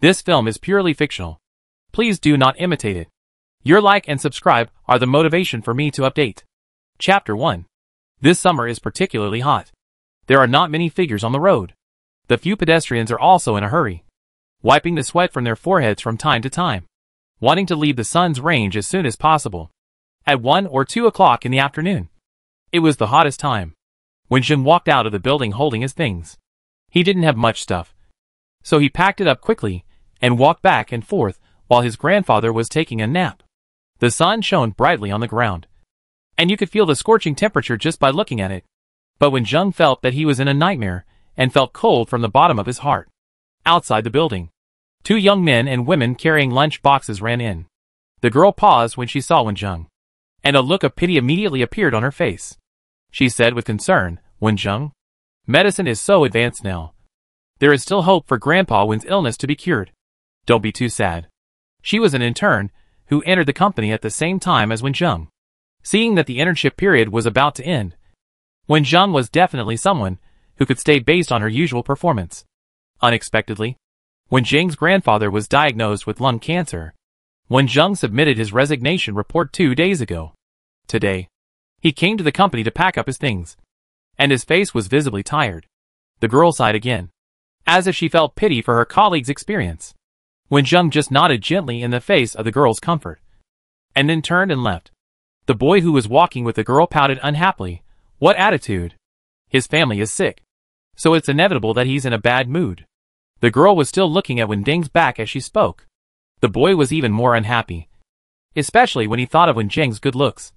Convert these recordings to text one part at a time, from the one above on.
This film is purely fictional. Please do not imitate it. Your like and subscribe are the motivation for me to update. Chapter 1. This summer is particularly hot. There are not many figures on the road. The few pedestrians are also in a hurry, wiping the sweat from their foreheads from time to time, wanting to leave the sun's range as soon as possible. At 1 or 2 o'clock in the afternoon, it was the hottest time. When Jim walked out of the building holding his things, he didn't have much stuff, so he packed it up quickly and walked back and forth while his grandfather was taking a nap. The sun shone brightly on the ground, and you could feel the scorching temperature just by looking at it. But when Jung felt that he was in a nightmare and felt cold from the bottom of his heart, outside the building, 2 young men and women carrying lunch boxes ran in. The girl paused when she saw Wen Jung, and a look of pity immediately appeared on her face. She said with concern, "Wen Jung, medicine is so advanced now. There is still hope for Grandpa Wen's illness to be cured. Don't be too sad." She was an intern who entered the company at the same time as Wen Jung. Seeing that the internship period was about to end, Wen Jung was definitely someone who could stay based on her usual performance. Unexpectedly, when Jung's grandfather was diagnosed with lung cancer, Wen Jung submitted his resignation report 2 days ago. Today, he came to the company to pack up his things, and his face was visibly tired. The girl sighed again, as if she felt pity for her colleague's experience. Wen Jung just nodded gently in the face of the girl's comfort, and then turned and left. The boy who was walking with the girl pouted unhappily. What attitude? His family is sick, so it's inevitable that he's in a bad mood. The girl was still looking at Wen Ding's back as she spoke. The boy was even more unhappy, especially when he thought of Wen Jing's good looks,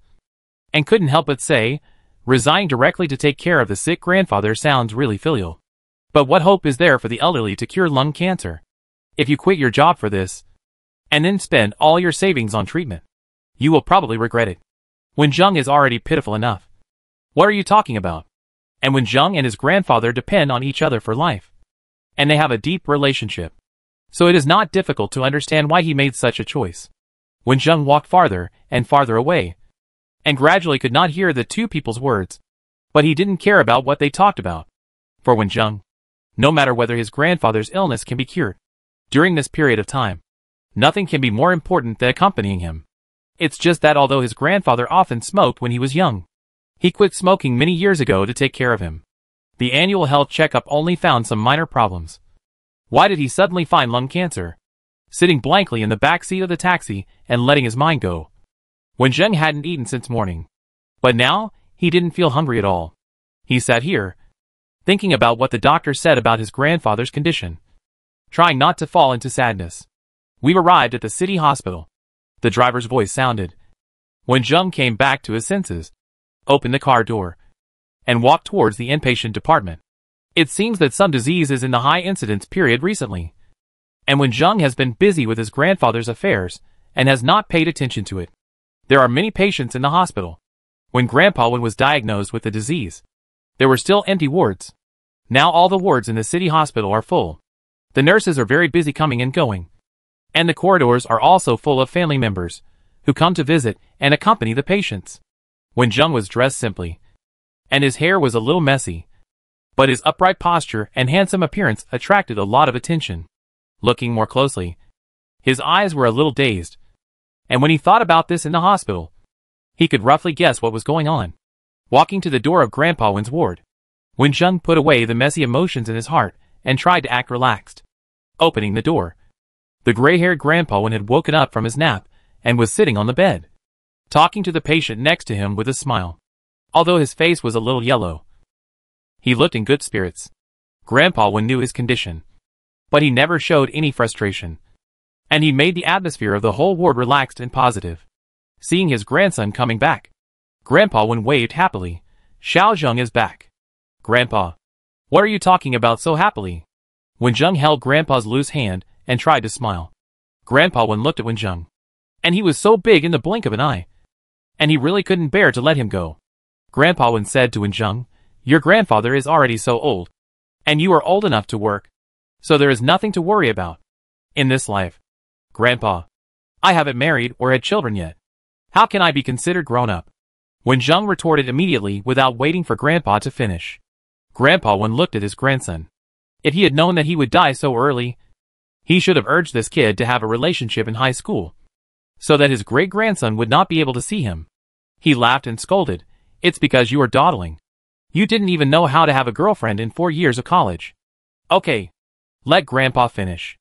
and couldn't help but say, resigning directly to take care of the sick grandfather sounds really filial. But what hope is there for the elderly to cure lung cancer? If you quit your job for this, and then spend all your savings on treatment, you will probably regret it. Wen Jung is already pitiful enough. What are you talking about? And Wen Jung and his grandfather depend on each other for life, and they have a deep relationship, so it is not difficult to understand why he made such a choice. Wen Jung walked farther and farther away, and gradually could not hear the 2 people's words, but he didn't care about what they talked about. For Wen Jung, no matter whether his grandfather's illness can be cured, during this period of time, nothing can be more important than accompanying him. It's just that although his grandfather often smoked when he was young, he quit smoking many years ago to take care of him. The annual health checkup only found some minor problems. Why did he suddenly find lung cancer? Sitting blankly in the back seat of the taxi and letting his mind go, Wen Jung hadn't eaten since morning. But now, he didn't feel hungry at all. He sat here, thinking about what the doctor said about his grandfather's condition, trying not to fall into sadness. We've arrived at the city hospital. The driver's voice sounded. Wen Jung came back to his senses, opened the car door, and walked towards the inpatient department. It seems that some disease is in the high incidence period recently, and Wen Jung has been busy with his grandfather's affairs and has not paid attention to it. There are many patients in the hospital. When Grandpa Wen was diagnosed with the disease, there were still empty wards. Now all the wards in the city hospital are full. The nurses are very busy coming and going, and the corridors are also full of family members who come to visit and accompany the patients. Wen Jung was dressed simply, and his hair was a little messy, but his upright posture and handsome appearance attracted a lot of attention. Looking more closely, his eyes were a little dazed, and when he thought about this in the hospital, he could roughly guess what was going on. Walking to the door of Grandpa Wen's ward, Wen Jung put away the messy emotions in his heart and tried to act relaxed. Opening the door, the gray-haired Grandpa Wen had woken up from his nap and was sitting on the bed, talking to the patient next to him with a smile. Although his face was a little yellow, he looked in good spirits. Grandpa Wen knew his condition, but he never showed any frustration, and he made the atmosphere of the whole ward relaxed and positive. Seeing his grandson coming back, Grandpa Wen waved happily. Xiao Zheng is back. Grandpa, what are you talking about so happily? Wen Jung held Grandpa's loose hand and tried to smile. Grandpa Wen looked at Wen Jung, and he was so big in the blink of an eye, and he really couldn't bear to let him go. Grandpa Wen said to Wen Jung, "Your grandfather is already so old, and you are old enough to work, so there is nothing to worry about in this life." Grandpa, I haven't married or had children yet. How can I be considered grown up? Wen Jung retorted immediately without waiting for Grandpa to finish. Grandpa Wen looked at his grandson. If he had known that he would die so early, He should have urged this kid to have a relationship in high school, so that his great-grandson would not be able to see him. He laughed and scolded, "It's because you are dawdling. You didn't even know how to have a girlfriend in 4 years of college." "Okay, let Grandpa finish."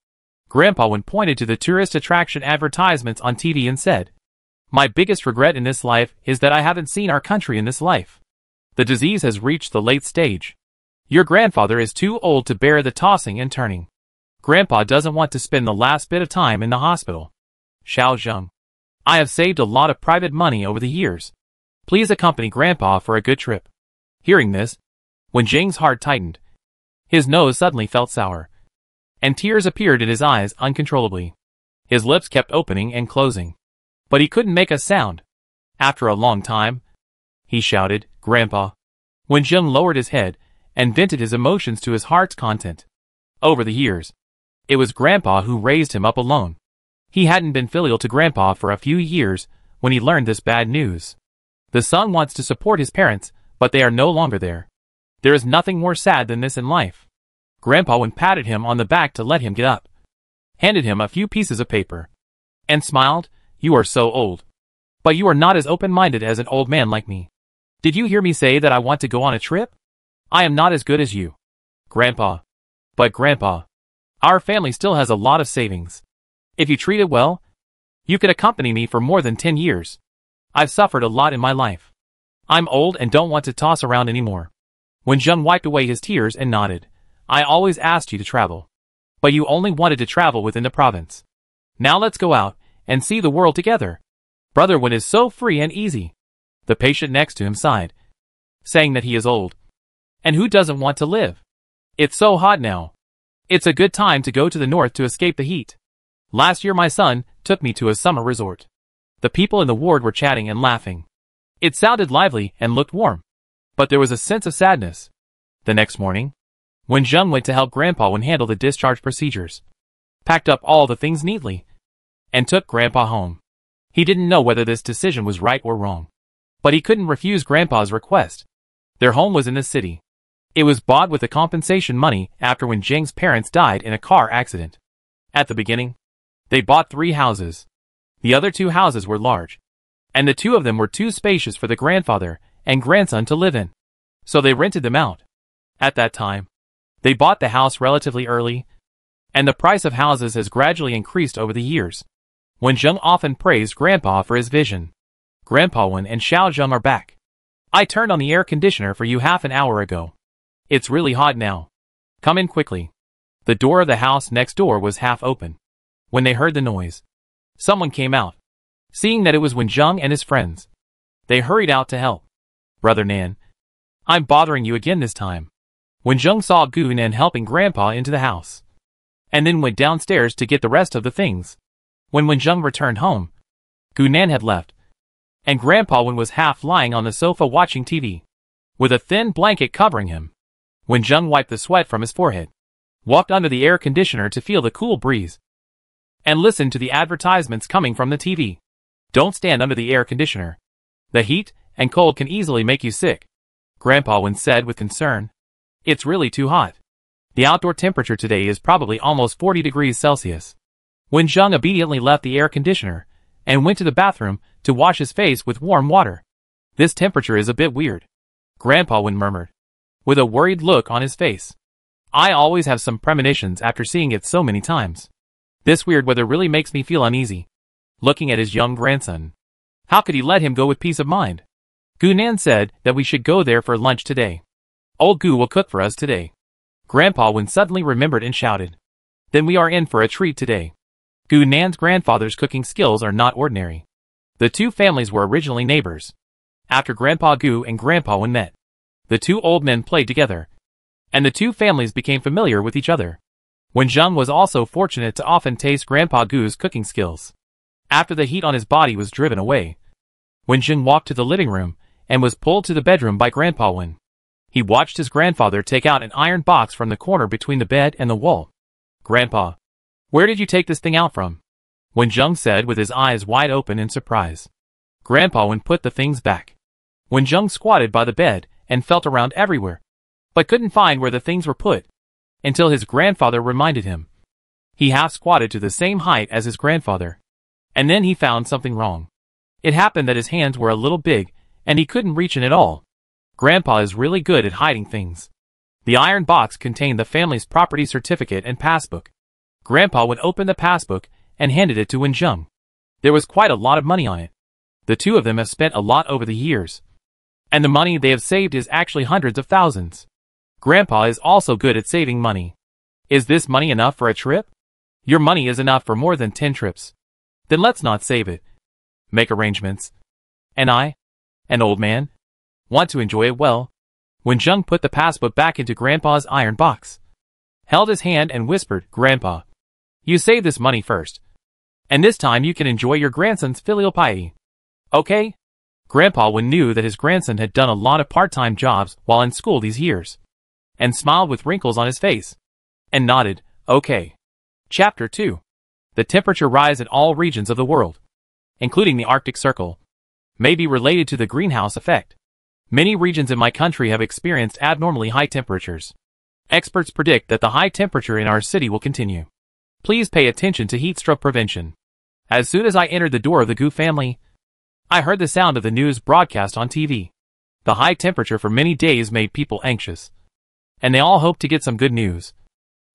Grandpa pointed to the tourist attraction advertisements on TV and said, "My biggest regret in this life is that I haven't seen our country in this life. The disease has reached the late stage. Your grandfather is too old to bear the tossing and turning. Grandpa doesn't want to spend the last bit of time in the hospital. Xiao Zheng, I have saved a lot of private money over the years. Please accompany Grandpa for a good trip." Hearing this, Wen Jing's heart tightened. His nose suddenly felt sour, and tears appeared in his eyes uncontrollably. His lips kept opening and closing, but he couldn't make a sound. After a long time, he shouted, "Grandpa." Wen Jing lowered his head and vented his emotions to his heart's content. Over the years, it was Grandpa who raised him up alone. He hadn't been filial to Grandpa for a few years when he learned this bad news. The son wants to support his parents, but they are no longer there. There is nothing more sad than this in life. Grandpa patted him on the back to let him get up, handed him a few pieces of paper, and smiled, "You are so old. But you are not as open-minded as an old man like me. Did you hear me say that I want to go on a trip? I am not as good as you, Grandpa. But Grandpa, our family still has a lot of savings. If you treat it well, you could accompany me for more than 10 years. I've suffered a lot in my life. I'm old and don't want to toss around anymore." Wen Jing wiped away his tears and nodded. "I always asked you to travel, but you only wanted to travel within the province. Now let's go out and see the world together. Brother Wen is so free and easy." The patient next to him sighed, saying that he is old. And who doesn't want to live? It's so hot now. It's a good time to go to the north to escape the heat. Last year my son took me to a summer resort. The people in the ward were chatting and laughing. It sounded lively and looked warm, but there was a sense of sadness. The next morning, Wen Jing went to help Grandpa handle the discharge procedures, packed up all the things neatly, and took Grandpa home. He didn't know whether this decision was right or wrong, but he couldn't refuse Grandpa's request. Their home was in the city. It was bought with the compensation money after Wen Jing's parents died in a car accident. At the beginning, they bought 3 houses. The other 2 houses were large, and the 2 of them were too spacious for the grandfather and grandson to live in, so they rented them out. At that time, they bought the house relatively early, and the price of houses has gradually increased over the years. Wen Jing often praised Grandpa for his vision. "Grandpa Wen and Xiao Zheng are back. I turned on the air conditioner for you half an hour ago. It's really hot now. Come in quickly." The door of the house next door was half open. When they heard the noise, someone came out. Seeing that it was Wen Jing and his friends, they hurried out to help. "Brother Nan, I'm bothering you again this time." Wen Jing saw Gu Nan helping Grandpa into the house, and then went downstairs to get the rest of the things. When Wen Jing returned home, Gu Nan had left, and Grandpa was half lying on the sofa watching TV, with a thin blanket covering him. Wen Jing wiped the sweat from his forehead, walked under the air conditioner to feel the cool breeze, and listened to the advertisements coming from the TV. "Don't stand under the air conditioner. The heat and cold can easily make you sick," Grandpa said with concern. "It's really too hot. The outdoor temperature today is probably almost 40 degrees Celsius." Wen Jing obediently left the air conditioner and went to the bathroom to wash his face with warm water. "This temperature is a bit weird," Grandpa murmured, with a worried look on his face. "I always have some premonitions after seeing it so many times. This weird weather really makes me feel uneasy." Looking at his young grandson, how could he let him go with peace of mind? Gu Nan said that we should go there for lunch today. Old Gu will cook for us today. Grandpa suddenly remembered and shouted, "Then we are in for a treat today." Gu Nan's grandfather's cooking skills are not ordinary. The 2 families were originally neighbors. After Grandpa Gu and Grandpa met, the 2 old men played together, and the 2 families became familiar with each other. Wen Jing was also fortunate to often taste Grandpa Gu's cooking skills. After the heat on his body was driven away, Wen Jing walked to the living room and was pulled to the bedroom by Grandpa Wen. He watched his grandfather take out an iron box from the corner between the bed and the wall. "Grandpa, where did you take this thing out from?" Wen Jing said with his eyes wide open in surprise. Grandpa put the things back. Wen Jing squatted by the bed and felt around everywhere, but couldn't find where the things were put, until his grandfather reminded him. He half squatted to the same height as his grandfather. And then he found something wrong. It happened that his hands were a little big, and he couldn't reach in at all. Grandpa is really good at hiding things. The iron box contained the family's property certificate and passbook. Grandpa would open the passbook and handed it to Wenjung. There was quite a lot of money on it. The two of them have spent a lot over the years. And the money they have saved is actually hundreds of thousands. Grandpa is also good at saving money. Is this money enough for a trip? Your money is enough for more than 10 trips. Then let's not save it. Make arrangements. And I, an old man, want to enjoy it well. Wenjung put the passbook back into Grandpa's iron box, held his hand and whispered, Grandpa, you save this money first. And this time you can enjoy your grandson's filial piety. Okay? Grandpa Wen knew that his grandson had done a lot of part-time jobs while in school these years, and smiled with wrinkles on his face, and nodded, okay. Chapter 2. The temperature rise in all regions of the world, including the Arctic Circle, may be related to the greenhouse effect. Many regions in my country have experienced abnormally high temperatures. Experts predict that the high temperature in our city will continue. Please pay attention to heat stroke prevention. As soon as I entered the door of the Gu family, I heard the sound of the news broadcast on TV. The high temperature for many days made people anxious, and they all hoped to get some good news,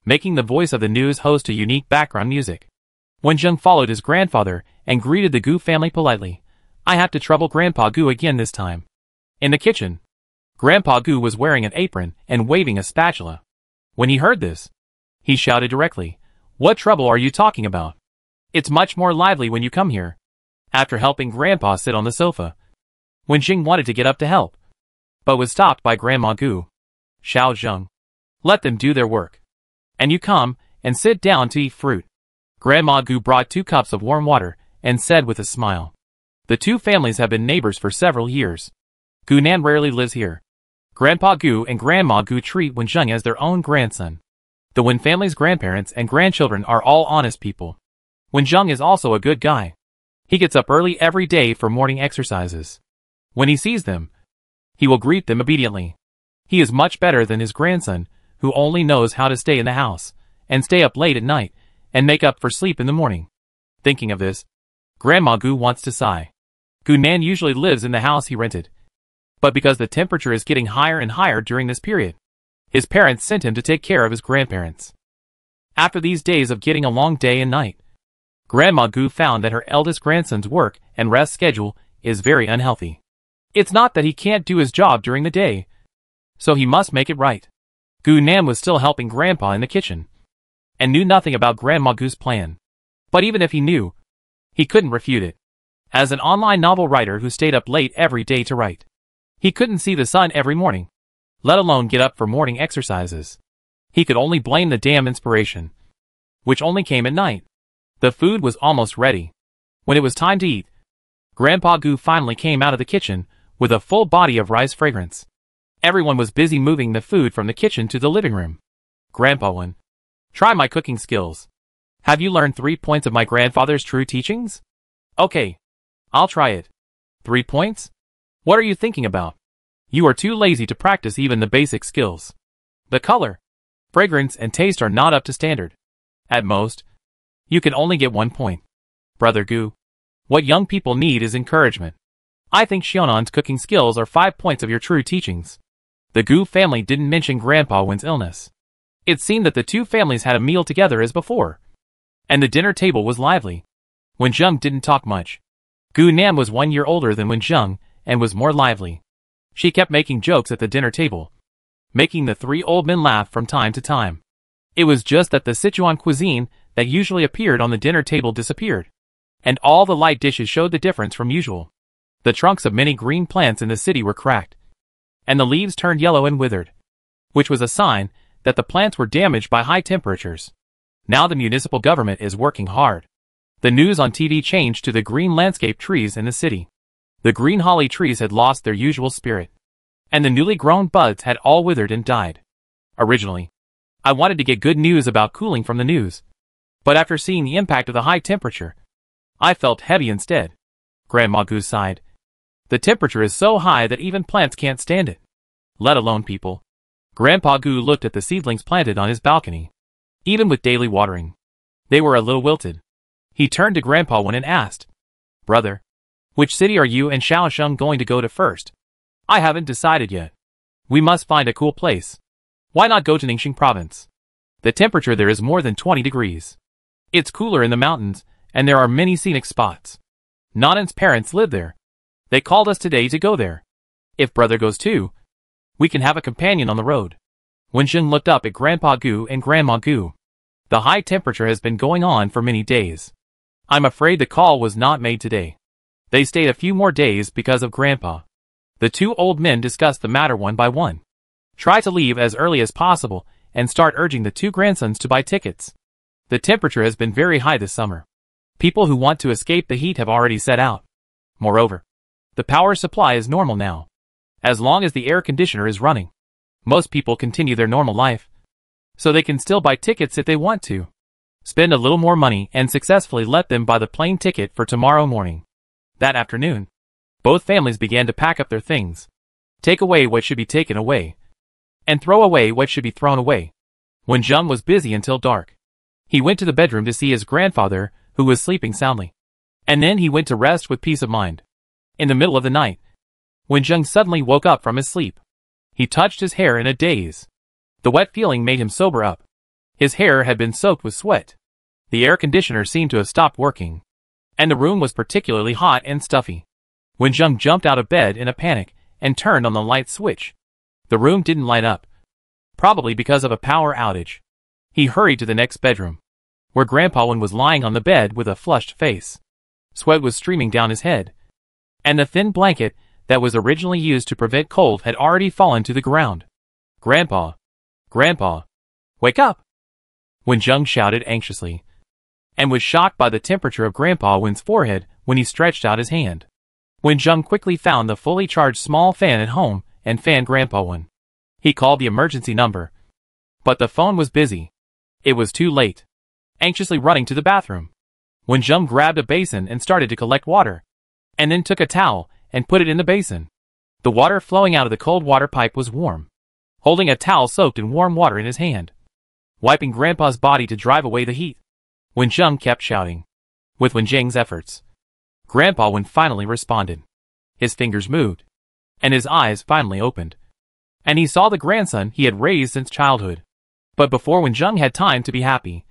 making the voice of the news host a unique background music. Wenjung followed his grandfather and greeted the Gu family politely. I have to trouble Grandpa Gu again this time. In the kitchen, Grandpa Gu was wearing an apron and waving a spatula. When he heard this, he shouted directly, what trouble are you talking about? It's much more lively when you come here. After helping Grandpa sit on the sofa, Wenjing wanted to get up to help, but was stopped by Grandma Gu. Xiao Zheng, let them do their work. And you come and sit down to eat fruit. Grandma Gu brought 2 cups of warm water and said with a smile, the two families have been neighbors for several years. Gu Nan rarely lives here. Grandpa Gu and Grandma Gu treat Wenjung as their own grandson. The Wen family's grandparents and grandchildren are all honest people. Wenjung is also a good guy. He gets up early every day for morning exercises. When he sees them, he will greet them obediently. He is much better than his grandson, who only knows how to stay in the house, and stay up late at night, and make up for sleep in the morning. Thinking of this, Grandma Gu wants to sigh. Gu Nan usually lives in the house he rented, but because the temperature is getting higher and higher during this period, his parents sent him to take care of his grandparents. After these days of getting a long day and night, Grandma Gu found that her eldest grandson's work and rest schedule is very unhealthy. It's not that he can't do his job during the day, so he must make it right. Gu Nan was still helping Grandpa in the kitchen, and knew nothing about Grandma Gu's plan. But even if he knew, he couldn't refute it. As an online novel writer who stayed up late every day to write, he couldn't see the sun every morning, let alone get up for morning exercises. He could only blame the damn inspiration, which only came at night. The food was almost ready. When it was time to eat, Grandpa Gu finally came out of the kitchen with a full body of rice fragrance. Everyone was busy moving the food from the kitchen to the living room. Grandpa Wen, try my cooking skills. Have you learned 3 points of my grandfather's true teachings? Okay, I'll try it. 3 points? What are you thinking about? You are too lazy to practice even the basic skills. The color, fragrance, and taste are not up to standard. At most, you can only get 1 point. Brother Gu, what young people need is encouragement. I think Xiaonan's cooking skills are 5 points of your true teachings. The Gu family didn't mention Grandpa Wen's illness. It seemed that the two families had a meal together as before, and the dinner table was lively. Wenjung didn't talk much. Gu Nan was 1 year older than Wenjung and was more lively. She kept making jokes at the dinner table, making the 3 old men laugh from time to time. It was just that the Sichuan cuisine that usually appeared on the dinner table disappeared, and all the light dishes showed the difference from usual. The trunks of many green plants in the city were cracked, and the leaves turned yellow and withered, which was a sign that the plants were damaged by high temperatures. Now the municipal government is working hard. The news on TV changed to the green landscape trees in the city. The green holly trees had lost their usual spirit, and the newly grown buds had all withered and died. Originally, I wanted to get good news about cooling from the news, but after seeing the impact of the high temperature, I felt heavy instead. Grandma Gu sighed. The temperature is so high that even plants can't stand it, let alone people. Grandpa Gu looked at the seedlings planted on his balcony. Even with daily watering, They were a little wilted. He turned to Grandpa Wen and asked, "Brother, which city are you and Xiaosheng going to go to first?" "I haven't decided yet. We must find a cool place. Why not go to Ningxing province? The temperature there is more than 20 degrees. It's cooler in the mountains, and there are many scenic spots. Nanan's parents live there. They called us today to go there. If brother goes too, we can have a companion on the road." Wenjing looked up at Grandpa Gu and Grandma Gu. The high temperature has been going on for many days. I'm afraid the call was not made today. They stayed a few more days because of Grandpa. The two old men discussed the matter one by one. Try to leave as early as possible and start urging the two grandsons to buy tickets. The temperature has been very high this summer. People who want to escape the heat have already set out. Moreover, the power supply is normal now. As long as the air conditioner is running, most people continue their normal life. So they can still buy tickets if they want to. Spend a little more money and successfully let them buy the plane ticket for tomorrow morning. That afternoon, both families began to pack up their things. Take away what should be taken away, and throw away what should be thrown away. Wenjing was busy until dark. He went to the bedroom to see his grandfather, who was sleeping soundly. And then he went to rest with peace of mind. In the middle of the night, Wenjing suddenly woke up from his sleep. He touched his hair in a daze. The wet feeling made him sober up. His hair had been soaked with sweat. The air conditioner seemed to have stopped working. And the room was particularly hot and stuffy. Wenjing jumped out of bed in a panic and turned on the light switch. The room didn't light up. Probably because of a power outage. He hurried to the next bedroom, where Grandpa Wen was lying on the bed with a flushed face. Sweat was streaming down his head. And the thin blanket that was originally used to prevent cold had already fallen to the ground. "Grandpa! Grandpa! Wake up!" Wenjing shouted anxiously, and was shocked by the temperature of Grandpa Wen's forehead when he stretched out his hand. Wenjing quickly found the fully charged small fan at home and fanned Grandpa Wen. He called the emergency number, but the phone was busy. It was too late. Anxiously running to the bathroom, Wenjing grabbed a basin and started to collect water, and then took a towel and put it in the basin. The water flowing out of the cold water pipe was warm. Holding a towel soaked in warm water in his hand, wiping Grandpa's body to drive away the heat, Wenjing kept shouting. With Wenjing's efforts, Grandpa Wen finally responded. His fingers moved, and his eyes finally opened. And he saw the grandson he had raised since childhood. But before Wenjing had time to be happy,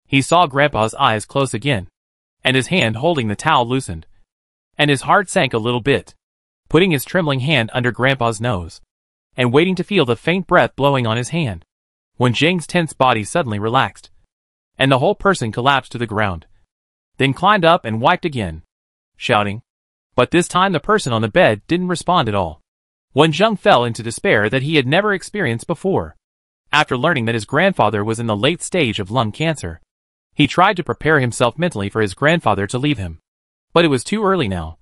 he saw Grandpa's eyes close again, and his hand holding the towel loosened. And his heart sank a little bit, putting his trembling hand under Grandpa's nose, and waiting to feel the faint breath blowing on his hand. Wenjing's tense body suddenly relaxed, and the whole person collapsed to the ground, then climbed up and wiped again, shouting. But this time the person on the bed didn't respond at all. Wenjing fell into despair that he had never experienced before. After learning that his grandfather was in the late stage of lung cancer, he tried to prepare himself mentally for his grandfather to leave him. But it was too early now,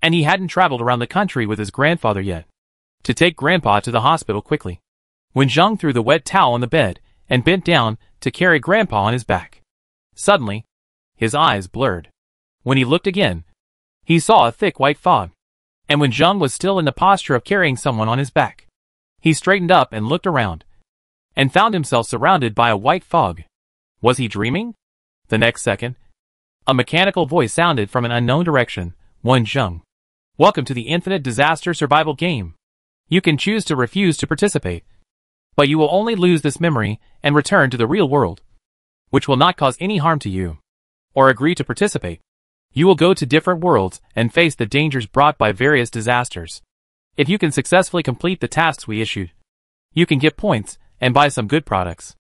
and he hadn't traveled around the country with his grandfather yet. To take Grandpa to the hospital quickly, Wenjing threw the wet towel on the bed and bent down to carry Grandpa on his back. Suddenly, his eyes blurred. When he looked again, he saw a thick white fog, and Wenjing was still in the posture of carrying someone on his back. He straightened up and looked around, and found himself surrounded by a white fog. Was he dreaming? The next second, a mechanical voice sounded from an unknown direction. "Wenjing, welcome to the Infinite Disaster Survival Game. You can choose to refuse to participate, but you will only lose this memory and return to the real world, which will not cause any harm to you, or agree to participate. You will go to different worlds and face the dangers brought by various disasters. If you can successfully complete the tasks we issued, you can get points and buy some good products."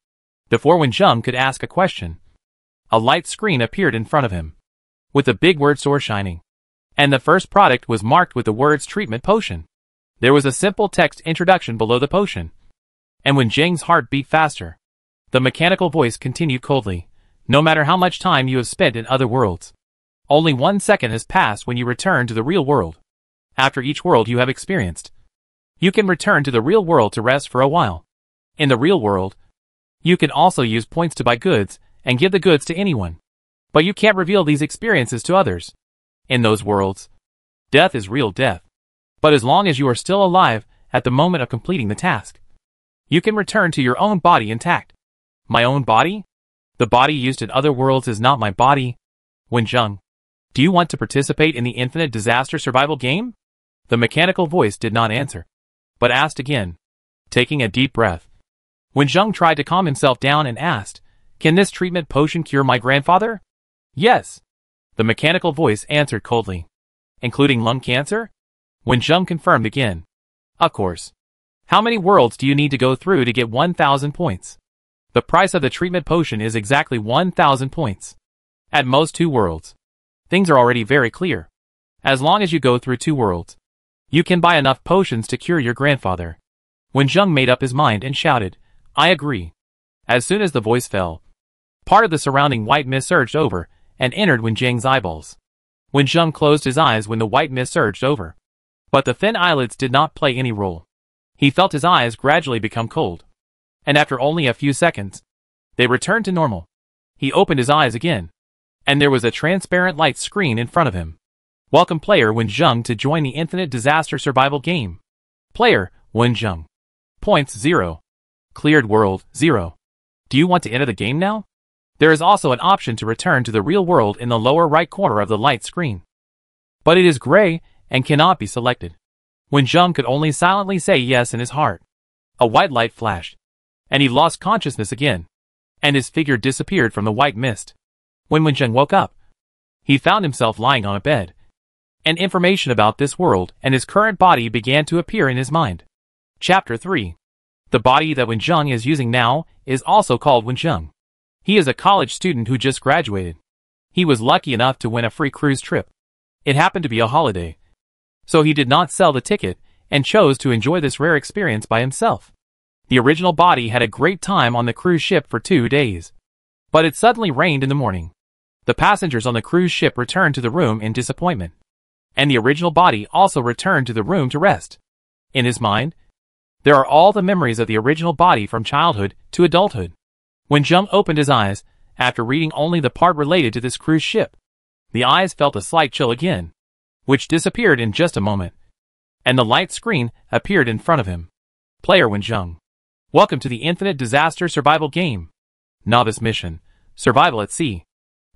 Before Wenjing could ask a question, a light screen appeared in front of him, with the big word store shining, and the first product was marked with the words treatment potion. There was a simple text introduction below the potion, and Wenjing's heart beat faster. The mechanical voice continued coldly. "No matter how much time you have spent in other worlds, only 1 second has passed when you return to the real world. After each world you have experienced, you can return to the real world to rest for a while. In the real world, you can also use points to buy goods and give the goods to anyone. But you can't reveal these experiences to others. In those worlds, death is real death. But as long as you are still alive at the moment of completing the task, you can return to your own body intact." "My own body?" The body used in other worlds is not my body. Wenjung, do you want to participate in the infinite disaster survival game? The mechanical voice did not answer, but asked again, taking a deep breath. Wenjung tried to calm himself down and asked, can this treatment potion cure my grandfather? Yes. The mechanical voice answered coldly. Including lung cancer? Wenjung confirmed again. Of course. How many worlds do you need to go through to get 1,000 points? The price of the treatment potion is exactly 1,000 points. At most 2 worlds. Things are already very clear. As long as you go through 2 worlds, you can buy enough potions to cure your grandfather. Wenjung made up his mind and shouted, I agree. As soon as the voice fell, part of the surrounding white mist surged over and entered Wenjung's eyeballs. Wenjung closed his eyes when the white mist surged over, but the thin eyelids did not play any role. He felt his eyes gradually become cold, and after only a few seconds, they returned to normal. He opened his eyes again, and there was a transparent light screen in front of him. Welcome player Wenjung to join the infinite disaster survival game. Player Wenjung. Points 0. Cleared world 0. Do you want to enter the game now? There is also an option to return to the real world in the lower right corner of the light screen, but it is gray and cannot be selected. Wenjung could only silently say yes in his heart. A white light flashed, and he lost consciousness again, and his figure disappeared from the white mist. When Wenjung woke up, he found himself lying on a bed, and information about this world and his current body began to appear in his mind. Chapter 3. The body that Wenjung is using now is also called Wenjung. He is a college student who just graduated. He was lucky enough to win a free cruise trip. It happened to be a holiday, so he did not sell the ticket and chose to enjoy this rare experience by himself. The original body had a great time on the cruise ship for 2 days, but it suddenly rained in the morning. The passengers on the cruise ship returned to the room in disappointment, and the original body also returned to the room to rest. In his mind, there are all the memories of the original body from childhood to adulthood. Wenjung opened his eyes, after reading only the part related to this cruise ship. The eyes felt a slight chill again, which disappeared in just a moment, and the light screen appeared in front of him. Player Wenjung. Welcome to the Infinite Disaster Survival Game. Novice Mission. Survival at Sea.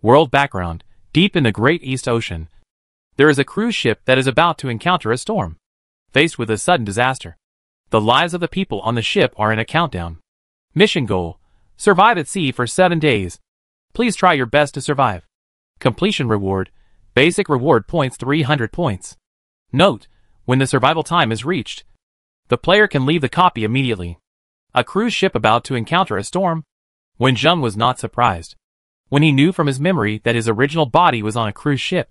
World background. Deep in the Great East Ocean, there is a cruise ship that is about to encounter a storm. Faced with a sudden disaster, the lives of the people on the ship are in a countdown. Mission goal. Survive at sea for 7 days. Please try your best to survive. Completion reward. Basic reward points 300 points. Note, when the survival time is reached, the player can leave the copy immediately. A cruise ship about to encounter a storm? Wenjung was not surprised. When he knew from his memory that his original body was on a cruise ship,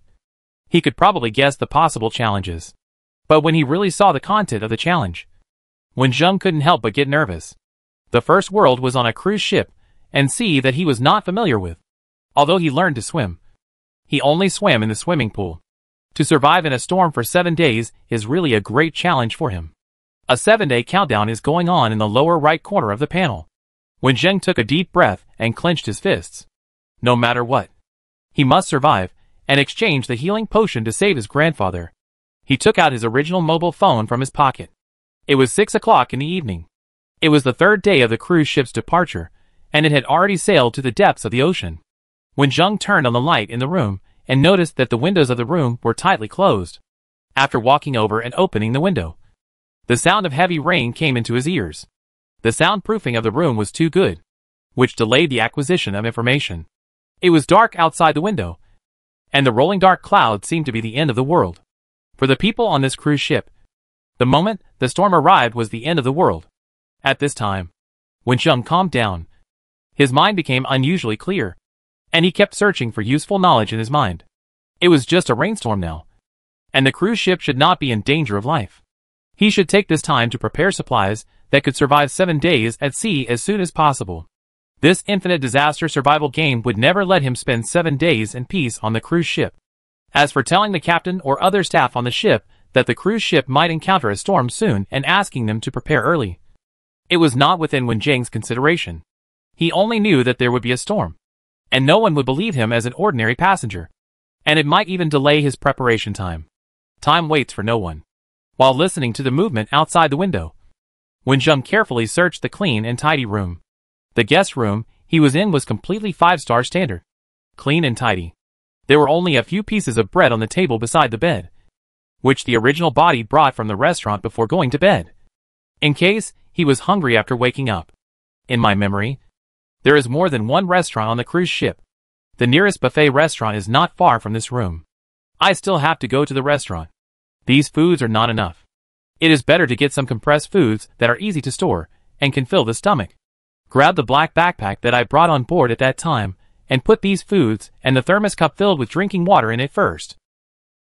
he could probably guess the possible challenges. But when he really saw the content of the challenge, Wenjung couldn't help but get nervous. The first world was on a cruise ship and sea that he was not familiar with. Although he learned to swim, he only swam in the swimming pool. To survive in a storm for 7 days is really a great challenge for him. A 7-day countdown is going on in the lower right corner of the panel. Wenjung took a deep breath and clenched his fists. No matter what, he must survive and exchange the healing potion to save his grandfather. He took out his original mobile phone from his pocket. It was 6 o'clock in the evening. It was the 3rd day of the cruise ship's departure, and it had already sailed to the depths of the ocean. Wenjung turned on the light in the room and noticed that the windows of the room were tightly closed. After walking over and opening the window, the sound of heavy rain came into his ears. The soundproofing of the room was too good, which delayed the acquisition of information. It was dark outside the window, and the rolling dark cloud seemed to be the end of the world. For the people on this cruise ship, the moment the storm arrived was the end of the world. At this time, Wenjung calmed down. His mind became unusually clear, and he kept searching for useful knowledge in his mind. It was just a rainstorm now, and the cruise ship should not be in danger of life. He should take this time to prepare supplies that could survive 7 days at sea as soon as possible. This infinite disaster survival game would never let him spend 7 days in peace on the cruise ship. As for telling the captain or other staff on the ship that the cruise ship might encounter a storm soon and asking them to prepare early, it was not within Wenjung's consideration. He only knew that there would be a storm, and no one would believe him as an ordinary passenger, and it might even delay his preparation time. Time waits for no one. While listening to the movement outside the window, Wenjung carefully searched the clean and tidy room. The guest room, he was in was completely 5-star standard. Clean and tidy. There were only a few pieces of bread on the table beside the bed, which the original body brought from the restaurant before going to bed, in case he was hungry after waking up. In my memory, there is more than one restaurant on the cruise ship. The nearest buffet restaurant is not far from this room. I still have to go to the restaurant. These foods are not enough. It is better to get some compressed foods that are easy to store and can fill the stomach. Grab the black backpack that I brought on board at that time and put these foods and the thermos cup filled with drinking water in it first.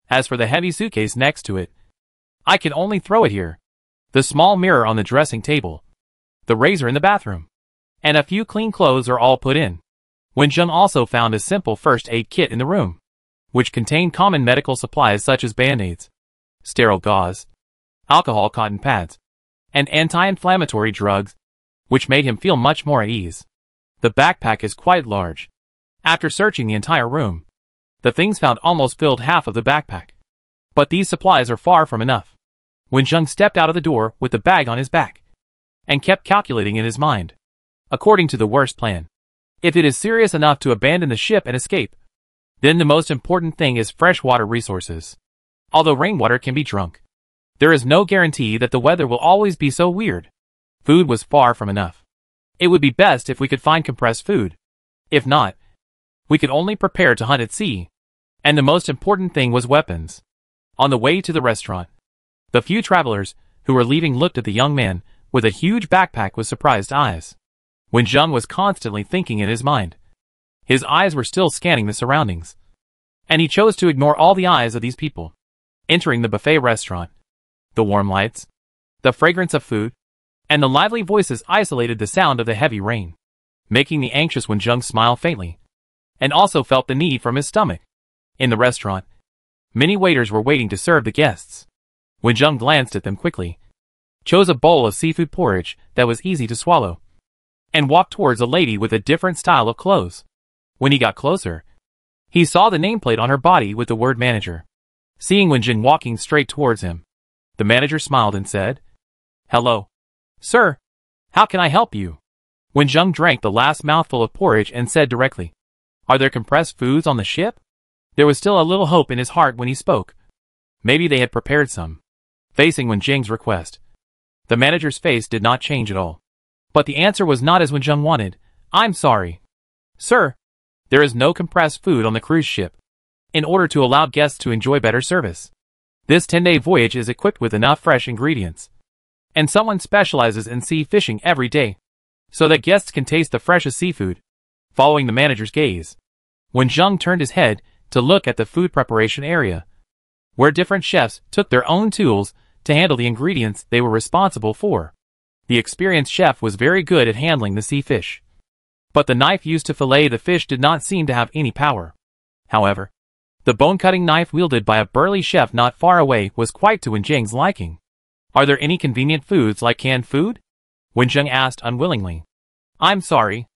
As for the heavy suitcase next to it, I can only throw it here. The small mirror on the dressing table, the razor in the bathroom, and a few clean clothes are all put in. Wenjung also found a simple first aid kit in the room, which contained common medical supplies such as band-aids, sterile gauze, alcohol cotton pads, and anti-inflammatory drugs, which made him feel much more at ease. The backpack is quite large. After searching the entire room, the things found almost filled half of the backpack. But these supplies are far from enough. Wenjung stepped out of the door with the bag on his back, and kept calculating in his mind, according to the worst plan. If it is serious enough to abandon the ship and escape, then the most important thing is freshwater resources. Although rainwater can be drunk, there is no guarantee that the weather will always be so weird. Food was far from enough. It would be best if we could find compressed food. If not, we could only prepare to hunt at sea. And the most important thing was weapons. On the way to the restaurant, the few travelers who were leaving looked at the young man with a huge backpack with surprised eyes. Wenjung was constantly thinking in his mind. His eyes were still scanning the surroundings, and he chose to ignore all the eyes of these people. Entering the buffet restaurant, the warm lights, the fragrance of food, and the lively voices isolated the sound of the heavy rain, making the anxious Wenjung smile faintly, and also felt the need from his stomach. In the restaurant, many waiters were waiting to serve the guests. Wenjung glanced at them quickly, chose a bowl of seafood porridge that was easy to swallow, and walked towards a lady with a different style of clothes. When he got closer, he saw the nameplate on her body with the word manager. Seeing Wenjung walking straight towards him, the manager smiled and said, "Hello, sir. How can I help you?" Wenjung drank the last mouthful of porridge and said directly, "Are there compressed foods on the ship?" There was still a little hope in his heart when he spoke. Maybe they had prepared some. Facing Wenjung's request, the manager's face did not change at all. But the answer was not as Wenjung wanted. "I'm sorry, sir. There is no compressed food on the cruise ship. In order to allow guests to enjoy better service, this 10-day voyage is equipped with enough fresh ingredients, and someone specializes in sea fishing every day, so that guests can taste the freshest seafood." Following the manager's gaze, Wenjung turned his head to look at the food preparation area, where different chefs took their own tools to handle the ingredients they were responsible for. The experienced chef was very good at handling the sea fish, but the knife used to fillet the fish did not seem to have any power. However, the bone-cutting knife wielded by a burly chef not far away was quite to Wenjung's liking. "Are there any convenient foods like canned food?" Wenjung asked unwillingly. "I'm sorry."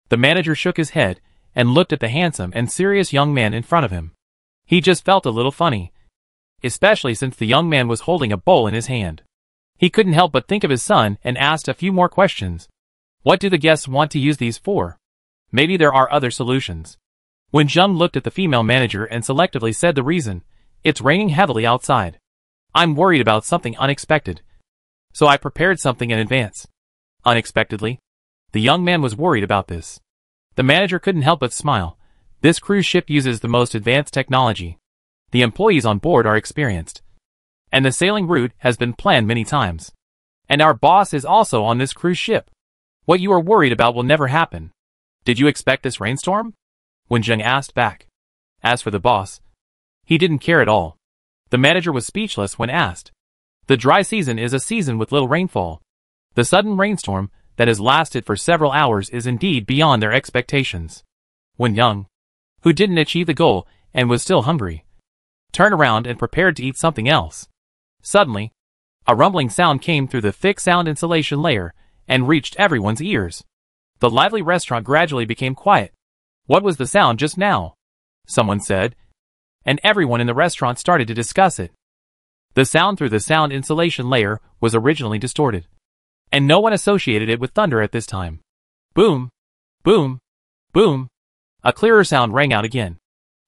The manager shook his head and looked at the handsome and serious young man in front of him. He just felt a little funny, especially since the young man was holding a bowl in his hand. He couldn't help but think of his son and asked a few more questions. What do the guests want to use these for? Maybe there are other solutions. Wenjung looked at the female manager and selectively said the reason. "It's raining heavily outside. I'm worried about something unexpected, so I prepared something in advance." Unexpectedly? The young man was worried about this. The manager couldn't help but smile. This cruise ship uses the most advanced technology. The employees on board are experienced, and the sailing route has been planned many times. And our boss is also on this cruise ship. What you are worried about will never happen. Did you expect this rainstorm? Wenjung asked back. As for the boss, he didn't care at all. The manager was speechless when asked. The dry season is a season with little rainfall. The sudden rainstorm that has lasted for several hours is indeed beyond their expectations. Wenjung, who didn't achieve the goal and was still hungry, turned around and prepared to eat something else. Suddenly, a rumbling sound came through the thick sound insulation layer and reached everyone's ears. The lively restaurant gradually became quiet. What was the sound just now? Someone said, and everyone in the restaurant started to discuss it. The sound through the sound insulation layer was originally distorted, and no one associated it with thunder at this time. Boom! Boom! Boom! A clearer sound rang out again.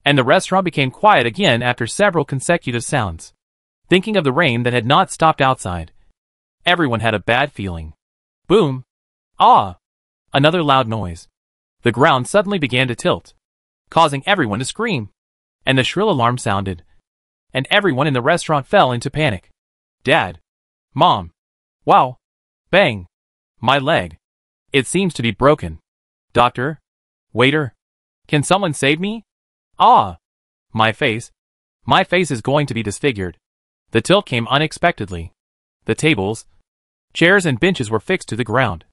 And the restaurant became quiet again after several consecutive sounds. Thinking of the rain that had not stopped outside, everyone had a bad feeling. Boom! Ah! Another loud noise. The ground suddenly began to tilt, causing everyone to scream. And the shrill alarm sounded. And everyone in the restaurant fell into panic. Dad! Mom! Wow! Bang! My leg! It seems to be broken. Doctor? Waiter? Can someone save me? Ah! My face! My face is going to be disfigured. The tilt came unexpectedly. The tables, chairs and benches were fixed to the ground.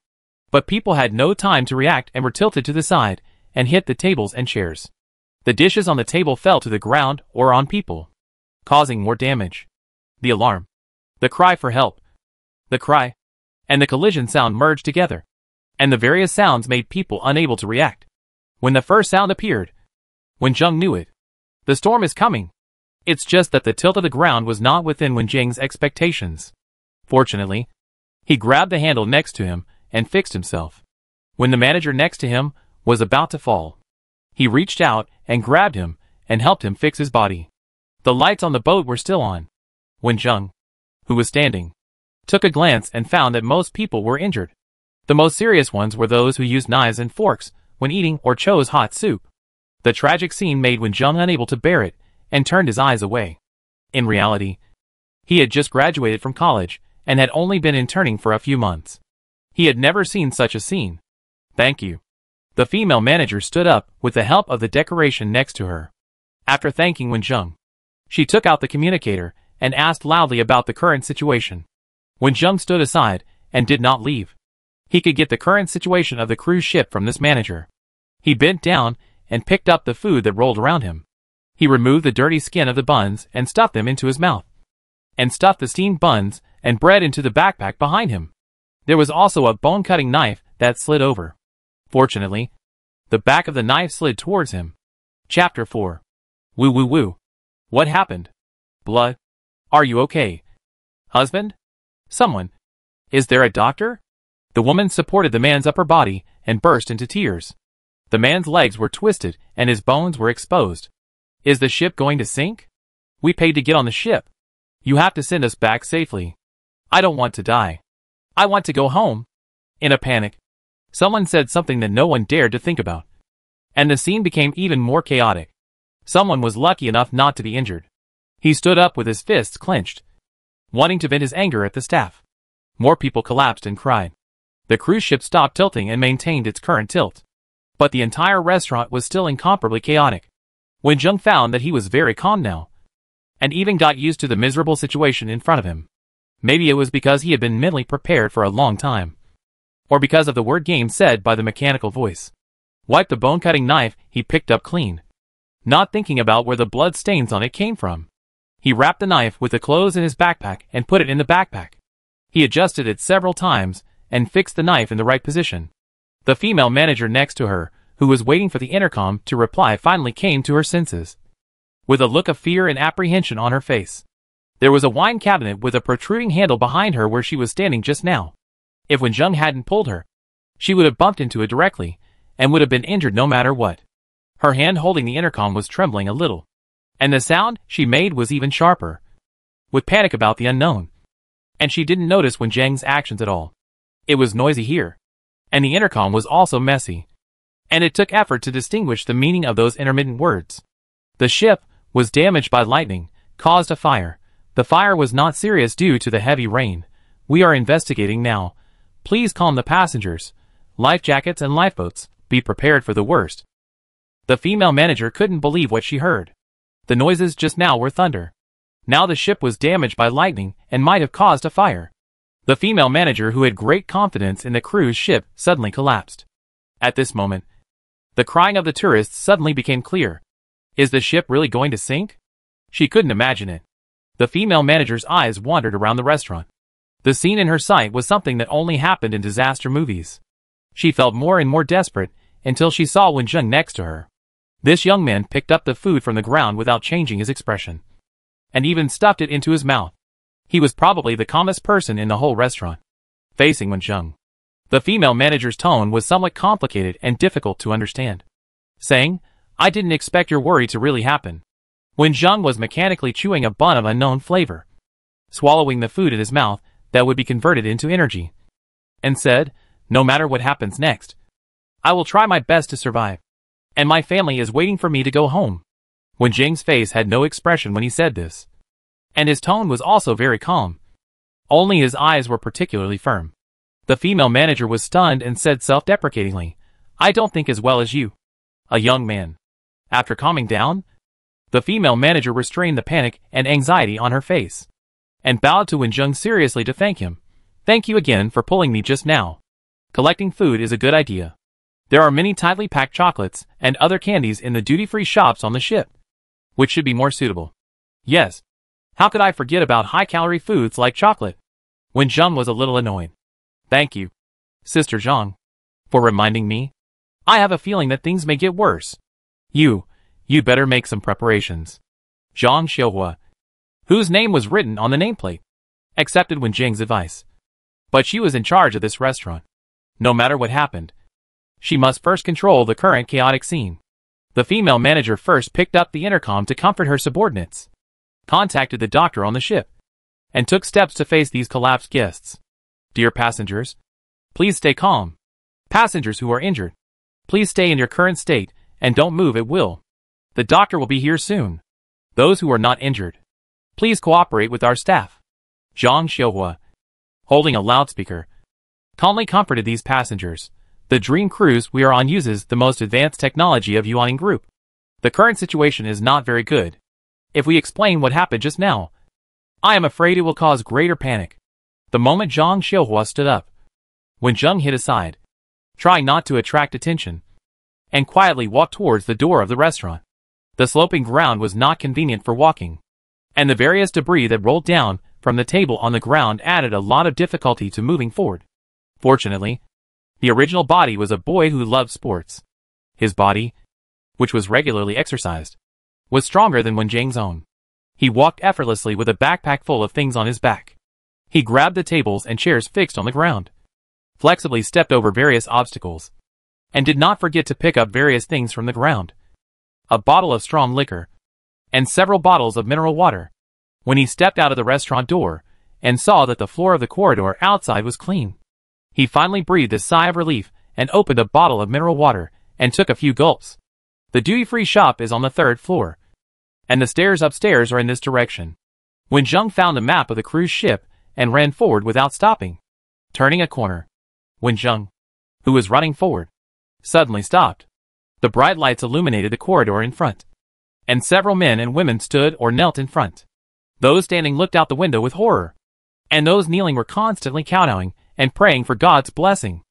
But people had no time to react and were tilted to the side and hit the tables and chairs. The dishes on the table fell to the ground or on people, causing more damage. The alarm, the cry for help, the cry, and the collision sound merged together, and the various sounds made people unable to react. When the first sound appeared, Wen Zheng knew it. The storm is coming. It's just that the tilt of the ground was not within Wen Zheng's expectations. Fortunately, he grabbed the handle next to him and fixed himself. When the manager next to him was about to fall, he reached out and grabbed him and helped him fix his body. The lights on the boat were still on. Wen Zheng, who was standing, took a glance and found that most people were injured. The most serious ones were those who used knives and forks when eating or chose hot soup. The tragic scene made Wen Zheng unable to bear it and turned his eyes away. In reality, he had just graduated from college and had only been interning for a few months. He had never seen such a scene. Thank you. The female manager stood up with the help of the decoration next to her. After thanking Wen Zheng, she took out the communicator and asked loudly about the current situation. Wen Zheng stood aside and did not leave. He could get the current situation of the cruise ship from this manager. He bent down and picked up the food that rolled around him. He removed the dirty skin of the buns and stuffed them into his mouth, and stuffed the steamed buns and bread into the backpack behind him. There was also a bone-cutting knife that slid over. Fortunately, the back of the knife slid towards him. Chapter 4. Woo woo woo. What happened? Blood? Are you okay? Husband? Someone? Is there a doctor? The woman supported the man's upper body and burst into tears. The man's legs were twisted and his bones were exposed. Is the ship going to sink? We paid to get on the ship. You have to send us back safely. I don't want to die. I want to go home. In a panic, someone said something that no one dared to think about. And the scene became even more chaotic. Someone was lucky enough not to be injured. He stood up with his fists clenched, wanting to vent his anger at the staff. More people collapsed and cried. The cruise ship stopped tilting and maintained its current tilt. But the entire restaurant was still incomparably chaotic. Wen Zheng found that he was very calm now, and even got used to the miserable situation in front of him. Maybe it was because he had been mentally prepared for a long time, or because of the word game said by the mechanical voice. Wipe the bone-cutting knife he picked up clean, not thinking about where the blood stains on it came from. He wrapped the knife with the clothes in his backpack and put it in the backpack. He adjusted it several times and fixed the knife in the right position. The female manager next to her, who was waiting for the intercom to reply, finally came to her senses, with a look of fear and apprehension on her face. There was a wine cabinet with a protruding handle behind her where she was standing just now. If Wen Zheng hadn't pulled her, she would have bumped into it directly, and would have been injured no matter what. Her hand holding the intercom was trembling a little, and the sound she made was even sharper, with panic about the unknown. And she didn't notice Wen Zheng's actions at all. It was noisy here, and the intercom was also messy, and it took effort to distinguish the meaning of those intermittent words. The ship was damaged by lightning, caused a fire. The fire was not serious due to the heavy rain. We are investigating now. Please calm the passengers. Life jackets and lifeboats. Be prepared for the worst. The female manager couldn't believe what she heard. The noises just now were thunder. Now the ship was damaged by lightning and might have caused a fire. The female manager, who had great confidence in the cruise ship, suddenly collapsed. At this moment, the crying of the tourists suddenly became clear. Is the ship really going to sink? She couldn't imagine it. The female manager's eyes wandered around the restaurant. The scene in her sight was something that only happened in disaster movies. She felt more and more desperate until she saw Wen Zheng next to her. This young man picked up the food from the ground without changing his expression, and even stuffed it into his mouth. He was probably the calmest person in the whole restaurant. Facing Wen Zheng, The female manager's tone was somewhat complicated and difficult to understand, saying, "I didn't expect your worry to really happen." Wen Zheng was mechanically chewing a bun of unknown flavor, swallowing the food in his mouth that would be converted into energy, and said, "No matter what happens next, I will try my best to survive, and my family is waiting for me to go home." Wen Zheng's face had no expression when he said this, and his tone was also very calm. Only his eyes were particularly firm. The female manager was stunned and said self-deprecatingly, "I don't think as well as you." A young man. After calming down, the female manager restrained the panic and anxiety on her face, and bowed to Wen Zheng seriously to thank him. "Thank you again for pulling me just now. Collecting food is a good idea. There are many tightly packed chocolates and other candies in the duty-free shops on the ship, which should be more suitable." "Yes. How could I forget about high-calorie foods like chocolate?" Wen Zheng was a little annoyed. "Thank you, Sister Zhang, for reminding me. I have a feeling that things may get worse. You'd better make some preparations." Zhang Xiuhua, whose name was written on the nameplate, accepted Wen Zheng's advice. But she was in charge of this restaurant. No matter what happened, she must first control the current chaotic scene. The female manager first picked up the intercom to comfort her subordinates, contacted the doctor on the ship, and took steps to face these collapsed guests. "Dear passengers, please stay calm. Passengers who are injured, please stay in your current state and don't move at will. The doctor will be here soon. Those who are not injured, please cooperate with our staff." Zhang Xiuhua, holding a loudspeaker, calmly comforted these passengers. "The dream cruise we are on uses the most advanced technology of Yuaning Group. The current situation is not very good. If we explain what happened just now, I am afraid it will cause greater panic." The moment Zhang Xiuhua stood up, Wen Zheng hid aside, trying not to attract attention, and quietly walked towards the door of the restaurant. The sloping ground was not convenient for walking, and the various debris that rolled down from the table on the ground added a lot of difficulty to moving forward. Fortunately, the original body was a boy who loved sports. His body, which was regularly exercised, was stronger than Wen Zheng's own. He walked effortlessly with a backpack full of things on his back. He grabbed the tables and chairs fixed on the ground, flexibly stepped over various obstacles, and did not forget to pick up various things from the ground. A bottle of strong liquor, and several bottles of mineral water. When he stepped out of the restaurant door, and saw that the floor of the corridor outside was clean, he finally breathed a sigh of relief and opened a bottle of mineral water and took a few gulps. The duty-free shop is on the 3rd floor, and the stairs upstairs are in this direction. Wen Zheng found a map of the cruise ship and ran forward without stopping. Turning a corner, Wen Zheng, who was running forward, suddenly stopped. The bright lights illuminated the corridor in front, and several men and women stood or knelt in front. Those standing looked out the window with horror, and those kneeling were constantly kowtowing and praying for God's blessing.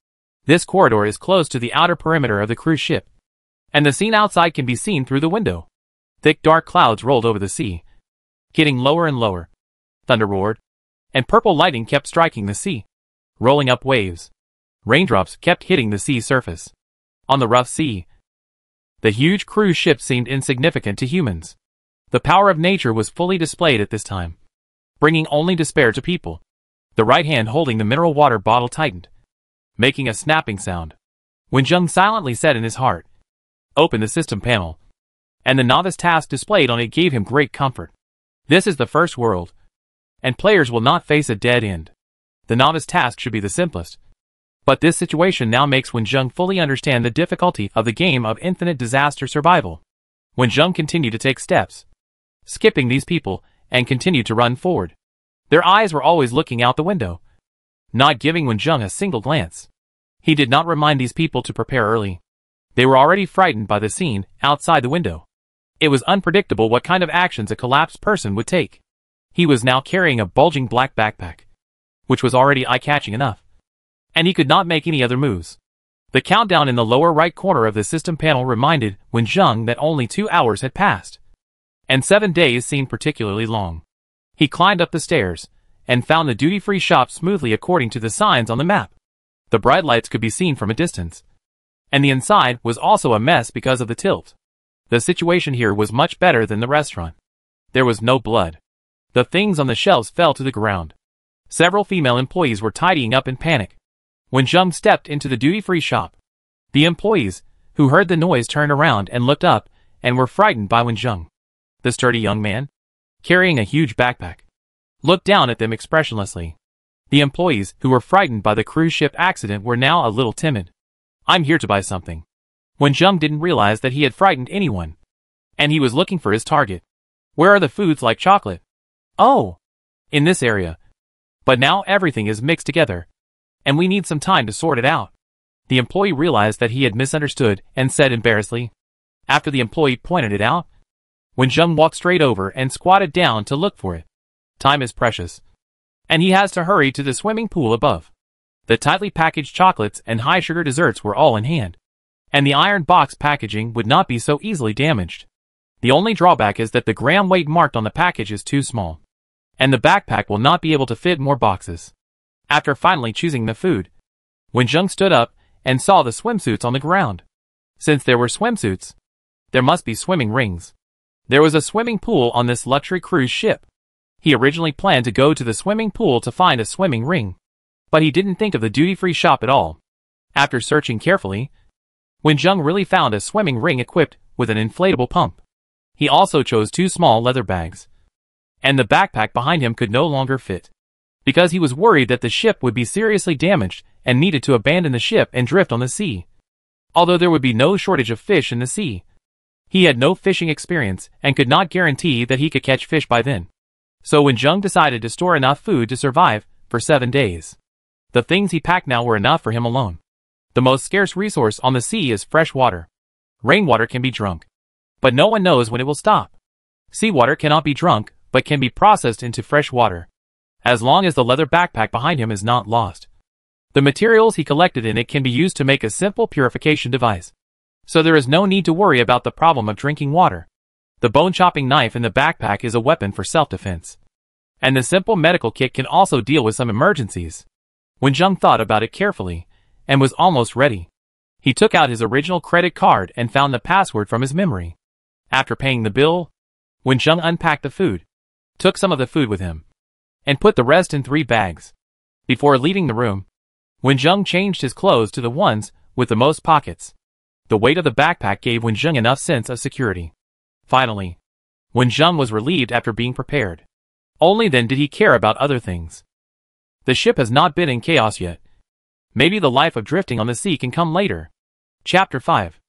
This corridor is close to the outer perimeter of the cruise ship, and the scene outside can be seen through the window. Thick dark clouds rolled over the sea, getting lower and lower. Thunder roared, and purple lightning kept striking the sea, rolling up waves. Raindrops kept hitting the sea surface. On the rough sea, the huge cruise ship seemed insignificant to humans. The power of nature was fully displayed at this time, bringing only despair to people. The right hand holding the mineral water bottle tightened, making a snapping sound. Wen Zheng silently said in his heart, "Open the system panel." And the novice task displayed on it gave him great comfort. This is the first world, and players will not face a dead end. The novice task should be the simplest. But this situation now makes Wen Zheng fully understand the difficulty of the game of infinite disaster survival. Wen Zheng continued to take steps, skipping these people, and continued to run forward. Their eyes were always looking out the window, not giving Wen Zheng a single glance. He did not remind these people to prepare early. They were already frightened by the scene outside the window. It was unpredictable what kind of actions a collapsed person would take. He was now carrying a bulging black backpack, which was already eye-catching enough, and he could not make any other moves. The countdown in the lower right corner of the system panel reminded Wen Zheng that only 2 hours had passed, and 7 days seemed particularly long. He climbed up the stairs, and found the duty-free shop smoothly according to the signs on the map. The bright lights could be seen from a distance, and the inside was also a mess because of the tilt. The situation here was much better than the restaurant. There was no blood. The things on the shelves fell to the ground. Several female employees were tidying up in panic. Wen Zheng stepped into the duty-free shop. The employees, who heard the noise, turned around and looked up, and were frightened by Wen Zheng. The sturdy young man, carrying a huge backpack, looked down at them expressionlessly. The employees, who were frightened by the cruise ship accident, were now a little timid. "I'm here to buy something." Wen Zheng didn't realize that he had frightened anyone, and he was looking for his target. "Where are the foods like chocolate?" "Oh, in this area. But now everything is mixed together, and we need some time to sort it out." The employee realized that he had misunderstood and said embarrassedly. After the employee pointed it out, Wen Zheng walked straight over and squatted down to look for it. Time is precious, and he has to hurry to the swimming pool above. The tightly packaged chocolates and high-sugar desserts were all in hand, and the iron box packaging would not be so easily damaged. The only drawback is that the gram weight marked on the package is too small, and the backpack will not be able to fit more boxes. After finally choosing the food, Wen Zheng stood up and saw the swimsuits on the ground. Since there were swimsuits, there must be swimming rings. There was a swimming pool on this luxury cruise ship. He originally planned to go to the swimming pool to find a swimming ring, but he didn't think of the duty-free shop at all. After searching carefully, Wen Zheng really found a swimming ring equipped with an inflatable pump. He also chose 2 small leather bags, and the backpack behind him could no longer fit, because he was worried that the ship would be seriously damaged and needed to abandon the ship and drift on the sea. Although there would be no shortage of fish in the sea, he had no fishing experience and could not guarantee that he could catch fish by then. So Wen Zheng decided to store enough food to survive for 7 days. The things he packed now were enough for him alone. The most scarce resource on the sea is fresh water. Rainwater can be drunk, but no one knows when it will stop. Seawater cannot be drunk, but can be processed into fresh water, as long as the leather backpack behind him is not lost. The materials he collected in it can be used to make a simple purification device, so there is no need to worry about the problem of drinking water. The bone-chopping knife in the backpack is a weapon for self-defense, and the simple medical kit can also deal with some emergencies. Wen Zheng thought about it carefully, and was almost ready. He took out his original credit card and found the password from his memory. After paying the bill, Wen Zheng unpacked the food, took some of the food with him, and put the rest in 3 bags. Before leaving the room, Wen Zheng changed his clothes to the ones with the most pockets. The weight of the backpack gave Wen Zheng enough sense of security. Finally, Wen Zheng was relieved after being prepared. Only then did he care about other things. The ship has not been in chaos yet. Maybe the life of drifting on the sea can come later. Chapter 5.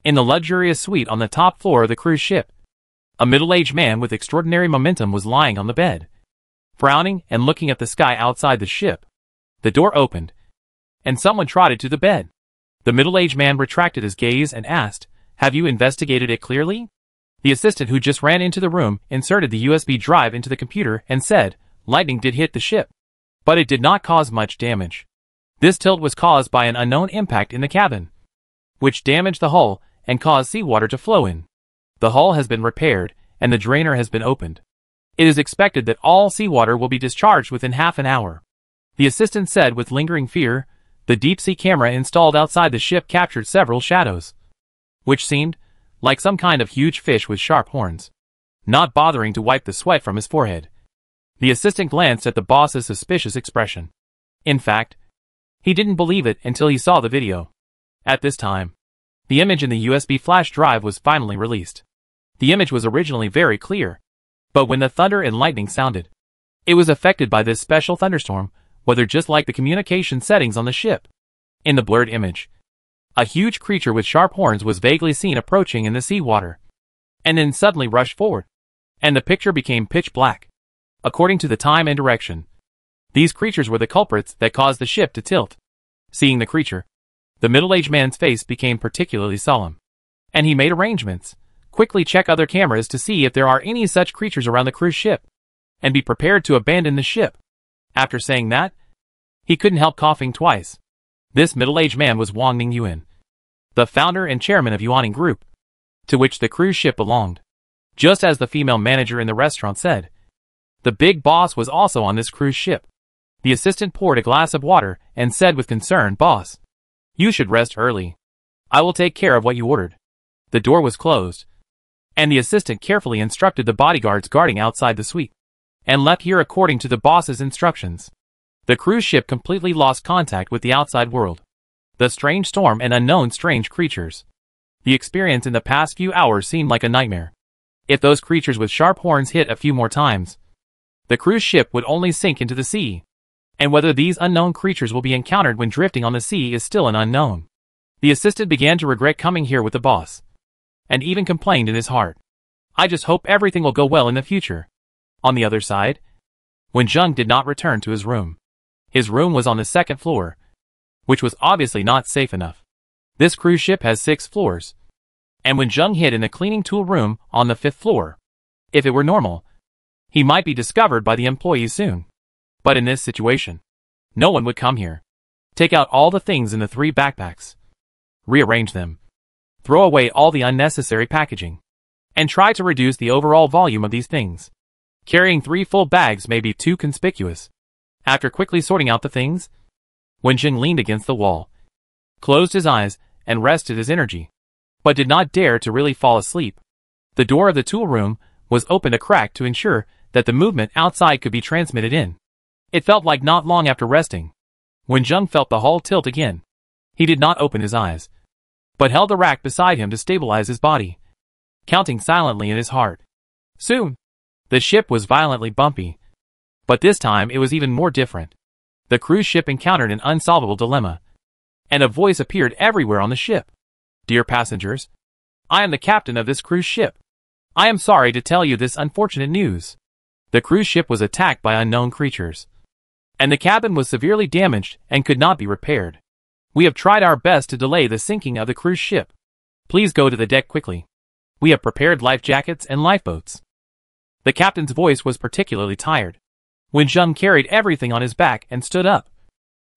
In the luxurious suite on the top floor of the cruise ship, a middle-aged man with extraordinary momentum was lying on the bed, frowning and looking at the sky outside the ship. The door opened, and someone trotted to the bed. The middle-aged man retracted his gaze and asked, "Have you investigated it clearly?" The assistant who just ran into the room inserted the USB drive into the computer and said, "Lightning did hit the ship, but it did not cause much damage. This tilt was caused by an unknown impact in the cabin, which damaged the hull and caused seawater to flow in. The hull has been repaired, and the drainer has been opened. It is expected that all seawater will be discharged within half an hour." The assistant said with lingering fear. The deep-sea camera installed outside the ship captured several shadows, which seemed like some kind of huge fish with sharp horns. Not bothering to wipe the sweat from his forehead, the assistant glanced at the boss's suspicious expression. In fact, he didn't believe it until he saw the video. At this time, the image in the USB flash drive was finally released. The image was originally very clear, but when the thunder and lightning sounded, it was affected by this special thunderstorm, whether just like the communication settings on the ship. In the blurred image, a huge creature with sharp horns was vaguely seen approaching in the seawater, and then suddenly rushed forward, and the picture became pitch black. According to the time and direction, these creatures were the culprits that caused the ship to tilt. Seeing the creature, the middle-aged man's face became particularly solemn, and he made arrangements. Quickly check other cameras to see if there are any such creatures around the cruise ship, and be prepared to abandon the ship. After saying that, he couldn't help coughing twice. This middle-aged man was Wang Ningyuan, the founder and chairman of Yuaning Group, to which the cruise ship belonged. Just as the female manager in the restaurant said, the big boss was also on this cruise ship. The assistant poured a glass of water and said with concern, "Boss, you should rest early. I will take care of what you ordered." The door was closed, and the assistant carefully instructed the bodyguards guarding outside the suite, and left here according to the boss's instructions. The cruise ship completely lost contact with the outside world. The strange storm and unknown strange creatures. The experience in the past few hours seemed like a nightmare. If those creatures with sharp horns hit a few more times, the cruise ship would only sink into the sea. And whether these unknown creatures will be encountered when drifting on the sea is still an unknown. The assistant began to regret coming here with the boss, and even complained in his heart, "I just hope everything will go well in the future." On the other side, Wenjung did not return to his room. His room was on the second floor, which was obviously not safe enough. This cruise ship has 6 floors, and Wenjung hid in the cleaning tool room on the 5th floor. If it were normal, he might be discovered by the employees soon. But in this situation, no one would come here. Take out all the things in the 3 backpacks. Rearrange them. Throw away all the unnecessary packaging. And try to reduce the overall volume of these things. Carrying 3 full bags may be too conspicuous. After quickly sorting out the things, Wenjing leaned against the wall, closed his eyes, and rested his energy, but did not dare to really fall asleep. The door of the tool room was opened a crack to ensure that the movement outside could be transmitted in. It felt like not long after resting, Wenjung felt the hull tilt again. He did not open his eyes, but held the rack beside him to stabilize his body, counting silently in his heart. Soon, the ship was violently bumpy, but this time it was even more different. The cruise ship encountered an unsolvable dilemma, and a voice appeared everywhere on the ship. "Dear passengers, I am the captain of this cruise ship. I am sorry to tell you this unfortunate news. The cruise ship was attacked by unknown creatures, and the cabin was severely damaged and could not be repaired. We have tried our best to delay the sinking of the cruise ship. Please go to the deck quickly. We have prepared life jackets and lifeboats." The captain's voice was particularly tired. Wenjung carried everything on his back and stood up,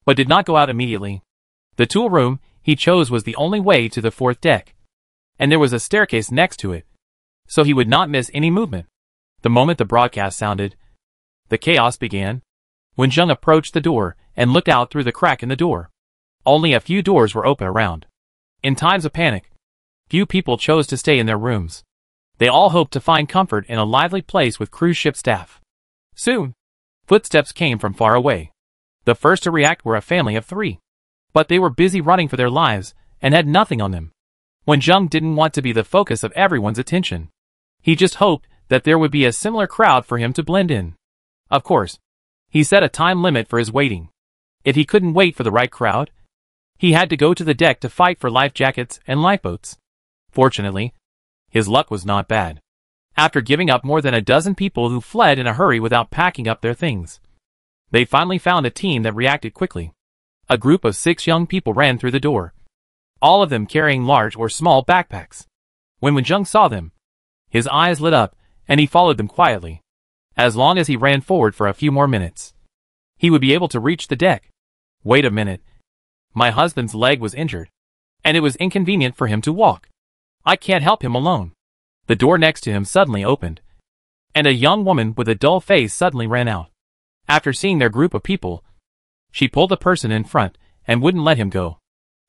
but did not go out immediately. The tool room he chose was the only way to the 4th deck, and there was a staircase next to it, so he would not miss any movement. The moment the broadcast sounded, the chaos began. Wenjung approached the door and looked out through the crack in the door. Only a few doors were open around. In times of panic, few people chose to stay in their rooms. They all hoped to find comfort in a lively place with cruise ship staff. Soon, footsteps came from far away. The first to react were a family of 3. But they were busy running for their lives and had nothing on them. Wenjung didn't want to be the focus of everyone's attention. He just hoped that there would be a similar crowd for him to blend in. Of course, he set a time limit for his waiting. If he couldn't wait for the right crowd, he had to go to the deck to fight for life jackets and lifeboats. Fortunately, his luck was not bad. After giving up more than a dozen people who fled in a hurry without packing up their things, they finally found a team that reacted quickly. A group of 6 young people ran through the door, all of them carrying large or small backpacks. When Wenjung saw them, his eyes lit up, and he followed them quietly. As long as he ran forward for a few more minutes, he would be able to reach the deck. Wait a minute. My husband's leg was injured, and it was inconvenient for him to walk. I can't help him alone. The door next to him suddenly opened, and a young woman with a dull face suddenly ran out. After seeing their group of people, she pulled the person in front and wouldn't let him go.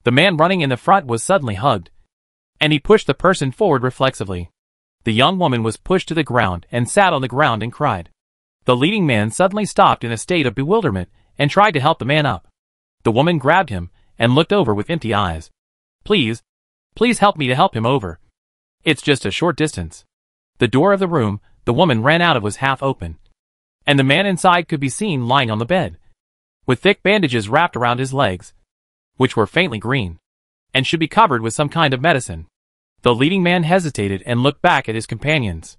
The man running in the front was suddenly hugged, and he pushed the person forward reflexively. The young woman was pushed to the ground and sat on the ground and cried. The leading man suddenly stopped in a state of bewilderment and tried to help the man up. The woman grabbed him and looked over with empty eyes. Please help me to help him over. It's just a short distance." The door of the room the woman ran out of was half open, and the man inside could be seen lying on the bed, with thick bandages wrapped around his legs, which were faintly green, and should be covered with some kind of medicine. The leading man hesitated and looked back at his companions.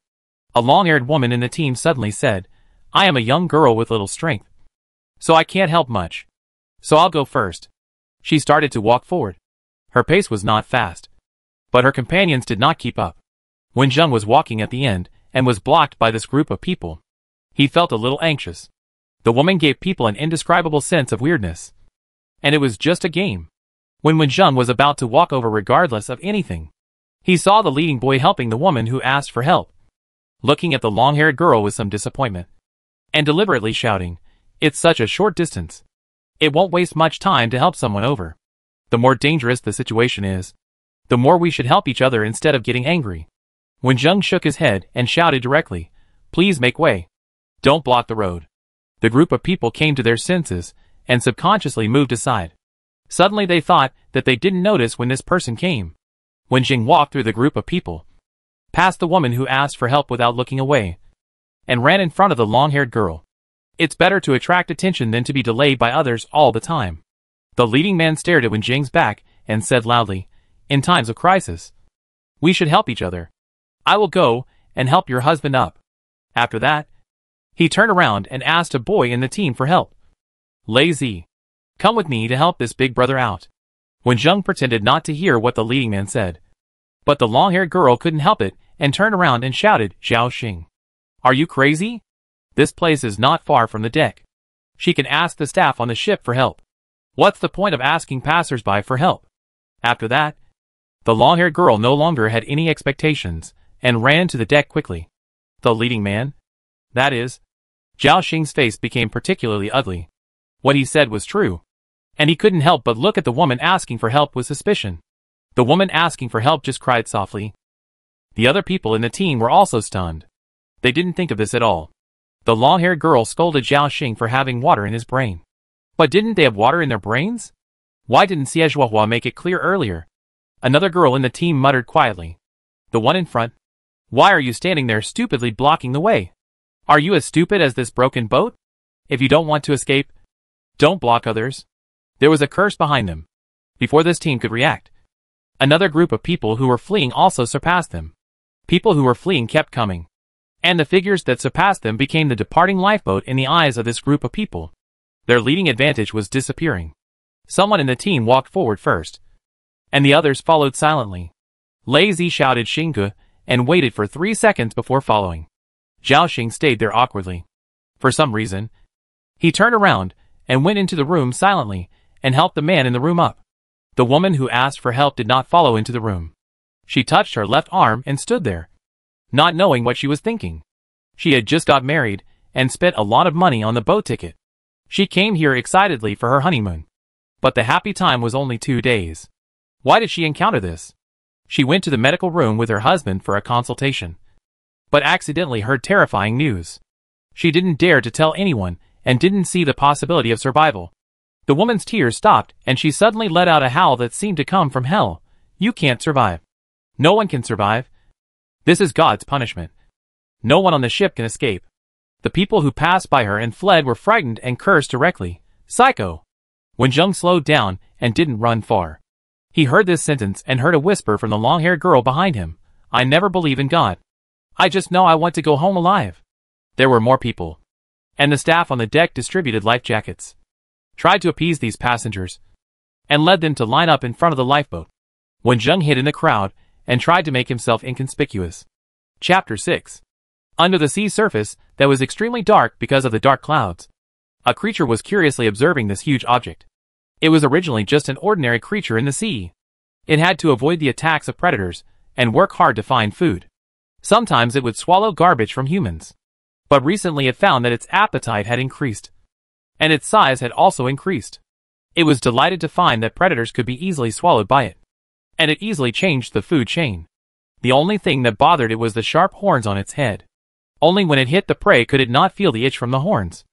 A long-haired woman in the team suddenly said, "I am a young girl with little strength, so I can't help much. So I'll go first." She started to walk forward. Her pace was not fast, but her companions did not keep up. Wenjung was walking at the end and was blocked by this group of people. He felt a little anxious. The woman gave people an indescribable sense of weirdness, and it was just a game. When Wenjung was about to walk over regardless of anything, he saw the leading boy helping the woman who asked for help, looking at the long-haired girl with some disappointment, and deliberately shouting, "It's such a short distance. It won't waste much time to help someone over. The more dangerous the situation is, the more we should help each other instead of getting angry." Wenjung shook his head and shouted directly, "Please make way. Don't block the road." The group of people came to their senses and subconsciously moved aside. Suddenly they thought that they didn't notice when this person came. When Jing walked through the group of people, past the woman who asked for help without looking away, and ran in front of the long-haired girl. It's better to attract attention than to be delayed by others all the time. The leading man stared at Wen Jing's back and said loudly, "In times of crisis, we should help each other. I will go and help your husband up." After that, he turned around and asked a boy in the team for help. "Lazy, come with me to help this big brother out." Wen Zheng pretended not to hear what the leading man said. But the long-haired girl couldn't help it and turned around and shouted, "Zhao Xing, are you crazy? This place is not far from the deck. She can ask the staff on the ship for help. What's the point of asking passers-by for help?" After that, the long-haired girl no longer had any expectations and ran to the deck quickly. The leading man, that is, Zhao Xing's face became particularly ugly. What he said was true, and he couldn't help but look at the woman asking for help with suspicion. The woman asking for help just cried softly. The other people in the team were also stunned. They didn't think of this at all. The long-haired girl scolded Zhao Xing for having water in his brain. But didn't they have water in their brains? Why didn't Xie Zhuohua make it clear earlier? Another girl in the team muttered quietly. The one in front. "Why are you standing there stupidly blocking the way? Are you as stupid as this broken boat? If you don't want to escape, don't block others." There was a curse behind them. Before this team could react, another group of people who were fleeing also surpassed them. People who were fleeing kept coming, and the figures that surpassed them became the departing lifeboat in the eyes of this group of people. Their leading advantage was disappearing. Someone in the team walked forward first, and the others followed silently. Lazy shouted Xingge and waited for 3 seconds before following. Zhao Xing stayed there awkwardly. For some reason, he turned around and went into the room silently and helped the man in the room up. The woman who asked for help did not follow into the room. She touched her left arm and stood there, not knowing what she was thinking. She had just got married and spent a lot of money on the boat ticket. She came here excitedly for her honeymoon. But the happy time was only 2 days. Why did she encounter this? She went to the medical room with her husband for a consultation, but accidentally heard terrifying news. She didn't dare to tell anyone and didn't see the possibility of survival. The woman's tears stopped and she suddenly let out a howl that seemed to come from hell. "You can't survive. No one can survive. This is God's punishment. No one on the ship can escape." The people who passed by her and fled were frightened and cursed directly. "Psycho!" Wen Zheng slowed down and didn't run far. He heard this sentence and heard a whisper from the long-haired girl behind him. "I never believe in God. I just know I want to go home alive." There were more people, and the staff on the deck distributed life jackets, tried to appease these passengers, and led them to line up in front of the lifeboat. Wen Zheng hid in the crowd and tried to make himself inconspicuous. Chapter 6. Under the sea surface that was extremely dark because of the dark clouds, a creature was curiously observing this huge object. It was originally just an ordinary creature in the sea. It had to avoid the attacks of predators and work hard to find food. Sometimes it would swallow garbage from humans. But recently it found that its appetite had increased, and its size had also increased. It was delighted to find that predators could be easily swallowed by it, and it easily changed the food chain. The only thing that bothered it was the sharp horns on its head. Only when it hit the prey could it not feel the itch from the horns.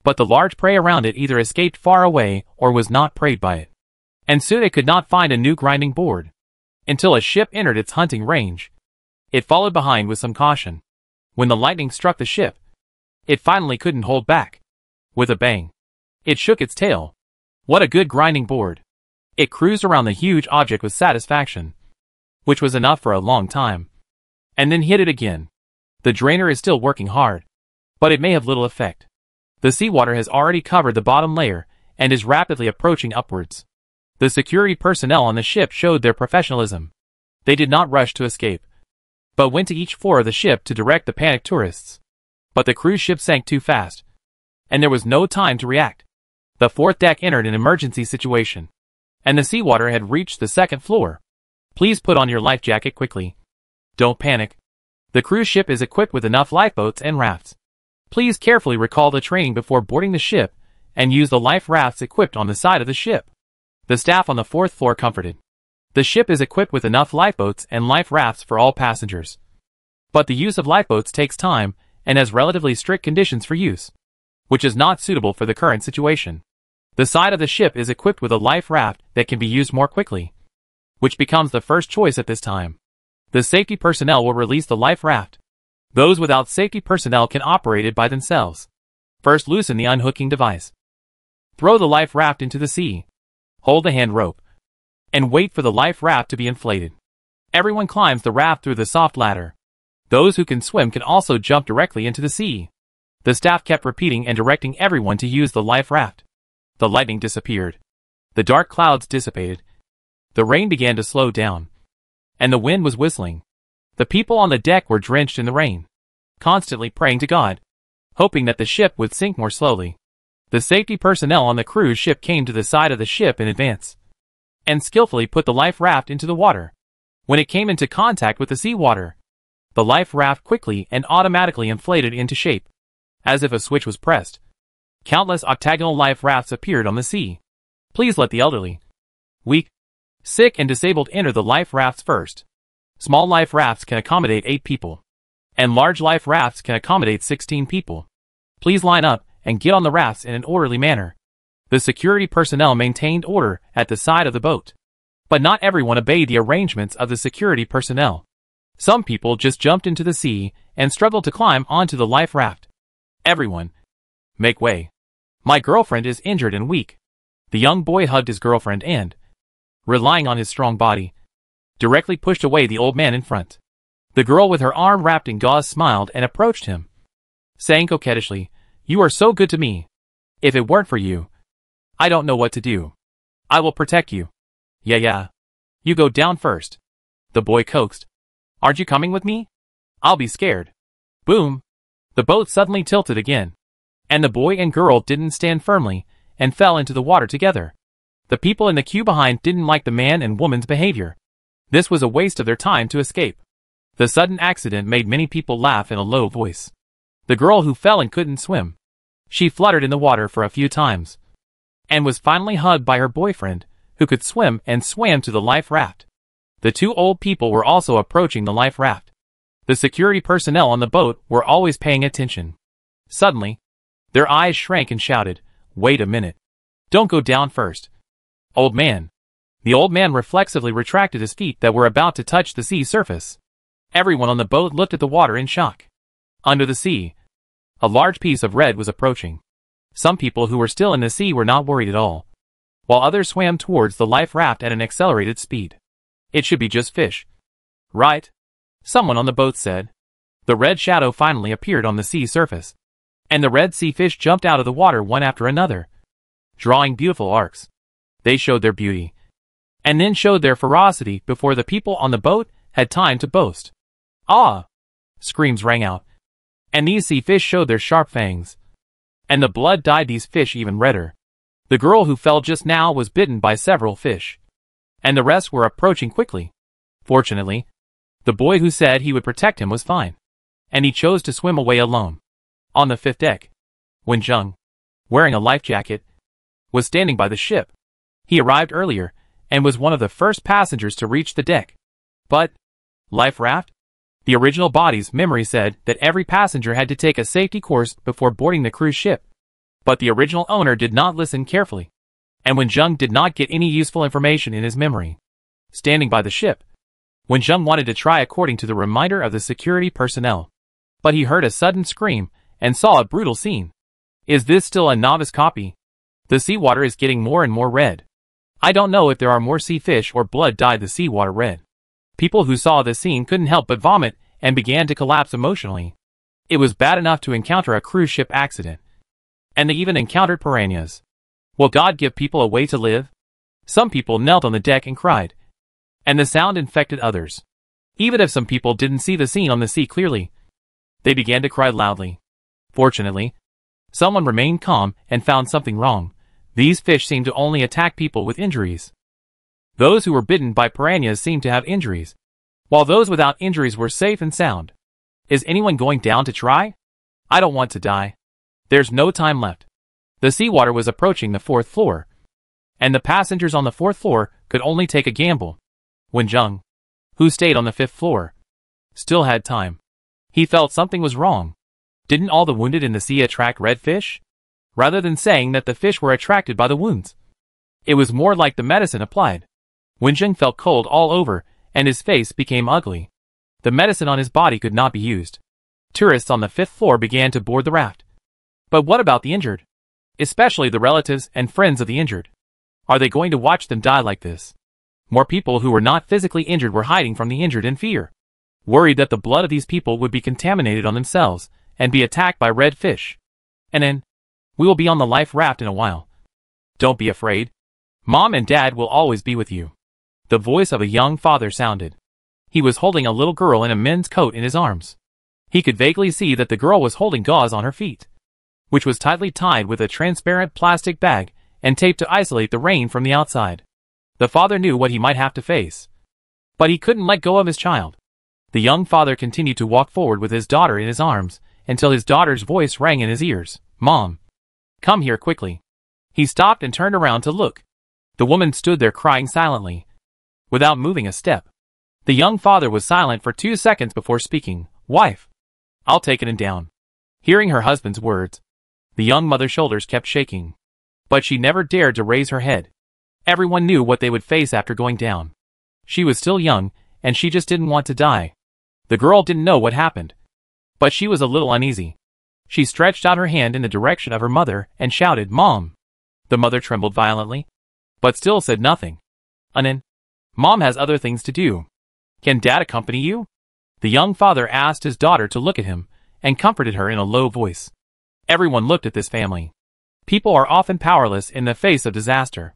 But the large prey around it either escaped far away or was not preyed by it. And soon it could not find a new grinding board, until a ship entered its hunting range. It followed behind with some caution. When the lightning struck the ship, it finally couldn't hold back. With a bang, it shook its tail. What a good grinding board! It cruised around the huge object with satisfaction, which was enough for a long time, and then hit it again. The drainer is still working hard, but it may have little effect. The seawater has already covered the bottom layer and is rapidly approaching upwards. The security personnel on the ship showed their professionalism. They did not rush to escape, but went to each floor of the ship to direct the panicked tourists. But the cruise ship sank too fast, and there was no time to react. The fourth deck entered an emergency situation, and the seawater had reached the second floor. "Please put on your life jacket quickly. Don't panic. The cruise ship is equipped with enough lifeboats and rafts. Please carefully recall the training before boarding the ship and use the life rafts equipped on the side of the ship." The staff on the fourth floor comforted. The ship is equipped with enough lifeboats and life rafts for all passengers. But the use of lifeboats takes time and has relatively strict conditions for use. which is not suitable for the current situation. The side of the ship is equipped with a life raft that can be used more quickly, which becomes the first choice at this time. The safety personnel will release the life raft. Those without safety personnel can operate it by themselves. First, loosen the unhooking device. Throw the life raft into the sea. Hold the hand rope and wait for the life raft to be inflated. Everyone climbs the raft through the soft ladder. Those who can swim can also jump directly into the sea. The staff kept repeating and directing everyone to use the life raft. The lightning disappeared. The dark clouds dissipated. The rain began to slow down, and the wind was whistling. The people on the deck were drenched in the rain, constantly praying to God, hoping that the ship would sink more slowly. The safety personnel on the cruise ship came to the side of the ship in advance and skillfully put the life raft into the water. When it came into contact with the seawater, the life raft quickly and automatically inflated into shape, as if a switch was pressed. Countless octagonal life rafts appeared on the sea. Please let the elderly, weak, sick and disabled enter the life rafts first. Small life rafts can accommodate 8 people, and large life rafts can accommodate 16 people. Please line up and get on the rafts in an orderly manner. The security personnel maintained order at the side of the boat, but not everyone obeyed the arrangements of the security personnel. Some people just jumped into the sea and struggled to climb onto the life raft. Everyone, make way. My girlfriend is injured and weak. The young boy hugged his girlfriend and, relying on his strong body, directly pushed away the old man in front. The girl with her arm wrapped in gauze smiled and approached him, saying coquettishly, "You are so good to me. If it weren't for you, I don't know what to do. I will protect you." Yeah. You go down first," the boy coaxed. "Aren't you coming with me? I'll be scared." Boom! The boat suddenly tilted again, and the boy and girl didn't stand firmly and fell into the water together. The people in the queue behind didn't like the man and woman's behavior. This was a waste of their time to escape. The sudden accident made many people laugh in a low voice. The girl who fell and couldn't swim, she fluttered in the water for a few times, and was finally hugged by her boyfriend, who could swim and swam to the life raft. The 2 old people were also approaching the life raft. The security personnel on the boat were always paying attention. Suddenly, their eyes shrank and shouted, "Wait a minute. Don't go down first, old man." The old man reflexively retracted his feet that were about to touch the sea surface. Everyone on the boat looked at the water in shock. Under the sea, a large piece of red was approaching. Some people who were still in the sea were not worried at all, while others swam towards the life raft at an accelerated speed. "It should be just fish, right?" someone on the boat said. The red shadow finally appeared on the sea surface, and the red sea fish jumped out of the water one after another, drawing beautiful arcs. They showed their beauty, and then showed their ferocity before the people on the boat had time to boast. "Ah!" screams rang out, and these sea fish showed their sharp fangs, and the blood dyed these fish even redder. The girl who fell just now was bitten by several fish, and the rest were approaching quickly. Fortunately, the boy who said he would protect him was fine, and he chose to swim away alone. On the 5th deck, Wen Zheng, wearing a life jacket, was standing by the ship. He arrived earlier, and was one of the first passengers to reach the deck. But, life raft? The original body's memory said that every passenger had to take a safety course before boarding the cruise ship. But the original owner did not listen carefully, and Wen Zheng did not get any useful information in his memory. Standing by the ship, Wen Zheng wanted to try according to the reminder of the security personnel. But he heard a sudden scream and saw a brutal scene. Is this still a novice copy? The seawater is getting more and more red. I don't know if there are more sea fish or blood dyed the seawater red. People who saw this scene couldn't help but vomit and began to collapse emotionally. It was bad enough to encounter a cruise ship accident, and they even encountered piranhas. Will God give people a way to live? Some people knelt on the deck and cried, and the sound infected others. Even if some people didn't see the scene on the sea clearly, they began to cry loudly. Fortunately, someone remained calm and found something wrong. These fish seemed to only attack people with injuries. Those who were bitten by piranhas seemed to have injuries, while those without injuries were safe and sound. Is anyone going down to try? I don't want to die. There's no time left. The seawater was approaching the 4th floor, and the passengers on the 4th floor could only take a gamble. Wen Zheng, who stayed on the 5th floor, still had time. He felt something was wrong. Didn't all the wounded in the sea attract red fish? rather than saying that the fish were attracted by the wounds. It was more like the medicine applied. Wenjing felt cold all over, and his face became ugly. The medicine on his body could not be used. Tourists on the 5th floor began to board the raft. But what about the injured? Especially the relatives and friends of the injured. Are they going to watch them die like this? More people who were not physically injured were hiding from the injured in fear, worried that the blood of these people would be contaminated on themselves and be attacked by red fish. And then, we will be on the life raft in a while. Don't be afraid. Mom and Dad will always be with you. The voice of a young father sounded. He was holding a little girl in a men's coat in his arms. He could vaguely see that the girl was holding gauze on her feet, which was tightly tied with a transparent plastic bag and taped to isolate the rain from the outside. The father knew what he might have to face, but he couldn't let go of his child. The young father continued to walk forward with his daughter in his arms until his daughter's voice rang in his ears. Mom, come here quickly. He stopped and turned around to look. The woman stood there crying silently, without moving a step. The young father was silent for 2 seconds before speaking. Wife, I'll take it down. Hearing her husband's words, the young mother's shoulders kept shaking, but she never dared to raise her head. Everyone knew what they would face after going down. She was still young, and she just didn't want to die. The girl didn't know what happened, but she was a little uneasy. She stretched out her hand in the direction of her mother and shouted, Mom. The mother trembled violently, but still said nothing. Anan, Mom has other things to do. Can Dad accompany you? The young father asked his daughter to look at him and comforted her in a low voice. Everyone looked at this family. People are often powerless in the face of disaster.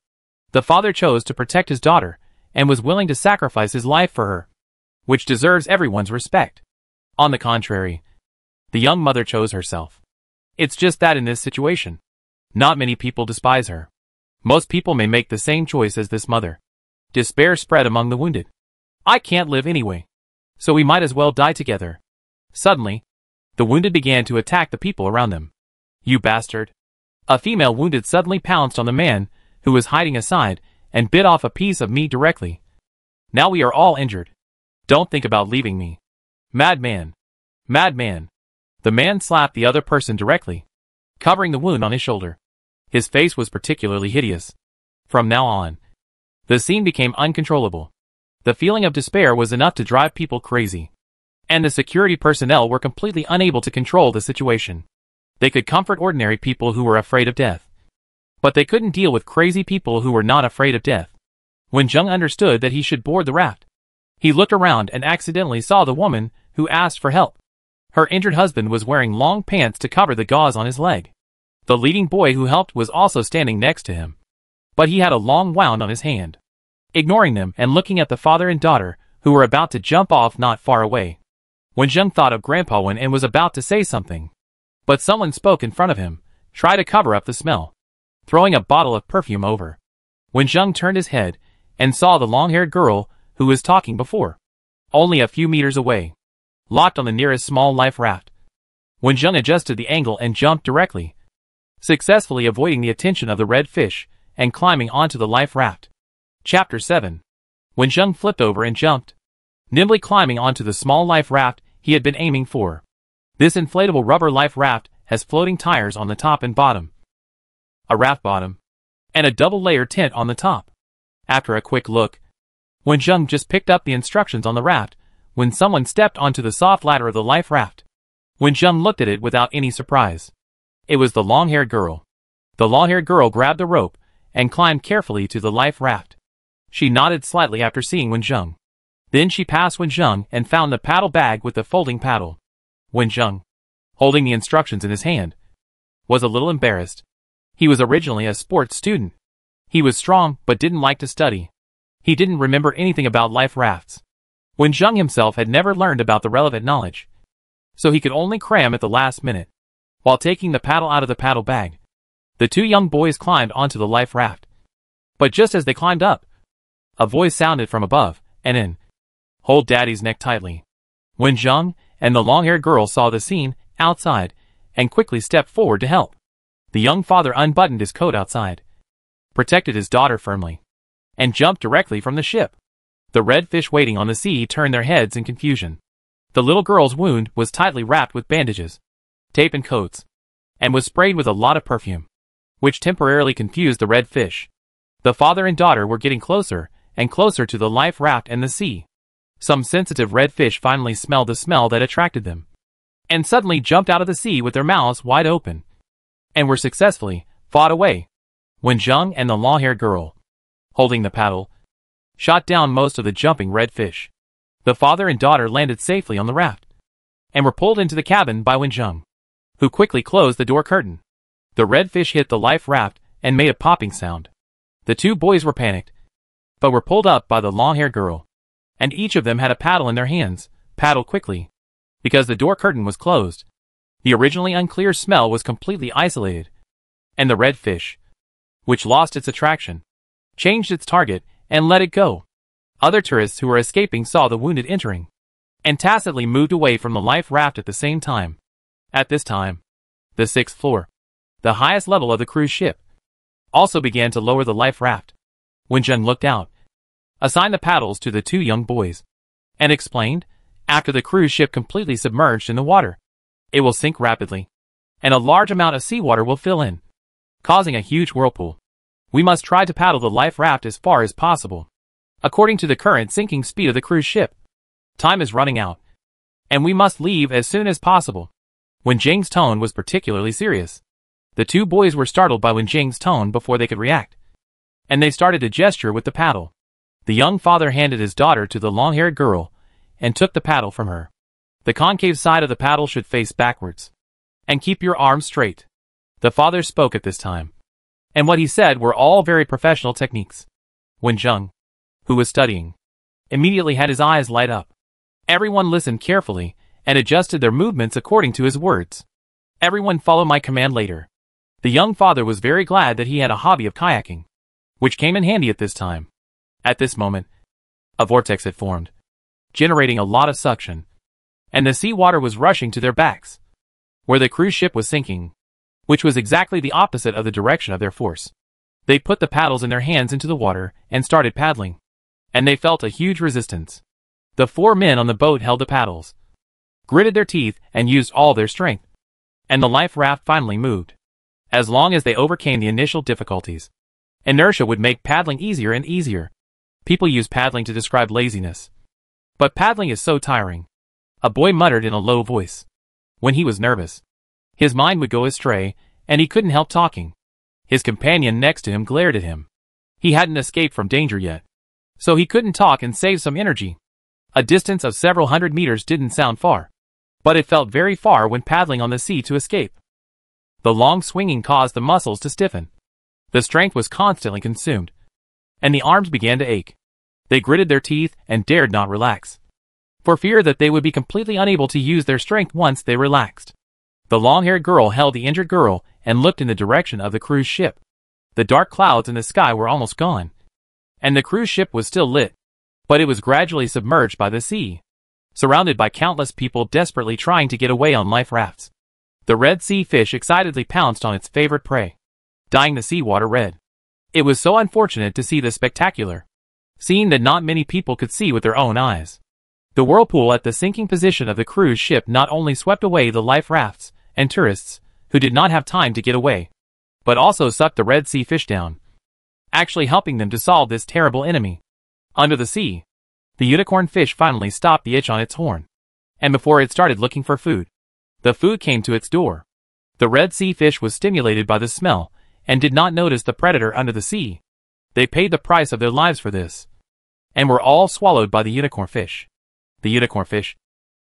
The father chose to protect his daughter and was willing to sacrifice his life for her, which deserves everyone's respect. On the contrary, the young mother chose herself. It's just that in this situation, not many people despise her. Most people may make the same choice as this mother. Despair spread among the wounded. I can't live anyway, so we might as well die together. Suddenly, the wounded began to attack the people around them. You bastard! A female wounded suddenly pounced on the man who was hiding aside and bit off a piece of meat directly. Now we are all injured. Don't think about leaving me. Madman! Madman! The man slapped the other person directly, covering the wound on his shoulder. His face was particularly hideous. From now on, the scene became uncontrollable. The feeling of despair was enough to drive people crazy, and the security personnel were completely unable to control the situation. They could comfort ordinary people who were afraid of death, but they couldn't deal with crazy people who were not afraid of death. When Jung understood that he should board the raft, he looked around and accidentally saw the woman who asked for help. Her injured husband was wearing long pants to cover the gauze on his leg. The leading boy who helped was also standing next to him, but he had a long wound on his hand. Ignoring them and looking at the father and daughter, who were about to jump off not far away, Wenjung thought of Grandpa Wen and was about to say something, but someone spoke in front of him, try to cover up the smell, throwing a bottle of perfume over. Wenjung turned his head and saw the long-haired girl who was talking before, only a few meters away, locked on the nearest small life raft. Wenjung adjusted the angle and jumped directly, successfully avoiding the attention of the red fish and climbing onto the life raft. Chapter 7. Wenjung flipped over and jumped, nimbly climbing onto the small life raft he had been aiming for. This inflatable rubber life raft has floating tires on the top and bottom, a raft bottom, and a double-layer tent on the top. After a quick look, Wenjung just picked up the instructions on the raft when someone stepped onto the soft ladder of the life raft. Wenjung looked at it without any surprise. It was the long-haired girl. The long-haired girl grabbed the rope and climbed carefully to the life raft. She nodded slightly after seeing Wenjung. Then she passed Wenjung and found the paddle bag with the folding paddle. Wenjung, holding the instructions in his hand, was a little embarrassed. He was originally a sports student. He was strong but didn't like to study. He didn't remember anything about life rafts. Wenjung himself had never learned about the relevant knowledge, so he could only cram at the last minute. While taking the paddle out of the paddle bag, the two young boys climbed onto the life raft. But just as they climbed up, a voice sounded from above, and in, hold Daddy's neck tightly. Wenjung and the long-haired girl saw the scene outside and quickly stepped forward to help. The young father unbuttoned his coat outside, protected his daughter firmly, and jumped directly from the ship. The red fish waiting on the sea turned their heads in confusion. The little girl's wound was tightly wrapped with bandages, tape and coats, and was sprayed with a lot of perfume. which temporarily confused the red fish. The father and daughter were getting closer and closer to the life raft and the sea. Some sensitive red fish finally smelled the smell that attracted them, and suddenly jumped out of the sea with their mouths wide open, and were successfully fought away. When Zheng and the long-haired girl, holding the paddle, shot down most of the jumping red fish, the father and daughter landed safely on the raft, and were pulled into the cabin by Wen Zheng, who quickly closed the door curtain. The red fish hit the life raft and made a popping sound. The two boys were panicked, but were pulled up by the long-haired girl, and each of them had a paddle in their hands, paddled quickly, because the door curtain was closed. The originally unclear smell was completely isolated, and the red fish, which lost its attraction, changed its target and let it go. Other tourists who were escaping saw the wounded entering, and tacitly moved away from the life raft at the same time. At this time, the 6th floor, the highest level of the cruise ship, also began to lower the life raft. When Zheng looked out, assigned the paddles to the two young boys, and explained, after the cruise ship completely submerged in the water, it will sink rapidly, and a large amount of seawater will fill in, causing a huge whirlpool. We must try to paddle the life raft as far as possible, according to the current sinking speed of the cruise ship. Time is running out, and we must leave as soon as possible. Wen Zheng's tone was particularly serious. The two boys were startled by Wen Zheng's tone before they could react, and they started to gesture with the paddle. The young father handed his daughter to the long-haired girl and took the paddle from her. The concave side of the paddle should face backwards, and keep your arms straight. The father spoke at this time, and what he said were all very professional techniques. Wen Zheng, who was studying, immediately had his eyes light up. Everyone listened carefully and adjusted their movements according to his words. Everyone follow my command later. The young father was very glad that he had a hobby of kayaking, which came in handy at this time. At this moment, a vortex had formed, generating a lot of suction, and the seawater was rushing to their backs, where the cruise ship was sinking, which was exactly the opposite of the direction of their force. They put the paddles in their hands into the water and started paddling, and they felt a huge resistance. The 4 men on the boat held the paddles, gritted their teeth, and used all their strength, and the life raft finally moved. As long as they overcame the initial difficulties, inertia would make paddling easier and easier. People use paddling to describe laziness, but paddling is so tiring. A boy muttered in a low voice. When he was nervous, his mind would go astray, and he couldn't help talking. His companion next to him glared at him. He hadn't escaped from danger yet, so he couldn't talk and save some energy. A distance of several hundred meters didn't sound far, but it felt very far when paddling on the sea to escape. The long swinging caused the muscles to stiffen. The strength was constantly consumed, and the arms began to ache. They gritted their teeth and dared not relax, for fear that they would be completely unable to use their strength once they relaxed. The long-haired girl held the injured girl and looked in the direction of the cruise ship. The dark clouds in the sky were almost gone, and the cruise ship was still lit, but it was gradually submerged by the sea, surrounded by countless people desperately trying to get away on life rafts. The red sea fish excitedly pounced on its favorite prey, dyeing the seawater red. It was so unfortunate to see this spectacular scene that not many people could see with their own eyes. The whirlpool at the sinking position of the cruise ship not only swept away the life rafts and tourists who did not have time to get away, but also sucked the red sea fish down, actually helping them to solve this terrible enemy. Under the sea, the unicorn fish finally stopped the itch on its horn, and before it started looking for food, the food came to its door. The red sea fish was stimulated by the smell and did not notice the predator under the sea. They paid the price of their lives for this, and were all swallowed by the unicorn fish. The unicorn fish,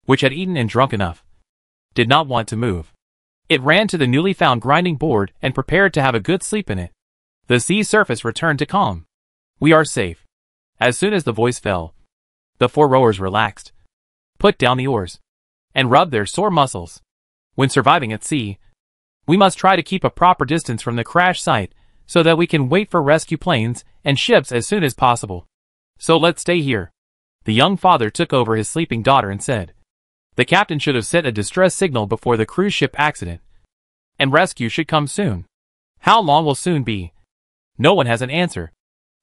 which had eaten and drunk enough, did not want to move. It ran to the newly found grinding board and prepared to have a good sleep in it. The sea surface returned to calm. We are safe. As soon as the voice fell, the 4 rowers relaxed, put down the oars, and rubbed their sore muscles. When surviving at sea, we must try to keep a proper distance from the crash site so that we can wait for rescue planes and ships as soon as possible. So let's stay here. The young father took over his sleeping daughter and said, the captain should have sent a distress signal before the cruise ship accident, and rescue should come soon. How long will soon be? No one has an answer,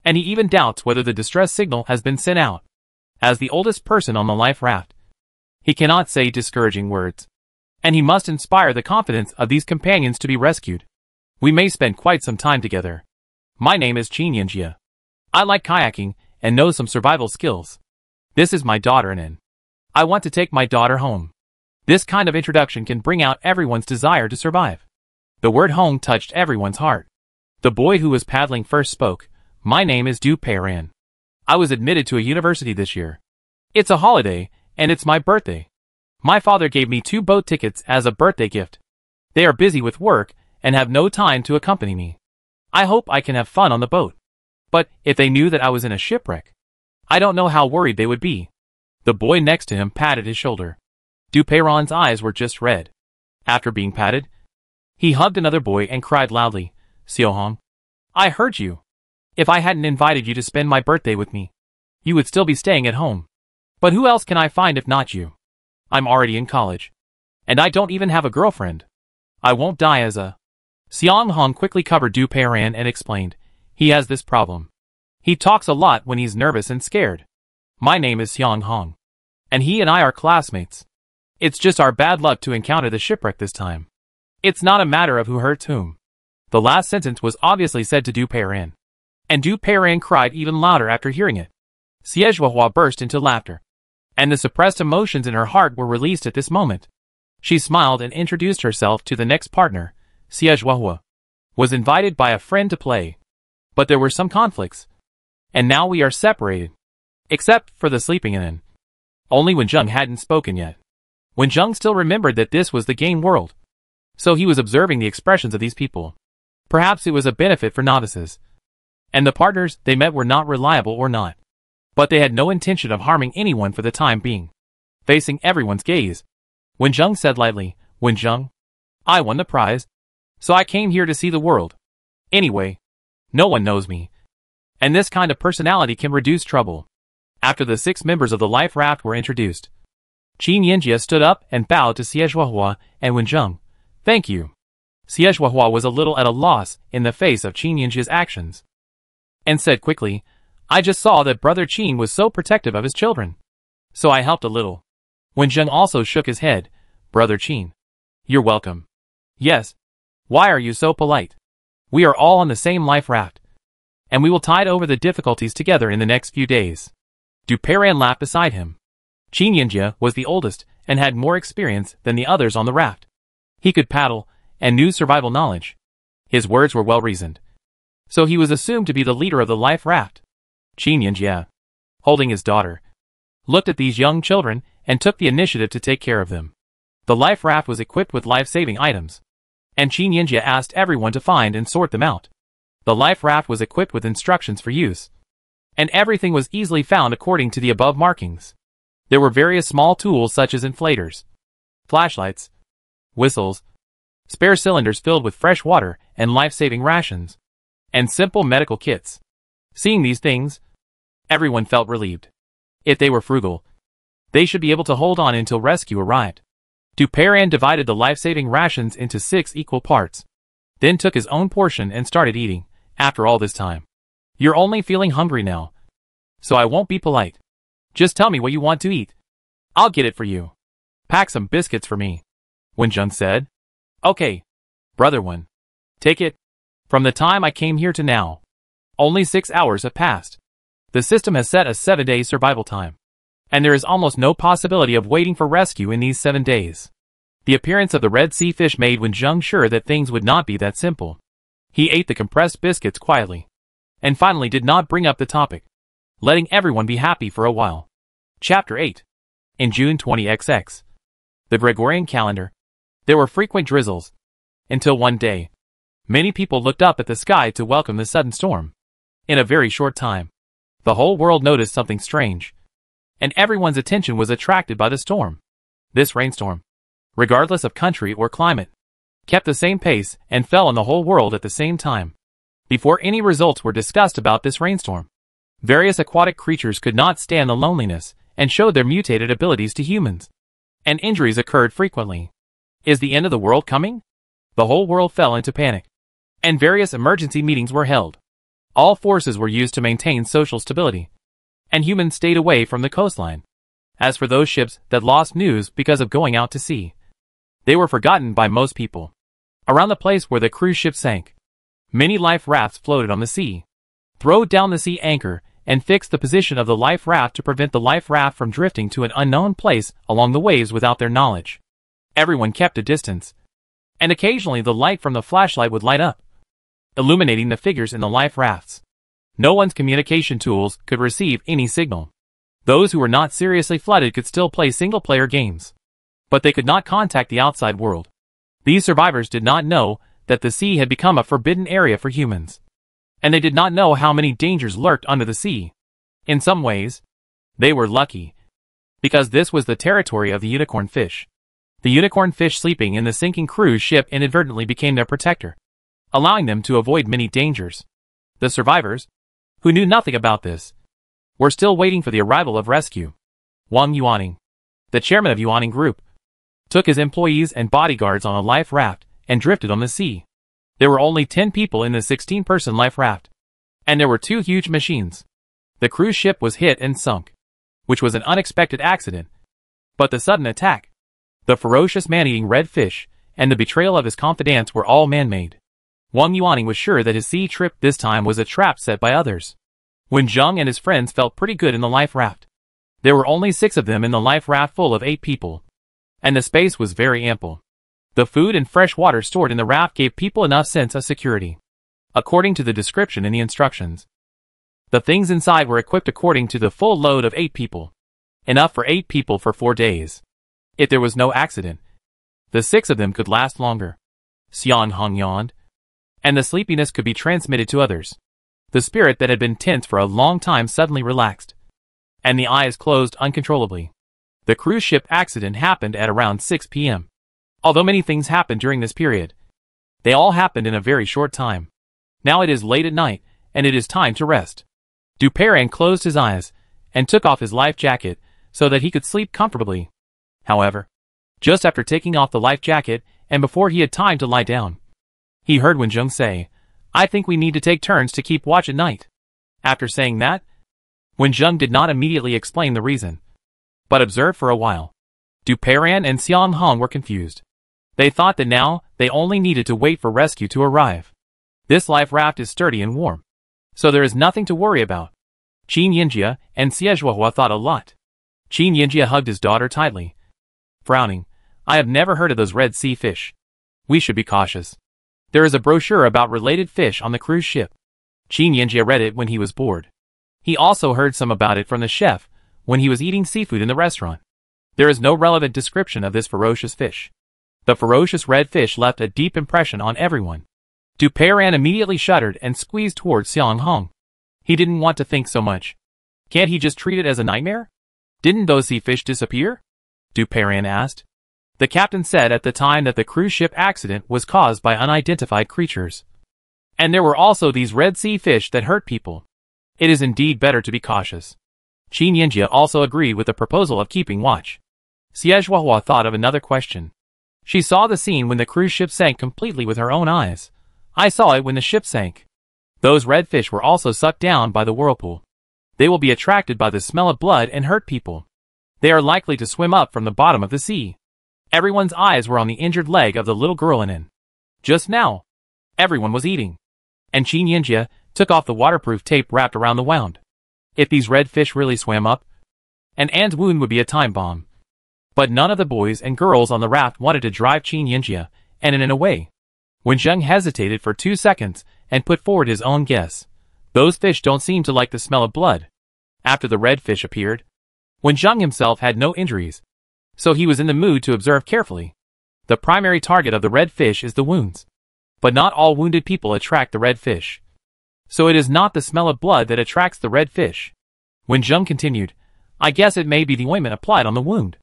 and he even doubts whether the distress signal has been sent out. As the oldest person on the life raft, he cannot say discouraging words, and he must inspire the confidence of these companions to be rescued. We may spend quite some time together. My name is Qin Yinjie. I like kayaking and know some survival skills. This is my daughter Nen. I want to take my daughter home. This kind of introduction can bring out everyone's desire to survive. The word home touched everyone's heart. The boy who was paddling first spoke. My name is Du Peiran. I was admitted to a university this year. It's a holiday, and it's my birthday. My father gave me 2 boat tickets as a birthday gift. They are busy with work and have no time to accompany me. I hope I can have fun on the boat. But if they knew that I was in a shipwreck, I don't know how worried they would be. The boy next to him patted his shoulder. Du Peiran's eyes were just red. After being patted, he hugged another boy and cried loudly, Xiaohong, I heard you. If I hadn't invited you to spend my birthday with me, you would still be staying at home. But who else can I find if not you? I'm already in college. And I don't even have a girlfriend. I won't die as a... Xiaohong quickly covered Du Peiran and explained, he has this problem. He talks a lot when he's nervous and scared. My name is Xiaohong. And he and I are classmates. It's just our bad luck to encounter the shipwreck this time. It's not a matter of who hurts whom. The last sentence was obviously said to Du Peiran. And Du Peiran cried even louder after hearing it. Xie burst into laughter. And the suppressed emotions in her heart were released at this moment. She smiled and introduced herself to the next partner. Xie was invited by a friend to play. But there were some conflicts. And now we are separated. Except for the sleeping in. Only Wenjung hadn't spoken yet. Wenjung still remembered that this was the game world. So he was observing the expressions of these people. Perhaps it was a benefit for novices. And the partners they met were not reliable or not. But they had no intention of harming anyone for the time being. Facing everyone's gaze, Wenjung said lightly, Wenjung, I won the prize. So I came here to see the world. Anyway, no one knows me. And this kind of personality can reduce trouble. After the 6 members of the life raft were introduced, Qin Yinjie stood up and bowed to Xie and Wenjung. Thank you. Xie was a little at a loss in the face of Qin Yinjie's actions. And said quickly, I just saw that Brother Qin was so protective of his children. So I helped a little. Wenjung also shook his head. Brother Qin. You're welcome. Yes. Why are you so polite? We are all on the same life raft. And we will tide over the difficulties together in the next few days. Du Peiran laughed beside him. Qin Yinjie was the oldest and had more experience than the others on the raft. He could paddle and knew survival knowledge. His words were well reasoned. So he was assumed to be the leader of the life raft. Qin Yinjie, holding his daughter, looked at these young children and took the initiative to take care of them. The life raft was equipped with life-saving items. And Qin Yinjie asked everyone to find and sort them out. The life raft was equipped with instructions for use. And everything was easily found according to the above markings. There were various small tools such as inflators, flashlights, whistles, spare cylinders filled with fresh water and life-saving rations, and simple medical kits. Seeing these things, everyone felt relieved. If they were frugal, they should be able to hold on until rescue arrived. Du Peiran divided the life-saving rations into 6 equal parts, then took his own portion and started eating. After all this time, you're only feeling hungry now. So I won't be polite. Just tell me what you want to eat. I'll get it for you. Pack some biscuits for me. Wenjung said. Okay. Brother Wen. Take it. From the time I came here to now, only 6 hours have passed. The system has set a 7-day survival time. And there is almost no possibility of waiting for rescue in these 7 days. The appearance of the Red Sea fish made Wenjung sure that things would not be that simple. He ate the compressed biscuits quietly. And finally did not bring up the topic, letting everyone be happy for a while. Chapter 8. In June 20XX. The Gregorian calendar. There were frequent drizzles. Until one day, many people looked up at the sky to welcome the sudden storm. In a very short time, the whole world noticed something strange. And everyone's attention was attracted by the storm. This rainstorm, regardless of country or climate, kept the same pace and fell on the whole world at the same time. Before any results were discussed about this rainstorm, various aquatic creatures could not stand the loneliness and showed their mutated abilities to humans. And injuries occurred frequently. Is the end of the world coming? The whole world fell into panic. And various emergency meetings were held. All forces were used to maintain social stability. And humans stayed away from the coastline. As for those ships that lost news because of going out to sea, they were forgotten by most people. Around the place where the cruise ship sank, many life rafts floated on the sea. Throw down the sea anchor and fix the position of the life raft to prevent the life raft from drifting to an unknown place along the waves without their knowledge. Everyone kept a distance, and occasionally the light from the flashlight would light up, illuminating the figures in the life rafts. No one's communication tools could receive any signal. Those who were not seriously flooded could still play single-player games, but they could not contact the outside world. These survivors did not know that the sea had become a forbidden area for humans, and they did not know how many dangers lurked under the sea. In some ways, they were lucky, because this was the territory of the unicorn fish. The unicorn fish sleeping in the sinking cruise ship inadvertently became their protector, allowing them to avoid many dangers. The survivors, who knew nothing about this, were still waiting for the arrival of rescue. Wang Yuaning, the chairman of Yuaning Group, took his employees and bodyguards on a life raft and drifted on the sea. There were only 10 people in the 16-person life raft, and there were 2 huge machines. The cruise ship was hit and sunk, which was an unexpected accident. But the sudden attack, the ferocious man-eating red fish, and the betrayal of his confidants were all man-made. Wang Yuaning was sure that his sea trip this time was a trap set by others. When Zheng and his friends felt pretty good in the life raft, there were only 6 of them in the life raft full of 8 people, and the space was very ample. The food and fresh water stored in the raft gave people enough sense of security, according to the description in the instructions. The things inside were equipped according to the full load of 8 people, enough for 8 people for 4 days. If there was no accident, the 6 of them could last longer. Xian Hong yawned, and the sleepiness could be transmitted to others. The spirit that had been tense for a long time suddenly relaxed, and the eyes closed uncontrollably. The cruise ship accident happened at around 6 p.m. Although many things happened during this period, they all happened in a very short time. Now it is late at night, and it is time to rest. Duperrin closed his eyes and took off his life jacket so that he could sleep comfortably. However, just after taking off the life jacket and before he had time to lie down, he heard Wenjung say, "I think we need to take turns to keep watch at night." After saying that, Wenjung did not immediately explain the reason, but observed for a while. Duperrin and Xiang Hong were confused. They thought that now they only needed to wait for rescue to arrive. This life raft is sturdy and warm, so there is nothing to worry about. Qin Yinjia and Xiejuahua thought a lot. Qin Yinjia hugged his daughter tightly, frowning. "I have never heard of those red sea fish. We should be cautious. There is a brochure about related fish on the cruise ship." Qin Yinjia read it when he was bored. He also heard some about it from the chef when he was eating seafood in the restaurant. There is no relevant description of this ferocious fish. The ferocious red fish left a deep impression on everyone. Duperrin immediately shuddered and squeezed towards Xiang Hong. He didn't want to think so much. Can't he just treat it as a nightmare? Didn't those sea fish disappear? Duperrin asked. The captain said at the time that the cruise ship accident was caused by unidentified creatures. And there were also these red sea fish that hurt people. It is indeed better to be cautious. Qin Yinjia also agreed with the proposal of keeping watch. Xiejuahua thought of another question. She saw the scene when the cruise ship sank completely with her own eyes. "I saw it when the ship sank. Those red fish were also sucked down by the whirlpool. They will be attracted by the smell of blood and hurt people. They are likely to swim up from the bottom of the sea." Everyone's eyes were on the injured leg of the little girl in. Just now, everyone was eating, and Qin Yinjia took off the waterproof tape wrapped around the wound. If these red fish really swam up, an Anne's wound would be a time bomb. But none of the boys and girls on the raft wanted to drive Qin Yinjia, and in a way, Wenjung hesitated for 2 seconds and put forward his own guess. Those fish don't seem to like the smell of blood. After the red fish appeared, Wenjung himself had no injuries, so he was in the mood to observe carefully. The primary target of the red fish is the wounds. But not all wounded people attract the red fish. So it is not the smell of blood that attracts the red fish. Wenjung continued, "I guess it may be the ointment applied on the wound."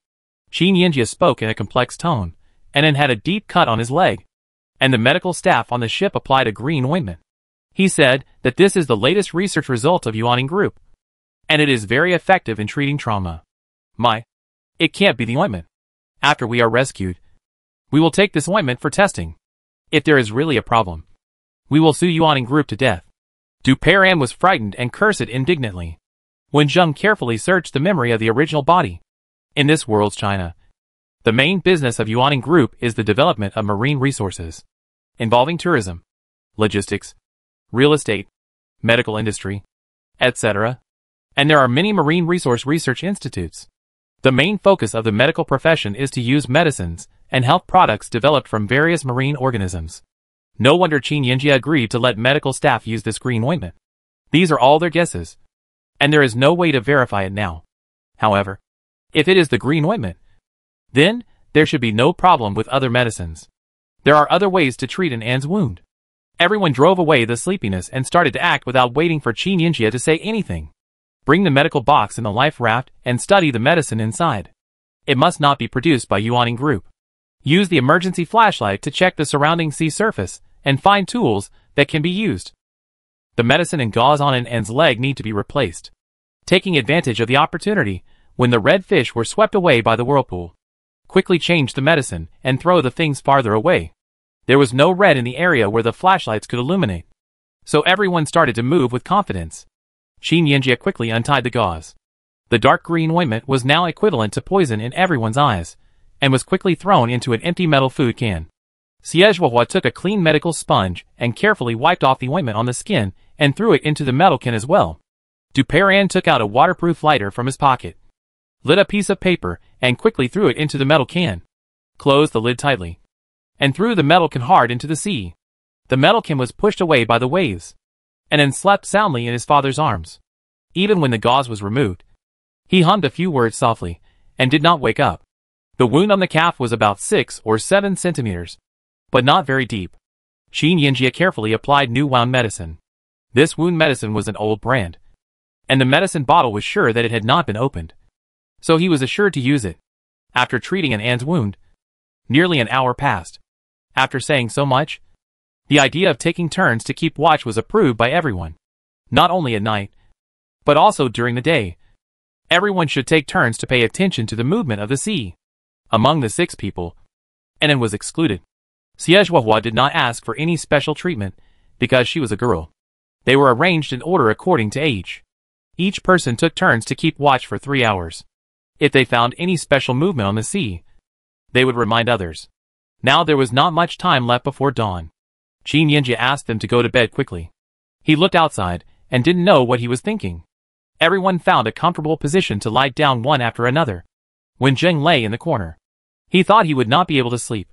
Qin Yinjia spoke in a complex tone, and then had a deep cut on his leg, and the medical staff on the ship applied a green ointment. He said that this is the latest research result of Yuaning Group, and it is very effective in treating trauma. It can't be the ointment. After we are rescued, we will take this ointment for testing. If there is really a problem, we will sue Yuaning Group to death. Duperrin was frightened and cursed indignantly. Wenjung carefully searched the memory of the original body. In this world's China, the main business of Yuaning Group is the development of marine resources. involving tourism, logistics, real estate, medical industry, etc. And there are many marine research institutes. The main focus of the medical profession is to use medicines and health products developed from various marine organisms. No wonder Qin Yinjie agreed to let medical staff use this green ointment. These are all their guesses, and there is no way to verify it now. However, if it is the green ointment, then there should be no problem with other medicines. There are other ways to treat an An's wound. Everyone drove away the sleepiness and started to act without waiting for Qin Yinjie to say anything. Bring the medical box in the life raft and study the medicine inside. It must not be produced by Yuaning Group. Use the emergency flashlight to check the surrounding sea surface and find tools that can be used. The medicine and gauze on an An's leg need to be replaced. Taking advantage of the opportunity, when the red fish were swept away by the whirlpool, quickly change the medicine and throw the things farther away. There was no red in the area where the flashlights could illuminate, so everyone started to move with confidence. Qin Yinjie quickly untied the gauze. The dark green ointment was now equivalent to poison in everyone's eyes, and was quickly thrown into an empty metal food can. Xie took a clean medical sponge and carefully wiped off the ointment on the skin and threw it into the metal can as well. Duperan took out a waterproof lighter from his pocket, lit a piece of paper, and quickly threw it into the metal can, closed the lid tightly, and threw the metal can hard into the sea. The metal can was pushed away by the waves, and then slept soundly in his father's arms. Even when the gauze was removed, he hummed a few words softly, and did not wake up. The wound on the calf was about 6 or 7 centimeters, but not very deep. Qin Yinjie carefully applied new wound medicine. This wound medicine was an old brand, and the medicine bottle was sure that it had not been opened, so he was assured to use it. After treating an An's wound, nearly an hour passed. After saying so much, the idea of taking turns to keep watch was approved by everyone. Not only at night, but also during the day. Everyone should take turns to pay attention to the movement of the sea. Among the 6 people, An was excluded. Xie did not ask for any special treatment because she was a girl. They were arranged in order according to age. Each person took turns to keep watch for 3 hours. If they found any special movement on the sea, they would remind others. Now there was not much time left before dawn. Qin Yinjie asked them to go to bed quickly. He looked outside and didn't know what he was thinking. Everyone found a comfortable position to lie down one after another. When Zheng lay in the corner, he thought he would not be able to sleep,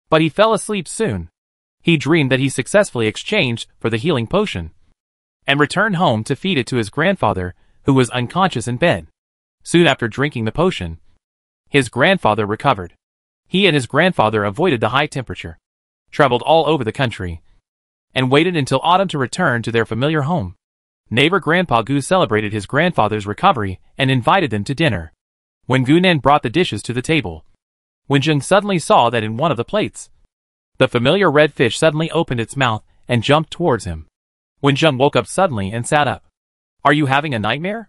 but he fell asleep soon. He dreamed that he successfully exchanged for the healing potion, and returned home to feed it to his grandfather, who was unconscious in bed. Soon after drinking the potion, his grandfather recovered. He and his grandfather avoided the high temperature, traveled all over the country, and waited until autumn to return to their familiar home. Neighbor Grandpa Gu celebrated his grandfather's recovery and invited them to dinner. When Gunan brought the dishes to the table, Wenjing suddenly saw that in one of the plates, the familiar red fish suddenly opened its mouth and jumped towards him. Wenjing woke up suddenly and sat up. "Are you having a nightmare?"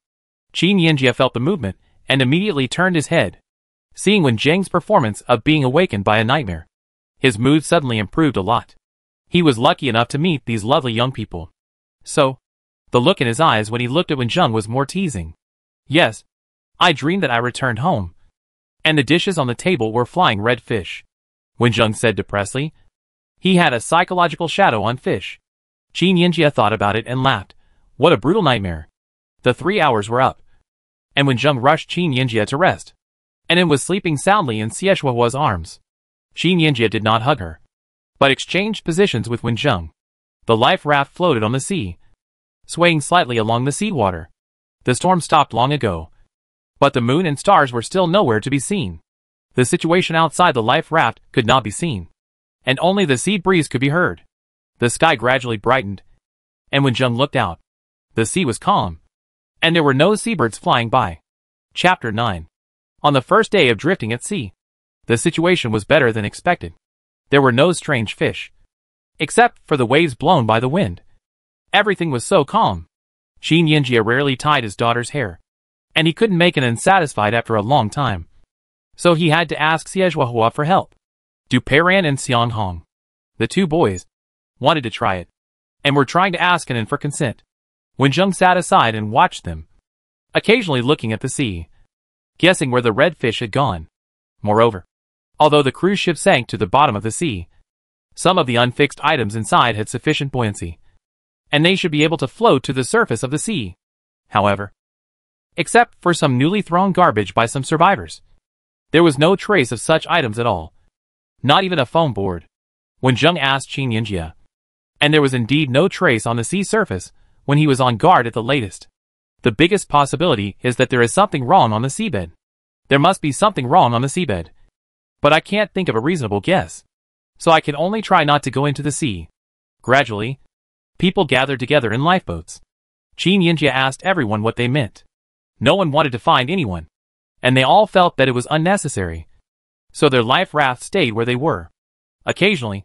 Qin Yinjie felt the movement and immediately turned his head. Seeing Wenjing's performance of being awakened by a nightmare, his mood suddenly improved a lot. He was lucky enough to meet these lovely young people. So, the look in his eyes when he looked at Wenjing was more teasing. "Yes, I dreamed that I returned home, and the dishes on the table were flying red fish," Wenjing said depressedly. He had a psychological shadow on fish. Qin Yinjie thought about it and laughed. What a brutal nightmare. The 3 hours were up, and Wenjing rushed Qin Yinjie to rest, and then was sleeping soundly in Xie arms. Qin Yinjie did not hug her, but exchanged positions with Wenjing. The life raft floated on the sea, swaying slightly along the seawater. The storm stopped long ago, but the moon and stars were still nowhere to be seen. The situation outside the life raft could not be seen, and only the sea breeze could be heard. The sky gradually brightened, and when Wenjing looked out, the sea was calm, and there were no seabirds flying by. Chapter 9. On the first day of drifting at sea, the situation was better than expected. There were no strange fish, except for the waves blown by the wind. Everything was so calm. Qin Yinjie rarely tied his daughter's hair, and he couldn't make an unsatisfied after a long time. So he had to ask Xie for help. Duperan and Xiang Hong, the 2 boys, wanted to try it, and were trying to ask An for consent. Wenjing sat aside and watched them, occasionally looking at the sea, guessing where the red fish had gone. Moreover, although the cruise ship sank to the bottom of the sea, Some of the unfixed items inside had sufficient buoyancy, and they should be able to float to the surface of the sea. However, except for some newly thrown garbage by some survivors, there was no trace of such items at all. Not even a foam board. When Zheng asked Qin Yinjie, and there was indeed no trace on the sea surface when he was on guard at the latest. The biggest possibility is that there is something wrong on the seabed. There must be something wrong on the seabed. But I can't think of a reasonable guess. So I can only try not to go into the sea. Gradually, people gathered together in lifeboats. Qin Yinjie asked everyone what they meant. No one wanted to find anyone, and they all felt that it was unnecessary. So their life rafts stayed where they were. Occasionally,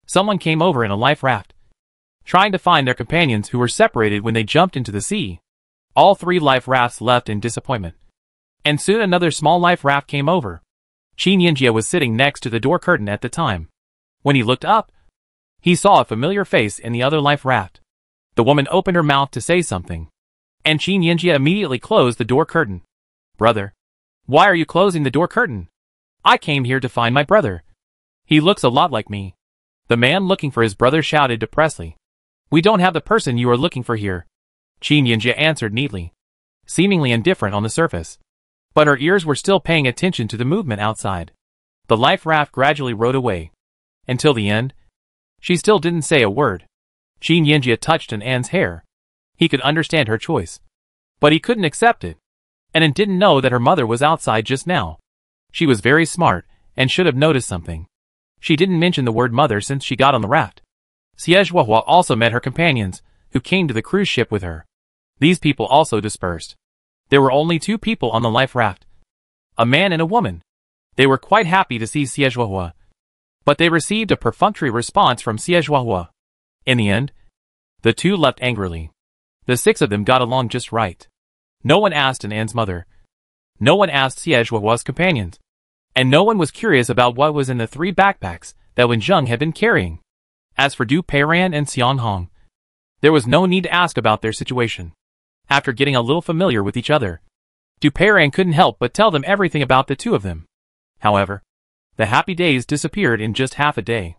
someone came over in a life raft, trying to find their companions who were separated when they jumped into the sea. All 3 life rafts left in disappointment. And soon another small life raft came over. Qin Yinjie was sitting next to the door curtain at the time. When he looked up, he saw a familiar face in the other life raft. The woman opened her mouth to say something, and Qin Yinjie immediately closed the door curtain. "Brother, why are you closing the door curtain? I came here to find my brother. He looks a lot like me." The man looking for his brother shouted depressedly. "We don't have the person you are looking for here," Qin Yinjie answered neatly, seemingly indifferent on the surface. But her ears were still paying attention to the movement outside. The life raft gradually rowed away. Until the end, she still didn't say a word. Qin Yinjie touched Anne's hair. He could understand her choice, but he couldn't accept it. And didn't know that her mother was outside just now. She was very smart, and should have noticed something. She didn't mention the word mother since she got on the raft. Xie also met her companions, who came to the cruise ship with her. These people also dispersed. There were only 2 people on the life raft, a man and a woman. They were quite happy to see Xie, but they received a perfunctory response from Xie. In the end, the 2 left angrily. The 6 of them got along just right. No one asked Anne's mother. No one asked Xie's companions. And no one was curious about what was in the 3 backpacks that Wen Zheng had been carrying. As for Du Peiran and Xiang Hong, there was no need to ask about their situation. After getting a little familiar with each other, Du Peiran couldn't help but tell them everything about the 2 of them. However, the happy days disappeared in just half a day.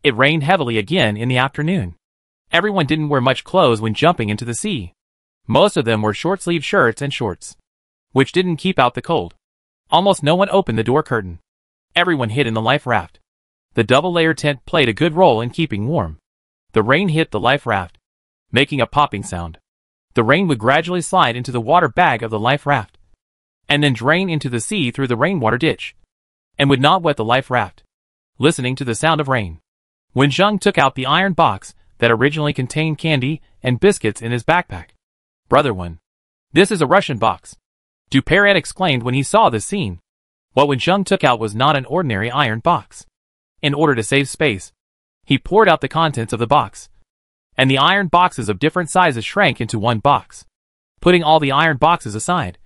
It rained heavily again in the afternoon. Everyone didn't wear much clothes when jumping into the sea. Most of them wore short-sleeved shirts and shorts, which didn't keep out the cold. Almost no one opened the door curtain. Everyone hid in the life raft. The double-layer tent played a good role in keeping warm. The rain hit the life raft, making a popping sound. The rain would gradually slide into the water bag of the life raft, and then drain into the sea through the rainwater ditch, and would not wet the life raft. Listening to the sound of rain, Wen Zheng took out the iron box that originally contained candy and biscuits in his backpack. "Brother Wen, this is a Russian box," Du Peiran exclaimed when he saw this scene. What Wen Zheng took out was not an ordinary iron box. In order to save space, he poured out the contents of the box, and the iron boxes of different sizes shrank into one box. Putting all the iron boxes aside,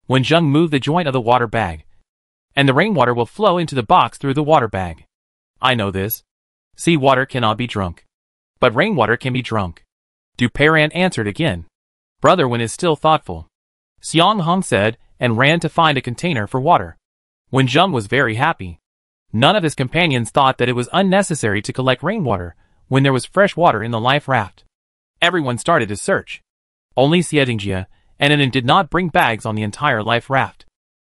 Wen Zheng moved the joint of the water bag, and the rainwater will flow into the box through the water bag. "I know this. Sea water cannot be drunk, but rainwater can be drunk," Du Peiran answered again. Brother Wen is still thoughtful, Xiang Hong said, and ran to find a container for water. Wen Zheng was very happy. None of his companions thought that it was unnecessary to collect rainwater when there was fresh water in the life raft. Everyone started to search. Only Xie and Anan did not bring bags on the entire life raft.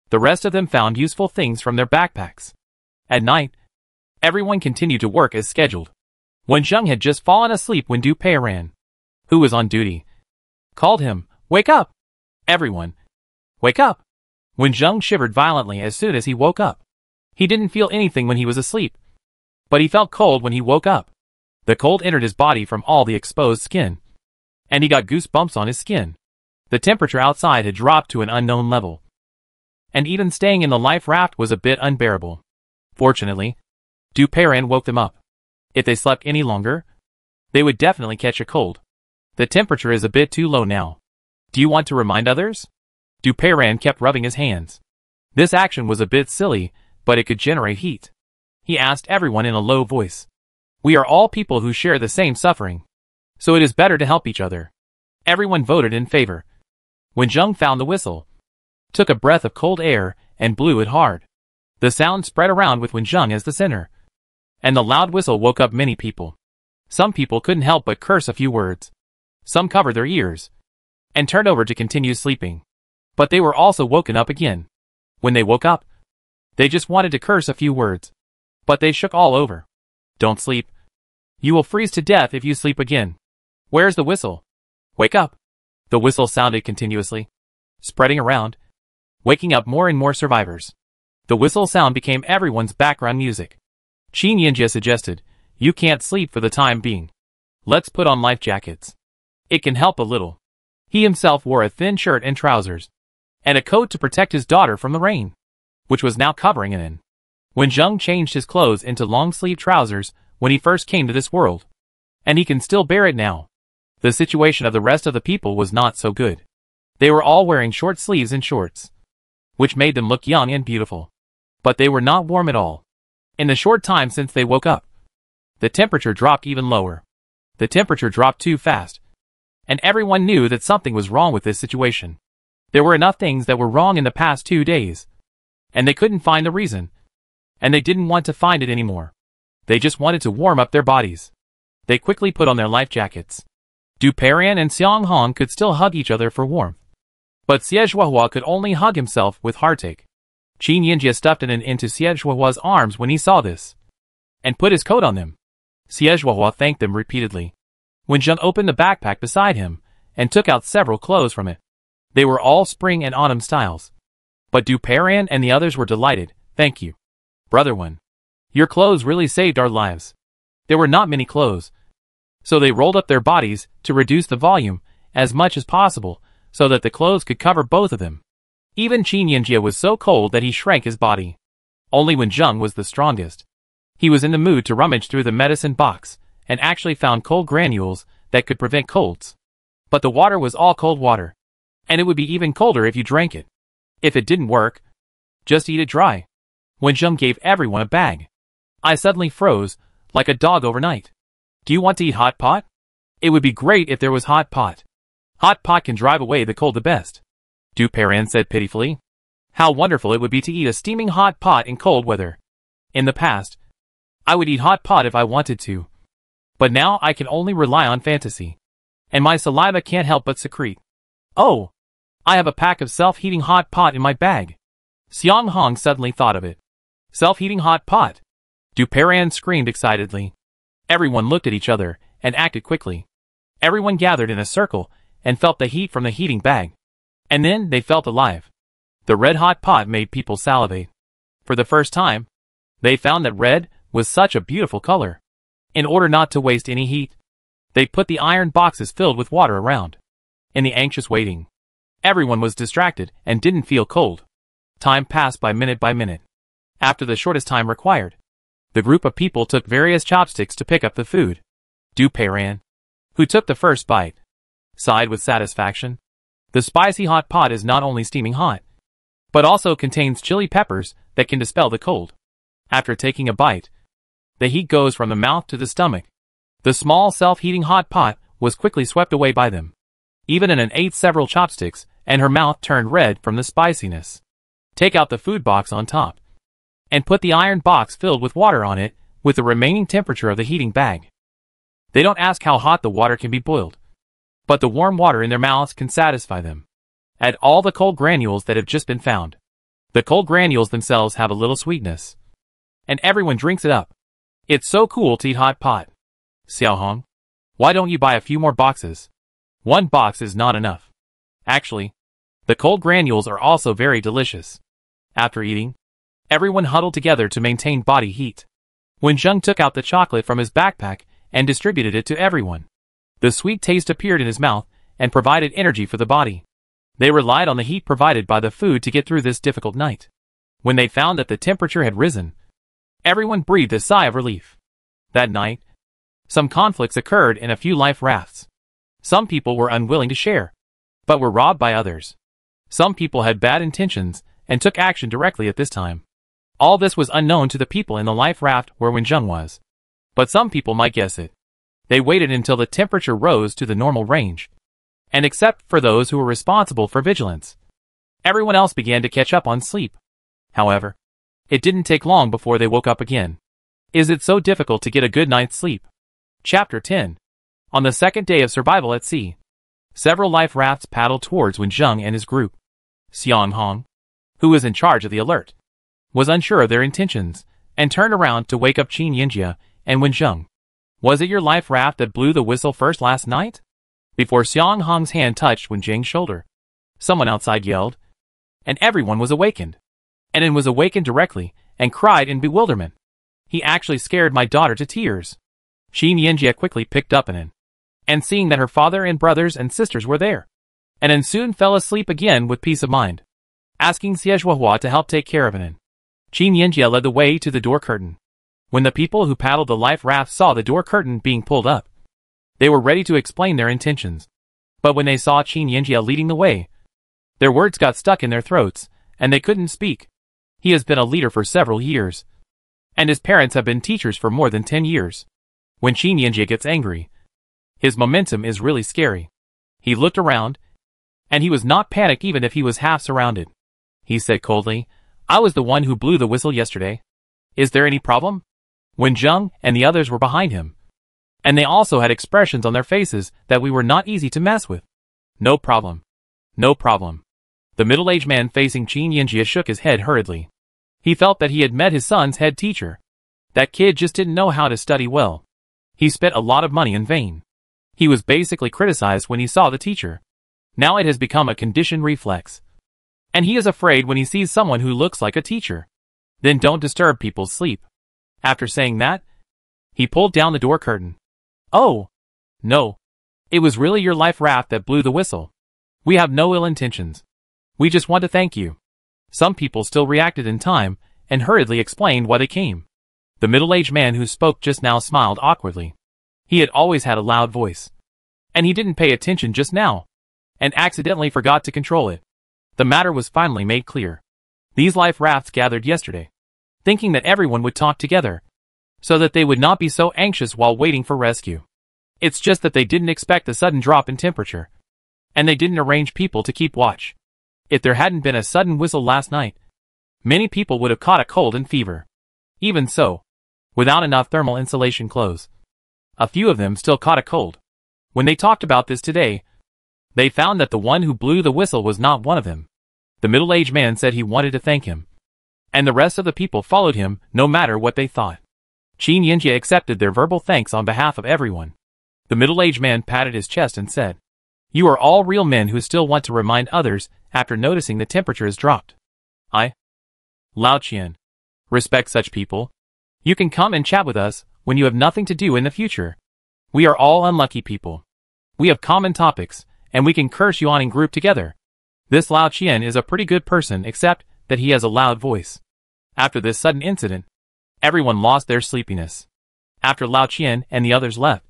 The rest of them found useful things from their backpacks. At night, everyone continued to work as scheduled. Wen Zheng had just fallen asleep when Du Peiran, who was on duty, called him. "Wake up! Everyone! Wake up!" Wen Zheng shivered violently as soon as he woke up. He didn't feel anything when he was asleep, but he felt cold when he woke up. The cold entered his body from all the exposed skin, and he got goosebumps on his skin. The temperature outside had dropped to an unknown level, and even staying in the life raft was a bit unbearable. Fortunately, Du Peiran woke them up. If they slept any longer, they would definitely catch a cold. The temperature is a bit too low now. Do you want to remind others? Du Peiran kept rubbing his hands. This action was a bit silly, but it could generate heat. He asked everyone in a low voice. We are all people who share the same suffering, so it is better to help each other. Everyone voted in favor. Wen Zheng found the whistle, took a breath of cold air, and blew it hard. The sound spread around with Wen Zheng as the center. and the loud whistle woke up many people. Some people couldn't help but curse a few words. Some covered their ears and turned over to continue sleeping. But they were also woken up again. When they woke up, they just wanted to curse a few words. But they shook all over. Don't sleep. You will freeze to death if you sleep again. Where's the whistle? Wake up. The whistle sounded continuously, spreading around, waking up more and more survivors. The whistle sound became everyone's background music. Qin Yinjie suggested, you can't sleep for the time being. Let's put on life jackets. It can help a little. He himself wore a thin shirt and trousers, and a coat to protect his daughter from the rain, which was now covering it in. When Zheng changed his clothes into long-sleeve trousers when he first came to this world, and he can still bear it now. The situation of the rest of the people was not so good. They were all wearing short sleeves and shorts, which made them look young and beautiful. But they were not warm at all. In the short time since they woke up, the temperature dropped even lower. The temperature dropped too fast, and everyone knew that something was wrong with this situation. There were enough things that were wrong in the past 2 days, and they couldn't find the reason, and they didn't want to find it anymore. They just wanted to warm up their bodies. They quickly put on their life jackets. Du Perian and Xiang Hong could still hug each other for warmth, but Xie could only hug himself with heartache. Qin Yinjie stuffed it into Xie arms when he saw this, and put his coat on them. Xie thanked them repeatedly. When Zheng opened the backpack beside him, and took out several clothes from it, they were all spring and autumn styles. But Du Perian and the others were delighted. Thank you, brother one. Your clothes really saved our lives. There were not many clothes, so they rolled up their bodies to reduce the volume as much as possible so that the clothes could cover both of them. Even Qin Yinjie was so cold that he shrank his body. Only when Zheng was the strongest, he was in the mood to rummage through the medicine box and actually found cold granules that could prevent colds. But the water was all cold water, and it would be even colder if you drank it. If it didn't work, just eat it dry. When Zheng gave everyone a bag, I suddenly froze, like a dog overnight. Do you want to eat hot pot? It would be great if there was hot pot. Hot pot can drive away the cold the best. Du Perian said pitifully. How wonderful it would be to eat a steaming hot pot in cold weather. In the past, I would eat hot pot if I wanted to. But now I can only rely on fantasy. And my saliva can't help but secrete. Oh! I have a pack of self-heating hot pot in my bag. Xiang Hong suddenly thought of it. Self-heating hot pot. Du Perian screamed excitedly. Everyone looked at each other and acted quickly. Everyone gathered in a circle and felt the heat from the heating bag. And then they felt alive. The red-hot pot made people salivate. For the first time, they found that red was such a beautiful color. In order not to waste any heat, they put the iron boxes filled with water around. In the anxious waiting, everyone was distracted and didn't feel cold. Time passed by minute. After the shortest time required, the group of people took various chopsticks to pick up the food. Du Perian, who took the first bite, sighed with satisfaction. The spicy hot pot is not only steaming hot, but also contains chili peppers that can dispel the cold. After taking a bite, the heat goes from the mouth to the stomach. The small self-heating hot pot was quickly swept away by them. Even An ate several chopsticks, and her mouth turned red from the spiciness. Take out the food box on top, and put the iron box filled with water on it, with the remaining temperature of the heating bag. They don't ask how hot the water can be boiled, but the warm water in their mouths can satisfy them. Add all the cold granules that have just been found. The cold granules themselves have a little sweetness, and everyone drinks it up. It's so cool to eat hot pot. Xiao Hong, why don't you buy a few more boxes? One box is not enough. Actually, the cold granules are also very delicious. After eating, everyone huddled together to maintain body heat. When Zheng took out the chocolate from his backpack and distributed it to everyone, the sweet taste appeared in his mouth and provided energy for the body. They relied on the heat provided by the food to get through this difficult night. When they found that the temperature had risen, everyone breathed a sigh of relief. That night, some conflicts occurred in a few life rafts. Some people were unwilling to share, but were robbed by others. Some people had bad intentions and took action directly at this time. All this was unknown to the people in the life raft where Zheng was. But some people might guess it. They waited until the temperature rose to the normal range. And except for those who were responsible for vigilance, everyone else began to catch up on sleep. However, it didn't take long before they woke up again. Is it so difficult to get a good night's sleep? Chapter 10. On the second day of survival at sea, several life rafts paddled towards Wenjung and his group. Xiang Hong, who was in charge of the alert, was unsure of their intentions, and turned around to wake up Qin Yinjia and Wenjung. Was it your life raft that blew the whistle first last night? Before Xiang Hong's hand touched Wenjing's shoulder, someone outside yelled, and everyone was awakened. And then was awakened directly, and cried in bewilderment. He actually scared my daughter to tears. Qin Yinjia quickly picked up Anan, and seeing that her father and brothers and sisters were there, Anan soon fell asleep again with peace of mind, asking Xiehuahua to help take care of Anan. Qin Yinjia led the way to the door curtain. When the people who paddled the life raft saw the door curtain being pulled up, they were ready to explain their intentions. But when they saw Qin Yinjia leading the way, their words got stuck in their throats, and they couldn't speak. He has been a leader for several years, and his parents have been teachers for more than 10 years. When Qin Yinjia gets angry, his momentum is really scary. He looked around, and he was not panicked even if he was half surrounded. He said coldly, I was the one who blew the whistle yesterday. Is there any problem? Wenjung and the others were behind him, and they also had expressions on their faces that we were not easy to mess with. No problem. No problem. The middle-aged man facing Qin Yinjia shook his head hurriedly. He felt that he had met his son's head teacher. That kid just didn't know how to study well. He spent a lot of money in vain. He was basically criticized when he saw the teacher. Now it has become a conditioned reflex. And he is afraid when he sees someone who looks like a teacher. Then don't disturb people's sleep. After saying that, he pulled down the door curtain. Oh, no. It was really your life raft that blew the whistle. We have no ill intentions. We just want to thank you. Some people still reacted in time and hurriedly explained why they came. The middle-aged man who spoke just now smiled awkwardly. He had always had a loud voice, and he didn't pay attention just now, and accidentally forgot to control it. The matter was finally made clear. These life rafts gathered yesterday, thinking that everyone would talk together, so that they would not be so anxious while waiting for rescue. It's just that they didn't expect the sudden drop in temperature, and they didn't arrange people to keep watch. If there hadn't been a sudden whistle last night, many people would have caught a cold and fever. Even so, without enough thermal insulation clothes, a few of them still caught a cold. When they talked about this today, they found that the one who blew the whistle was not one of them. The middle-aged man said he wanted to thank him, and the rest of the people followed him no matter what they thought. Qin Yinjia accepted their verbal thanks on behalf of everyone. The middle-aged man patted his chest and said, You are all real men who still want to remind others after noticing the temperature has dropped. Lao Qian, respect such people. You can come and chat with us when you have nothing to do in the future. We are all unlucky people. We have common topics, and we can curse you on in group together. This Lao Qian is a pretty good person except that he has a loud voice. After this sudden incident, everyone lost their sleepiness. After Lao Qian and the others left,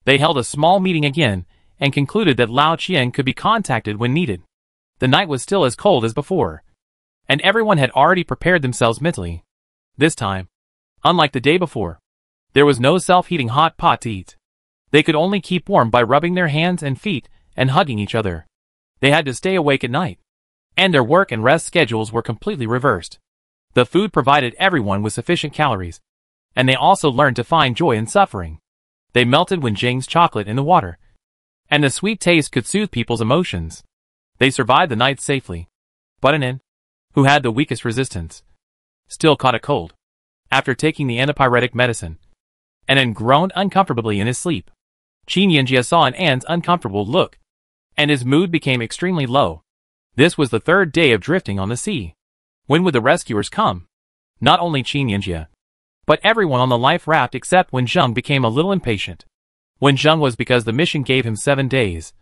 they held a small meeting again and concluded that Lao Qian could be contacted when needed. The night was still as cold as before, and everyone had already prepared themselves mentally. This time, unlike the day before, there was no self-heating hot pot to eat. They could only keep warm by rubbing their hands and feet and hugging each other. They had to stay awake at night, and their work and rest schedules were completely reversed. The food provided everyone with sufficient calories, and they also learned to find joy in suffering. They melted Wenjing's chocolate in the water, and the sweet taste could soothe people's emotions. They survived the night safely. But Anan, who had the weakest resistance, still caught a cold. After taking the antipyretic medicine, Anan groaned uncomfortably in his sleep. Qin Yinjia saw Anan's uncomfortable look, and his mood became extremely low. This was the third day of drifting on the sea. When would the rescuers come? Not only Qin Yinjia, but everyone on the life raft except Wenjung became a little impatient. Wenjung was because the mission gave him 7 days,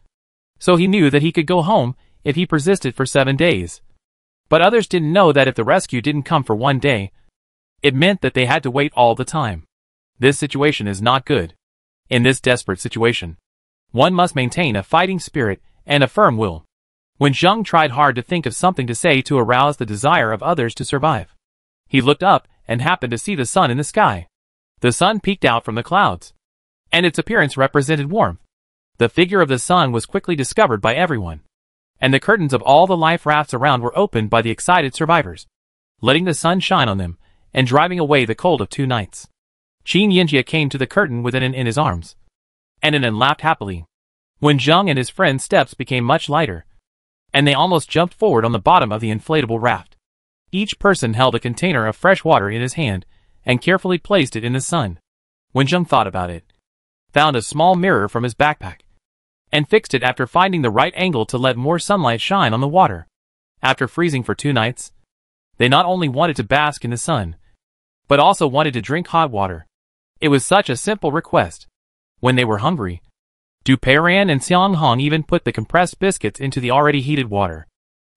so he knew that he could go home if he persisted for 7 days. But others didn't know that if the rescue didn't come for 1 day, it meant that they had to wait all the time. This situation is not good. In this desperate situation, one must maintain a fighting spirit and a firm will. Wenjung tried hard to think of something to say to arouse the desire of others to survive. He looked up and happened to see the sun in the sky. The sun peeked out from the clouds, and its appearance represented warmth. The figure of the sun was quickly discovered by everyone, and the curtains of all the life rafts around were opened by the excited survivors, letting the sun shine on them and driving away the cold of 2 nights. Qin Yinjia came to the curtain with Inen in his arms. And Inen laughed happily. When Zheng and his friend's steps became much lighter, and they almost jumped forward on the bottom of the inflatable raft. Each person held a container of fresh water in his hand and carefully placed it in the sun. When Zheng thought about it, found a small mirror from his backpack, and fixed it after finding the right angle to let more sunlight shine on the water. After freezing for 2 nights, they not only wanted to bask in the sun, but also wanted to drink hot water. It was such a simple request. When they were hungry, Du Peiran and Xiang Hong even put the compressed biscuits into the already heated water.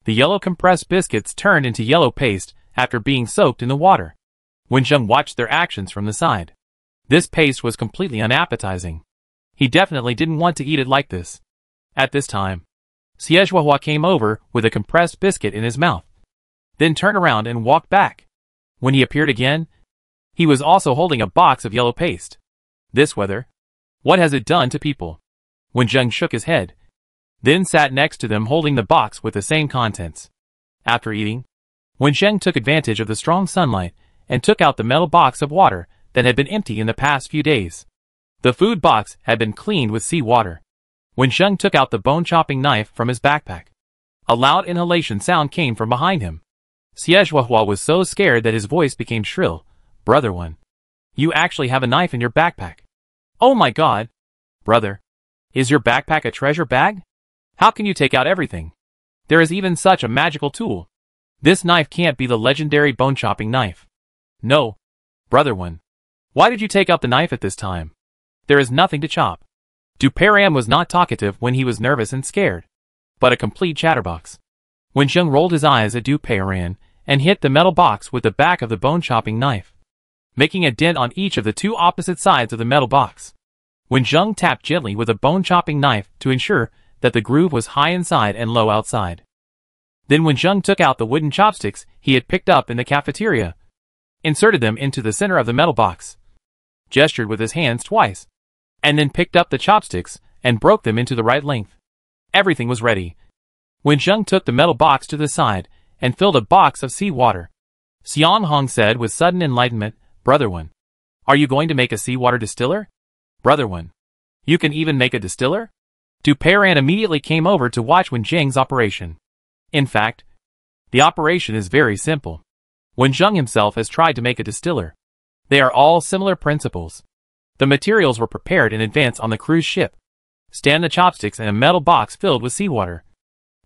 The yellow compressed biscuits turned into yellow paste after being soaked in the water. When Zheng watched their actions from the side, this paste was completely unappetizing. He definitely didn't want to eat it like this. At this time, Xiehuahua came over with a compressed biscuit in his mouth, then turned around and walked back. When he appeared again, he was also holding a box of yellow paste. This weather, what has it done to people? When Zheng shook his head, then sat next to them holding the box with the same contents. After eating, Wen Zheng took advantage of the strong sunlight and took out the metal box of water that had been empty in the past few days. The food box had been cleaned with seawater. When Zheng took out the bone-chopping knife from his backpack, a loud inhalation sound came from behind him. Xiehuahua was so scared that his voice became shrill. Brother One, you actually have a knife in your backpack. Oh my god! Brother, is your backpack a treasure bag? How can you take out everything? There is even such a magical tool. This knife can't be the legendary bone-chopping knife. No, Brother One. Why did you take out the knife at this time? There is nothing to chop. Du Peiran was not talkative when he was nervous and scared, but a complete chatterbox. When Zheng rolled his eyes at Du Peiran and hit the metal box with the back of the bone-chopping knife, making a dent on each of the 2 opposite sides of the metal box. When Zheng tapped gently with a bone-chopping knife to ensure that the groove was high inside and low outside. Then when Zheng took out the wooden chopsticks he had picked up in the cafeteria, inserted them into the center of the metal box, gestured with his hands twice, and then picked up the chopsticks and broke them into the right length. Everything was ready. When Zheng took the metal box to the side and filled a box of seawater, Xiang Hong said with sudden enlightenment, Brother One, are you going to make a seawater distiller? Brother One, you can even make a distiller? Du Peiran immediately came over to watch Wen Zheng's operation. In fact, the operation is very simple. Wen Zheng himself has tried to make a distiller. They are all similar principles. The materials were prepared in advance on the cruise ship. Stand the chopsticks in a metal box filled with seawater,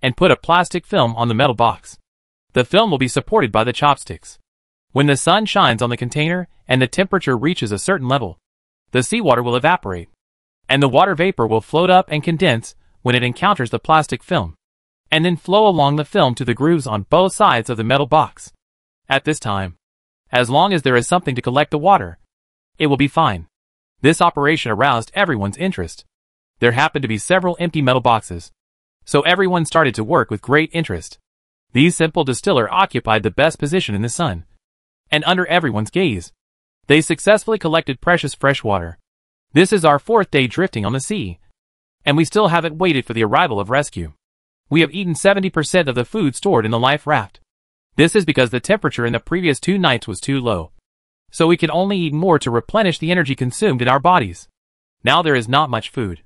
and put a plastic film on the metal box. The film will be supported by the chopsticks. When the sun shines on the container and the temperature reaches a certain level, the seawater will evaporate, and the water vapor will float up and condense when it encounters the plastic film, and then flow along the film to the grooves on both sides of the metal box. At this time, as long as there is something to collect the water, it will be fine. This operation aroused everyone's interest. There happened to be several empty metal boxes, so everyone started to work with great interest. These simple distiller occupied the best position in the sun, and under everyone's gaze, they successfully collected precious fresh water. This is our 4th day drifting on the sea, and we still haven't waited for the arrival of rescue. We have eaten 70% of the food stored in the life raft. This is because the temperature in the previous 2 nights was too low, so we can only eat more to replenish the energy consumed in our bodies. Now there is not much food,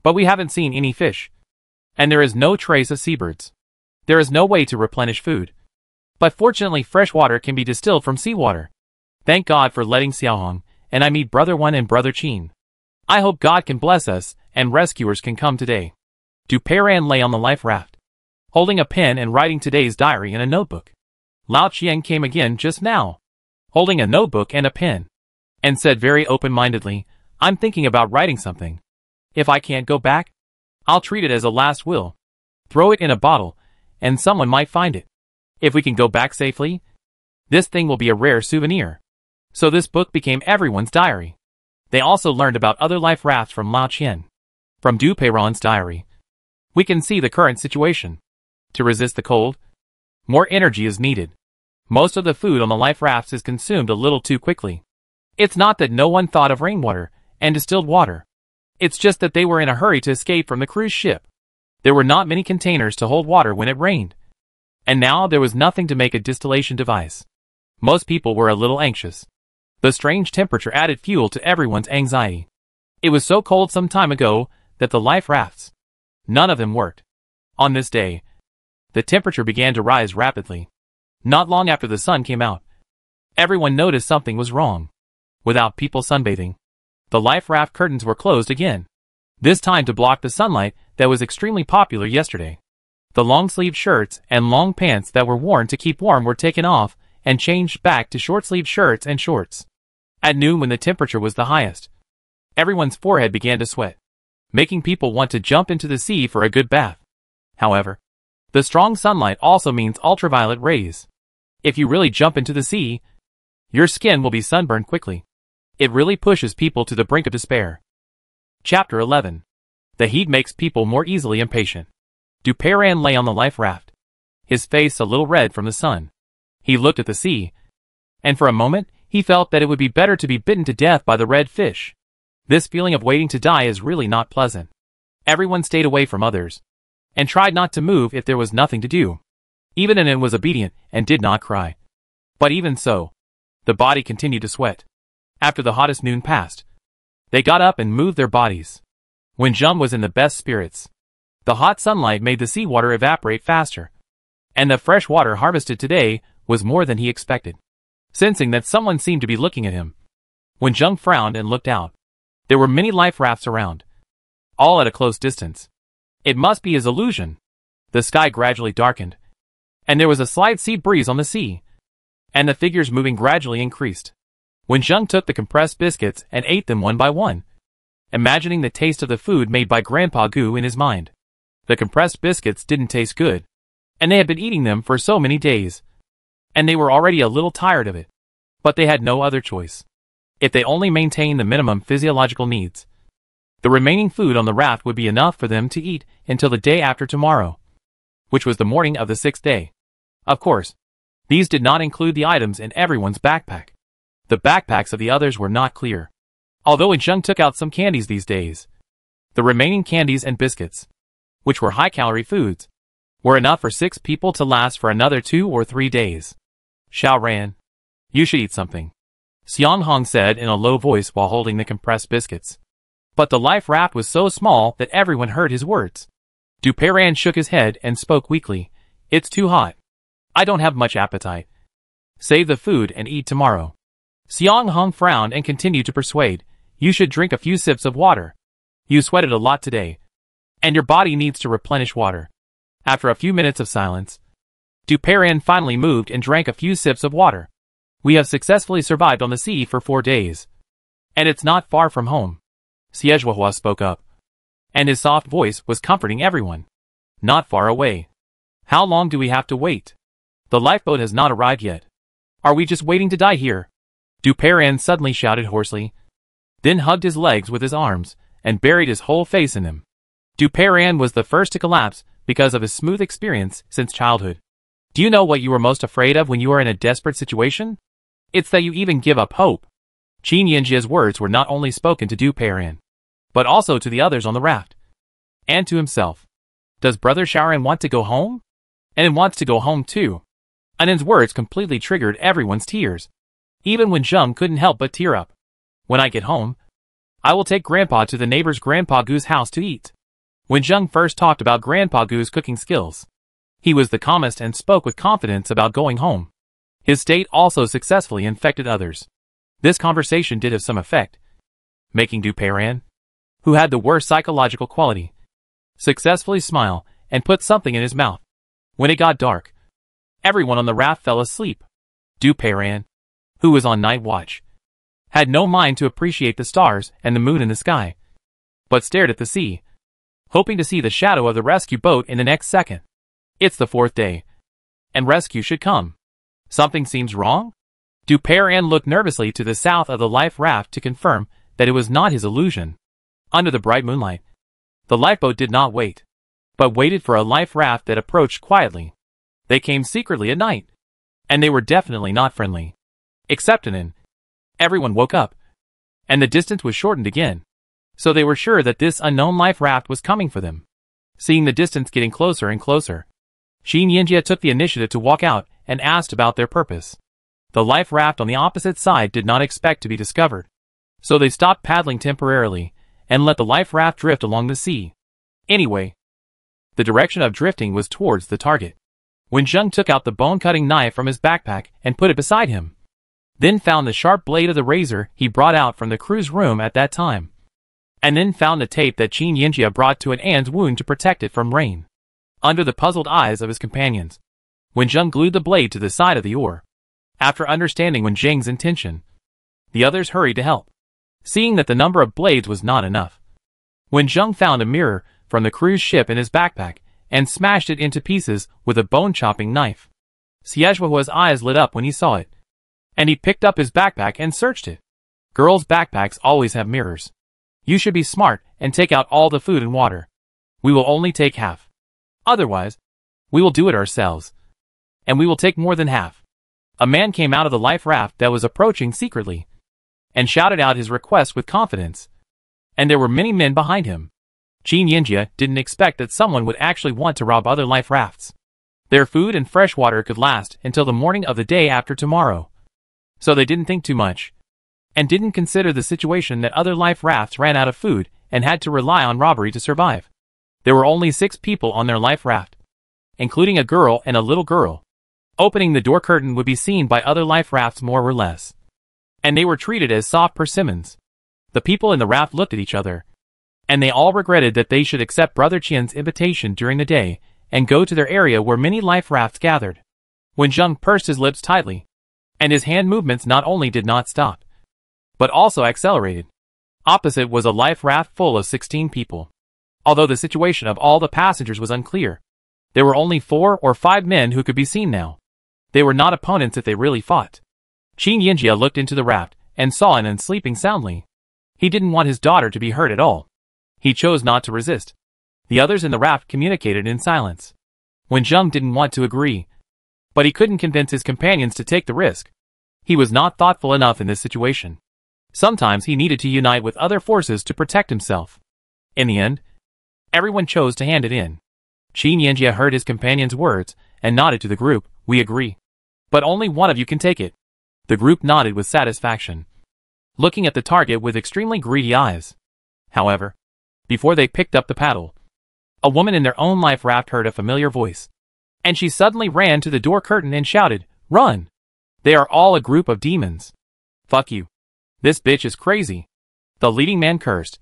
but we haven't seen any fish, and there is no trace of seabirds. There is no way to replenish food, but fortunately fresh water can be distilled from seawater. Thank God for letting Xiaohong and I meet Brother One and Brother Qin. I hope God can bless us and rescuers can come today. Du Peiran lay on the life raft, holding a pen and writing today's diary in a notebook. Lao Qian came again just now, holding a notebook and a pen, and said very open-mindedly, I'm thinking about writing something. If I can't go back, I'll treat it as a last will. Throw it in a bottle, and someone might find it. If we can go back safely, this thing will be a rare souvenir. So this book became everyone's diary. They also learned about other life rafts from Lao Qian. From Du Peiran's diary, we can see the current situation. To resist the cold, more energy is needed. Most of the food on the life rafts is consumed a little too quickly. It's not that no one thought of rainwater and distilled water. It's just that they were in a hurry to escape from the cruise ship. There were not many containers to hold water when it rained. And now there was nothing to make a distillation device. Most people were a little anxious. The strange temperature added fuel to everyone's anxiety. It was so cold some time ago that the life rafts, none of them worked. On this day, the temperature began to rise rapidly. Not long after the sun came out, everyone noticed something was wrong. Without people sunbathing, the life raft curtains were closed again. This time to block the sunlight that was extremely popular yesterday. The long-sleeved shirts and long pants that were worn to keep warm were taken off and changed back to short-sleeved shirts and shorts. At noon, when the temperature was the highest, everyone's forehead began to sweat, making people want to jump into the sea for a good bath. However, the strong sunlight also means ultraviolet rays. If you really jump into the sea, your skin will be sunburned quickly. It really pushes people to the brink of despair. Chapter 11. The heat makes people more easily impatient. Duperan lay on the life raft, his face a little red from the sun. He looked at the sea, and for a moment, he felt that it would be better to be bitten to death by the red fish. This feeling of waiting to die is really not pleasant. Everyone stayed away from others, and tried not to move if there was nothing to do. Even Anin was obedient and did not cry. But even so, the body continued to sweat. After the hottest noon passed, they got up and moved their bodies. When Jum was in the best spirits, the hot sunlight made the seawater evaporate faster, and the fresh water harvested today was more than he expected. Sensing that someone seemed to be looking at him, when Jung frowned and looked out, there were many life rafts around, all at a close distance. It must be his illusion. The sky gradually darkened, and there was a slight sea breeze on the sea, and the figures moving gradually increased. When Jung took the compressed biscuits and ate them one by one, imagining the taste of the food made by Grandpa Goo in his mind. The compressed biscuits didn't taste good, and they had been eating them for so many days, and they were already a little tired of it. But they had no other choice. If they only maintained the minimum physiological needs, the remaining food on the raft would be enough for them to eat until the day after tomorrow, which was the morning of the 6th day. Of course, these did not include the items in everyone's backpack. The backpacks of the others were not clear. Although Jung took out some candies these days, the remaining candies and biscuits, which were high-calorie foods, were enough for 6 people to last for another 2 or 3 days. Xiao Ran, you should eat something, Xiang Hong said in a low voice while holding the compressed biscuits. But the life raft was so small that everyone heard his words. Duperan shook his head and spoke weakly. It's too hot. I don't have much appetite. Save the food and eat tomorrow. Xiang Hong frowned and continued to persuade. You should drink a few sips of water. You sweated a lot today, and your body needs to replenish water. After a few minutes of silence, Duperan finally moved and drank a few sips of water. We have successfully survived on the sea for 4 days, and it's not far from home. Xiejuahua spoke up, and his soft voice was comforting everyone. Not far away. How long do we have to wait? The lifeboat has not arrived yet. Are we just waiting to die here? Duperan suddenly shouted hoarsely, then hugged his legs with his arms and buried his whole face in them. Duperan was the first to collapse because of his smooth experience since childhood. Do you know what you were most afraid of when you are in a desperate situation? It's that you even give up hope. Qin Yinjia's words were not only spoken to Duperan, but also to the others on the raft, and to himself. Does Brother Shaoran want to go home? And wants to go home too. Anin's words completely triggered everyone's tears. Even when Jung couldn't help but tear up. When I get home, I will take Grandpa to the neighbor's Grandpa Goo's house to eat. When Jung first talked about Grandpa Goo's cooking skills, he was the calmest and spoke with confidence about going home. His state also successfully infected others. This conversation did have some effect, making Duperan, who had the worst psychological quality, successfully smile and put something in his mouth. When it got dark, everyone on the raft fell asleep. Duperan, who was on night watch, had no mind to appreciate the stars and the moon in the sky, but stared at the sea, hoping to see the shadow of the rescue boat in the next second. It's the 4th day, and rescue should come. Something seems wrong? Duperan looked nervously to the south of the life raft to confirm that it was not his illusion. Under the bright moonlight, the lifeboat did not wait, but waited for a life raft that approached quietly. They came secretly at night, and they were definitely not friendly. Except Anin. Everyone woke up, and the distance was shortened again, so they were sure that this unknown life raft was coming for them. Seeing the distance getting closer and closer, Qin Yinjia took the initiative to walk out and asked about their purpose. The life raft on the opposite side did not expect to be discovered. So they stopped paddling temporarily, and let the life raft drift along the sea. Anyway, the direction of drifting was towards the target. When Zheng took out the bone-cutting knife from his backpack and put it beside him, then found the sharp blade of the razor he brought out from the crew's room at that time, and then found the tape that Qin Yinjia brought to an An's wound to protect it from rain. Under the puzzled eyes of his companions, Wen Zheng glued the blade to the side of the oar. After understanding Wen Zheng's intention, the others hurried to help. Seeing that the number of blades was not enough, Wen Zheng found a mirror from the cruise ship in his backpack and smashed it into pieces with a bone-chopping knife. Xiehua's eyes lit up when he saw it, and he picked up his backpack and searched it. Girls' backpacks always have mirrors. You should be smart and take out all the food and water. We will only take half. Otherwise, we will do it ourselves. And we will take more than half. A man came out of the life raft that was approaching secretly, and shouted out his request with confidence. And there were many men behind him. Qin Yinjia didn't expect that someone would actually want to rob other life rafts. Their food and fresh water could last until the morning of the day after tomorrow. So they didn't think too much, and didn't consider the situation that other life rafts ran out of food and had to rely on robbery to survive. There were only 6 people on their life raft, including a girl and a little girl. Opening the door curtain would be seen by other life rafts more or less, and they were treated as soft persimmons. The people in the raft looked at each other, and they all regretted that they should accept Brother Qian's invitation during the day and go to their area where many life rafts gathered. Wen Zheng pursed his lips tightly, and his hand movements not only did not stop, but also accelerated. Opposite was a life raft full of 16 people. Although the situation of all the passengers was unclear, there were only 4 or 5 men who could be seen now. They were not opponents if they really fought. Qin Yinjia looked into the raft and saw An sleeping soundly. He didn't want his daughter to be hurt at all. He chose not to resist. The others in the raft communicated in silence. Wen Zheng didn't want to agree, but he couldn't convince his companions to take the risk. He was not thoughtful enough in this situation. Sometimes he needed to unite with other forces to protect himself. In the end, everyone chose to hand it in. Qin Yinjia heard his companion's words and nodded to the group. We agree. But only one of you can take it. The group nodded with satisfaction, looking at the target with extremely greedy eyes. However, before they picked up the paddle, a woman in their own life raft heard a familiar voice, and she suddenly ran to the door curtain and shouted, "Run! They are all a group of demons. Fuck you. This bitch is crazy." The leading man cursed,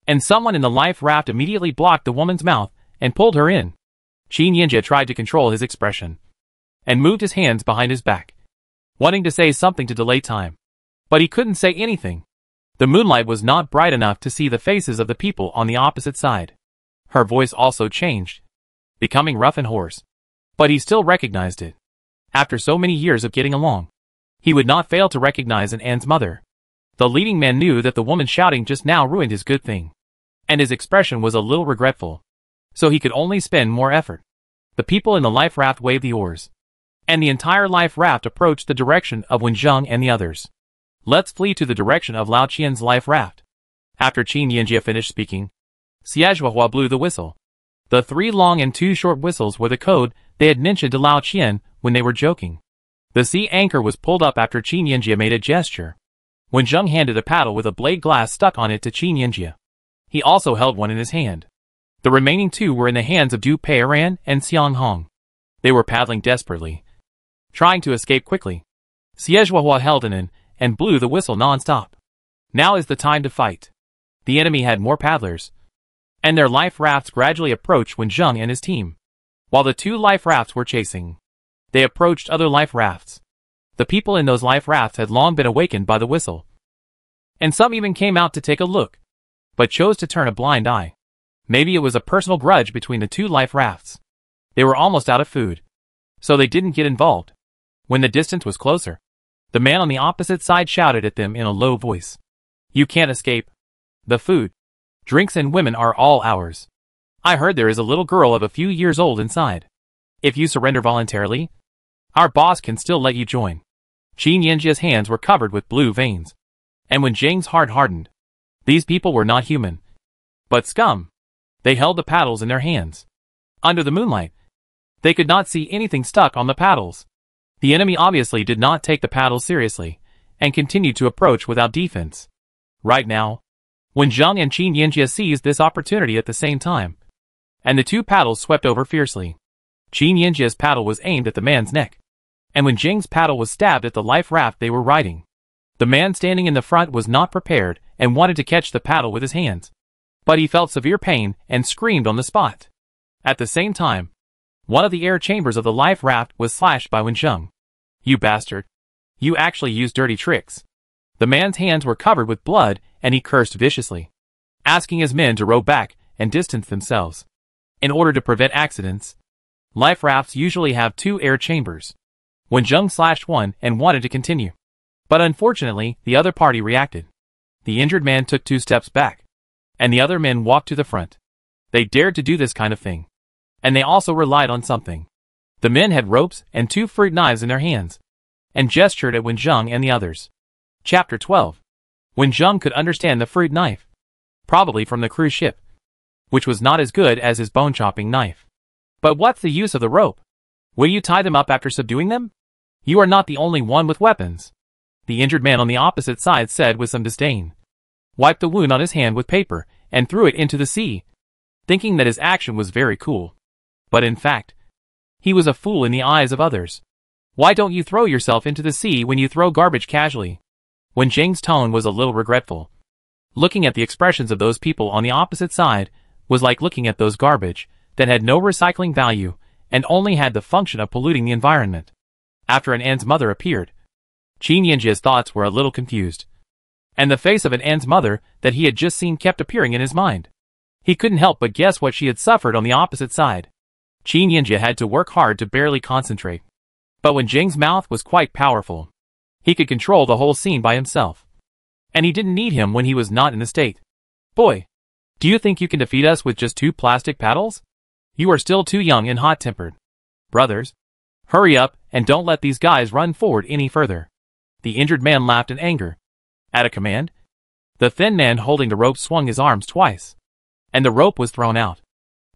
and someone in the life raft immediately blocked the woman's mouth and pulled her in. Qin Yinjia tried to control his expression, and moved his hands behind his back, wanting to say something to delay time. But he couldn't say anything. The moonlight was not bright enough to see the faces of the people on the opposite side. Her voice also changed, becoming rough and hoarse. But he still recognized it. After so many years of getting along, he would not fail to recognize An's mother. The leading man knew that the woman shouting just now ruined his good thing, and his expression was a little regretful, so he could only spend more effort. The people in the life raft waved the oars, and the entire life raft approached the direction of Wen Zheng and the others. Let's flee to the direction of Lao Qian's life raft. After Qin Yinjia finished speaking, Xiehuahua blew the whistle. The 3 long and 2 short whistles were the code they had mentioned to Lao Qian when they were joking. The sea anchor was pulled up after Qin Yinjia made a gesture. Wen Zheng handed a paddle with a blade glass stuck on it to Qin Yinjia. He also held one in his hand. The remaining 2 were in the hands of Du Peiran and Xiang Hong. They were paddling desperately, trying to escape quickly. Xiehuahua held an and blew the whistle non-stop. Now is the time to fight. The enemy had more paddlers, and their life rafts gradually approached Wen Zheng and his team. While the 2 life rafts were chasing, they approached other life rafts. The people in those life rafts had long been awakened by the whistle, and some even came out to take a look, but chose to turn a blind eye. Maybe it was a personal grudge between the 2 life rafts. They were almost out of food, so they didn't get involved. When the distance was closer, the man on the opposite side shouted at them in a low voice, "You can't escape. The food, drinks and women are all ours. I heard there is a little girl of a few years old inside. If you surrender voluntarily, our boss can still let you join." Qin Yinjia's hands were covered with blue veins, and Wen Zheng's heart hardened. These people were not human, but scum. They held the paddles in their hands. Under the moonlight, they could not see anything stuck on the paddles. The enemy obviously did not take the paddles seriously, and continued to approach without defense. Right now, Wen Zheng and Qin Yanjie seized this opportunity at the same time, and the two paddles swept over fiercely. Qin Yanjie's paddle was aimed at the man's neck, and Wen Zheng's paddle was stabbed at the life raft they were riding. The man standing in the front was not prepared and wanted to catch the paddle with his hands, but he felt severe pain and screamed on the spot. At the same time, one of the air chambers of the life raft was slashed by Wen Zheng. "You bastard. You actually used dirty tricks." The man's hands were covered with blood and he cursed viciously, asking his men to row back and distance themselves. In order to prevent accidents, life rafts usually have 2 air chambers. Wen Zheng slashed one and wanted to continue, but unfortunately the other party reacted. The injured man took 2 steps back, and the other men walked to the front. They dared to do this kind of thing, and they also relied on something. The men had ropes and 2 fruit knives in their hands, and gestured at Wen Zheng and the others. Chapter 12. Wen Zheng could understand the fruit knife, probably from the cruise ship, which was not as good as his bone-chopping knife. But what's the use of the rope? Will you tie them up after subduing them? You are not the only one with weapons, the injured man on the opposite side said with some disdain. Wiped the wound on his hand with paper and threw it into the sea, thinking that his action was very cool. But in fact, he was a fool in the eyes of others. Why don't you throw yourself into the sea when you throw garbage casually? Wen Zheng's tone was a little regretful. Looking at the expressions of those people on the opposite side was like looking at those garbage that had no recycling value and only had the function of polluting the environment. After an An's mother appeared, Qin Yanjie's thoughts were a little confused, and the face of an An's mother that he had just seen kept appearing in his mind. He couldn't help but guess what she had suffered on the opposite side. Qin Yanjie had to work hard to barely concentrate. But Wen Zheng's mouth was quite powerful. He could control the whole scene by himself, and he didn't need him when he was not in the state. "Boy, do you think you can defeat us with just 2 plastic paddles? You are still too young and hot-tempered. Brothers, hurry up and don't let these guys run forward any further." The injured man laughed in anger. At a command, the thin man holding the rope swung his arms twice, and the rope was thrown out.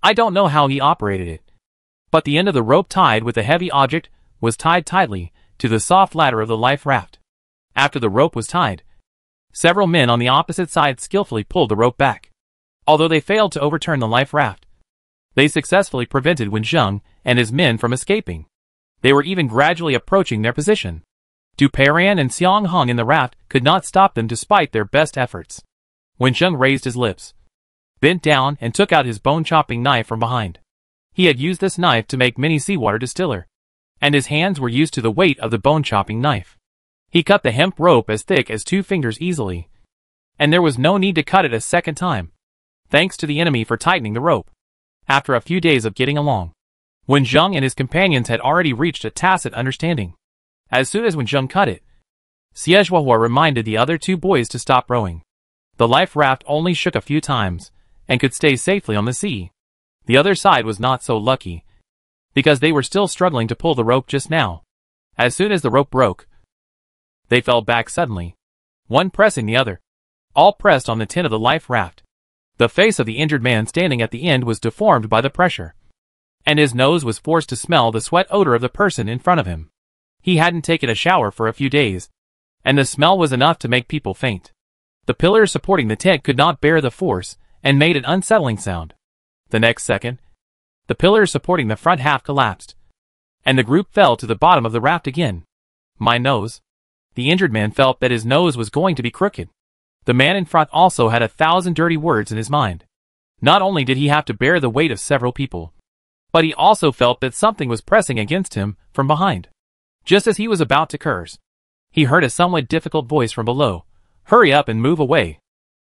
I don't know how he operated it, but the end of the rope tied with the heavy object was tied tightly to the soft ladder of the life raft. After the rope was tied, several men on the opposite side skillfully pulled the rope back. Although they failed to overturn the life raft, they successfully prevented Wen Zheng and his men from escaping. They were even gradually approaching their position. Du Peiran and Xiang Hong in the raft could not stop them despite their best efforts. Wen Zheng raised his lips, bent down and took out his bone-chopping knife from behind. He had used this knife to make mini seawater distiller, and his hands were used to the weight of the bone-chopping knife. He cut the hemp rope as thick as 2 fingers easily, and there was no need to cut it a second time, thanks to the enemy for tightening the rope. After a few days of getting along, Wen Zheng and his companions had already reached a tacit understanding. As soon as Wen Zheng cut it, Xiehuahua reminded the other 2 boys to stop rowing. The life raft only shook a few times, and could stay safely on the sea. The other side was not so lucky, because they were still struggling to pull the rope just now. As soon as the rope broke, they fell back suddenly, one pressing the other. All pressed on the tin of the life raft. The face of the injured man standing at the end was deformed by the pressure, and his nose was forced to smell the sweat odor of the person in front of him. He hadn't taken a shower for a few days, and the smell was enough to make people faint. The pillars supporting the tent could not bear the force and made an unsettling sound. The next second, the pillars supporting the front half collapsed, and the group fell to the bottom of the raft again. My nose. The injured man felt that his nose was going to be crooked. The man in front also had 1,000 dirty words in his mind. Not only did he have to bear the weight of several people, but he also felt that something was pressing against him from behind. Just as he was about to curse, he heard a somewhat difficult voice from below. "Hurry up and move away."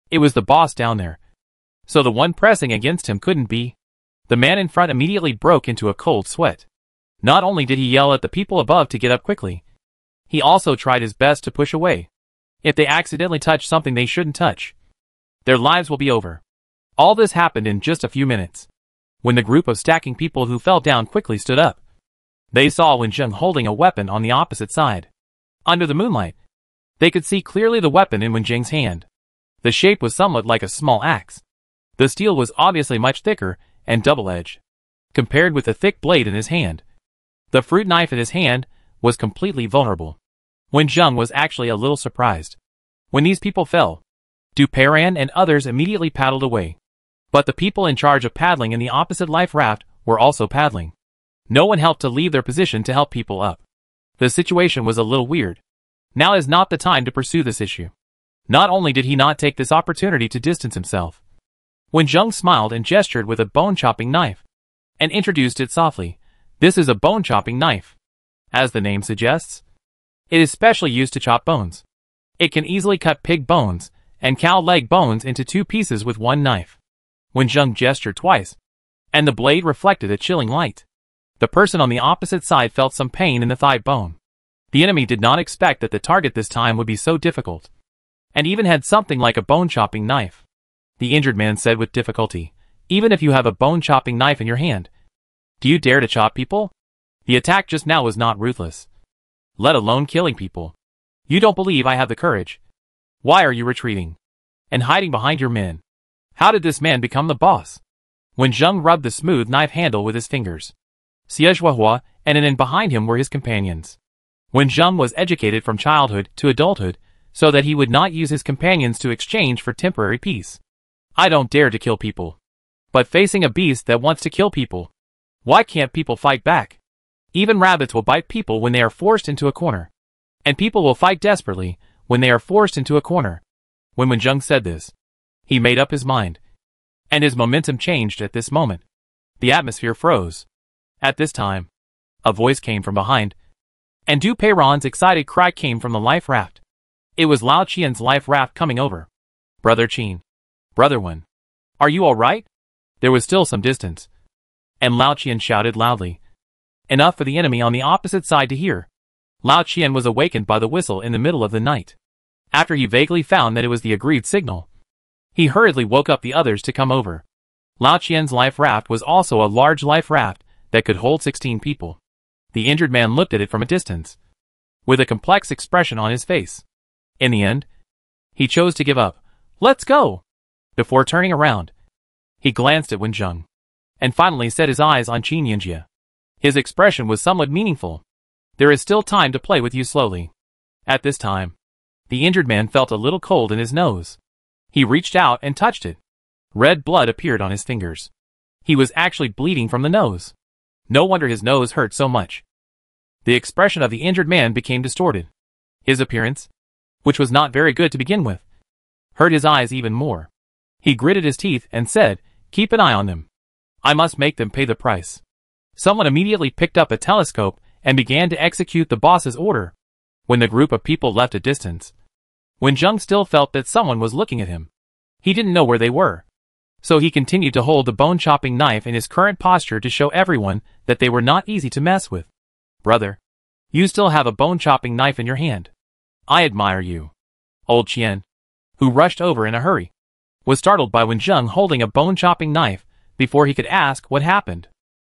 It was the boss down there, so the one pressing against him couldn't be. The man in front immediately broke into a cold sweat. Not only did he yell at the people above to get up quickly, he also tried his best to push away. If they accidentally touch something they shouldn't touch, their lives will be over. All this happened in just a few minutes. When the group of stacking people who fell down quickly stood up, they saw Wen Zheng holding a weapon on the opposite side. Under the moonlight, they could see clearly the weapon in Wen Zheng's hand. The shape was somewhat like a small axe. The steel was obviously much thicker and double-edged, compared with the thick blade in his hand. The fruit knife in his hand was completely vulnerable. Wen Zheng was actually a little surprised. When these people fell, Du Peiran and others immediately paddled away. But the people in charge of paddling in the opposite life raft were also paddling. No one helped to leave their position to help people up. The situation was a little weird. Now is not the time to pursue this issue. Not only did he not take this opportunity to distance himself, Wen Zheng smiled and gestured with a bone-chopping knife, and introduced it softly. This is a bone-chopping knife. As the name suggests, it is specially used to chop bones. It can easily cut pig bones and cow leg bones into 2 pieces with one knife. Wen Zheng gestured twice, and the blade reflected a chilling light. The person on the opposite side felt some pain in the thigh bone. The enemy did not expect that the target this time would be so difficult, and even had something like a bone-chopping knife. The injured man said with difficulty, "Even if you have a bone-chopping knife in your hand, do you dare to chop people? The attack just now was not ruthless, let alone killing people. You don't believe I have the courage. Why are you retreating and hiding behind your men? How did this man become the boss?" Wen Zheng rubbed the smooth knife handle with his fingers. Xie and in behind him were his companions. Wen Zheng was educated from childhood to adulthood so that he would not use his companions to exchange for temporary peace. I don't dare to kill people. But facing a beast that wants to kill people, why can't people fight back? Even rabbits will bite people when they are forced into a corner. And people will fight desperately when they are forced into a corner. When Wen Zheng said this, he made up his mind. And his momentum changed at this moment. The atmosphere froze. At this time, a voice came from behind, and Du Peiran's excited cry came from the life raft. It was Lao Qian's life raft coming over. "Brother Qin. Brother Wen. Are you alright?" There was still some distance, and Lao Qian shouted loudly. Enough for the enemy on the opposite side to hear. Lao Qian was awakened by the whistle in the middle of the night. After he vaguely found that it was the agreed signal, he hurriedly woke up the others to come over. Lao Qian's life raft was also a large life raft that could hold 16 people. The injured man looked at it from a distance, with a complex expression on his face. In the end, he chose to give up. "Let's go!" Before turning around, he glanced at Wen Zheng, and finally set his eyes on Qin Yinjie. His expression was somewhat meaningful. "There is still time to play with you slowly." At this time, the injured man felt a little cold in his nose. He reached out and touched it. Red blood appeared on his fingers. He was actually bleeding from the nose. No wonder his nose hurt so much. The expression of the injured man became distorted. His appearance, which was not very good to begin with, hurt his eyes even more. He gritted his teeth and said, "Keep an eye on them. I must make them pay the price." Someone immediately picked up a telescope and began to execute the boss's order. When the group of people left a distance, Wen Zheng still felt that someone was looking at him. He didn't know where they were, so he continued to hold the bone-chopping knife in his current posture to show everyone that they were not easy to mess with. "Brother, you still have a bone-chopping knife in your hand. I admire you." Old Qian, who rushed over in a hurry, was startled by Wen Zheng holding a bone-chopping knife before he could ask what happened.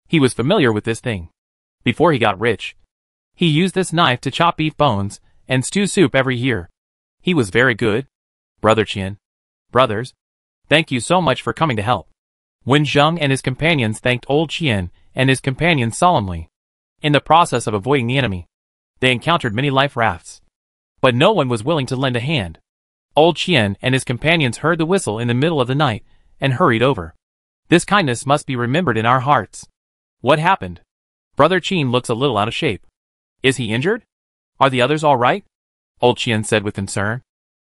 He was familiar with this thing. Before he got rich, he used this knife to chop beef bones and stew soup every year. He was very good. "Brother Qian. Brothers, thank you so much for coming to help." Wen Zheng and his companions thanked Old Qian and his companions solemnly. In the process of avoiding the enemy, they encountered many life rafts, but no one was willing to lend a hand. Old Qian and his companions heard the whistle in the middle of the night and hurried over. This kindness must be remembered in our hearts. What happened? Brother Qin looks a little out of shape. Is he injured? Are the others all right? Old Qian said with concern.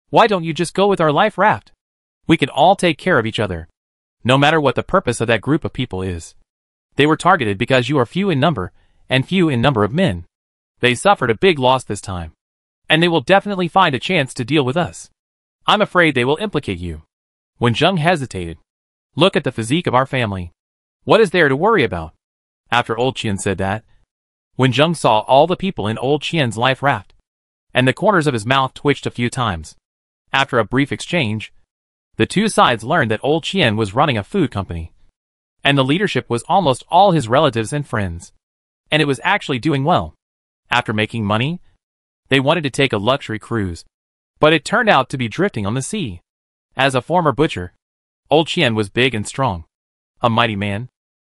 Why don't you just go with our life raft? We can all take care of each other, no matter what the purpose of that group of people is. They were targeted because you are few in number, and few in number of men. They suffered a big loss this time, and they will definitely find a chance to deal with us. I'm afraid they will implicate you. Wen Zheng hesitated. Look at the physique of our family. What is there to worry about? After Old Qian said that, Wen Zheng saw all the people in Old Qian's life raft, and the corners of his mouth twitched a few times. After a brief exchange, the two sides learned that Old Qian was running a food company, and the leadership was almost all his relatives and friends, and it was actually doing well. After making money, they wanted to take a luxury cruise, but it turned out to be drifting on the sea. As a former butcher, Old Qian was big and strong, a mighty man.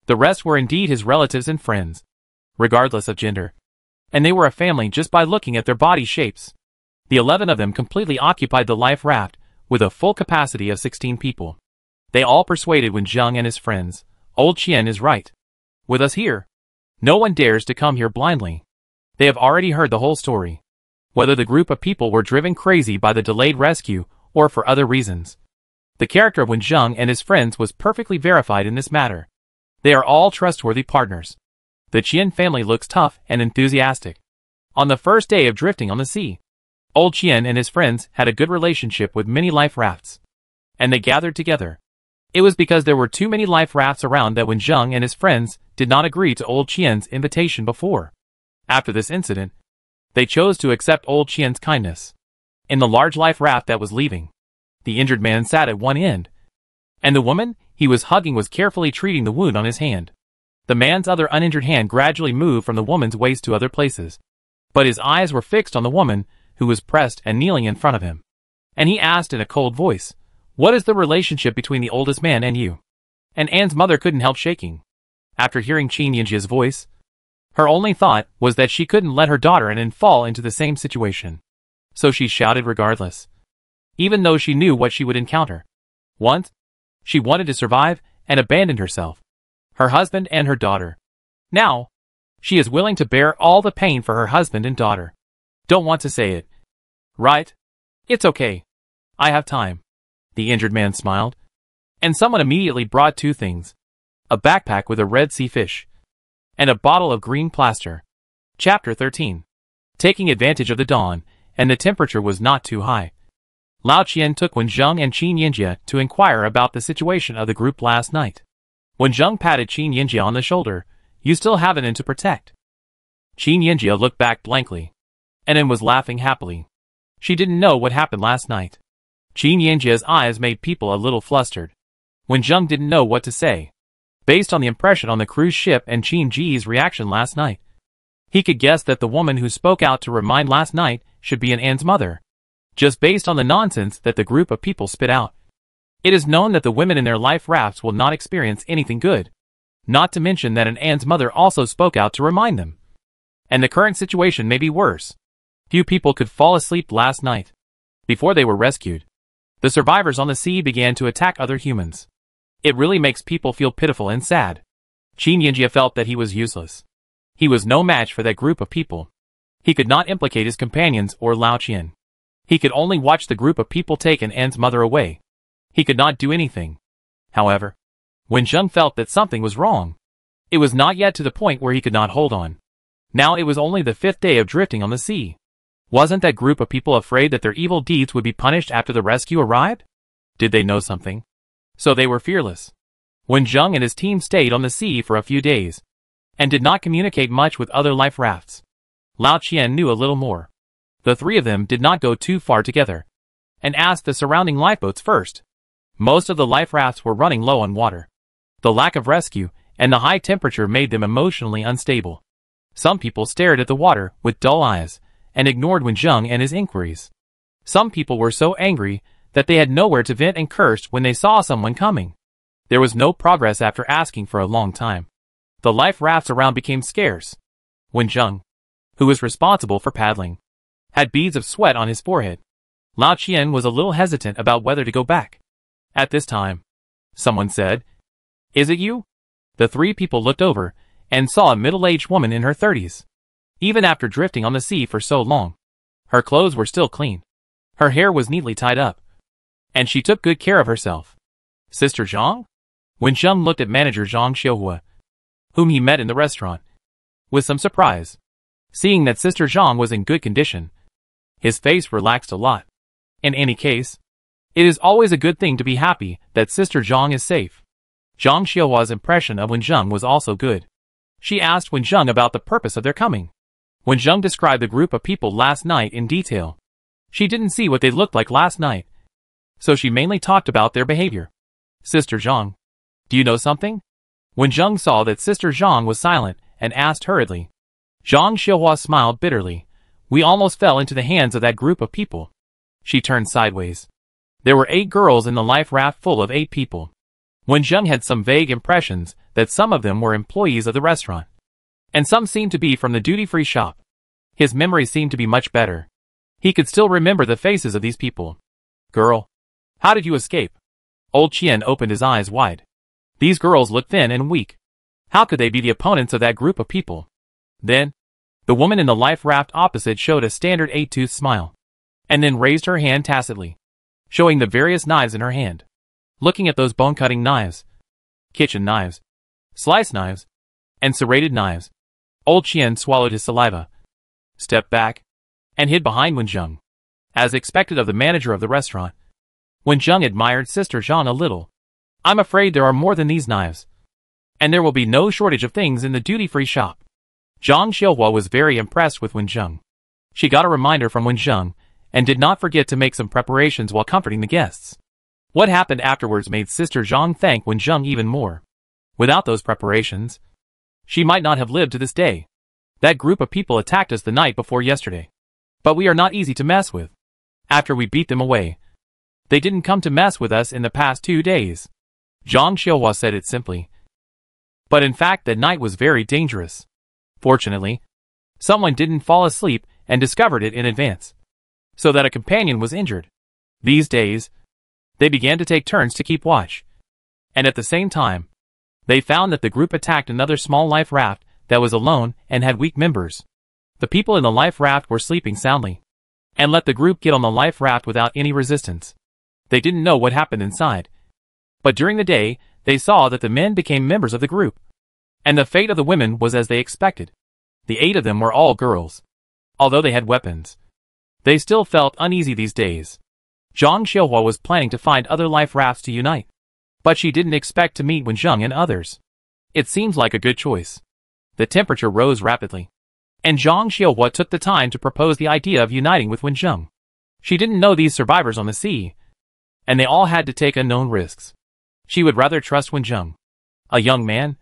The rest were indeed his relatives and friends, regardless of gender. And they were a family just by looking at their body shapes. The 11 of them completely occupied the life raft, with a full capacity of 16 people. They all persuaded Wen Zheng and his friends, "Old Qian is right. With us here, no one dares to come here blindly." They have already heard the whole story. Whether the group of people were driven crazy by the delayed rescue, or for other reasons. The character of Wen Zheng and his friends was perfectly verified in this matter. They are all trustworthy partners. The Qian family looks tough and enthusiastic. On the first day of drifting on the sea, Old Qian and his friends had a good relationship with many life rafts. And they gathered together. It was because there were too many life rafts around that Wen Zheng and his friends did not agree to Old Qian's invitation before. After this incident, they chose to accept Old Qian's kindness. In the large life raft that was leaving, the injured man sat at one end, and the woman he was hugging was carefully treating the wound on his hand. The man's other uninjured hand gradually moved from the woman's waist to other places, but his eyes were fixed on the woman who was pressed and kneeling in front of him. And he asked in a cold voice, "What is the relationship between the oldest man and you?" And Anne's mother couldn't help shaking. After hearing Qin Yinjia's voice, her only thought was that she couldn't let her daughter and Anne fall into the same situation. So she shouted regardless, even though she knew what she would encounter. Once, she wanted to survive and abandoned herself, her husband and her daughter. Now, she is willing to bear all the pain for her husband and daughter. Don't want to say it. Right? It's okay. I have time. The injured man smiled. And someone immediately brought two things. A backpack with a red sea fish. And a bottle of green plaster. Chapter 13. Taking advantage of the dawn, and the temperature was not too high. Lao Qian took Wen Zheng and Qin Yinjia to inquire about the situation of the group last night. Wen Zheng patted Qin Yinjia on the shoulder. "You still have an to protect." Qin Yinjia looked back blankly, and then was laughing happily. She didn't know what happened last night. Qin Yinjia's eyes made people a little flustered. Wen Zheng didn't know what to say. Based on the impression on the cruise ship and Qin Ji's reaction last night, he could guess that the woman who spoke out to remind last night should be Anne's mother. Just based on the nonsense that the group of people spit out. It is known that the women in their life rafts will not experience anything good. Not to mention that Anne's mother also spoke out to remind them. And the current situation may be worse. Few people could fall asleep last night. Before they were rescued, the survivors on the sea began to attack other humans. It really makes people feel pitiful and sad. Qin Yinjia felt that he was useless. He was no match for that group of people. He could not implicate his companions or Lao Qian. He could only watch the group of people take Anne's mother away. He could not do anything. However, Wen Zheng felt that something was wrong. It was not yet to the point where he could not hold on. Now it was only the 5th day of drifting on the sea. Wasn't that group of people afraid that their evil deeds would be punished after the rescue arrived? Did they know something? So they were fearless. Wen Zheng and his team stayed on the sea for a few days, and did not communicate much with other life rafts. Lao Qian knew a little more. The three of them did not go too far together, and asked the surrounding lifeboats first. Most of the life rafts were running low on water. The lack of rescue and the high temperature made them emotionally unstable. Some people stared at the water with dull eyes, and ignored Wen Zheng and his inquiries. Some people were so angry that they had nowhere to vent and cursed when they saw someone coming. There was no progress after asking for a long time. The life rafts around became scarce. Wen Zheng, who was responsible for paddling, had beads of sweat on his forehead. Lao Qian was a little hesitant about whether to go back. At this time, someone said, "Is it you?" The three people looked over, and saw a middle-aged woman in her 30s. Even after drifting on the sea for so long, her clothes were still clean. Her hair was neatly tied up, and she took good care of herself. "Sister Zhang?" Wen Zheng looked at manager Zhang Xiuhua, whom he met in the restaurant, with some surprise. Seeing that Sister Zhang was in good condition, his face relaxed a lot. In any case, it is always a good thing to be happy that Sister Zhang is safe. Zhang Xiuhua's impression of Wen Zheng was also good. She asked Wen Zheng about the purpose of their coming. Wen Zheng described the group of people last night in detail. She didn't see what they looked like last night, so she mainly talked about their behavior. "Sister Zhang, do you know something?" Wen Zheng saw that Sister Zhang was silent and asked hurriedly. Zhang Xiuhua smiled bitterly. "We almost fell into the hands of that group of people." She turned sideways. There were 8 girls in the life raft full of 8 people. Wen Zheng had some vague impressions that some of them were employees of the restaurant, and some seemed to be from the duty-free shop. His memory seemed to be much better. He could still remember the faces of these people. Girl, how did you escape? Old Qian opened his eyes wide. These girls looked thin and weak. How could they be the opponents of that group of people? Then, the woman in the life raft opposite showed a standard 8-tooth smile, and then raised her hand tacitly, showing the various knives in her hand. Looking at those bone-cutting knives, kitchen knives, slice knives, and serrated knives, Old Qian swallowed his saliva, stepped back, and hid behind Wenjung. As expected of the manager of the restaurant, Wenjung admired Sister Zhang a little. I'm afraid there are more than these knives, and there will be no shortage of things in the duty-free shop. Zhang Xiuhua was very impressed with Wenjung. She got a reminder from Wenjung, and did not forget to make some preparations while comforting the guests. What happened afterwards made Sister Zhang thank Wenjung even more. Without those preparations, she might not have lived to this day. That group of people attacked us the night before yesterday. But we are not easy to mess with. After we beat them away, they didn't come to mess with us in the past 2 days. Zhang Xiuhua said it simply. But in fact that night was very dangerous. Fortunately, someone didn't fall asleep and discovered it in advance, so that a companion was injured. These days, they began to take turns to keep watch. And at the same time, they found that the group attacked another small life raft that was alone and had weak members. The people in the life raft were sleeping soundly, and let the group get on the life raft without any resistance. They didn't know what happened inside. But during the day, they saw that the men became members of the group. And the fate of the women was as they expected. The 8 of them were all girls. Although they had weapons, they still felt uneasy these days. Zhang Xiuhua was planning to find other life rafts to unite, but she didn't expect to meet Wenjung and others. It seems like a good choice. The temperature rose rapidly, and Zhang Xiuhua took the time to propose the idea of uniting with Wenjung. She didn't know these survivors on the sea, and they all had to take unknown risks. She would rather trust Wenjung, a young man,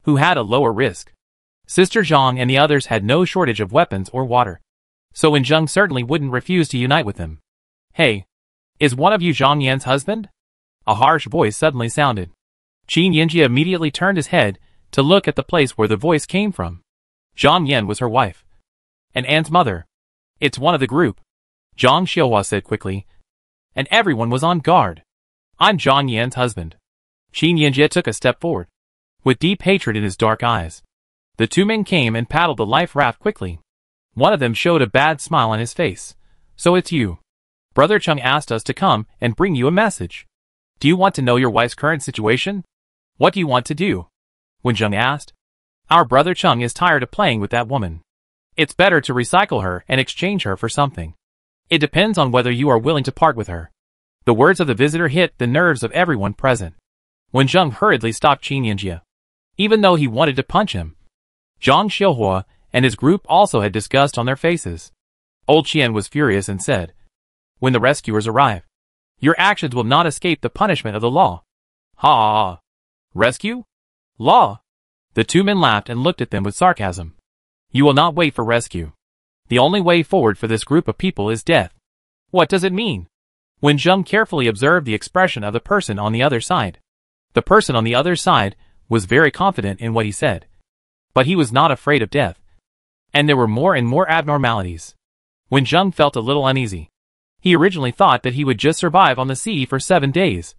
who had a lower risk. Sister Zhang and the others had no shortage of weapons or water, so Wenjung certainly wouldn't refuse to unite with them. Hey, is one of you Zhang Yan's husband? A harsh voice suddenly sounded. Qin Yinjie immediately turned his head to look at the place where the voice came from. Zhang Yan was her wife, and Anne's mother. It's one of the group, Zhang Xiuhua said quickly, and everyone was on guard. I'm Zhang Yan's husband. Qin Yinjie took a step forward, with deep hatred in his dark eyes. The 2 men came and paddled the life raft quickly. One of them showed a bad smile on his face. So it's you. Brother Chung asked us to come and bring you a message. Do you want to know your wife's current situation? What do you want to do? Wenjung asked. Our brother Chung is tired of playing with that woman. It's better to recycle her and exchange her for something. It depends on whether you are willing to part with her. The words of the visitor hit the nerves of everyone present. Wenjung hurriedly stopped Qin Yinjie, even though he wanted to punch him. Zhang Xiuhua and his group also had disgust on their faces. Old Qian was furious and said, when the rescuers arrive, your actions will not escape the punishment of the law. Ha! Rescue? Law? The 2 men laughed and looked at them with sarcasm. You will not wait for rescue. The only way forward for this group of people is death. What does it mean? Wenjung carefully observed the expression of the person on the other side. The person on the other side was very confident in what he said. But he was not afraid of death. And there were more and more abnormalities. Wenjung felt a little uneasy. He originally thought that he would just survive on the sea for 7 days.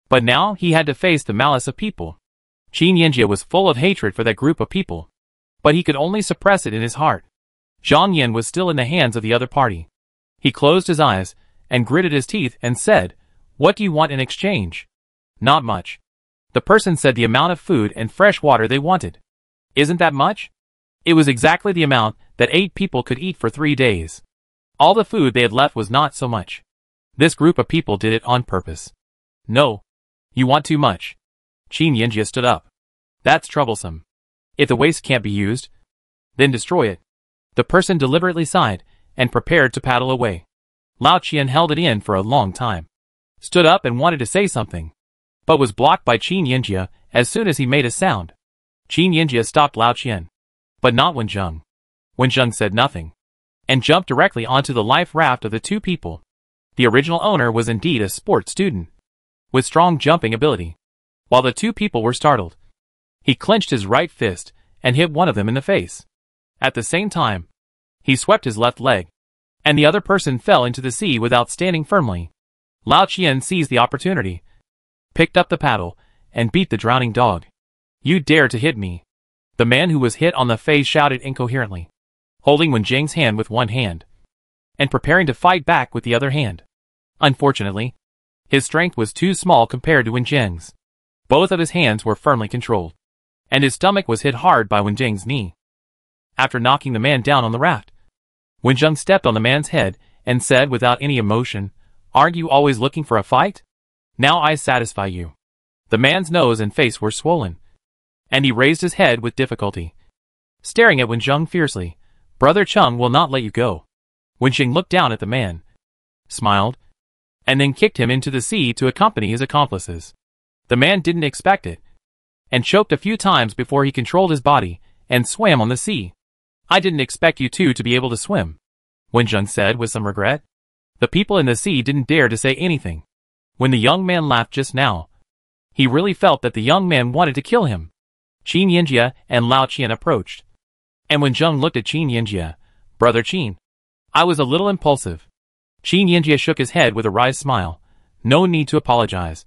But now he had to face the malice of people. Qin Yinjie was full of hatred for that group of people, but he could only suppress it in his heart. Zhang Yan was still in the hands of the other party. He closed his eyes and gritted his teeth and said, what do you want in exchange? Not much. The person said the amount of food and fresh water they wanted. Isn't that much? It was exactly the amount that 8 people could eat for 3 days. All the food they had left was not so much. This group of people did it on purpose. No. You want too much. Qin Yinjie stood up. That's troublesome. If the waste can't be used, then destroy it. The person deliberately sighed and prepared to paddle away. Lao Qian held it in for a long time, stood up and wanted to say something, but was blocked by Qin Yinjie as soon as he made a sound. Qin Yinjie stopped Lao Qian, but not Wenjung. Wenjung said nothing, and jumped directly onto the life raft of the 2 people. The original owner was indeed a sports student, with strong jumping ability. While the 2 people were startled, he clenched his right fist and hit one of them in the face. At the same time, He swept his left leg, and the other person fell into the sea without standing firmly. Lao Qian seized the opportunity, picked up the paddle, and beat the drowning dog. "You dare to hit me!" The man who was hit on the face shouted incoherently, holding Wen Zheng's hand with one hand, and preparing to fight back with the other hand. Unfortunately, his strength was too small compared to Wen Zheng's. Both of his hands were firmly controlled, and his stomach was hit hard by Wen Zheng's knee. After knocking the man down on the raft, Wen Zheng stepped on the man's head and said without any emotion, "Aren't you always looking for a fight? Now I satisfy you." The man's nose and face were swollen, and he raised his head with difficulty, staring at Wen Zheng fiercely. "Brother Cheng will not let you go." Wen Zheng looked down at the man, smiled, and then kicked him into the sea to accompany his accomplices. The man didn't expect it, and choked a few times before he controlled his body and swam on the sea. "I didn't expect you two to be able to swim," Wen Zheng said with some regret. The people in the sea didn't dare to say anything. When the young man laughed just now, he really felt that the young man wanted to kill him. Qin Yinjie and Lao Qian approached, and Wen Zheng looked at Qin Yinjie. "Brother Qin, I was a little impulsive." Qin Yinjie shook his head with a wry smile. "No need to apologize.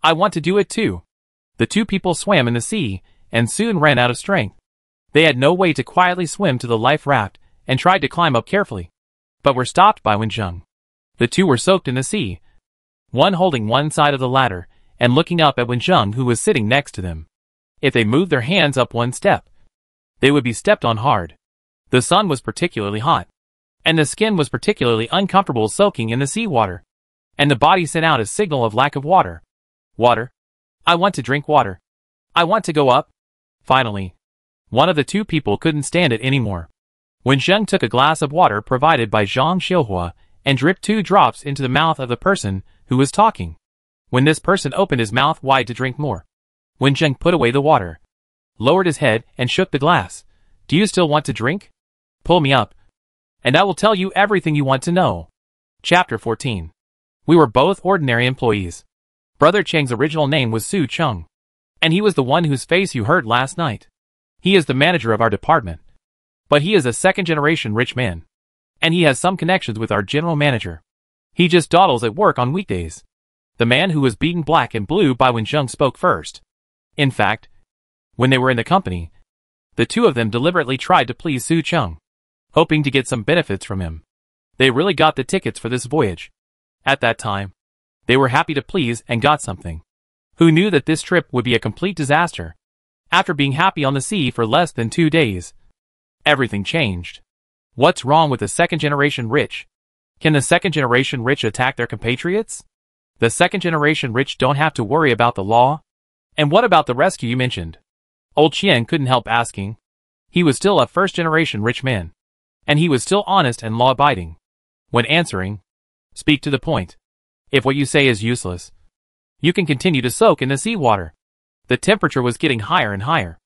I want to do it too." The two people swam in the sea, and soon ran out of strength. They had no way to quietly swim to the life raft, and tried to climb up carefully, but were stopped by Wen Zheng. The two were soaked in the sea, one holding one side of the ladder, and looking up at Wen Zheng who was sitting next to them. If they moved their hands up one step, they would be stepped on hard. The sun was particularly hot, and the skin was particularly uncomfortable soaking in the seawater, and the body sent out a signal of lack of water. "Water? I want to drink water. I want to go up." Finally, one of the two people couldn't stand it anymore. Wen Zheng took a glass of water provided by Zhang Xiuhua and dripped 2 drops into the mouth of the person who was talking. When this person opened his mouth wide to drink more, Wen Zheng put away the water, lowered his head and shook the glass. "Do you still want to drink? Pull me up, and I will tell you everything you want to know." Chapter 14. We were both ordinary employees. Brother Cheng's original name was Su Cheng, and he was the one whose face you heard last night. He is the manager of our department, but he is a second-generation rich man, and he has some connections with our general manager. He just dawdles at work on weekdays. The man who was beaten black and blue by Wen Zheng spoke first. In fact, when they were in the company, the two of them deliberately tried to please Su Cheng, hoping to get some benefits from him. They really got the tickets for this voyage. At that time, they were happy to please and got something. Who knew that this trip would be a complete disaster? After being happy on the sea for less than 2 days, everything changed. What's wrong with the second-generation rich? Can the second-generation rich attack their compatriots? The second-generation rich don't have to worry about the law? And what about the rescue you mentioned? Old Qian couldn't help asking. He was still a first-generation rich man, and he was still honest and law-abiding. When answering, speak to the point. If what you say is useless, you can continue to soak in the seawater. The temperature was getting higher and higher.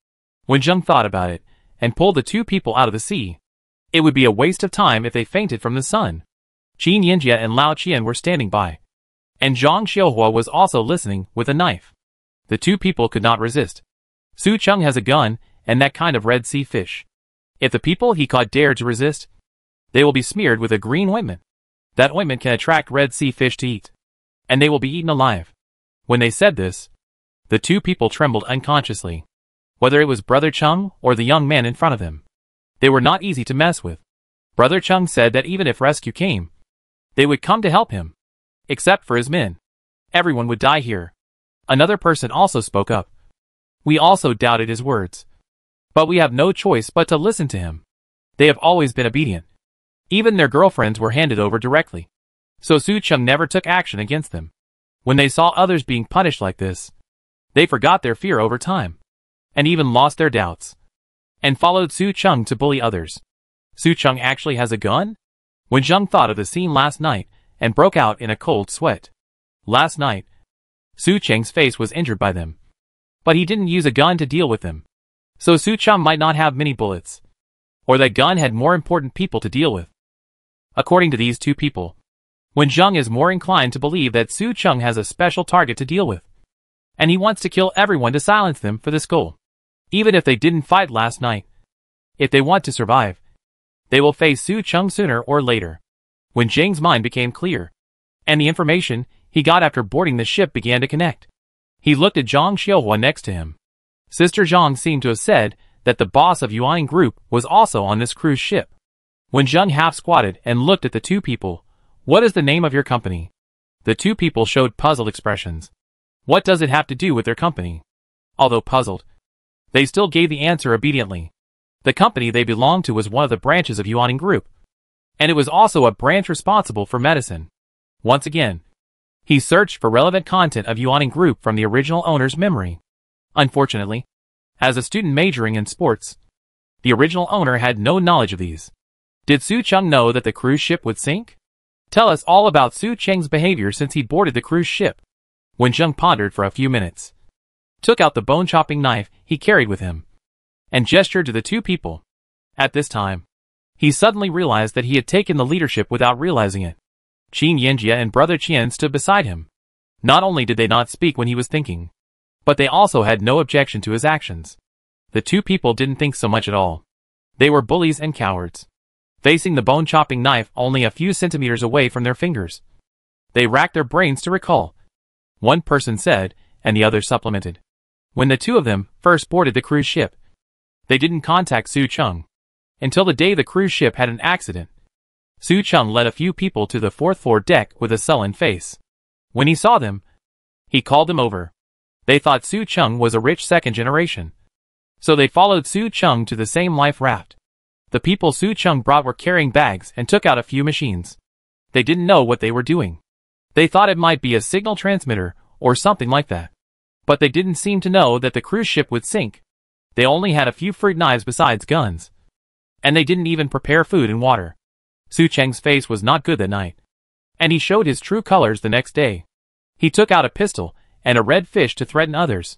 Wen Zheng thought about it, and pulled the two people out of the sea. It would be a waste of time if they fainted from the sun. Qin Yinjie and Lao Qian were standing by, and Zhang Xiuhua was also listening with a knife. The two people could not resist. Su Cheng has a gun, and that kind of Red Sea fish. If the people he caught dare to resist, they will be smeared with a green ointment. That ointment can attract Red Sea fish to eat, and they will be eaten alive. When they said this, the two people trembled unconsciously. Whether it was Brother Cheng or the young man in front of them, they were not easy to mess with. Brother Cheng said that even if rescue came, they would come to help him. Except for his men. Everyone would die here. Another person also spoke up. We also doubted his words. But we have no choice but to listen to him. They have always been obedient. Even their girlfriends were handed over directly. So Su Cheng never took action against them. When they saw others being punished like this, they forgot their fear over time, and even lost their doubts, and followed Su Cheng to bully others. Su Cheng actually has a gun? Wen Zheng thought of the scene last night, and broke out in a cold sweat. Last night, Su Cheng's face was injured by them, but he didn't use a gun to deal with them. So Su Cheng might not have many bullets, or that gun had more important people to deal with. According to these two people, Wen Zheng is more inclined to believe that Su Cheng has a special target to deal with, and he wants to kill everyone to silence them for this goal. Even if they didn't fight last night, if they want to survive, They will face Su Cheng sooner or later. When Zhang's mind became clear, and the information he got after boarding the ship began to connect, he looked at Zhang Xiuhua next to him. Sister Zhang seemed to have said that the boss of Yuan Group was also on this cruise ship. When Zhang half squatted and looked at the two people, "What is the name of your company?" The two people showed puzzled expressions. What does it have to do with their company? Although puzzled, they still gave the answer obediently. The company they belonged to was one of the branches of Yuan Group, and it was also a branch responsible for medicine. Once again, he searched for relevant content of Yuan Group from the original owner's memory. Unfortunately, as a student majoring in sports, the original owner had no knowledge of these. Did Su Cheng know that the cruise ship would sink? Tell us all about Su Cheng's behavior since he boarded the cruise ship. When Zheng pondered for a few minutes, took out the bone-chopping knife he carried with him, and gestured to the two people. At this time, he suddenly realized that he had taken the leadership without realizing it. Qin Yanjia and Brother Qian stood beside him. Not only did they not speak when he was thinking, but they also had no objection to his actions. The two people didn't think so much at all. They were bullies and cowards, facing the bone-chopping knife only a few centimeters away from their fingers. They racked their brains to recall. One person said, and the other supplemented. When the two of them first boarded the cruise ship, they didn't contact Su Cheng until the day the cruise ship had an accident. Su Cheng led a few people to the fourth floor deck with a sullen face. When he saw them, he called them over. They thought Su Cheng was a rich second generation, so they followed Su Cheng to the same life raft. The people Su Cheng brought were carrying bags and took out a few machines. They didn't know what they were doing. They thought it might be a signal transmitter or something like that. But they didn't seem to know that the cruise ship would sink. They only had a few fruit knives besides guns. And they didn't even prepare food and water. Su Cheng's face was not good that night, and he showed his true colors the next day. He took out a pistol and a red fish to threaten others.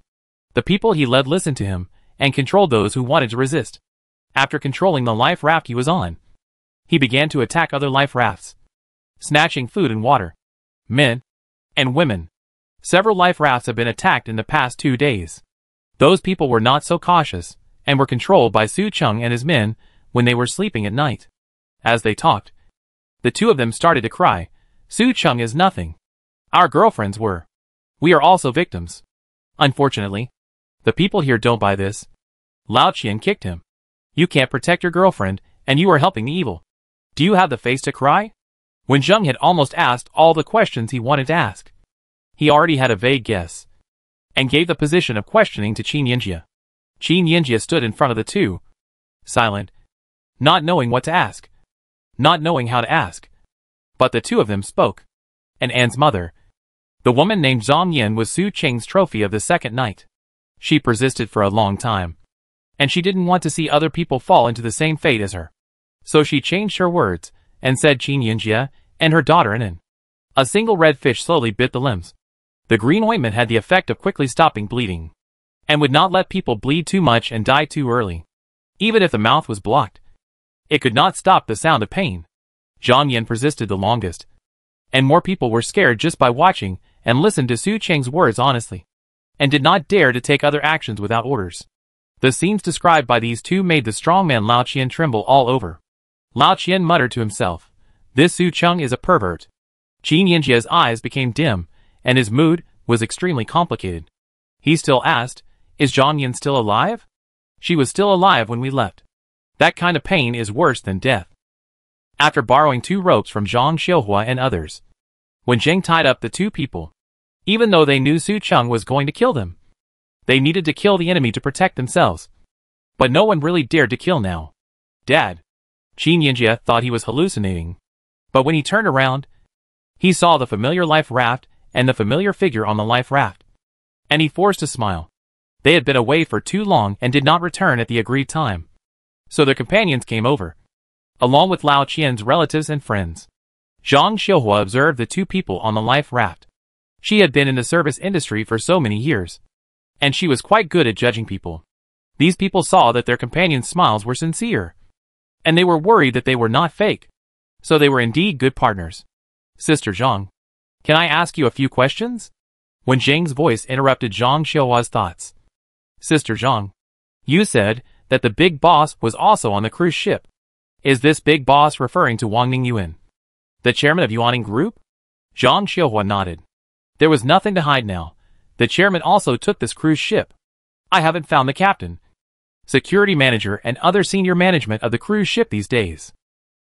The people he led listened to him and controlled those who wanted to resist. After controlling the life raft he was on, he began to attack other life rafts, snatching food and water, men, and women. Several life rafts have been attacked in the past 2 days. Those people were not so cautious, and were controlled by Su Cheng and his men when they were sleeping at night. As they talked, the two of them started to cry. Su Cheng is nothing. Our girlfriends were. We are also victims. Unfortunately, the people here don't buy this. Lao Qian kicked him. You can't protect your girlfriend, and you are helping the evil. Do you have the face to cry? When Zheng had almost asked all the questions he wanted to ask, he already had a vague guess, and gave the position of questioning to Qin Yanjia. Qin Yanjia stood in front of the two, silent, not knowing what to ask, not knowing how to ask. But the two of them spoke. And Anne's mother, the woman named Zhang Yin, was Su Cheng's trophy of the second night. She persisted for a long time, and she didn't want to see other people fall into the same fate as her. So she changed her words, and said Qin Yanjia and her daughter Anan. A single red fish slowly bit the limbs. The green ointment had the effect of quickly stopping bleeding, and would not let people bleed too much and die too early. Even if the mouth was blocked, it could not stop the sound of pain. Zhang Yin persisted the longest, and more people were scared just by watching and listened to Su Cheng's words honestly, and did not dare to take other actions without orders. The scenes described by these two made the strong man Lao Qian tremble all over. Lao Qian muttered to himself, "This Su Cheng is a pervert." Qin Yanjia's eyes became dim, and his mood was extremely complicated. He still asked, "Is Zhang Yin still alive?" "She was still alive when we left. That kind of pain is worse than death." After borrowing 2 ropes from Zhang Xiuhua and others, when Zheng tied up the two people, even though they knew Su Cheng was going to kill them, they needed to kill the enemy to protect themselves. But no one really dared to kill now. "Dad." Qin Yanjia thought he was hallucinating, but when he turned around, he saw the familiar life raft and the familiar figure on the life raft, and he forced a smile. They had been away for too long and did not return at the agreed time, so their companions came over, along with Lao Qian's relatives and friends. Zhang Xiuhua observed the two people on the life raft. She had been in the service industry for so many years, and she was quite good at judging people. These people saw that their companions' smiles were sincere, and they were worried that they were not fake, so they were indeed good partners. "Sister Zhang, can I ask you a few questions?" When Zheng's voice interrupted Zhang Xiuhua's thoughts. "Sister Zhang, you said that the big boss was also on the cruise ship. Is this big boss referring to Wang Ningyuan, the chairman of Yuaning Group? Zhang Xiuhua nodded. There was nothing to hide now. The chairman also took this cruise ship. I haven't found the captain, security manager, and other senior management of the cruise ship these days.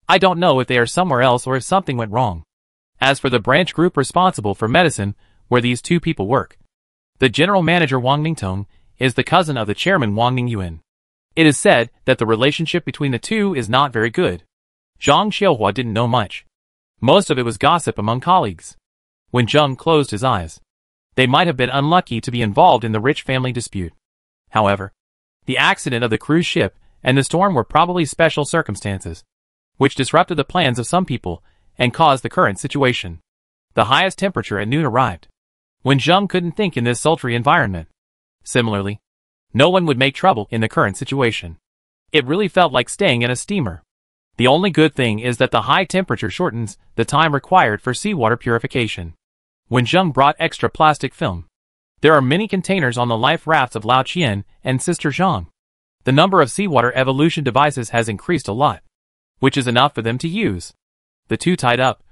I don't know if they are somewhere else or if something went wrong. As for the branch group responsible for medicine, where these two people work, the general manager Wang Ningtong is the cousin of the chairman Wang Ningyuan. It is said that the relationship between the two is not very good. Zhang Xiuhua didn't know much. Most of it was gossip among colleagues. When Zheng closed his eyes, they might have been unlucky to be involved in the rich family dispute. However, the accident of the cruise ship and the storm were probably special circumstances, which disrupted the plans of some people and caused the current situation. The highest temperature at noon arrived, when Zheng couldn't think in this sultry environment. Similarly, no one would make trouble in the current situation. It really felt like staying in a steamer. The only good thing is that the high temperature shortens the time required for seawater purification. When Zheng brought extra plastic film, there are many containers on the life rafts of Lao Qian and Sister Zhang. The number of seawater evolution devices has increased a lot, which is enough for them to use. The two tied up,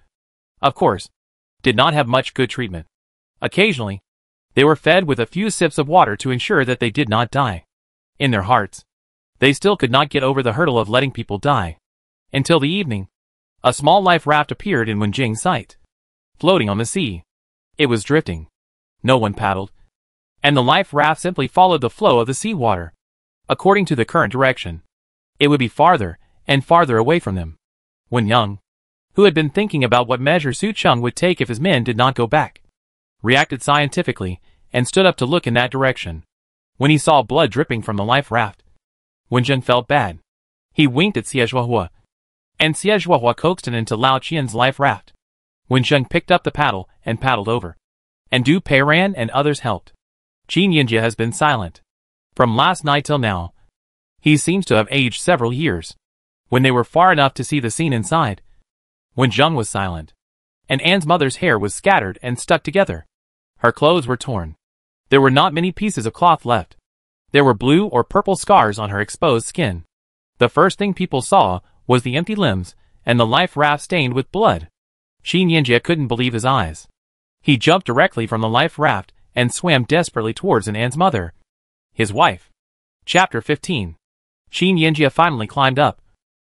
of course, did not have much good treatment. Occasionally, they were fed with a few sips of water to ensure that they did not die. In their hearts, they still could not get over the hurdle of letting people die. Until the evening, a small life raft appeared in Wenjing's sight, floating on the sea. It was drifting. No one paddled, and the life raft simply followed the flow of the seawater. According to the current direction, it would be farther and farther away from them. Wen Yang, who had been thinking about what measure Su Cheng would take if his men did not go back, reacted scientifically and stood up to look in that direction. When he saw blood dripping from the life raft, Wen Zhen felt bad. He winked at Xie Zhuohua, and Xie Zhuohua coaxed him into Lao Qian's life raft. Wen Zhen picked up the paddle and paddled over, and Du Pei ran and others helped. Qin Yinjie has been silent from last night till now. He seems to have aged several years. When they were far enough to see the scene inside, when Zheng was silent, and Anne's mother's hair was scattered and stuck together. Her clothes were torn. There were not many pieces of cloth left. There were blue or purple scars on her exposed skin. The first thing people saw was the empty limbs and the life raft stained with blood. Qin Yinjie couldn't believe his eyes. He jumped directly from the life raft and swam desperately towards Anne's mother, his wife. Chapter 15. Qin Yinjie finally climbed up,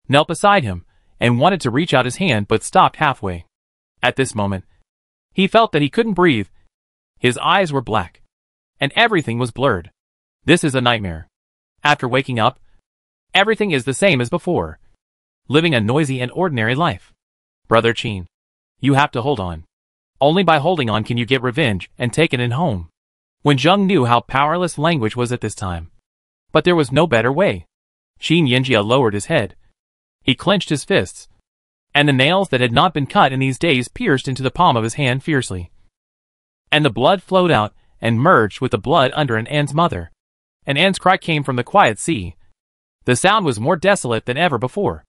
knelt beside him, and wanted to reach out his hand but stopped halfway. At this moment, he felt that he couldn't breathe. His eyes were black, and everything was blurred. This is a nightmare. After waking up, everything is the same as before, living a noisy and ordinary life. Brother Qin, you have to hold on. Only by holding on can you get revenge and take it in home. When Zheng knew how powerless language was at this time, but there was no better way. Qin Yinjie lowered his head. He clenched his fists, and the nails that had not been cut in these days pierced into the palm of his hand fiercely. And the blood flowed out and merged with the blood under Anne's mother. Anne's cry came from the quiet sea. The sound was more desolate than ever before.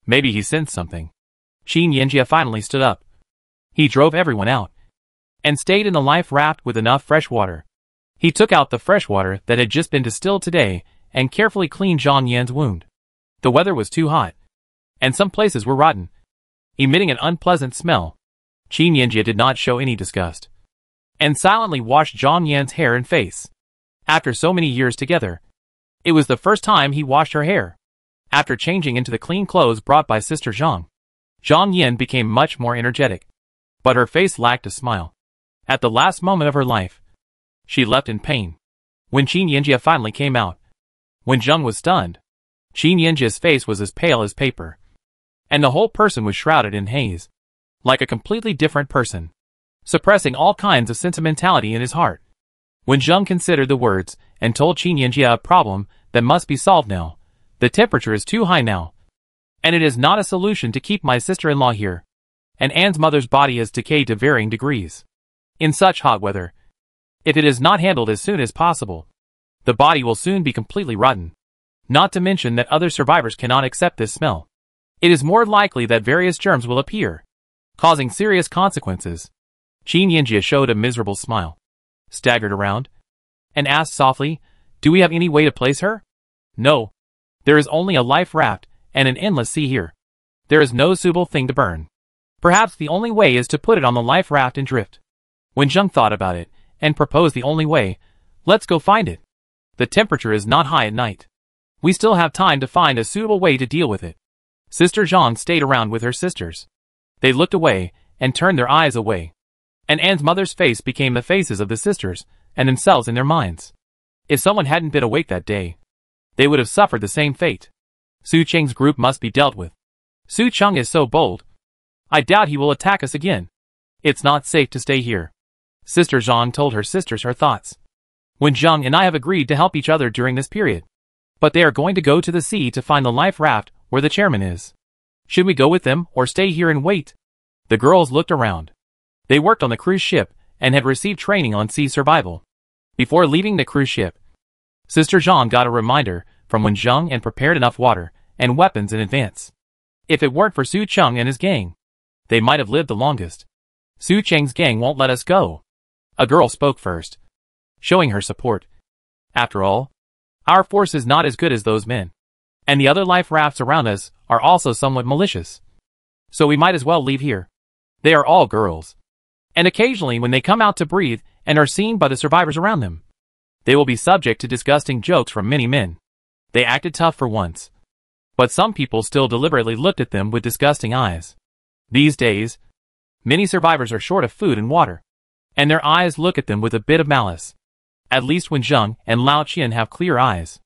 Maybe he sensed something. Qin Yinjie finally stood up. He drove everyone out, and stayed in the life raft with enough fresh water. He took out the fresh water that had just been distilled today and carefully cleaned Zhang Yan's wound. The weather was too hot, and some places were rotten, emitting an unpleasant smell. Qin Yinjie did not show any disgust, and silently washed Zhang Yan's hair and face. After so many years together, it was the first time he washed her hair. After changing into the clean clothes brought by Sister Zhang, Zhang Yan became much more energetic, but her face lacked a smile. At the last moment of her life, she left in pain. When Qin Yinjie finally came out, when Zheng was stunned, Qin Yinjie's face was as pale as paper, and the whole person was shrouded in haze, like a completely different person, suppressing all kinds of sentimentality in his heart. When Zheng considered the words and told Qin Yinjie a problem that must be solved now, the temperature is too high now, and it is not a solution to keep my sister-in-law here, and Anne's mother's body has decayed to varying degrees. In such hot weather, if it is not handled as soon as possible, the body will soon be completely rotten. Not to mention that other survivors cannot accept this smell. It is more likely that various germs will appear, causing serious consequences. Qin Yinjie showed a miserable smile, staggered around, and asked softly, "Do we have any way to place her?" "No. There is only a life raft, and an endless sea here. There is no suitable thing to burn. Perhaps the only way is to put it on the life raft and drift. Wenjung thought about it, and proposed the only way. Let's go find it. The temperature is not high at night. We still have time to find a suitable way to deal with it. Sister Zhang stayed around with her sisters. They looked away, and turned their eyes away. And Anne's mother's face became the faces of the sisters, and themselves in their minds. If someone hadn't been awake that day, they would have suffered the same fate. Su Cheng's group must be dealt with. Su Cheng is so bold. I doubt he will attack us again. It's not safe to stay here. Sister Zhang told her sisters her thoughts. Wenjung and I have agreed to help each other during this period. But they are going to go to the sea to find the life raft where the chairman is. Should we go with them or stay here and wait? The girls looked around. They worked on the cruise ship and had received training on sea survival. Before leaving the cruise ship, Sister Zhang got a reminder from Wenjung and prepared enough water and weapons in advance. If it weren't for Su Cheng and his gang, they might have lived the longest. Su Cheng's gang won't let us go. A girl spoke first, showing her support. After all, our force is not as good as those men. And the other life rafts around us are also somewhat malicious. So we might as well leave here. They are all girls. And occasionally when they come out to breathe and are seen by the survivors around them, they will be subject to disgusting jokes from many men. They acted tough for once. But some people still deliberately looked at them with disgusting eyes. These days, many survivors are short of food and water, and their eyes look at them with a bit of malice. At least Wenjung and Lao Qian have clear eyes.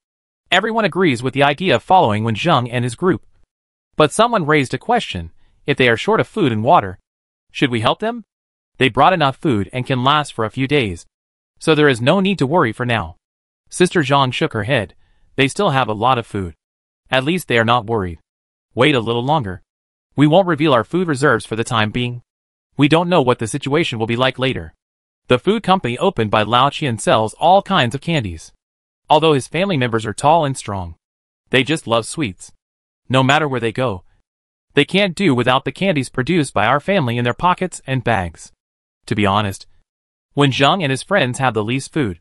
Everyone agrees with the idea of following Wenjung and his group. But someone raised a question: if they are short of food and water, should we help them? They brought enough food and can last for a few days, so there is no need to worry for now. Sister Zhang shook her head. They still have a lot of food. At least they are not worried. Wait a little longer. We won't reveal our food reserves for the time being. We don't know what the situation will be like later. The food company opened by Lao Qian sells all kinds of candies. Although his family members are tall and strong, they just love sweets. No matter where they go, they can't do without the candies produced by our family in their pockets and bags. To be honest, Wenjung and his friends have the least food,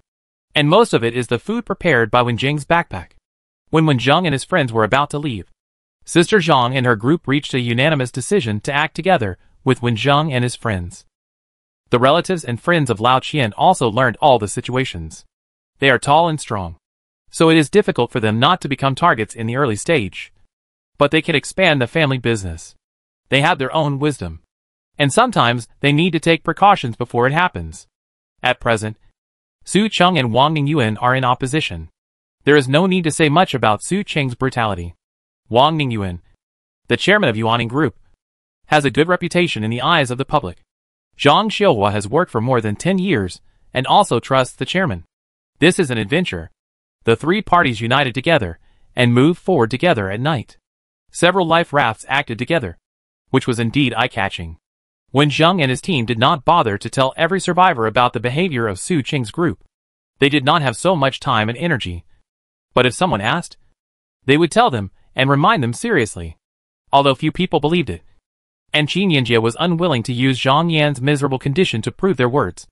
and most of it is the food prepared by Wenjing's backpack. When Wenjung and his friends were about to leave, Sister Zhang and her group reached a unanimous decision to act together with Wenjung and his friends. The relatives and friends of Lao Qian also learned all the situations. They are tall and strong, so it is difficult for them not to become targets in the early stage. But they can expand the family business. They have their own wisdom, and sometimes they need to take precautions before it happens. At present, Su Cheng and Wang Ningyuan are in opposition. There is no need to say much about Su Cheng's brutality. Wang Ningyuan, the chairman of Yuaning Group, has a good reputation in the eyes of the public. Zhang Xiuhua has worked for more than 10 years and also trusts the chairman. This is an adventure. The three parties united together and moved forward together at night. Several life rafts acted together, which was indeed eye-catching. Wenjung and his team did not bother to tell every survivor about the behavior of Su Cheng's group. They did not have so much time and energy. But if someone asked, they would tell them and remind them seriously. Although few people believed it. And Qin Yanjie was unwilling to use Zhang Yan's miserable condition to prove their words.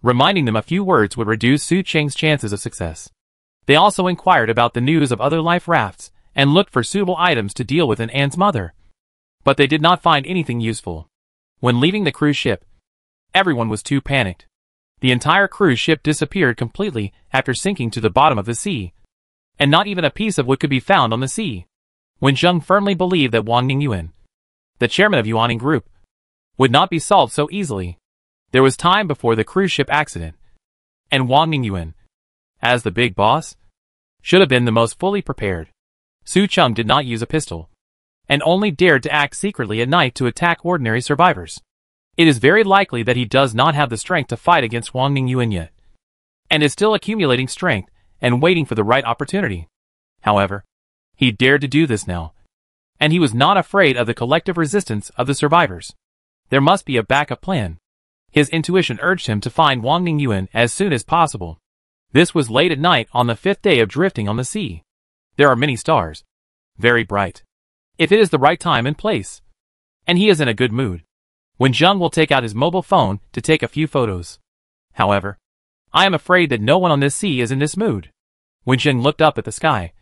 Reminding them a few words would reduce Su Cheng's chances of success. They also inquired about the news of other life rafts and looked for suitable items to deal with Anne's mother. But they did not find anything useful. When leaving the cruise ship, everyone was too panicked. The entire cruise ship disappeared completely after sinking to the bottom of the sea. And not even a piece of wood could be found on the sea. Wenjung firmly believed that Wang Ningyuan, the chairman of Yuaning Group, would not be solved so easily. There was time before the cruise ship accident, and Wang Ningyuan, as the big boss, should have been the most fully prepared. Su Cheng did not use a pistol, and only dared to act secretly at night to attack ordinary survivors. It is very likely that he does not have the strength to fight against Wang Ningyuan yet, and is still accumulating strength and waiting for the right opportunity. However, he dared to do this now, and he was not afraid of the collective resistance of the survivors. There must be a backup plan. His intuition urged him to find Wang Ningyuan as soon as possible. This was late at night on the 5th day of drifting on the sea. There are many stars, very bright. If it is the right time and place, and he is in a good mood, Wenjung will take out his mobile phone to take a few photos. However, I am afraid that no one on this sea is in this mood. Wenjung looked up at the sky,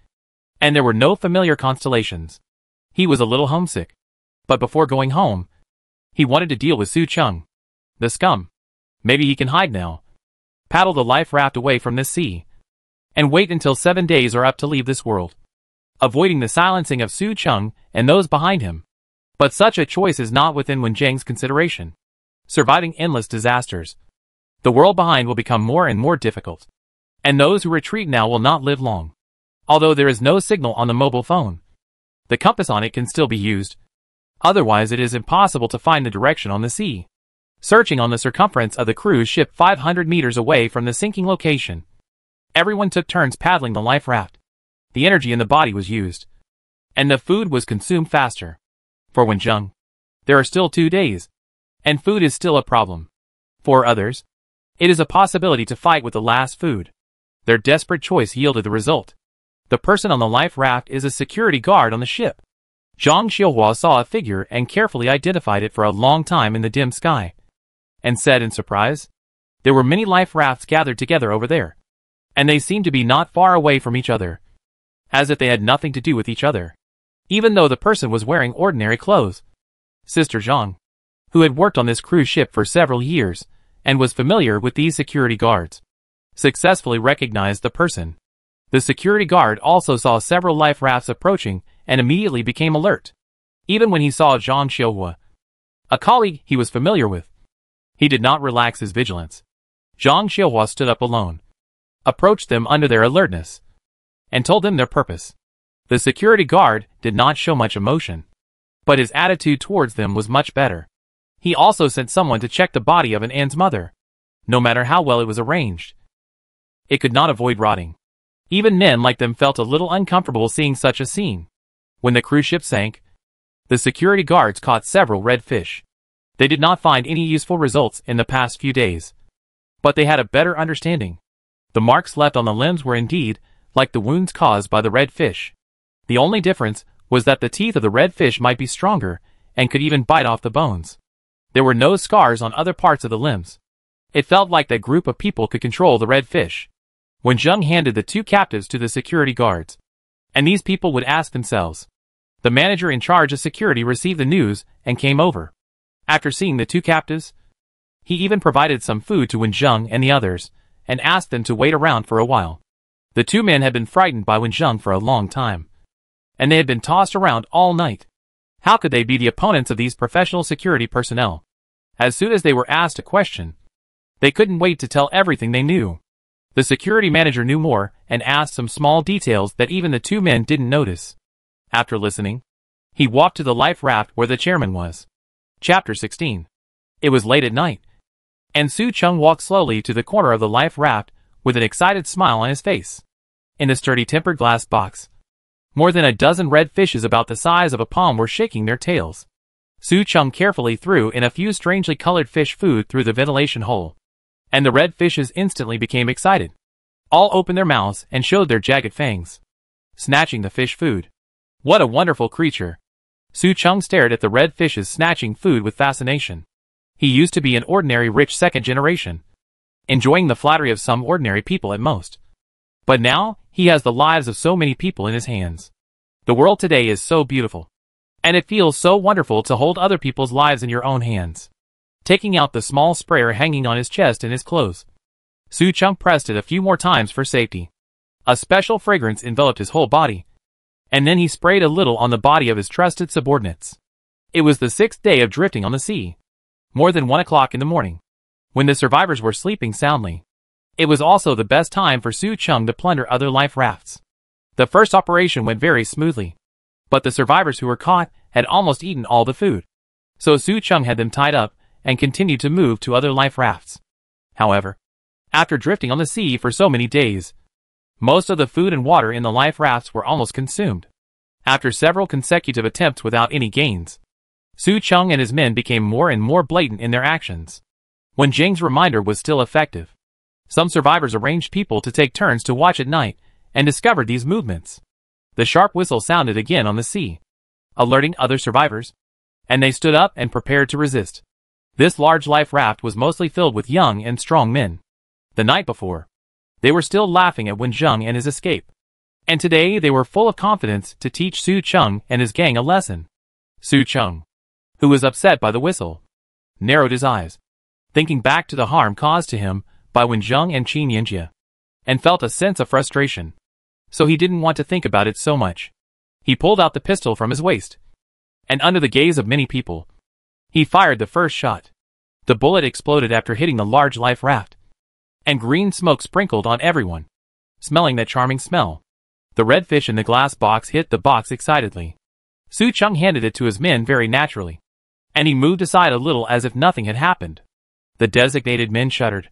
and there were no familiar constellations. He was a little homesick. But before going home, he wanted to deal with Su Chung. The scum. Maybe he can hide now. Paddle the life raft away from this sea. And wait until 7 days are up to leave this world. Avoiding the silencing of Su Chung and those behind him. But such a choice is not within Wen Zheng's consideration. Surviving endless disasters. The world behind will become more and more difficult. And those who retreat now will not live long. Although there is no signal on the mobile phone, the compass on it can still be used. Otherwise it is impossible to find the direction on the sea. Searching on the circumference of the cruise ship 500 meters away from the sinking location. Everyone took turns paddling the life raft. The energy in the body was used. And the food was consumed faster. For Wen Zheng, there are still 2 days. And food is still a problem. For others, it is a possibility to fight with the last food. Their desperate choice yielded the result. The person on the life raft is a security guard on the ship. Zhang Xiuhua saw a figure and carefully identified it for a long time in the dim sky. And said in surprise, there were many life rafts gathered together over there. And they seemed to be not far away from each other. As if they had nothing to do with each other. Even though the person was wearing ordinary clothes. Sister Zhang, who had worked on this cruise ship for several years, and was familiar with these security guards, successfully recognized the person. The security guard also saw several life rafts approaching and immediately became alert. Even when he saw Zhang Xiuhua, a colleague he was familiar with, he did not relax his vigilance. Zhang Xiuhua stood up alone, approached them under their alertness, and told them their purpose. The security guard did not show much emotion, but his attitude towards them was much better. He also sent someone to check the body of An's mother. No matter how well it was arranged, it could not avoid rotting. Even men like them felt a little uncomfortable seeing such a scene. When the cruise ship sank, the security guards caught several red fish. They did not find any useful results in the past few days. But they had a better understanding. The marks left on the limbs were indeed like the wounds caused by the red fish. The only difference was that the teeth of the red fish might be stronger and could even bite off the bones. There were no scars on other parts of the limbs. It felt like that group of people could control the red fish. Wen Zheng handed the 2 captives to the security guards. And these people would ask themselves. The manager in charge of security received the news and came over. After seeing the 2 captives, he even provided some food to Wen Zheng and the others, and asked them to wait around for a while. The 2 men had been frightened by Wen Zheng for a long time. And they had been tossed around all night. How could they be the opponents of these professional security personnel? As soon as they were asked a question, they couldn't wait to tell everything they knew. The security manager knew more and asked some small details that even the 2 men didn't notice. After listening, he walked to the life raft where the chairman was. Chapter 16. It was late at night, and Su Chung walked slowly to the corner of the life raft with an excited smile on his face. In the sturdy tempered glass box, more than a dozen red fishes about the size of a palm were shaking their tails. Su Chung carefully threw in a few strangely colored fish food through the ventilation hole. And the red fishes instantly became excited. All opened their mouths and showed their jagged fangs, snatching the fish food. What a wonderful creature! Su Chung stared at the red fishes snatching food with fascination. He used to be an ordinary rich second generation, enjoying the flattery of some ordinary people at most. But now, he has the lives of so many people in his hands. The world today is so beautiful. And it feels so wonderful to hold other people's lives in your own hands. Taking out the small sprayer hanging on his chest and his clothes, Su Chung pressed it a few more times for safety. A special fragrance enveloped his whole body. And then he sprayed a little on the body of his trusted subordinates. It was the 6th day of drifting on the sea. More than 1 o'clock in the morning, when the survivors were sleeping soundly. It was also the best time for Su Chung to plunder other life rafts. The first operation went very smoothly. But the survivors who were caught had almost eaten all the food. So Su Chung had them tied up and continued to move to other life rafts. However, after drifting on the sea for so many days, most of the food and water in the life rafts were almost consumed. After several consecutive attempts without any gains, Su Chung and his men became more and more blatant in their actions. Wen Zheng's reminder was still effective. Some survivors arranged people to take turns to watch at night and discovered these movements. The sharp whistle sounded again on the sea, alerting other survivors, and they stood up and prepared to resist. This large life raft was mostly filled with young and strong men. The night before, they were still laughing at Wen Zheng and his escape. And today they were full of confidence to teach Su Chung and his gang a lesson. Su Chung, who was upset by the whistle, narrowed his eyes, thinking back to the harm caused to him by Wen Zheng and Qin Yinjie, and felt a sense of frustration. So he didn't want to think about it so much. He pulled out the pistol from his waist, and under the gaze of many people, he fired the first shot. The bullet exploded after hitting the large life raft, and green smoke sprinkled on everyone. Smelling that charming smell, the red fish in the glass box hit the box excitedly. Su Chung handed it to his men very naturally, and he moved aside a little as if nothing had happened. The designated men shuddered,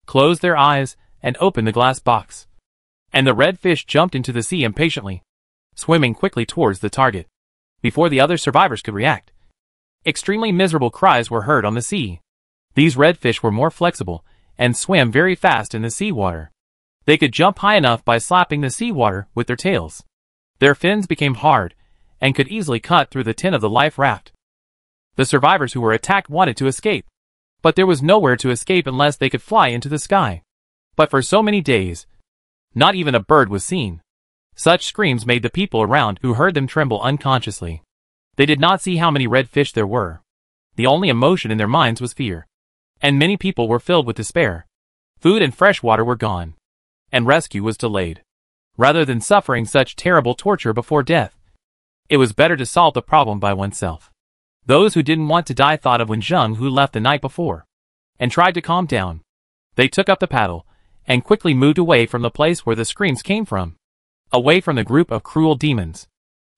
closed their eyes, and opened the glass box. And the red fish jumped into the sea impatiently, swimming quickly towards the target. Before the other survivors could react, extremely miserable cries were heard on the sea. These red fish were more flexible and swam very fast in the seawater. They could jump high enough by slapping the seawater with their tails. Their fins became hard and could easily cut through the tin of the life raft. The survivors who were attacked wanted to escape, but there was nowhere to escape unless they could fly into the sky. But for so many days, not even a bird was seen. Such screams made the people around who heard them tremble unconsciously. They did not see how many red fish there were. The only emotion in their minds was fear, and many people were filled with despair. Food and fresh water were gone, and rescue was delayed. Rather than suffering such terrible torture before death, it was better to solve the problem by oneself. Those who didn't want to die thought of Wen Zheng, who left the night before, and tried to calm down. They took up the paddle, and quickly moved away from the place where the screams came from, away from the group of cruel demons.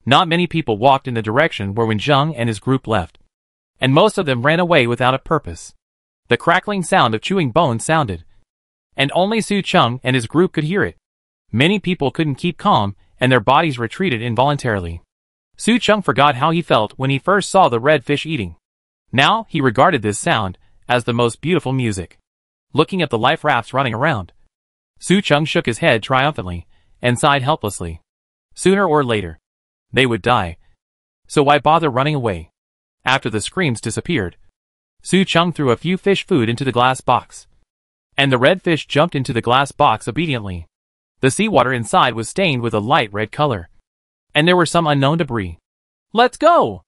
Not many people walked in the direction where Wen Zheng and his group left, and most of them ran away without a purpose. The crackling sound of chewing bones sounded, and only Su Chung and his group could hear it. Many people couldn't keep calm, and their bodies retreated involuntarily. Su Chung forgot how he felt when he first saw the red fish eating. Now he regarded this sound as the most beautiful music. Looking at the life rafts running around, Su Chung shook his head triumphantly and sighed helplessly. Sooner or later, they would die. So why bother running away? After the screams disappeared, Su Chung threw a few fish food into the glass box, and the red fish jumped into the glass box obediently. The seawater inside was stained with a light red color, and there were some unknown debris. Let's go!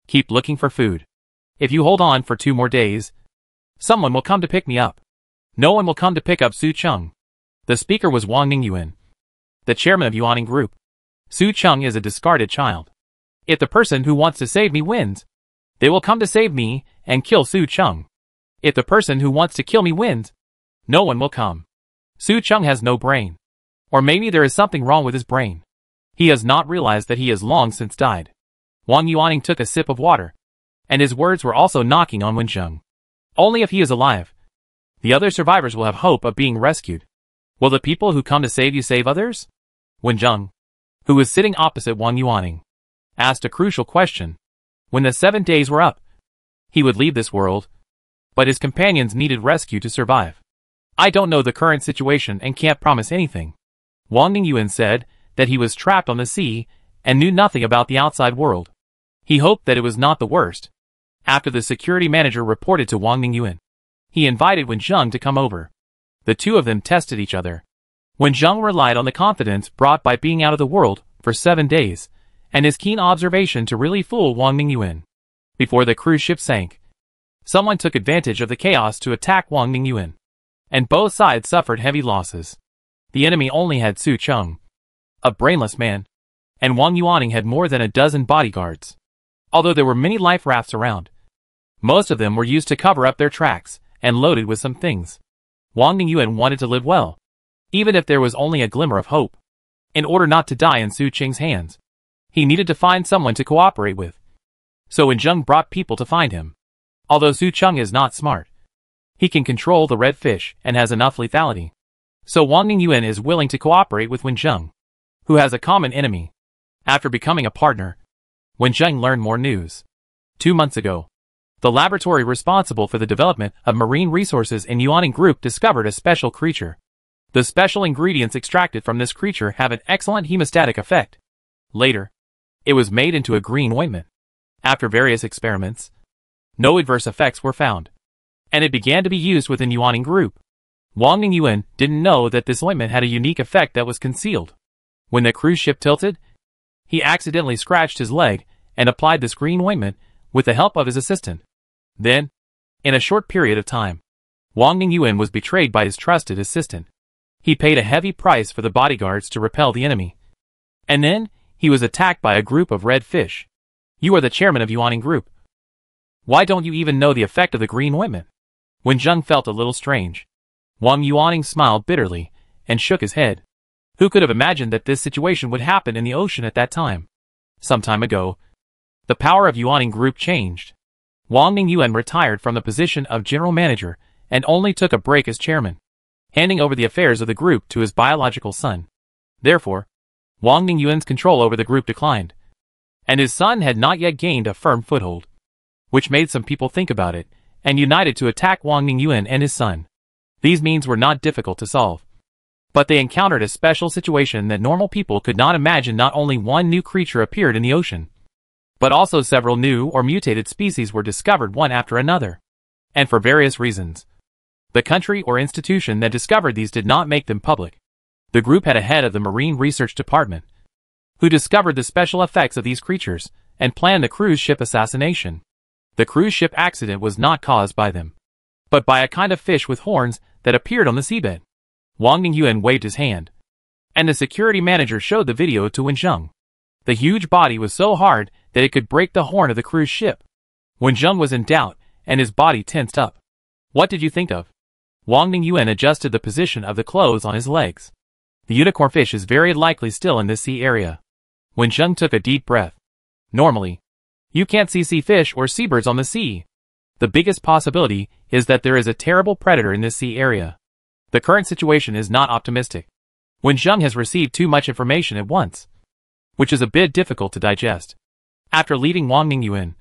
Keep looking for food. If you hold on for 2 more days, someone will come to pick me up. No one will come to pick up Su Chung. The speaker was Wang Ningyuan, the chairman of Yuaning Group. Su Chung is a discarded child. If the person who wants to save me wins, they will come to save me and kill Su Chung. If the person who wants to kill me wins, no one will come. Su Chung has no brain. Or maybe there is something wrong with his brain. He has not realized that he has long since died. Wang Yuaning took a sip of water, and his words were also knocking on Wen Zheng. Only if he is alive, the other survivors will have hope of being rescued. Will the people who come to save you save others? Wen Zheng, who was sitting opposite Wang Yuaning, asked a crucial question. When the 7 days were up, he would leave this world, but his companions needed rescue to survive. I don't know the current situation and can't promise anything. Wang Ningyuan said that he was trapped on the sea and knew nothing about the outside world. He hoped that it was not the worst. After the security manager reported to Wang Ningyuan, he invited Wen Zheng to come over. The two of them tested each other. Wen Zheng relied on the confidence brought by being out of the world for 7 days, and his keen observation to really fool Wang Ningyuan. Before the cruise ship sank, someone took advantage of the chaos to attack Wang Ningyuan, and both sides suffered heavy losses. The enemy only had Su Chung, a brainless man, and Wang Yuaning had more than a dozen bodyguards. Although there were many life rafts around, most of them were used to cover up their tracks and loaded with some things. Wang Ningyuan wanted to live well, even if there was only a glimmer of hope. In order not to die in Su Ching's hands, he needed to find someone to cooperate with. So Wen Zheng brought people to find him. Although Su Chung is not smart, he can control the red fish and has enough lethality. So Wang Ningyuan is willing to cooperate with Wen Zheng, who has a common enemy. After becoming a partner, Wen Zheng learned more news. 2 months ago, the laboratory responsible for the development of marine resources in Yuaning Group discovered a special creature. The special ingredients extracted from this creature have an excellent hemostatic effect. Later, it was made into a green ointment. After various experiments, no adverse effects were found, and it began to be used within Yuaning Group. Wang Ningyuan didn't know that this ointment had a unique effect that was concealed. When the cruise ship tilted, he accidentally scratched his leg and applied this green ointment with the help of his assistant. Then, in a short period of time, Wang Ningyuan was betrayed by his trusted assistant. He paid a heavy price for the bodyguards to repel the enemy. And then, he was attacked by a group of red fish. You are the chairman of Yuaning Group. Why don't you even know the effect of the green ointment? Wen Zheng felt a little strange. Wang Yuaning smiled bitterly and shook his head. Who could have imagined that this situation would happen in the ocean at that time? Some time ago, the power of Yuaning Group changed. Wang Ningyuan retired from the position of general manager and only took a break as chairman, handing over the affairs of the group to his biological son. Therefore, Wang Ningyuan's control over the group declined, and his son had not yet gained a firm foothold, which made some people think about it and united to attack Wang Ningyuan and his son. These means were not difficult to solve, but they encountered a special situation that normal people could not imagine. Not only one new creature appeared in the ocean, but also several new or mutated species were discovered one after another, and for various reasons. The country or institution that discovered these did not make them public. The group had a head of the Marine Research Department, who discovered the special effects of these creatures and planned the cruise ship assassination. The cruise ship accident was not caused by them, but by a kind of fish with horns that appeared on the seabed. Wang Ningyuan waved his hand, and the security manager showed the video to Wen Zheng. The huge body was so hard that it could break the horn of the cruise ship. Wen Zheng was in doubt, and his body tensed up. What did you think of? Wang Ningyuan adjusted the position of the clothes on his legs. The unicorn fish is very likely still in this sea area. Wen Zheng took a deep breath. Normally, you can't see sea fish or seabirds on the sea. The biggest possibility is that there is a terrible predator in this sea area. The current situation is not optimistic. Wen Zheng has received too much information at once, which is a bit difficult to digest. After leaving Wang Ningyuan,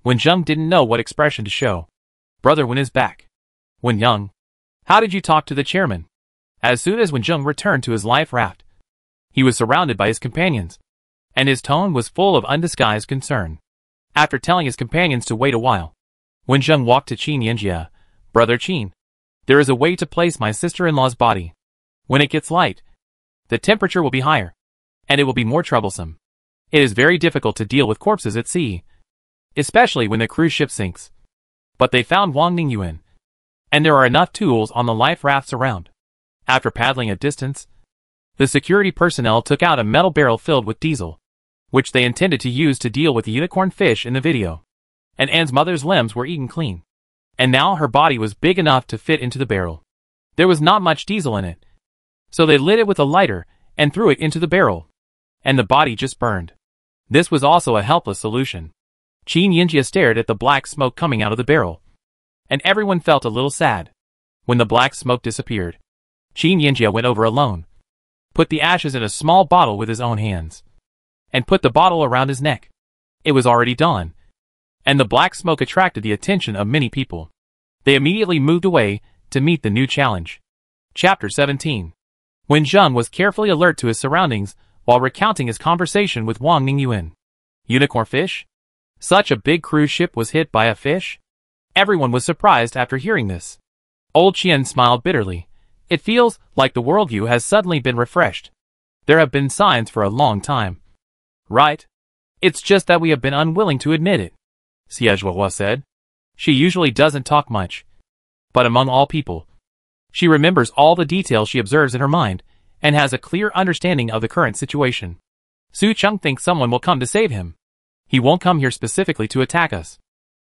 Wen Zheng didn't know what expression to show. Brother Wen is back. Wen Yang, how did you talk to the chairman? As soon as Wen Zheng returned to his life raft, he was surrounded by his companions, and his tone was full of undisguised concern. After telling his companions to wait a while, Wen Zheng walked to Qin Yanjia. Brother Qin, there is a way to place my sister-in-law's body. When it gets light, the temperature will be higher, and it will be more troublesome. It is very difficult to deal with corpses at sea, especially when the cruise ship sinks. But they found Wang Ningyuan, and there are enough tools on the life rafts around. After paddling a distance, the security personnel took out a metal barrel filled with diesel, which they intended to use to deal with the unicorn fish in the video. And Anne's mother's limbs were eaten clean, and now her body was big enough to fit into the barrel. There was not much diesel in it, so they lit it with a lighter and threw it into the barrel, and the body just burned. This was also a helpless solution. Qin Yanjia stared at the black smoke coming out of the barrel, and everyone felt a little sad. When the black smoke disappeared, Qin Yanjia went over alone, put the ashes in a small bottle with his own hands, and put the bottle around his neck. It was already dawn, and the black smoke attracted the attention of many people. They immediately moved away to meet the new challenge. Chapter 17. Wen Zheng was carefully alert to his surroundings while recounting his conversation with Wang Ningyuan. Unicorn fish? Such a big cruise ship was hit by a fish? Everyone was surprised after hearing this. Old Qian smiled bitterly. It feels like the worldview has suddenly been refreshed. There have been signs for a long time. Right? It's just that we have been unwilling to admit it, Xie Zhuohua said. She usually doesn't talk much, but among all people, she remembers all the details she observes in her mind and has a clear understanding of the current situation. Su Cheng thinks someone will come to save him. He won't come here specifically to attack us.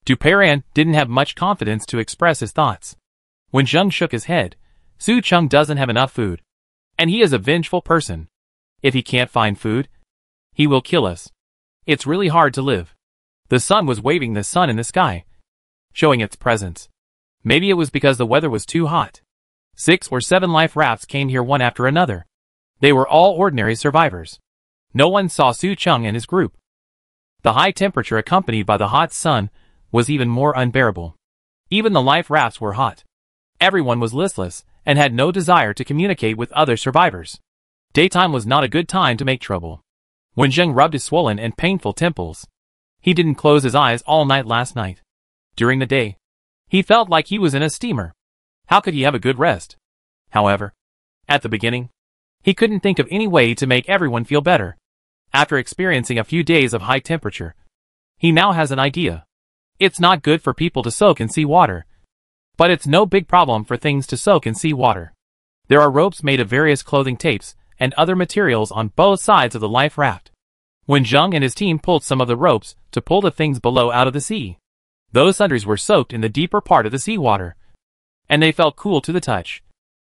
Du Perrin didn't have much confidence to express his thoughts. When Zheng shook his head, Su Cheng doesn't have enough food, and he is a vengeful person. If he can't find food, he will kill us. It's really hard to live. The sun was waving the sun in the sky, showing its presence. Maybe it was because the weather was too hot. 6 or 7 life rafts came here one after another. They were all ordinary survivors. No one saw Su Cheng and his group. The high temperature accompanied by the hot sun was even more unbearable. Even the life rafts were hot. Everyone was listless and had no desire to communicate with other survivors. Daytime was not a good time to make trouble. When Zheng rubbed his swollen and painful temples, he didn't close his eyes all night last night. During the day, he felt like he was in a steamer. How could he have a good rest? However, at the beginning, He couldn't think of any way to make everyone feel better. After experiencing a few days of high temperature, he now has an idea. It's not good for people to soak in seawater, but it's no big problem for things to soak in seawater. There are ropes made of various clothing tapes and other materials on both sides of the life raft. When Zheng and his team pulled some of the ropes to pull the things below out of the sea, those sundries were soaked in the deeper part of the seawater, and they felt cool to the touch,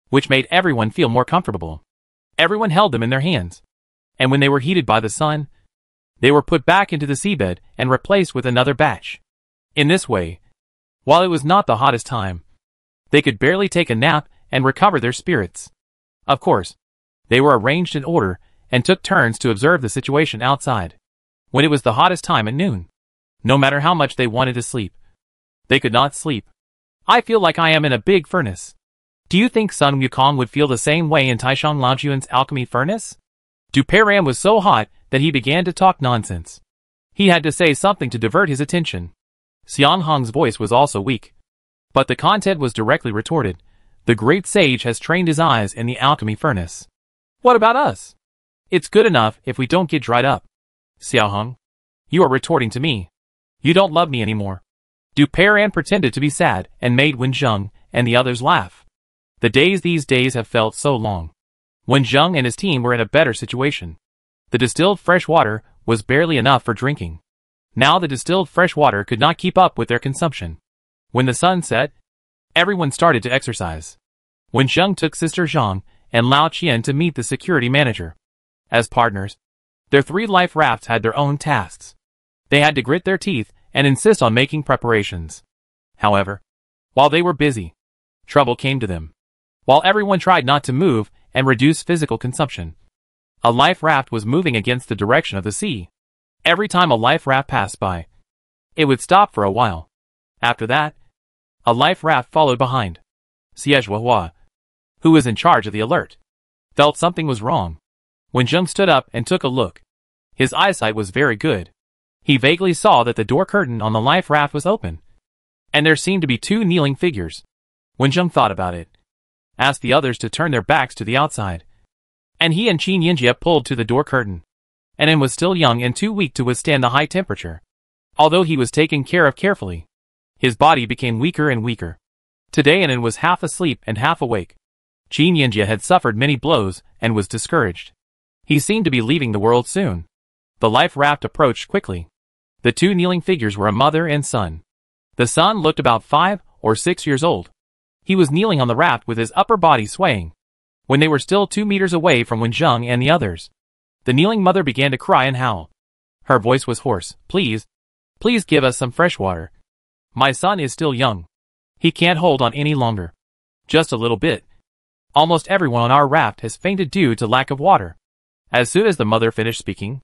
which made everyone feel more comfortable. Everyone held them in their hands, and when they were heated by the sun, they were put back into the seabed and replaced with another batch. In this way, while it was not the hottest time, they could barely take a nap and recover their spirits. Of course, they were arranged in order and took turns to observe the situation outside. When it was the hottest time at noon, no matter how much they wanted to sleep, they could not sleep. I feel like I am in a big furnace. Do you think Sun Wukong would feel the same way in Taishang Laojuan's alchemy furnace? Du Peiram was so hot that he began to talk nonsense. He had to say something to divert his attention. Xiang Hong's voice was also weak, but the content was directly retorted. The great sage has trained his eyes in the alchemy furnace. What about us? It's good enough if we don't get dried up. Xiao Hong, you are retorting to me. You don't love me anymore. Du Peiram pretended to be sad and made Wen Zheng and the others laugh. The days these days have felt so long. Wen Zheng and his team were in a better situation. The distilled fresh water was barely enough for drinking. Now the distilled fresh water could not keep up with their consumption. When the sun set, everyone started to exercise. Wen Zheng took Sister Zhang and Lao Qian to meet the security manager. As partners, their 3 life rafts had their own tasks. They had to grit their teeth and insist on making preparations. However, while they were busy, trouble came to them. While everyone tried not to move and reduce physical consumption, a life raft was moving against the direction of the sea. Every time a life raft passed by, it would stop for a while. After that, a life raft followed behind. Xie Zhuohua, who was in charge of the alert, felt something was wrong. When Zheng stood up and took a look, his eyesight was very good. He vaguely saw that the door curtain on the life raft was open, and there seemed to be 2 kneeling figures. When Zheng thought about it, asked the others to turn their backs to the outside, and he and Qin Yinjie pulled to the door curtain. Anan was still young and too weak to withstand the high temperature. Although he was taken care of carefully, his body became weaker and weaker. Today Anan was half asleep and half awake. Qin Yinjie had suffered many blows and was discouraged. He seemed to be leaving the world soon. The life raft approached quickly. The 2 kneeling figures were a mother and son. The son looked about 5 or 6 years old. He was kneeling on the raft with his upper body swaying. When they were still 2 meters away from Wen Zheng and the others, the kneeling mother began to cry and howl. Her voice was hoarse. Please give us some fresh water. My son is still young. He can't hold on any longer. Just a little bit. Almost everyone on our raft has fainted due to lack of water. As soon as the mother finished speaking,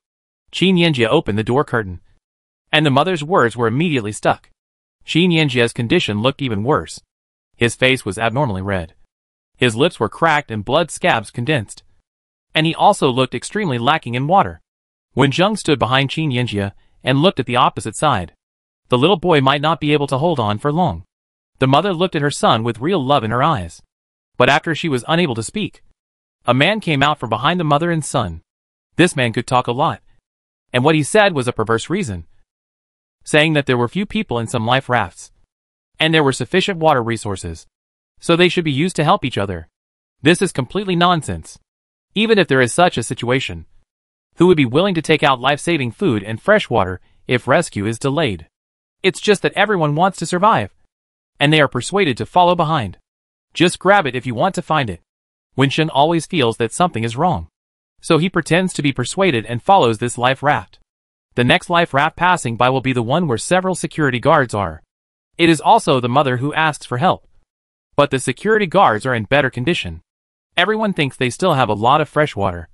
Qin Yinjie opened the door curtain, and the mother's words were immediately stuck. Qin Yinjie's condition looked even worse. His face was abnormally red. His lips were cracked and blood scabs condensed. And he also looked extremely lacking in water. Wen Zheng stood behind Qin Yinjie and looked at the opposite side. The little boy might not be able to hold on for long. The mother looked at her son with real love in her eyes. But after she was unable to speak, a man came out from behind the mother and son. This man could talk a lot, and what he said was a perverse reason, saying that there were few people in some life rafts, and there were sufficient water resources, so they should be used to help each other. This is completely nonsense. Even if there is such a situation, who would be willing to take out life-saving food and fresh water if rescue is delayed? It's just that everyone wants to survive, and they are persuaded to follow behind. Just grab it if you want to find it. Wen Zheng always feels that something is wrong, so he pretends to be persuaded and follows this life raft. The next life raft passing by will be the one where several security guards are. It is also the mother who asks for help. But the security guards are in better condition. Everyone thinks they still have a lot of fresh water,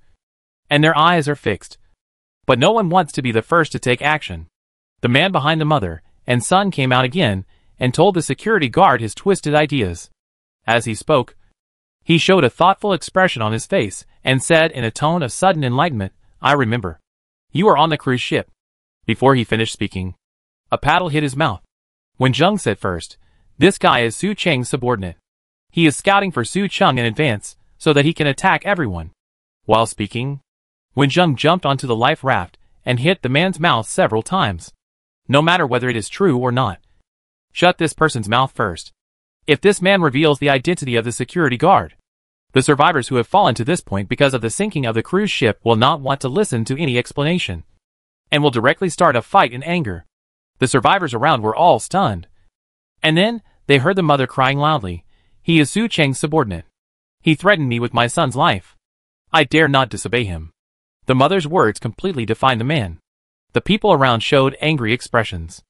and their eyes are fixed. But no one wants to be the first to take action. The man behind the mother and son came out again and told the security guard his twisted ideas. As he spoke, he showed a thoughtful expression on his face and said in a tone of sudden enlightenment, I remember. You are on the cruise ship. Before he finished speaking, a paddle hit his mouth. When Zheng said first, this guy is Su Cheng's subordinate. He is scouting for Su Cheng in advance so that he can attack everyone. While speaking, Wenjung jumped onto the life raft and hit the man's mouth several times. No matter whether it is true or not. Shut this person's mouth first. If this man reveals the identity of the security guard, the survivors who have fallen to this point because of the sinking of the cruise ship will not want to listen to any explanation, and will directly start a fight in anger. The survivors around were all stunned. And then, they heard the mother crying loudly. He is Su Cheng's subordinate. He threatened me with my son's life. I dare not disobey him. The mother's words completely defined the man. The people around showed angry expressions.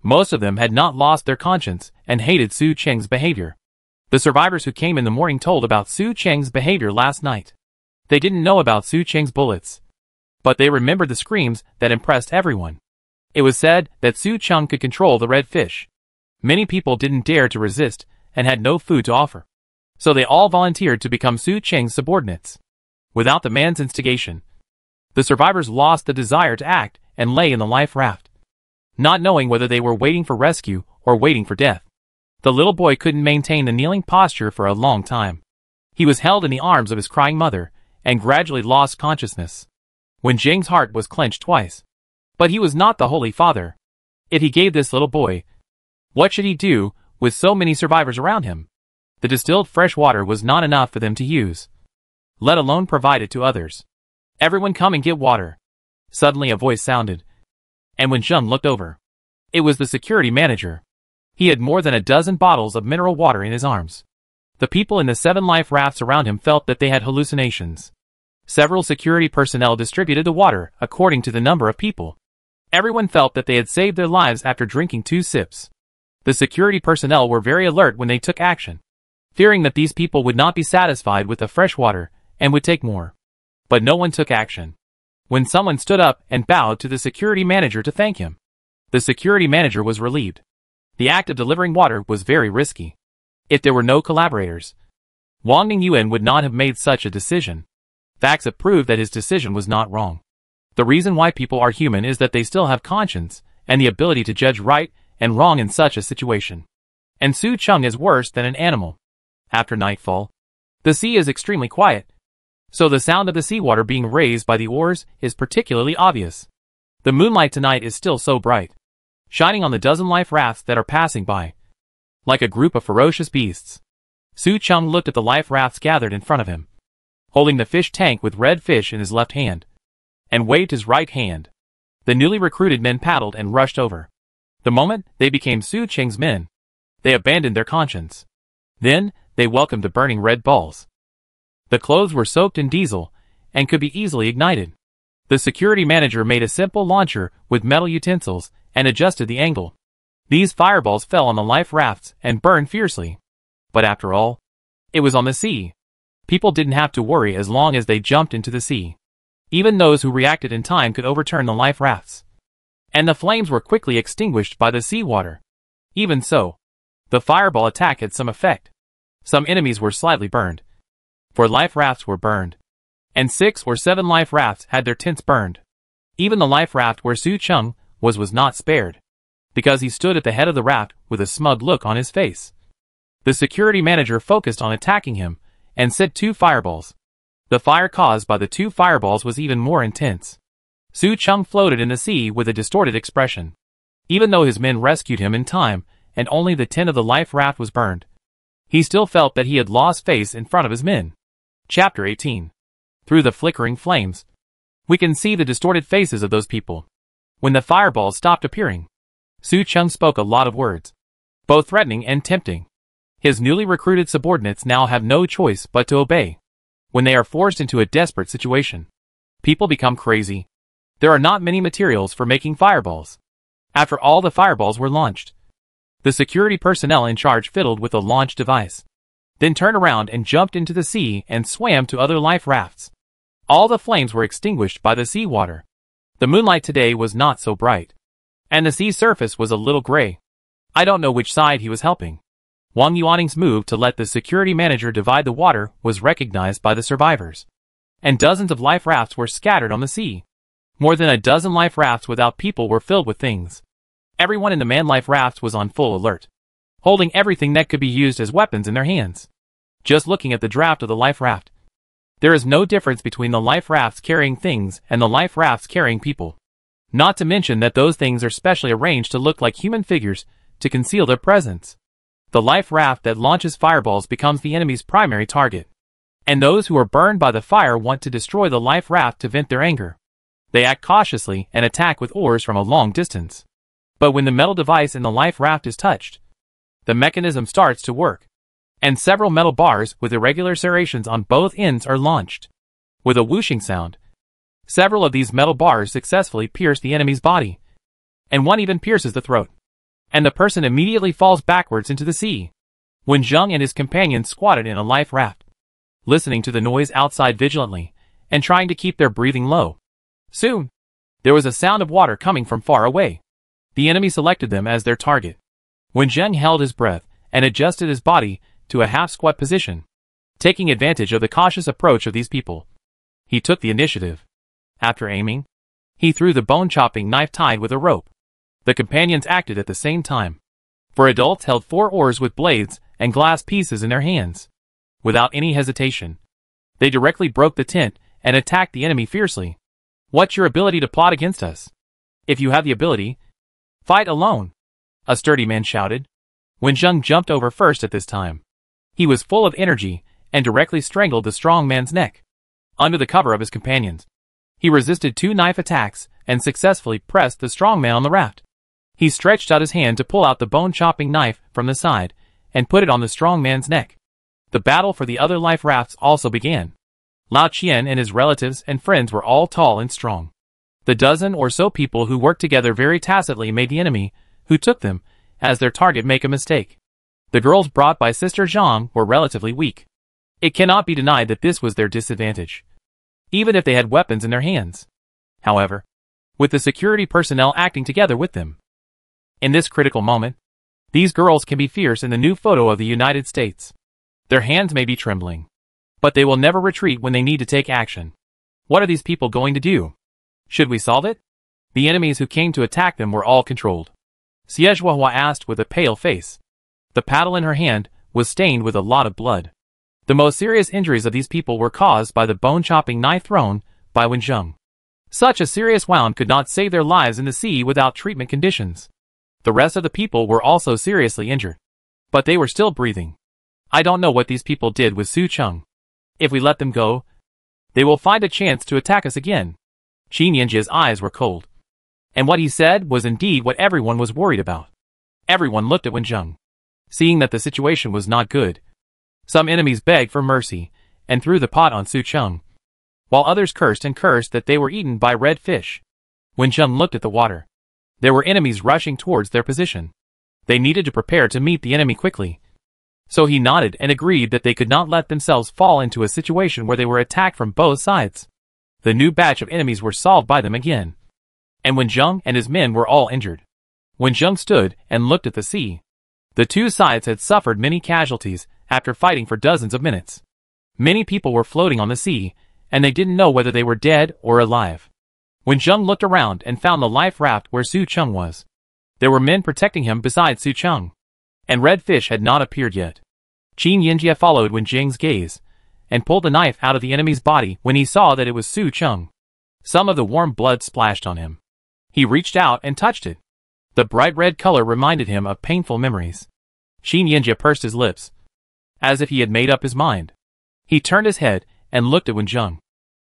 Most of them had not lost their conscience and hated Su Cheng's behavior. The survivors who came in the morning told about Su Cheng's behavior last night. They didn't know about Su Cheng's bullets, but they remembered the screams that impressed everyone. It was said that Su Cheng could control the red fish. Many people didn't dare to resist and had no food to offer. So they all volunteered to become Su Cheng's subordinates. Without the man's instigation, the survivors lost the desire to act and lay in the life raft, not knowing whether they were waiting for rescue or waiting for death. The little boy couldn't maintain the kneeling posture for a long time. He was held in the arms of his crying mother and gradually lost consciousness. Wenjing's heart was clenched twice. But he was not the Holy Father. If he gave this little boy, what should he do with so many survivors around him? The distilled fresh water was not enough for them to use, let alone provide it to others. Everyone come and get water. Suddenly a voice sounded, and when Wenjing looked over, it was the security manager. He had more than a dozen bottles of mineral water in his arms. The people in the 7 life rafts around him felt that they had hallucinations. Several security personnel distributed the water according to the number of people. Everyone felt that they had saved their lives after drinking 2 sips. The security personnel were very alert when they took action, fearing that these people would not be satisfied with the fresh water and would take more. But no one took action. When someone stood up and bowed to the security manager to thank him, the security manager was relieved. The act of delivering water was very risky. If there were no collaborators, Wang Ningyuan would not have made such a decision. Facts have proved that his decision was not wrong. The reason why people are human is that they still have conscience and the ability to judge right and wrong in such a situation. And Su Cheng is worse than an animal. After nightfall, the sea is extremely quiet, so the sound of the seawater being raised by the oars is particularly obvious. The moonlight tonight is still so bright, shining on the dozen life rafts that are passing by, like a group of ferocious beasts. Su Cheng looked at the life rafts gathered in front of him, holding the fish tank with red fish in his left hand, and waved his right hand. The newly recruited men paddled and rushed over. The moment they became Su Cheng's men, they abandoned their conscience. Then, they welcomed the burning red balls. The clothes were soaked in diesel and could be easily ignited. The security manager made a simple launcher with metal utensils and adjusted the angle. These fireballs fell on the life rafts and burned fiercely. But after all, it was on the sea. People didn't have to worry as long as they jumped into the sea. Even those who reacted in time could overturn the life rafts. And the flames were quickly extinguished by the seawater. Even so, the fireball attack had some effect. Some enemies were slightly burned. 4 life rafts were burned, and 6 or 7 life rafts had their tents burned. Even the life raft where Su Cheng was not spared, because he stood at the head of the raft with a smug look on his face. The security manager focused on attacking him and set 2 fireballs. The fire caused by the 2 fireballs was even more intense. Su Cheng floated in the sea with a distorted expression. Even though his men rescued him in time and only the tent of the life raft was burned, he still felt that he had lost face in front of his men. Chapter 18. Through the flickering flames, we can see the distorted faces of those people. When the fireballs stopped appearing, Su Cheng spoke a lot of words, both threatening and tempting. His newly recruited subordinates now have no choice but to obey. When they are forced into a desperate situation, people become crazy. There are not many materials for making fireballs. After all the fireballs were launched, the security personnel in charge fiddled with the launch device, then turned around and jumped into the sea and swam to other life rafts. All the flames were extinguished by the seawater. The moonlight today was not so bright, and the sea surface was a little gray. I don't know which side he was helping. Wang Yuaning's move to let the security manager divide the water was recognized by the survivors, and dozens of life rafts were scattered on the sea. More than a dozen life rafts without people were filled with things. Everyone in the man-life rafts was on full alert, holding everything that could be used as weapons in their hands. Just looking at the draft of the life raft, There is no difference between the life rafts carrying things and the life rafts carrying people. Not to mention that those things are specially arranged to look like human figures to conceal their presence. The life raft that launches fireballs becomes the enemy's primary target. And those who are burned by the fire want to destroy the life raft to vent their anger. They act cautiously and attack with oars from a long distance. But when the metal device in the life raft is touched, the mechanism starts to work, and several metal bars with irregular serrations on both ends are launched. With a whooshing sound, several of these metal bars successfully pierce the enemy's body, and one even pierces the throat, and the person immediately falls backwards into the sea. Wen Zheng and his companions squatted in a life raft, listening to the noise outside vigilantly, and trying to keep their breathing low. Soon, there was a sound of water coming from far away. The enemy selected them as their target. Wen Zheng held his breath and adjusted his body to a half-squat position, taking advantage of the cautious approach of these people. He took the initiative. After aiming, he threw the bone-chopping knife tied with a rope. The companions acted at the same time. For adults held 4 oars with blades and glass pieces in their hands. Without any hesitation, they directly broke the tent and attacked the enemy fiercely. What's your ability to plot against us? If you have the ability, fight alone, a sturdy man shouted. Wen Zheng jumped over first at this time. He was full of energy and directly strangled the strong man's neck. Under the cover of his companions, he resisted 2 knife attacks and successfully pressed the strong man on the raft. He stretched out his hand to pull out the bone-chopping knife from the side and put it on the strong man's neck. The battle for the other life rafts also began. Lao Qian and his relatives and friends were all tall and strong. The dozen or so people who worked together very tacitly made the enemy, who took them as their target, make a mistake. The girls brought by Sister Zhang were relatively weak. It cannot be denied that this was their disadvantage, even if they had weapons in their hands. However, with the security personnel acting together with them, in this critical moment, these girls can be fierce in the new photo of the United States. Their hands may be trembling, but they will never retreat when they need to take action. What are these people going to do? Should we solve it? The enemies who came to attack them were all controlled. Xie Zhuohua asked with a pale face. The paddle in her hand was stained with a lot of blood. The most serious injuries of these people were caused by the bone-chopping knife thrown by Wen Zheng. Such a serious wound could not save their lives in the sea without treatment conditions. The rest of the people were also seriously injured, but they were still breathing. I don't know what these people did with Su Cheng. If we let them go, they will find a chance to attack us again. Qin Yanjia's eyes were cold. And what he said was indeed what everyone was worried about. Everyone looked at Wen Zheng, seeing that the situation was not good. Some enemies begged for mercy and threw the pot on Su Cheng, while others cursed and cursed that they were eaten by red fish. Wen Zheng looked at the water. There were enemies rushing towards their position. They needed to prepare to meet the enemy quickly. So he nodded and agreed that they could not let themselves fall into a situation where they were attacked from both sides. The new batch of enemies were solved by them again. And Wen Zheng and his men were all injured. Wen Zheng stood and looked at the sea. The two sides had suffered many casualties after fighting for dozens of minutes. Many people were floating on the sea, and they didn't know whether they were dead or alive. Wen Zheng looked around and found the life raft where Su Cheng was. There were men protecting him besides Su Cheng, and red fish had not appeared yet. Qin Yanjia followed Wen Zheng's gaze, and pulled the knife out of the enemy's body when he saw that it was Su Cheng. Some of the warm blood splashed on him. He reached out and touched it. The bright red color reminded him of painful memories. Qin Yanjia pursed his lips, as if he had made up his mind. He turned his head and looked at Wen Zheng,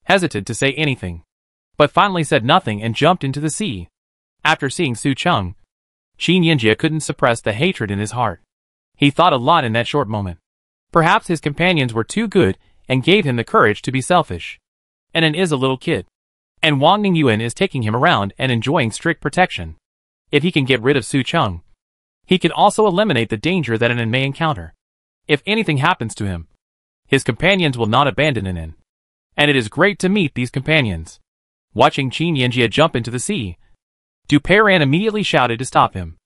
hesitated to say anything, but finally said nothing and jumped into the sea. After seeing Su Cheng, Qin Yanjia couldn't suppress the hatred in his heart. He thought a lot in that short moment. Perhaps his companions were too good and gave him the courage to be selfish. Anan is a little kid, and Wang Ningyuan is taking him around and enjoying strict protection. If he can get rid of Su Cheng, he can also eliminate the danger that Anan may encounter. If anything happens to him, his companions will not abandon Anan. And it is great to meet these companions. Watching Qin Yanjia jump into the sea, Du Peiran immediately shouted to stop him.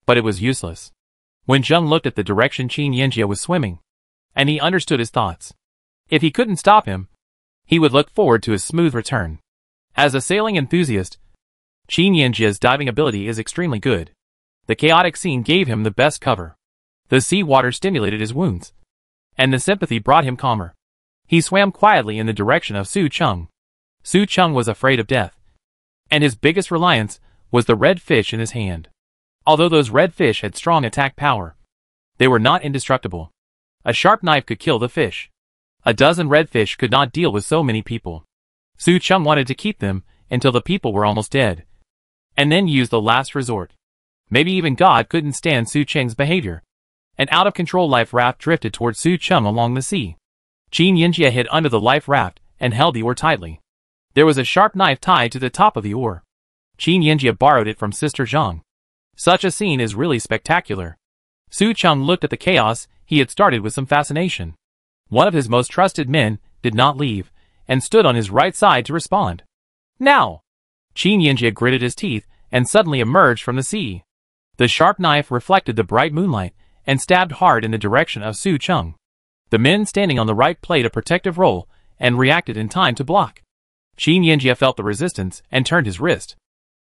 But it was useless. Wen Zheng looked at the direction Qin Yanjia was swimming, and he understood his thoughts. If he couldn't stop him, he would look forward to his smooth return. As a sailing enthusiast, Qin Yanjia's diving ability is extremely good. The chaotic scene gave him the best cover. The sea water stimulated his wounds, and the sympathy brought him calmer. He swam quietly in the direction of Su Cheng. Su Cheng was afraid of death, and his biggest reliance was the red fish in his hand. Although those red fish had strong attack power, they were not indestructible. A sharp knife could kill the fish. A dozen red fish could not deal with so many people. Su Cheng wanted to keep them until the people were almost dead, and then use the last resort. Maybe even God couldn't stand Su Cheng's behavior. An out-of-control life raft drifted towards Su Cheng along the sea. Qin Yinjie hid under the life raft and held the oar tightly. There was a sharp knife tied to the top of the oar. Qin Yinjie borrowed it from Sister Zhang. Such a scene is really spectacular. Su Cheng looked at the chaos he had started with some fascination. One of his most trusted men did not leave, and stood on his right side to respond. Now! Qin Yinjie gritted his teeth and suddenly emerged from the sea. The sharp knife reflected the bright moonlight and stabbed hard in the direction of Su Cheng. The men standing on the right played a protective role and reacted in time to block. Qin Yinjie felt the resistance and turned his wrist.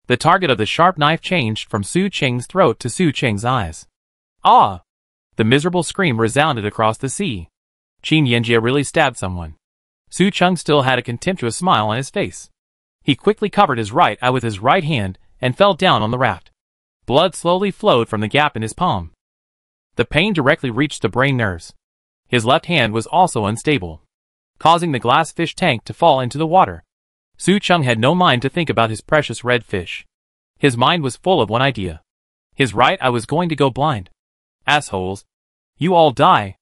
The target of the sharp knife changed from Su Cheng's throat to Su Cheng's eyes. Ah! The miserable scream resounded across the sea. Qin Yinjie really stabbed someone. Su Cheng still had a contemptuous smile on his face. He quickly covered his right eye with his right hand and fell down on the raft. Blood slowly flowed from the gap in his palm. The pain directly reached the brain nerves. His left hand was also unstable, causing the glass fish tank to fall into the water. Su Cheng had no mind to think about his precious red fish. His mind was full of one idea. His right eye was going to go blind. Assholes. You all die.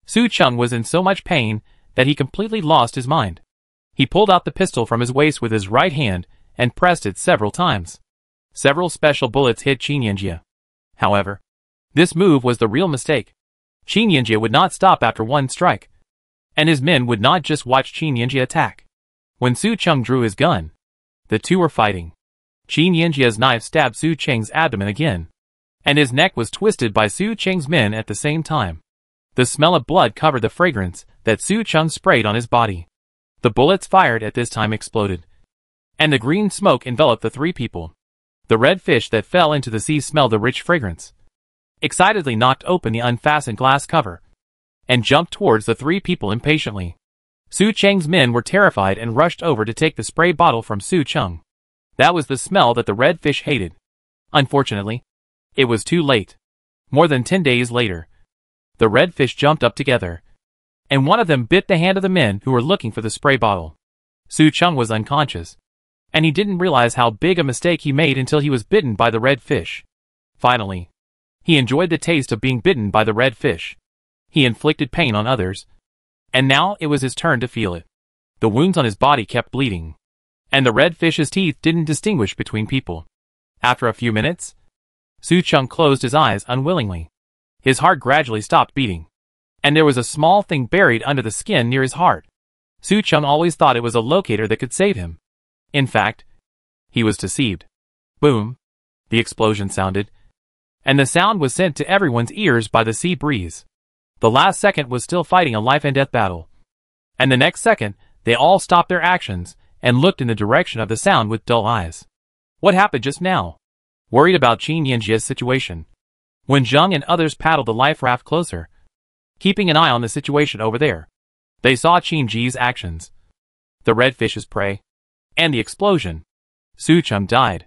Su Cheng was in so much pain that he completely lost his mind. He pulled out the pistol from his waist with his right hand and pressed it several times. Several special bullets hit Qin Yinjie. However, this move was the real mistake. Qin Yinjie would not stop after one strike, and his men would not just watch Qin Yinjie attack. When Su Cheng drew his gun, the two were fighting. Qin Yinjie's knife stabbed Su Cheng's abdomen again, and his neck was twisted by Su Cheng's men at the same time. The smell of blood covered the fragrance that Su Cheng sprayed on his body. The bullets fired at this time exploded, and the green smoke enveloped the three people. The red fish that fell into the sea smelled the rich fragrance, excitedly knocked open the unfastened glass cover, and jumped towards the three people impatiently. Su Cheng's men were terrified and rushed over to take the spray bottle from Su Cheng. That was the smell that the red fish hated. Unfortunately, it was too late. More than 10 days later, the red fish jumped up together, and one of them bit the hand of the men who were looking for the spray bottle. Su Cheng was unconscious, and he didn't realize how big a mistake he made until he was bitten by the red fish. Finally, he enjoyed the taste of being bitten by the red fish. He inflicted pain on others, and now it was his turn to feel it. The wounds on his body kept bleeding, and the red fish's teeth didn't distinguish between people. After a few minutes, Su Cheng closed his eyes unwillingly. His heart gradually stopped beating, and there was a small thing buried under the skin near his heart. Su Cheng always thought it was a locator that could save him. In fact, he was deceived. Boom! The explosion sounded, and the sound was sent to everyone's ears by the sea breeze. The last second was still fighting a life and death battle, and the next second, they all stopped their actions and looked in the direction of the sound with dull eyes. What happened just now? Worried about Qin Yinjie's situation, Wen Zheng and others paddled the life raft closer, keeping an eye on the situation over there. They saw Qin Ji's actions, the red fish's prey, and the explosion. Su Cheng died,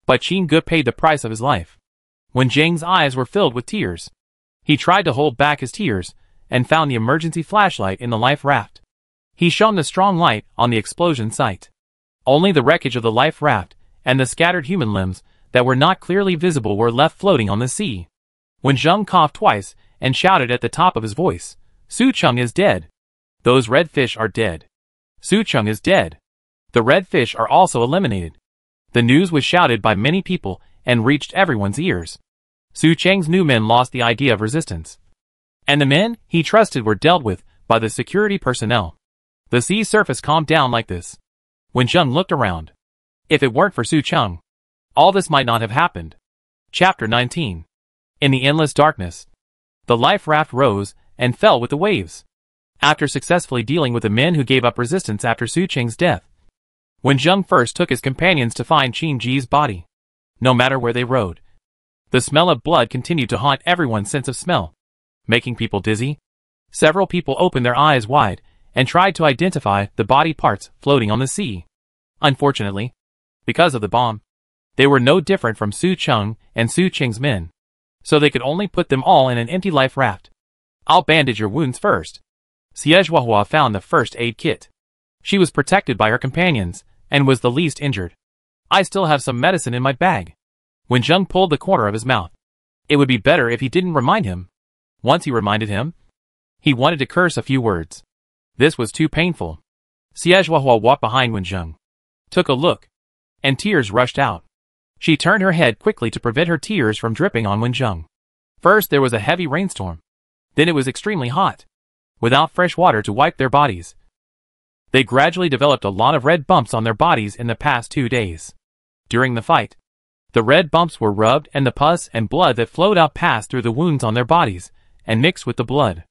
but Qin Ge paid the price of his life. Wen Zheng's eyes were filled with tears. He tried to hold back his tears and found the emergency flashlight in the life raft. He shone the strong light on the explosion site. Only the wreckage of the life raft and the scattered human limbs that were not clearly visible were left floating on the sea. Wen Zheng coughed twice and shouted at the top of his voice, "Su Cheng is dead. Those red fish are dead. Su Cheng is dead. The red fish are also eliminated." The news was shouted by many people and reached everyone's ears. Su Cheng's new men lost the idea of resistance, and the men he trusted were dealt with by the security personnel. The sea surface calmed down like this. Wen Zheng looked around. If it weren't for Su Cheng, all this might not have happened. Chapter 19. In the endless darkness, the life raft rose and fell with the waves. After successfully dealing with the men who gave up resistance after Su Cheng's death, Wen Zheng first took his companions to find Qin Ji's body. No matter where they rode, the smell of blood continued to haunt everyone's sense of smell, making people dizzy. Several people opened their eyes wide and tried to identify the body parts floating on the sea. Unfortunately, because of the bomb, they were no different from Su Cheng and Su Qing's men, so they could only put them all in an empty life raft. I'll bandage your wounds first. Xie found the first aid kit. She was protected by her companions, and was the least injured. I still have some medicine in my bag. Wen Zheng pulled the corner of his mouth. It would be better if he didn't remind him. Once he reminded him, he wanted to curse a few words. This was too painful. Xie walked behind Wen Zheng, took a look, and tears rushed out. She turned her head quickly to prevent her tears from dripping on Wen Zheng. First there was a heavy rainstorm. Then it was extremely hot. Without fresh water to wipe their bodies, they gradually developed a lot of red bumps on their bodies in the past 2 days. During the fight, the red bumps were rubbed and the pus and blood that flowed out passed through the wounds on their bodies and mixed with the blood.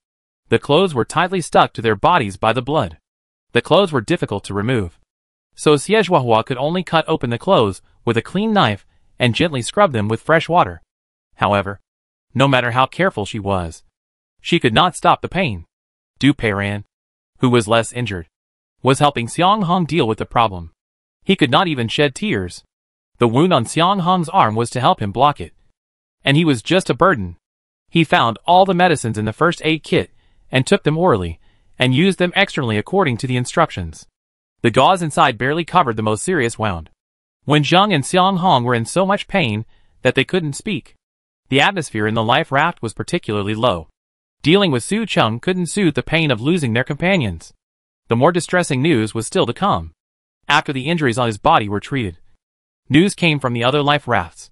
The clothes were tightly stuck to their bodies by the blood. The clothes were difficult to remove, so Xie could only cut open the clothes with a clean knife and gently scrub them with fresh water. However, no matter how careful she was, she could not stop the pain. Du Peiran, who was less injured, was helping Xiang Hong deal with the problem. He could not even shed tears. The wound on Xiang Hong's arm was to help him block it, and he was just a burden. He found all the medicines in the first aid kit and took them orally, and used them externally according to the instructions. The gauze inside barely covered the most serious wound. Wen Zheng and Xiang Hong were in so much pain that they couldn't speak. The atmosphere in the life raft was particularly low. Dealing with Su Cheng couldn't soothe the pain of losing their companions. The more distressing news was still to come. After the injuries on his body were treated, news came from the other life rafts.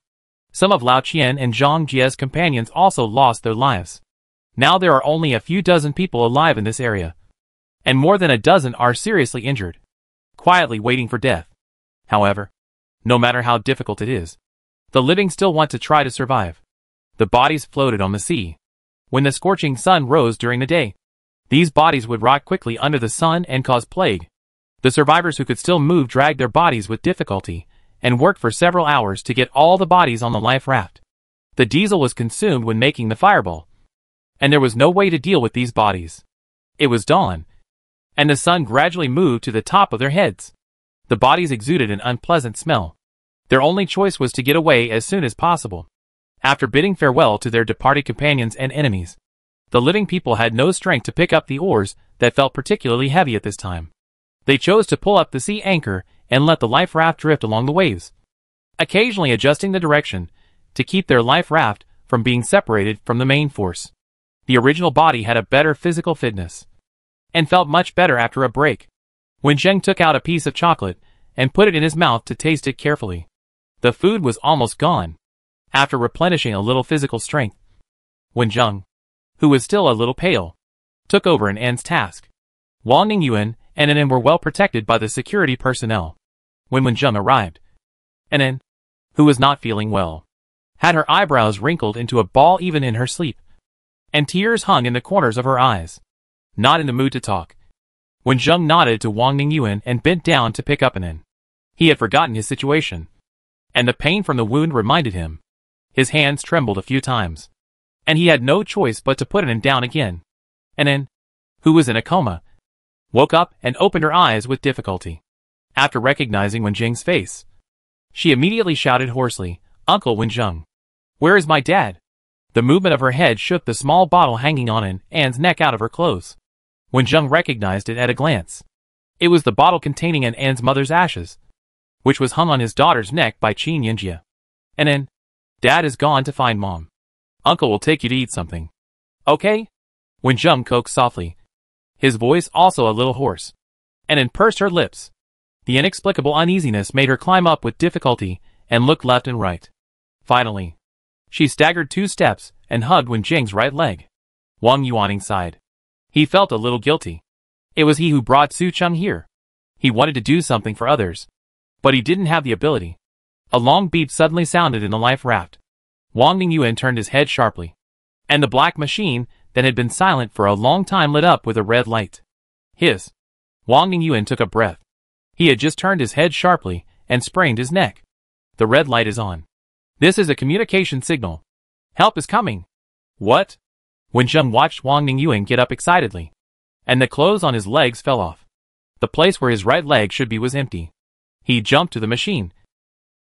Some of Lao Qian and Zhang Jie's companions also lost their lives. Now there are only a few dozen people alive in this area, and more than a dozen are seriously injured, quietly waiting for death. However, no matter how difficult it is, the living still want to try to survive. The bodies floated on the sea. When the scorching sun rose during the day, these bodies would rot quickly under the sun and cause plague. The survivors who could still move dragged their bodies with difficulty, and worked for several hours to get all the bodies on the life raft. The diesel was consumed when making the fireball, and there was no way to deal with these bodies. It was dawn, and the sun gradually moved to the top of their heads. The bodies exuded an unpleasant smell. Their only choice was to get away as soon as possible. After bidding farewell to their departed companions and enemies, the living people had no strength to pick up the oars that felt particularly heavy at this time. They chose to pull up the sea anchor and let the life raft drift along the waves, occasionally adjusting the direction to keep their life raft from being separated from the main force. The original body had a better physical fitness and felt much better after a break. Wen Zheng took out a piece of chocolate and put it in his mouth to taste it carefully. The food was almost gone. After replenishing a little physical strength, Wen Zheng, who was still a little pale, took over an N's task. Wang Ningyuan and N were well protected by the security personnel. When Wen Zheng arrived, N, who was not feeling well, had her eyebrows wrinkled into a ball even in her sleep, and tears hung in the corners of her eyes. Not in the mood to talk, Wen Zheng nodded to Wang Ningyuan and bent down to pick up N. He had forgotten his situation, and the pain from the wound reminded him. His hands trembled a few times, and he had no choice but to put N down again. N, who was in a coma, woke up and opened her eyes with difficulty. After recognizing Wen Zheng's face, she immediately shouted hoarsely, "Uncle Wen Zheng, where is my dad?" The movement of her head shook the small bottle hanging on N's neck out of her clothes. Wen Zheng recognized it at a glance. It was the bottle containing N's mother's ashes, which was hung on his daughter's neck by Qin Yanjie. N, Dad is gone to find Mom. Uncle will take you to eat something. Okay? Wen Zheng coaxed softly, his voice also a little hoarse. N pursed her lips. The inexplicable uneasiness made her climb up with difficulty and look left and right. Finally, she staggered 2 steps and hugged Wen Zheng's right leg. Wang Yuaning sighed. He felt a little guilty. It was he who brought Su Cheng here. He wanted to do something for others, but he didn't have the ability. A long beep suddenly sounded in the life raft. Wang Ningyuan turned his head sharply, and the black machine that had been silent for a long time lit up with a red light. Hiss. Wang Ningyuan took a breath. He had just turned his head sharply and sprained his neck. The red light is on. This is a communication signal. Help is coming. What? Wen Zheng watched Wang Ningyuan get up excitedly, and the clothes on his legs fell off. The place where his right leg should be was empty. He jumped to the machine.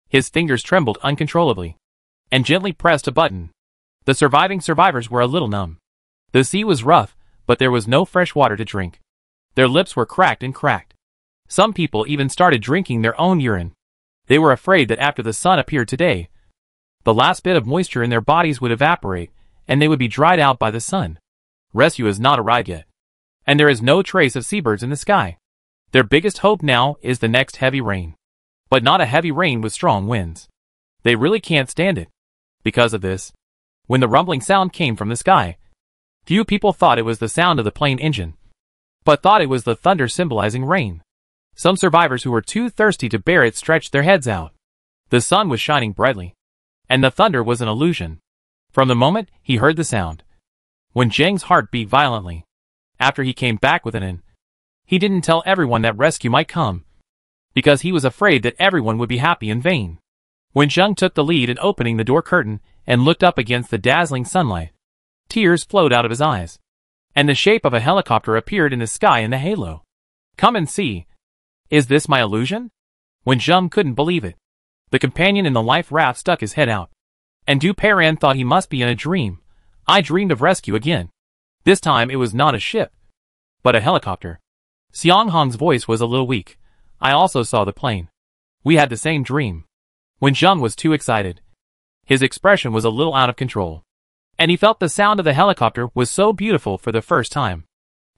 His fingers trembled uncontrollably, and gently pressed a button. The surviving survivors were a little numb. The sea was rough, but there was no fresh water to drink. Their lips were cracked and cracked. Some people even started drinking their own urine. They were afraid that after the sun appeared today, the last bit of moisture in their bodies would evaporate, and they would be dried out by the sun. Rescue has not arrived yet, and there is no trace of seabirds in the sky. Their biggest hope now is the next heavy rain. But not a heavy rain with strong winds. They really can't stand it. Because of this, when the rumbling sound came from the sky, few people thought it was the sound of the plane engine, but thought it was the thunder symbolizing rain. Some survivors who were too thirsty to bear it stretched their heads out. The sun was shining brightly, and the thunder was an illusion. From the moment he heard the sound, when Zheng's heart beat violently, after he came back with an he didn't tell everyone that rescue might come, because he was afraid that everyone would be happy in vain. When Zheng took the lead in opening the door curtain and looked up against the dazzling sunlight, tears flowed out of his eyes, and the shape of a helicopter appeared in the sky in the halo. Come and see. Is this my illusion? When Zheng couldn't believe it, the companion in the life raft stuck his head out, and Du Perrin thought he must be in a dream. I dreamed of rescue again. This time it was not a ship, but a helicopter. Xiang Hong's voice was a little weak. I also saw the plane. We had the same dream. When Zheng was too excited, his expression was a little out of control, and he felt the sound of the helicopter was so beautiful for the first time.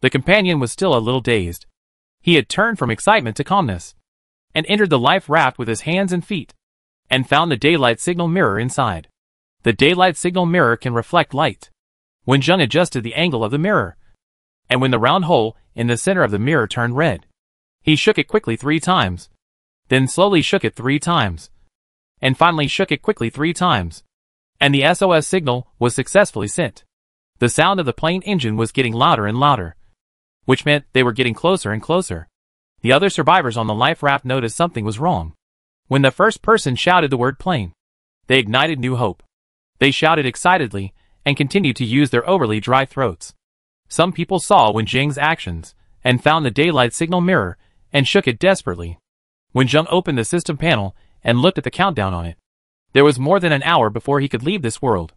The companion was still a little dazed. He had turned from excitement to calmness, and entered the life raft with his hands and feet, and found the daylight signal mirror inside. The daylight signal mirror can reflect light. When Zheng adjusted the angle of the mirror, and when the round hole in the center of the mirror turned red, he shook it quickly 3 times, then slowly shook it 3 times, and finally shook it quickly 3 times, and the SOS signal was successfully sent. The sound of the plane engine was getting louder and louder, which meant they were getting closer and closer. The other survivors on the life raft noticed something was wrong. When the first person shouted the word plane, they ignited new hope. They shouted excitedly and continued to use their overly dry throats. Some people saw Wen Zheng's actions and found the daylight signal mirror and shook it desperately. When Zheng opened the system panel and looked at the countdown on it, there was more than an hour before he could leave this world.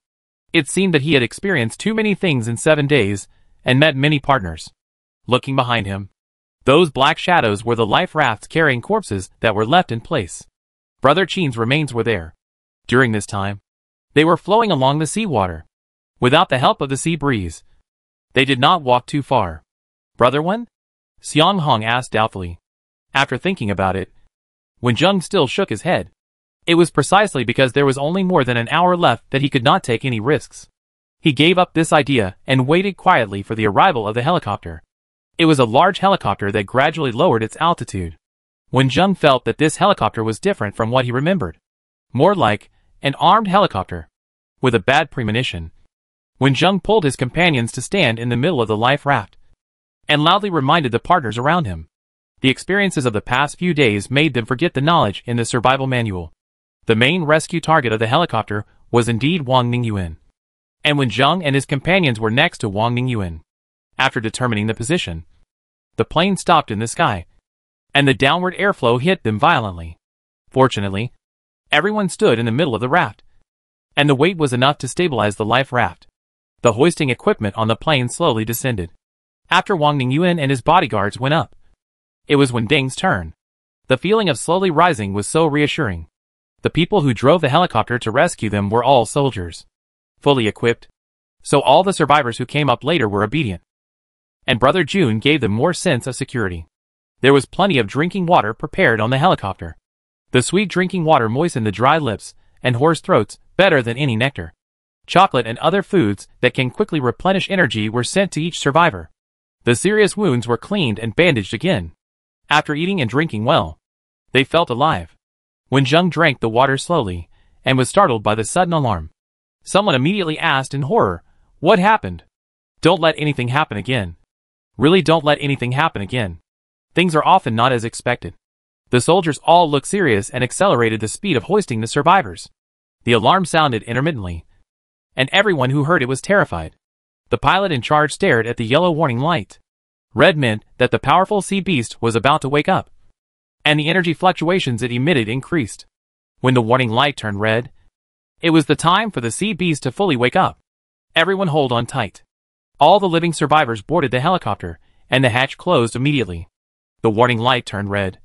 It seemed that he had experienced too many things in 7 days and met many partners. Looking behind him, those black shadows were the life rafts carrying corpses that were left in place. Brother Qin's remains were there. During this time, they were flowing along the seawater. Without the help of the sea breeze, they did not walk too far. Brother Wen? Xiang Hong asked doubtfully. After thinking about it, when Zheng still shook his head, it was precisely because there was only more than an hour left that he could not take any risks. He gave up this idea and waited quietly for the arrival of the helicopter. It was a large helicopter that gradually lowered its altitude. When Zheng felt that this helicopter was different from what he remembered, more like an armed helicopter, with a bad premonition, when Zheng pulled his companions to stand in the middle of the life raft, and loudly reminded the partners around him. The experiences of the past few days made them forget the knowledge in the survival manual. The main rescue target of the helicopter was indeed Wang Ningyuan. And when Zheng and his companions were next to Wang Ningyuan, after determining the position, the plane stopped in the sky, and the downward airflow hit them violently. Fortunately, everyone stood in the middle of the raft, and the weight was enough to stabilize the life raft. The hoisting equipment on the plane slowly descended. After Wang Ningyuan and his bodyguards went up, it was Wen Ding's turn. The feeling of slowly rising was so reassuring. The people who drove the helicopter to rescue them were all soldiers, fully equipped, so all the survivors who came up later were obedient. And Brother June gave them more sense of security. There was plenty of drinking water prepared on the helicopter. The sweet drinking water moistened the dry lips and hoarse throats better than any nectar. Chocolate and other foods that can quickly replenish energy were sent to each survivor. The serious wounds were cleaned and bandaged again. After eating and drinking well, they felt alive. When Zheng drank the water slowly and was startled by the sudden alarm, someone immediately asked in horror, "What happened?" "Don't let anything happen again. Really don't let anything happen again. Things are often not as expected." The soldiers all looked serious and accelerated the speed of hoisting the survivors. The alarm sounded intermittently, and everyone who heard it was terrified. The pilot in charge stared at the yellow warning light. Red meant that the powerful sea beast was about to wake up, and the energy fluctuations it emitted increased. When the warning light turned red, it was the time for the sea beast to fully wake up. Everyone hold on tight. All the living survivors boarded the helicopter, and the hatch closed immediately. The warning light turned red,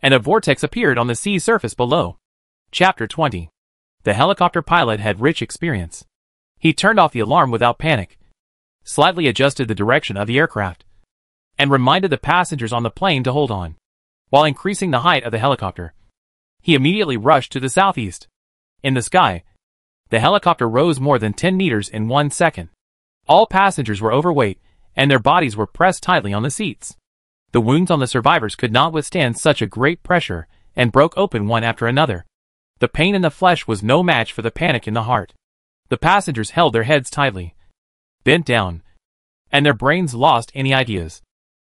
and a vortex appeared on the sea surface below. Chapter 20. The helicopter pilot had rich experience. He turned off the alarm without panic, slightly adjusted the direction of the aircraft, and reminded the passengers on the plane to hold on, while increasing the height of the helicopter. He immediately rushed to the southeast. In the sky, the helicopter rose more than 10 meters in 1 second. All passengers were overweight, and their bodies were pressed tightly on the seats. The wounds on the survivors could not withstand such a great pressure, and broke open one after another. The pain in the flesh was no match for the panic in the heart. The passengers held their heads tightly, bent down, and their brains lost any ideas.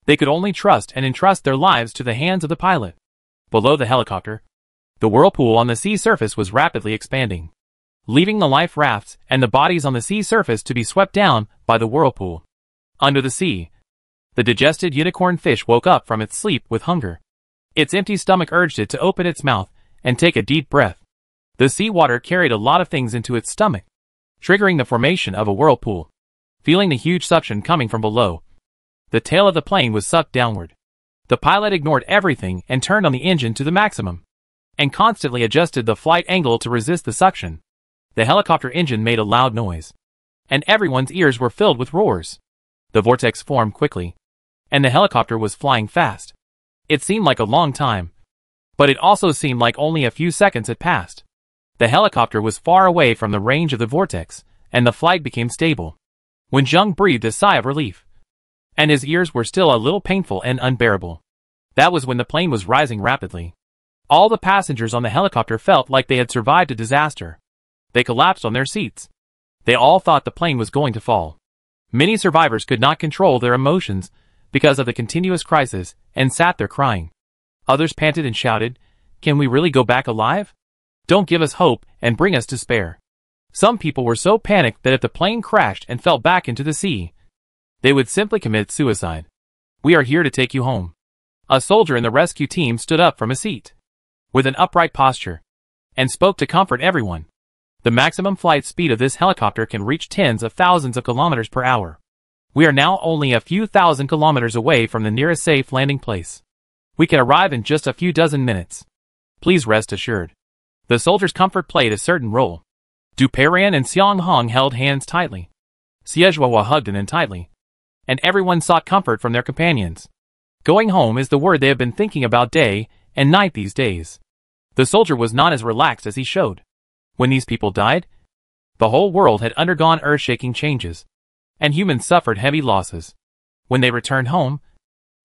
They could only trust and entrust their lives to the hands of the pilot. Below the helicopter, the whirlpool on the sea surface was rapidly expanding, leaving the life rafts and the bodies on the sea surface to be swept down by the whirlpool. Under the sea, the digested unicorn fish woke up from its sleep with hunger. Its empty stomach urged it to open its mouth and take a deep breath. The seawater carried a lot of things into its stomach, triggering the formation of a whirlpool. Feeling the huge suction coming from below, the tail of the plane was sucked downward. The pilot ignored everything and turned on the engine to the maximum, and constantly adjusted the flight angle to resist the suction. The helicopter engine made a loud noise, and everyone's ears were filled with roars. The vortex formed quickly, and the helicopter was flying fast. It seemed like a long time, but it also seemed like only a few seconds had passed. The helicopter was far away from the range of the vortex, and the flight became stable. When Zheng breathed a sigh of relief, and his ears were still a little painful and unbearable. That was when the plane was rising rapidly. All the passengers on the helicopter felt like they had survived a disaster. They collapsed on their seats. They all thought the plane was going to fall. Many survivors could not control their emotions because of the continuous crisis and sat there crying. Others panted and shouted, "Can we really go back alive? Don't give us hope and bring us despair." Some people were so panicked that if the plane crashed and fell back into the sea, they would simply commit suicide. "We are here to take you home." A soldier in the rescue team stood up from a seat, with an upright posture, and spoke to comfort everyone. The maximum flight speed of this helicopter can reach tens of thousands of kilometers per hour. We are now only a few thousand kilometers away from the nearest safe landing place. We can arrive in just a few dozen minutes. Please rest assured. The soldier's comfort played a certain role. Du Perrin and Xiang Hong held hands tightly. Xie hugged An tightly, and everyone sought comfort from their companions. Going home is the word they have been thinking about day and night these days. The soldier was not as relaxed as he showed. When these people died, the whole world had undergone earth-shaking changes, and humans suffered heavy losses. When they returned home,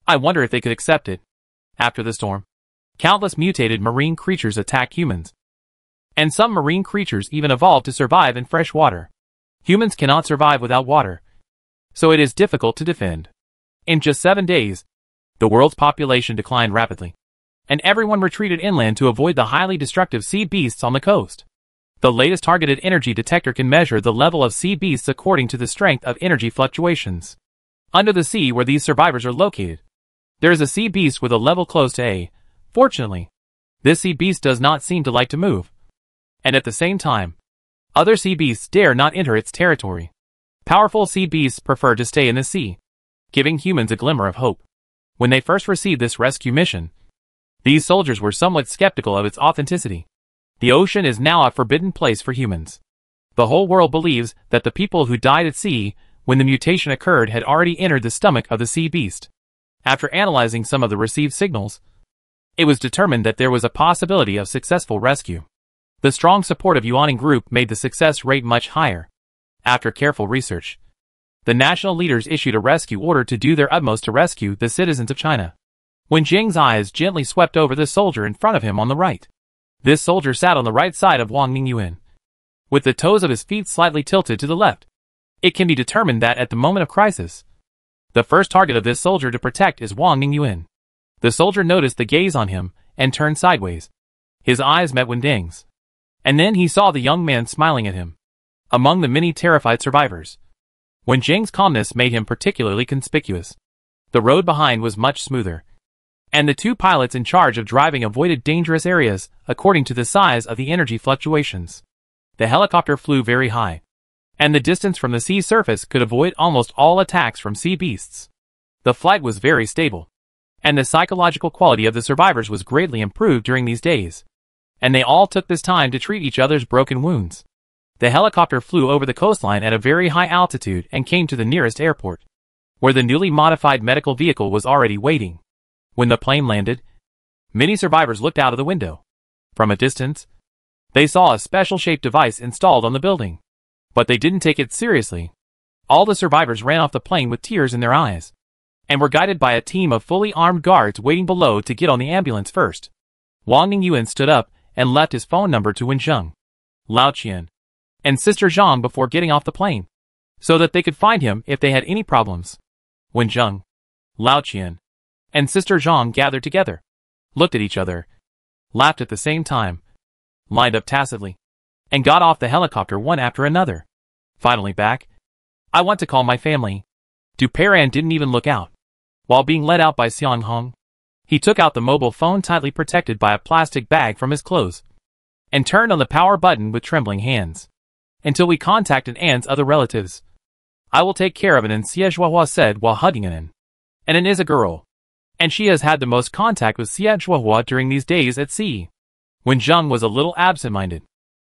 I wonder if they could accept it. After the storm, countless mutated marine creatures attacked humans, and some marine creatures even evolved to survive in fresh water. Humans cannot survive without water, so it is difficult to defend. In just 7 days, the world's population declined rapidly, and everyone retreated inland to avoid the highly destructive sea beasts on the coast. The latest targeted energy detector can measure the level of sea beasts according to the strength of energy fluctuations. Under the sea where these survivors are located, there is a sea beast with a level close to A. Fortunately, this sea beast does not seem to like to move, and at the same time, other sea beasts dare not enter its territory. Powerful sea beasts prefer to stay in the sea, giving humans a glimmer of hope. When they first received this rescue mission, these soldiers were somewhat skeptical of its authenticity. The ocean is now a forbidden place for humans. The whole world believes that the people who died at sea when the mutation occurred had already entered the stomach of the sea beast. After analyzing some of the received signals, it was determined that there was a possibility of successful rescue. The strong support of Yuaning Group made the success rate much higher. After careful research, the national leaders issued a rescue order to do their utmost to rescue the citizens of China. When Jing's eyes gently swept over the soldier in front of him on the right, this soldier sat on the right side of Wang Ningyuan, with the toes of his feet slightly tilted to the left. It can be determined that at the moment of crisis, the first target of this soldier to protect is Wang Ningyuan. The soldier noticed the gaze on him and turned sideways. His eyes met Wending's, and then he saw the young man smiling at him. Among the many terrified survivors, Wen Jing's calmness made him particularly conspicuous. The road behind was much smoother, and the two pilots in charge of driving avoided dangerous areas according to the size of the energy fluctuations. The helicopter flew very high, and the distance from the sea surface could avoid almost all attacks from sea beasts. The flight was very stable, and the psychological quality of the survivors was greatly improved during these days, and they all took this time to treat each other's broken wounds. The helicopter flew over the coastline at a very high altitude and came to the nearest airport, where the newly modified medical vehicle was already waiting. When the plane landed, many survivors looked out of the window. From a distance, they saw a special-shaped device installed on the building, but they didn't take it seriously. All the survivors ran off the plane with tears in their eyes, and were guided by a team of fully armed guards waiting below to get on the ambulance first. Wang Ningyuan stood up and left his phone number to Wenjing, Lao Qian, and Sister Zhang before getting off the plane, so that they could find him if they had any problems. Wenjing, Lao Qian, and Sister Zhang gathered together, looked at each other, laughed at the same time, lined up tacitly, and got off the helicopter one after another. Finally back. I want to call my family. Duperan didn't even look out. While being led out by Xiang Hong, he took out the mobile phone tightly protected by a plastic bag from his clothes, and turned on the power button with trembling hands. Until we contacted Anne's other relatives, I will take care of it, and Xie Zhuohua said while hugging An. An is a girl, and she has had the most contact with Xie Zhuohua during these days at sea. Wenjing was a little absent-minded.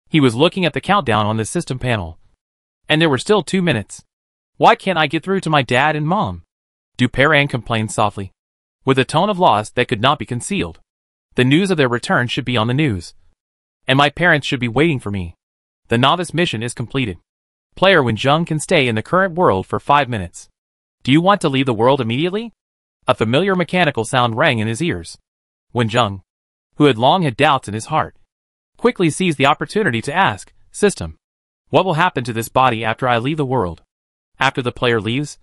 He was looking at the countdown on the system panel, and there were still 2 minutes. Why can't I get through to my dad and mom? Duperan complained softly, with a tone of loss that could not be concealed. The news of their return should be on the news, and my parents should be waiting for me. The novice mission is completed. Player Wenjing can stay in the current world for 5 minutes. Do you want to leave the world immediately? A familiar mechanical sound rang in his ears. Wenjing, who had long had doubts in his heart, quickly seized the opportunity to ask, System, what will happen to this body after I leave the world? After the player leaves,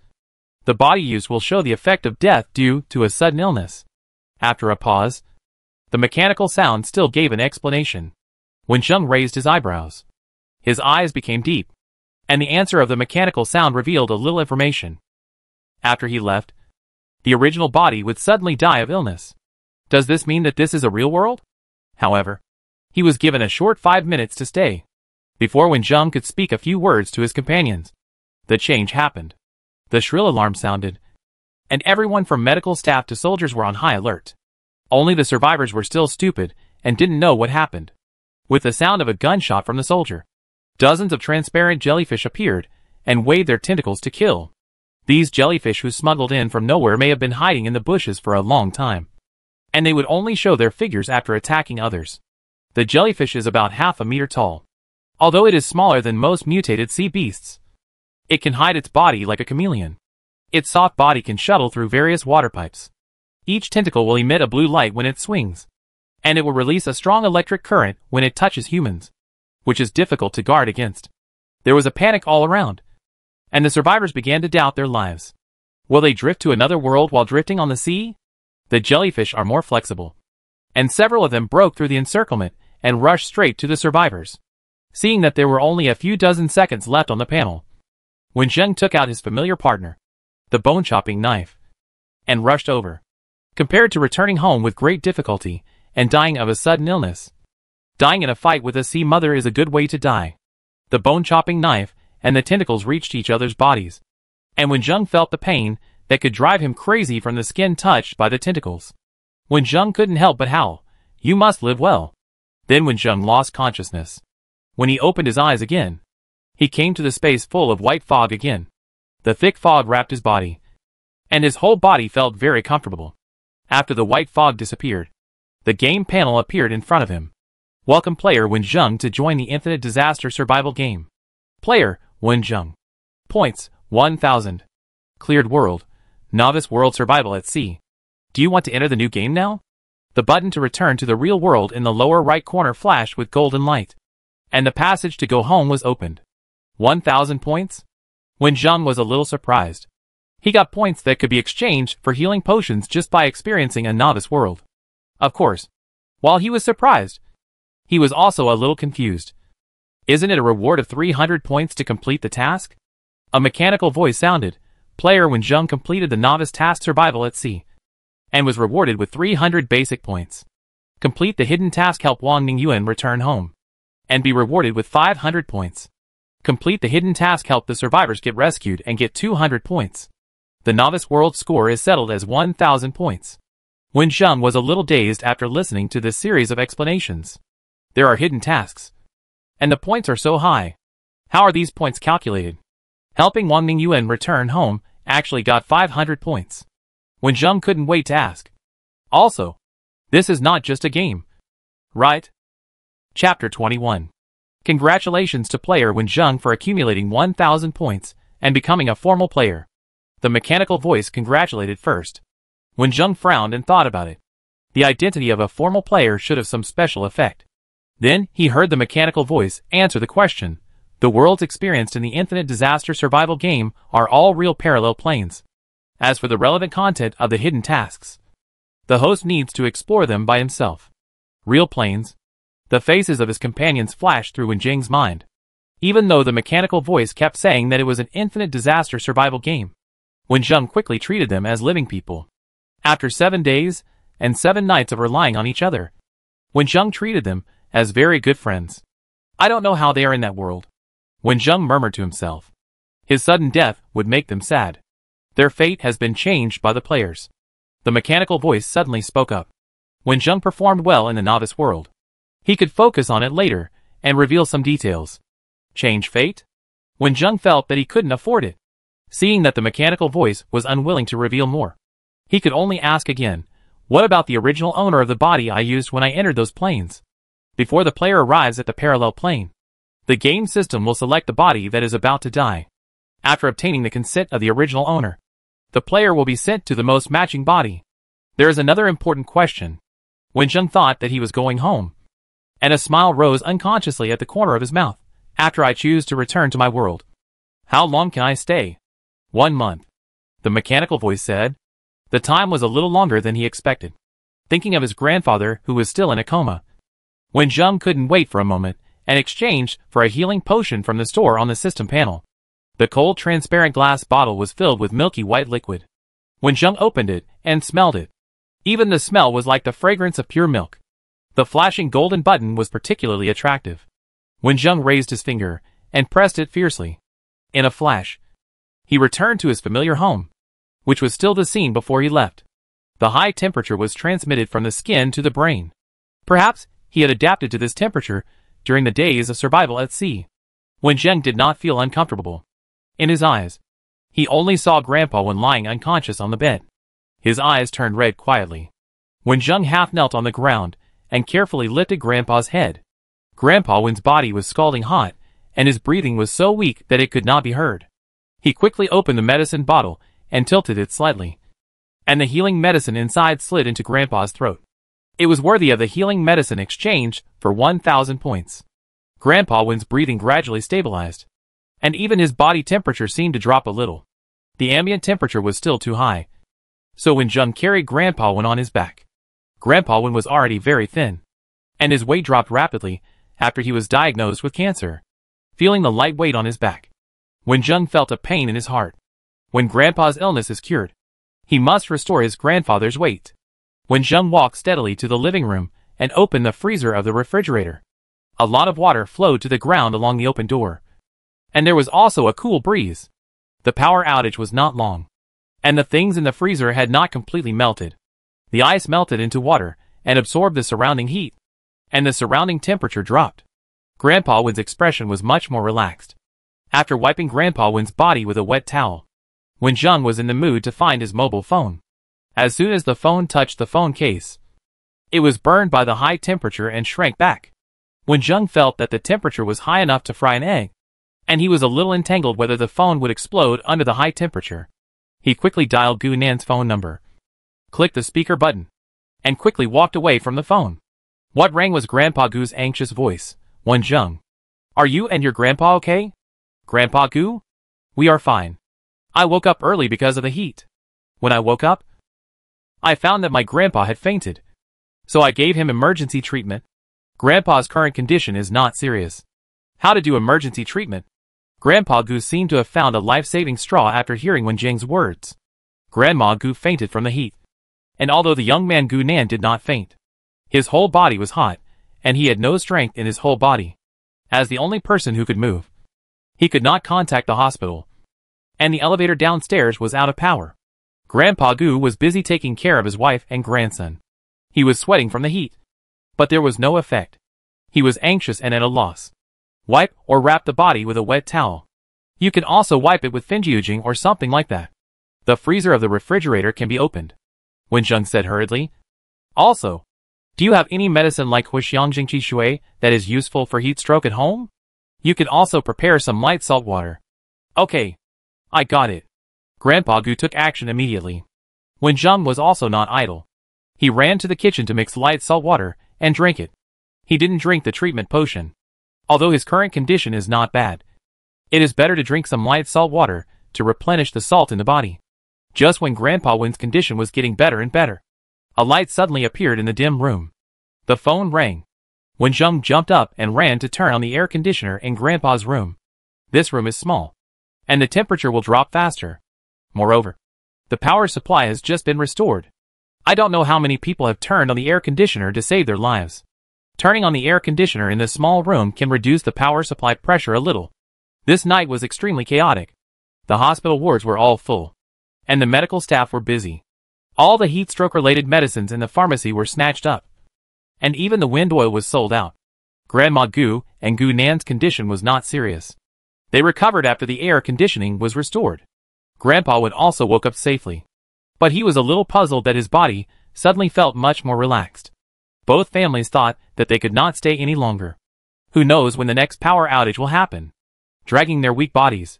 the body use will show the effect of death due to a sudden illness. After a pause, the mechanical sound still gave an explanation. Wenjing raised his eyebrows. His eyes became deep, and the answer of the mechanical sound revealed a little information. After he left, the original body would suddenly die of illness. Does this mean that this is a real world? However, he was given a short 5 minutes to stay, before Wenjing could speak a few words to his companions. The change happened. The shrill alarm sounded, and everyone from medical staff to soldiers were on high alert. Only the survivors were still stupid and didn't know what happened. With the sound of a gunshot from the soldier, dozens of transparent jellyfish appeared and waved their tentacles to kill. These jellyfish who smuggled in from nowhere may have been hiding in the bushes for a long time, and they would only show their figures after attacking others. The jellyfish is about half a meter tall. Although it is smaller than most mutated sea beasts, it can hide its body like a chameleon. Its soft body can shuttle through various water pipes. Each tentacle will emit a blue light when it swings, and it will release a strong electric current when it touches humans, which is difficult to guard against. There was a panic all around, and the survivors began to doubt their lives. Will they drift to another world while drifting on the sea? The jellyfish are more flexible, and several of them broke through the encirclement and rushed straight to the survivors. Seeing that there were only a few dozen seconds left on the panel, Wenjing took out his familiar partner, the bone-chopping knife, and rushed over. Compared to returning home with great difficulty and dying of a sudden illness, dying in a fight with a sea mother is a good way to die. The bone-chopping knife and the tentacles reached each other's bodies, and Wenjing felt the pain that could drive him crazy from the skin touched by the tentacles. Wenjing couldn't help but howl, "You must live well." Then Wenjing lost consciousness. When he opened his eyes again, he came to the space full of white fog again. The thick fog wrapped his body, and his whole body felt very comfortable. After the white fog disappeared, the game panel appeared in front of him. Welcome player Wenjing to join the Infinite Disaster Survival game. Player Wenjing. Points 1000. Cleared world. Novice world survival at sea. Do you want to enter the new game now? The button to return to the real world in the lower right corner flashed with golden light, and the passage to go home was opened. 1000 points? Wenjing was a little surprised. He got points that could be exchanged for healing potions just by experiencing a novice world. Of course, while he was surprised, he was also a little confused. Isn't it a reward of 300 points to complete the task? A mechanical voice sounded, Player Wen Zheng completed the novice task Survival at Sea and was rewarded with 300 basic points. Complete the hidden task Help Wang Ningyuan return home and be rewarded with 500 points. Complete the hidden task Help the survivors get rescued and get 200 points. The novice world score is settled as 1,000 points. Wen Zheng was a little dazed after listening to this series of explanations. There are hidden tasks, and the points are so high. How are these points calculated? Helping Wang Ningyuan return home actually got 500 points. Wen Zheng couldn't wait to ask. Also, this is not just a game, right? Chapter 21. Congratulations to player Wen Zheng for accumulating 1,000 points and becoming a formal player. The mechanical voice congratulated first. Wen Zheng frowned and thought about it. The identity of a formal player should have some special effect. Then he heard the mechanical voice answer the question. The worlds experienced in the Infinite Disaster Survival game are all real parallel planes. As for the relevant content of the hidden tasks, the host needs to explore them by himself. Real planes. The faces of his companions flashed through Wen Zheng's mind. Even though the mechanical voice kept saying that it was an Infinite Disaster Survival game, Wen Zheng quickly treated them as living people. After 7 days and 7 nights of relying on each other, Wen Zheng treated them as very good friends. I don't know how they are in that world, Wen Zheng murmured to himself. His sudden death would make them sad. Their fate has been changed by the players. The mechanical voice suddenly spoke up. Wen Zheng performed well in the novice world. He could focus on it later and reveal some details. Change fate? Wen Zheng felt that he couldn't afford it. Seeing that the mechanical voice was unwilling to reveal more, he could only ask again, what about the original owner of the body I used when I entered those planes? Before the player arrives at the parallel plane, the game system will select the body that is about to die. After obtaining the consent of the original owner, the player will be sent to the most matching body. There is another important question. Wen Zheng thought that he was going home, and a smile rose unconsciously at the corner of his mouth. After I choose to return to my world, how long can I stay? 1 month. The mechanical voice said. The time was a little longer than he expected. Thinking of his grandfather who was still in a coma, Wen Zheng couldn't wait for a moment and exchanged for a healing potion from the store on the system panel. The cold transparent glass bottle was filled with milky white liquid. Wen Zheng opened it and smelled it. Even the smell was like the fragrance of pure milk. The flashing golden button was particularly attractive. Wen Zheng raised his finger and pressed it fiercely. In a flash, he returned to his familiar home, which was still the scene before he left. The high temperature was transmitted from the skin to the brain. Perhaps he had adapted to this temperature during the days of survival at sea. Wen Zheng did not feel uncomfortable. In his eyes, he only saw Grandpa Wen lying unconscious on the bed. His eyes turned red quietly. Wen Zheng half knelt on the ground and carefully lifted Grandpa's head. Grandpa Wen's body was scalding hot, and his breathing was so weak that it could not be heard. He quickly opened the medicine bottle and tilted it slightly, and the healing medicine inside slid into Grandpa's throat. It was worthy of the healing medicine exchange for 1,000 points. Grandpa Wen's breathing gradually stabilized, and even his body temperature seemed to drop a little. The ambient temperature was still too high, so Wen Zheng carried Grandpa Wen on his back. Grandpa Wen was already very thin, and his weight dropped rapidly after he was diagnosed with cancer. Feeling the light weight on his back, Wen Zheng felt a pain in his heart. When Grandpa's illness is cured, he must restore his grandfather's weight. Wen Zheng walked steadily to the living room and opened the freezer of the refrigerator. A lot of water flowed to the ground along the open door, and there was also a cool breeze. The power outage was not long, and the things in the freezer had not completely melted. The ice melted into water and absorbed the surrounding heat, and the surrounding temperature dropped. Grandpa Wen's expression was much more relaxed. After wiping Grandpa Wen's body with a wet towel, Wen Zheng was in the mood to find his mobile phone. As soon as the phone touched the phone case, it was burned by the high temperature and shrank back. Wen Zheng felt that the temperature was high enough to fry an egg, and he was a little entangled whether the phone would explode under the high temperature. He quickly dialed Gu Nan's phone number, clicked the speaker button, and quickly walked away from the phone. What rang was Grandpa Gu's anxious voice. Wen Zheng. Are you and your grandpa okay? Grandpa Gu? We are fine. I woke up early because of the heat. When I woke up, I found that my grandpa had fainted, so I gave him emergency treatment. Grandpa's current condition is not serious. How to do emergency treatment? Grandpa Gu seemed to have found a life-saving straw after hearing Wen Jing's words. Grandma Gu fainted from the heat. And although the young man Gu Nan did not faint, his whole body was hot, and he had no strength in his whole body. As the only person who could move, he could not contact the hospital, and the elevator downstairs was out of power. Grandpa Gu was busy taking care of his wife and grandson. He was sweating from the heat, but there was no effect. He was anxious and at a loss. Wipe or wrap the body with a wet towel. You can also wipe it with finjiujing or something like that. The freezer of the refrigerator can be opened, Wen Zheng said hurriedly. Also, do you have any medicine like Huixiangjingqi Shui that is useful for heat stroke at home? You can also prepare some light salt water. Okay, I got it. Grandpa Gu took action immediately. Wen Zheng was also not idle. He ran to the kitchen to mix light salt water and drank it. He didn't drink the treatment potion. Although his current condition is not bad, it is better to drink some light salt water to replenish the salt in the body. Just when Grandpa Wen's condition was getting better and better, a light suddenly appeared in the dim room. The phone rang. Wen Zheng jumped up and ran to turn on the air conditioner in Grandpa's room. This room is small, and the temperature will drop faster. Moreover, the power supply has just been restored. I don't know how many people have turned on the air conditioner to save their lives. Turning on the air conditioner in this small room can reduce the power supply pressure a little. This night was extremely chaotic. The hospital wards were all full, and the medical staff were busy. All the heat stroke-related medicines in the pharmacy were snatched up, and even the wind oil was sold out. Grandma Gu and Gu Nan's condition was not serious. They recovered after the air conditioning was restored. Grandpa Wen also woke up safely, but he was a little puzzled that his body suddenly felt much more relaxed. Both families thought that they could not stay any longer. Who knows when the next power outage will happen? Dragging their weak bodies,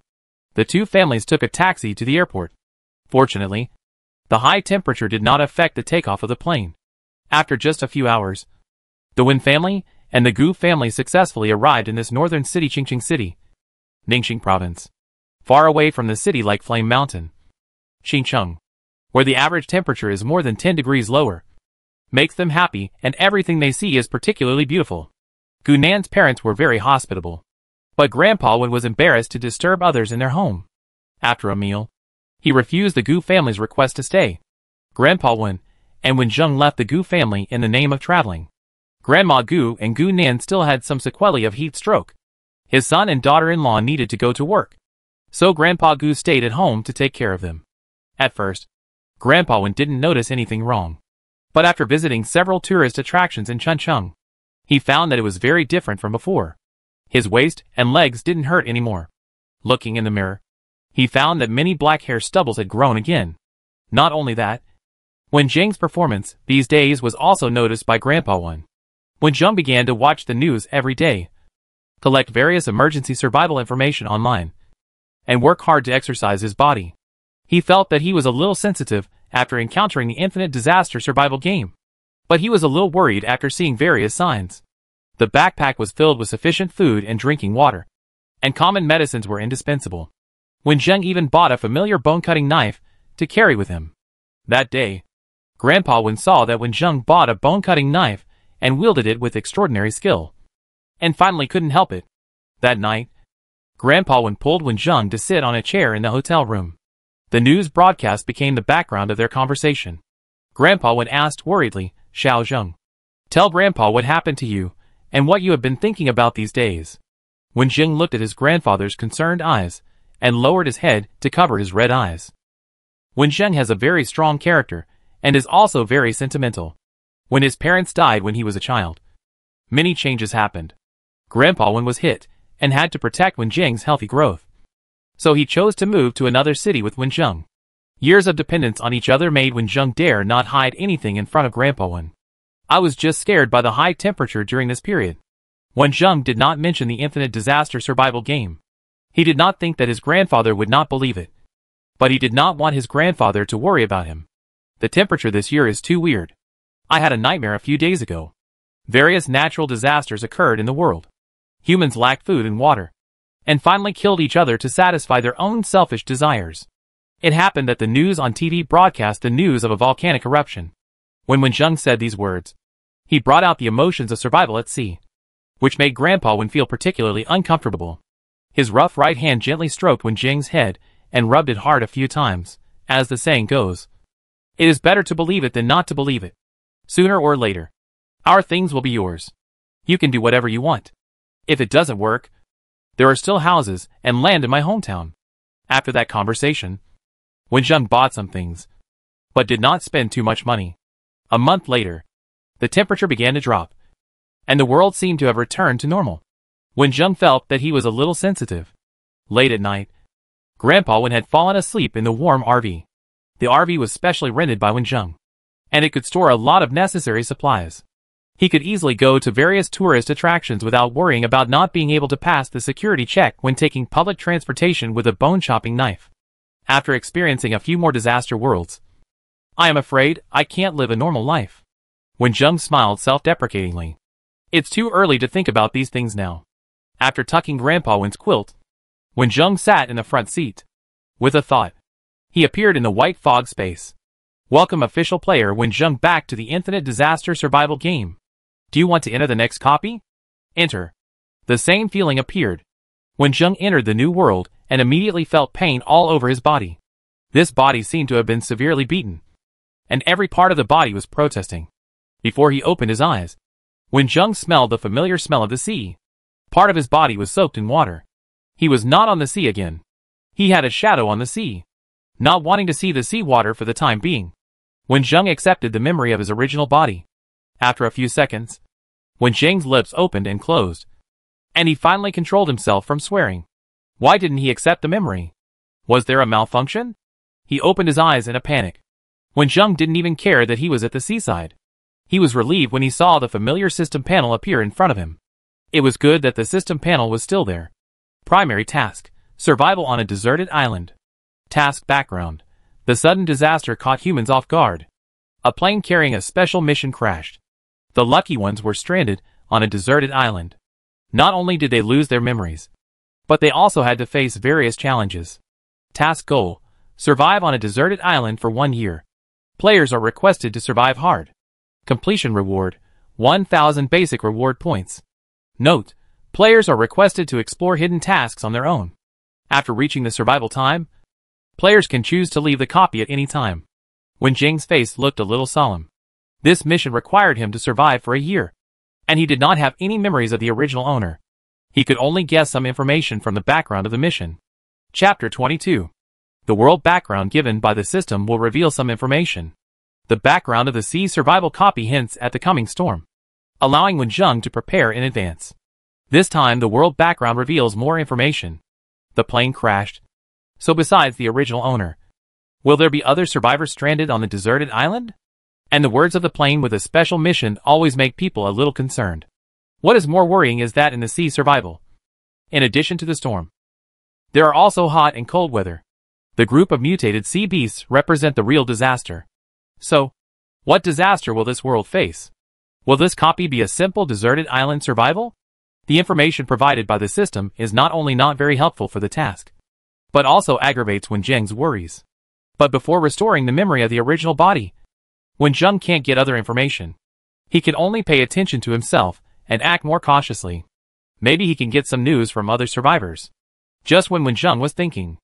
the two families took a taxi to the airport. Fortunately, the high temperature did not affect the takeoff of the plane. After just a few hours, the Wen family and the Gu family successfully arrived in this northern city, Qingqing City, Ningxing Province, far away from the city like Flame Mountain. Xincheng, where the average temperature is more than 10 degrees lower, makes them happy and everything they see is particularly beautiful. Gu Nan's parents were very hospitable, but Grandpa Wen was embarrassed to disturb others in their home. After a meal, he refused the Gu family's request to stay. Grandpa Wen and Wen Zheng left the Gu family in the name of traveling. Grandma Gu and Gu Nan still had some sequelae of heat stroke. His son and daughter-in-law needed to go to work, so Grandpa Gu stayed at home to take care of them. At first, Grandpa Wen didn't notice anything wrong, but after visiting several tourist attractions in Chuncheng, he found that it was very different from before. His waist and legs didn't hurt anymore. Looking in the mirror, he found that many black hair stubbles had grown again. Not only that, Wen Zheng's performance these days was also noticed by Grandpa Wen. Wen Zheng began to watch the news every day, collect various emergency survival information online, and work hard to exercise his body. He felt that he was a little sensitive after encountering the infinite disaster survival game, but he was a little worried after seeing various signs. The backpack was filled with sufficient food and drinking water, and common medicines were indispensable. Wen Zheng even bought a familiar bone-cutting knife to carry with him. That day, Grandpa Wen saw that Wen Zheng bought a bone-cutting knife and wielded it with extraordinary skill, and finally couldn't help it. That night, Grandpa Wen pulled Wen Zheng to sit on a chair in the hotel room. The news broadcast became the background of their conversation. Grandpa Wen asked worriedly, "Xiao Zheng, tell Grandpa what happened to you and what you have been thinking about these days." Wen Zheng looked at his grandfather's concerned eyes and lowered his head to cover his red eyes. Wen Zheng has a very strong character and is also very sentimental. When his parents died when he was a child, many changes happened. Grandpa Wen was hit and had to protect Wen Zheng's healthy growth, so he chose to move to another city with Wen Zheng. Years of dependence on each other made Wen Zheng dare not hide anything in front of Grandpa Wen. "I was just scared by the high temperature during this period." Wen Zheng did not mention the infinite disaster survival game. He did not think that his grandfather would not believe it, but he did not want his grandfather to worry about him. "The temperature this year is too weird. I had a nightmare a few days ago. Various natural disasters occurred in the world. Humans lacked food and water, and finally killed each other to satisfy their own selfish desires. It happened that the news on TV broadcast the news of a volcanic eruption." When Wen Zheng said these words, he brought out the emotions of survival at sea, which made Grandpa Wen feel particularly uncomfortable. His rough right hand gently stroked Wen Jing's head and rubbed it hard a few times. As the saying goes, it is better to believe it than not to believe it. Sooner or later, our things will be yours. You can do whatever you want. If it doesn't work, there are still houses and land in my hometown. After that conversation, Wen Zheng bought some things, but did not spend too much money. A month later, the temperature began to drop, and the world seemed to have returned to normal. Wen Zheng felt that he was a little sensitive. Late at night, Grandpa Wen had fallen asleep in the warm RV. The RV was specially rented by Wen Zheng, and it could store a lot of necessary supplies. He could easily go to various tourist attractions without worrying about not being able to pass the security check when taking public transportation with a bone-chopping knife. After experiencing a few more disaster worlds, I am afraid I can't live a normal life. Wen Zheng smiled self-deprecatingly. It's too early to think about these things now. After tucking Grandpa Wen's quilt, Wen Zheng sat in the front seat. With a thought, he appeared in the white fog space. Welcome official player Wen Zheng back to the Infinite Disaster Survival game. Do you want to enter the next copy? Enter. The same feeling appeared. Wen Zheng entered the new world and immediately felt pain all over his body. This body seemed to have been severely beaten, and every part of the body was protesting. Before he opened his eyes, Wen Zheng smelled the familiar smell of the sea. Part of his body was soaked in water. He was not on the sea again. He had a shadow on the sea. Not wanting to see the sea water for the time being, Wen Zheng accepted the memory of his original body. After a few seconds, Wen Zheng's lips opened and closed, and he finally controlled himself from swearing. Why didn't he accept the memory? Was there a malfunction? He opened his eyes in a panic. Wen Zheng didn't even care that he was at the seaside. He was relieved when he saw the familiar system panel appear in front of him. It was good that the system panel was still there. Primary task: survival on a deserted island. Task background: the sudden disaster caught humans off guard. A plane carrying a special mission crashed. The lucky ones were stranded on a deserted island. Not only did they lose their memories, but they also had to face various challenges. Task goal: survive on a deserted island for 1 year. Players are requested to survive hard. Completion reward: 1,000 basic reward points. Note: players are requested to explore hidden tasks on their own. After reaching the survival time, players can choose to leave the copy at any time. Wen Zheng's face looked a little solemn. This mission required him to survive for a year, and he did not have any memories of the original owner. He could only guess some information from the background of the mission. Chapter 22. The world background given by the system will reveal some information. The background of the sea survival copy hints at the coming storm, allowing Wen Zheng to prepare in advance. This time the world background reveals more information. The plane crashed. So besides the original owner, will there be other survivors stranded on the deserted island? And the words of the plane with a special mission always make people a little concerned. What is more worrying is that in the sea survival, in addition to the storm, there are also hot and cold weather. The group of mutated sea beasts represent the real disaster. So, what disaster will this world face? Will this copy be a simple deserted island survival? The information provided by the system is not only not very helpful for the task, but also aggravates Wen Zheng's worries. But before restoring the memory of the original body, Wen Zheng can't get other information. He can only pay attention to himself and act more cautiously. Maybe he can get some news from other survivors. Just when Wen Zheng was thinking,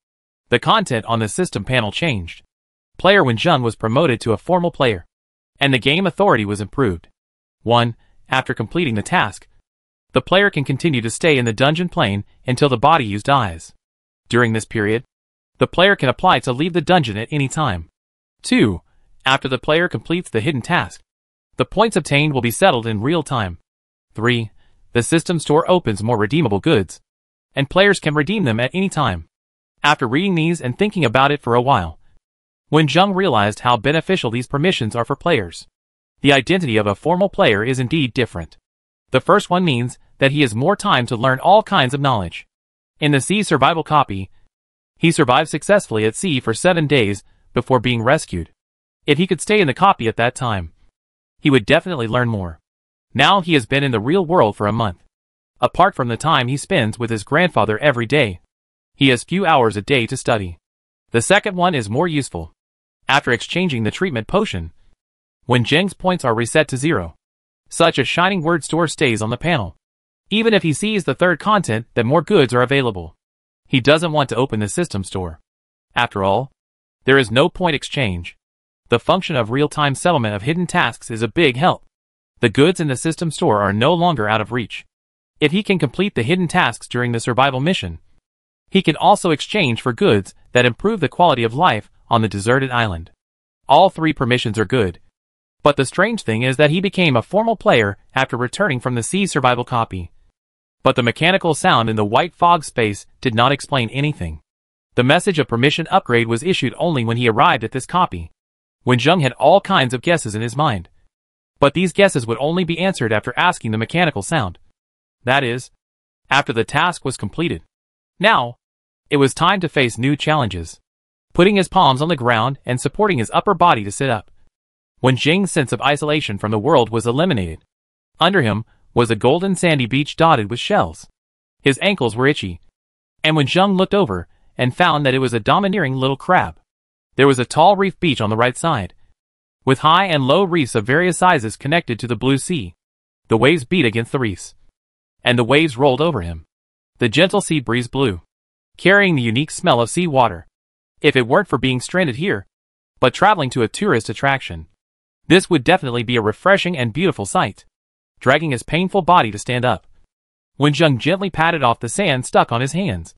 the content on the system panel changed. Player Wen Zheng was promoted to a formal player, and the game authority was improved. 1. After completing the task, the player can continue to stay in the dungeon plane until the body use dies. During this period, the player can apply to leave the dungeon at any time. 2. After the player completes the hidden task, the points obtained will be settled in real time. 3. The system store opens more redeemable goods, and players can redeem them at any time. After reading these and thinking about it for a while, Wen Zheng realized how beneficial these permissions are for players. The identity of a formal player is indeed different. The first one means that he has more time to learn all kinds of knowledge. In the sea survival copy, he survived successfully at sea for 7 days before being rescued. If he could stay in the copy at that time, he would definitely learn more. Now he has been in the real world for a month. Apart from the time he spends with his grandfather every day, he has few hours a day to study. The second one is more useful. After exchanging the treatment potion, Wen Zheng's points are reset to 0. Such a shining word store stays on the panel. Even if he sees the third content that more goods are available, He doesn't want to open the system store. After all, there is no point exchange. The function of real-time settlement of hidden tasks is a big help. The goods in the system store are no longer out of reach. If he can complete the hidden tasks during the survival mission, he can also exchange for goods that improve the quality of life on the deserted island. All 3 permissions are good. But the strange thing is that he became a formal player after returning from the sea survival copy. But the mechanical sound in the white fog space did not explain anything. The message of permission upgrade was issued only when he arrived at this copy. Wenjung had all kinds of guesses in his mind. But these guesses would only be answered after asking the mechanical sound. That is, after the task was completed. Now, it was time to face new challenges. Putting his palms on the ground and supporting his upper body to sit up. Wenjing's sense of isolation from the world was eliminated. Under him was a golden sandy beach dotted with shells. His ankles were itchy. And Wenjung looked over and found that it was a domineering little crab. There was a tall reef beach on the right side, with high and low reefs of various sizes connected to the blue sea. The waves beat against the reefs, and the waves rolled over him. The gentle sea breeze blew, carrying the unique smell of sea water. If it weren't for being stranded here, but traveling to a tourist attraction, this would definitely be a refreshing and beautiful sight. Dragging his painful body to stand up, Wenjung gently patted off the sand stuck on his hands,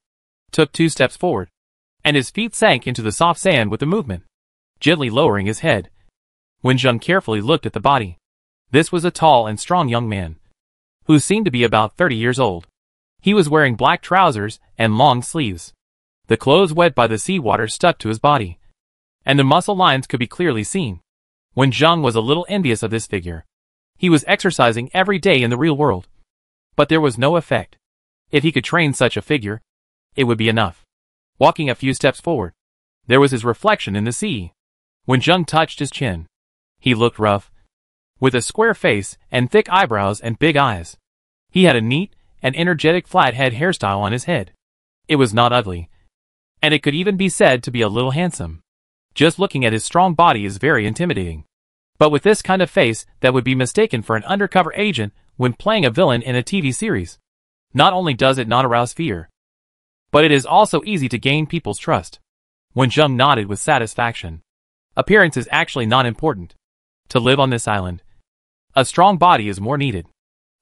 took 2 steps forward, and his feet sank into the soft sand with the movement. Gently lowering his head, Wenjung carefully looked at the body. This was a tall and strong young man, who seemed to be about 30 years old. He was wearing black trousers and long sleeves. The clothes wet by the seawater stuck to his body, and the muscle lines could be clearly seen. Wenjung was a little envious of this figure. He was exercising every day in the real world, but there was no effect. If he could train such a figure, it would be enough. Walking a few steps forward, there was his reflection in the sea. Wenjung touched his chin. He looked rough, with a square face and thick eyebrows and big eyes. He had a neat and energetic flat head hairstyle on his head. It was not ugly, and it could even be said to be a little handsome. Just looking at his strong body is very intimidating. But with this kind of face that would be mistaken for an undercover agent when playing a villain in a TV series, not only does it not arouse fear, but it is also easy to gain people's trust. Wenjung nodded with satisfaction. Appearance is actually not important. To live on this island, a strong body is more needed.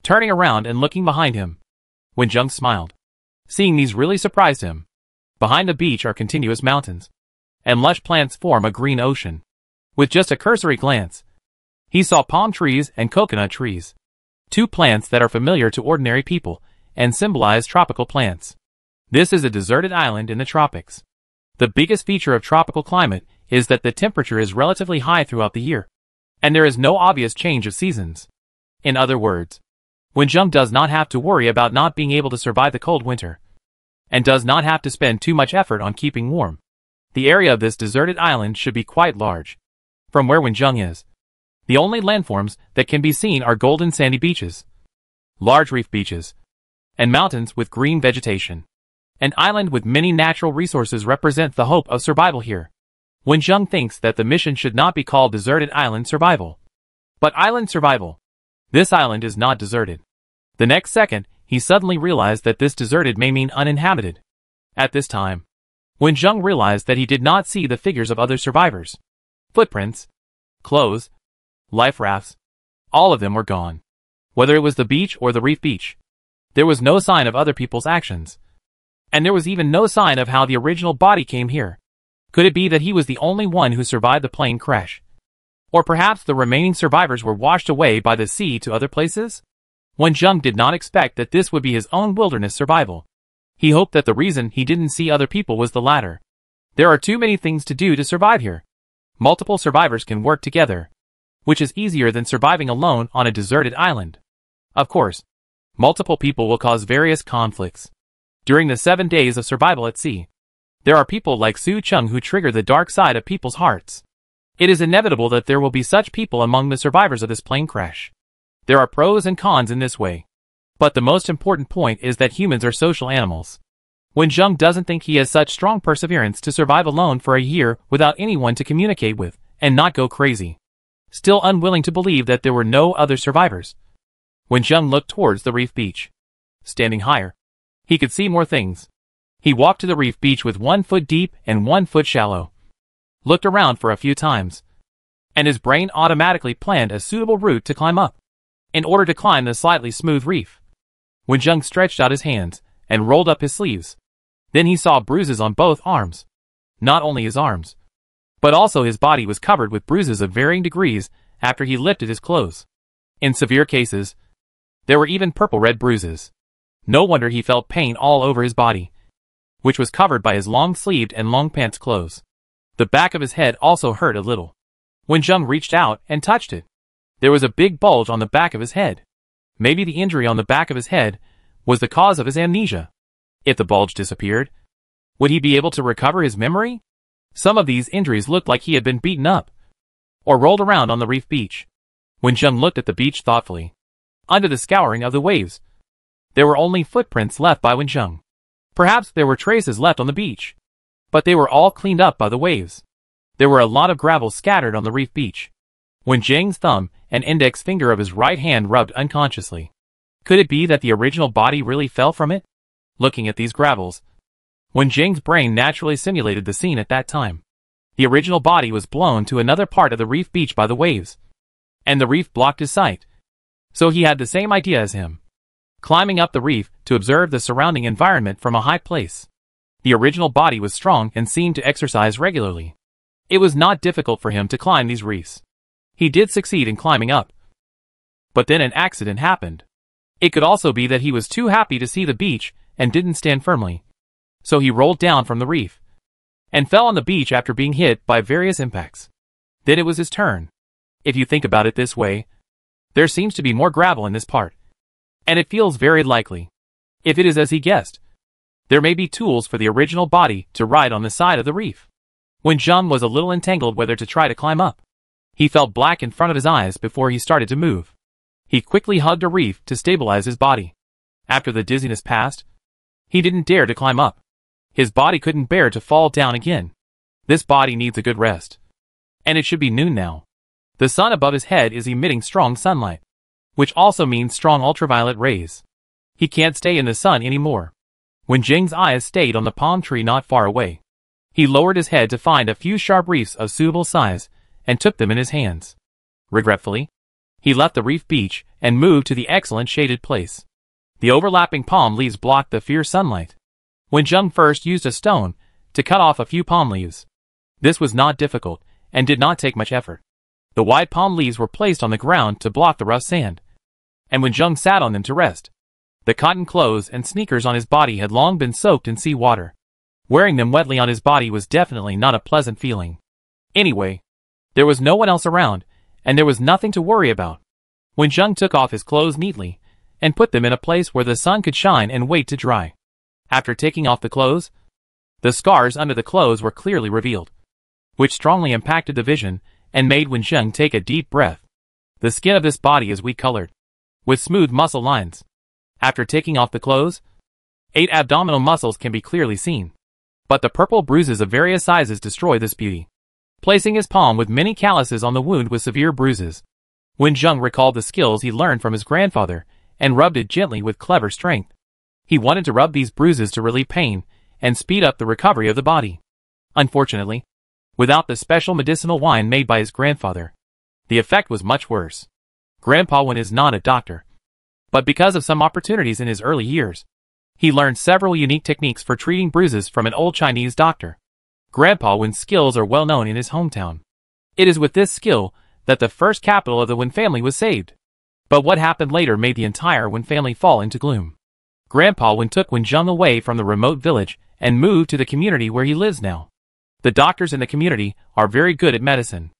Turning around and looking behind him, Wenjung smiled. Seeing these really surprised him. Behind the beach are continuous mountains, and lush plants form a green ocean. With just a cursory glance, he saw palm trees and coconut trees, 2 plants that are familiar to ordinary people and symbolize tropical plants. This is a deserted island in the tropics. The biggest feature of tropical climate is that the temperature is relatively high throughout the year, and there is no obvious change of seasons. In other words, Wenjung does not have to worry about not being able to survive the cold winter, and does not have to spend too much effort on keeping warm. The area of this deserted island should be quite large. From where Wenjung is, the only landforms that can be seen are golden sandy beaches, large reef beaches, and mountains with green vegetation. An island with many natural resources represents the hope of survival here. Wenjung thinks that the mission should not be called Deserted Island Survival, but Island Survival. This island is not deserted. The next second, he suddenly realized that this deserted may mean uninhabited. At this time, Wenjung realized that he did not see the figures of other survivors. Footprints, clothes, life rafts, all of them were gone. Whether it was the beach or the reef beach, there was no sign of other people's actions. And there was even no sign of how the original body came here. Could it be that he was the only one who survived the plane crash? Or perhaps the remaining survivors were washed away by the sea to other places? Wenjung did not expect that this would be his own wilderness survival. He hoped that the reason he didn't see other people was the latter. There are too many things to do to survive here. Multiple survivors can work together, which is easier than surviving alone on a deserted island. Of course, multiple people will cause various conflicts. During the 7 days of survival at sea, there are people like Su Chung who trigger the dark side of people's hearts. It is inevitable that there will be such people among the survivors of this plane crash. There are pros and cons in this way. But the most important point is that humans are social animals. Wenjung doesn't think he has such strong perseverance to survive alone for a year without anyone to communicate with, and not go crazy. Still unwilling to believe that there were no other survivors, Wenjung looked towards the reef beach. Standing higher, he could see more things. He walked to the reef beach with 1 foot deep and 1 foot shallow, looked around for a few times, and his brain automatically planned a suitable route to climb up, in order to climb the slightly smooth reef. Wenjung stretched out his hands and rolled up his sleeves. Then he saw bruises on both arms. Not only his arms, but also his body was covered with bruises of varying degrees after he lifted his clothes. In severe cases, there were even purple-red bruises. No wonder he felt pain all over his body, which was covered by his long-sleeved and long-pants clothes. The back of his head also hurt a little. Wenjung reached out and touched it. There was a big bulge on the back of his head. Maybe the injury on the back of his head was the cause of his amnesia. If the bulge disappeared, would he be able to recover his memory? Some of these injuries looked like he had been beaten up or rolled around on the reef beach. Wenjung looked at the beach thoughtfully. Under the scouring of the waves, there were only footprints left by Wenjung. Perhaps there were traces left on the beach, but they were all cleaned up by the waves. There were a lot of gravel scattered on the reef beach. Wenjung's thumb and index finger of his right hand rubbed unconsciously. Could it be that the original body really fell from it? Looking at these gravels, Wenjung's brain naturally simulated the scene at that time. The original body was blown to another part of the reef beach by the waves, and the reef blocked his sight. So he had the same idea as him, climbing up the reef to observe the surrounding environment from a high place. The original body was strong and seemed to exercise regularly. It was not difficult for him to climb these reefs. He did succeed in climbing up. But then an accident happened. It could also be that he was too happy to see the beach and didn't stand firmly. So he rolled down from the reef and fell on the beach after being hit by various impacts. Then it was his turn. If you think about it this way, there seems to be more gravel in this part, and it feels very likely. If it is as he guessed, there may be tools for the original body to ride on the side of the reef. Wenjung was a little entangled whether to try to climb up. He felt black in front of his eyes before he started to move. He quickly hugged a reef to stabilize his body. After the dizziness passed, he didn't dare to climb up. His body couldn't bear to fall down again. This body needs a good rest. And it should be noon now. The sun above his head is emitting strong sunlight, which also means strong ultraviolet rays. He can't stay in the sun anymore. Wenjung's eyes stayed on the palm tree not far away. He lowered his head to find a few sharp reefs of suitable size and took them in his hands. Regretfully, he left the reef beach and moved to the excellent shaded place. The overlapping palm leaves blocked the fierce sunlight. Wenjung first used a stone to cut off a few palm leaves. This was not difficult and did not take much effort. The wide palm leaves were placed on the ground to block the rough sand, and Wenjung sat on them to rest. The cotton clothes and sneakers on his body had long been soaked in sea water. Wearing them wetly on his body was definitely not a pleasant feeling. Anyway, there was no one else around, and there was nothing to worry about. Wenjung took off his clothes neatly and put them in a place where the sun could shine and wait to dry. After taking off the clothes, the scars under the clothes were clearly revealed, which strongly impacted the vision and made Wenjung take a deep breath. The skin of this body is wheat-colored, with smooth muscle lines. After taking off the clothes, 8 abdominal muscles can be clearly seen. But the purple bruises of various sizes destroy this beauty, placing his palm with many calluses on the wound with severe bruises. Wenjung recalled the skills he learned from his grandfather and rubbed it gently with clever strength. He wanted to rub these bruises to relieve pain and speed up the recovery of the body. Unfortunately, without the special medicinal wine made by his grandfather, the effect was much worse. Grandpa Wen is not a doctor, but because of some opportunities in his early years, he learned several unique techniques for treating bruises from an old Chinese doctor. Grandpa Wen's skills are well known in his hometown. It is with this skill that the first capital of the Wen family was saved. But what happened later made the entire Wen family fall into gloom. Grandpa Wen took Wenjung away from the remote village and moved to the community where he lives now. The doctors in the community are very good at medicine.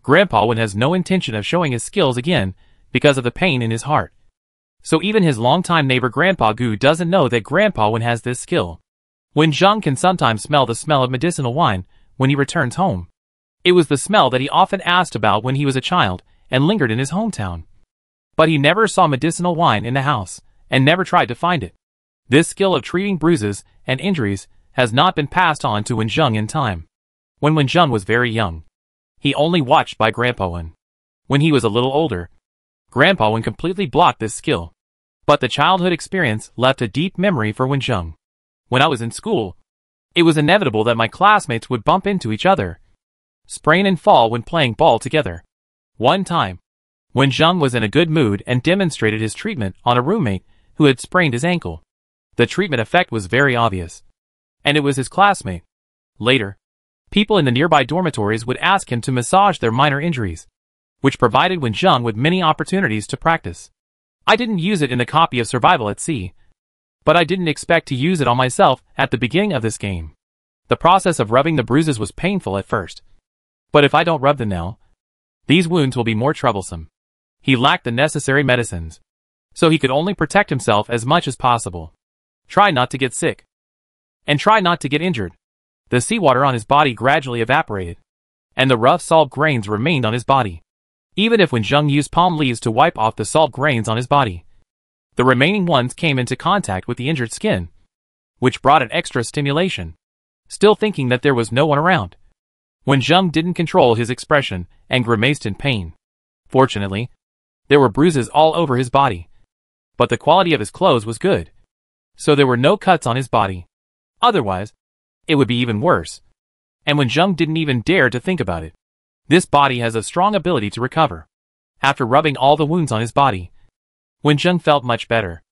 Grandpa Wen has no intention of showing his skills again because of the pain in his heart. So even his longtime neighbor Grandpa Gu doesn't know that Grandpa Wen has this skill. Wenjung can sometimes smell the smell of medicinal wine when he returns home. It was the smell that he often asked about when he was a child and lingered in his hometown. But he never saw medicinal wine in the house and never tried to find it. This skill of treating bruises and injuries has not been passed on to Wenjung in time. When Wenjung was very young, he only watched by Grandpa Wen. When he was a little older, Grandpa Wen completely blocked this skill. But the childhood experience left a deep memory for Wenjung. When I was in school, it was inevitable that my classmates would bump into each other, sprain and fall when playing ball together. One time, when Zheng was in a good mood and demonstrated his treatment on a roommate who had sprained his ankle, the treatment effect was very obvious, and it was his classmate. Later, people in the nearby dormitories would ask him to massage their minor injuries, which provided Wen Zheng with many opportunities to practice. I didn't use it in the copy of Survival at Sea, but I didn't expect to use it on myself at the beginning of this game. The process of rubbing the bruises was painful at first, but if I don't rub them now, these wounds will be more troublesome. He lacked the necessary medicines, so he could only protect himself as much as possible. Try not to get sick, and try not to get injured. The seawater on his body gradually evaporated, and the rough salt grains remained on his body. Even if Wen Zheng used palm leaves to wipe off the salt grains on his body, the remaining ones came into contact with the injured skin, which brought an extra stimulation. Still thinking that there was no one around, Wen Zheng didn't control his expression and grimaced in pain. Fortunately, there were bruises all over his body, but the quality of his clothes was good, so there were no cuts on his body. Otherwise, it would be even worse, and Wen Zheng didn't even dare to think about it. This body has a strong ability to recover. After rubbing all the wounds on his body, Wen Zheng felt much better.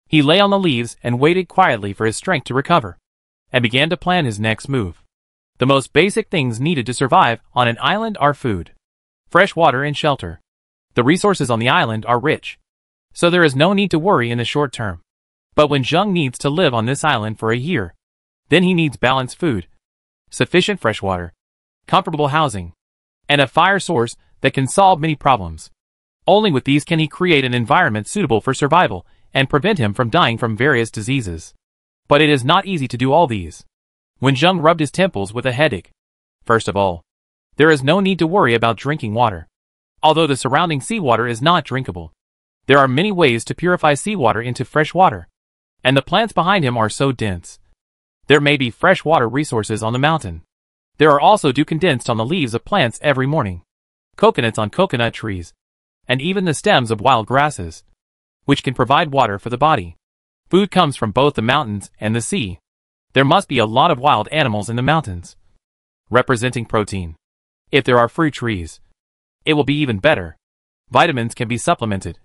He lay on the leaves and waited quietly for his strength to recover, and began to plan his next move. The most basic things needed to survive on an island are food, fresh water and shelter. The resources on the island are rich, so there is no need to worry in the short term. But Wen Zheng needs to live on this island for a year. Then he needs balanced food, sufficient fresh water, comfortable housing, and a fire source that can solve many problems. Only with these can he create an environment suitable for survival and prevent him from dying from various diseases. But it is not easy to do all these. Wen Zheng rubbed his temples with a headache. First of all, there is no need to worry about drinking water. Although the surrounding seawater is not drinkable, there are many ways to purify seawater into fresh water, and the plants behind him are so dense. There may be fresh water resources on the mountain. There are also dew condensed on the leaves of plants every morning, coconuts on coconut trees, and even the stems of wild grasses, which can provide water for the body. Food comes from both the mountains and the sea. There must be a lot of wild animals in the mountains, representing protein. If there are fruit trees, it will be even better. Vitamins can be supplemented,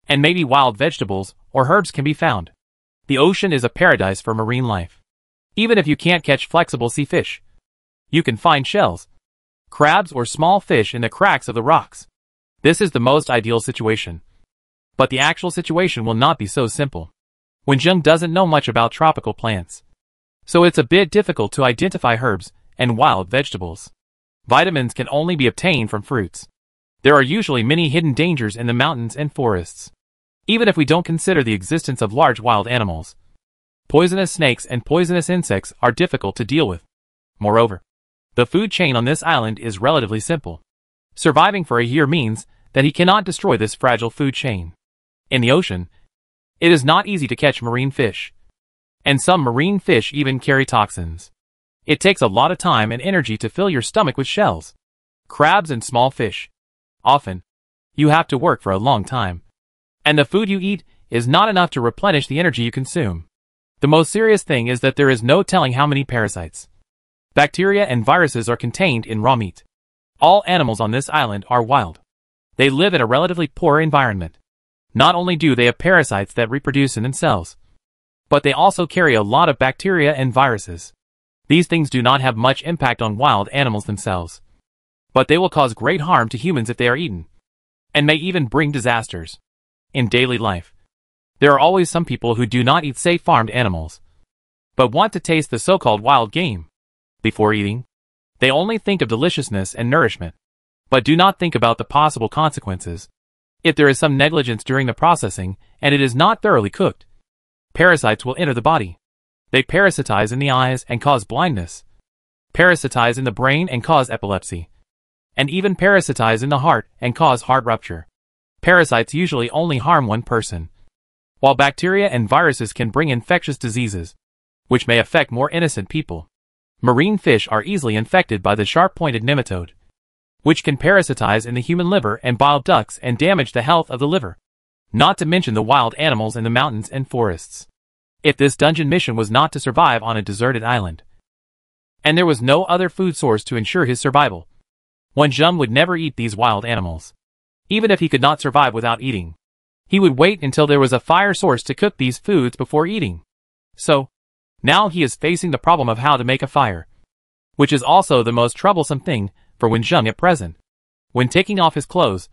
and maybe wild vegetables or herbs can be found. The ocean is a paradise for marine life. Even if you can't catch flexible sea fish, you can find shells, crabs or small fish in the cracks of the rocks. This is the most ideal situation. But the actual situation will not be so simple. Wen Zheng doesn't know much about tropical plants, so it's a bit difficult to identify herbs and wild vegetables. Vitamins can only be obtained from fruits. There are usually many hidden dangers in the mountains and forests, even if we don't consider the existence of large wild animals. Poisonous snakes and poisonous insects are difficult to deal with. Moreover, the food chain on this island is relatively simple. Surviving for a year means that he cannot destroy this fragile food chain. In the ocean, it is not easy to catch marine fish, and some marine fish even carry toxins. It takes a lot of time and energy to fill your stomach with shells, crabs and small fish. Often, you have to work for a long time, and the food you eat is not enough to replenish the energy you consume. The most serious thing is that there is no telling how many parasites, bacteria and viruses are contained in raw meat. All animals on this island are wild. They live in a relatively poor environment. Not only do they have parasites that reproduce in themselves, but they also carry a lot of bacteria and viruses. These things do not have much impact on wild animals themselves, but they will cause great harm to humans if they are eaten, and may even bring disasters. In daily life, there are always some people who do not eat safe farmed animals, but want to taste the so-called wild game. Before eating, they only think of deliciousness and nourishment, but do not think about the possible consequences. If there is some negligence during the processing and it is not thoroughly cooked, parasites will enter the body. They parasitize in the eyes and cause blindness, parasitize in the brain and cause epilepsy, and even parasitize in the heart and cause heart rupture. Parasites usually only harm one person, while bacteria and viruses can bring infectious diseases, which may affect more innocent people. Marine fish are easily infected by the sharp-pointed nematode, which can parasitize in the human liver and bile ducts and damage the health of the liver, not to mention the wild animals in the mountains and forests. if this dungeon mission was not to survive on a deserted island. And there was no other food source to ensure his survival. Wenjung would never eat these wild animals. Even if he could not survive without eating, he would wait until there was a fire source to cook these foods before eating. So, now he is facing the problem of how to make a fire, which is also the most troublesome thing for Wenjung at present. When taking off his clothes,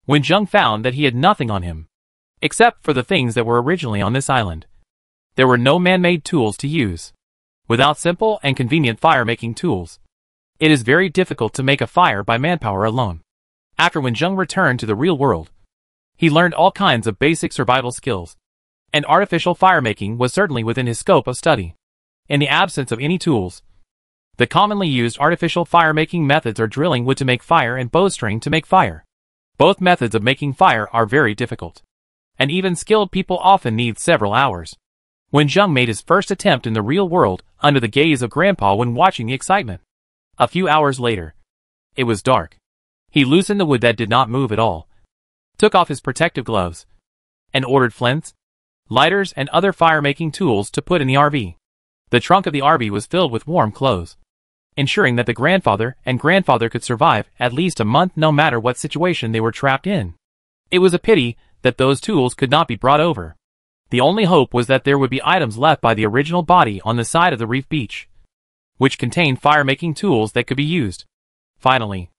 Wenjung found that he had nothing on him, except for the things that were originally on this island. There were no man-made tools to use. Without simple and convenient fire-making tools, it is very difficult to make a fire by manpower alone. After Wenjung returned to the real world, he learned all kinds of basic survival skills, and artificial fire-making was certainly within his scope of study. In the absence of any tools, the commonly used artificial fire-making methods are drilling wood to make fire and bowstring to make fire. Both methods of making fire are very difficult, and even skilled people often need several hours. Wenjung made his first attempt in the real world under the gaze of Grandpa when watching the excitement. A few hours later, it was dark. He loosened the wood that did not move at all, took off his protective gloves, and ordered flints, lighters, and other fire-making tools to put in the RV. The trunk of the RV was filled with warm clothes, ensuring that the grandfather and grandfather could survive at least a month no matter what situation they were trapped in. It was a pity that those tools could not be brought over. The only hope was that there would be items left by the original body on the side of the reef beach, which contained fire-making tools that could be used. Finally,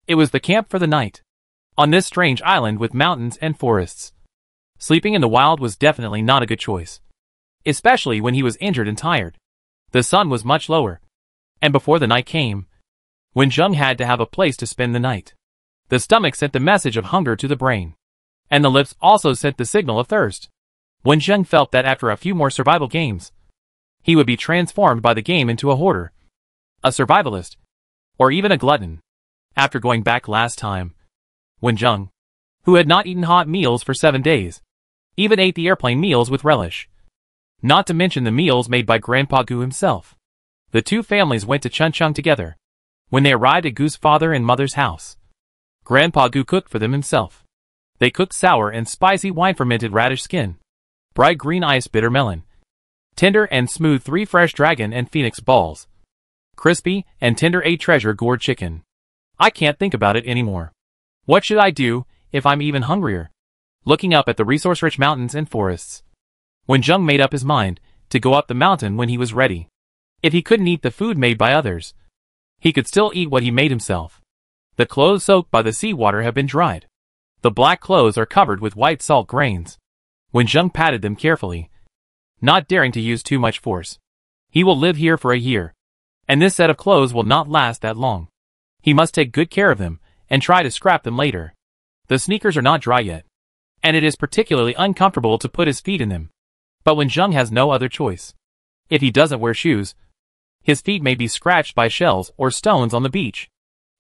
it was the camp for the night, on this strange island with mountains and forests. Sleeping in the wild was definitely not a good choice, especially when he was injured and tired. The sun was much lower, and before the night came, Wenjung had to have a place to spend the night. The stomach sent the message of hunger to the brain, and the lips also sent the signal of thirst. Wenjung felt that after a few more survival games, he would be transformed by the game into a hoarder, a survivalist, or even a glutton. After going back last time, Wenjung, who had not eaten hot meals for 7 days, even ate the airplane meals with relish. Not to mention the meals made by Grandpa Gu himself. The two families went to Chuncheon together. When they arrived at Gu's father and mother's house, Grandpa Gu cooked for them himself. They cooked sour and spicy wine-fermented radish skin, bright green ice bitter melon, tender and smooth 3 fresh dragon and phoenix balls, crispy and tender 8 treasure gourd chicken. I can't think about it anymore. What should I do if I'm even hungrier? Looking up at the resource-rich mountains and forests, Wenjung made up his mind to go up the mountain when he was ready. If he couldn't eat the food made by others, he could still eat what he made himself. The clothes soaked by the seawater have been dried. The black clothes are covered with white salt grains. Wenjung patted them carefully, not daring to use too much force. He will live here for a year, and this set of clothes will not last that long. He must take good care of them and try to scrap them later. The sneakers are not dry yet, and it is particularly uncomfortable to put his feet in them. But Wenjung has no other choice. If he doesn't wear shoes, his feet may be scratched by shells or stones on the beach.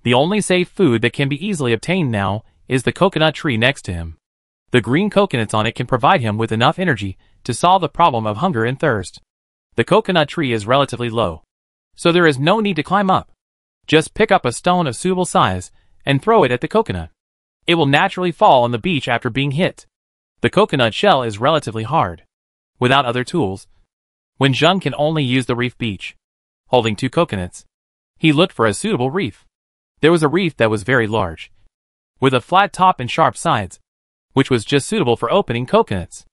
The only safe food that can be easily obtained now is the coconut tree next to him. The green coconuts on it can provide him with enough energy to solve the problem of hunger and thirst. The coconut tree is relatively low, so there is no need to climb up. Just pick up a stone of suitable size and throw it at the coconut. It will naturally fall on the beach after being hit. The coconut shell is relatively hard. Without other tools, Wenjung can only use the reef beach. Holding 2 coconuts, he looked for a suitable reef. There was a reef that was very large, with a flat top and sharp sides, which was just suitable for opening coconuts.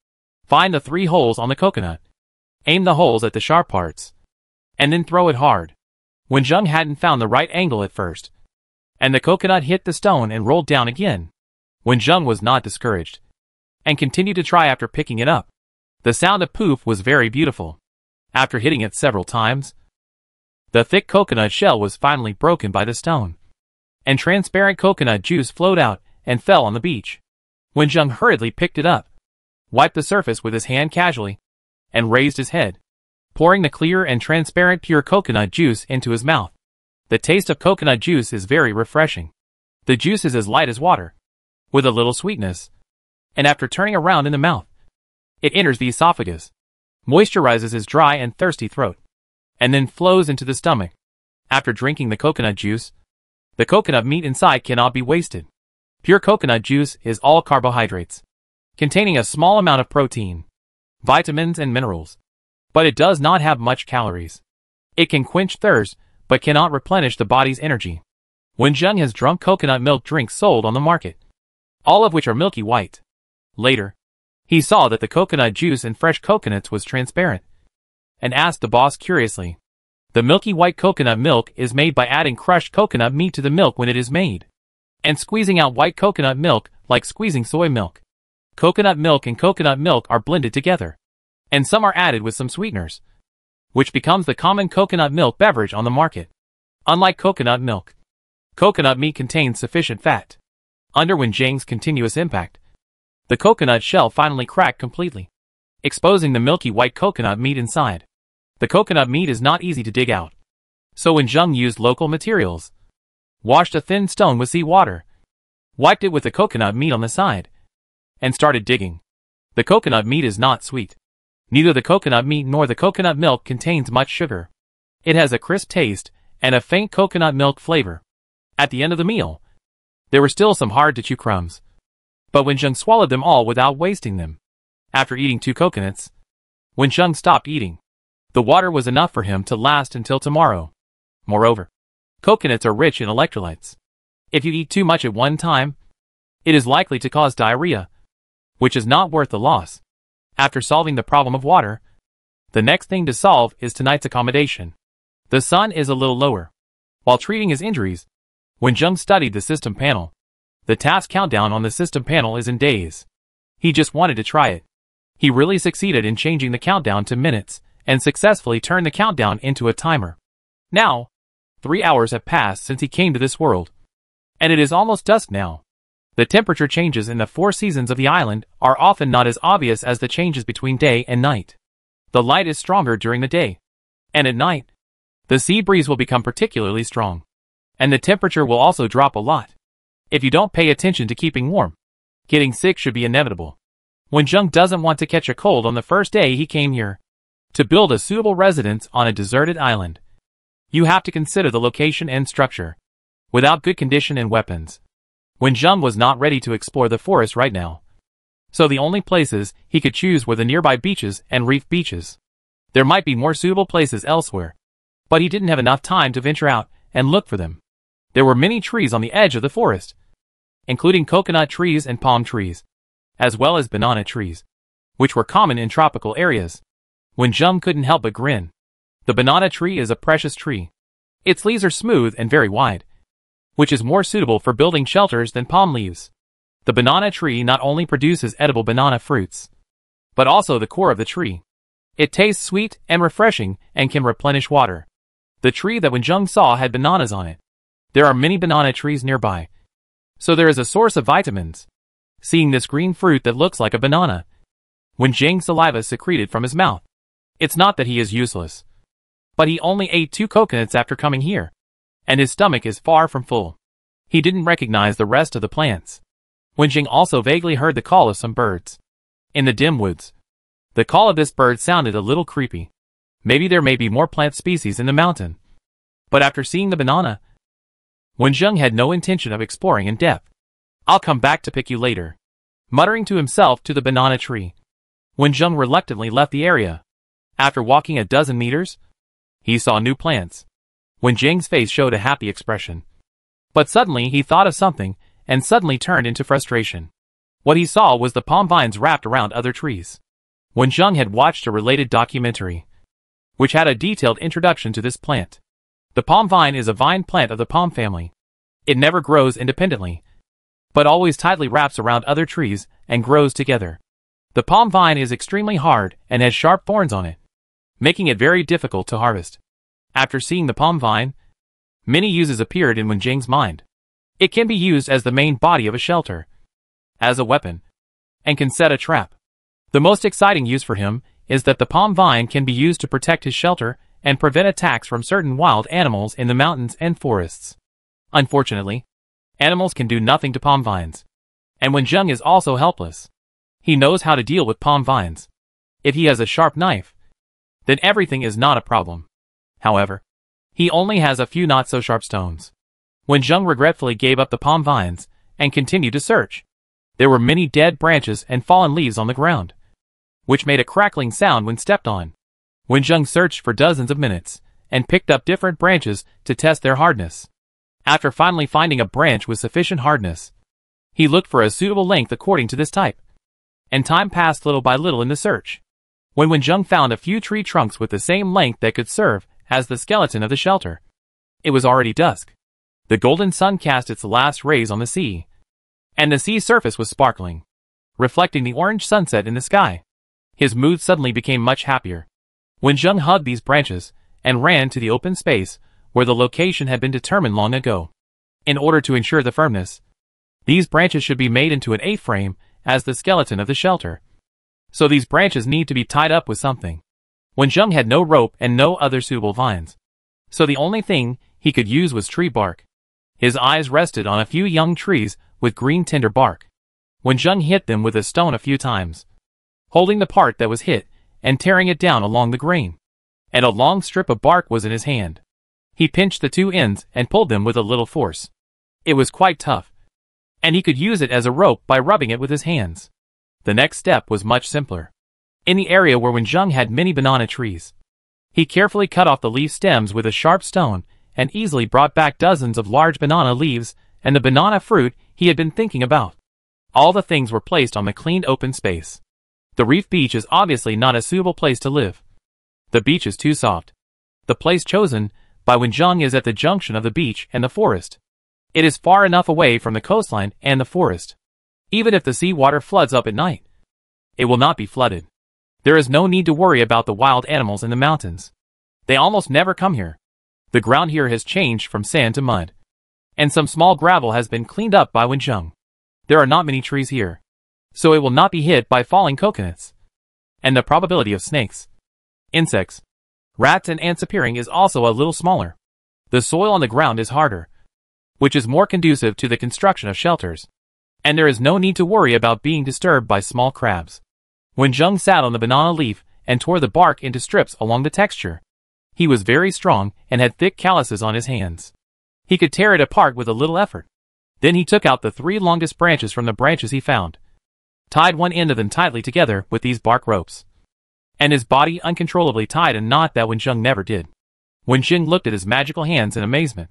Find the 3 holes on the coconut. Aim the holes at the sharp parts, and then throw it hard. Wenjung hadn't found the right angle at first, and the coconut hit the stone and rolled down again. Wenjung was not discouraged, and continued to try after picking it up. The sound of poof was very beautiful. After hitting it several times, the thick coconut shell was finally broken by the stone, and transparent coconut juice flowed out and fell on the beach. Wenjung hurriedly picked it up, wiped the surface with his hand casually, and raised his head, pouring the clear and transparent pure coconut juice into his mouth. The taste of coconut juice is very refreshing. The juice is as light as water, with a little sweetness, and after turning around in the mouth, it enters the esophagus, moisturizes his dry and thirsty throat, and then flows into the stomach. After drinking the coconut juice, the coconut meat inside cannot be wasted. Pure coconut juice is all carbohydrates, containing a small amount of protein, vitamins and minerals. but it does not have much calories. It can quench thirst, but cannot replenish the body's energy. Wenjung has drunk coconut milk drinks sold on the market, all of which are milky white. Later, he saw that the coconut juice in fresh coconuts was transparent, and asked the boss curiously. The milky white coconut milk is made by adding crushed coconut meat to the milk when it is made, and squeezing out white coconut milk like squeezing soy milk. Coconut milk and coconut milk are blended together, and some are added with some sweeteners, which becomes the common coconut milk beverage on the market. Unlike coconut milk, coconut meat contains sufficient fat. Under Wenjing's continuous impact, the coconut shell finally cracked completely, exposing the milky white coconut meat inside. The coconut meat is not easy to dig out, so Wenjung used local materials, washed a thin stone with seawater, wiped it with the coconut meat on the side, and started digging. The coconut meat is not sweet. Neither the coconut meat nor the coconut milk contains much sugar. It has a crisp taste and a faint coconut milk flavor. At the end of the meal, there were still some hard-to-chew crumbs, but Wenjung swallowed them all without wasting them. After eating 2 coconuts, Wenjung stopped eating. The water was enough for him to last until tomorrow. Moreover, coconuts are rich in electrolytes. If you eat too much at one time, it is likely to cause diarrhea, which is not worth the loss. After solving the problem of water, the next thing to solve is tonight's accommodation. The sun is a little lower. While treating his injuries, Wenjung studied the system panel. The task countdown on the system panel is in days. He just wanted to try it. He really succeeded in changing the countdown to minutes, and successfully turned the countdown into a timer. Now, 3 hours have passed since he came to this world, and it is almost dusk now. The temperature changes in the 4 seasons of the island are often not as obvious as the changes between day and night. The light is stronger during the day, and at night, the sea breeze will become particularly strong, and the temperature will also drop a lot. If you don't pay attention to keeping warm, getting sick should be inevitable. Wenjung doesn't want to catch a cold on the first day he came here. To build a suitable residence on a deserted island, you have to consider the location and structure. Without good condition and weapons, Wenjung was not ready to explore the forest right now. So the only places he could choose were the nearby beaches and reef beaches. There might be more suitable places elsewhere, but he didn't have enough time to venture out and look for them. There were many trees on the edge of the forest, including coconut trees and palm trees, as well as banana trees, which were common in tropical areas. Wenjung couldn't help but grin. The banana tree is a precious tree. Its leaves are smooth and very wide, which is more suitable for building shelters than palm leaves. The banana tree not only produces edible banana fruits, but also the core of the tree. It tastes sweet and refreshing and can replenish water. The tree that Wenjung saw had bananas on it. There are many banana trees nearby, so there is a source of vitamins. Seeing this green fruit that looks like a banana, Wenjung's saliva secreted from his mouth. It's not that he is useless, but he only ate 2 coconuts after coming here, and his stomach is far from full. He didn't recognize the rest of the plants. Wenjung also vaguely heard the call of some birds in the dim woods. The call of this bird sounded a little creepy. Maybe there may be more plant species in the mountain. But after seeing the banana, Wenjung had no intention of exploring in depth. I'll come back to pick you later. Muttering to himself to the banana tree, Wenjung reluctantly left the area. After walking a dozen meters, he saw new plants. Wenjung's face showed a happy expression. But suddenly he thought of something, and suddenly turned into frustration. What he saw was the palm vines wrapped around other trees. Wenjung had watched a related documentary, which had a detailed introduction to this plant. The palm vine is a vine plant of the palm family. It never grows independently, but always tightly wraps around other trees and grows together. The palm vine is extremely hard and has sharp thorns on it, making it very difficult to harvest. After seeing the palm vine, many uses appeared in Wenjung's mind. It can be used as the main body of a shelter, as a weapon, and can set a trap. The most exciting use for him is that the palm vine can be used to protect his shelter and prevent attacks from certain wild animals in the mountains and forests. Unfortunately, animals can do nothing to palm vines, and Wenjung is also helpless. He knows how to deal with palm vines. If he has a sharp knife, then everything is not a problem. However, he only has a few not-so-sharp stones. Wenjung regretfully gave up the palm vines and continued to search. There were many dead branches and fallen leaves on the ground, which made a crackling sound when stepped on. Wenjung searched for dozens of minutes, and picked up different branches to test their hardness. After finally finding a branch with sufficient hardness, he looked for a suitable length according to this type. And time passed little by little in the search. When Wenjung found a few tree trunks with the same length that could serve as the skeleton of the shelter, it was already dusk. The golden sun cast its last rays on the sea, and the sea surface was sparkling, reflecting the orange sunset in the sky. His mood suddenly became much happier. Wenjung hugged these branches and ran to the open space where the location had been determined long ago. In order to ensure the firmness, these branches should be made into an A-frame as the skeleton of the shelter. So these branches need to be tied up with something. Wenjung had no rope and no other suitable vines, so the only thing he could use was tree bark. His eyes rested on a few young trees with green tender bark. Wenjung hit them with a stone a few times, holding the part that was hit and tearing it down along the grain. And a long strip of bark was in his hand. He pinched the two ends and pulled them with a little force. It was quite tough, and he could use it as a rope by rubbing it with his hands. The next step was much simpler. In the area where Wenjung had many banana trees, he carefully cut off the leaf stems with a sharp stone and easily brought back dozens of large banana leaves and the banana fruit he had been thinking about. All the things were placed on the cleaned open space. The reef beach is obviously not a suitable place to live. The beach is too soft. The place chosen by Wenjung is at the junction of the beach and the forest. It is far enough away from the coastline and the forest. Even if the sea water floods up at night, it will not be flooded. There is no need to worry about the wild animals in the mountains. They almost never come here. The ground here has changed from sand to mud, and some small gravel has been cleaned up by Wenjung. There are not many trees here, so it will not be hit by falling coconuts. And the probability of snakes, insects, rats and ants appearing is also a little smaller. The soil on the ground is harder, which is more conducive to the construction of shelters. And there is no need to worry about being disturbed by small crabs. Wenjung sat on the banana leaf and tore the bark into strips along the texture. He was very strong and had thick calluses on his hands. He could tear it apart with a little effort. Then he took out the 3 longest branches from the branches he found, tied one end of them tightly together with these bark ropes, and his body uncontrollably tied a knot that Wenjung never did. Wenjung looked at his magical hands in amazement.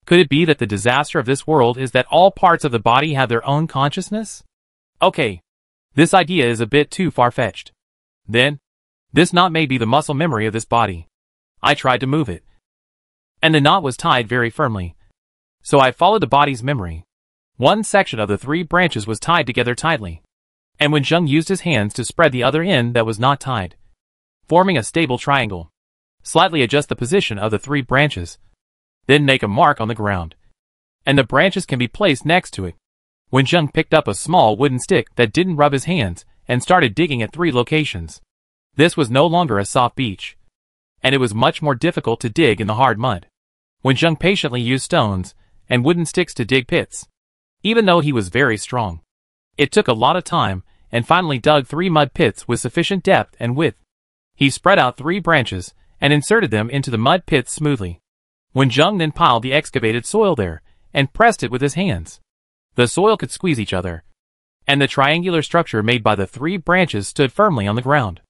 Could it be that the disaster of this world is that all parts of the body have their own consciousness? Okay, this idea is a bit too far-fetched. Then, this knot may be the muscle memory of this body. I tried to move it, and the knot was tied very firmly. So I followed the body's memory. One section of the 3 branches was tied together tightly, and Wenjung used his hands to spread the other end that was not tied, forming a stable triangle. Slightly adjust the position of the 3 branches, then make a mark on the ground, and the branches can be placed next to it. Wenjung picked up a small wooden stick that didn't rub his hands and started digging at 3 locations. This was no longer a soft beach, and it was much more difficult to dig in the hard mud. Wenjung patiently used stones and wooden sticks to dig pits, even though he was very strong. It took a lot of time, and finally dug 3 mud pits with sufficient depth and width. He spread out 3 branches and inserted them into the mud pits smoothly. Wenjung then piled the excavated soil there and pressed it with his hands. The soil could squeeze each other, and the triangular structure made by the 3 branches stood firmly on the ground.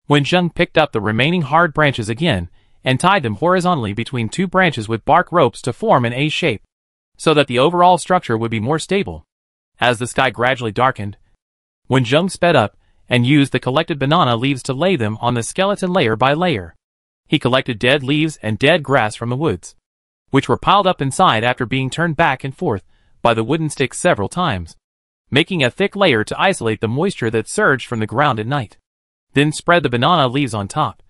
Wenjung picked up the remaining hard branches again and tied them horizontally between 2 branches with bark ropes to form an A shape, so that the overall structure would be more stable. As the sky gradually darkened, Wenjung sped up and used the collected banana leaves to lay them on the skeleton layer by layer. He collected dead leaves and dead grass from the woods, which were piled up inside after being turned back and forth by the wooden sticks several times, making a thick layer to isolate the moisture that surged from the ground at night. Then spread the banana leaves on top,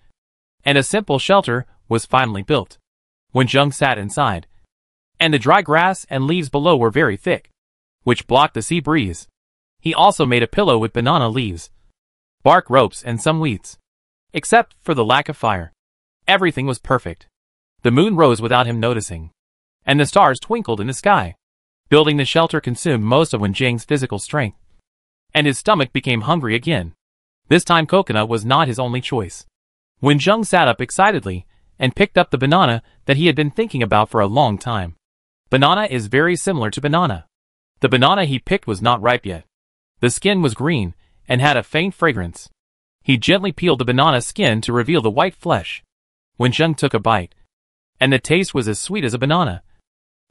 and a simple shelter was finally built. Wenjung sat inside, and the dry grass and leaves below were very thick, which blocked the sea breeze. He also made a pillow with banana leaves, bark ropes and some weeds. Except for the lack of fire, everything was perfect. The moon rose without him noticing, and the stars twinkled in the sky. Building the shelter consumed most of Wenjung's physical strength, and his stomach became hungry again. This time coconut was not his only choice. Wenjung sat up excitedly and picked up the banana that he had been thinking about for a long time. Banana is very similar to banana. The banana he picked was not ripe yet. The skin was green and had a faint fragrance. He gently peeled the banana skin to reveal the white flesh. Wenjung took a bite, and the taste was as sweet as a banana,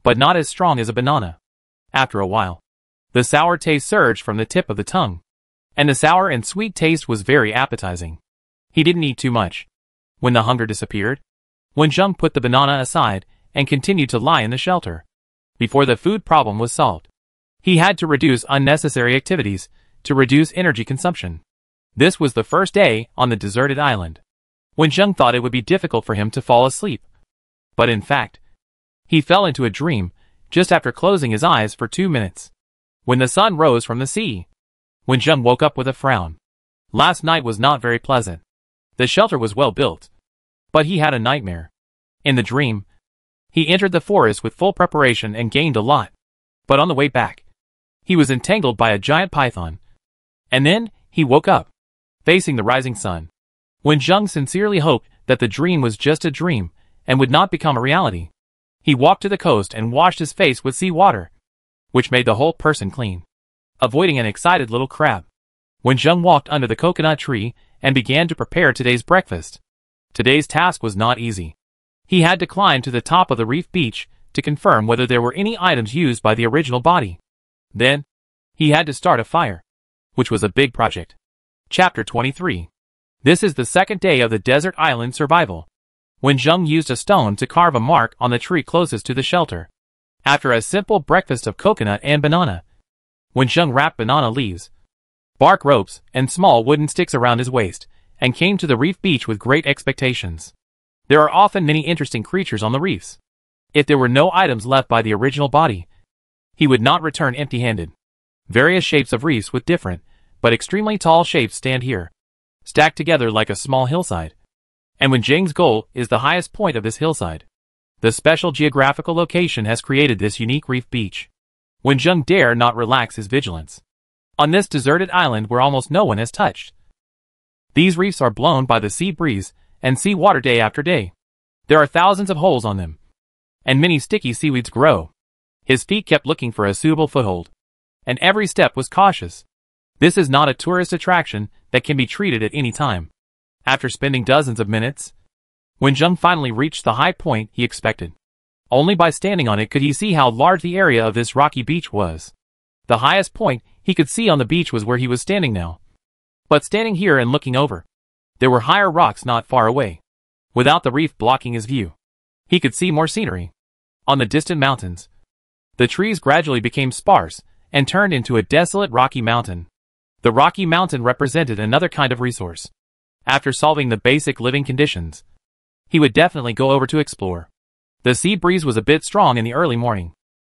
but not as strong as a banana. After a while, the sour taste surged from the tip of the tongue, and the sour and sweet taste was very appetizing. He didn't eat too much. When the hunger disappeared, Wenjung put the banana aside and continued to lie in the shelter. Before the food problem was solved, he had to reduce unnecessary activities to reduce energy consumption. This was the first day on the deserted island. Wenjung thought it would be difficult for him to fall asleep. But in fact, he fell into a dream just after closing his eyes for 2 minutes. When the sun rose from the sea, Wenjung woke up with a frown. Last night was not very pleasant. The shelter was well built, but he had a nightmare. In the dream, he entered the forest with full preparation and gained a lot. But on the way back, he was entangled by a giant python. And then, he woke up, facing the rising sun. Wenjung sincerely hoped that the dream was just a dream and would not become a reality. He walked to the coast and washed his face with sea water, which made the whole person clean. Avoiding an excited little crab, Wenjung walked under the coconut tree and began to prepare today's breakfast. Today's task was not easy. He had to climb to the top of the reef beach to confirm whether there were any items used by the original body. Then, he had to start a fire, which was a big project. Chapter 23. This is the second day of the desert island survival. Wenjung used a stone to carve a mark on the tree closest to the shelter. After a simple breakfast of coconut and banana, Wenjung wrapped banana leaves, bark ropes, and small wooden sticks around his waist, and came to the reef beach with great expectations. There are often many interesting creatures on the reefs. If there were no items left by the original body, he would not return empty-handed. Various shapes of reefs with different, but extremely tall shapes stand here, stacked together like a small hillside. And Wenjung's goal is the highest point of this hillside. The special geographical location has created this unique reef beach. Wenjung dare not relax his vigilance. On this deserted island where almost no one has touched, these reefs are blown by the sea breeze and sea water day after day. There are thousands of holes on them, and many sticky seaweeds grow. His feet kept looking for a suitable foothold, and every step was cautious. This is not a tourist attraction that can be treated at any time. After spending dozens of minutes, Wenjung finally reached the high point he expected. Only by standing on it could he see how large the area of this rocky beach was. The highest point he could see on the beach was where he was standing now. But standing here and looking over, there were higher rocks not far away. Without the reef blocking his view, he could see more scenery. On the distant mountains, the trees gradually became sparse and turned into a desolate rocky mountain. The rocky mountain represented another kind of resource. After solving the basic living conditions, he would definitely go over to explore. The sea breeze was a bit strong in the early morning,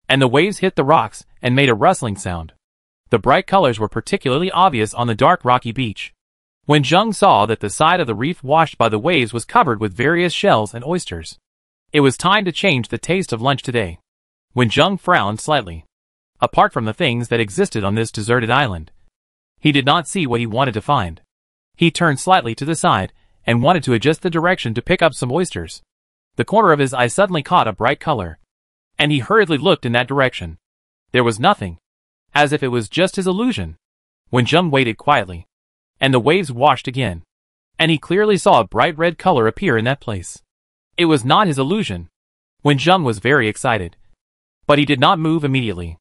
and the waves hit the rocks and made a rustling sound. The bright colors were particularly obvious on the dark rocky beach. Wenjung saw that the side of the reef washed by the waves was covered with various shells and oysters. It was time to change the taste of lunch today. Wenjung frowned slightly. Apart from the things that existed on this deserted island, he did not see what he wanted to find. He turned slightly to the side and wanted to adjust the direction to pick up some oysters. The corner of his eye suddenly caught a bright color, and he hurriedly looked in that direction. There was nothing, as if it was just his illusion. Wenjung waited quietly, and the waves washed again, and he clearly saw a bright red color appear in that place. It was not his illusion. Wenjung was very excited, but he did not move immediately.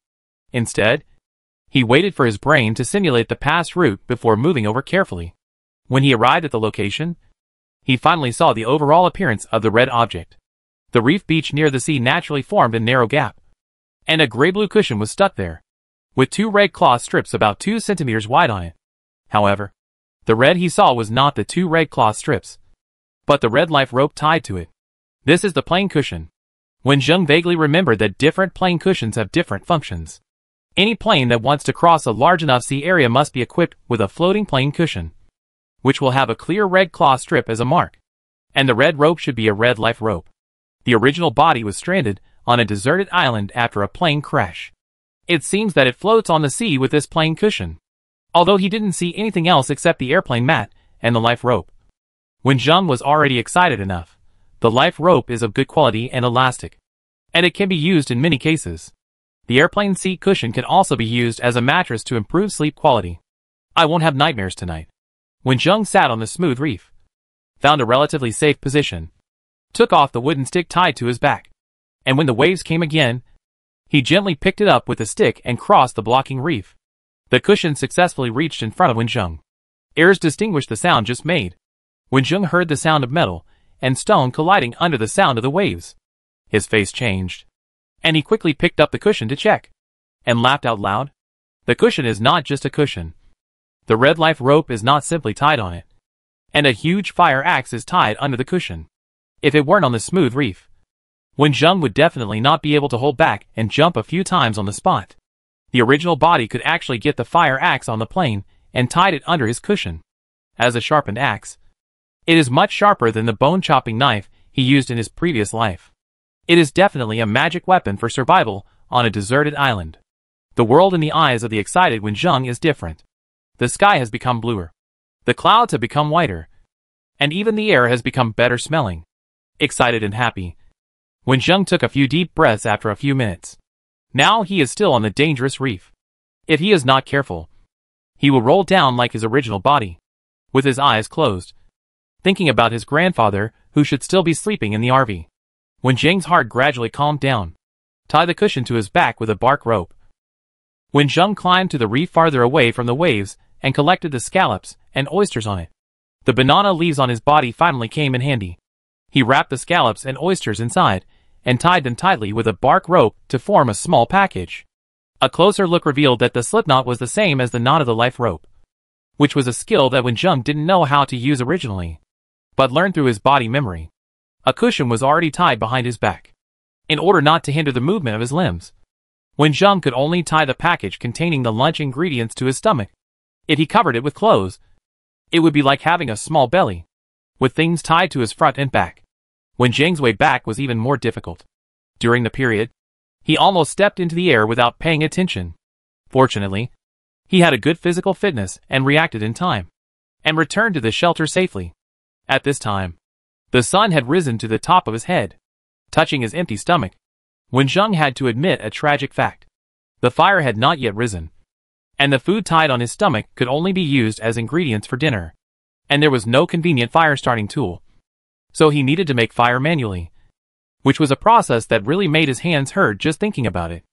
Instead, he waited for his brain to simulate the past route before moving over carefully. When he arrived at the location, he finally saw the overall appearance of the red object. The reef beach near the sea naturally formed a narrow gap, and a gray-blue cushion was stuck there, with 2 red cloth strips about 2 centimeters wide on it. However, the red he saw was not the 2 red cloth strips, but the red life rope tied to it. This is the plane cushion. Wenjung vaguely remembered that different plane cushions have different functions. Any plane that wants to cross a large enough sea area must be equipped with a floating plane cushion, which will have a clear red cloth strip as a mark, and the red rope should be a red life rope. The original body was stranded on a deserted island after a plane crash. It seems that it floats on the sea with this plane cushion, although he didn't see anything else except the airplane mat and the life rope. Wenjung was already excited enough. The life rope is of good quality and elastic, and it can be used in many cases. The airplane seat cushion can also be used as a mattress to improve sleep quality. I won't have nightmares tonight. Wenjung sat on the smooth reef, found a relatively safe position, took off the wooden stick tied to his back, and when the waves came again, he gently picked it up with the stick and crossed the blocking reef. The cushion successfully reached in front of Wenjung. Ears distinguished the sound just made. Wenjung heard the sound of metal and stone colliding under the sound of the waves. His face changed, and he quickly picked up the cushion to check, and laughed out loud. The cushion is not just a cushion. The red life rope is not simply tied on it, and a huge fire axe is tied under the cushion. If it weren't on the smooth reef, Wenjung would definitely not be able to hold back and jump a few times on the spot. The original body could actually get the fire axe on the plane and tied it under his cushion. As a sharpened axe, it is much sharper than the bone-chopping knife he used in his previous life. It is definitely a magic weapon for survival on a deserted island. The world in the eyes of the excited Wenjung is different. The sky has become bluer. The clouds have become whiter. And even the air has become better smelling. Excited and happy, Wenjung took a few deep breaths after a few minutes. Now he is still on the dangerous reef. If he is not careful, he will roll down like his original body, with his eyes closed, thinking about his grandfather who should still be sleeping in the RV. Wenjung's heart gradually calmed down. Tie the cushion to his back with a bark rope. Wenjung climbed to the reef farther away from the waves and collected the scallops and oysters on it. The banana leaves on his body finally came in handy. He wrapped the scallops and oysters inside and tied them tightly with a bark rope to form a small package. A closer look revealed that the slipknot was the same as the knot of the life rope, which was a skill that Wenjung didn't know how to use originally, but learned through his body memory. A cushion was already tied behind his back, in order not to hinder the movement of his limbs. Wenjung could only tie the package containing the lunch ingredients to his stomach. If he covered it with clothes, it would be like having a small belly, with things tied to his front and back. Wenjung's way back was even more difficult. During the period, he almost stepped into the air without paying attention. Fortunately, he had a good physical fitness and reacted in time, and returned to the shelter safely. At this time, the sun had risen to the top of his head, touching his empty stomach. Wenjung had to admit a tragic fact. The fire had not yet risen, and the food tied on his stomach could only be used as ingredients for dinner, and there was no convenient fire-starting tool. So he needed to make fire manually, which was a process that really made his hands hurt just thinking about it.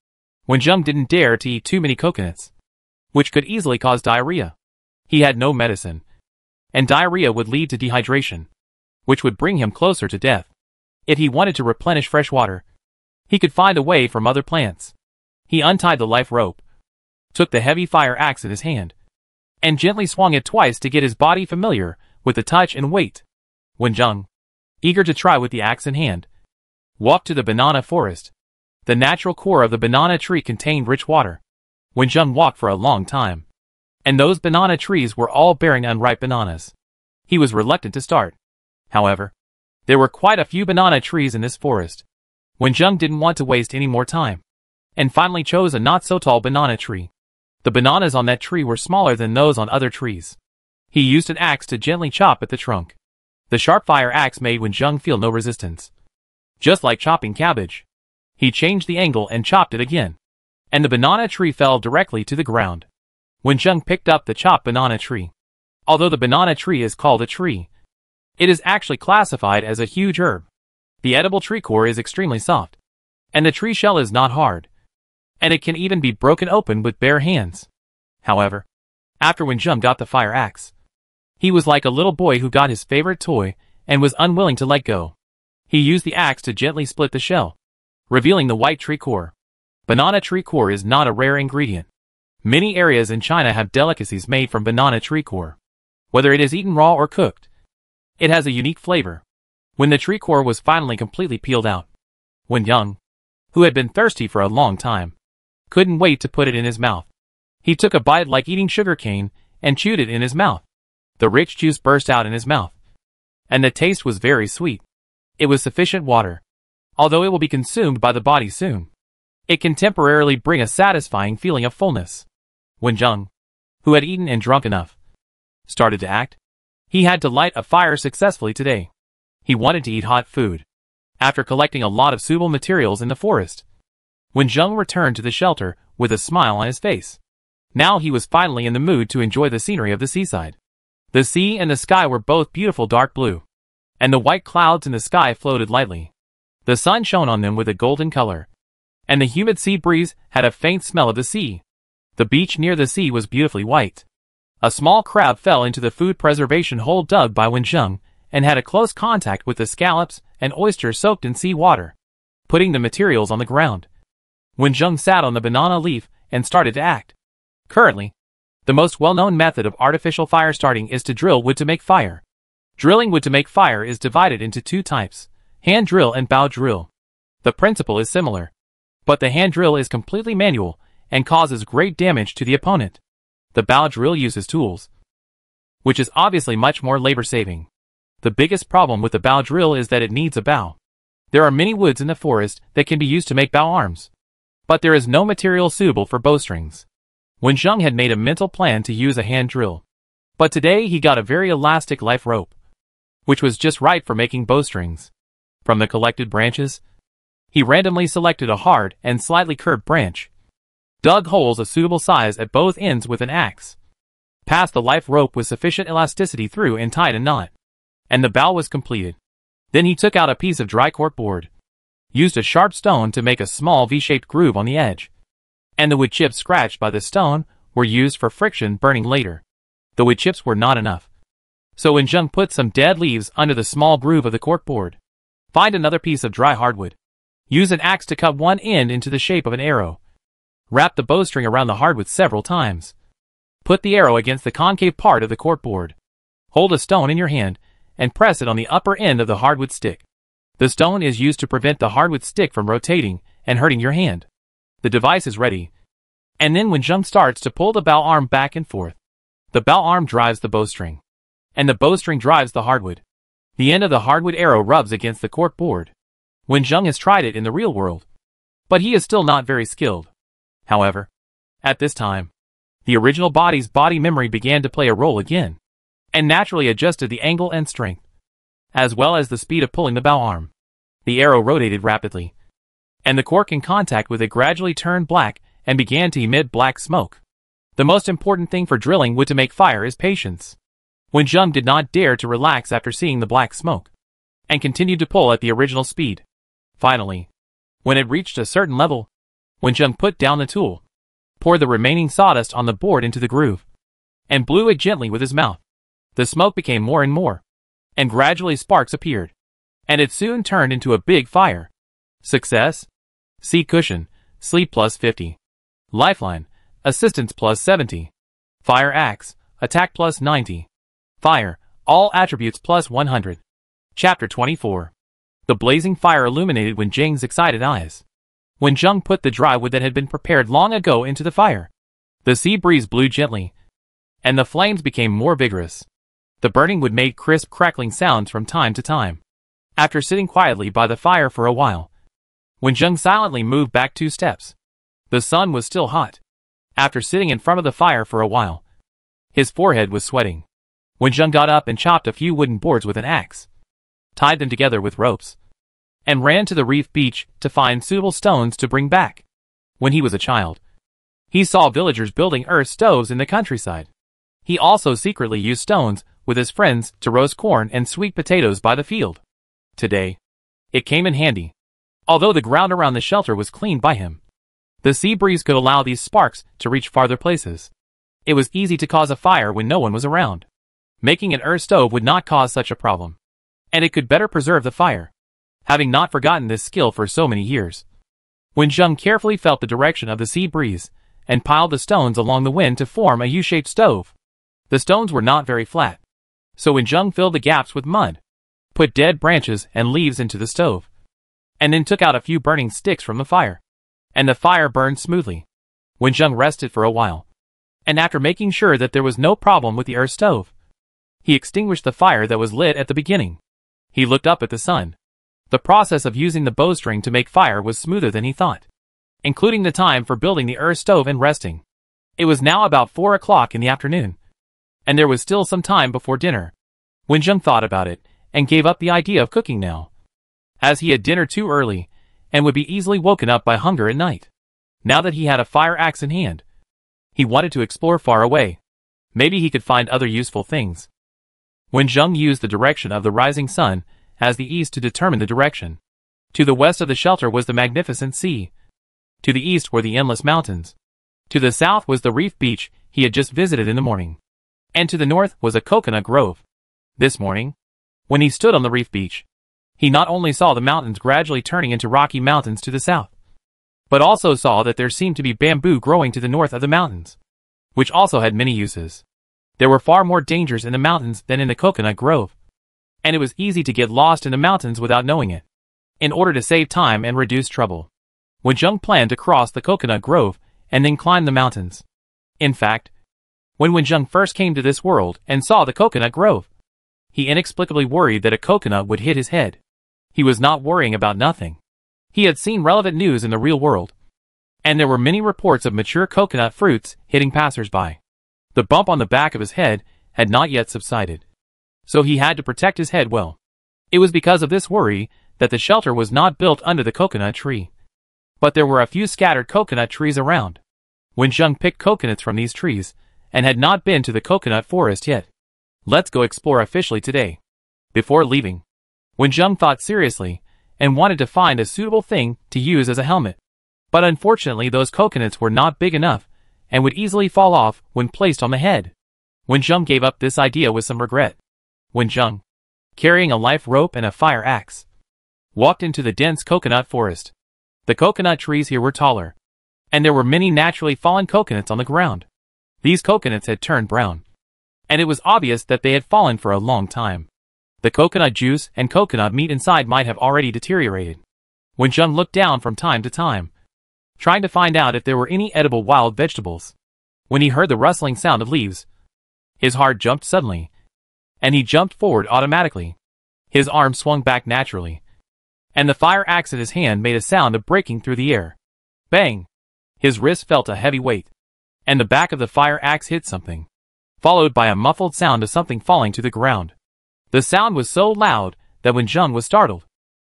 Wenjung didn't dare to eat too many coconuts, which could easily cause diarrhea. He had no medicine, and diarrhea would lead to dehydration, which would bring him closer to death. If he wanted to replenish fresh water, he could find a way from other plants. He untied the life rope, took the heavy fire axe in his hand, and gently swung it twice to get his body familiar with the touch and weight. Wenjung, eager to try with the axe in hand, walked to the banana forest. The natural core of the banana tree contained rich water. Wenjung walked for a long time, and those banana trees were all bearing unripe bananas. He was reluctant to start. However, there were quite a few banana trees in this forest. Wenjung didn't want to waste any more time, and finally chose a not-so-tall banana tree. The bananas on that tree were smaller than those on other trees. He used an axe to gently chop at the trunk. The sharp fire axe made Wenjung feel no resistance. Just like chopping cabbage, he changed the angle and chopped it again, and the banana tree fell directly to the ground. Wenjung picked up the chopped banana tree. Although the banana tree is called a tree, it is actually classified as a huge herb. The edible tree core is extremely soft, and the tree shell is not hard, and it can even be broken open with bare hands. However, after Wenjung got the fire axe, he was like a little boy who got his favorite toy and was unwilling to let go. He used the axe to gently split the shell, revealing the white tree core. Banana tree core is not a rare ingredient. Many areas in China have delicacies made from banana tree core. Whether it is eaten raw or cooked, it has a unique flavor. When the tree core was finally completely peeled out, Wenjung, who had been thirsty for a long time, couldn't wait to put it in his mouth. He took a bite like eating sugarcane and chewed it in his mouth. The rich juice burst out in his mouth, and the taste was very sweet. It was sufficient water. Although it will be consumed by the body soon, it can temporarily bring a satisfying feeling of fullness. Wenjung, who had eaten and drunk enough, started to act. He had to light a fire successfully today. He wanted to eat hot food. After collecting a lot of suitable materials in the forest, Wenjung returned to the shelter with a smile on his face. Now he was finally in the mood to enjoy the scenery of the seaside. The sea and the sky were both beautiful dark blue, and the white clouds in the sky floated lightly. The sun shone on them with a golden color, and the humid sea breeze had a faint smell of the sea. The beach near the sea was beautifully white. A small crab fell into the food preservation hole dug by Wenjing and had a close contact with the scallops and oysters soaked in sea water, putting the materials on the ground. Wenjing sat on the banana leaf and started to act. Currently, the most well-known method of artificial fire starting is to drill wood to make fire. Drilling wood to make fire is divided into two types, hand drill and bow drill. The principle is similar, but the hand drill is completely manual and causes great damage to the opponent. The bow drill uses tools, which is obviously much more labor-saving. The biggest problem with the bow drill is that it needs a bow. There are many woods in the forest that can be used to make bow arms, but there is no material suitable for bowstrings. Wenjing had made a mental plan to use a hand drill, but today he got a very elastic life rope, which was just right for making bowstrings. From the collected branches, he randomly selected a hard and slightly curved branch, dug holes of suitable size at both ends with an axe, passed the life rope with sufficient elasticity through and tied a knot, and the bow was completed. Then he took out a piece of dry corkboard, used a sharp stone to make a small V-shaped groove on the edge, and the wood chips scratched by the stone were used for friction burning later. The wood chips were not enough, so Wenjing put some dead leaves under the small groove of the corkboard. Find another piece of dry hardwood. Use an axe to cut one end into the shape of an arrow. Wrap the bowstring around the hardwood several times. Put the arrow against the concave part of the corkboard. Hold a stone in your hand and press it on the upper end of the hardwood stick. The stone is used to prevent the hardwood stick from rotating and hurting your hand. The device is ready, and then Wenjing starts to pull the bow arm back and forth. The bow arm drives the bowstring, and the bowstring drives the hardwood. The end of the hardwood arrow rubs against the corkboard. Wenjing has tried it in the real world, but he is still not very skilled. However, at this time, the original body's body memory began to play a role again, and naturally adjusted the angle and strength, as well as the speed of pulling the bow arm. The arrow rotated rapidly, and the cork in contact with it gradually turned black and began to emit black smoke. The most important thing for drilling wood to make fire is patience. Wenjing did not dare to relax after seeing the black smoke, and continued to pull at the original speed. Finally, when it reached a certain level, Wenjing put down the tool, poured the remaining sawdust on the board into the groove, and blew it gently with his mouth. The smoke became more and more, and gradually sparks appeared, and it soon turned into a big fire. Success? Seat cushion, sleep plus 50. Lifeline, assistance plus 70. Fire axe, attack plus 90. Fire, all attributes plus 100. Chapter 24. The blazing fire illuminated Wenjing's excited eyes. Wenjing put the dry wood that had been prepared long ago into the fire. The sea breeze blew gently, and the flames became more vigorous. The burning wood made crisp crackling sounds from time to time. After sitting quietly by the fire for a while, Wenjing silently moved back 2 steps. The sun was still hot. After sitting in front of the fire for a while, his forehead was sweating. Wenjing got up and chopped a few wooden boards with an axe, tied them together with ropes, and ran to the reef beach to find suitable stones to bring back. When he was a child, he saw villagers building earth stoves in the countryside. He also secretly used stones with his friends to roast corn and sweet potatoes by the field. Today, it came in handy, although the ground around the shelter was cleaned by him. The sea breeze could allow these sparks to reach farther places. It was easy to cause a fire when no one was around. Making an earth stove would not cause such a problem, and it could better preserve the fire. Having not forgotten this skill for so many years, Wenjing carefully felt the direction of the sea breeze and piled the stones along the wind to form a U-shaped stove. The stones were not very flat, so Wenjing filled the gaps with mud, put dead branches and leaves into the stove, and then took out a few burning sticks from the fire, and the fire burned smoothly. Wenjing rested for a while, and after making sure that there was no problem with the earth stove, he extinguished the fire that was lit at the beginning. He looked up at the sun. The process of using the bowstring to make fire was smoother than he thought, including the time for building the earth stove and resting. It was now about 4 o'clock in the afternoon, and there was still some time before dinner. Wenjing thought about it, and gave up the idea of cooking now, as he had dinner too early, and would be easily woken up by hunger at night. Now that he had a fire axe in hand, he wanted to explore far away. Maybe he could find other useful things. Wenjung used the direction of the rising sun as the east to determine the direction. To the west of the shelter was the magnificent sea. To the east were the endless mountains. To the south was the reef beach he had just visited in the morning. And to the north was a coconut grove. This morning, when he stood on the reef beach, he not only saw the mountains gradually turning into rocky mountains to the south, but also saw that there seemed to be bamboo growing to the north of the mountains, which also had many uses. There were far more dangers in the mountains than in the coconut grove, and it was easy to get lost in the mountains without knowing it. In order to save time and reduce trouble, Wenjung planned to cross the coconut grove and then climb the mountains. In fact, when Wenjung first came to this world and saw the coconut grove, he inexplicably worried that a coconut would hit his head. He was not worrying about nothing. He had seen relevant news in the real world, and there were many reports of mature coconut fruits hitting passers-by. The bump on the back of his head had not yet subsided, so he had to protect his head well. It was because of this worry that the shelter was not built under the coconut tree, but there were a few scattered coconut trees around. Wenjung picked coconuts from these trees and had not been to the coconut forest yet. Let's go explore officially today. Before leaving, Wenjung thought seriously and wanted to find a suitable thing to use as a helmet. But unfortunately those coconuts were not big enough and would easily fall off when placed on the head. Wenjung gave up this idea with some regret. Wenjung, carrying a life rope and a fire axe, walked into the dense coconut forest. The coconut trees here were taller, and there were many naturally fallen coconuts on the ground. These coconuts had turned brown, and it was obvious that they had fallen for a long time. The coconut juice and coconut meat inside might have already deteriorated. Wenjung looked down from time to time, trying to find out if there were any edible wild vegetables. When he heard the rustling sound of leaves, his heart jumped suddenly, and he jumped forward automatically. His arm swung back naturally, and the fire axe in his hand made a sound of breaking through the air. Bang! His wrist felt a heavy weight, and the back of the fire axe hit something, followed by a muffled sound of something falling to the ground. The sound was so loud that Wenjung was startled.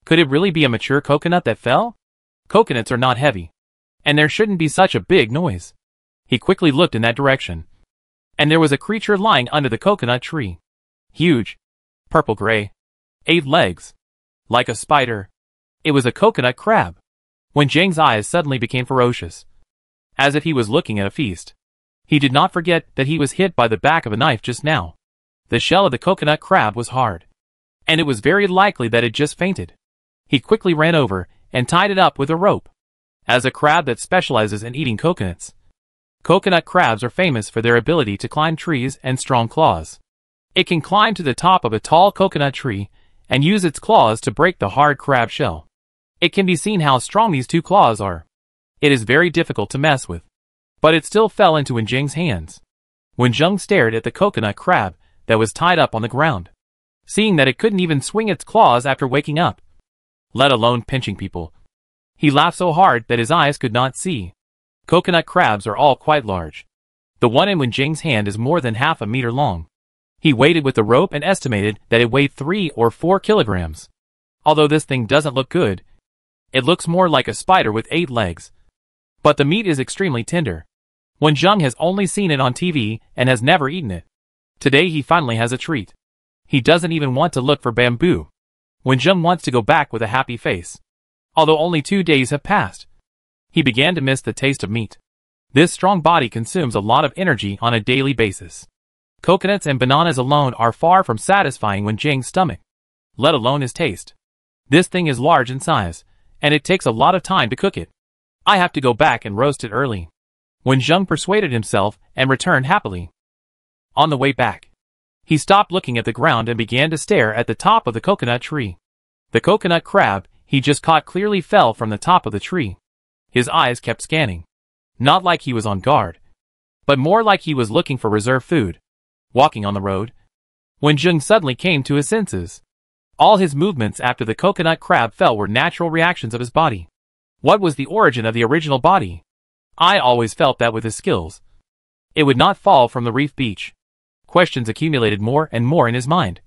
Could it really be a mature coconut that fell? Coconuts are not heavy, and there shouldn't be such a big noise. He quickly looked in that direction, and there was a creature lying under the coconut tree. Huge, purple-gray, 8 legs, like a spider. It was a coconut crab. Wenjung's eyes suddenly became ferocious, as if he was looking at a feast. He did not forget that he was hit by the back of a knife just now. The shell of the coconut crab was hard, and it was very likely that it just fainted. He quickly ran over and tied it up with a rope. As a crab that specializes in eating coconuts, coconut crabs are famous for their ability to climb trees and strong claws. It can climb to the top of a tall coconut tree and use its claws to break the hard crab shell. It can be seen how strong these 2 claws are. It is very difficult to mess with, but it still fell into Wenjung's hands. Wenjung stared at the coconut crab that was tied up on the ground, seeing that it couldn't even swing its claws after waking up, let alone pinching people. He laughed so hard that his eyes could not see. Coconut crabs are all quite large. The one in Wenjung's hand is more than half a meter long. He weighted with the rope and estimated that it weighed 3 or 4 kilograms. Although this thing doesn't look good, it looks more like a spider with 8 legs. But the meat is extremely tender. Wenjung has only seen it on TV and has never eaten it. Today he finally has a treat. He doesn't even want to look for bamboo. Wenjung wants to go back with a happy face. Although only 2 days have passed, he began to miss the taste of meat. This strong body consumes a lot of energy on a daily basis. Coconuts and bananas alone are far from satisfying Wenjung's stomach, let alone his taste. This thing is large in size, and it takes a lot of time to cook it. I have to go back and roast it early. Wenjung persuaded himself and returned happily. On the way back, he stopped looking at the ground and began to stare at the top of the coconut tree. The coconut crab he just caught clearly fell from the top of the tree. His eyes kept scanning, not like he was on guard, but more like he was looking for reserve food. Walking on the road, Wenjung suddenly came to his senses. All his movements after the coconut crab fell were natural reactions of his body. What was the origin of the original body? I always felt that with his skills, it would not fall from the reef beach. Questions accumulated more and more in his mind,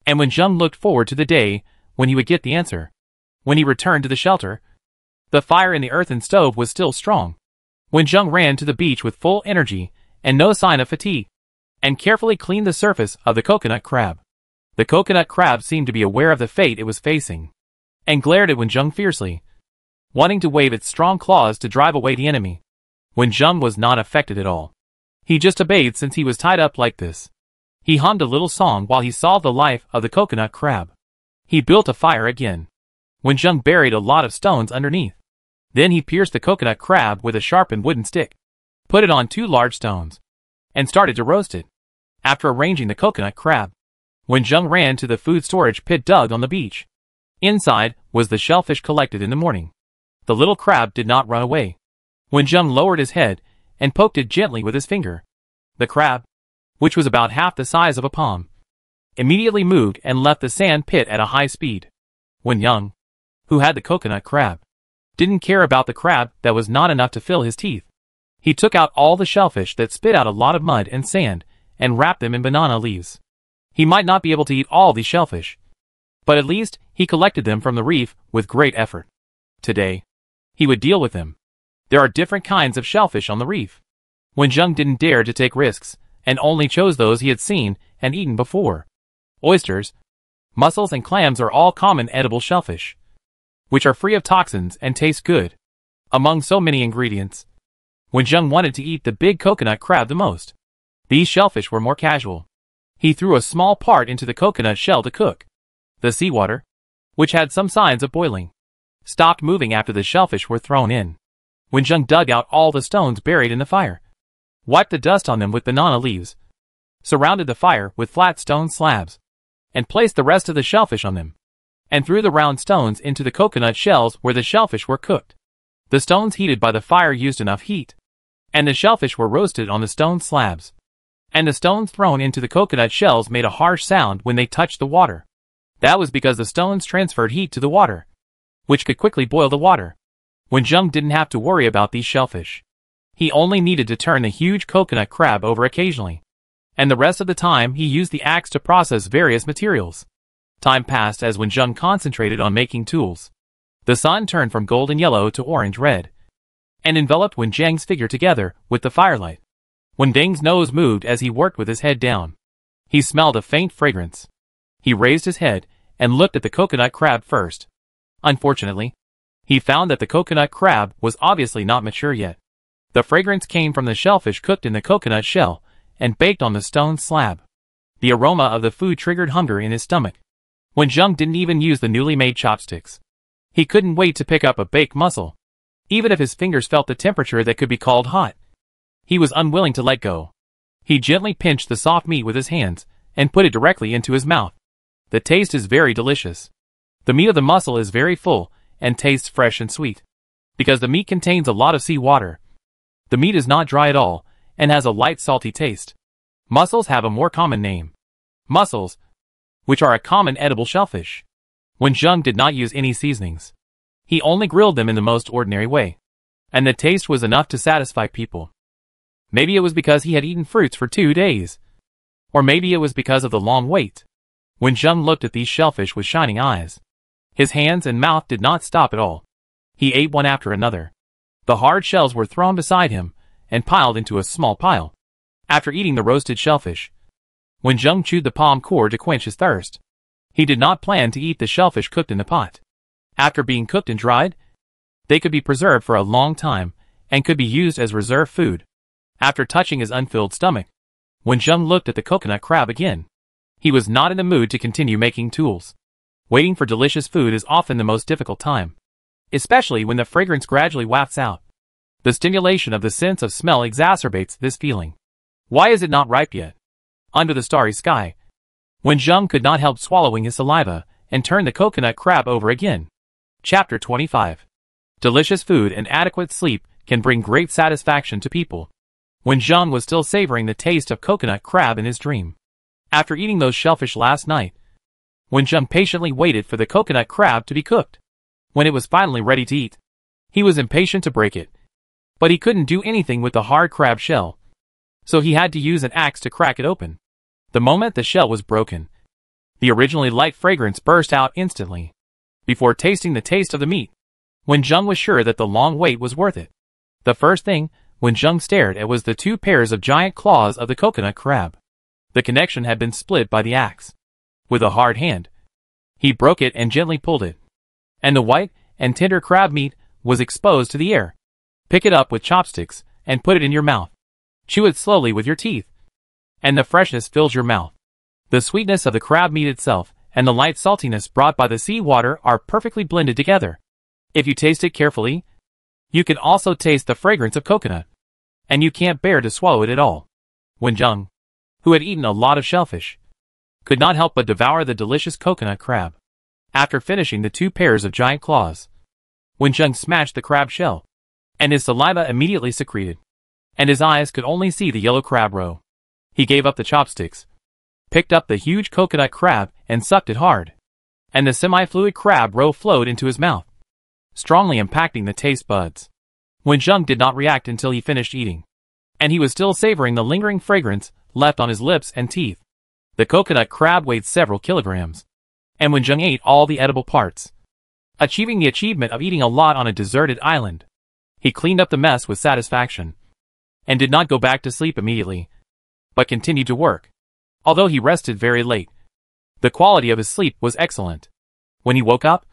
and Wenjung looked forward to the day when he would get the answer. When he returned to the shelter, the fire in the earthen stove was still strong. Wenjung ran to the beach with full energy and no sign of fatigue. and carefully cleaned the surface of the coconut crab. The coconut crab seemed to be aware of the fate it was facing, and glared at Wenjung fiercely, wanting to wave its strong claws to drive away the enemy. Wenjung was not affected at all. He just obeyed since he was tied up like this. He hummed a little song while he solved the life of the coconut crab. He built a fire again. Wenjung buried a lot of stones underneath. Then he pierced the coconut crab with a sharpened wooden stick, put it on 2 large stones, and started to roast it. After arranging the coconut crab, Wenjung ran to the food storage pit dug on the beach. Inside was the shellfish collected in the morning. The little crab did not run away. Wenjung lowered his head and poked it gently with his finger. The crab, which was about half the size of a palm, immediately moved and left the sand pit at a high speed. Wenjung, who had the coconut crab, didn't care about the crab that was not enough to fill his teeth. He took out all the shellfish that spit out a lot of mud and sand and wrapped them in banana leaves. He might not be able to eat all these shellfish, but at least he collected them from the reef with great effort. Today, he would deal with them. There are different kinds of shellfish on the reef. Wenjung didn't dare to take risks, and only chose those he had seen and eaten before. Oysters, mussels and clams are all common edible shellfish, which are free of toxins and taste good. Among so many ingredients, Wenjung wanted to eat the big coconut crab the most. These shellfish were more casual. He threw a small part into the coconut shell to cook. The seawater, which had some signs of boiling, stopped moving after the shellfish were thrown in. Wenjung dug out all the stones buried in the fire, wiped the dust on them with banana leaves, surrounded the fire with flat stone slabs, and placed the rest of the shellfish on them, and threw the round stones into the coconut shells where the shellfish were cooked. The stones heated by the fire used enough heat, and the shellfish were roasted on the stone slabs, and the stones thrown into the coconut shells made a harsh sound when they touched the water. That was because the stones transferred heat to the water, which could quickly boil the water. Wenjung didn't have to worry about these shellfish. He only needed to turn the huge coconut crab over occasionally, and the rest of the time he used the axe to process various materials. Time passed as Wenjung concentrated on making tools. The sun turned from golden yellow to orange-red, and enveloped Wenjung's figure together with the firelight. Wenjung's nose moved as he worked with his head down. He smelled a faint fragrance. He raised his head and looked at the coconut crab first. Unfortunately, he found that the coconut crab was obviously not mature yet. The fragrance came from the shellfish cooked in the coconut shell and baked on the stone slab. The aroma of the food triggered hunger in his stomach. Wenjung didn't even use the newly made chopsticks. He couldn't wait to pick up a baked mussel, even if his fingers felt the temperature that could be called hot. He was unwilling to let go. He gently pinched the soft meat with his hands and put it directly into his mouth. The taste is very delicious. The meat of the mussel is very full and tastes fresh and sweet, because the meat contains a lot of seawater. The meat is not dry at all and has a light salty taste. Mussels have a more common name: mussels, which are a common edible shellfish. Wenjung did not use any seasonings. He only grilled them in the most ordinary way, and the taste was enough to satisfy people. Maybe it was because he had eaten fruits for 2 days, or maybe it was because of the long wait. Wenjung looked at these shellfish with shining eyes. His hands and mouth did not stop at all. He ate one after another. The hard shells were thrown beside him and piled into a small pile. After eating the roasted shellfish, Wenjung chewed the palm core to quench his thirst. He did not plan to eat the shellfish cooked in the pot. After being cooked and dried, they could be preserved for a long time and could be used as reserve food. After touching his unfilled stomach, Wenjung looked at the coconut crab again. He was not in the mood to continue making tools. Waiting for delicious food is often the most difficult time, especially when the fragrance gradually wafts out. The stimulation of the sense of smell exacerbates this feeling. Why is it not ripe yet? Under the starry sky, Wenjung could not help swallowing his saliva and turned the coconut crab over again. Chapter 25. Delicious food and adequate sleep can bring great satisfaction to people. Wenjung was still savoring the taste of coconut crab in his dream. After eating those shellfish last night, Wenjung patiently waited for the coconut crab to be cooked. When it was finally ready to eat, he was impatient to break it. But he couldn't do anything with the hard crab shell, so he had to use an axe to crack it open. The moment the shell was broken, the originally light fragrance burst out instantly. Before tasting the taste of the meat, Wenjung was sure that the long wait was worth it. The first thing Wenjung stared at was the 2 pairs of giant claws of the coconut crab. The connection had been split by the axe. With a hard hand, he broke it and gently pulled it. And the white and tender crab meat was exposed to the air. Pick it up with chopsticks and put it in your mouth. Chew it slowly with your teeth, and the freshness fills your mouth. The sweetness of the crab meat itself and the light saltiness brought by the sea water are perfectly blended together. If you taste it carefully, you can also taste the fragrance of coconut, and you can't bear to swallow it at all. Wenjung, who had eaten a lot of shellfish, could not help but devour the delicious coconut crab. After finishing the 2 pairs of giant claws, Wenjung smashed the crab shell, and his saliva immediately secreted, and his eyes could only see the yellow crab roe. He gave up the chopsticks, picked up the huge coconut crab and sucked it hard, and the semi-fluid crab roe flowed into his mouth, strongly impacting the taste buds. Wenjung did not react until he finished eating, and he was still savoring the lingering fragrance left on his lips and teeth. The coconut crab weighed several kilograms, and Wenjung ate all the edible parts, achieving the achievement of eating a lot on a deserted island. He cleaned up the mess with satisfaction, and did not go back to sleep immediately, but continued to work. Although he rested very late, the quality of his sleep was excellent. When he woke up,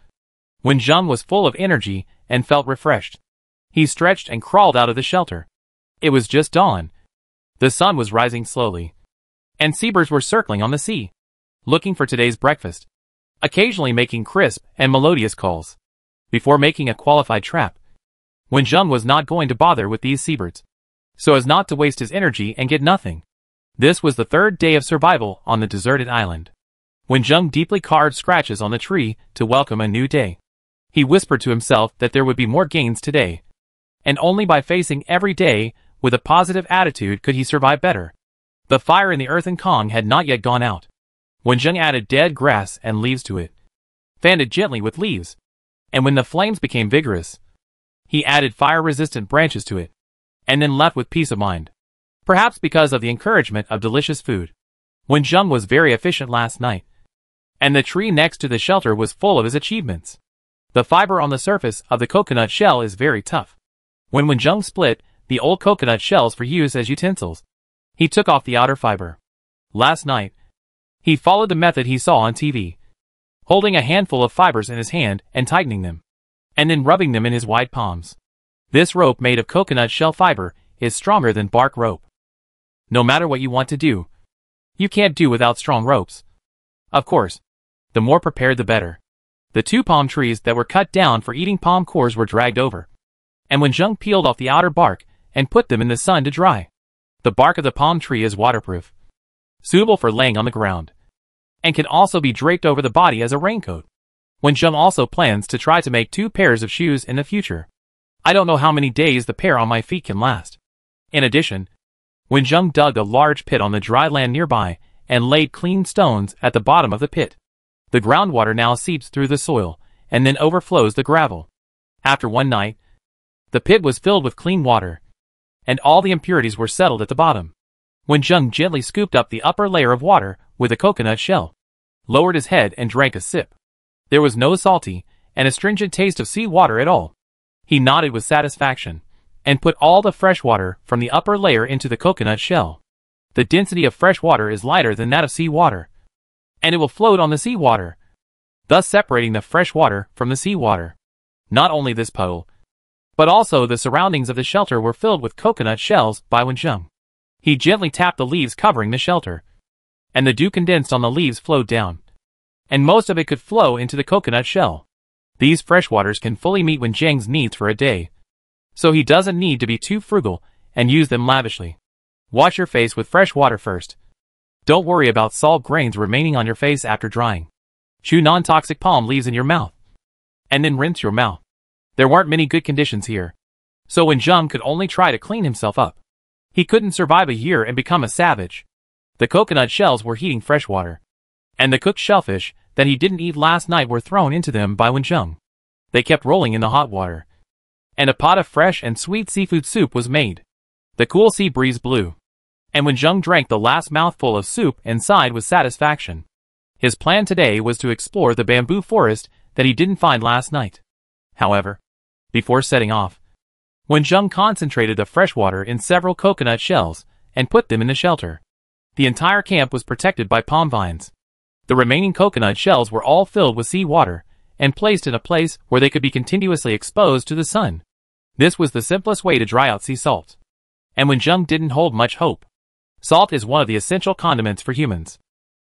Wenjung was full of energy and felt refreshed. He stretched and crawled out of the shelter. It was just dawn. The sun was rising slowly, and seabirds were circling on the sea, looking for today's breakfast, occasionally making crisp and melodious calls. Before making a qualified trap, Wenjung was not going to bother with these seabirds, so as not to waste his energy and get nothing. This was the 3rd day of survival on the deserted island. Wenjung deeply carved scratches on the tree to welcome a new day. He whispered to himself that there would be more gains today, and only by facing every day with a positive attitude could he survive better. The fire in the earthen Kong had not yet gone out. Wenjung added dead grass and leaves to it, fanned it gently with leaves, and when the flames became vigorous, he added fire-resistant branches to it, and then left with peace of mind. Perhaps because of the encouragement of delicious food, Wenjung was very efficient last night, and the tree next to the shelter was full of his achievements. The fiber on the surface of the coconut shell is very tough. When Wenjung split the old coconut shells for use as utensils, he took off the outer fiber. Last night, he followed the method he saw on TV, holding a handful of fibers in his hand and tightening them, and then rubbing them in his wide palms. This rope made of coconut shell fiber is stronger than bark rope. No matter what you want to do, you can't do without strong ropes. Of course, the more prepared the better. The 2 palm trees that were cut down for eating palm cores were dragged over, and Wenjung peeled off the outer bark and put them in the sun to dry. The bark of the palm tree is waterproof, suitable for laying on the ground, and can also be draped over the body as a raincoat. Wenjung also plans to try to make 2 pairs of shoes in the future. I don't know how many days the pair on my feet can last. In addition, Wenjung dug a large pit on the dry land nearby and laid clean stones at the bottom of the pit. The groundwater now seeps through the soil and then overflows the gravel. After one night, the pit was filled with clean water, and all the impurities were settled at the bottom. Wenjung gently scooped up the upper layer of water with a coconut shell, lowered his head and drank a sip. There was no salty and astringent taste of sea water at all. He nodded with satisfaction, and put all the fresh water from the upper layer into the coconut shell. The density of fresh water is lighter than that of sea water, and it will float on the sea water, thus separating the fresh water from the sea water. Not only this puddle, but also the surroundings of the shelter were filled with coconut shells by Wenjung. He gently tapped the leaves covering the shelter, and the dew condensed on the leaves flowed down, and most of it could flow into the coconut shell. These freshwaters can fully meet Wenjung's needs for a day, so he doesn't need to be too frugal and use them lavishly. Wash your face with fresh water first. Don't worry about salt grains remaining on your face after drying. Chew non-toxic palm leaves in your mouth, and then rinse your mouth. There weren't many good conditions here, so Wenjung could only try to clean himself up. He couldn't survive a year and become a savage. The coconut shells were heating fresh water, and the cooked shellfish that he didn't eat last night were thrown into them by Wenjung. They kept rolling in the hot water, and a pot of fresh and sweet seafood soup was made. The cool sea breeze blew, and Wenjung drank the last mouthful of soup and sighed with satisfaction. His plan today was to explore the bamboo forest that he didn't find last night. However, before setting off, Wenjung concentrated the fresh water in several coconut shells and put them in the shelter. The entire camp was protected by palm vines. The remaining coconut shells were all filled with seawater and placed in a place where they could be continuously exposed to the sun. This was the simplest way to dry out sea salt. And when Jung didn't hold much hope. Salt is one of the essential condiments for humans.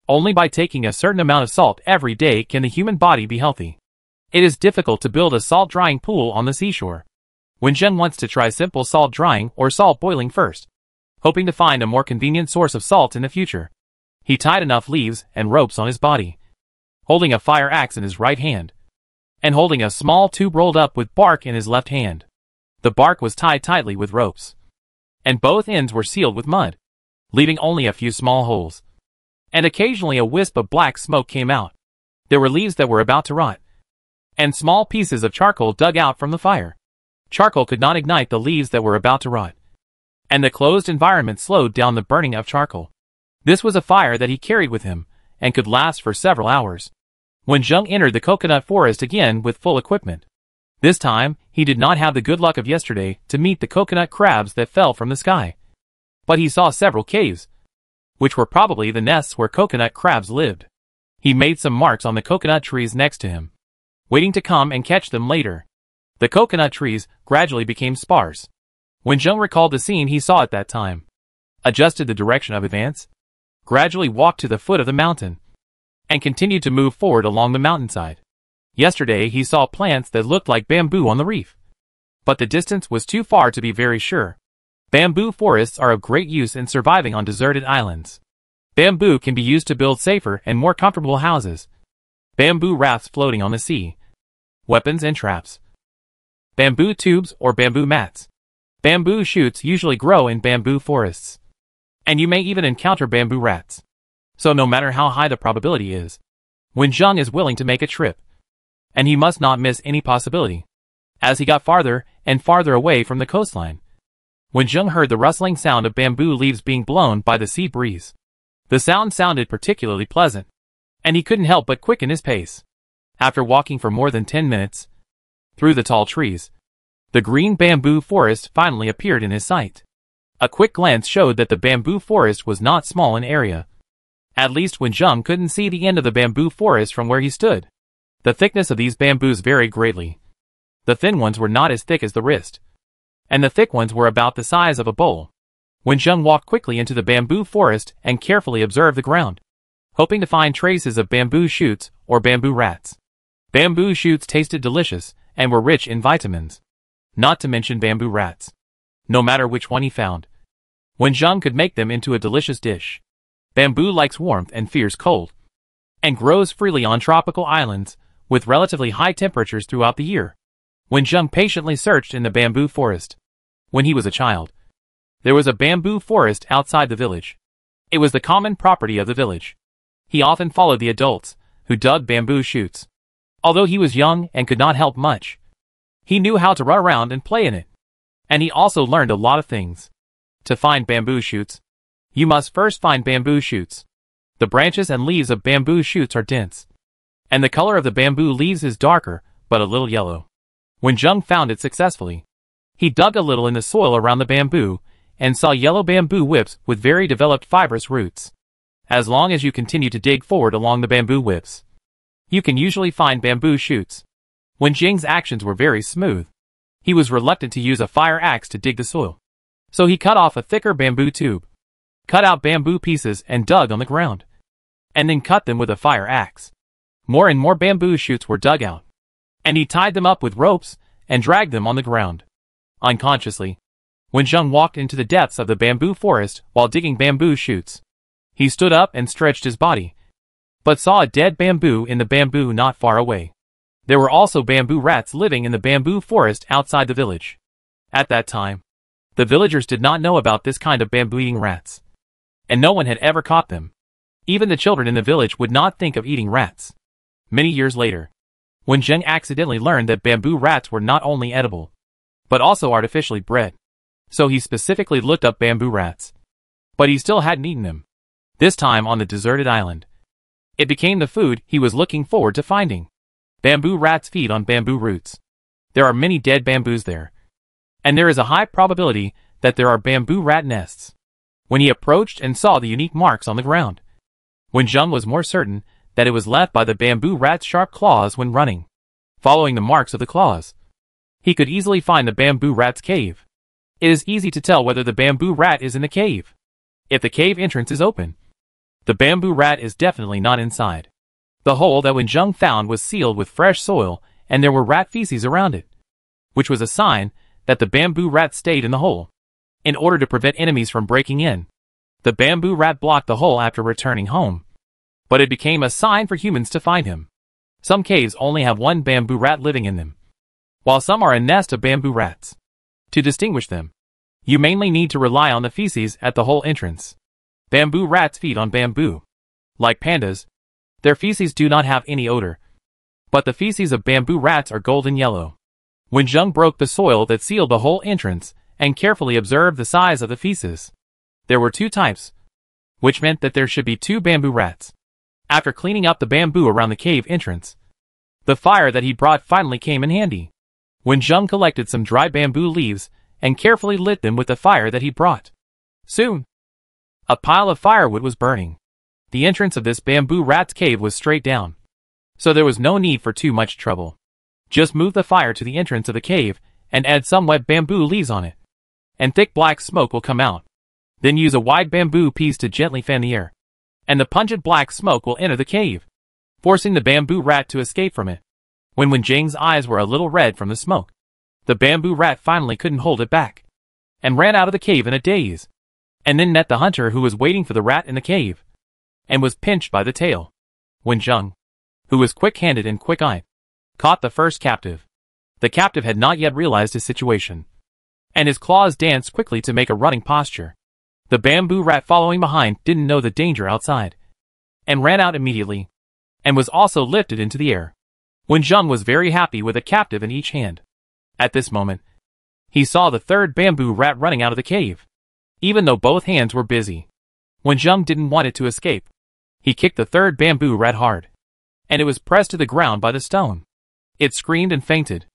Only by taking a certain amount of salt every day can the human body be healthy. It is difficult to build a salt drying pool on the seashore. When Jung wants to try simple salt drying or salt boiling first, hoping to find a more convenient source of salt in the future, he tied enough leaves and ropes on his body, holding a fire axe in his right hand, and holding a small tube rolled up with bark in his left hand. The bark was tied tightly with ropes, and both ends were sealed with mud, leaving only a few small holes. And occasionally a wisp of black smoke came out. There were leaves that were about to rot, and small pieces of charcoal dug out from the fire. Charcoal could not ignite the leaves that were about to rot, and the closed environment slowed down the burning of charcoal. This was a fire that he carried with him, and could last for several hours. When Jung entered the coconut forest again with full equipment, this time, he did not have the good luck of yesterday to meet the coconut crabs that fell from the sky. But he saw several caves, which were probably the nests where coconut crabs lived. He made some marks on the coconut trees next to him, waiting to come and catch them later. The coconut trees gradually became sparse. When Jung recalled the scene he saw at that time, adjusted the direction of advance, gradually walked to the foot of the mountain, and continued to move forward along the mountainside. Yesterday he saw plants that looked like bamboo on the reef, but the distance was too far to be very sure. Bamboo forests are of great use in surviving on deserted islands. Bamboo can be used to build safer and more comfortable houses. Bamboo rafts floating on the sea. Weapons and traps. Bamboo tubes or bamboo mats. Bamboo shoots usually grow in bamboo forests. And you may even encounter bamboo rats. So no matter how high the probability is, when Jung is willing to make a trip, and he must not miss any possibility. As he got farther and farther away from the coastline, when Jung heard the rustling sound of bamboo leaves being blown by the sea breeze. The sound sounded particularly pleasant, and he couldn't help but quicken his pace. After walking for more than 10 minutes, through the tall trees, the green bamboo forest finally appeared in his sight. A quick glance showed that the bamboo forest was not small in area. At least when Jung couldn't see the end of the bamboo forest from where he stood. The thickness of these bamboos varied greatly. The thin ones were not as thick as the wrist, and the thick ones were about the size of a bowl. When Jung walked quickly into the bamboo forest and carefully observed the ground, hoping to find traces of bamboo shoots or bamboo rats. Bamboo shoots tasted delicious and were rich in vitamins, not to mention bamboo rats. No matter which one he found, when Jung could make them into a delicious dish. Bamboo likes warmth and fears cold, and grows freely on tropical islands with relatively high temperatures throughout the year. When Jung patiently searched in the bamboo forest, when he was a child, there was a bamboo forest outside the village. It was the common property of the village. He often followed the adults, who dug bamboo shoots. Although he was young and could not help much, he knew how to run around and play in it. And he also learned a lot of things. To find bamboo shoots, you must first find bamboo shoots. The branches and leaves of bamboo shoots are dense, and the color of the bamboo leaves is darker, but a little yellow. When Jung found it successfully, he dug a little in the soil around the bamboo, and saw yellow bamboo whips with very developed fibrous roots. As long as you continue to dig forward along the bamboo whips, you can usually find bamboo shoots. When Jung's actions were very smooth, he was reluctant to use a fire axe to dig the soil. So he cut off a thicker bamboo tube, cut out bamboo pieces and dug on the ground, and then cut them with a fire axe. More and more bamboo shoots were dug out, and he tied them up with ropes and dragged them on the ground. Unconsciously, when Jung walked into the depths of the bamboo forest while digging bamboo shoots, he stood up and stretched his body, but saw a dead bamboo in the bamboo not far away. There were also bamboo rats living in the bamboo forest outside the village. At that time, the villagers did not know about this kind of bamboo-eating rats, and no one had ever caught them. Even the children in the village would not think of eating rats. Many years later, when Jung accidentally learned that bamboo rats were not only edible, but also artificially bred, so he specifically looked up bamboo rats. But he still hadn't eaten them. This time on the deserted island. It became the food he was looking forward to finding. Bamboo rats feed on bamboo roots. There are many dead bamboos there, and there is a high probability that there are bamboo rat nests. when he approached and saw the unique marks on the ground. Wenjung was more certain that it was left by the bamboo rat's sharp claws when running. Following the marks of the claws, he could easily find the bamboo rat's cave. It is easy to tell whether the bamboo rat is in the cave. If the cave entrance is open, the bamboo rat is definitely not inside. The hole that Wenjung found was sealed with fresh soil, and there were rat feces around it, which was a sign that the bamboo rat stayed in the hole. In order to prevent enemies from breaking in, the bamboo rat blocked the hole after returning home. But it became a sign for humans to find him. Some caves only have one bamboo rat living in them, while some are a nest of bamboo rats. To distinguish them, you mainly need to rely on the feces at the hole entrance. Bamboo rats feed on bamboo. Like pandas, their feces do not have any odor, but the feces of bamboo rats are golden yellow. Wenjung broke the soil that sealed the hole entrance and carefully observed the size of the feces. There were 2 types, which meant that there should be 2 bamboo rats. After cleaning up the bamboo around the cave entrance, the fire that he brought finally came in handy. Wenjung collected some dry bamboo leaves and carefully lit them with the fire that he brought. Soon, a pile of firewood was burning. The entrance of this bamboo rat's cave was straight down, so there was no need for too much trouble. Just move the fire to the entrance of the cave and add some wet bamboo leaves on it, and thick black smoke will come out. Then use a wide bamboo piece to gently fan the air, and the pungent black smoke will enter the cave, forcing the bamboo rat to escape from it. When Wenjung's eyes were a little red from the smoke, the bamboo rat finally couldn't hold it back, and ran out of the cave in a daze, and then met the hunter who was waiting for the rat in the cave, and was pinched by the tail. Wenjung, who was quick-handed and quick-eyed, caught the first captive. The captive had not yet realized his situation, and his claws danced quickly to make a running posture. The bamboo rat following behind didn't know the danger outside, and ran out immediately, and was also lifted into the air. Wenjung was very happy with a captive in each hand. At this moment, he saw the third bamboo rat running out of the cave. Even though both hands were busy, Wenjung didn't want it to escape. He kicked the third bamboo rat hard, and it was pressed to the ground by the stone. It screamed and fainted.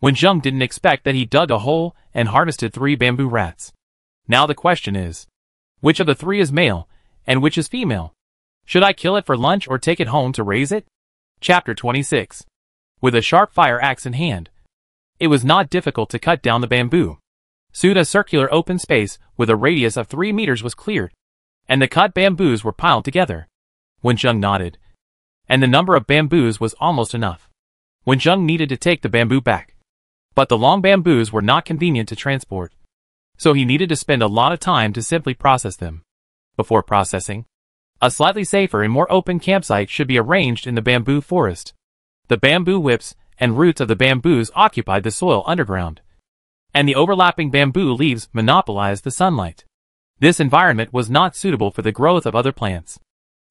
Wenjung didn't expect that he dug a hole and harvested 3 bamboo rats. Now the question is, which of the 3 is male, and which is female? Should I kill it for lunch or take it home to raise it? Chapter 26. With a sharp fire axe in hand, it was not difficult to cut down the bamboo. Soon a circular open space with a radius of 3 meters was cleared, and the cut bamboos were piled together. Wenjung nodded, and the number of bamboos was almost enough. Wenjung needed to take the bamboo back, but the long bamboos were not convenient to transport, so he needed to spend a lot of time to simply process them. Before processing, a slightly safer and more open campsite should be arranged in the bamboo forest. The bamboo whips and roots of the bamboos occupied the soil underground, and the overlapping bamboo leaves monopolized the sunlight. This environment was not suitable for the growth of other plants,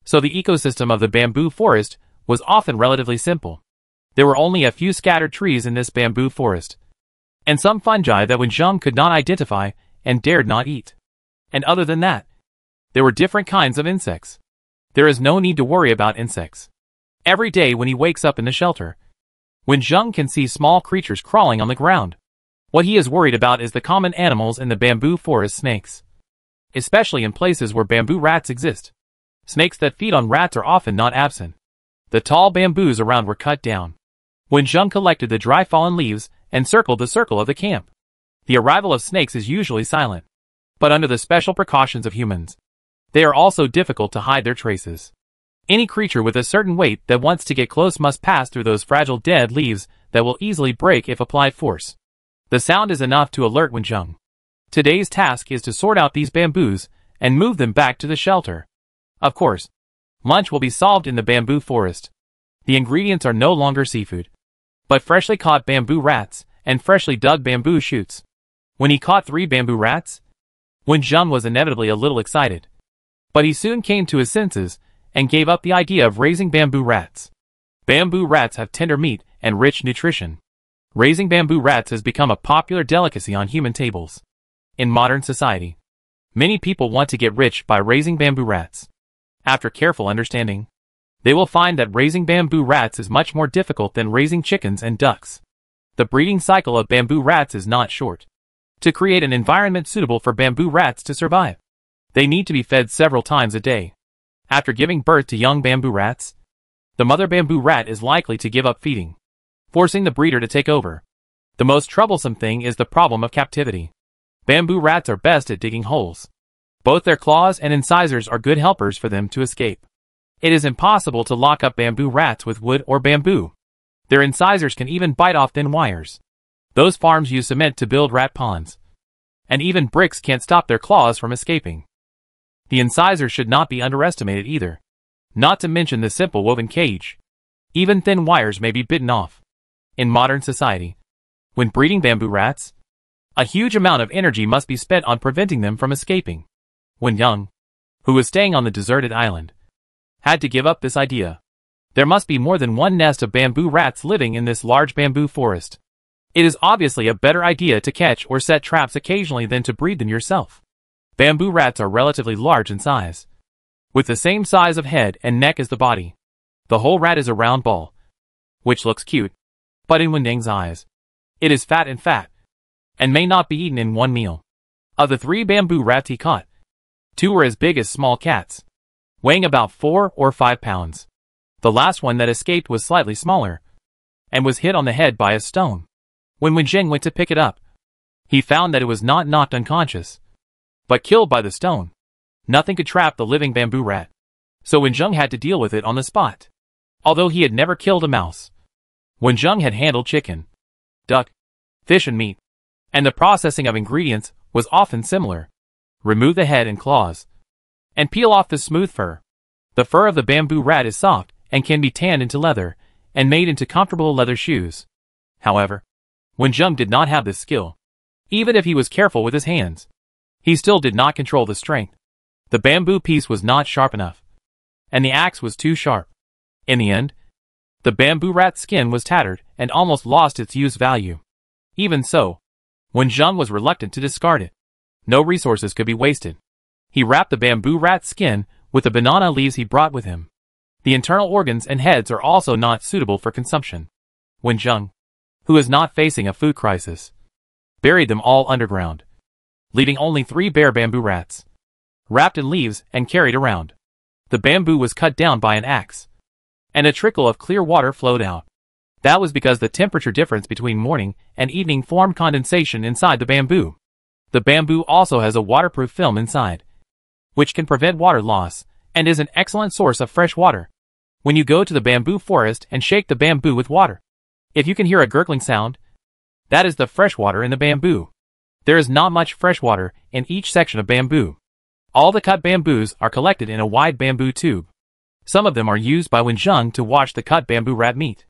so the ecosystem of the bamboo forest was often relatively simple. There were only a few scattered trees in this bamboo forest, and some fungi that Wenjung could not identify and dared not eat. And other than that, there were different kinds of insects. There is no need to worry about insects. Every day when he wakes up in the shelter, Wenjung can see small creatures crawling on the ground. What he is worried about is the common animals in the bamboo forest: snakes. Especially in places where bamboo rats exist. Snakes that feed on rats are often not absent. The tall bamboos around were cut down. Wenjung collected the dry fallen leaves and circled the circle of the camp. The arrival of snakes is usually silent, but under the special precautions of humans, they are also difficult to hide their traces. Any creature with a certain weight that wants to get close must pass through those fragile dead leaves that will easily break if applied force. The sound is enough to alert Wenjung. Today's task is to sort out these bamboos and move them back to the shelter. Of course, lunch will be solved in the bamboo forest. The ingredients are no longer seafood, but freshly caught bamboo rats and freshly dug bamboo shoots. When he caught 3 bamboo rats, Wenjung was inevitably a little excited. But he soon came to his senses and gave up the idea of raising bamboo rats. Bamboo rats have tender meat and rich nutrition. Raising bamboo rats has become a popular delicacy on human tables. In modern society, many people want to get rich by raising bamboo rats. After careful understanding, they will find that raising bamboo rats is much more difficult than raising chickens and ducks. The breeding cycle of bamboo rats is not short. To create an environment suitable for bamboo rats to survive, They need to be fed several times a day. After giving birth to young bamboo rats, the mother bamboo rat is likely to give up feeding, forcing the breeder to take over. The most troublesome thing is the problem of captivity. Bamboo rats are best at digging holes. Both their claws and incisors are good helpers for them to escape. It is impossible to lock up bamboo rats with wood or bamboo. Their incisors can even bite off thin wires. Those farms use cement to build rat ponds. And even bricks can't stop their claws from escaping. The incisors should not be underestimated either. Not to mention the simple woven cage. Even thin wires may be bitten off. In modern society, when breeding bamboo rats, a huge amount of energy must be spent on preventing them from escaping. When Young, who was staying on the deserted island, had to give up this idea. There must be more than one nest of bamboo rats living in this large bamboo forest. It is obviously a better idea to catch or set traps occasionally than to breed them yourself. Bamboo rats are relatively large in size, with the same size of head and neck as the body. The whole rat is a round ball, which looks cute, but in Wenyang's eyes, it is fat and may not be eaten in one meal. Of the 3 bamboo rats he caught, 2 were as big as small cats, weighing about 4 or 5 pounds. The last one that escaped was slightly smaller, and was hit on the head by a stone. When Wenjing went to pick it up, he found that it was not knocked unconscious, but killed by the stone. Nothing could trap the living bamboo rat, so Wenjing had to deal with it on the spot. Although he had never killed a mouse, Wenjing had handled chicken, duck, fish and meat, and the processing of ingredients was often similar. Remove the head and claws, and peel off the smooth fur. The fur of the bamboo rat is soft and can be tanned into leather and made into comfortable leather shoes. However, Wenjing did not have this skill. Even if he was careful with his hands, he still did not control the strength. The bamboo piece was not sharp enough, and the axe was too sharp. In the end, the bamboo rat's skin was tattered and almost lost its use value. Even so, Wenjing was reluctant to discard it. No resources could be wasted. He wrapped the bamboo rat's skin with the banana leaves he brought with him. The internal organs and heads are also not suitable for consumption. Wenjing, who is not facing a food crisis, buried them all underground, leaving only 3 bare bamboo rats, wrapped in leaves and carried around. The bamboo was cut down by an axe, and a trickle of clear water flowed out. That was because the temperature difference between morning and evening formed condensation inside the bamboo. The bamboo also has a waterproof film inside, which can prevent water loss, and is an excellent source of fresh water. When you go to the bamboo forest and shake the bamboo with water, if you can hear a gurgling sound, that is the fresh water in the bamboo. There is not much fresh water in each section of bamboo. All the cut bamboos are collected in a wide bamboo tube. Some of them are used by Wenjing to wash the cut bamboo rat meat,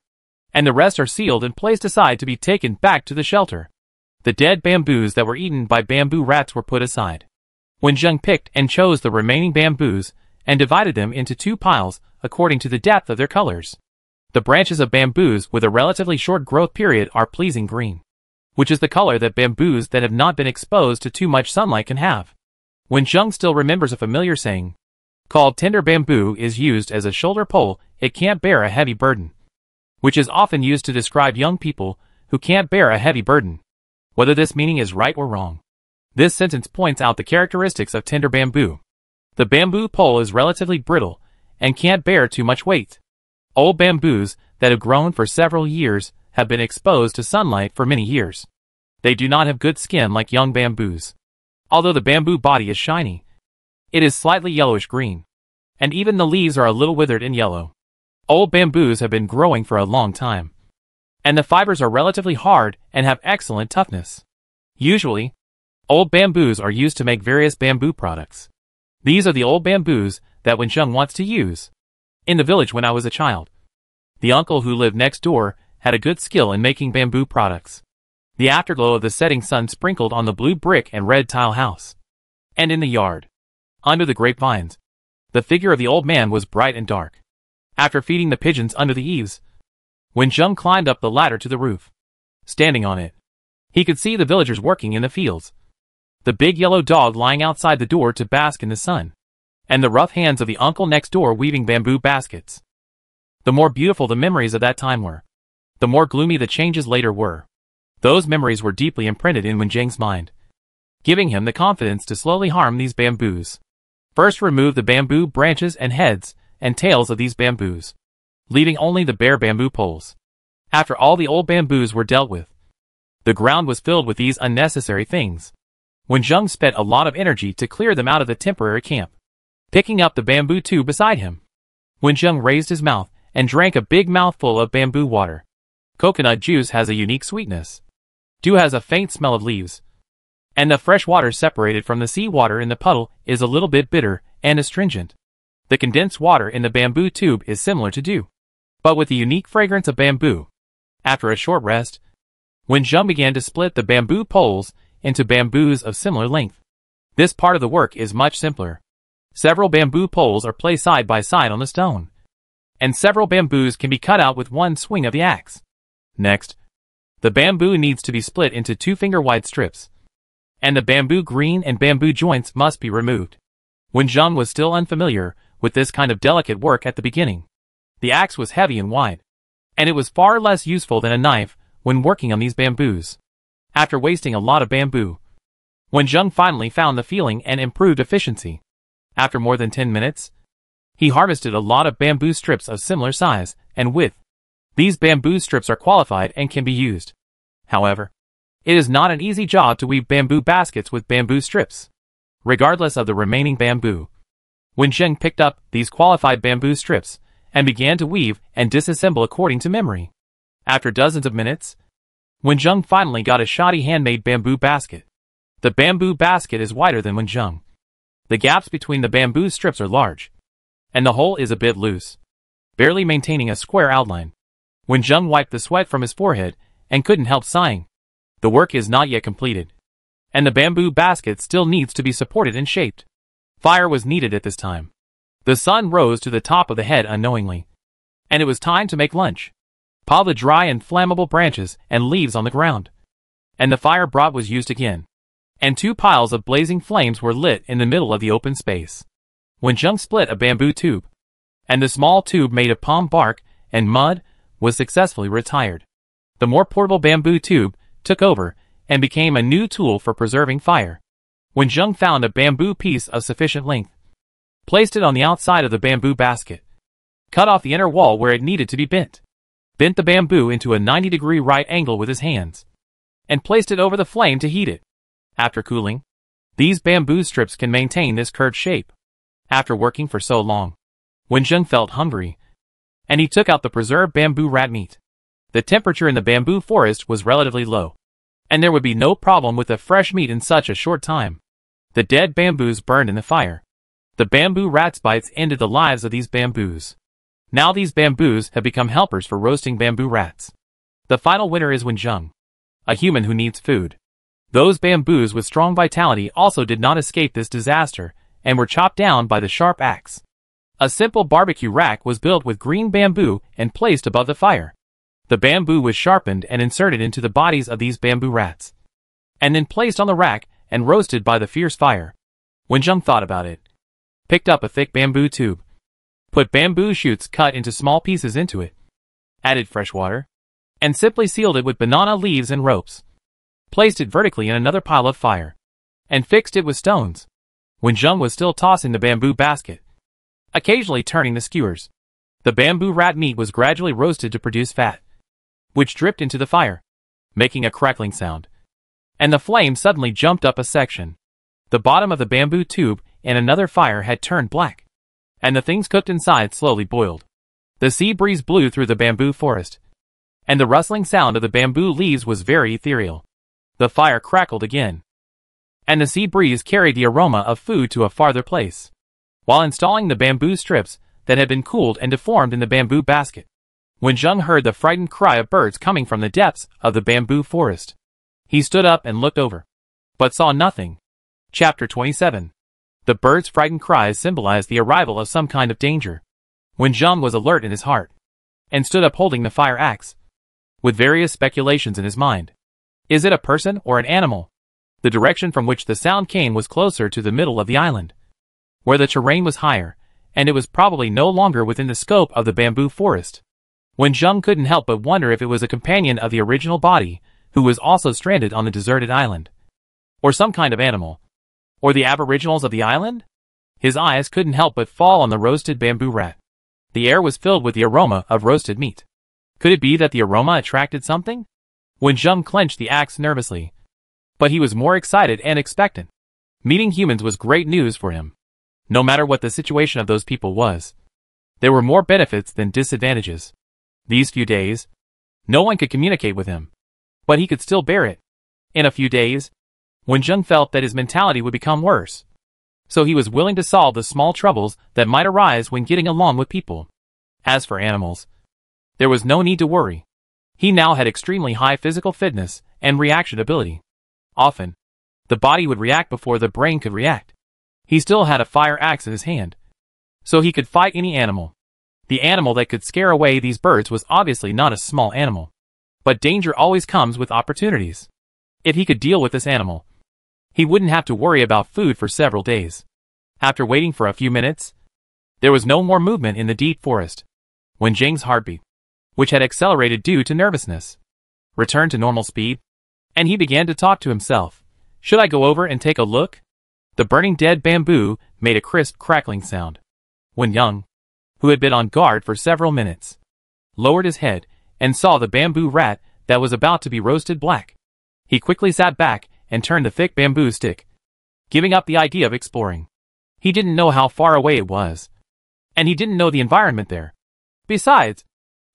and the rest are sealed and placed aside to be taken back to the shelter. The dead bamboos that were eaten by bamboo rats were put aside. Wenjing picked and chose the remaining bamboos and divided them into 2 piles according to the depth of their colors. The branches of bamboos with a relatively short growth period are pleasing green, which is the color that bamboos that have not been exposed to too much sunlight can have. Wenjing still remembers a familiar saying, called tender bamboo is used as a shoulder pole, it can't bear a heavy burden, which is often used to describe young people who can't bear a heavy burden. Whether this meaning is right or wrong, this sentence points out the characteristics of tender bamboo. The bamboo pole is relatively brittle and can't bear too much weight. Old bamboos that have grown for several years have been exposed to sunlight for many years. They do not have good skin like young bamboos. Although the bamboo body is shiny, it is slightly yellowish-green, and even the leaves are a little withered and yellow. Old bamboos have been growing for a long time, and the fibers are relatively hard and have excellent toughness. Usually, old bamboos are used to make various bamboo products. These are the old bamboos that Wenjing wants to use. In the village when I was a child, the uncle who lived next door had a good skill in making bamboo products. The afterglow of the setting sun sprinkled on the blue brick and red tile house. And in the yard, under the grapevines, the figure of the old man was bright and dark. After feeding the pigeons under the eaves, Wenjing climbed up the ladder to the roof. Standing on it, he could see the villagers working in the fields, the big yellow dog lying outside the door to bask in the sun, and the rough hands of the uncle next door weaving bamboo baskets. The more beautiful the memories of that time were, the more gloomy the changes later were. Those memories were deeply imprinted in Wenjing's mind, giving him the confidence to slowly harm these bamboos. First, remove the bamboo branches and heads and tails of these bamboos, leaving only the bare bamboo poles. After all the old bamboos were dealt with, the ground was filled with these unnecessary things. Wenjung spent a lot of energy to clear them out of the temporary camp. Picking up the bamboo tube beside him, Wenjung raised his mouth and drank a big mouthful of bamboo water. Coconut juice has a unique sweetness. Dew has a faint smell of leaves, and the fresh water separated from the sea water in the puddle is a little bit bitter and astringent. The condensed water in the bamboo tube is similar to dew, but with the unique fragrance of bamboo. After a short rest, Wenjung began to split the bamboo poles into bamboos of similar length. This part of the work is much simpler. Several bamboo poles are placed side by side on the stone, and several bamboos can be cut out with one swing of the axe. Next, the bamboo needs to be split into 2-finger-wide strips, and the bamboo green and bamboo joints must be removed. Wenjung was still unfamiliar with this kind of delicate work at the beginning. The axe was heavy and wide, and it was far less useful than a knife when working on these bamboos. After wasting a lot of bamboo, Wenjung finally found the feeling and improved efficiency. After more than 10 minutes, he harvested a lot of bamboo strips of similar size and width. These bamboo strips are qualified and can be used. However, it is not an easy job to weave bamboo baskets with bamboo strips. Regardless of the remaining bamboo, Wenjung picked up these qualified bamboo strips and began to weave and disassemble according to memory. After dozens of minutes, Wenjung finally got a shoddy handmade bamboo basket. The bamboo basket is wider than Wenjung. The gaps between the bamboo strips are large, and the hole is a bit loose, barely maintaining a square outline. Wenjung wiped the sweat from his forehead and couldn't help sighing. The work is not yet completed, and the bamboo basket still needs to be supported and shaped. Fire was needed at this time. The sun rose to the top of the head unknowingly, and it was time to make lunch. Pile the dry and flammable branches and leaves on the ground, and the fire brought was used again, and 2 piles of blazing flames were lit in the middle of the open space. Wenjung split a bamboo tube, and the small tube made of palm bark and mud was successfully retired. The more portable bamboo tube took over and became a new tool for preserving fire. Wenjung found a bamboo piece of sufficient length, placed it on the outside of the bamboo basket, cut off the inner wall where it needed to be bent the bamboo into a 90-degree right angle with his hands, and placed it over the flame to heat it. After cooling, these bamboo strips can maintain this curved shape. After working for so long, Wenjung felt hungry, and he took out the preserved bamboo rat meat. The temperature in the bamboo forest was relatively low, and there would be no problem with the fresh meat in such a short time. The dead bamboos burned in the fire. The bamboo rat's bites ended the lives of these bamboos. Now these bamboos have become helpers for roasting bamboo rats. The final winner is Wenjung, a human who needs food. Those bamboos with strong vitality also did not escape this disaster and were chopped down by the sharp axe. A simple barbecue rack was built with green bamboo and placed above the fire. The bamboo was sharpened and inserted into the bodies of these bamboo rats, and then placed on the rack and roasted by the fierce fire. Wenjung thought about it, picked up a thick bamboo tube, put bamboo shoots cut into small pieces into it, added fresh water, and simply sealed it with banana leaves and ropes, placed it vertically in another pile of fire, and fixed it with stones. Wenjung was still tossing the bamboo basket, occasionally turning the skewers. The bamboo rat meat was gradually roasted to produce fat, which dripped into the fire, making a crackling sound, and the flame suddenly jumped up a section. The bottom of the bamboo tube in another fire had turned black, and the things cooked inside slowly boiled. The sea breeze blew through the bamboo forest, and the rustling sound of the bamboo leaves was very ethereal. The fire crackled again, and the sea breeze carried the aroma of food to a farther place. While installing the bamboo strips that had been cooled and deformed in the bamboo basket, Wenjung heard the frightened cry of birds coming from the depths of the bamboo forest. He stood up and looked over, but saw nothing. Chapter 27. The birds' frightened cries symbolized the arrival of some kind of danger. Wenjung was alert in his heart, and stood up holding the fire axe, with various speculations in his mind. Is it a person or an animal? The direction from which the sound came was closer to the middle of the island, where the terrain was higher, and it was probably no longer within the scope of the bamboo forest. Wenjung couldn't help but wonder if it was a companion of the original body, who was also stranded on the deserted island, or some kind of animal, or the aboriginals of the island? His eyes couldn't help but fall on the roasted bamboo rat. The air was filled with the aroma of roasted meat. Could it be that the aroma attracted something? Wenjung clenched the axe nervously. But he was more excited and expectant. Meeting humans was great news for him. No matter what the situation of those people was, there were more benefits than disadvantages. These few days, no one could communicate with him. But he could still bear it. In a few days, Wenjung felt that his mentality would become worse. So he was willing to solve the small troubles that might arise when getting along with people. As for animals, there was no need to worry. He now had extremely high physical fitness and reaction ability. Often, the body would react before the brain could react. He still had a fire axe in his hand, so he could fight any animal. The animal that could scare away these birds was obviously not a small animal. But danger always comes with opportunities. If he could deal with this animal, he wouldn't have to worry about food for several days. After waiting for a few minutes, there was no more movement in the deep forest. Wenjung's heartbeat, which had accelerated due to nervousness, returned to normal speed, and he began to talk to himself. Should I go over and take a look? The burning dead bamboo made a crisp crackling sound. Wenjung, who had been on guard for several minutes, lowered his head and saw the bamboo rat that was about to be roasted black. He quickly sat back and turned the thick bamboo stick, giving up the idea of exploring. He didn't know how far away it was, and he didn't know the environment there. Besides,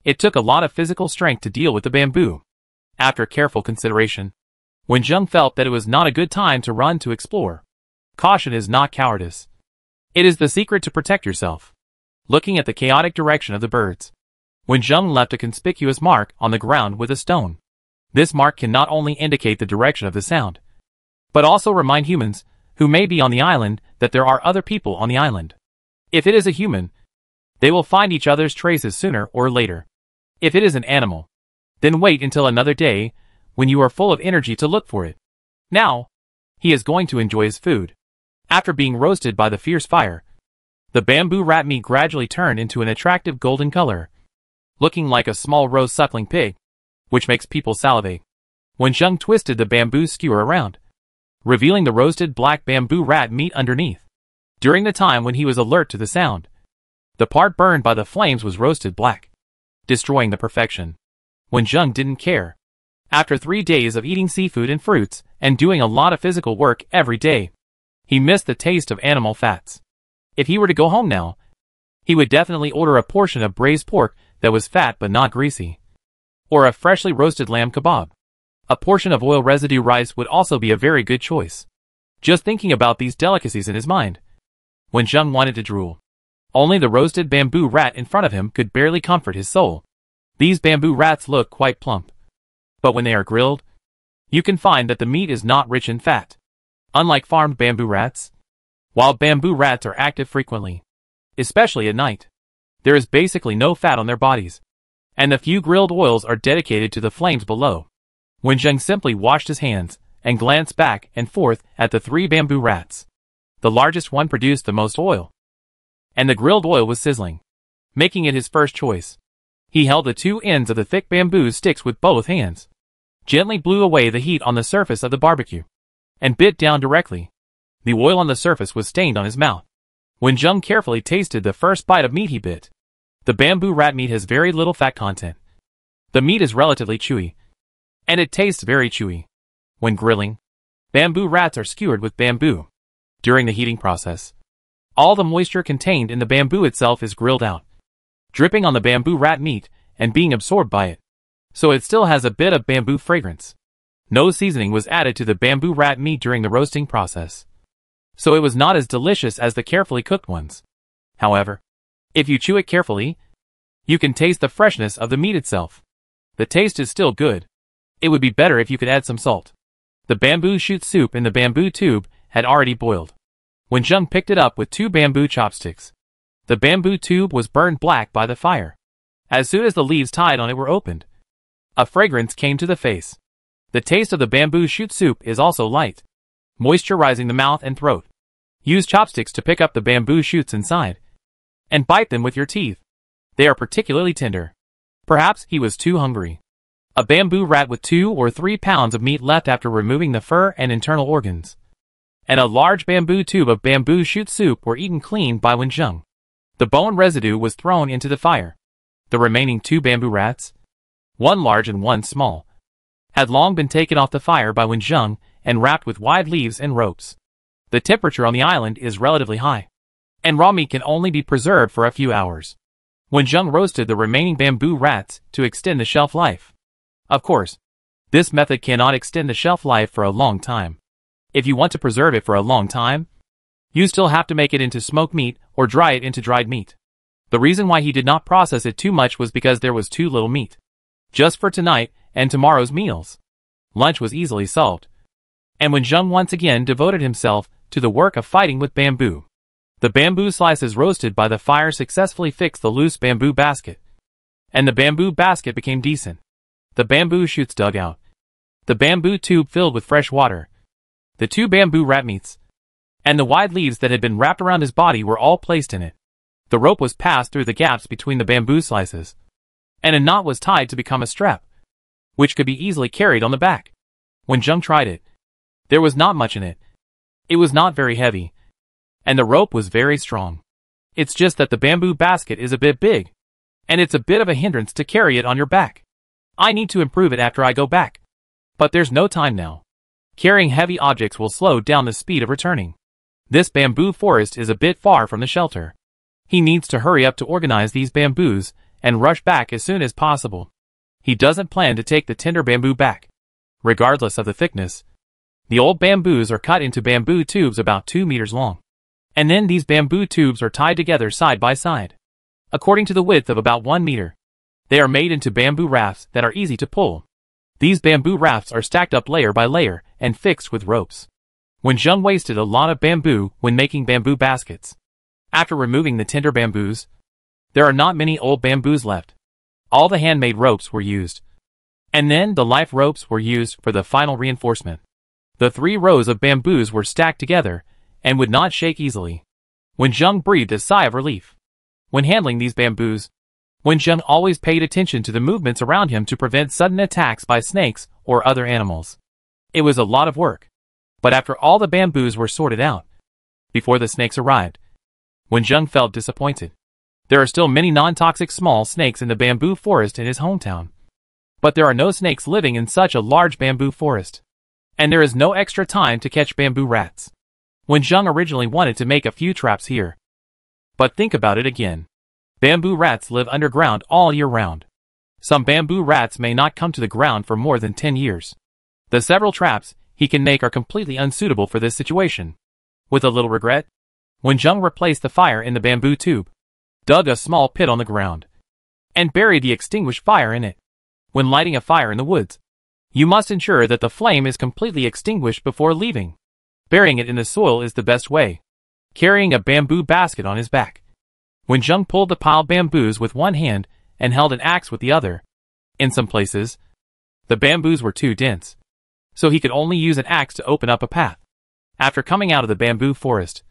it took a lot of physical strength to deal with the bamboo. After careful consideration, Wenjung felt that it was not a good time to run to explore. Caution is not cowardice. It is the secret to protect yourself. Looking at the chaotic direction of the birds, Wenjung left a conspicuous mark on the ground with a stone. This mark can not only indicate the direction of the sound, but also remind humans who may be on the island that there are other people on the island. If it is a human, they will find each other's traces sooner or later. If it is an animal, then wait until another day when you are full of energy to look for it. Now, he is going to enjoy his food. After being roasted by the fierce fire, the bamboo rat meat gradually turned into an attractive golden color, looking like a small roast suckling pig, which makes people salivate. Wenjung twisted the bamboo skewer around, revealing the roasted black bamboo rat meat underneath. During the time when he was alert to the sound, the part burned by the flames was roasted black, destroying the perfection. Wenjung didn't care. After 3 days of eating seafood and fruits and doing a lot of physical work every day, he missed the taste of animal fats. If he were to go home now, he would definitely order a portion of braised pork that was fat but not greasy, or a freshly roasted lamb kebab. A portion of oil residue rice would also be a very good choice. Just thinking about these delicacies in his mind, Wenjung wanted to drool. Only the roasted bamboo rat in front of him could barely comfort his soul. These bamboo rats look quite plump, but when they are grilled, you can find that the meat is not rich in fat. Unlike farmed bamboo rats, wild bamboo rats are active frequently, especially at night. There is basically no fat on their bodies, and the few grilled oils are dedicated to the flames below. Wenjung simply washed his hands and glanced back and forth at the 3 bamboo rats. The largest one produced the most oil, and the grilled oil was sizzling, making it his first choice. He held the 2 ends of the thick bamboo sticks with both hands, gently blew away the heat on the surface of the barbecue, and bit down directly. The oil on the surface was stained on his mouth. Wenjung carefully tasted the first bite of meat he bit. The bamboo rat meat has very little fat content. The meat is relatively chewy, and it tastes very chewy. When grilling, bamboo rats are skewered with bamboo. During the heating process, all the moisture contained in the bamboo itself is grilled out, dripping on the bamboo rat meat and being absorbed by it, so it still has a bit of bamboo fragrance. No seasoning was added to the bamboo rat meat during the roasting process, so it was not as delicious as the carefully cooked ones. However, if you chew it carefully, you can taste the freshness of the meat itself. The taste is still good. It would be better if you could add some salt. The bamboo shoot soup in the bamboo tube had already boiled. Wenjung picked it up with 2 bamboo chopsticks. The bamboo tube was burned black by the fire. As soon as the leaves tied on it were opened, a fragrance came to the face. The taste of the bamboo shoot soup is also light, moisturizing the mouth and throat. Use chopsticks to pick up the bamboo shoots inside, and bite them with your teeth. They are particularly tender. Perhaps he was too hungry. A bamboo rat with 2 or 3 pounds of meat left after removing the fur and internal organs. and a large bamboo tube of bamboo shoot soup were eaten clean by Wenjung. The bone residue was thrown into the fire. The remaining 2 bamboo rats, one large and one small, had long been taken off the fire by Wenjung and wrapped with wide leaves and ropes. The temperature on the island is relatively high, and raw meat can only be preserved for a few hours. Wenjung roasted the remaining bamboo rats to extend the shelf life. Of course, this method cannot extend the shelf life for a long time. If you want to preserve it for a long time, you still have to make it into smoked meat or dry it into dried meat. The reason why he did not process it too much was because there was too little meat. Just for tonight and tomorrow's meals, lunch was easily solved. And Wenjung once again devoted himself to the work of fighting with bamboo. The bamboo slices roasted by the fire successfully fixed the loose bamboo basket, and the bamboo basket became decent. The bamboo shoots dug out. The bamboo tube filled with fresh water. The 2 bamboo rat meats, and the wide leaves that had been wrapped around his body were all placed in it. The rope was passed through the gaps between the bamboo slices, and a knot was tied to become a strap, which could be easily carried on the back. Wenjung tried it. There was not much in it. It was not very heavy, and the rope was very strong. It's just that the bamboo basket is a bit big, and it's a bit of a hindrance to carry it on your back. I need to improve it after I go back. But there's no time now. Carrying heavy objects will slow down the speed of returning. This bamboo forest is a bit far from the shelter. He needs to hurry up to organize these bamboos and rush back as soon as possible. He doesn't plan to take the tender bamboo back, regardless of the thickness. The old bamboos are cut into bamboo tubes about 2 meters long. And then these bamboo tubes are tied together side by side, according to the width of about 1 meter. They are made into bamboo rafts that are easy to pull. These bamboo rafts are stacked up layer by layer and fixed with ropes. Wenjung wasted a lot of bamboo when making bamboo baskets. After removing the tender bamboos, there are not many old bamboos left. All the handmade ropes were used. And then the life ropes were used for the final reinforcement. The 3 rows of bamboos were stacked together and would not shake easily. Wenjung breathed a sigh of relief. When handling these bamboos, Wenjung always paid attention to the movements around him to prevent sudden attacks by snakes or other animals. It was a lot of work. But after all the bamboos were sorted out, before the snakes arrived, Wenjung felt disappointed. There are still many non-toxic small snakes in the bamboo forest in his hometown. But there are no snakes living in such a large bamboo forest. And there is no extra time to catch bamboo rats. Wenjung originally wanted to make a few traps here. But think about it again. Bamboo rats live underground all year round. Some bamboo rats may not come to the ground for more than 10 years. The several traps he can make are completely unsuitable for this situation. With a little regret, Wenjung replaced the fire in the bamboo tube, dug a small pit on the ground, and buried the extinguished fire in it. When lighting a fire in the woods, you must ensure that the flame is completely extinguished before leaving. Burying it in the soil is the best way. Carrying a bamboo basket on his back, Wenjung pulled the piled bamboos with one hand and held an axe with the other. In some places, the bamboos were too dense, so he could only use an axe to open up a path. After coming out of the bamboo forest,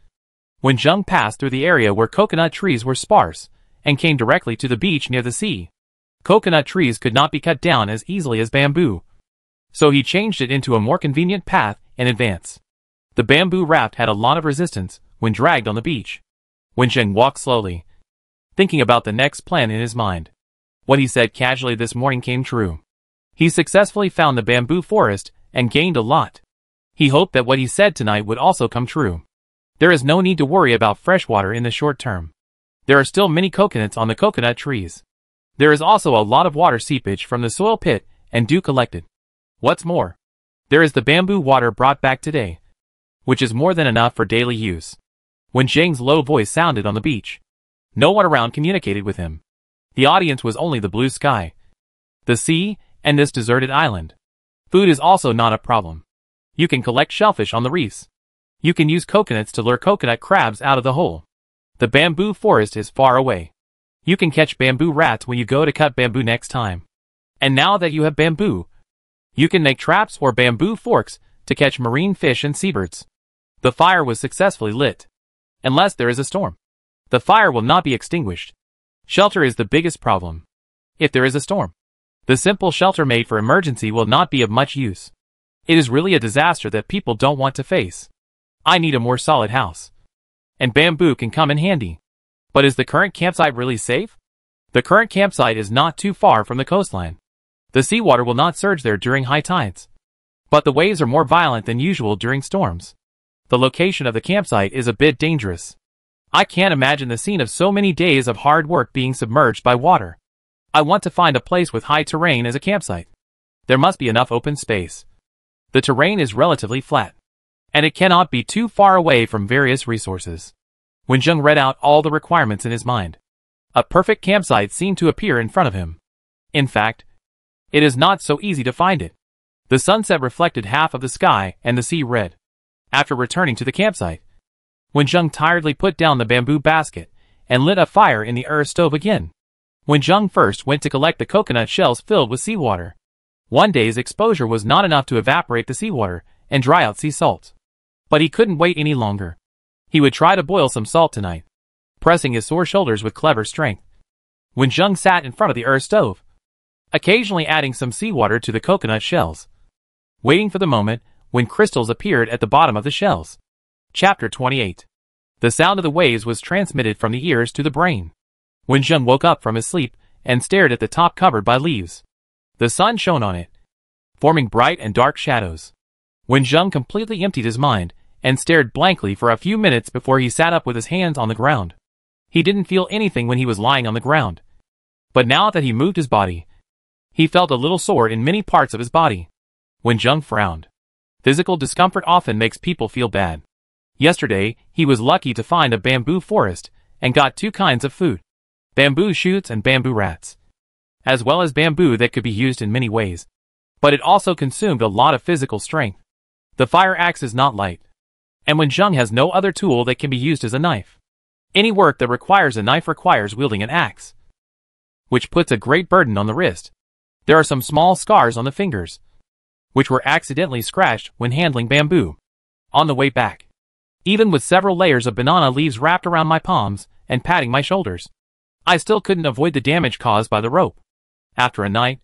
Wenjung passed through the area where coconut trees were sparse and came directly to the beach near the sea. Coconut trees could not be cut down as easily as bamboo, so he changed it into a more convenient path in advance. The bamboo raft had a lot of resistance when dragged on the beach. Wenjung walked slowly, thinking about the next plan in his mind. What he said casually this morning came true. He successfully found the bamboo forest and gained a lot. He hoped that what he said tonight would also come true. There is no need to worry about fresh water in the short term. There are still many coconuts on the coconut trees. There is also a lot of water seepage from the soil pit and dew collected. What's more, there is the bamboo water brought back today, which is more than enough for daily use. Wenjung's low voice sounded on the beach. No one around communicated with him. The audience was only the blue sky, the sea, and this deserted island. Food is also not a problem. You can collect shellfish on the reefs. You can use coconuts to lure coconut crabs out of the hole. The bamboo forest is far away. You can catch bamboo rats when you go to cut bamboo next time. And now that you have bamboo, you can make traps or bamboo forks to catch marine fish and seabirds. The fire was successfully lit. Unless there is a storm, the fire will not be extinguished. Shelter is the biggest problem. If there is a storm, the simple shelter made for emergency will not be of much use. It is really a disaster that people don't want to face. I need a more solid house. And bamboo can come in handy. But is the current campsite really safe? The current campsite is not too far from the coastline. The seawater will not surge there during high tides. But the waves are more violent than usual during storms. The location of the campsite is a bit dangerous. I can't imagine the scene of so many days of hard work being submerged by water. I want to find a place with high terrain as a campsite. There must be enough open space. The terrain is relatively flat, and it cannot be too far away from various resources. Wenjung read out all the requirements in his mind. A perfect campsite seemed to appear in front of him. In fact, it is not so easy to find it. The sunset reflected half of the sky and the sea red. After returning to the campsite, Wenjung tiredly put down the bamboo basket and lit a fire in the earth stove again. Wenjung first went to collect the coconut shells filled with seawater. One day's exposure was not enough to evaporate the seawater and dry out sea salt. But he couldn't wait any longer. He would try to boil some salt tonight, pressing his sore shoulders with clever strength. Wenjung sat in front of the earth stove, occasionally adding some seawater to the coconut shells, waiting for the moment when crystals appeared at the bottom of the shells. Chapter 28. The sound of the waves was transmitted from the ears to the brain. Wenjung woke up from his sleep and stared at the top covered by leaves. The sun shone on it, forming bright and dark shadows. Wenjung completely emptied his mind and stared blankly for a few minutes before he sat up with his hands on the ground. He didn't feel anything when he was lying on the ground. But now that he moved his body, he felt a little sore in many parts of his body. Wenjung frowned. Physical discomfort often makes people feel bad. Yesterday, he was lucky to find a bamboo forest and got two kinds of food: bamboo shoots and bamboo rats, as well as bamboo that could be used in many ways. But it also consumed a lot of physical strength. The fire axe is not light, and Wenjung has no other tool that can be used as a knife. Any work that requires a knife requires wielding an axe, which puts a great burden on the wrist. There are some small scars on the fingers, which were accidentally scratched when handling bamboo. On the way back, even with several layers of banana leaves wrapped around my palms and patting my shoulders, I still couldn't avoid the damage caused by the rope. After a night,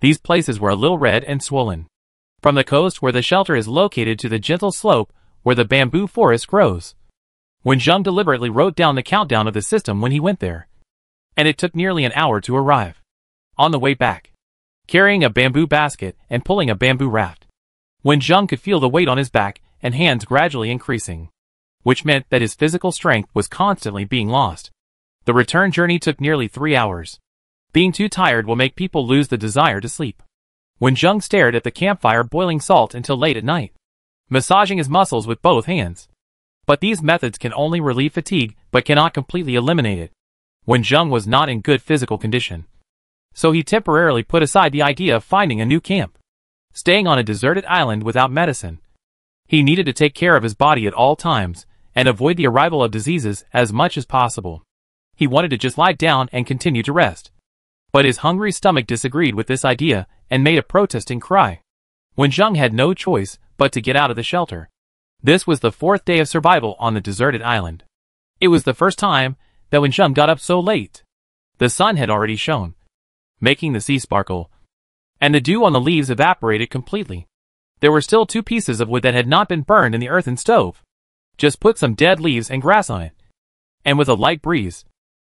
these places were a little red and swollen. From the coast where the shelter is located to the gentle slope where the bamboo forest grows. Wenjung deliberately wrote down the countdown of the system when he went there, and it took nearly an hour to arrive. On the way back, carrying a bamboo basket and pulling a bamboo raft, Wenjung could feel the weight on his back and hands gradually increasing, which meant that his physical strength was constantly being lost. The return journey took nearly 3 hours. Being too tired will make people lose the desire to sleep. Wenjung stared at the campfire boiling salt until late at night, massaging his muscles with both hands. But these methods can only relieve fatigue but cannot completely eliminate it. Wenjung was not in good physical condition, so he temporarily put aside the idea of finding a new camp. Staying on a deserted island without medicine, he needed to take care of his body at all times and avoid the arrival of diseases as much as possible. He wanted to just lie down and continue to rest. But his hungry stomach disagreed with this idea and made a protesting cry. Wenjung had no choice but to get out of the shelter. This was the 4th day of survival on the deserted island. It was the first time that Wenjung got up so late. The sun had already shone, making the sea sparkle, and the dew on the leaves evaporated completely. There were still 2 pieces of wood that had not been burned in the earthen stove. Just put some dead leaves and grass on it, and with a light breeze,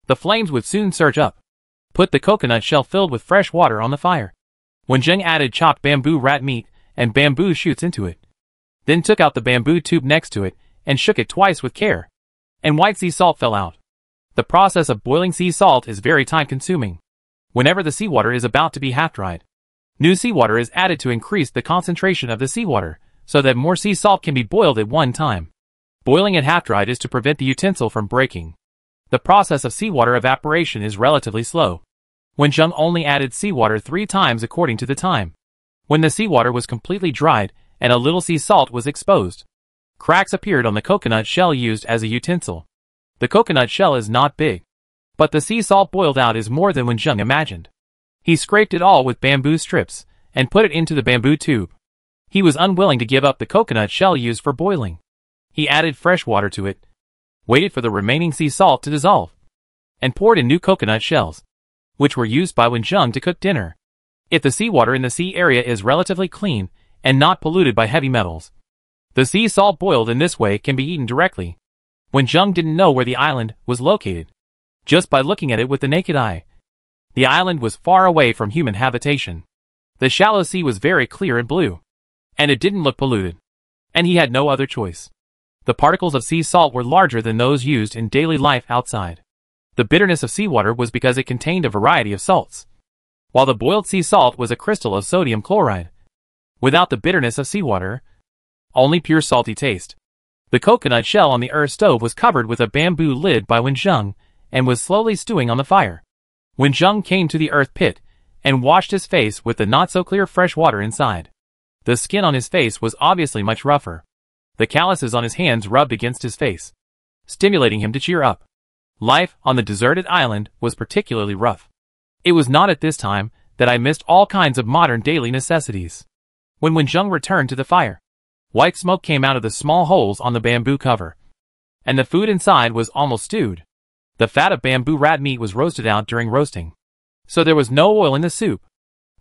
the flames would soon surge up. Put the coconut shell filled with fresh water on the fire. Wenjung added chopped bamboo rat meat and bamboo shoots into it, then took out the bamboo tube next to it and shook it twice with care, and white sea salt fell out. The process of boiling sea salt is very time-consuming. Whenever the seawater is about to be half-dried, new seawater is added to increase the concentration of the seawater, so that more sea salt can be boiled at one time. Boiling it half-dried is to prevent the utensil from breaking. The process of seawater evaporation is relatively slow. Wenjung only added seawater 3 times according to the time. When the seawater was completely dried and a little sea salt was exposed, cracks appeared on the coconut shell used as a utensil. The coconut shell is not big, but the sea salt boiled out is more than Wenjung imagined. He scraped it all with bamboo strips and put it into the bamboo tube. He was unwilling to give up the coconut shell used for boiling. He added fresh water to it, waited for the remaining sea salt to dissolve, and poured in new coconut shells, which were used by Wenjung to cook dinner. If the seawater in the sea area is relatively clean and not polluted by heavy metals, The sea salt boiled in this way can be eaten directly. Wenjung didn't know where the island was located. Just by looking at it with the naked eye, the island was far away from human habitation. The shallow sea was very clear and blue, and it didn't look polluted. And he had no other choice. The particles of sea salt were larger than those used in daily life outside. The bitterness of seawater was because it contained a variety of salts, while the boiled sea salt was a crystal of sodium chloride. Without the bitterness of seawater, only pure salty taste. The coconut shell on the earth stove was covered with a bamboo lid by Wenjung and was slowly stewing on the fire. Wenjung came to the earth pit and washed his face with the not-so-clear fresh water inside. The skin on his face was obviously much rougher. The calluses on his hands rubbed against his face, stimulating him to cheer up. Life on the deserted island was particularly rough. It was not at this time that I missed all kinds of modern daily necessities. When Wenjung returned to the fire, white smoke came out of the small holes on the bamboo cover, and the food inside was almost stewed. The fat of bamboo rat meat was roasted out during roasting, so there was no oil in the soup.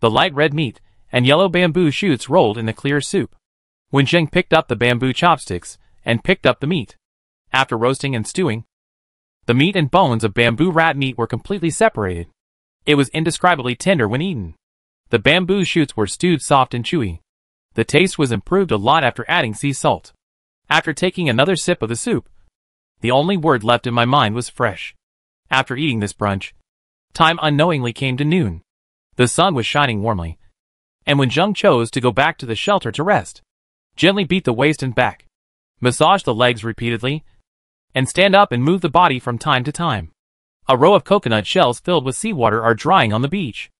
The light red meat and yellow bamboo shoots rolled in the clear soup. Wenjung picked up the bamboo chopsticks and picked up the meat. After roasting and stewing, the meat and bones of bamboo rat meat were completely separated. It was indescribably tender when eaten. The bamboo shoots were stewed soft and chewy. The taste was improved a lot after adding sea salt. After taking another sip of the soup, the only word left in my mind was fresh. After eating this brunch, time unknowingly came to noon. The sun was shining warmly, and Wenjung chose to go back to the shelter to rest. Gently beat the waist and back, massage the legs repeatedly, and stand up and move the body from time to time. A row of coconut shells filled with seawater are drying on the beach,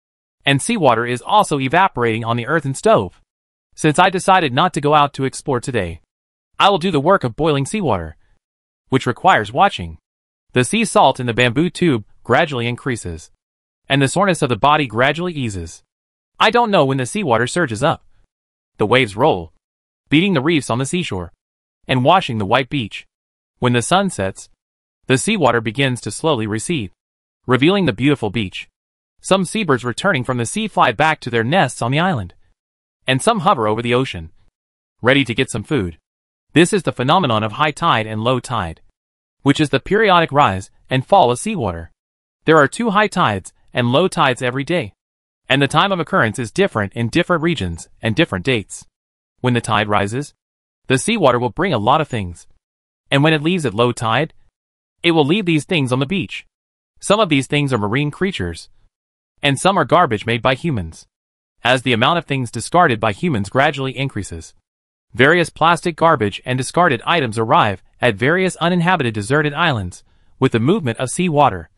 and seawater is also evaporating on the earthen stove. Since I decided not to go out to explore today, I will do the work of boiling seawater, which requires watching. The sea salt in the bamboo tube gradually increases, and the soreness of the body gradually eases. I don't know when the seawater surges up. The waves roll, beating the reefs on the seashore, and washing the white beach. When the sun sets, the seawater begins to slowly recede, revealing the beautiful beach. Some seabirds returning from the sea fly back to their nests on the island, and some hover over the ocean, ready to get some food. This is the phenomenon of high tide and low tide, which is the periodic rise and fall of seawater. There are 2 high tides and low tides every day, and the time of occurrence is different in different regions and different dates. When the tide rises, the seawater will bring a lot of things, and when it leaves at low tide, it will leave these things on the beach. Some of these things are marine creatures, and some are garbage made by humans. As the amount of things discarded by humans gradually increases, various plastic garbage and discarded items arrive at various uninhabited deserted islands with the movement of sea water,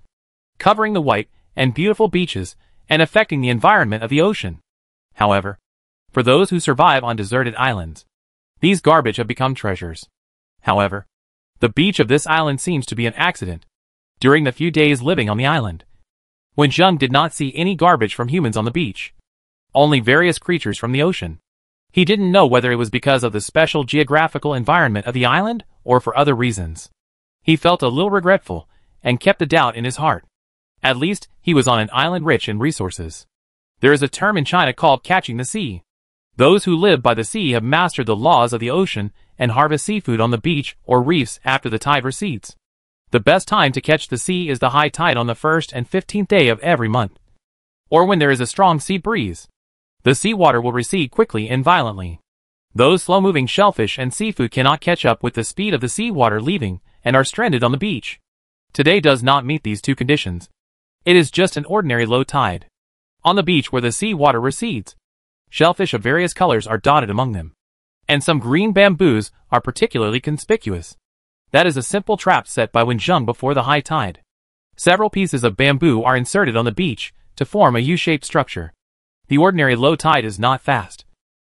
covering the white and beautiful beaches and affecting the environment of the ocean. However, for those who survive on deserted islands, these garbage have become treasures. However, the beach of this island seems to be an accident. During the few days living on the island, Wenjung did not see any garbage from humans on the beach, only various creatures from the ocean. He didn't know whether it was because of the special geographical environment of the island or for other reasons. He felt a little regretful and kept a doubt in his heart. At least, he was on an island rich in resources. There is a term in China called catching the sea. Those who live by the sea have mastered the laws of the ocean and harvest seafood on the beach or reefs after the tide recedes. The best time to catch the sea is the high tide on the 1st and 15th day of every month, or when there is a strong sea breeze. The seawater will recede quickly and violently. Those slow-moving shellfish and seafood cannot catch up with the speed of the seawater leaving and are stranded on the beach. Today does not meet these 2 conditions. It is just an ordinary low tide. On the beach where the seawater recedes, shellfish of various colors are dotted among them, and some green bamboos are particularly conspicuous. That is a simple trap set by Wenjung before the high tide. Several pieces of bamboo are inserted on the beach to form a U-shaped structure. The ordinary low tide is not fast,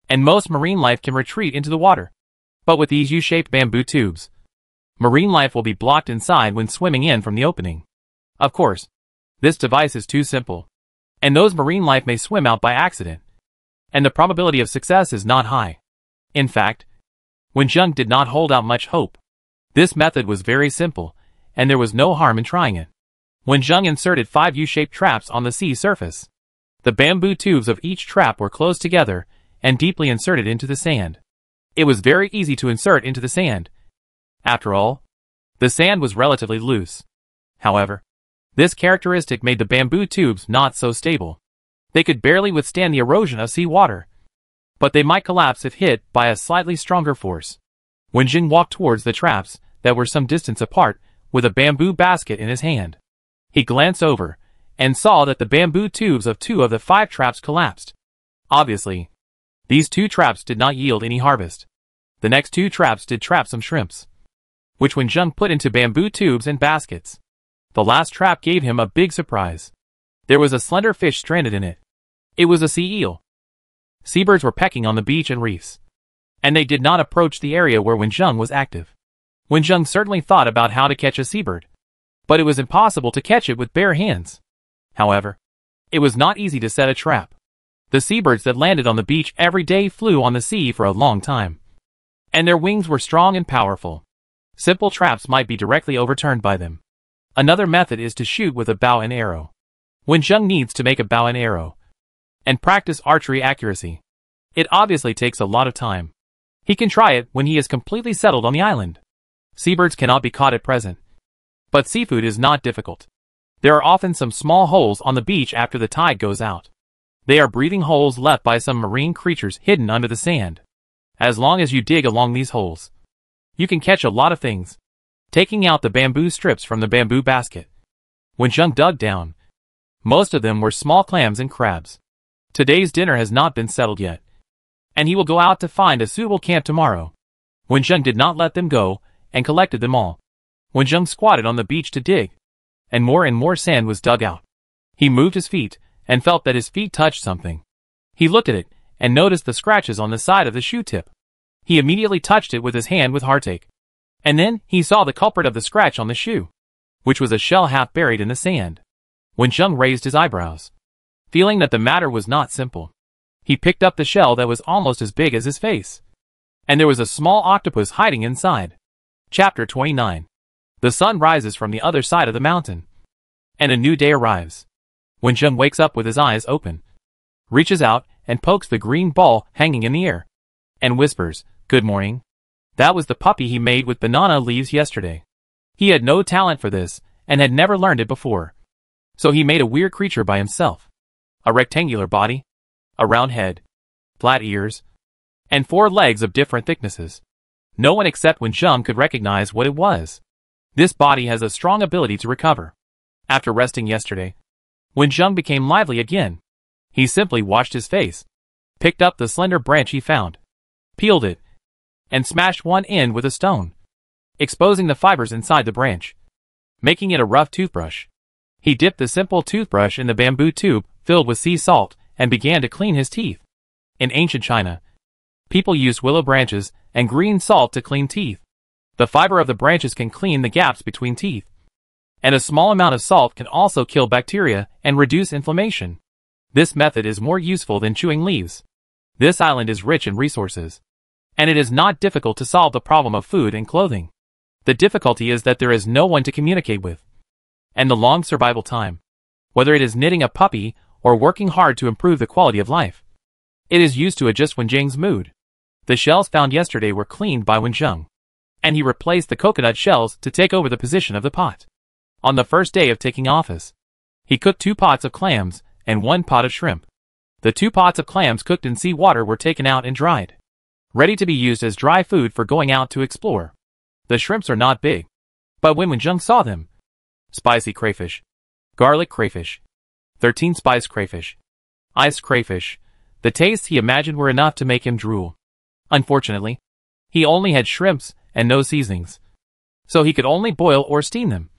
and most marine life can retreat into the water. But with these U-shaped bamboo tubes, marine life will be blocked inside when swimming in from the opening. Of course, this device is too simple, and those marine life may swim out by accident, and the probability of success is not high. In fact, Wenjung did not hold out much hope. This method was very simple, and there was no harm in trying it. Wenjung inserted 5 U-shaped traps on the sea surface. The bamboo tubes of each trap were closed together and deeply inserted into the sand. It was very easy to insert into the sand. After all, the sand was relatively loose. However, this characteristic made the bamboo tubes not so stable. They could barely withstand the erosion of seawater, but they might collapse if hit by a slightly stronger force. Wenjing walked towards the traps that were some distance apart with a bamboo basket in his hand. He glanced over and saw that the bamboo tubes of 2 of the 5 traps collapsed. Obviously, these 2 traps did not yield any harvest. The next 2 traps did trap some shrimps, which Wenjing put into bamboo tubes and baskets. The last trap gave him a big surprise. There was a slender fish stranded in it. It was a sea eel. Seabirds were pecking on the beach and reefs, and they did not approach the area where Wenjing was active. Wenjing certainly thought about how to catch a seabird, but it was impossible to catch it with bare hands. However, it was not easy to set a trap. The seabirds that landed on the beach every day flew on the sea for a long time, and their wings were strong and powerful. Simple traps might be directly overturned by them. Another method is to shoot with a bow and arrow. Wenjing needs to make a bow and arrow and practice archery accuracy. It obviously takes a lot of time. He can try it when he is completely settled on the island. Seabirds cannot be caught at present, but seafood is not difficult. There are often some small holes on the beach after the tide goes out. They are breathing holes left by some marine creatures hidden under the sand. As long as you dig along these holes, you can catch a lot of things. Taking out the bamboo strips from the bamboo basket, Wenjing dug down. Most of them were small clams and crabs. Today's dinner has not been settled yet, and he will go out to find a suitable camp tomorrow. Wenjing did not let them go and collected them all. Wenjing squatted on the beach to dig, and more sand was dug out. He moved his feet and felt that his feet touched something. He looked at it and noticed the scratches on the side of the shoe tip. He immediately touched it with his hand with heartache. And then he saw the culprit of the scratch on the shoe, which was a shell half buried in the sand. Wenjing raised his eyebrows, feeling that the matter was not simple. He picked up the shell that was almost as big as his face, and there was a small octopus hiding inside. Chapter 29. The sun rises from the other side of the mountain, and a new day arrives. Wenjing wakes up with his eyes open, reaches out and pokes the green ball hanging in the air, and whispers, "Good morning." That was the puppy he made with banana leaves yesterday. He had no talent for this, and had never learned it before. So he made a weird creature by himself. A rectangular body, a round head, flat ears, and 4 legs of different thicknesses. No one except Wenjing could recognize what it was. This body has a strong ability to recover. After resting yesterday, Wenjing became lively again. He simply washed his face, picked up the slender branch he found, peeled it, and smashed one end with a stone, exposing the fibers inside the branch, making it a rough toothbrush. He dipped the simple toothbrush in the bamboo tube filled with sea salt and began to clean his teeth. In ancient China, people used willow branches and green salt to clean teeth. The fiber of the branches can clean the gaps between teeth, and a small amount of salt can also kill bacteria and reduce inflammation. This method is more useful than chewing leaves. This island is rich in resources, and it is not difficult to solve the problem of food and clothing. The difficulty is that there is no one to communicate with, and the long survival time, whether it is knitting a puppy or working hard to improve the quality of life. It is used to adjust Wenjing's mood. The shells found yesterday were cleaned by Wenjing, and he replaced the coconut shells to take over the position of the pot. On the first day of taking office, he cooked 2 pots of clams and 1 pot of shrimp. The 2 pots of clams cooked in seawater were taken out and dried, ready to be used as dry food for going out to explore. The shrimps are not big, but when Wenjing saw them, spicy crayfish, garlic crayfish, 13 spice crayfish, iced crayfish, the tastes he imagined were enough to make him drool. Unfortunately, he only had shrimps and no seasonings, so he could only boil or steam them.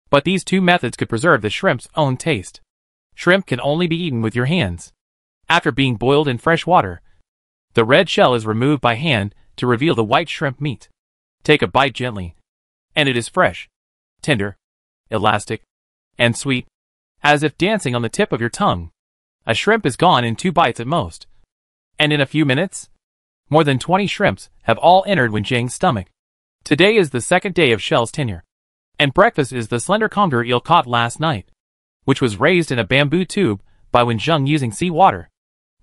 But these 2 methods could preserve the shrimp's own taste. Shrimp can only be eaten with your hands. After being boiled in fresh water, the red shell is removed by hand to reveal the white shrimp meat. Take a bite gently, and it is fresh, tender, elastic, and sweet, as if dancing on the tip of your tongue. A shrimp is gone in 2 bites at most, and in a few minutes, more than 20 shrimps have all entered Wenjing's stomach. Today is the 2nd day of Shell's tenure, and breakfast is the slender conger eel caught last night, which was raised in a bamboo tube by Wenjing using seawater.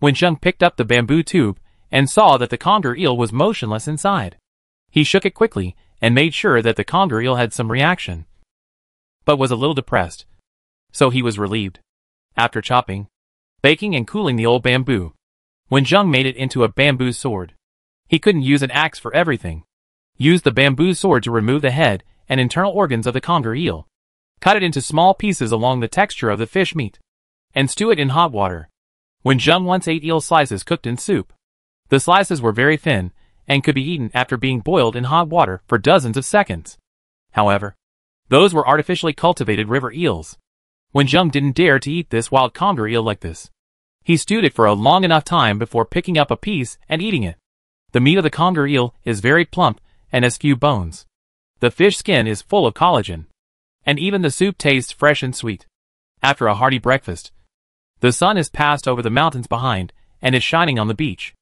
Wenjing picked up the bamboo tube and saw that the conger eel was motionless inside. He shook it quickly and made sure that the conger eel had some reaction, but was a little depressed. So he was relieved. After chopping, baking and cooling the old bamboo, Wenjung made it into a bamboo sword. He couldn't use an axe for everything. Used the bamboo sword to remove the head and internal organs of the conger eel. Cut it into small pieces along the texture of the fish meat, and stew it in hot water. Wenjung once ate eel slices cooked in soup. The slices were very thin, and could be eaten after being boiled in hot water for dozens of seconds. However, those were artificially cultivated river eels. Wenjung didn't dare to eat this wild conger eel like this. He stewed it for a long enough time before picking up a piece and eating it. The meat of the conger eel is very plump and has few bones. The fish skin is full of collagen, and even the soup tastes fresh and sweet. After a hearty breakfast, the sun has passed over the mountains behind and is shining on the beach.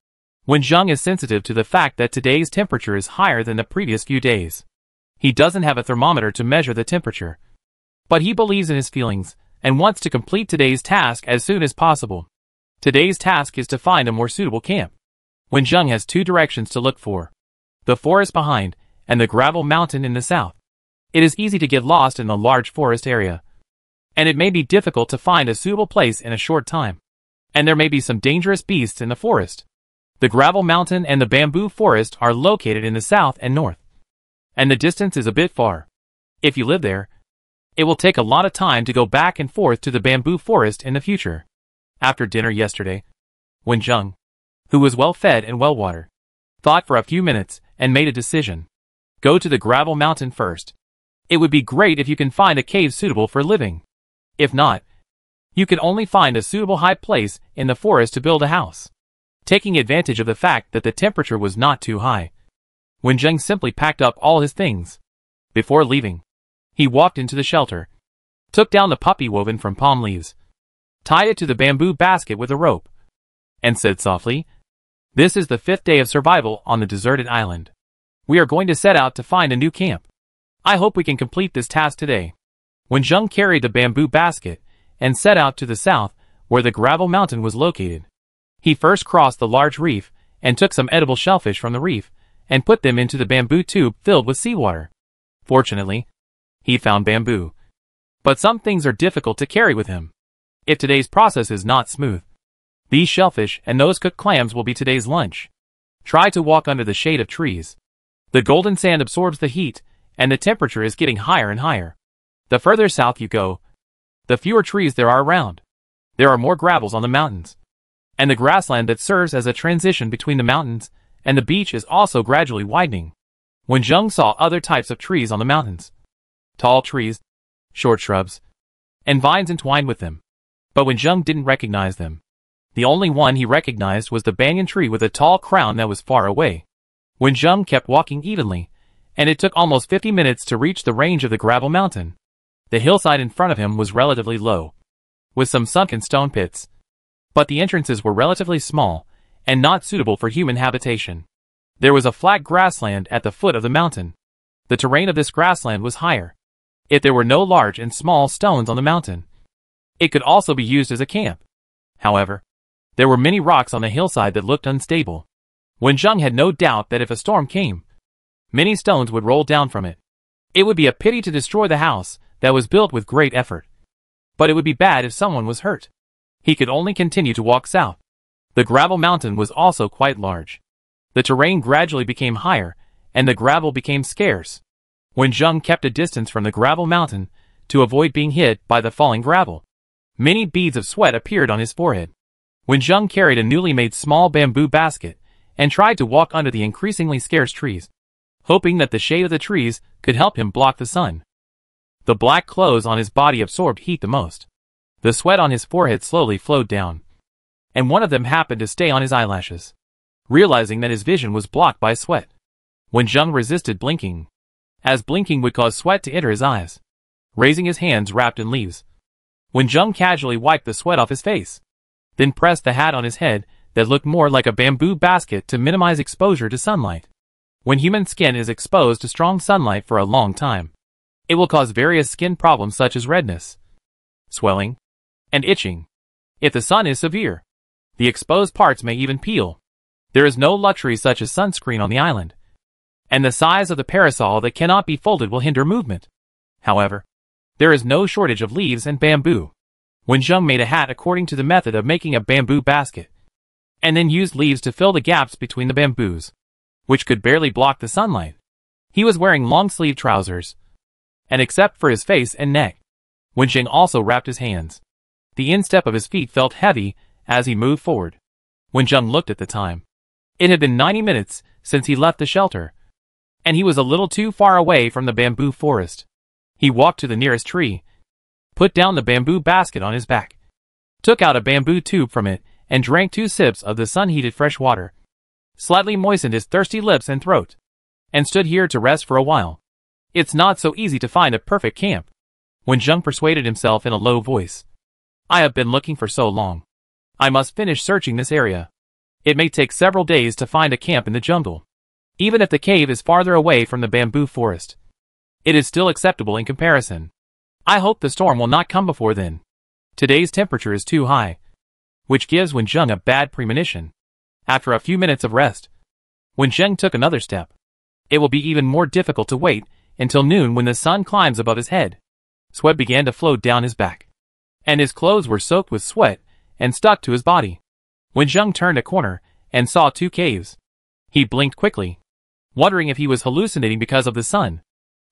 Wenjung is sensitive to the fact that today's temperature is higher than the previous few days. He doesn't have a thermometer to measure the temperature, but he believes in his feelings and wants to complete today's task as soon as possible. Today's task is to find a more suitable camp. Wenjung has two directions to look for: the forest behind and the gravel mountain in the south. It is easy to get lost in the large forest area, and it may be difficult to find a suitable place in a short time. And there may be some dangerous beasts in the forest. The gravel mountain and the bamboo forest are located in the south and north, and the distance is a bit far. If you live there, it will take a lot of time to go back and forth to the bamboo forest in the future. After dinner yesterday, Wenjung, who was well fed and well watered, thought for a few minutes and made a decision. Go to the gravel mountain first. It would be great if you can find a cave suitable for living. If not, you can only find a suitable high place in the forest to build a house. Taking advantage of the fact that the temperature was not too high, Wenjung simply packed up all his things. Before leaving, he walked into the shelter, took down the puppy woven from palm leaves, tied it to the bamboo basket with a rope, and said softly, "This is the 5th day of survival on the deserted island. We are going to set out to find a new camp. I hope we can complete this task today." Wenjung carried the bamboo basket and set out to the south where the gravel mountain was located. He first crossed the large reef and took some edible shellfish from the reef and put them into the bamboo tube filled with seawater. Fortunately, he found bamboo, but some things are difficult to carry with him. If today's process is not smooth, these shellfish and those cooked clams will be today's lunch. Try to walk under the shade of trees. The golden sand absorbs the heat, and the temperature is getting higher and higher. The further south you go, the fewer trees there are around. There are more gravels on the mountains, and the grassland that serves as a transition between the mountains and the beach is also gradually widening. Wenjung saw other types of trees on the mountains. Tall trees, short shrubs, and vines entwined with them. But Wenjung didn't recognize them. The only one he recognized was the banyan tree with a tall crown that was far away. Wenjung kept walking evenly, and it took almost 50 minutes to reach the range of the gravel mountain. The hillside in front of him was relatively low, with some sunken stone pits, but the entrances were relatively small and not suitable for human habitation. There was a flat grassland at the foot of the mountain. The terrain of this grassland was higher. If there were no large and small stones on the mountain, it could also be used as a camp. However, there were many rocks on the hillside that looked unstable. Wenjung had no doubt that if a storm came, many stones would roll down from it. It would be a pity to destroy the house that was built with great effort, but it would be bad if someone was hurt. He could only continue to walk south. The gravel mountain was also quite large. The terrain gradually became higher, and the gravel became scarce. Wenjung kept a distance from the gravel mountain to avoid being hit by the falling gravel. Many beads of sweat appeared on his forehead. Wenjung carried a newly made small bamboo basket and tried to walk under the increasingly scarce trees, hoping that the shade of the trees could help him block the sun. The black clothes on his body absorbed heat the most. The sweat on his forehead slowly flowed down, and one of them happened to stay on his eyelashes. Realizing that his vision was blocked by sweat, Wenjung resisted blinking, as blinking would cause sweat to enter his eyes. Raising his hands wrapped in leaves, Wenjung casually wiped the sweat off his face, then pressed the hat on his head that looked more like a bamboo basket to minimize exposure to sunlight. When human skin is exposed to strong sunlight for a long time, it will cause various skin problems such as redness, swelling, and itching. If the sun is severe, the exposed parts may even peel. There is no luxury such as sunscreen on the island, and the size of the parasol that cannot be folded will hinder movement. However, there is no shortage of leaves and bamboo. Wenjung made a hat according to the method of making a bamboo basket, and then used leaves to fill the gaps between the bamboos, which could barely block the sunlight. He was wearing long-sleeved trousers, and except for his face and neck, Wenjing also wrapped his hands. The instep of his feet felt heavy as he moved forward. Wenjung looked at the time. It had been 90 minutes since he left the shelter, and he was a little too far away from the bamboo forest. He walked to the nearest tree, put down the bamboo basket on his back, took out a bamboo tube from it, and drank 2 sips of the sun-heated fresh water, slightly moistened his thirsty lips and throat, and stood here to rest for a while. It's not so easy to find a perfect camp, Wenjung persuaded himself in a low voice. I have been looking for so long. I must finish searching this area. It may take several days to find a camp in the jungle. Even if the cave is farther away from the bamboo forest, it is still acceptable in comparison. I hope the storm will not come before then. Today's temperature is too high, which gives Wenjung a bad premonition. After a few minutes of rest, Wenjung took another step. It will be even more difficult to wait until noon when the sun climbs above his head. Sweat began to flow down his back, and his clothes were soaked with sweat and stuck to his body. Wenjung turned a corner and saw 2 caves. He blinked quickly, wondering if he was hallucinating because of the sun.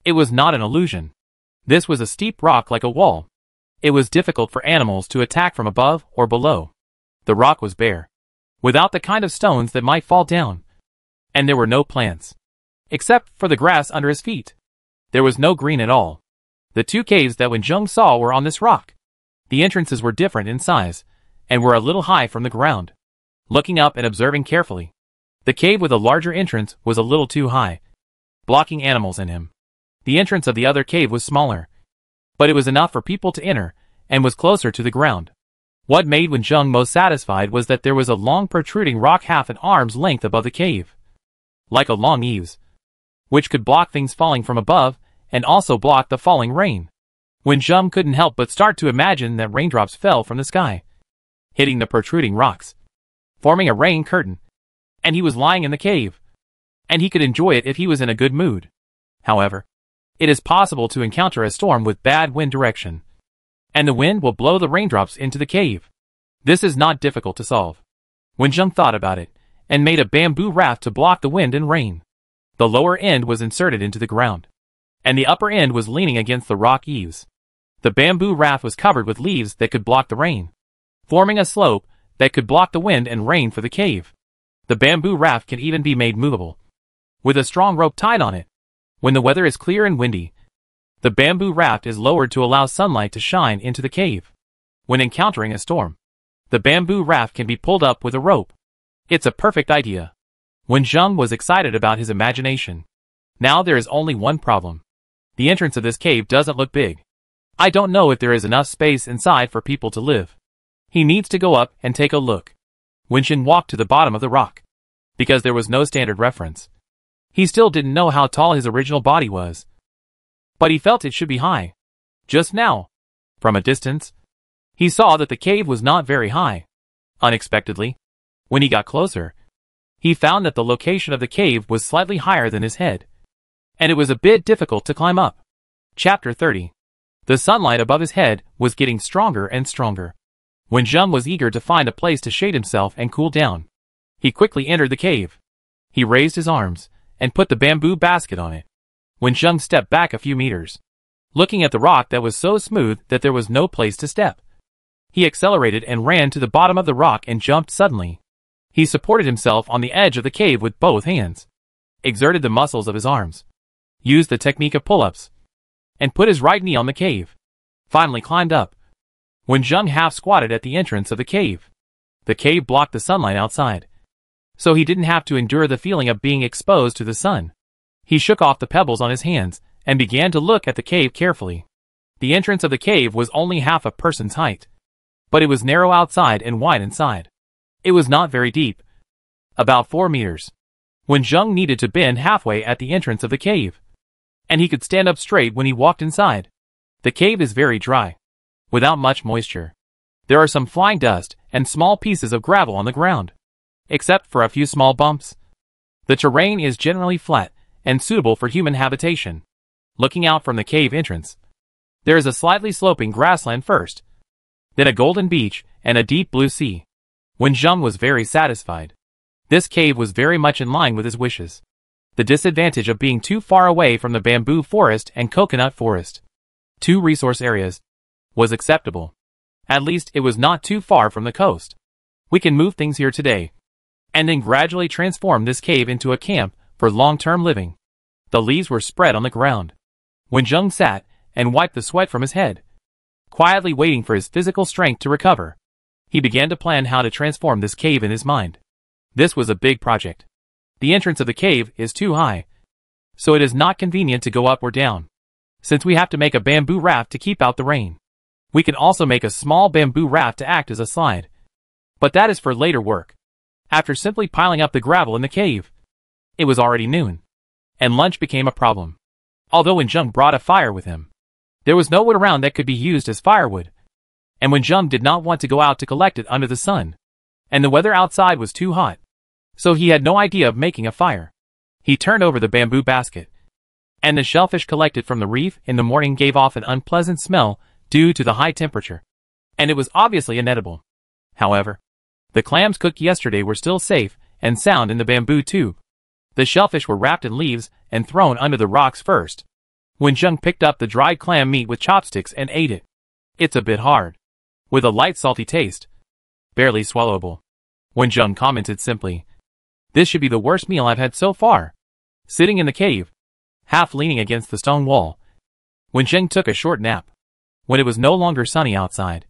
It was not an illusion. This was a steep rock like a wall. It was difficult for animals to attack from above or below. The rock was bare, without the kind of stones that might fall down, and there were no plants, except for the grass under his feet. There was no green at all. The 2 caves that Wenjung saw were on this rock. The entrances were different in size, and were a little high from the ground. Looking up and observing carefully, the cave with a larger entrance was a little too high, blocking animals in him. The entrance of the other cave was smaller, but it was enough for people to enter, and was closer to the ground. What made Wenjung most satisfied was that there was a long protruding rock half an arm's length above the cave, like a long eaves, which could block things falling from above, and also block the falling rain. Wenjung couldn't help but start to imagine that raindrops fell from the sky, hitting the protruding rocks, forming a rain curtain, and he was lying in the cave, and he could enjoy it if he was in a good mood. However, it is possible to encounter a storm with bad wind direction, and the wind will blow the raindrops into the cave. This is not difficult to solve. Wenjung thought about it, and made a bamboo raft to block the wind and rain. The lower end was inserted into the ground, and the upper end was leaning against the rock eaves. The bamboo raft was covered with leaves that could block the rain, forming a slope that could block the wind and rain for the cave. The bamboo raft can even be made movable, with a strong rope tied on it. When the weather is clear and windy, the bamboo raft is lowered to allow sunlight to shine into the cave. When encountering a storm, the bamboo raft can be pulled up with a rope. It's a perfect idea. Wenjung was excited about his imagination. Now there is only one problem. The entrance of this cave doesn't look big. I don't know if there is enough space inside for people to live. He needs to go up and take a look. Wenjing walked to the bottom of the rock, because there was no standard reference. He still didn't know how tall his original body was, but he felt it should be high. Just now, from a distance, he saw that the cave was not very high. Unexpectedly, when he got closer, he found that the location of the cave was slightly higher than his head, and it was a bit difficult to climb up. Chapter 30. The sunlight above his head was getting stronger and stronger. Wenjung was eager to find a place to shade himself and cool down. He quickly entered the cave. He raised his arms and put the bamboo basket on it. Wenjung stepped back a few meters, looking at the rock that was so smooth that there was no place to step. He accelerated and ran to the bottom of the rock and jumped suddenly. He supported himself on the edge of the cave with both hands, exerted the muscles of his arms, used the technique of pull-ups, and put his right knee on the cave. Finally climbed up. Wenjung half squatted at the entrance of the cave. The cave blocked the sunlight outside, so he didn't have to endure the feeling of being exposed to the sun. He shook off the pebbles on his hands and began to look at the cave carefully. The entrance of the cave was only half a person's height, but it was narrow outside and wide inside. It was not very deep, about 4 meters. Wenjung needed to bend halfway at the entrance of the cave, and he could stand up straight when he walked inside. The cave is very dry, without much moisture. There are some flying dust and small pieces of gravel on the ground. except for a few small bumps. The terrain is generally flat and suitable for human habitation. Looking out from the cave entrance, there is a slightly sloping grassland first, then a golden beach and a deep blue sea. Wenjung was very satisfied. This cave was very much in line with his wishes. The disadvantage of being too far away from the bamboo forest and coconut forest, two resource areas, was acceptable. At least it was not too far from the coast. We can move things here today, and then gradually transform this cave into a camp for long-term living. The leaves were spread on the ground. Wenjung sat and wiped the sweat from his head, quietly waiting for his physical strength to recover. He began to plan how to transform this cave in his mind. This was a big project. The entrance of the cave is too high, so it is not convenient to go up or down. Since we have to make a bamboo raft to keep out the rain, we can also make a small bamboo raft to act as a slide. But that is for later work. After simply piling up the gravel in the cave, it was already noon, and lunch became a problem. Although Wenjung brought a fire with him, there was no wood around that could be used as firewood, and Wenjung did not want to go out to collect it under the sun, and the weather outside was too hot, so he had no idea of making a fire. He turned over the bamboo basket, and the shellfish collected from the reef in the morning gave off an unpleasant smell due to the high temperature, and it was obviously inedible. However, the clams cooked yesterday were still safe and sound in the bamboo tube. The shellfish were wrapped in leaves and thrown under the rocks first. Wenjung picked up the dried clam meat with chopsticks and ate it. It's a bit hard, with a light salty taste, barely swallowable. Wenjung commented simply, "This should be the worst meal I've had so far." Sitting in the cave, half leaning against the stone wall, Wenjung took a short nap. When it was no longer sunny outside,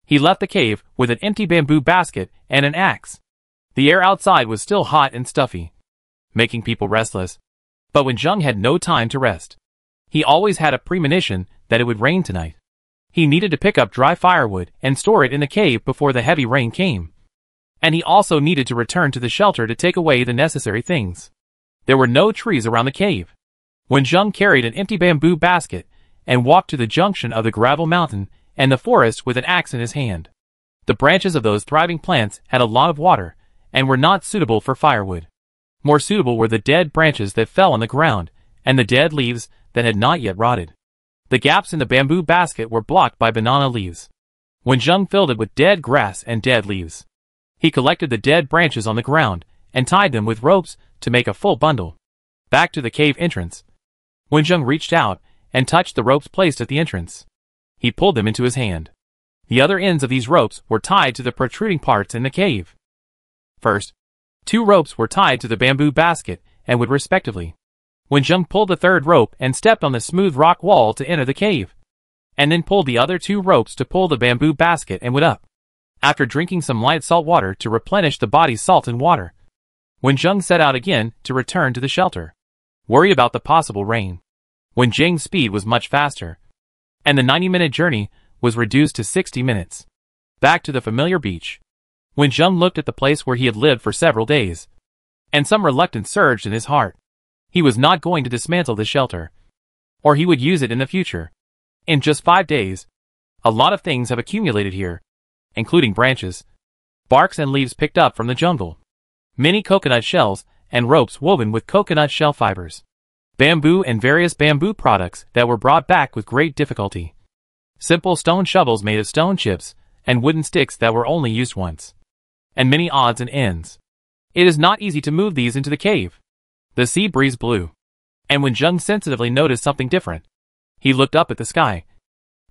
he left the cave with an empty bamboo basket and an axe. The air outside was still hot and stuffy, making people restless. But Wenjung had no time to rest. He always had a premonition that it would rain tonight. He needed to pick up dry firewood and store it in the cave before the heavy rain came. And he also needed to return to the shelter to take away the necessary things. There were no trees around the cave. Wenjung carried an empty bamboo basket and walked to the junction of the gravel mountain and the forest with an axe in his hand. The branches of those thriving plants had a lot of water and were not suitable for firewood. More suitable were the dead branches that fell on the ground and the dead leaves that had not yet rotted. The gaps in the bamboo basket were blocked by banana leaves. Wenjung filled it with dead grass and dead leaves. He collected the dead branches on the ground and tied them with ropes to make a full bundle. Back to the cave entrance, Wenjung reached out and touched the ropes placed at the entrance. He pulled them into his hand. The other ends of these ropes were tied to the protruding parts in the cave. First, 2 ropes were tied to the bamboo basket and would respectively. Wenjung pulled the third rope and stepped on the smooth rock wall to enter the cave, and then pulled the other 2 ropes to pull the bamboo basket and would up. After drinking some light salt water to replenish the body's salt and water, Wenjung set out again to return to the shelter, worried about the possible rain. Wenjung's speed was much faster, and the 90-minute journey was reduced to 60 minutes. Back to the familiar beach, Wenjung looked at the place where he had lived for several days, and some reluctance surged in his heart. He was not going to dismantle the shelter, or he would use it in the future. In just 5 days, a lot of things have accumulated here, including branches, barks and leaves picked up from the jungle, many coconut shells and ropes woven with coconut shell fibers, bamboo and various bamboo products that were brought back with great difficulty, simple stone shovels made of stone chips and wooden sticks that were only used once, and many odds and ends. It is not easy to move these into the cave. The sea breeze blew, and Wenjung sensitively noticed something different. He looked up at the sky.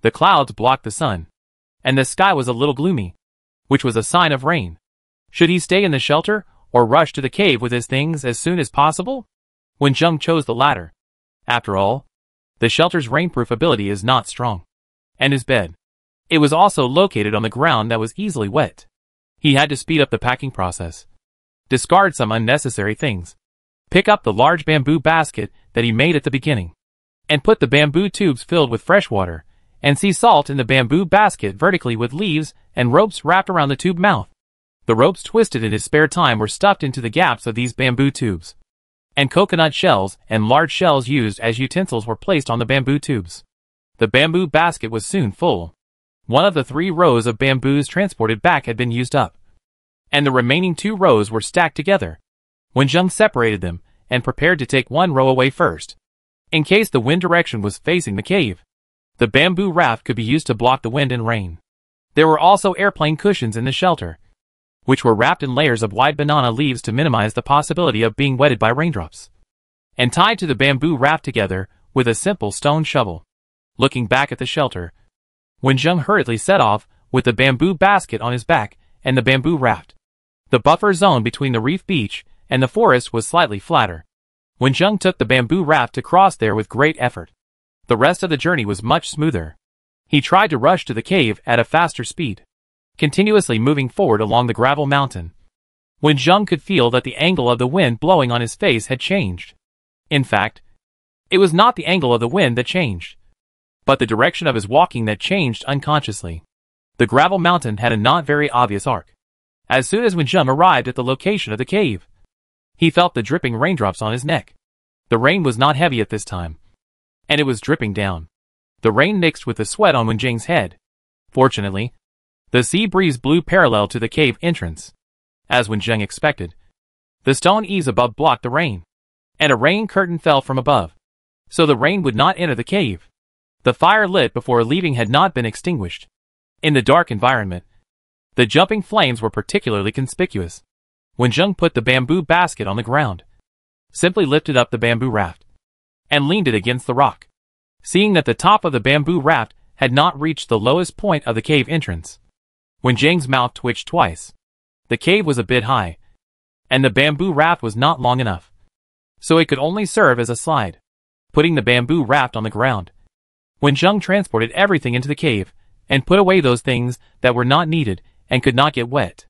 The clouds blocked the sun, and the sky was a little gloomy, which was a sign of rain. Should he stay in the shelter or rush to the cave with his things as soon as possible? Wenjung chose the latter. After all, the shelter's rainproof ability is not strong. And his bed. It was also located on the ground that was easily wet. He had to speed up the packing process, discard some unnecessary things, pick up the large bamboo basket that he made at the beginning, and put the bamboo tubes filled with fresh water and sea salt in the bamboo basket vertically with leaves and ropes wrapped around the tube mouth. The ropes twisted in his spare time were stuffed into the gaps of these bamboo tubes, and coconut shells and large shells used as utensils were placed on the bamboo tubes. The bamboo basket was soon full. One of the 3 rows of bamboos transported back had been used up. and the remaining 2 rows were stacked together. Wenjung separated them and prepared to take one row away first, in case the wind direction was facing the cave. The bamboo raft could be used to block the wind and rain. There were also airplane cushions in the shelter, which were wrapped in layers of wide banana leaves to minimize the possibility of being wetted by raindrops, and tied to the bamboo raft together with a simple stone shovel. Looking back at the shelter, Wenjung hurriedly set off with the bamboo basket on his back and the bamboo raft. The buffer zone between the reef beach and the forest was slightly flatter. Wenjung took the bamboo raft to cross there with great effort. The rest of the journey was much smoother. He tried to rush to the cave at a faster speed, continuously moving forward along the gravel mountain. Wenjung could feel that the angle of the wind blowing on his face had changed. In fact, it was not the angle of the wind that changed, but the direction of his walking that changed unconsciously. The gravel mountain had a not very obvious arc. As soon as Wenjung arrived at the location of the cave, he felt the dripping raindrops on his neck. The rain was not heavy at this time, and it was dripping down. The rain mixed with the sweat on Wenjung's head. Fortunately, the sea breeze blew parallel to the cave entrance. As Wenjung expected, the stone eaves above blocked the rain, and a rain curtain fell from above, so the rain would not enter the cave. The fire lit before leaving had not been extinguished. In the dark environment, the jumping flames were particularly conspicuous. Wenjung put the bamboo basket on the ground, simply lifted up the bamboo raft, and leaned it against the rock. Seeing that the top of the bamboo raft had not reached the lowest point of the cave entrance, Wenjung's mouth twitched twice. The cave was a bit high, and the bamboo raft was not long enough, so it could only serve as a slide. Putting the bamboo raft on the ground, Wenjung transported everything into the cave and put away those things that were not needed and could not get wet.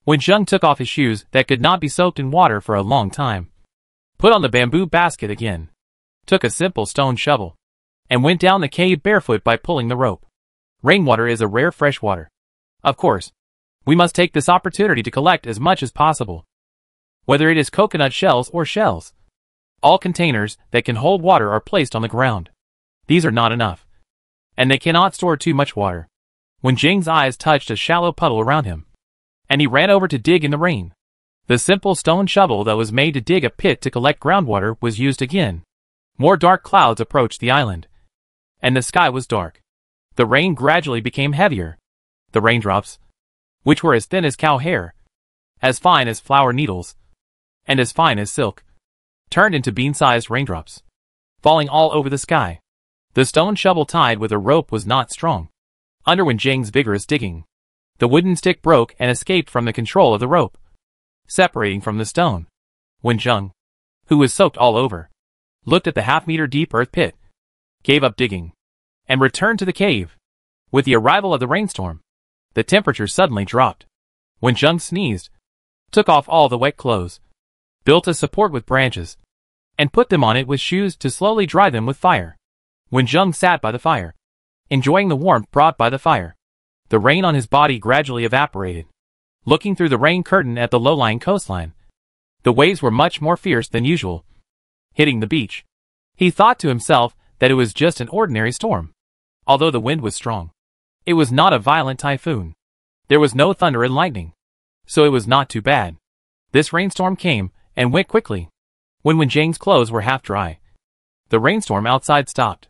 Wenjung took off his shoes that could not be soaked in water for a long time, put on the bamboo basket again, took a simple stone shovel, and went down the cave barefoot by pulling the rope. Rainwater is a rare fresh water. Of course, we must take this opportunity to collect as much as possible. Whether it is coconut shells or shells, all containers that can hold water are placed on the ground. These are not enough, and they cannot store too much water. Wenjung's eyes touched a shallow puddle around him, and he ran over to dig in the rain. The simple stone shovel that was made to dig a pit to collect groundwater was used again. More dark clouds approached the island, and the sky was dark. The rain gradually became heavier. The raindrops, which were as thin as cow hair, as fine as flower needles, and as fine as silk, turned into bean-sized raindrops, falling all over the sky. The stone shovel tied with a rope was not strong. Under Wenjung's vigorous digging, the wooden stick broke and escaped from the control of the rope, separating from the stone. Wenjung, who was soaked all over, looked at the half-meter deep earth pit, gave up digging, and returned to the cave. With the arrival of the rainstorm, the temperature suddenly dropped. Wenjung sneezed, took off all the wet clothes, built a support with branches, and put them on it with shoes to slowly dry them with fire. Wenjung sat by the fire, enjoying the warmth brought by the fire. The rain on his body gradually evaporated. Looking through the rain curtain at the low-lying coastline, the waves were much more fierce than usual, hitting the beach. He thought to himself that it was just an ordinary storm. Although the wind was strong, it was not a violent typhoon. There was no thunder and lightning, so it was not too bad. This rainstorm came and went quickly. When Wenjung's clothes were half dry, the rainstorm outside stopped.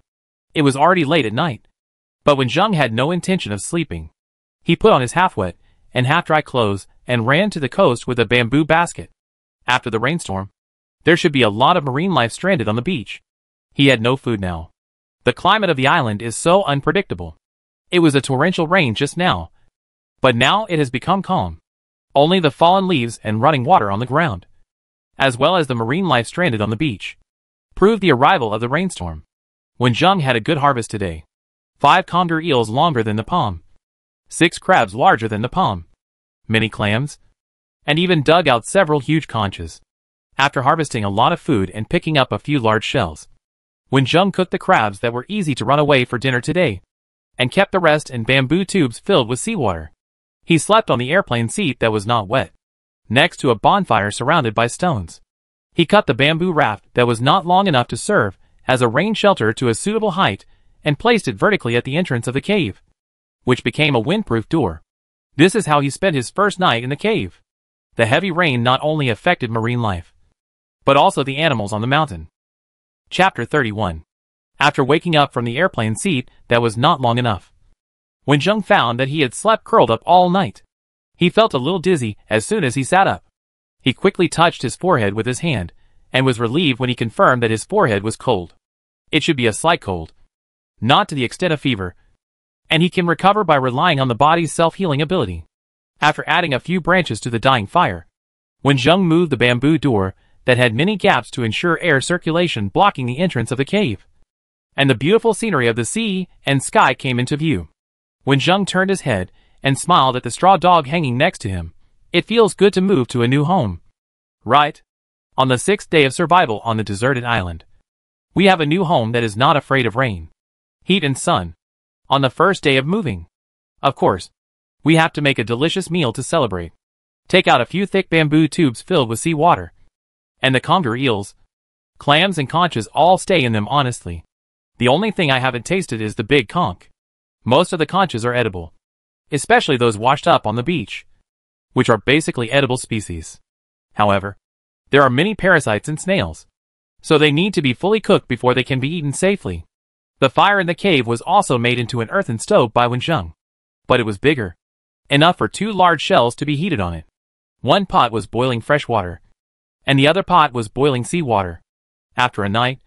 It was already late at night, but Wenjung had no intention of sleeping. He put on his half-wet and half-dry clothes and ran to the coast with a bamboo basket. After the rainstorm, there should be a lot of marine life stranded on the beach. He had no food now. The climate of the island is so unpredictable. It was a torrential rain just now, but now it has become calm. Only the fallen leaves and running water on the ground, as well as the marine life stranded on the beach, proved the arrival of the rainstorm. Wenjung had a good harvest today. 5 conger eels longer than the palm, 6 crabs larger than the palm, many clams, and even dug out several huge conches. After harvesting a lot of food and picking up a few large shells, Wenjung cooked the crabs that were easy to run away for dinner today, and kept the rest in bamboo tubes filled with seawater. He slept on the airplane seat that was not wet, next to a bonfire surrounded by stones. He cut the bamboo raft that was not long enough to serve as a rain shelter to a suitable height and placed it vertically at the entrance of the cave, which became a windproof door. This is how he spent his first night in the cave. The heavy rain not only affected marine life, but also the animals on the mountain. Chapter 31. After waking up from the airplane seat that was not long enough, Wenjung found that he had slept curled up all night. He felt a little dizzy as soon as he sat up. He quickly touched his forehead with his hand, and was relieved when he confirmed that his forehead was cold. It should be a slight cold, not to the extent of fever, and he can recover by relying on the body's self-healing ability. After adding a few branches to the dying fire, Wenjung moved the bamboo door that had many gaps to ensure air circulation blocking the entrance of the cave, and the beautiful scenery of the sea and sky came into view. Wenjung turned his head and smiled at the straw dog hanging next to him. It feels good to move to a new home. Right? On the 6th day of survival on the deserted island, we have a new home that is not afraid of rain, heat and sun. On the first day of moving, of course, we have to make a delicious meal to celebrate. Take out a few thick bamboo tubes filled with seawater, and the conger eels, clams and conches all stay in them honestly. The only thing I haven't tasted is the big conch. Most of the conches are edible, especially those washed up on the beach, which are basically edible species. However, there are many parasites in snails, so they need to be fully cooked before they can be eaten safely. The fire in the cave was also made into an earthen stove by Wenjung, but it was bigger, enough for 2 large shells to be heated on it. One pot was boiling fresh water, and the other pot was boiling seawater. After a night,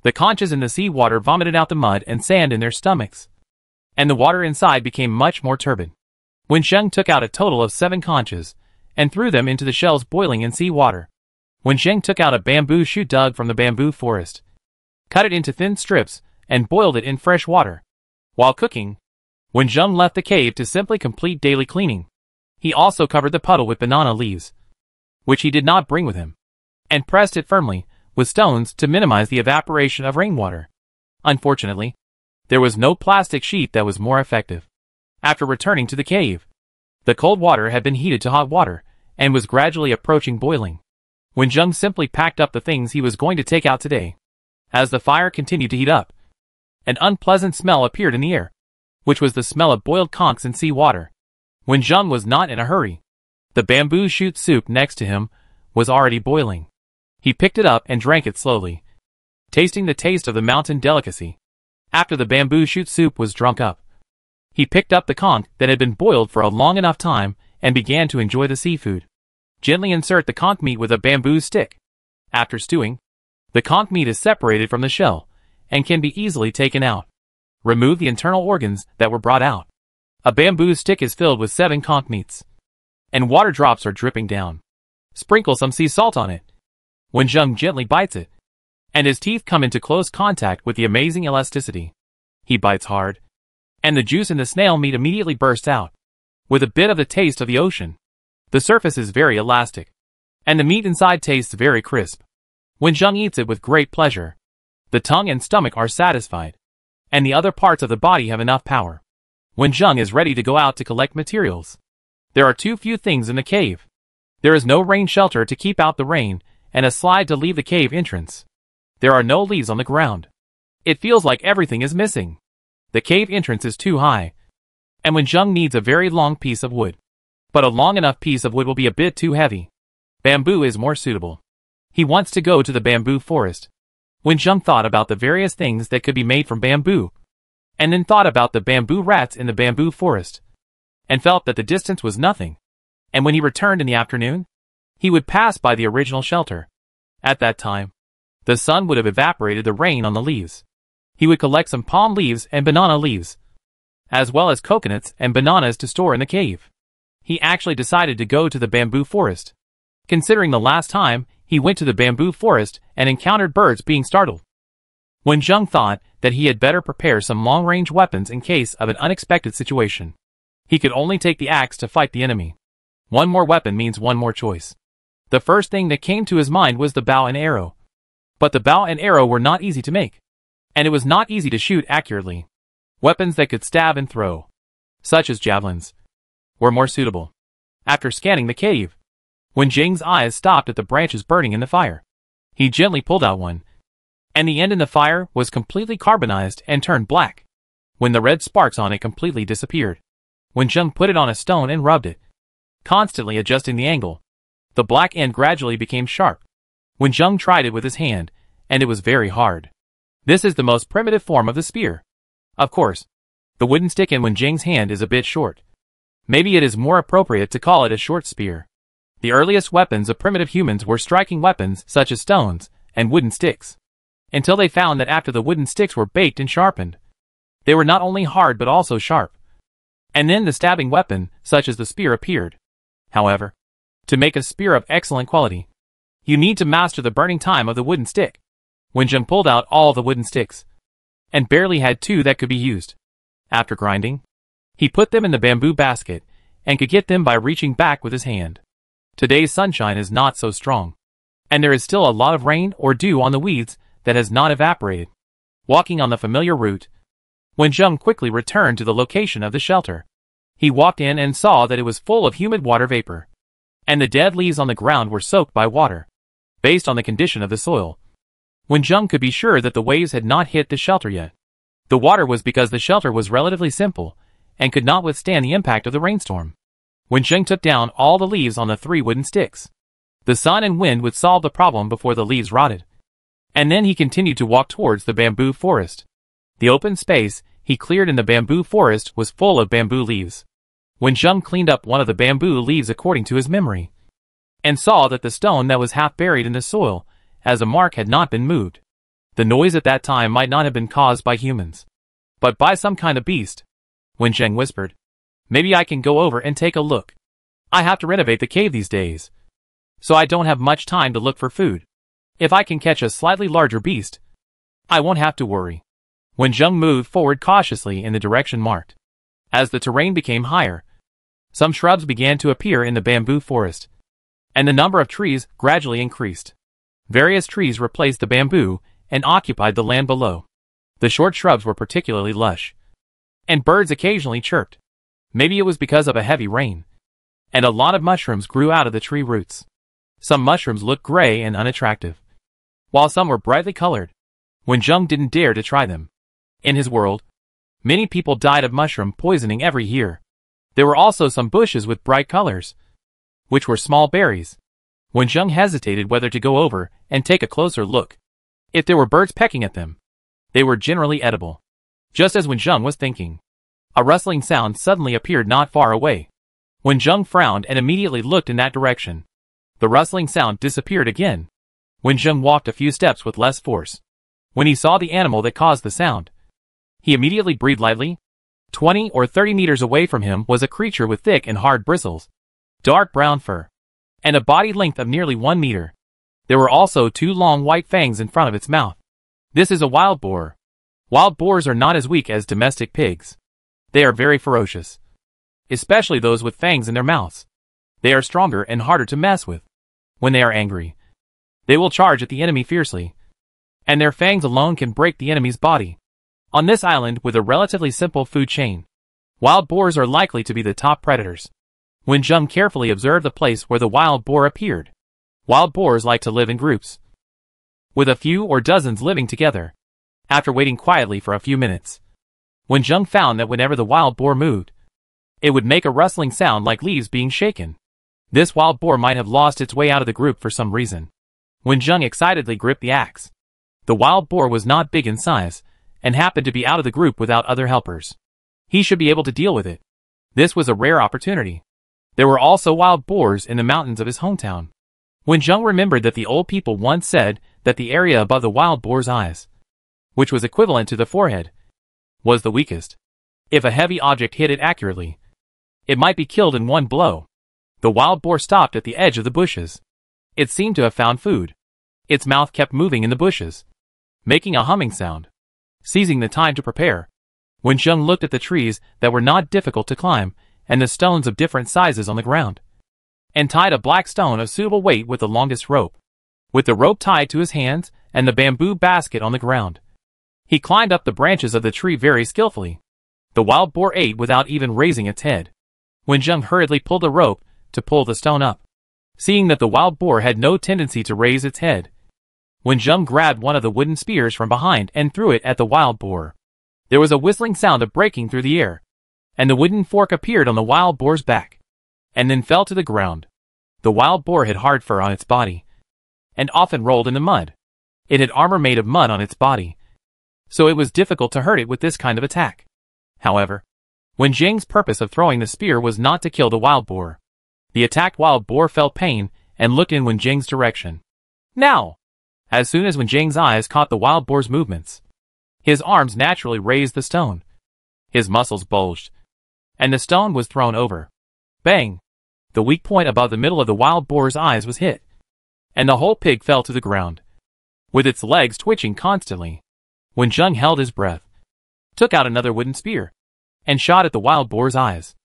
the conches in the seawater vomited out the mud and sand in their stomachs, and the water inside became much more turbid. Wenjung took out a total of 7 conches, and threw them into the shells boiling in seawater. Wenjung took out a bamboo shoot dug from the bamboo forest, cut it into thin strips, and boiled it in fresh water. While cooking, Wenjung left the cave to simply complete daily cleaning. He also covered the puddle with banana leaves, which he did not bring with him, and pressed it firmly with stones to minimize the evaporation of rainwater. Unfortunately, there was no plastic sheet that was more effective. After returning to the cave, the cold water had been heated to hot water and was gradually approaching boiling. Wenjung simply packed up the things he was going to take out today. As the fire continued to heat up, an unpleasant smell appeared in the air, which was the smell of boiled conchs and seawater. Wenjung was not in a hurry. The bamboo shoot soup next to him was already boiling. He picked it up and drank it slowly, tasting the taste of the mountain delicacy. After the bamboo shoot soup was drunk up, he picked up the conch that had been boiled for a long enough time and began to enjoy the seafood. Gently insert the conch meat with a bamboo stick. After stewing, the conch meat is separated from the shell and can be easily taken out. Remove the internal organs that were brought out. A bamboo stick is filled with 7 conch meats, and water drops are dripping down. Sprinkle some sea salt on it. Wenjung gently bites it, and his teeth come into close contact with the amazing elasticity. He bites hard, and the juice in the snail meat immediately bursts out, with a bit of the taste of the ocean. The surface is very elastic, and the meat inside tastes very crisp. Wenjung eats it with great pleasure. The tongue and stomach are satisfied, and the other parts of the body have enough power. Wenjung is ready to go out to collect materials. There are too few things in the cave. There is no rain shelter to keep out the rain, and a slide to leave the cave entrance. There are no leaves on the ground. It feels like everything is missing. The cave entrance is too high, and Wenjung needs a very long piece of wood. But a long enough piece of wood will be a bit too heavy. Bamboo is more suitable. He wants to go to the bamboo forest. Wenjung thought about the various things that could be made from bamboo, and then thought about the bamboo rats in the bamboo forest, and felt that the distance was nothing. And when he returned in the afternoon, he would pass by the original shelter. At that time, the sun would have evaporated the rain on the leaves. He would collect some palm leaves and banana leaves, as well as coconuts and bananas to store in the cave. He actually decided to go to the bamboo forest, considering the last time he went to the bamboo forest and encountered birds being startled. Wenjung thought that he had better prepare some long-range weapons in case of an unexpected situation. He could only take the axe to fight the enemy. One more weapon means one more choice. The first thing that came to his mind was the bow and arrow. But the bow and arrow were not easy to make, and it was not easy to shoot accurately. Weapons that could stab and throw, such as javelins, were more suitable. After scanning the cave, Wenjung's eyes stopped at the branches burning in the fire. He gently pulled out one, and the end in the fire was completely carbonized and turned black. When the red sparks on it completely disappeared, Wenjung put it on a stone and rubbed it, constantly adjusting the angle. The black end gradually became sharp. Wenjung tried it with his hand, and it was very hard. This is the most primitive form of the spear. Of course, the wooden stick in Wenjung's hand is a bit short. Maybe it is more appropriate to call it a short spear. The earliest weapons of primitive humans were striking weapons such as stones and wooden sticks. Until they found that after the wooden sticks were baked and sharpened, they were not only hard but also sharp. And then the stabbing weapon, such as the spear, appeared. However, to make a spear of excellent quality, you need to master the burning time of the wooden stick. Wenjung pulled out all the wooden sticks, and barely had 2 that could be used. After grinding, he put them in the bamboo basket, and could get them by reaching back with his hand. Today's sunshine is not so strong, and there is still a lot of rain or dew on the weeds that has not evaporated. Walking on the familiar route, Wenjung quickly returned to the location of the shelter. He walked in and saw that it was full of humid water vapor, and the dead leaves on the ground were soaked by water. Based on the condition of the soil, Wenjung could be sure that the waves had not hit the shelter yet. The water was because the shelter was relatively simple and could not withstand the impact of the rainstorm. Wenjung took down all the leaves on the 3 wooden sticks. The sun and wind would solve the problem before the leaves rotted. And then he continued to walk towards the bamboo forest. The open space he cleared in the bamboo forest was full of bamboo leaves. Wenjung cleaned up one of the bamboo leaves according to his memory, and saw that the stone that was half buried in the soil as a mark had not been moved. The noise at that time might not have been caused by humans, but by some kind of beast. Wenjung whispered, "Maybe I can go over and take a look. I have to renovate the cave these days, so I don't have much time to look for food. If I can catch a slightly larger beast, I won't have to worry." Wenjung moved forward cautiously in the direction marked. As the terrain became higher, some shrubs began to appear in the bamboo forest, and the number of trees gradually increased. Various trees replaced the bamboo and occupied the land below. The short shrubs were particularly lush, and birds occasionally chirped. Maybe it was because of a heavy rain. And a lot of mushrooms grew out of the tree roots. Some mushrooms looked gray and unattractive, while some were brightly colored. Wenjung didn't dare to try them. In his world, many people died of mushroom poisoning every year. There were also some bushes with bright colors, which were small berries. Wenjung hesitated whether to go over and take a closer look. If there were birds pecking at them, they were generally edible. Just as Wenjung was thinking, a rustling sound suddenly appeared not far away. Wenjung frowned and immediately looked in that direction. The rustling sound disappeared again. Wenjung walked a few steps with less force. When he saw the animal that caused the sound, he immediately breathed lightly. 20 or 30 meters away from him was a creature with thick and hard bristles, dark brown fur, and a body length of nearly 1 meter. There were also 2 long white fangs in front of its mouth. This is a wild boar. Wild boars are not as weak as domestic pigs. They are very ferocious, especially those with fangs in their mouths. They are stronger and harder to mess with. When they are angry, they will charge at the enemy fiercely, and their fangs alone can break the enemy's body. On this island with a relatively simple food chain, wild boars are likely to be the top predators. Wenjung carefully observed the place where the wild boar appeared. Wild boars like to live in groups, with a few or dozens living together. After waiting quietly for a few minutes, Wenjung found that whenever the wild boar moved, it would make a rustling sound like leaves being shaken. This wild boar might have lost its way out of the group for some reason. Wenjung excitedly gripped the axe. The wild boar was not big in size, and happened to be out of the group without other helpers. He should be able to deal with it. This was a rare opportunity. There were also wild boars in the mountains of his hometown. Wenjung remembered that the old people once said that the area above the wild boar's eyes, which was equivalent to the forehead, was the weakest. If a heavy object hit it accurately, it might be killed in one blow. The wild boar stopped at the edge of the bushes. It seemed to have found food. Its mouth kept moving in the bushes, making a humming sound. Seizing the time to prepare, Wenjung looked at the trees that were not difficult to climb, and the stones of different sizes on the ground, and tied a black stone of suitable weight with the longest rope. With the rope tied to his hands and the bamboo basket on the ground, he climbed up the branches of the tree very skillfully. The wild boar ate without even raising its head. Wenjung hurriedly pulled the rope to pull the stone up. Seeing that the wild boar had no tendency to raise its head, Wenjung grabbed one of the wooden spears from behind and threw it at the wild boar. There was a whistling sound of breaking through the air, and the wooden fork appeared on the wild boar's back, and then fell to the ground. The wild boar had hard fur on its body, and often rolled in the mud. It had armor made of mud on its body, so it was difficult to hurt it with this kind of attack. However, Wen Jing's purpose of throwing the spear was not to kill the wild boar. The attacked wild boar felt pain and looked in Wen Jing's direction. Now! As soon as Wen Jing's eyes caught the wild boar's movements, his arms naturally raised the stone. His muscles bulged, and the stone was thrown over. Bang! The weak point above the middle of the wild boar's eyes was hit, and the whole pig fell to the ground, with its legs twitching constantly. Wen Jing held his breath, took out another wooden spear, and shot at the wild boar's eyes.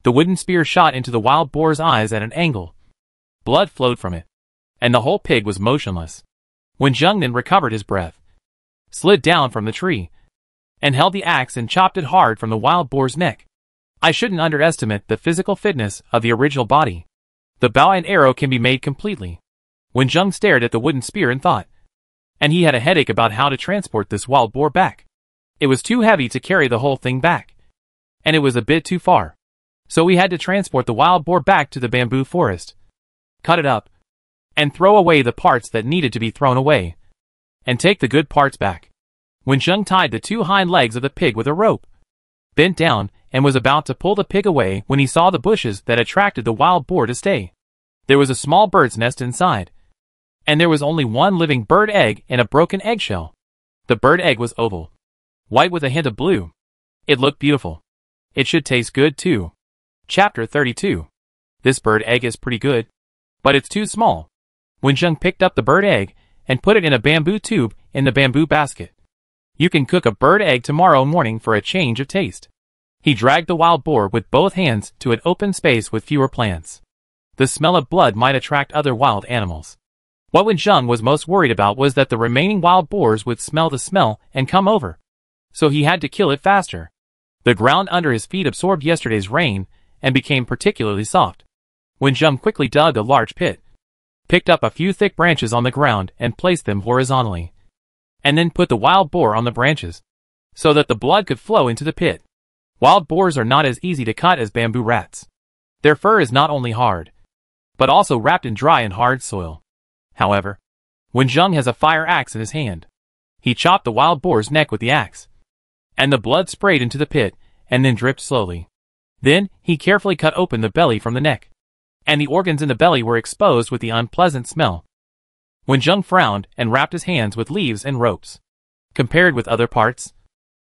The wooden spear shot into the wild boar's eyes at an angle. Blood flowed from it, and the whole pig was motionless. Wen Jing then recovered his breath, slid down from the tree, and held the axe and chopped it hard from the wild boar's neck. I shouldn't underestimate the physical fitness of the original body. The bow and arrow can be made completely. Wen Jing stared at the wooden spear and thought, and he had a headache about how to transport this wild boar back. It was too heavy to carry the whole thing back, and it was a bit too far. So he had to transport the wild boar back to the bamboo forest, cut it up, and throw away the parts that needed to be thrown away, and take the good parts back. Wen Jing tied the two hind legs of the pig with a rope, bent down, and was about to pull the pig away when he saw the bushes that attracted the wild boar to stay. There was a small bird's nest inside, and there was only one living bird egg in a broken eggshell. The bird egg was oval, white with a hint of blue. It looked beautiful. It should taste good too. Chapter 32. This bird egg is pretty good, but it's too small. Wen Jing picked up the bird egg and put it in a bamboo tube in the bamboo basket. You can cook a bird egg tomorrow morning for a change of taste. He dragged the wild boar with both hands to an open space with fewer plants. The smell of blood might attract other wild animals. What Wen Jing was most worried about was that the remaining wild boars would smell the smell and come over. So he had to kill it faster. The ground under his feet absorbed yesterday's rain and became particularly soft. Wen Jing quickly dug a large pit, picked up a few thick branches on the ground and placed them horizontally, and then put the wild boar on the branches, so that the blood could flow into the pit. Wild boars are not as easy to cut as bamboo rats. Their fur is not only hard, but also wrapped in dry and hard soil. However, Wen Jing has a fire axe in his hand. He chopped the wild boar's neck with the axe, and the blood sprayed into the pit and then dripped slowly. Then, he carefully cut open the belly from the neck, and the organs in the belly were exposed with the unpleasant smell. Wen Jing frowned and wrapped his hands with leaves and ropes. Compared with other parts,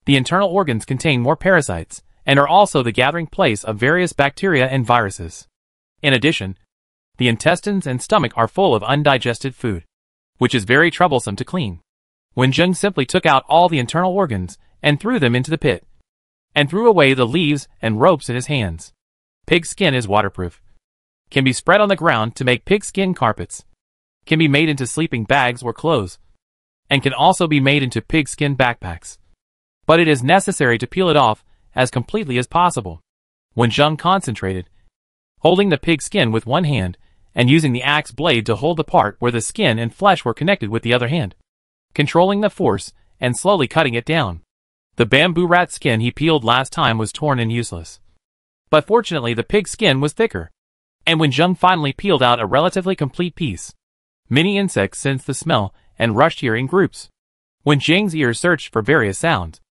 the internal organs contain more parasites and are also the gathering place of various bacteria and viruses. In addition, the intestines and stomach are full of undigested food, which is very troublesome to clean. Wen Jing simply took out all the internal organs and threw them into the pit, and threw away the leaves and ropes in his hands. Pig skin is waterproof, can be spread on the ground to make pig skin carpets, can be made into sleeping bags or clothes, and can also be made into pig skin backpacks. But it is necessary to peel it off as completely as possible. Wen Jing concentrated, holding the pig skin with one hand and using the axe blade to hold the part where the skin and flesh were connected with the other hand, controlling the force and slowly cutting it down. The bamboo rat skin he peeled last time was torn and useless. But fortunately the pig skin was thicker, and Wen Jing finally peeled out a relatively complete piece. Many insects sensed the smell and rushed here in groups. Wen Jing's ears searched for various sounds,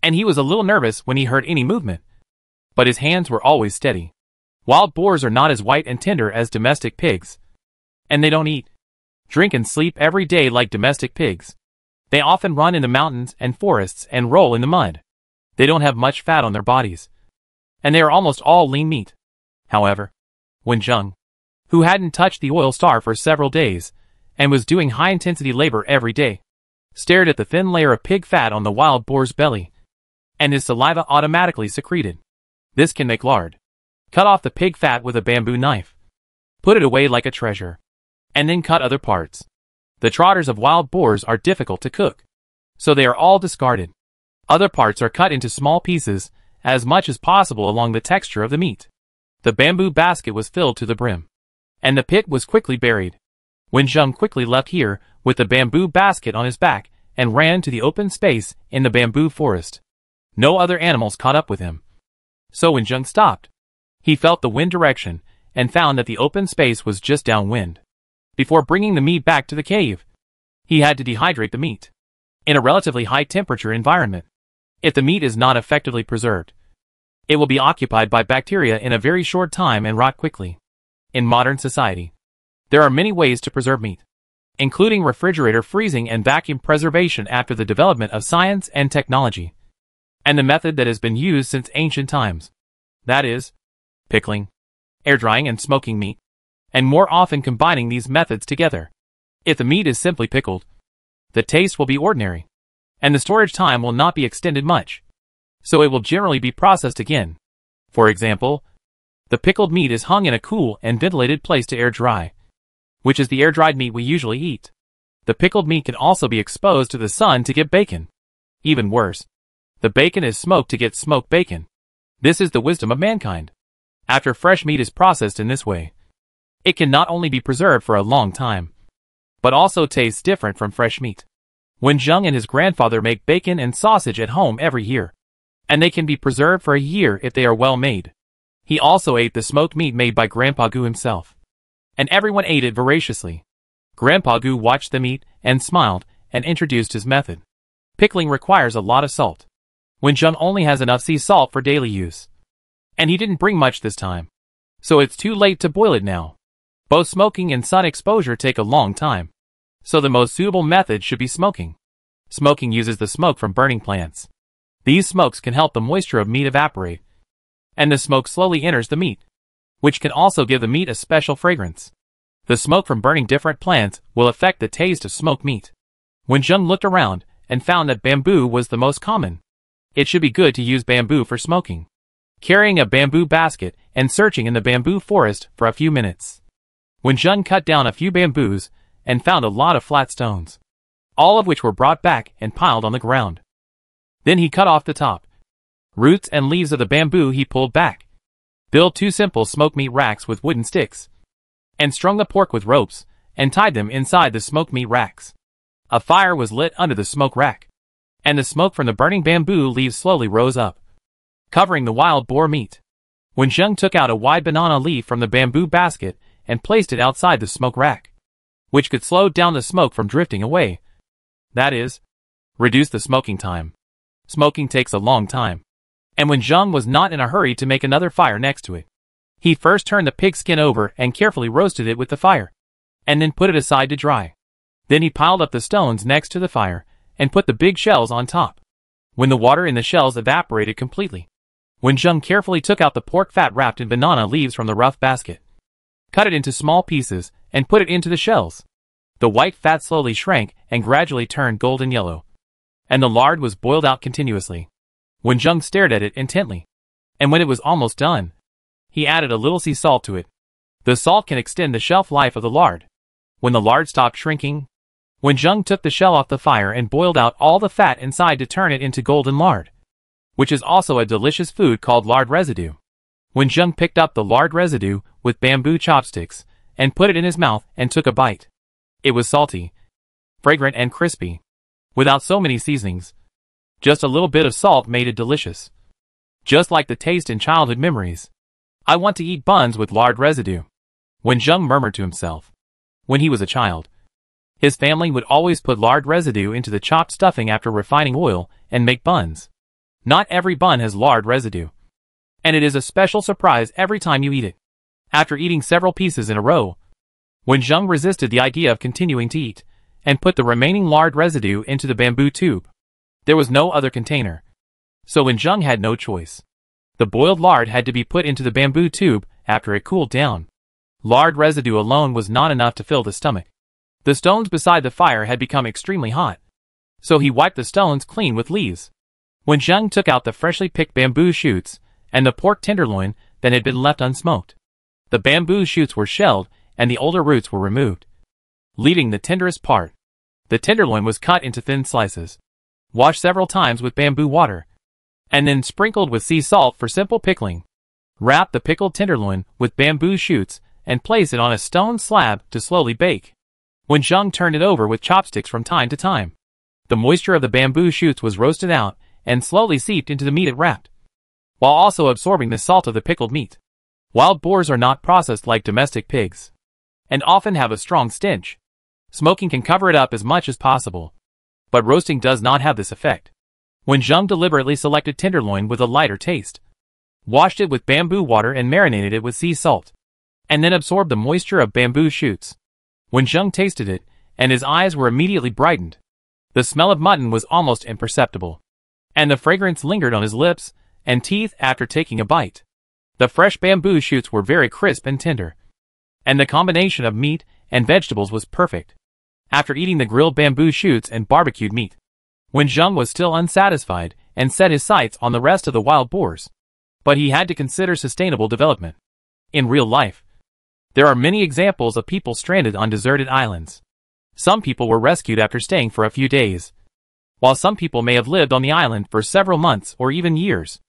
and he was a little nervous when he heard any movement. But his hands were always steady. Wild boars are not as white and tender as domestic pigs, and they don't eat, drink and sleep every day like domestic pigs. They often run in the mountains and forests and roll in the mud. They don't have much fat on their bodies, and they are almost all lean meat. However, Wen Jing, who hadn't touched the oil star for several days, and was doing high-intensity labor every day, stared at the thin layer of pig fat on the wild boar's belly, and his saliva automatically secreted. This can make lard. Cut off the pig fat with a bamboo knife. Put it away like a treasure, and then cut other parts. The trotters of wild boars are difficult to cook, so they are all discarded. Other parts are cut into small pieces, as much as possible along the texture of the meat. The bamboo basket was filled to the brim, and the pit was quickly buried. Wen Jing quickly left here with the bamboo basket on his back and ran to the open space in the bamboo forest. No other animals caught up with him, so Wen Jing stopped. He felt the wind direction and found that the open space was just downwind. Before bringing the meat back to the cave, he had to dehydrate the meat in a relatively high temperature environment. If the meat is not effectively preserved, it will be occupied by bacteria in a very short time and rot quickly. In modern society, there are many ways to preserve meat, including refrigerator freezing and vacuum preservation after the development of science and technology, and the method that has been used since ancient times. That is, pickling, air drying and smoking meat, and more often combining these methods together. If the meat is simply pickled, the taste will be ordinary, and the storage time will not be extended much, so it will generally be processed again. For example, the pickled meat is hung in a cool and ventilated place to air dry, which is the air-dried meat we usually eat. The pickled meat can also be exposed to the sun to get bacon. Even worse, the bacon is smoked to get smoked bacon. This is the wisdom of mankind. After fresh meat is processed in this way, it can not only be preserved for a long time, but also tastes different from fresh meat. Wen Zheng and his grandfather make bacon and sausage at home every year, and they can be preserved for a year if they are well made. He also ate the smoked meat made by Grandpa Gu himself, and everyone ate it voraciously. Grandpa Gu watched them eat and smiled and introduced his method. Pickling requires a lot of salt. Wen Zheng only has enough sea salt for daily use, and he didn't bring much this time, so it's too late to boil it now. Both smoking and sun exposure take a long time, so the most suitable method should be smoking. Smoking uses the smoke from burning plants. These smokes can help the moisture of meat evaporate, and the smoke slowly enters the meat, which can also give the meat a special fragrance. The smoke from burning different plants will affect the taste of smoked meat. Wen Zheng looked around and found that bamboo was the most common. It should be good to use bamboo for smoking. Carrying a bamboo basket and searching in the bamboo forest for a few minutes, Wen Zheng cut down a few bamboos and found a lot of flat stones, all of which were brought back and piled on the ground. Then he cut off the top, roots and leaves of the bamboo he pulled back, built 2 simple smoked meat racks with wooden sticks, and strung the pork with ropes and tied them inside the smoked meat racks. A fire was lit under the smoke rack, and the smoke from the burning bamboo leaves slowly rose up, covering the wild boar meat. Wen Zheng took out a wide banana leaf from the bamboo basket and placed it outside the smoke rack, which could slow down the smoke from drifting away. That is, reduce the smoking time. Smoking takes a long time, and Wen Zheng was not in a hurry to make another fire next to it. He first turned the pig skin over and carefully roasted it with the fire, and then put it aside to dry. Then he piled up the stones next to the fire and put the big shells on top. When the water in the shells evaporated completely, Wen Zheng carefully took out the pork fat wrapped in banana leaves from the rough basket, cut it into small pieces, and put it into the shells. The white fat slowly shrank and gradually turned golden yellow, and the lard was boiled out continuously. Wen Zheng stared at it intently, and when it was almost done, he added a little sea salt to it. The salt can extend the shelf life of the lard. When the lard stopped shrinking, Wen Zheng took the shell off the fire and boiled out all the fat inside to turn it into golden lard, which is also a delicious food called lard residue. Wen Zheng picked up the lard residue with bamboo chopsticks and put it in his mouth and took a bite. It was salty, fragrant and crispy, without so many seasonings. Just a little bit of salt made it delicious, just like the taste in childhood memories. I want to eat buns with lard residue, Wen Zheng murmured to himself. When he was a child, his family would always put lard residue into the chopped stuffing after refining oil and make buns. Not every bun has lard residue, and it is a special surprise every time you eat it. After eating several pieces in a row, Wen Zheng resisted the idea of continuing to eat, and put the remaining lard residue into the bamboo tube. There was no other container, so Wen Zheng had no choice. The boiled lard had to be put into the bamboo tube after it cooled down. Lard residue alone was not enough to fill the stomach. The stones beside the fire had become extremely hot, so he wiped the stones clean with leaves. Wen Zheng took out the freshly picked bamboo shoots and the pork tenderloin that had been left unsmoked. The bamboo shoots were shelled and the older roots were removed, leaving the tenderest part. The tenderloin was cut into thin slices, washed several times with bamboo water, and then sprinkled with sea salt for simple pickling. Wrap the pickled tenderloin with bamboo shoots and place it on a stone slab to slowly bake. Wen Zheng turned it over with chopsticks from time to time. The moisture of the bamboo shoots was roasted out and slowly seeped into the meat it wrapped, while also absorbing the salt of the pickled meat. Wild boars are not processed like domestic pigs, and often have a strong stench. Smoking can cover it up as much as possible, but roasting does not have this effect. Wen Zheng deliberately selected tenderloin with a lighter taste, washed it with bamboo water and marinated it with sea salt, and then absorbed the moisture of bamboo shoots. Wen Zheng tasted it, and his eyes were immediately brightened. The smell of mutton was almost imperceptible, and the fragrance lingered on his lips and teeth after taking a bite. The fresh bamboo shoots were very crisp and tender, and the combination of meat and vegetables was perfect. After eating the grilled bamboo shoots and barbecued meat, Wen Zheng was still unsatisfied and set his sights on the rest of the wild boars. But he had to consider sustainable development. In real life, there are many examples of people stranded on deserted islands. Some people were rescued after staying for a few days, while some people may have lived on the island for several months or even years.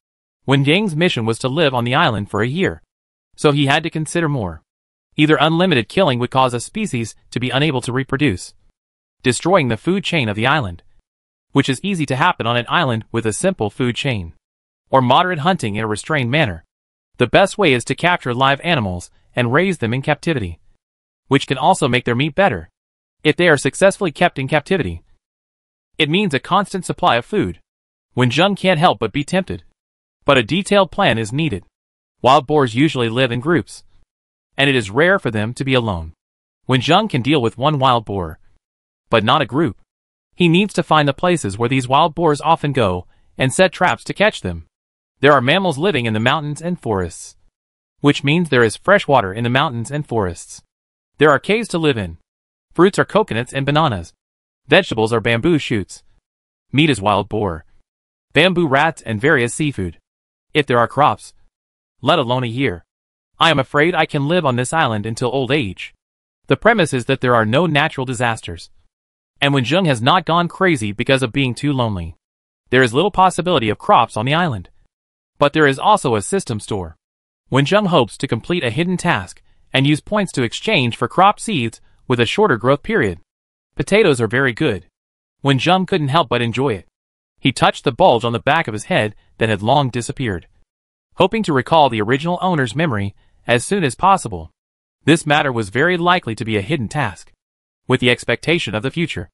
Wen Yang's mission was to live on the island for a year, so he had to consider more. Either unlimited killing would cause a species to be unable to reproduce, destroying the food chain of the island, which is easy to happen on an island with a simple food chain, or moderate hunting in a restrained manner. The best way is to capture live animals and raise them in captivity, which can also make their meat better. If they are successfully kept in captivity, it means a constant supply of food. Wen Zheng can't help but be tempted, but a detailed plan is needed. Wild boars usually live in groups, and it is rare for them to be alone. Wen Zheng can deal with one wild boar, but not a group. He needs to find the places where these wild boars often go and set traps to catch them. There are mammals living in the mountains and forests, which means there is fresh water in the mountains and forests. There are caves to live in. Fruits are coconuts and bananas. Vegetables are bamboo shoots. Meat is wild boar, bamboo rats and various seafood. If there are crops, let alone a year, I am afraid I can live on this island until old age. The premise is that there are no natural disasters, and Wen Zheng has not gone crazy because of being too lonely. There is little possibility of crops on the island, but there is also a system store. Wen Zheng hopes to complete a hidden task and use points to exchange for crop seeds with a shorter growth period. Potatoes are very good. Wen Zheng couldn't help but enjoy it. He touched the bulge on the back of his head that had long disappeared, hoping to recall the original owner's memory as soon as possible. This matter was very likely to be a hidden task, with the expectation of the future.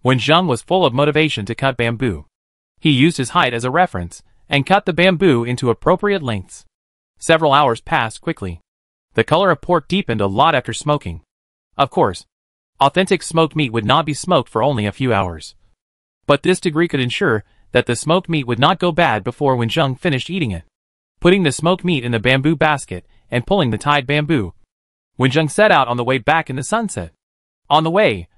Wen Zheng was full of motivation to cut bamboo. He used his height as a reference and cut the bamboo into appropriate lengths. Several hours passed quickly. The color of pork deepened a lot after smoking. Of course, authentic smoked meat would not be smoked for only a few hours, but this degree could ensure that the smoked meat would not go bad before Wen Zheng finished eating it. Putting the smoked meat in the bamboo basket and pulling the tied bamboo, Wen Zheng set out on the way back in the sunset. On the way,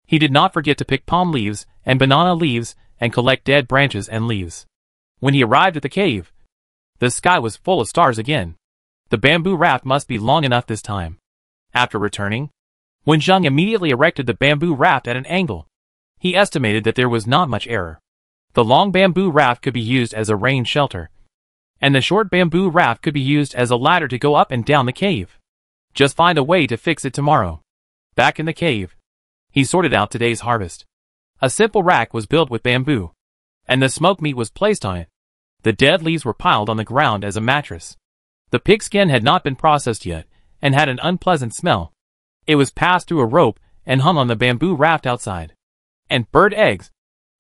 he did not forget to pick palm leaves and banana leaves and collect dead branches and leaves. When he arrived at the cave, the sky was full of stars again. The bamboo raft must be long enough this time. After returning, Wen Zheng immediately erected the bamboo raft at an angle. He estimated that there was not much error. The long bamboo raft could be used as a rain shelter, and the short bamboo raft could be used as a ladder to go up and down the cave. Just find a way to fix it tomorrow. Back in the cave, he sorted out today's harvest. A simple rack was built with bamboo, and the smoked meat was placed on it. The dead leaves were piled on the ground as a mattress. The pigskin had not been processed yet, and had an unpleasant smell. It was passed through a rope and hung on the bamboo raft outside. And bird eggs.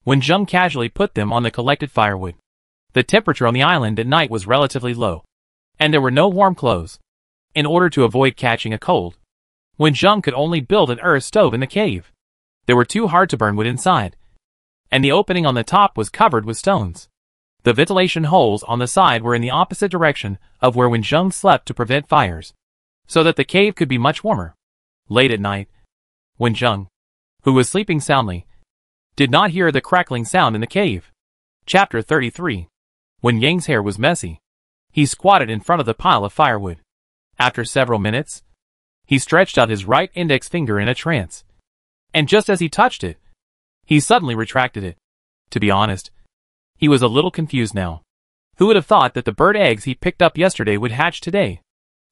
Wen Zheng casually put them on the collected firewood. The temperature on the island at night was relatively low, and there were no warm clothes. In order to avoid catching a cold, Wen Zheng could only build an earth stove in the cave. There were too hard to burn wood inside, and the opening on the top was covered with stones. The ventilation holes on the side were in the opposite direction of where Wen Zheng slept to prevent fires, so that the cave could be much warmer. Late at night, Wen Zheng, who was sleeping soundly, did not hear the crackling sound in the cave. Chapter 33. Wen Yang's hair was messy. He squatted in front of the pile of firewood. After several minutes, he stretched out his right index finger in a trance. And just as he touched it, he suddenly retracted it. To be honest, he was a little confused now. Who would have thought that the bird eggs he picked up yesterday would hatch today?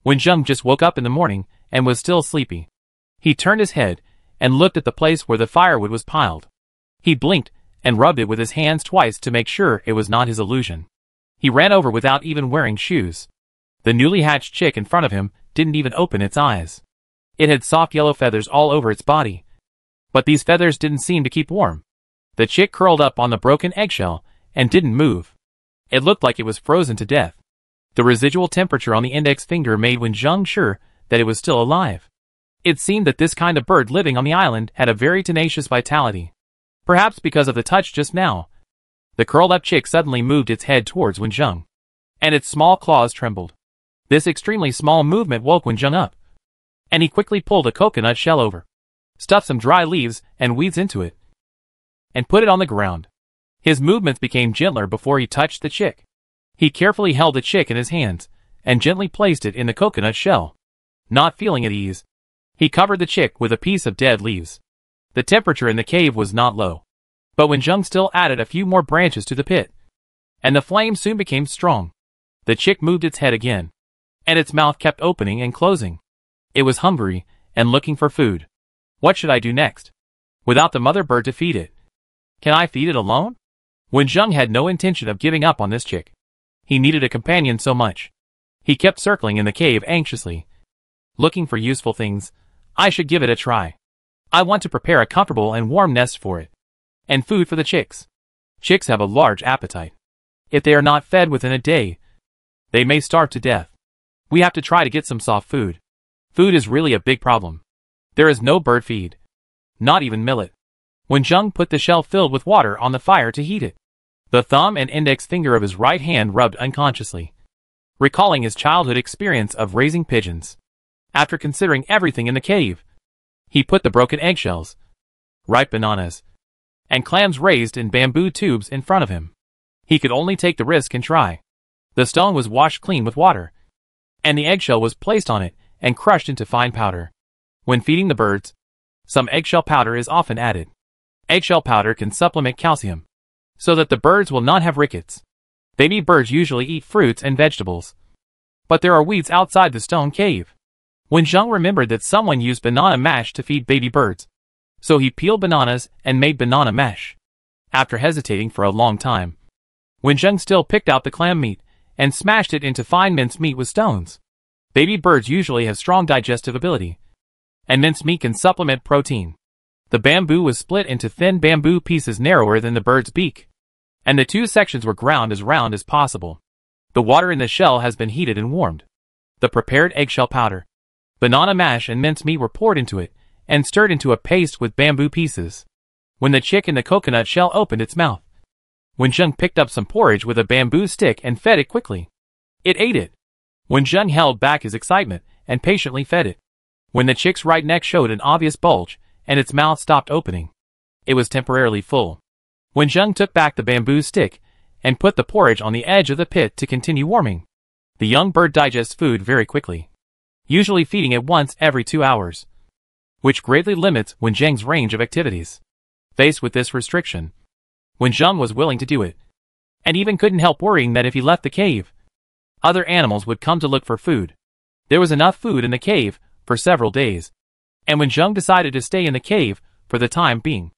Wen Zheng just woke up in the morning and was still sleepy. He turned his head and looked at the place where the firewood was piled. He blinked and rubbed it with his hands twice to make sure it was not his illusion. He ran over without even wearing shoes. The newly hatched chick in front of him didn't even open its eyes. It had soft yellow feathers all over its body. But these feathers didn't seem to keep warm. The chick curled up on the broken eggshell and didn't move. It looked like it was frozen to death. The residual temperature on the index finger made Wenjung sure that it was still alive. It seemed that this kind of bird living on the island had a very tenacious vitality. Perhaps because of the touch just now. The curled-up chick suddenly moved its head towards Wenjung, and its small claws trembled. This extremely small movement woke Wenjung up, and he quickly pulled a coconut shell over, stuffed some dry leaves and weeds into it, and put it on the ground. His movements became gentler before he touched the chick. He carefully held the chick in his hands and gently placed it in the coconut shell. Not feeling at ease, he covered the chick with a piece of dead leaves. The temperature in the cave was not low, but Wenjung still added a few more branches to the pit, and the flame soon became strong. The chick moved its head again, and its mouth kept opening and closing. It was hungry and looking for food. What should I do next? Without the mother bird to feed it. Can I feed it alone? Wenjung had no intention of giving up on this chick. He needed a companion so much. He kept circling in the cave anxiously, looking for useful things. I should give it a try. I want to prepare a comfortable and warm nest for it, and food for the chicks. Chicks have a large appetite. If they are not fed within a day, they may starve to death. We have to try to get some soft food. Food is really a big problem. There is no bird feed. Not even millet. Wenjung put the shell filled with water on the fire to heat it. The thumb and index finger of his right hand rubbed unconsciously, recalling his childhood experience of raising pigeons. After considering everything in the cave, he put the broken eggshells, ripe bananas, and clams raised in bamboo tubes in front of him. He could only take the risk and try. The stone was washed clean with water, and the eggshell was placed on it and crushed into fine powder. When feeding the birds, some eggshell powder is often added. Eggshell powder can supplement calcium, so that the birds will not have rickets. Baby birds usually eat fruits and vegetables, but there are weeds outside the stone cave. Wenjung remembered that someone used banana mash to feed baby birds, so he peeled bananas and made banana mash. After hesitating for a long time, Wenjung still picked out the clam meat and smashed it into fine minced meat with stones. Baby birds usually have strong digestive ability, and minced meat can supplement protein. The bamboo was split into thin bamboo pieces narrower than the bird's beak, and the two sections were ground as round as possible. The water in the shell has been heated and warmed. The prepared eggshell powder, banana mash and minced meat were poured into it and stirred into a paste with bamboo pieces. When the chick in the coconut shell opened its mouth, Wenjung picked up some porridge with a bamboo stick and fed it quickly. It ate it. Wenjung held back his excitement and patiently fed it. When the chick's right neck showed an obvious bulge and its mouth stopped opening, it was temporarily full. Wenjung took back the bamboo stick and put the porridge on the edge of the pit to continue warming. The young bird digests food very quickly, usually feeding it once every 2 hours, which greatly limits Wenjung's range of activities. Faced with this restriction, Wenjung was willing to do it, and even couldn't help worrying that if he left the cave, other animals would come to look for food. There was enough food in the cave for several days, and Wenjung decided to stay in the cave for the time being.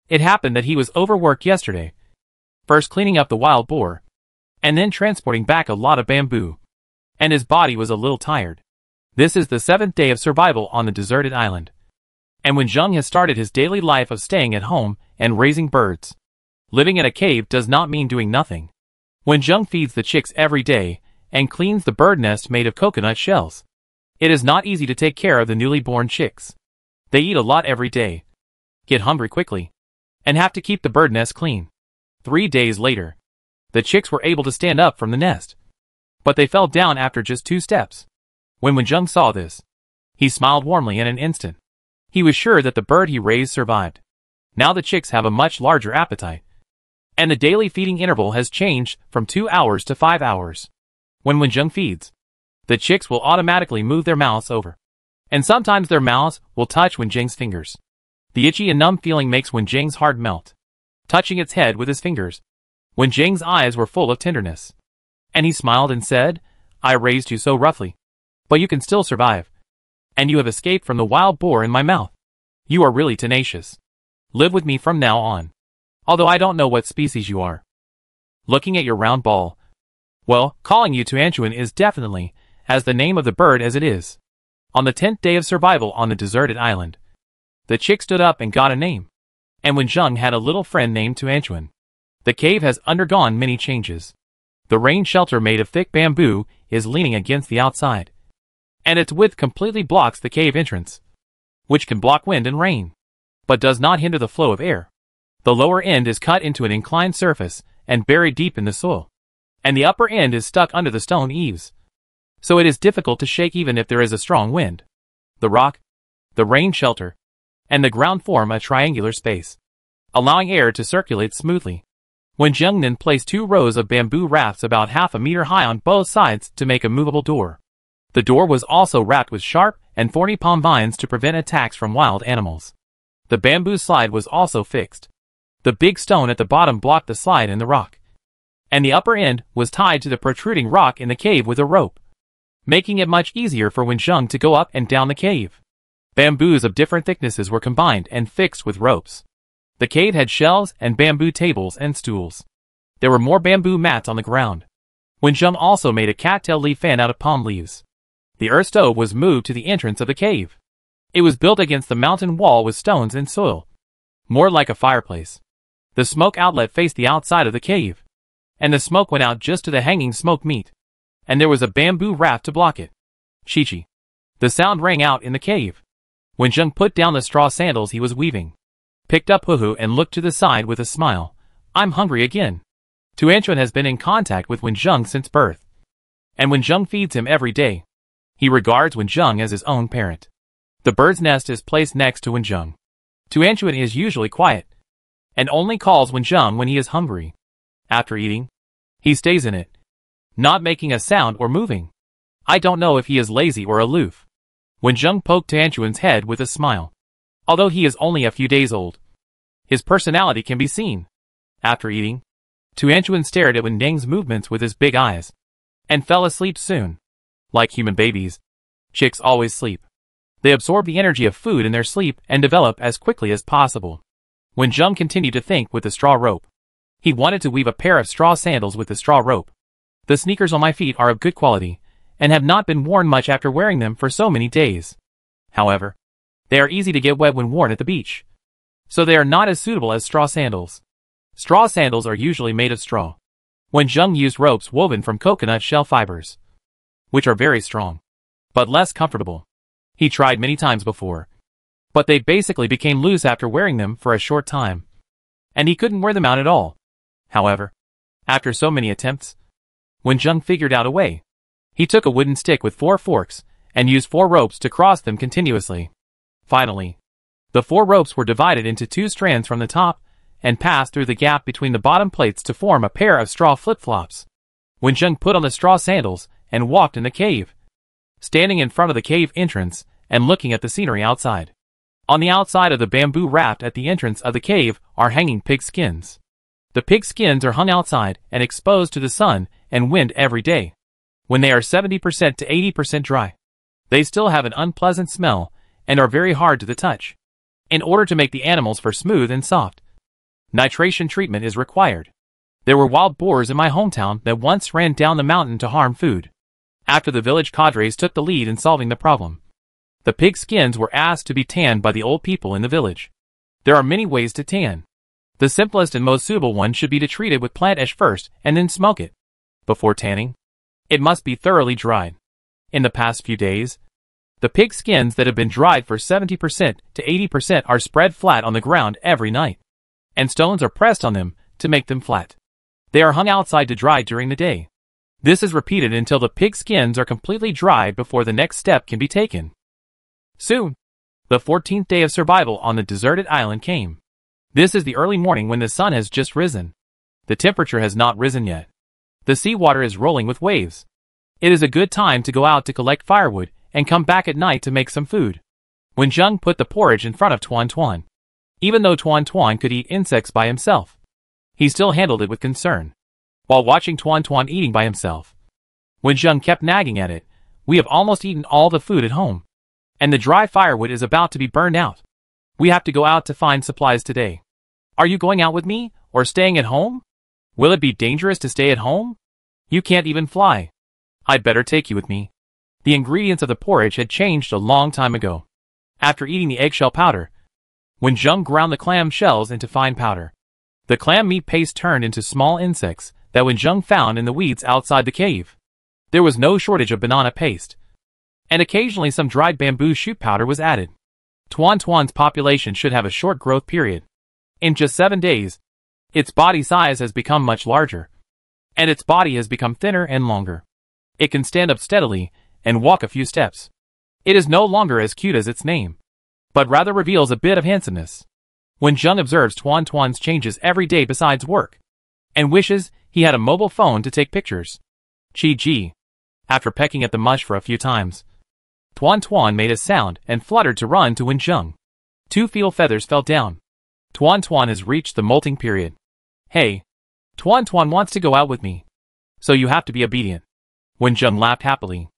It happened that he was overworked yesterday, first cleaning up the wild boar, and then transporting back a lot of bamboo, and his body was a little tired. This is the 7th day of survival on the deserted island, and Wenjung has started his daily life of staying at home and raising birds. Living in a cave does not mean doing nothing. Wenjung feeds the chicks every day and cleans the bird nest made of coconut shells. It is not easy to take care of the newly born chicks. They eat a lot every day, get hungry quickly, and have to keep the bird nest clean. 3 days later, the chicks were able to stand up from the nest, but they fell down after just 2 steps. When Wenjung saw this, he smiled warmly in an instant. He was sure that the bird he raised survived. Now the chicks have a much larger appetite, and the daily feeding interval has changed from 2 hours to 5 hours. When Wenjung feeds, the chicks will automatically move their mouths over, and sometimes their mouths will touch Wenjung's fingers. The itchy and numb feeling makes Wenjung's heart melt. Touching its head with his fingers, Wenjung's eyes were full of tenderness, and he smiled and said, "I raised you so roughly, but you can still survive, and you have escaped from the wild boar in my mouth. You are really tenacious. Live with me from now on, although I don't know what species you are." Looking at your round ball, well, calling you to Anchuan is definitely as the name of the bird as it is. On the 10th day of survival on the deserted island, the chick stood up and got a name. And Wenjung had a little friend named Tuanchuan. The cave has undergone many changes. The rain shelter made of thick bamboo is leaning against the outside, and its width completely blocks the cave entrance, which can block wind and rain, but does not hinder the flow of air. The lower end is cut into an inclined surface and buried deep in the soil, and the upper end is stuck under the stone eaves, so it is difficult to shake even if there is a strong wind. The rock, the rain shelter, and the ground form a triangular space, allowing air to circulate smoothly. Wenjung then placed 2 rows of bamboo rafts about half a meter high on both sides to make a movable door. The door was also wrapped with sharp and thorny palm vines to prevent attacks from wild animals. The bamboo slide was also fixed. The big stone at the bottom blocked the slide in the rock, and the upper end was tied to the protruding rock in the cave with a rope, making it much easier for Wenjung to go up and down the cave. Bamboos of different thicknesses were combined and fixed with ropes. The cave had shelves and bamboo tables and stools. There were more bamboo mats on the ground. Wenjung also made a cattail leaf fan out of palm leaves. The earth stove was moved to the entrance of the cave. It was built against the mountain wall with stones and soil, more like a fireplace. The smoke outlet faced the outside of the cave, and the smoke went out just to the hanging smoked meat, and there was a bamboo raft to block it. Chi-chi. The sound rang out in the cave. Wenjung put down the straw sandals he was weaving, picked up Huhu and looked to the side with a smile. I'm hungry again. Tuanchuan has been in contact with Wenjung since birth, and Wenjung feeds him every day. He regards Wenjung as his own parent. The bird's nest is placed next to Wenjung. Tuanchuan is usually quiet, and only calls Wenjung when he is hungry. After eating, he stays in it, not making a sound or moving. I don't know if he is lazy or aloof. Wenjung poked Tuanchuan's head with a smile. Although he is only a few days old, his personality can be seen. After eating, Tuanchuan stared at Wenjung's movements with his big eyes, and fell asleep soon. Like human babies, chicks always sleep. They absorb the energy of food in their sleep and develop as quickly as possible. Wenjung continued to think with the straw rope. He wanted to weave a pair of straw sandals with the straw rope. The sneakers on my feet are of good quality, and have not been worn much after wearing them for so many days. However, they are easy to get wet when worn at the beach, so they are not as suitable as straw sandals. Straw sandals are usually made of straw. Wenjung used ropes woven from coconut shell fibers, which are very strong, but less comfortable. He tried many times before, but they basically became loose after wearing them for a short time, and he couldn't wear them out at all. However, after so many attempts, Wenjung figured out a way. He took a wooden stick with 4 forks and used 4 ropes to cross them continuously. Finally, the 4 ropes were divided into 2 strands from the top and passed through the gap between the bottom plates to form a pair of straw flip-flops. Wenjung put on the straw sandals and walked in the cave, standing in front of the cave entrance and looking at the scenery outside. On the outside of the bamboo raft at the entrance of the cave are hanging pig skins. The pig skins are hung outside and exposed to the sun and wind every day. When they are 70% to 80% dry, they still have an unpleasant smell and are very hard to the touch. In order to make the animals fur smooth and soft, nitration treatment is required. There were wild boars in my hometown that once ran down the mountain to harm food. After the village cadres took the lead in solving the problem, the pig skins were asked to be tanned by the old people in the village. There are many ways to tan. The simplest and most suitable one should be to treat it with plant ash first and then smoke it. Before tanning, it must be thoroughly dried. In the past few days, the pig skins that have been dried for 70% to 80% are spread flat on the ground every night, and stones are pressed on them to make them flat. They are hung outside to dry during the day. This is repeated until the pig skins are completely dried before the next step can be taken. Soon, the 14th day of survival on the deserted island came. This is the early morning when the sun has just risen. The temperature has not risen yet. The seawater is rolling with waves. It is a good time to go out to collect firewood and come back at night to make some food. Wenjung put the porridge in front of Tuanchuan. Even though Tuanchuan could eat insects by himself, he still handled it with concern. While watching Tuanchuan eating by himself, Wenjung kept nagging at it. We have almost eaten all the food at home, and the dry firewood is about to be burned out. We have to go out to find supplies today. Are you going out with me, or staying at home? Will it be dangerous to stay at home? You can't even fly. I'd better take you with me. The ingredients of the porridge had changed a long time ago. After eating the eggshell powder, Wenjung ground the clam shells into fine powder. The clam meat paste turned into small insects that Wenjung found in the weeds outside the cave. There was no shortage of banana paste, and occasionally some dried bamboo shoot powder was added. Tuan Tuan's population should have a short growth period. In just 7 days, its body size has become much larger, and its body has become thinner and longer. It can stand up steadily and walk a few steps. It is no longer as cute as its name, but rather reveals a bit of handsomeness. Wenjung observes Tuan Tuan's changes every day besides work, and wishes he had a mobile phone to take pictures. Chi Ji. After pecking at the mush for a few times, Tuan Tuan made a sound and fluttered to run to Wenjung. 2 fetal feathers fell down. Tuan Tuan has reached the molting period. Hey, Tuan Tuan wants to go out with me, so you have to be obedient. Wenjung laughed happily.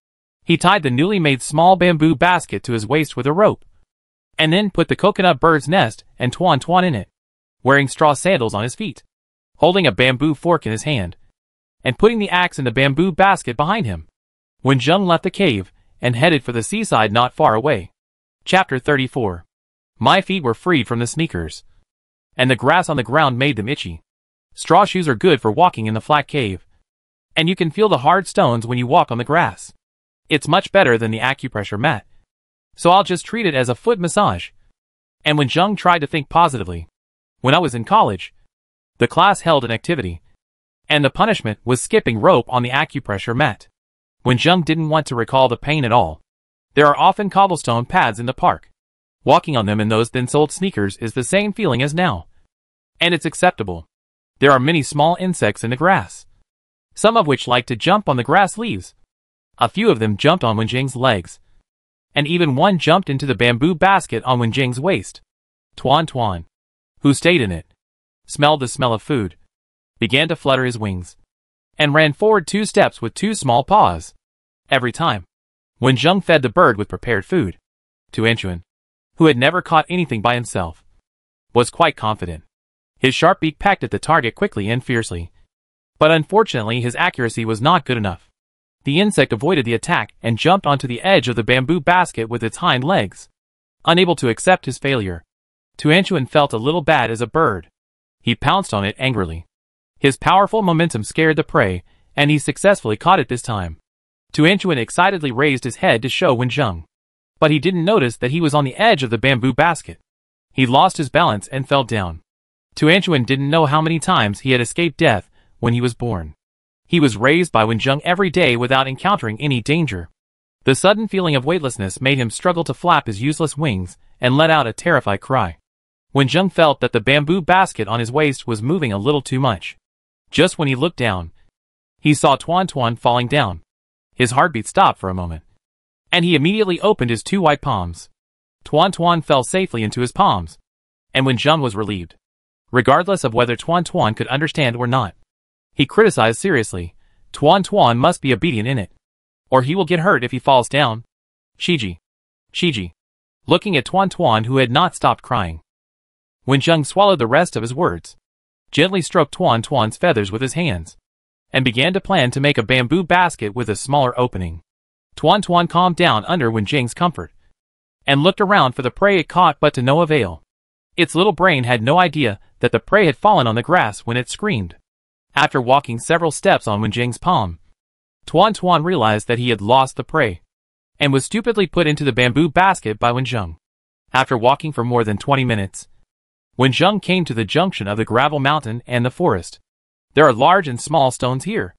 He tied the newly made small bamboo basket to his waist with a rope, and then put the coconut bird's nest and Tuan Tuan in it, wearing straw sandals on his feet, holding a bamboo fork in his hand, and putting the axe in the bamboo basket behind him. Wenjung left the cave and headed for the seaside not far away. Chapter 34. My feet were freed from the sneakers, and the grass on the ground made them itchy. Straw shoes are good for walking in the flat cave, and you can feel the hard stones when you walk on the grass. It's much better than the acupressure mat, so I'll just treat it as a foot massage. And Wenjung tried to think positively. When I was in college, the class held an activity, and the punishment was skipping rope on the acupressure mat. Wenjung didn't want to recall the pain at all. There are often cobblestone pads in the park. Walking on them in those thin-soled sneakers is the same feeling as now, and it's acceptable. There are many small insects in the grass, some of which like to jump on the grass leaves. A few of them jumped on Wenjing's legs, and even one jumped into the bamboo basket on Wenjing's waist. Tuan Tuan, who stayed in it, smelled the smell of food, began to flutter his wings, and ran forward 2 steps with 2 small paws. Every time, Wenjung fed the bird with prepared food. Tuan, who had never caught anything by himself, was quite confident. His sharp beak pecked at the target quickly and fiercely, but unfortunately his accuracy was not good enough. The insect avoided the attack and jumped onto the edge of the bamboo basket with its hind legs. Unable to accept his failure, Tuan felt a little bad as a bird. He pounced on it angrily. His powerful momentum scared the prey, and he successfully caught it this time. Tuan excitedly raised his head to show Wenjung, but he didn't notice that he was on the edge of the bamboo basket. He lost his balance and fell down. Tuan didn't know how many times he had escaped death when he was born. He was raised by Wenjung every day without encountering any danger. The sudden feeling of weightlessness made him struggle to flap his useless wings and let out a terrified cry. Wenjung felt that the bamboo basket on his waist was moving a little too much. Just when he looked down, he saw Tuan Tuan falling down. His heartbeat stopped for a moment, and he immediately opened his 2 white palms. Tuan Tuan fell safely into his palms, and Wenjung was relieved. Regardless of whether Tuan Tuan could understand or not, he criticized seriously. Tuan Tuan must be obedient in it, or he will get hurt if he falls down. Shiji. Shiji. Looking at Tuan Tuan, who had not stopped crying, Wenjung swallowed the rest of his words, gently stroked Tuan Tuan's feathers with his hands, and began to plan to make a bamboo basket with a smaller opening. Tuan Tuan calmed down under Wenjing's comfort, and looked around for the prey it caught, but to no avail. Its little brain had no idea that the prey had fallen on the grass when it screamed. After walking several steps on Wenjing's palm, Tuan Tuan realized that he had lost the prey, and was stupidly put into the bamboo basket by Wenjung. After walking for more than 20 minutes, Wenjung came to the junction of the gravel mountain and the forest. There are large and small stones here,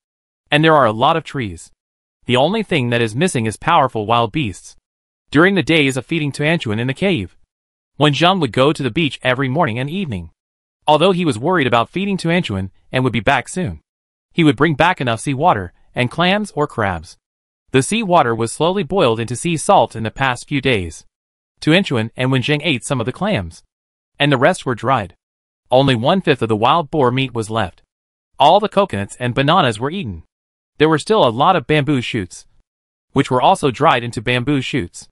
and there are a lot of trees. The only thing that is missing is powerful wild beasts. During the days of feeding Tuan in the cave, Wenjung would go to the beach every morning and evening. Although he was worried about feeding Tuan and would be back soon, he would bring back enough sea water and clams or crabs. The sea water was slowly boiled into sea salt in the past few days. Tuan and Wenjing ate some of the clams, and the rest were dried. Only 1/5 of the wild boar meat was left. All the coconuts and bananas were eaten. There were still a lot of bamboo shoots, which were also dried into bamboo shoots.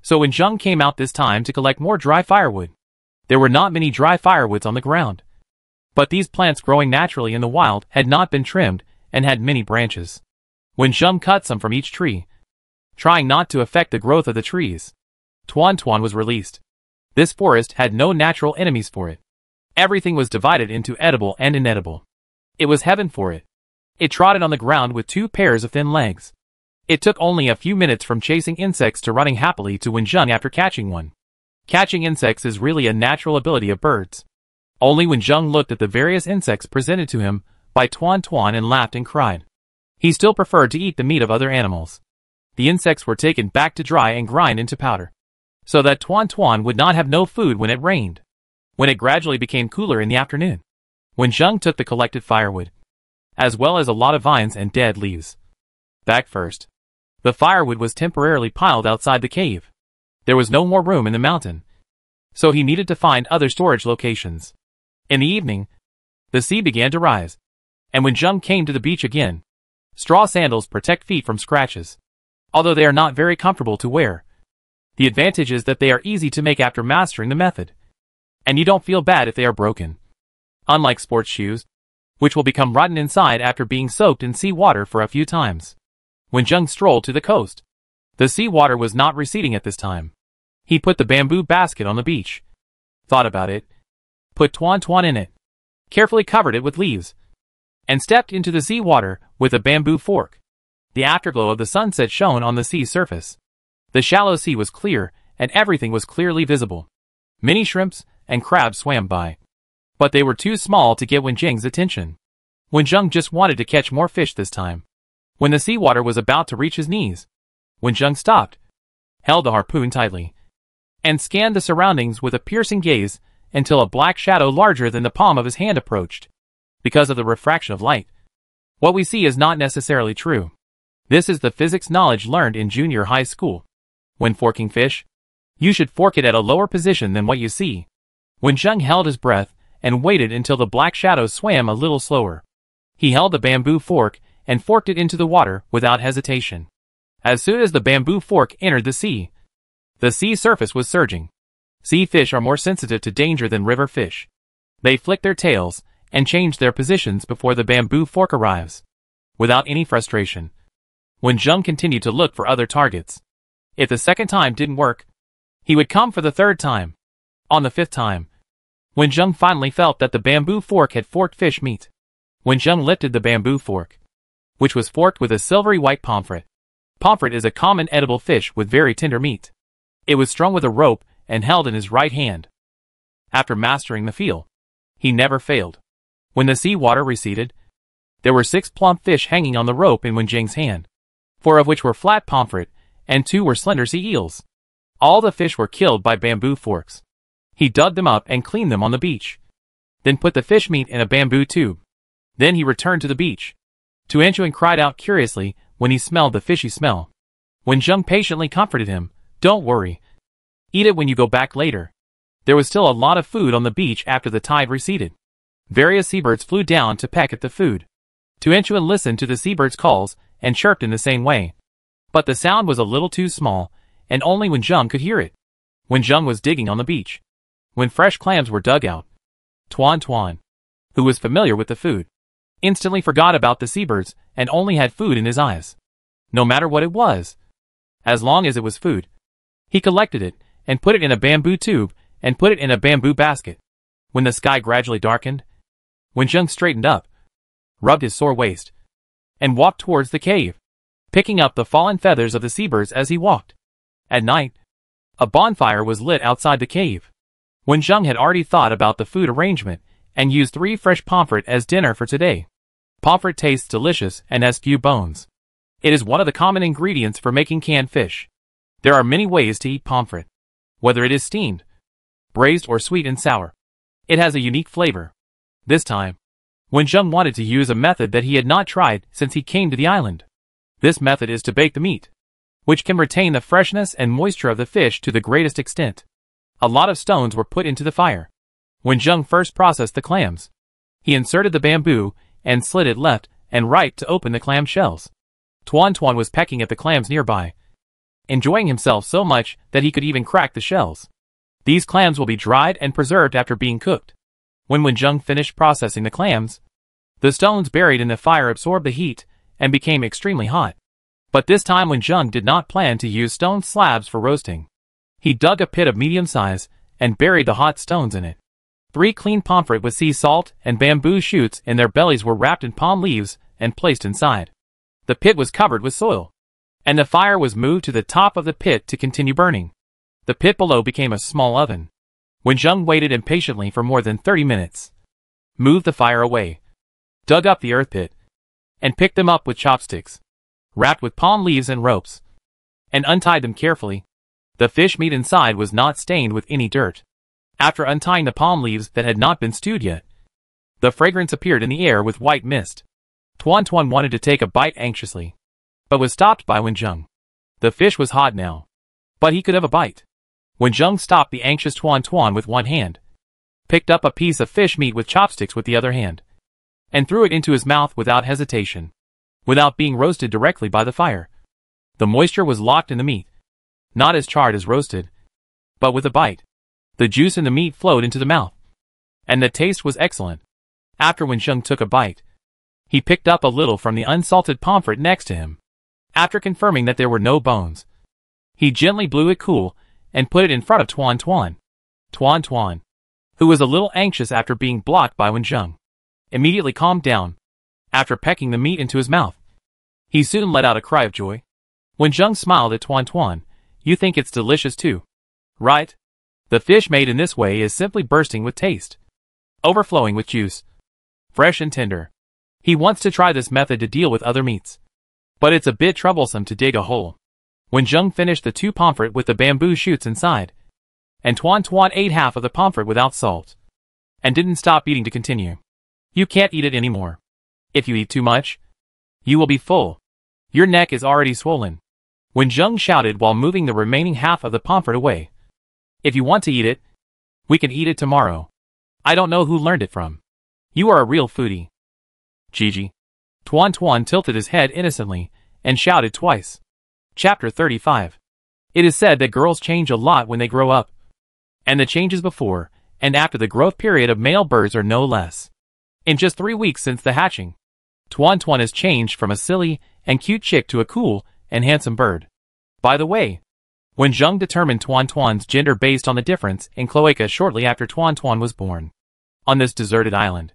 So Wenjung came out this time to collect more dry firewood. There were not many dry firewoods on the ground, but these plants growing naturally in the wild had not been trimmed and had many branches. Wenjung cut some from each tree, trying not to affect the growth of the trees. Tuan Tuan was released. This forest had no natural enemies for it. Everything was divided into edible and inedible. It was heaven for it. It trotted on the ground with 2 pairs of thin legs. It took only a few minutes from chasing insects to running happily to Wenjung after catching one. Catching insects is really a natural ability of birds. Only Wenjung looked at the various insects presented to him by Tuan Tuan and laughed and cried. He still preferred to eat the meat of other animals. The insects were taken back to dry and grind into powder, so that Tuan Tuan would not have no food when it rained. When it gradually became cooler in the afternoon, Wenjung took the collected firewood, as well as a lot of vines and dead leaves, back first. The firewood was temporarily piled outside the cave. There was no more room in the mountain, so he needed to find other storage locations. In the evening, the sea began to rise, and Wenjung came to the beach again. Straw sandals protect feet from scratches, although they are not very comfortable to wear. The advantage is that they are easy to make after mastering the method, and you don't feel bad if they are broken. Unlike sports shoes, which will become rotten inside after being soaked in sea water for a few times. Wenjung strolled to the coast. The sea water was not receding at this time. He put the bamboo basket on the beach, thought about it, put Tuan Tuan in it, carefully covered it with leaves, and stepped into the sea water with a bamboo fork. The afterglow of the sunset shone on the sea surface. The shallow sea was clear, and everything was clearly visible. Many shrimps and crabs swam by, but they were too small to get Wenjung's attention. Wenjung just wanted to catch more fish this time. When the seawater was about to reach his knees, Wenjung stopped, held the harpoon tightly, and scanned the surroundings with a piercing gaze until a black shadow larger than the palm of his hand approached. Because of the refraction of light, what we see is not necessarily true. This is the physics knowledge learned in junior high school. When forking fish, you should fork it at a lower position than what you see. Wenjung held his breath and waited until the black shadow swam a little slower. He held the bamboo fork and forked it into the water without hesitation. As soon as the bamboo fork entered the sea surface was surging. Sea fish are more sensitive to danger than river fish. They flick their tails and change their positions before the bamboo fork arrives. Without any frustration, Wenjung continued to look for other targets. If the second time didn't work, he would come for the third time. On the 5th time, Wenjung finally felt that the bamboo fork had forked fish meat. Wenjung lifted the bamboo fork, which was forked with a silvery white pomfret. Pomfret is a common edible fish with very tender meat. It was strung with a rope and held in his right hand. After mastering the feel, he never failed. When the sea water receded, there were 6 plump fish hanging on the rope in Wenjung's hand, 4 of which were flat pomfret, and 2 were slender sea eels. All the fish were killed by bamboo forks. He dug them up and cleaned them on the beach, then put the fish meat in a bamboo tube. Then he returned to the beach. Tuan cried out curiously when he smelled the fishy smell. Wenjung patiently comforted him. Don't worry. Eat it when you go back later. There was still a lot of food on the beach after the tide receded. Various seabirds flew down to peck at the food. Tuan listened to the seabirds' calls and chirped in the same way. But the sound was a little too small, and only Wenjung could hear it. Wenjung was digging on the beach, when fresh clams were dug out. Tuan, who was familiar with the food, instantly forgot about the seabirds and only had food in his eyes. No matter what it was, as long as it was food, he collected it and put it in a bamboo tube and put it in a bamboo basket. When the sky gradually darkened, Wenjung straightened up, rubbed his sore waist, and walked towards the cave, picking up the fallen feathers of the seabirds as he walked. At night, a bonfire was lit outside the cave. Wenjung had already thought about the food arrangement and used 3 fresh pomfret as dinner for today. Pomfret tastes delicious and has few bones. It is one of the common ingredients for making canned fish. There are many ways to eat pomfret, whether it is steamed, braised or sweet and sour. It has a unique flavor. This time, Wenjung wanted to use a method that he had not tried since he came to the island. This method is to bake the meat, which can retain the freshness and moisture of the fish to the greatest extent. A lot of stones were put into the fire. Wenjung first processed the clams. He inserted the bamboo and slid it left and right to open the clam shells. Tuan was pecking at the clams nearby, enjoying himself so much that he could even crack the shells. These clams will be dried and preserved after being cooked. When Wenjung finished processing the clams, the stones buried in the fire absorbed the heat and became extremely hot. But this time Wenjung did not plan to use stone slabs for roasting. He dug a pit of medium size and buried the hot stones in it. 3 clean pomfret with sea salt and bamboo shoots in their bellies were wrapped in palm leaves and placed inside. The pit was covered with soil, and the fire was moved to the top of the pit to continue burning. The pit below became a small oven. Wenjung waited impatiently for more than 30 minutes, moved the fire away, dug up the earth pit, and picked them up with chopsticks, wrapped with palm leaves and ropes, and untied them carefully. The fish meat inside was not stained with any dirt. After untying the palm leaves that had not been stewed yet, the fragrance appeared in the air with white mist. Tuan Tuan wanted to take a bite anxiously, but was stopped by Wenjung. The fish was hot now, but he could have a bite. Wenjung stopped the anxious Tuan Tuan with one hand, picked up a piece of fish meat with chopsticks with the other hand, and threw it into his mouth without hesitation, without being roasted directly by the fire. The moisture was locked in the meat, not as charred as roasted, but with a bite. The juice in the meat flowed into the mouth, and the taste was excellent. After Wenjung took a bite, he picked up a little from the unsalted pomfret next to him. After confirming that there were no bones, he gently blew it cool and put it in front of Tuan Tuan. Tuan Tuan, who was a little anxious after being blocked by Wenjung, immediately calmed down. After pecking the meat into his mouth, he soon let out a cry of joy. Wenjung smiled at Tuan Tuan. You think it's delicious too, right? The fish made in this way is simply bursting with taste, overflowing with juice, fresh and tender. He wants to try this method to deal with other meats, but it's a bit troublesome to dig a hole. Wenjung finished the 2 pomfret with the bamboo shoots inside, and Tuan Tuan ate half of the pomfret without salt, and didn't stop eating to continue. You can't eat it anymore. If you eat too much, you will be full. Your neck is already swollen. Wenjung shouted while moving the remaining half of the pomfret away. If you want to eat it, we can eat it tomorrow. I don't know who learned it from. You are a real foodie. Gigi. Tuan Tuan tilted his head innocently and shouted twice. Chapter 35. It is said that girls change a lot when they grow up, and the changes before and after the growth period of male birds are no less. In just 3 weeks since the hatching, Tuan Tuan has changed from a silly and cute chick to a cool and handsome bird. By the way, Wenjung determined Tuan Tuan's gender based on the difference in cloaca shortly after Tuan Tuan was born. On this deserted island,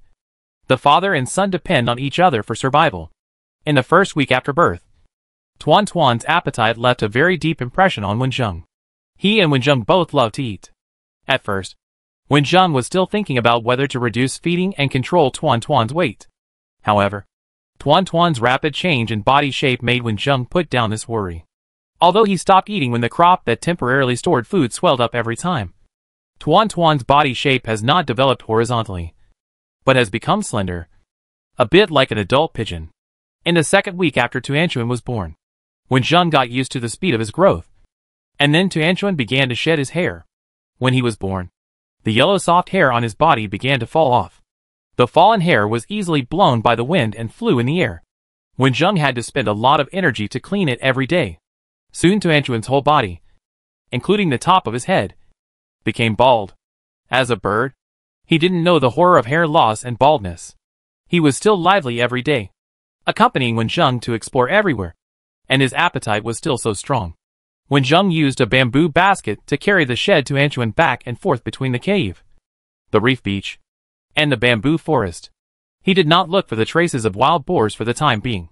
the father and son depend on each other for survival. In the first week after birth, Tuan Tuan's appetite left a very deep impression on Wenjung. He and Wenjung both love to eat. At first, Wenjung was still thinking about whether to reduce feeding and control Tuan Tuan's weight. However, Tuan Tuan's rapid change in body shape made Wenjung put down this worry. Although he stopped eating when the crop that temporarily stored food swelled up every time, Tuan Tuan's body shape has not developed horizontally, but has become slender, a bit like an adult pigeon. In the second week after Tuanchuan was born, Wenjung got used to the speed of his growth, and then Tuanchuan began to shed his hair. When he was born, the yellow soft hair on his body began to fall off. The fallen hair was easily blown by the wind and flew in the air. Wenjung had to spend a lot of energy to clean it every day. Soon Tuanchuan's whole body, including the top of his head, became bald. As a bird, he didn't know the horror of hair loss and baldness. He was still lively every day, accompanying Wenjung to explore everywhere, and his appetite was still so strong. Wenjung used a bamboo basket to carry the shed Tuanchuan back and forth between the cave, the reef beach, and the bamboo forest. He did not look for the traces of wild boars for the time being,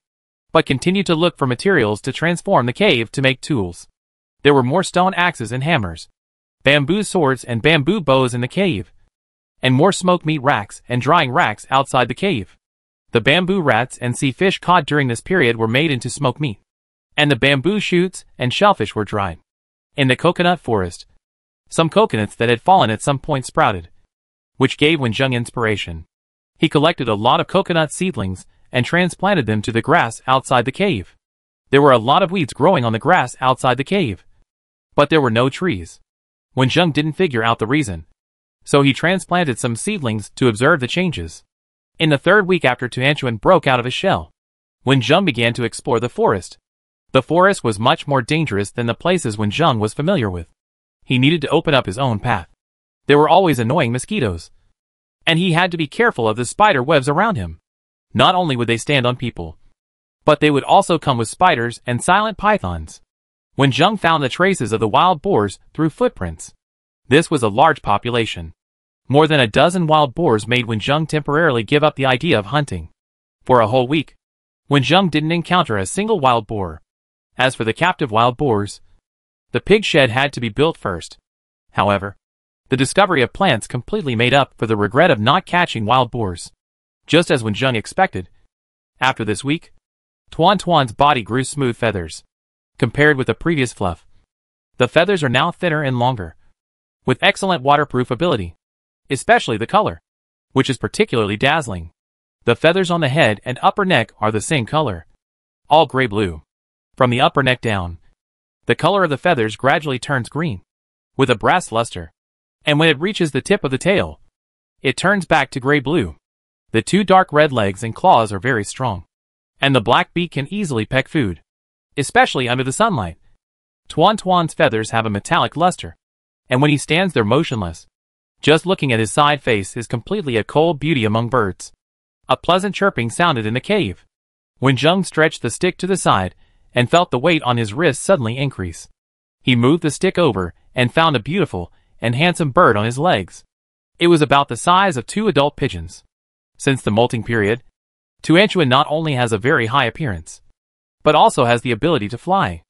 but continued to look for materials to transform the cave to make tools. There were more stone axes and hammers, bamboo swords and bamboo bows in the cave, and more smoked meat racks and drying racks outside the cave. The bamboo rats and sea fish caught during this period were made into smoked meat, and the bamboo shoots and shellfish were dried. In the coconut forest, some coconuts that had fallen at some point sprouted, which gave Wenjung inspiration. He collected a lot of coconut seedlings and transplanted them to the grass outside the cave. There were a lot of weeds growing on the grass outside the cave, but there were no trees. Wenjung didn't figure out the reason, so he transplanted some seedlings to observe the changes. In the third week after Tuanchuan broke out of his shell, Wenjung began to explore the forest. The forest was much more dangerous than the places Wenjung was familiar with. He needed to open up his own path. There were always annoying mosquitoes, and he had to be careful of the spider webs around him. Not only would they stand on people, But they would also come with spiders and silent pythons. Wenjung found the traces of the wild boars through footprints. This was a large population. More than a dozen wild boars made Wenjung temporarily give up the idea of hunting. For a whole week, Wenjung didn't encounter a single wild boar. As for the captive wild boars, the pig shed had to be built first. However, the discovery of plants completely made up for the regret of not catching wild boars. Just as Wenjung expected, after this week, Tuan Tuan's body grew smooth feathers. Compared with the previous fluff, the feathers are now thinner and longer, with excellent waterproof ability, especially the color, which is particularly dazzling. The feathers on the head and upper neck are the same color, all gray blue. From the upper neck down, the color of the feathers gradually turns green, with a brass luster, and when it reaches the tip of the tail, it turns back to gray blue. The two dark red legs and claws are very strong, and the black beak can easily peck food, especially under the sunlight. Tuan Tuan's feathers have a metallic luster, and when he stands there motionless, just looking at his side face is completely a cold beauty among birds. A pleasant chirping sounded in the cave. Wenjung stretched the stick to the side and felt the weight on his wrist suddenly increase. He moved the stick over and found a beautiful and handsome bird on his legs. It was about the size of 2 adult pigeons. Since the molting period, Tuanchuan not only has a very high appearance, but also has the ability to fly,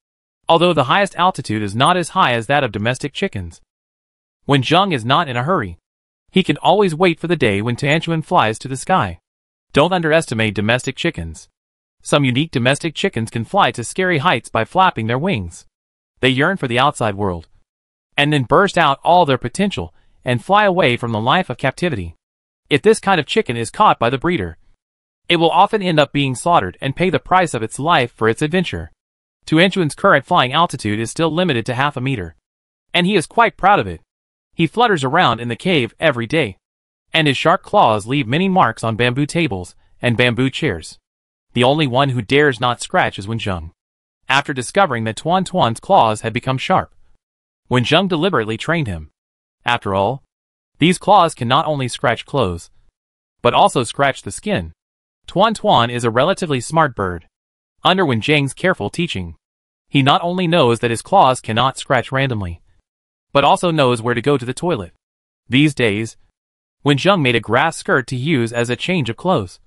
although the highest altitude is not as high as that of domestic chickens. Wenjung is not in a hurry. He can always wait for the day when Tuanchuan flies to the sky. Don't underestimate domestic chickens. Some unique domestic chickens can fly to scary heights by flapping their wings. They yearn for the outside world, and then burst out all their potential and fly away from the life of captivity. If this kind of chicken is caught by the breeder, it will often end up being slaughtered and pay the price of its life for its adventure. Tuanchuan's current flying altitude is still limited to half a meter, and he is quite proud of it. He flutters around in the cave every day, and his sharp claws leave many marks on bamboo tables and bamboo chairs. The only one who dares not scratch is Wenjung. After discovering that Tuan Tuan's claws had become sharp, Wenjung deliberately trained him. After all, these claws can not only scratch clothes, but also scratch the skin. Tuan Tuan is a relatively smart bird. Under Wenjung's careful teaching, he not only knows that his claws cannot scratch randomly, but also knows where to go to the toilet. These days, Wenjung made a grass skirt to use as a change of clothes,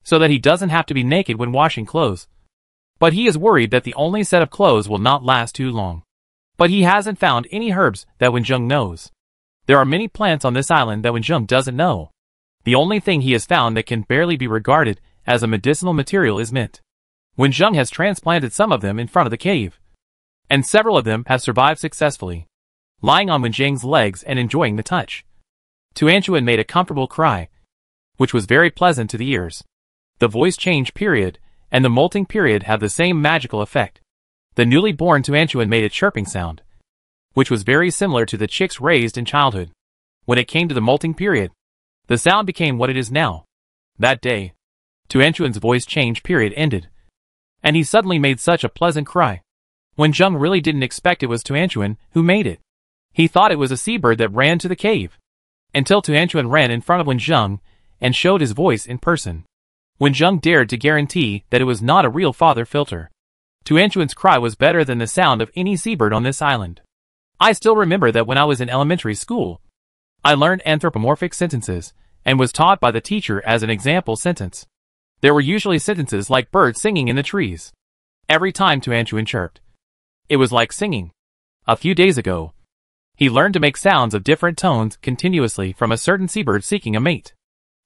so that he doesn't have to be naked when washing clothes. But he is worried that the only set of clothes will not last too long. But he hasn't found any herbs that Wenjung knows. There are many plants on this island that Wenjung doesn't know. The only thing he has found that can barely be regarded as a medicinal material is mint. Wenjung has transplanted some of them in front of the cave, and several of them have survived successfully, lying on Wenjung's legs and enjoying the touch. Tuanchuan made a comfortable cry, which was very pleasant to the ears. The voice change period and the molting period have the same magical effect. The newly born Tuanchuan made a chirping sound, which was very similar to the chicks raised in childhood. When it came to the molting period, the sound became what it is now. That day, Tuanchuan's voice change period ended, and he suddenly made such a pleasant cry. Wenjung really didn't expect it was Tuanchuan who made it. He thought it was a seabird that ran to the cave, until Tuanchuan ran in front of Wenjung and showed his voice in person. Wenjung dared to guarantee that it was not a real father filter. Tuanchuan's cry was better than the sound of any seabird on this island. I still remember that when I was in elementary school, I learned anthropomorphic sentences and was taught by the teacher as an example sentence. There were usually sentences like birds singing in the trees. Every time Tuanchuan chirped, it was like singing. A few days ago, he learned to make sounds of different tones continuously from a certain seabird seeking a mate.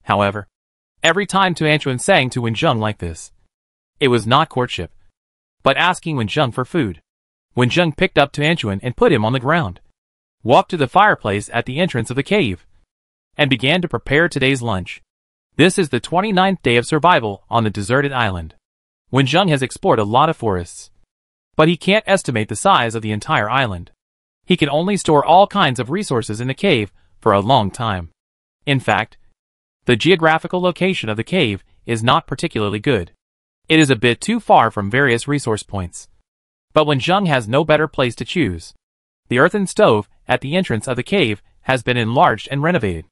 However, every time Tuanchuan sang to Wenjung like this, it was not courtship, but asking Wenjung for food. Wenjung picked up Tuanchuan and put him on the ground, walked to the fireplace at the entrance of the cave, and began to prepare today's lunch. This is the 29th day of survival on the deserted island. Wenjung has explored a lot of forests, but he can't estimate the size of the entire island. He can only store all kinds of resources in the cave for a long time. In fact, the geographical location of the cave is not particularly good. It is a bit too far from various resource points. But Wenjung has no better place to choose. The earthen stove at the entrance of the cave has been enlarged and renovated,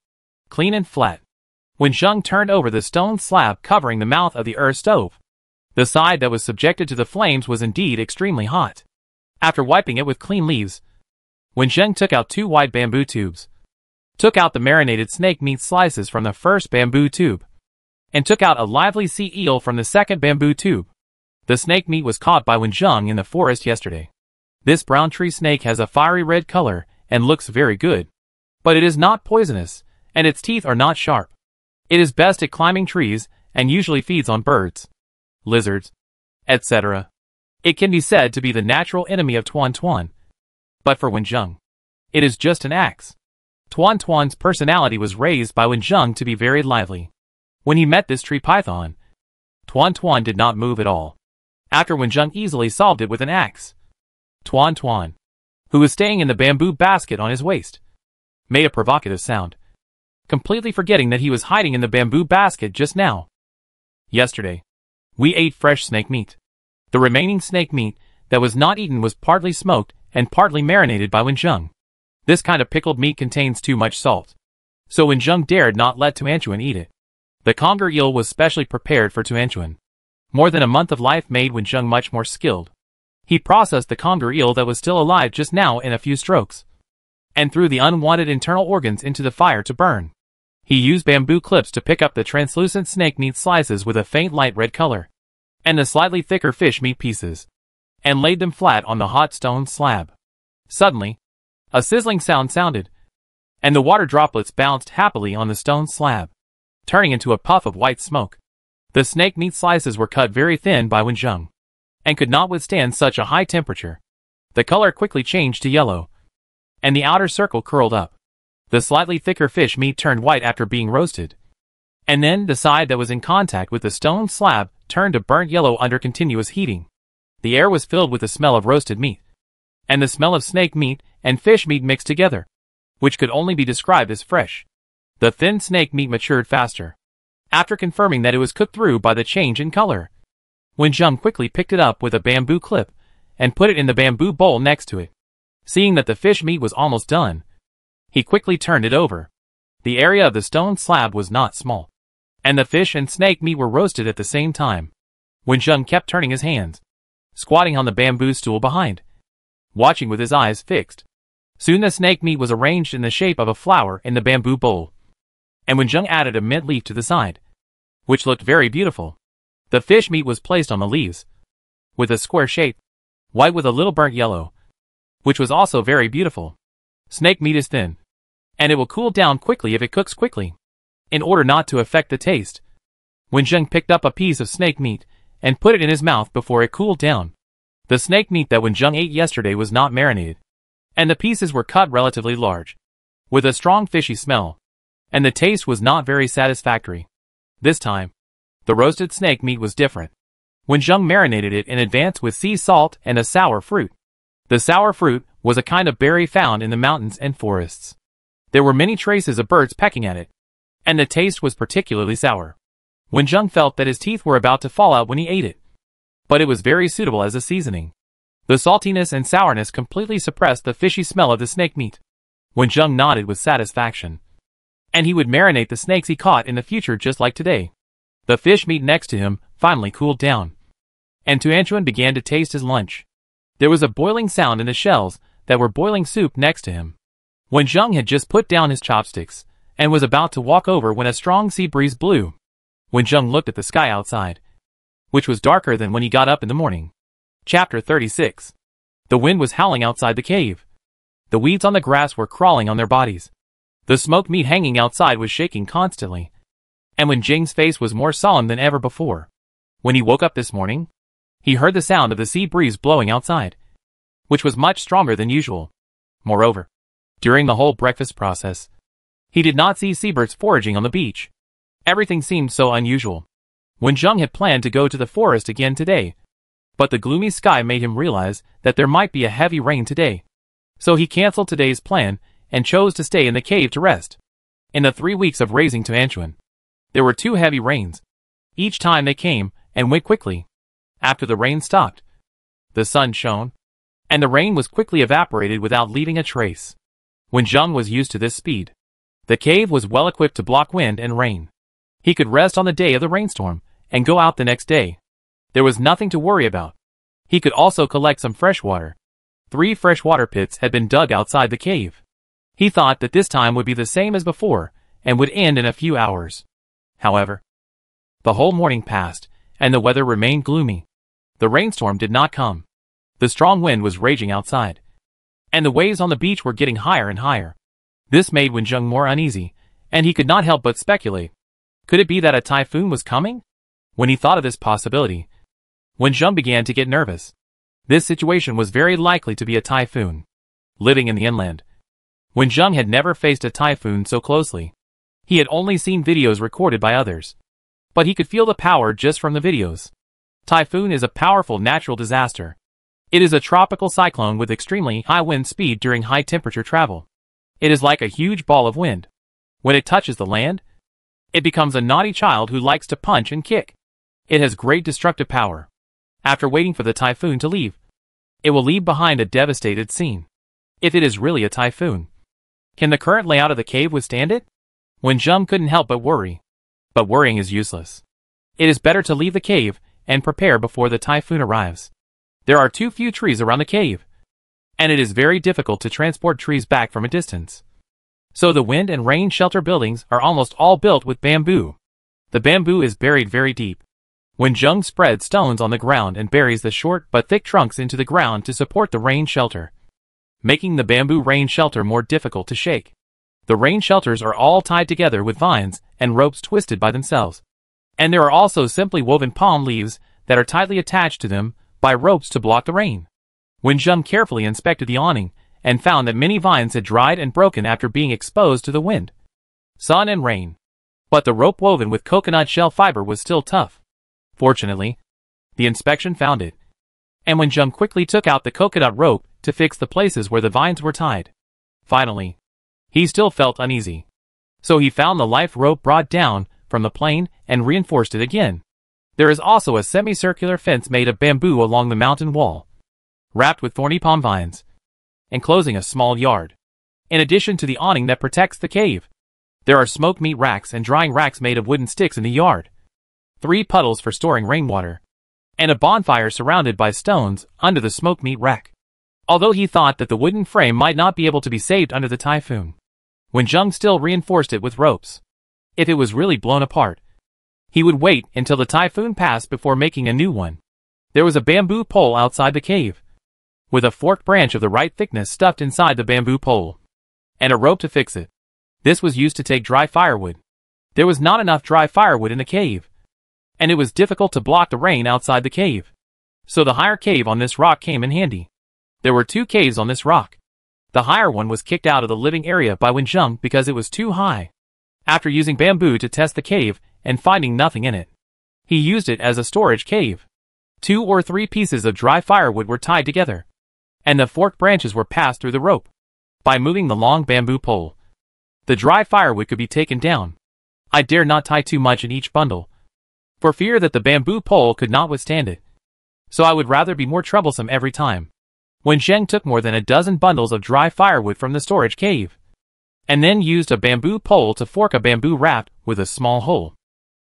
clean and flat. Wenjung turned over the stone slab covering the mouth of the earth stove. The side that was subjected to the flames was indeed extremely hot. After wiping it with clean leaves, Wenjing took out 2 wide bamboo tubes, took out the marinated snake meat slices from the first bamboo tube, and took out a lively sea eel from the second bamboo tube. The snake meat was caught by Wenjing in the forest yesterday. This brown tree snake has a fiery red color and looks very good. But it is not poisonous, and its teeth are not sharp. It is best at climbing trees and usually feeds on birds, lizards, etc. It can be said to be the natural enemy of Tuan Tuan. But for Wenjing, it is just an axe. Tuan Tuan's personality was raised by Wenjing to be very lively. When he met this tree python, Tuan Tuan did not move at all. After Wenjing easily solved it with an axe, Tuan Tuan, who was staying in the bamboo basket on his waist, made a provocative sound, completely forgetting that he was hiding in the bamboo basket just now. Yesterday, we ate fresh snake meat. The remaining snake meat that was not eaten was partly smoked and partly marinated by Wenjing. This kind of pickled meat contains too much salt, so Wenjing dared not let Tuan Tuan eat it. The conger eel was specially prepared for Tuan Tuan. More than a month of life made Wenjing much more skilled. He processed the conger eel that was still alive just now in a few strokes, and threw the unwanted internal organs into the fire to burn. He used bamboo clips to pick up the translucent snake meat slices with a faint light red color, and the slightly thicker fish meat pieces, and laid them flat on the hot stone slab. Suddenly, a sizzling sound sounded, and the water droplets bounced happily on the stone slab, turning into a puff of white smoke. The snake meat slices were cut very thin by Wenjing, and could not withstand such a high temperature. The color quickly changed to yellow, and the outer circle curled up. The slightly thicker fish meat turned white after being roasted, and then the side that was in contact with the stone slab turned to burnt yellow under continuous heating. The air was filled with the smell of roasted meat, and the smell of snake meat and fish meat mixed together, which could only be described as fresh. The thin snake meat matured faster, after confirming that it was cooked through by the change in color. Wenjing quickly picked it up with a bamboo clip and put it in the bamboo bowl next to it. Seeing that the fish meat was almost done, he quickly turned it over. The area of the stone slab was not small, and the fish and snake meat were roasted at the same time. Wenjing kept turning his hands, squatting on the bamboo stool behind, watching with his eyes fixed. Soon the snake meat was arranged in the shape of a flower in the bamboo bowl, and Wenjing added a mint leaf to the side, which looked very beautiful. The fish meat was placed on the leaves, with a square shape, white with a little burnt yellow, which was also very beautiful. Snake meat is thin, and it will cool down quickly if it cooks quickly. In order not to affect the taste, Wenjing picked up a piece of snake meat and put it in his mouth before it cooled down. The snake meat that Wenjing ate yesterday was not marinated, and the pieces were cut relatively large, with a strong fishy smell, and the taste was not very satisfactory. This time, the roasted snake meat was different. Wenjing marinated it in advance with sea salt and a sour fruit. The sour fruit was a kind of berry found in the mountains and forests. There were many traces of birds pecking at it, and the taste was particularly sour. Wenjing felt that his teeth were about to fall out when he ate it, but it was very suitable as a seasoning. The saltiness and sourness completely suppressed the fishy smell of the snake meat. Wenjing nodded with satisfaction, and he would marinate the snakes he caught in the future just like today. The fish meat next to him finally cooled down, and Tuan Tuan began to taste his lunch. There was a boiling sound in the shells that were boiling soup next to him. Wenjing had just put down his chopsticks and was about to walk over when a strong sea breeze blew. Wenjing looked at the sky outside, which was darker than when he got up in the morning. Chapter 36. The wind was howling outside the cave. The weeds on the grass were crawling on their bodies. The smoked meat hanging outside was shaking constantly, and Wenjing's face was more solemn than ever before. When he woke up this morning, he heard the sound of the sea breeze blowing outside, which was much stronger than usual. Moreover, during the whole breakfast process, he did not see seabirds foraging on the beach. Everything seemed so unusual. Wenjing had planned to go to the forest again today, but the gloomy sky made him realize that there might be a heavy rain today. So he cancelled today's plan and chose to stay in the cave to rest. In the 3 weeks of raising Tuan Tuan, there were 2 heavy rains. Each time they came and went quickly. After the rain stopped, the sun shone, and the rain was quickly evaporated without leaving a trace. Wenjing was used to this speed. The cave was well equipped to block wind and rain. He could rest on the day of the rainstorm and go out the next day. There was nothing to worry about. He could also collect some fresh water. 3 freshwater pits had been dug outside the cave. He thought that this time would be the same as before, and would end in a few hours. However, the whole morning passed, and the weather remained gloomy. The rainstorm did not come. The strong wind was raging outside, and the waves on the beach were getting higher and higher. This made Wenjung more uneasy, and he could not help but speculate. Could it be that a typhoon was coming? When he thought of this possibility, Wenjung began to get nervous. This situation was very likely to be a typhoon. Living in the inland, Wenjung had never faced a typhoon so closely. He had only seen videos recorded by others, but he could feel the power just from the videos. Typhoon is a powerful natural disaster. It is a tropical cyclone with extremely high wind speed during high temperature travel. It is like a huge ball of wind. When it touches the land, it becomes a naughty child who likes to punch and kick. It has great destructive power. After waiting for the typhoon to leave, it will leave behind a devastated scene. If it is really a typhoon, can the current layout of the cave withstand it? Wenjung couldn't help but worry. But worrying is useless. It is better to leave the cave and prepare before the typhoon arrives. There are too few trees around the cave, and it is very difficult to transport trees back from a distance. So the wind and rain shelter buildings are almost all built with bamboo. The bamboo is buried very deep. Wenjung spreads stones on the ground and buries the short but thick trunks into the ground to support the rain shelter, making the bamboo rain shelter more difficult to shake. The rain shelters are all tied together with vines and ropes twisted by themselves. And there are also simply woven palm leaves that are tightly attached to them by ropes to block the rain. Wenjung carefully inspected the awning and found that many vines had dried and broken after being exposed to the wind, sun and rain. But the rope woven with coconut shell fiber was still tough. Fortunately, the inspection found it, and Wenjung quickly took out the coconut rope to fix the places where the vines were tied. Finally, he still felt uneasy. So he found the life rope brought down from the plane and reinforced it again. There is also a semicircular fence made of bamboo along the mountain wall, wrapped with thorny palm vines, enclosing a small yard. In addition to the awning that protects the cave, there are smoked meat racks and drying racks made of wooden sticks in the yard, 3 puddles for storing rainwater, and a bonfire surrounded by stones under the smoked meat rack. Although he thought that the wooden frame might not be able to be saved under the typhoon, Wenjung still reinforced it with ropes. If it was really blown apart, he would wait until the typhoon passed before making a new one. There was a bamboo pole outside the cave, with a forked branch of the right thickness stuffed inside the bamboo pole, and a rope to fix it. This was used to take dry firewood. There was not enough dry firewood in the cave, and it was difficult to block the rain outside the cave. So the higher cave on this rock came in handy. There were 2 caves on this rock. The higher one was kicked out of the living area by Wenjung because it was too high. After using bamboo to test the cave and finding nothing in it, he used it as a storage cave. 2 or 3 pieces of dry firewood were tied together, and the forked branches were passed through the rope. By moving the long bamboo pole, the dry firewood could be taken down. I dare not tie too much in each bundle, for fear that the bamboo pole could not withstand it. So I would rather be more troublesome every time. Wenjung took more than a dozen bundles of dry firewood from the storage cave, and then used a bamboo pole to fork a bamboo raft with a small hole.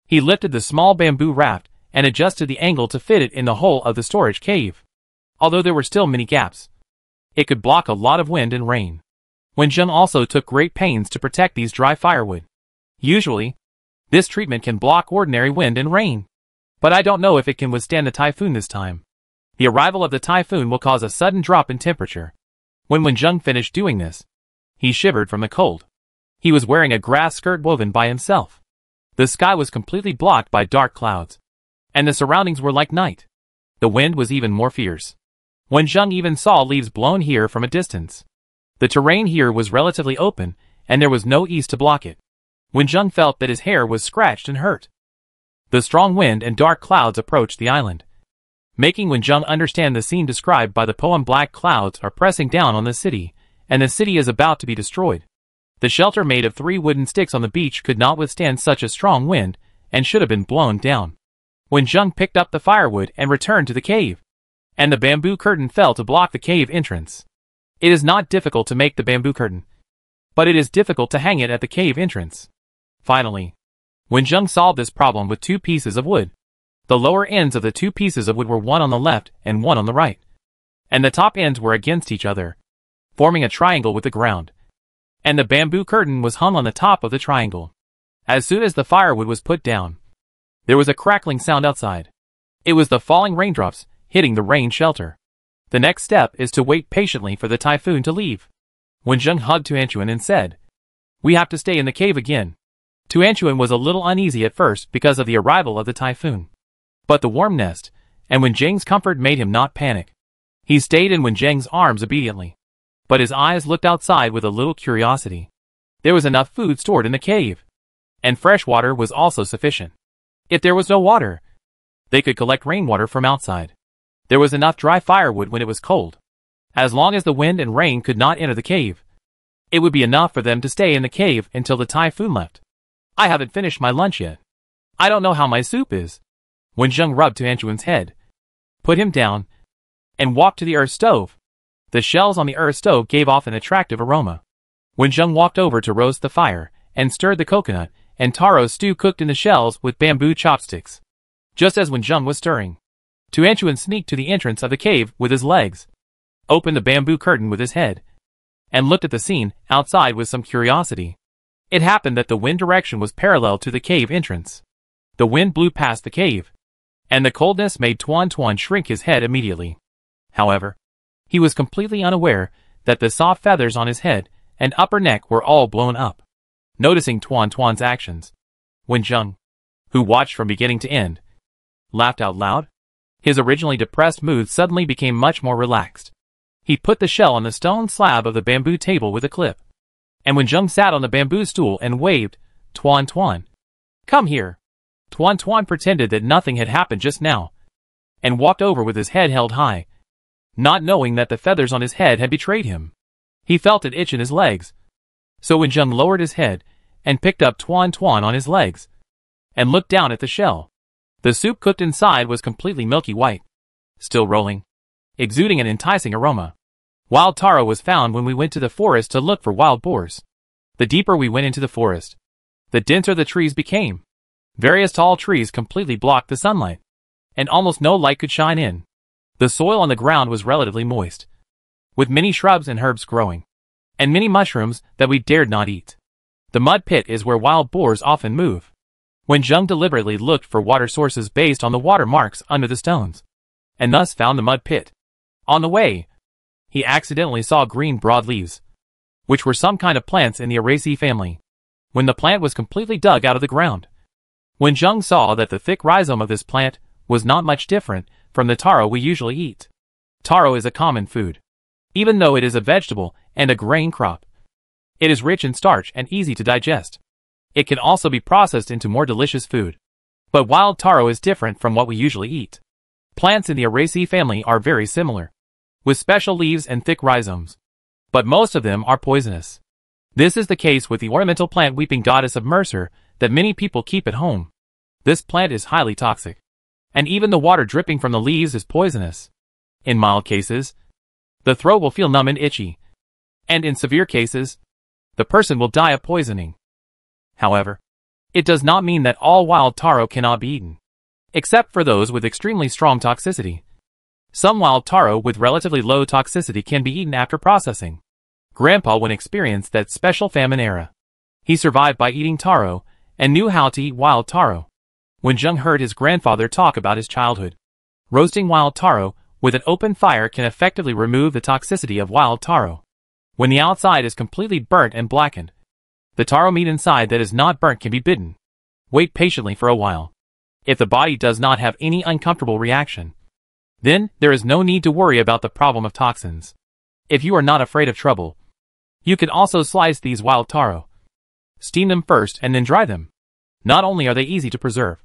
He lifted the small bamboo raft and adjusted the angle to fit it in the hole of the storage cave. Although there were still many gaps, it could block a lot of wind and rain. Wenjung also took great pains to protect these dry firewood. Usually, this treatment can block ordinary wind and rain, but I don't know if it can withstand the typhoon this time. The arrival of the typhoon will cause a sudden drop in temperature. When Wenjung finished doing this, he shivered from the cold. He was wearing a grass skirt woven by himself. The sky was completely blocked by dark clouds, and the surroundings were like night. The wind was even more fierce. Wenjung even saw leaves blown here from a distance. The terrain here was relatively open, and there was no east to block it. Wenjung felt that his hair was scratched and hurt. The strong wind and dark clouds approached the island, making Wenjung understand the scene described by the poem. Black clouds are pressing down on the city, and the city is about to be destroyed. The shelter made of 3 wooden sticks on the beach could not withstand such a strong wind, and should have been blown down. Wenjung picked up the firewood and returned to the cave, and the bamboo curtain fell to block the cave entrance. It is not difficult to make the bamboo curtain, but it is difficult to hang it at the cave entrance. Finally, Wenjung solved this problem with 2 pieces of wood. The lower ends of the two pieces of wood were one on the left and one on the right, and the top ends were against each other, forming a triangle with the ground. And the bamboo curtain was hung on the top of the triangle. As soon as the firewood was put down, there was a crackling sound outside. It was the falling raindrops hitting the rain shelter. The next step is to wait patiently for the typhoon to leave. Wenjung hugged Tuanchuan and said, "We have to stay in the cave again." Tuanchuan was a little uneasy at first because of the arrival of the typhoon. But the warm nest and Wenjung's comfort made him not panic. He stayed in Wenjung's arms obediently. But his eyes looked outside with a little curiosity. There was enough food stored in the cave, and fresh water was also sufficient. If there was no water, they could collect rainwater from outside. There was enough dry firewood when it was cold. As long as the wind and rain could not enter the cave, it would be enough for them to stay in the cave until the typhoon left. "I haven't finished my lunch yet. I don't know how my soup is." Wenjung rubbed Tuanchuan's head, put him down, and walked to the earth stove. The shells on the earth stove gave off an attractive aroma. Wenjung walked over to roast the fire and stirred the coconut and taro stew cooked in the shells with bamboo chopsticks. Just as Wenjung was stirring, Tuanchuan sneaked to the entrance of the cave with his legs, opened the bamboo curtain with his head, and looked at the scene outside with some curiosity. It happened that the wind direction was parallel to the cave entrance. The wind blew past the cave, and the coldness made Tuan shrink his head immediately. However, he was completely unaware that the soft feathers on his head and upper neck were all blown up. Noticing Tuan's actions, Wenjung, who watched from beginning to end, laughed out loud. His originally depressed mood suddenly became much more relaxed. He put the shell on the stone slab of the bamboo table with a clip. And Wenjung sat on the bamboo stool and waved, "Tuan, come here." Tuan pretended that nothing had happened just now, and walked over with his head held high, not knowing that the feathers on his head had betrayed him. He felt an itch in his legs. So Wenjung lowered his head and picked up Tuan on his legs, and looked down at the shell. The soup cooked inside was completely milky white, still rolling, exuding an enticing aroma. Wild taro was found when we went to the forest to look for wild boars. The deeper we went into the forest, the denser the trees became. Various tall trees completely blocked the sunlight, and almost no light could shine in. The soil on the ground was relatively moist, with many shrubs and herbs growing, and many mushrooms that we dared not eat. The mud pit is where wild boars often move. Wenjung deliberately looked for water sources based on the water marks under the stones, and thus found the mud pit. On the way, he accidentally saw green broadleaves, which were some kind of plants in the Araceae family. When the plant was completely dug out of the ground, Wenjung saw that the thick rhizome of this plant was not much different from the taro we usually eat. Taro is a common food. Even though it is a vegetable and a grain crop, it is rich in starch and easy to digest. It can also be processed into more delicious food. But wild taro is different from what we usually eat. Plants in the Araceae family are very similar, with special leaves and thick rhizomes, but most of them are poisonous. This is the case with the ornamental plant weeping goddess of Mercer that many people keep at home. This plant is highly toxic, and even the water dripping from the leaves is poisonous. In mild cases, the throat will feel numb and itchy, and in severe cases, the person will die of poisoning. However, it does not mean that all wild taro cannot be eaten, except for those with extremely strong toxicity. Some wild taro with relatively low toxicity can be eaten after processing. Grandpa once experienced that special famine era. He survived by eating taro and knew how to eat wild taro. Wenjung heard his grandfather talk about his childhood. Roasting wild taro with an open fire can effectively remove the toxicity of wild taro. When the outside is completely burnt and blackened, the taro meat inside that is not burnt can be bitten. Wait patiently for a while. If the body does not have any uncomfortable reaction, then there is no need to worry about the problem of toxins. If you are not afraid of trouble, you can also slice these wild taro. Steam them first and then dry them. Not only are they easy to preserve,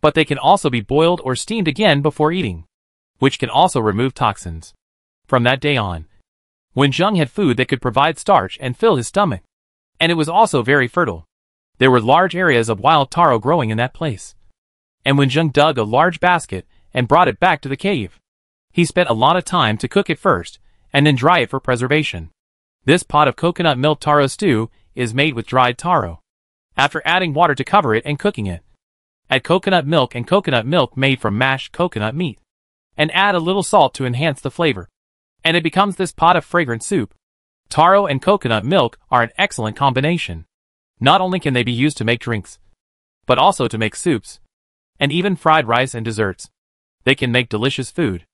but they can also be boiled or steamed again before eating, which can also remove toxins. From that day on, Wenjung had food that could provide starch and fill his stomach, and it was also very fertile. There were large areas of wild taro growing in that place, and Wenjung dug a large basket and brought it back to the cave. He spent a lot of time to cook it first, and then dry it for preservation. This pot of coconut milk taro stew is made with dried taro. After adding water to cover it and cooking it, Add coconut milk and coconut milk made from mashed coconut meat. And add a little salt to enhance the flavor. And it becomes this pot of fragrant soup. Taro and coconut milk are an excellent combination. Not only can they be used to make drinks, but also to make soups, and even fried rice and desserts. They can make delicious food.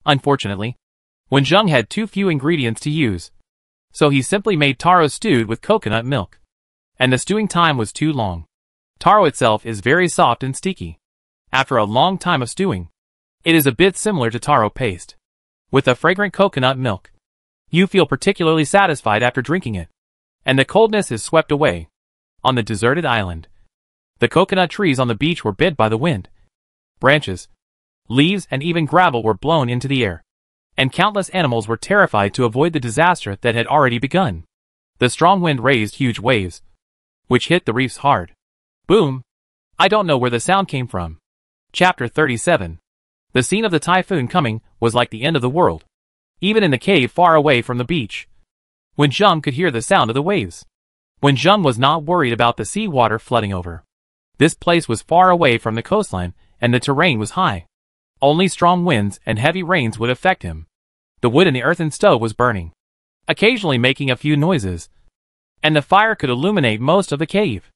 Unfortunately, Wenjung had too few ingredients to use, so he simply made taro stewed with coconut milk. And the stewing time was too long. Taro itself is very soft and sticky. After a long time of stewing, it is a bit similar to taro paste. With the fragrant coconut milk, you feel particularly satisfied after drinking it, and the coldness is swept away. On the deserted island, the coconut trees on the beach were bent by the wind. Branches, leaves, and even gravel were blown into the air, and countless animals were terrified to avoid the disaster that had already begun. The strong wind raised huge waves, which hit the reefs hard. Boom! I don't know where the sound came from. Chapter 37. The scene of the typhoon coming was like the end of the world. Even in the cave far away from the beach, Wenjung could hear the sound of the waves. Wenjung was not worried about the sea water flooding over. This place was far away from the coastline, and the terrain was high. Only strong winds and heavy rains would affect him. The wood in the earthen stove was burning, occasionally making a few noises, and the fire could illuminate most of the cave.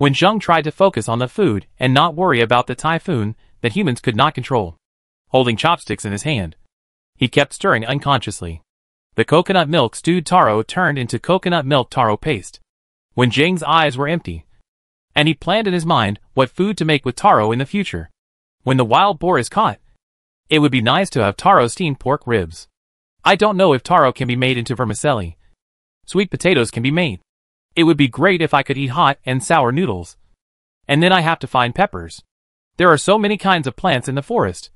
Wenjung tried to focus on the food and not worry about the typhoon that humans could not control. Holding chopsticks in his hand, he kept stirring unconsciously. The coconut milk stewed taro turned into coconut milk taro paste. Wenjung's eyes were empty, and he planned in his mind what food to make with taro in the future. When the wild boar is caught, it would be nice to have taro steamed pork ribs. I don't know if taro can be made into vermicelli. Sweet potatoes can be made. It would be great if I could eat hot and sour noodles. And then I have to find peppers. There are so many kinds of plants in the forest.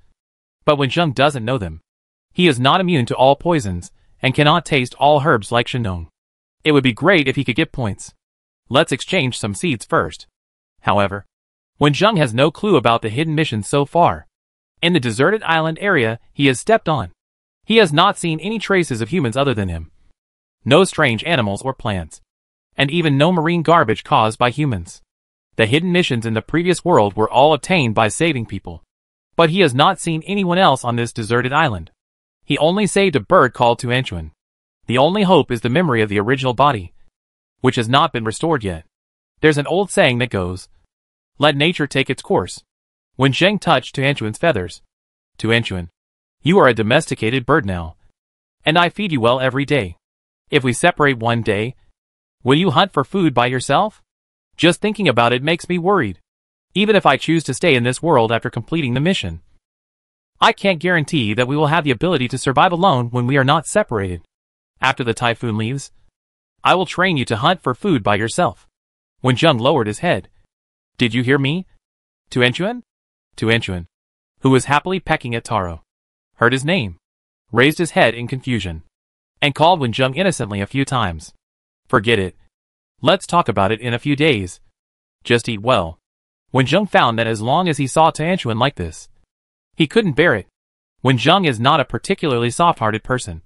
But Wenjung doesn't know them. He is not immune to all poisons, and cannot taste all herbs like Shenong. It would be great if he could get points. Let's exchange some seeds first. However, Wenjung has no clue about the hidden missions so far. In the deserted island area he has stepped on, he has not seen any traces of humans other than him. No strange animals or plants, and even no marine garbage caused by humans. The hidden missions in the previous world were all obtained by saving people. But he has not seen anyone else on this deserted island. He only saved a bird called Tuanchuan. The only hope is the memory of the original body, which has not been restored yet. There's an old saying that goes, "Let nature take its course." Wenjung touched Tuanchuan's feathers. "Tuanchuan, you are a domesticated bird now, and I feed you well every day. If we separate one day, will you hunt for food by yourself? Just thinking about it makes me worried. Even if I choose to stay in this world after completing the mission, I can't guarantee that we will have the ability to survive alone when we are not separated. After the typhoon leaves, I will train you to hunt for food by yourself." Wenjung lowered his head. "Did you hear me? Tuanchuan?" Tuanchuan, who was happily pecking at taro, heard his name, raised his head in confusion, and called Wenjung innocently a few times. "Forget it. Let's talk about it in a few days. Just eat well." Wenjung found that as long as he saw Tuanchuan like this, he couldn't bear it. Wenjung is not a particularly soft-hearted person,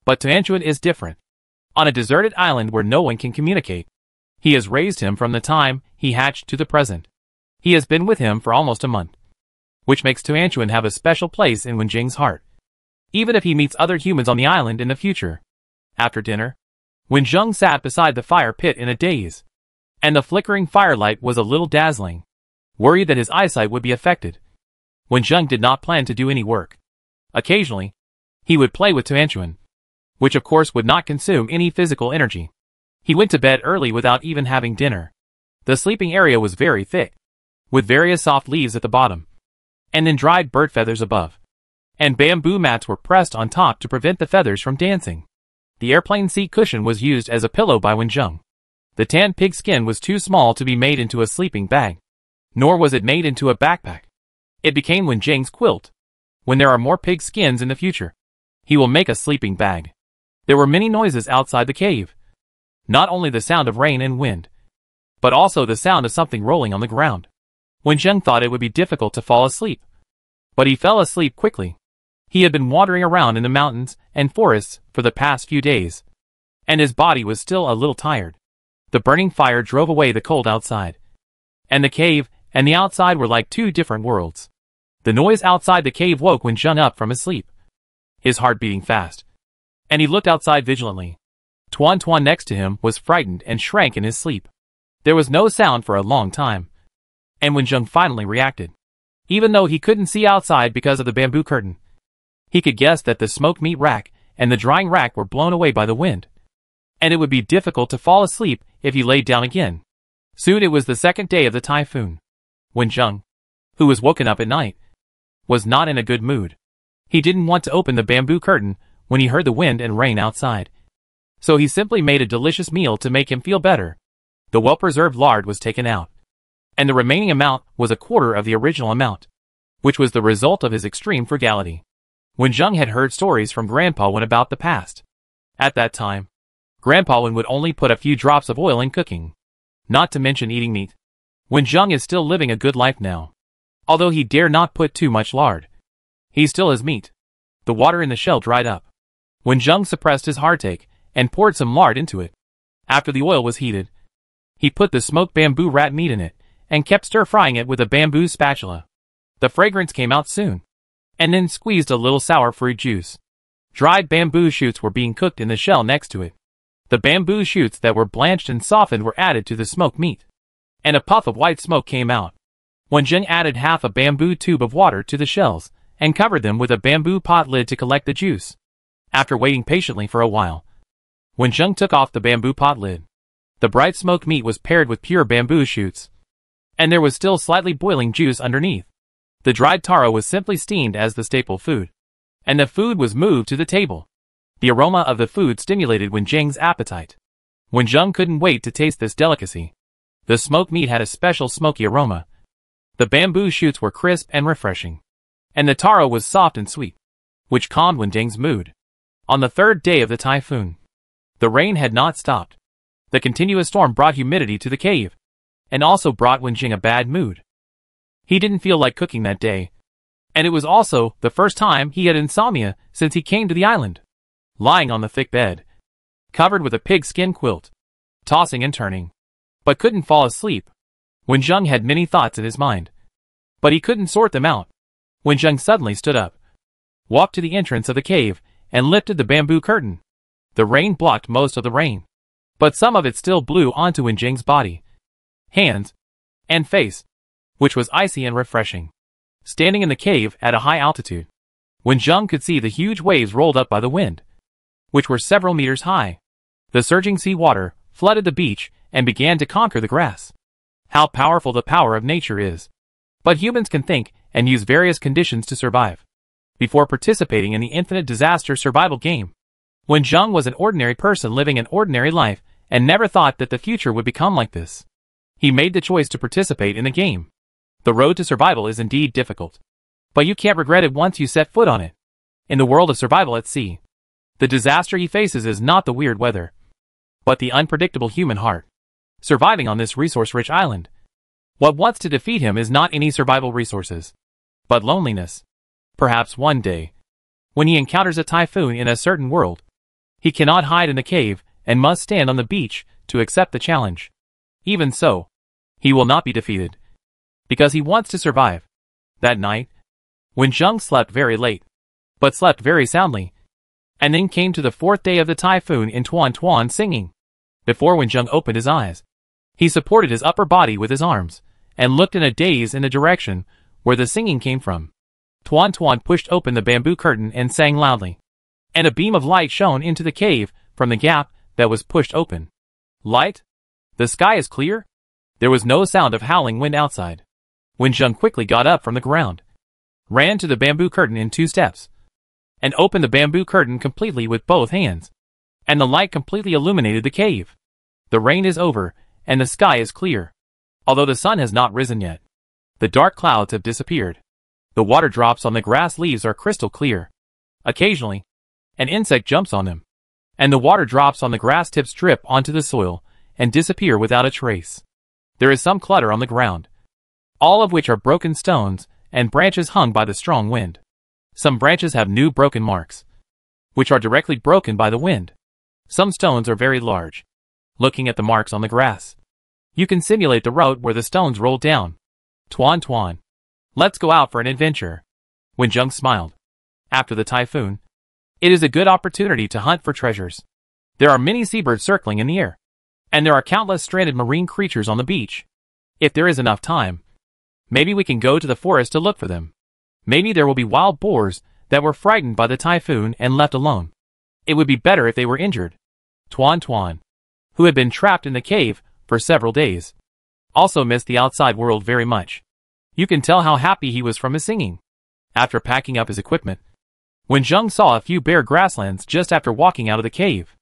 but Tuanchuan is different. On a deserted island where no one can communicate, he has raised him from the time he hatched to the present. He has been with him for almost a month, which makes Tuanchuan have a special place in Wenjung's heart, even if he meets other humans on the island in the future. After dinner, Wenjung sat beside the fire pit in a daze, and the flickering firelight was a little dazzling. Worried that his eyesight would be affected, Wenjung did not plan to do any work. Occasionally, he would play with Tuanchuan, which of course would not consume any physical energy. He went to bed early without even having dinner. The sleeping area was very thick, with various soft leaves at the bottom, and then dried bird feathers above, and bamboo mats were pressed on top to prevent the feathers from dancing. The airplane seat cushion was used as a pillow by Wenjung. The tan pig skin was too small to be made into a sleeping bag, nor was it made into a backpack. It became Wenjung's quilt. When there are more pig skins in the future, he will make a sleeping bag. There were many noises outside the cave. Not only the sound of rain and wind, but also the sound of something rolling on the ground. Wenjung thought it would be difficult to fall asleep, but he fell asleep quickly. He had been wandering around in the mountains and forests for the past few days, and his body was still a little tired. The burning fire drove away the cold outside, and the cave and the outside were like two different worlds. The noise outside the cave woke Wenjing up from his sleep, his heart beating fast, and he looked outside vigilantly. Tuan Tuan next to him was frightened and shrank in his sleep. There was no sound for a long time, and Wenjing finally reacted. Even though he couldn't see outside because of the bamboo curtain, he could guess that the smoked meat rack and the drying rack were blown away by the wind, and it would be difficult to fall asleep if he laid down again. Soon it was the second day of the typhoon. Wenjing, who was woken up at night, was not in a good mood. He didn't want to open the bamboo curtain when he heard the wind and rain outside, so he simply made a delicious meal to make him feel better. The well-preserved lard was taken out, and the remaining amount was a quarter of the original amount, which was the result of his extreme frugality. Wenjing had heard stories from Grandpa Wen about the past. At that time, Grandpa Wen would only put a few drops of oil in cooking, not to mention eating meat. Wenjing is still living a good life now. Although he dare not put too much lard, he still has meat. The water in the shell dried up. Wenjing suppressed his heartache and poured some lard into it. After the oil was heated, he put the smoked bamboo rat meat in it and kept stir-frying it with a bamboo spatula. The fragrance came out soon, and then squeezed a little sour fruit juice. Dried bamboo shoots were being cooked in the shell next to it. The bamboo shoots that were blanched and softened were added to the smoked meat, and a puff of white smoke came out. Wenjing added half a bamboo tube of water to the shells and covered them with a bamboo pot lid to collect the juice. After waiting patiently for a while, Wenjing took off the bamboo pot lid. The bright smoked meat was paired with pure bamboo shoots, and there was still slightly boiling juice underneath. The dried taro was simply steamed as the staple food, and the food was moved to the table. The aroma of the food stimulated Wenjing's appetite. Wenjing couldn't wait to taste this delicacy. The smoked meat had a special smoky aroma. The bamboo shoots were crisp and refreshing, and the taro was soft and sweet, which calmed Wenjing's mood. On the third day of the typhoon, the rain had not stopped. The continuous storm brought humidity to the cave, and also brought Wenjing a bad mood. He didn't feel like cooking that day, and it was also the first time he had insomnia since he came to the island. Lying on the thick bed, covered with a pigskin quilt, tossing and turning, but couldn't fall asleep, Wenjing had many thoughts in his mind, but he couldn't sort them out. Wenjing suddenly stood up, walked to the entrance of the cave, and lifted the bamboo curtain. The rain blocked most of the rain, but some of it still blew onto Wenjing's body, hands, and face, which was icy and refreshing. Standing in the cave at a high altitude, Wenjing could see the huge waves rolled up by the wind, which were several meters high. The surging sea water flooded the beach and began to conquer the grass. How powerful the power of nature is. But humans can think and use various conditions to survive. Before participating in the infinite disaster survival game, Wenjing was an ordinary person living an ordinary life and never thought that the future would become like this. He made the choice to participate in the game. The road to survival is indeed difficult, but you can't regret it once you set foot on it. In the world of survival at sea, the disaster he faces is not the weird weather, but the unpredictable human heart. Surviving on this resource-rich island, what wants to defeat him is not any survival resources, but loneliness. Perhaps one day, when he encounters a typhoon in a certain world, he cannot hide in the cave and must stand on the beach to accept the challenge. Even so, he will not be defeated, because he wants to survive. That night, Wenjing slept very late, but slept very soundly, and then came to the fourth day of the typhoon in Tuan Tuan singing. Before Wenjing opened his eyes, he supported his upper body with his arms, and looked in a daze in the direction where the singing came from. Tuan Tuan pushed open the bamboo curtain and sang loudly, and a beam of light shone into the cave from the gap that was pushed open. Light? The sky is clear? There was no sound of howling wind outside. Wenjing quickly got up from the ground, ran to the bamboo curtain in 2 steps, and opened the bamboo curtain completely with both hands, and the light completely illuminated the cave. The rain is over, and the sky is clear, although the sun has not risen yet. The dark clouds have disappeared. The water drops on the grass leaves are crystal clear. Occasionally, an insect jumps on them, and the water drops on the grass tips drip onto the soil and disappear without a trace. There is some clutter on the ground, all of which are broken stones and branches hung by the strong wind. Some branches have new broken marks, which are directly broken by the wind. Some stones are very large. Looking at the marks on the grass, you can simulate the route where the stones rolled down. Tuan Tuan. Let's go out for an adventure. Wenjung smiled. After the typhoon, it is a good opportunity to hunt for treasures. There are many seabirds circling in the air. And there are countless stranded marine creatures on the beach. If there is enough time, maybe we can go to the forest to look for them. Maybe there will be wild boars that were frightened by the typhoon and left alone. It would be better if they were injured. Tuan Tuan, who had been trapped in the cave for several days, also missed the outside world very much. You can tell how happy he was from his singing. After packing up his equipment, Wenjung saw a few bare grasslands just after walking out of the cave.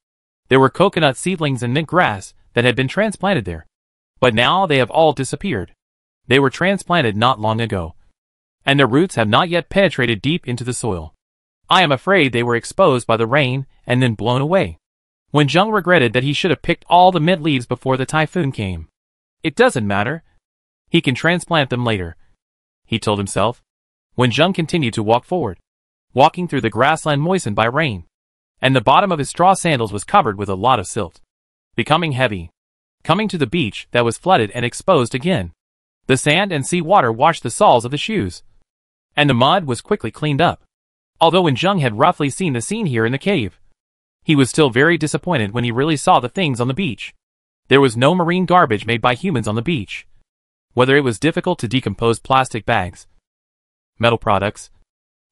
There were coconut seedlings and mint grass that had been transplanted there. But now they have all disappeared. They were transplanted not long ago, and their roots have not yet penetrated deep into the soil. I am afraid they were exposed by the rain and then blown away. Wenjung regretted that he should have picked all the mint leaves before the typhoon came. It doesn't matter. He can transplant them later, he told himself. Wenjung continued to walk forward, walking through the grassland moistened by rain, and the bottom of his straw sandals was covered with a lot of silt, becoming heavy. Coming to the beach that was flooded and exposed again. The sand and sea water washed the soles of the shoes, and the mud was quickly cleaned up. Although Wenjung had roughly seen the scene here in the cave, he was still very disappointed when he really saw the things on the beach. There was no marine garbage made by humans on the beach. Whether it was difficult to decompose plastic bags, metal products,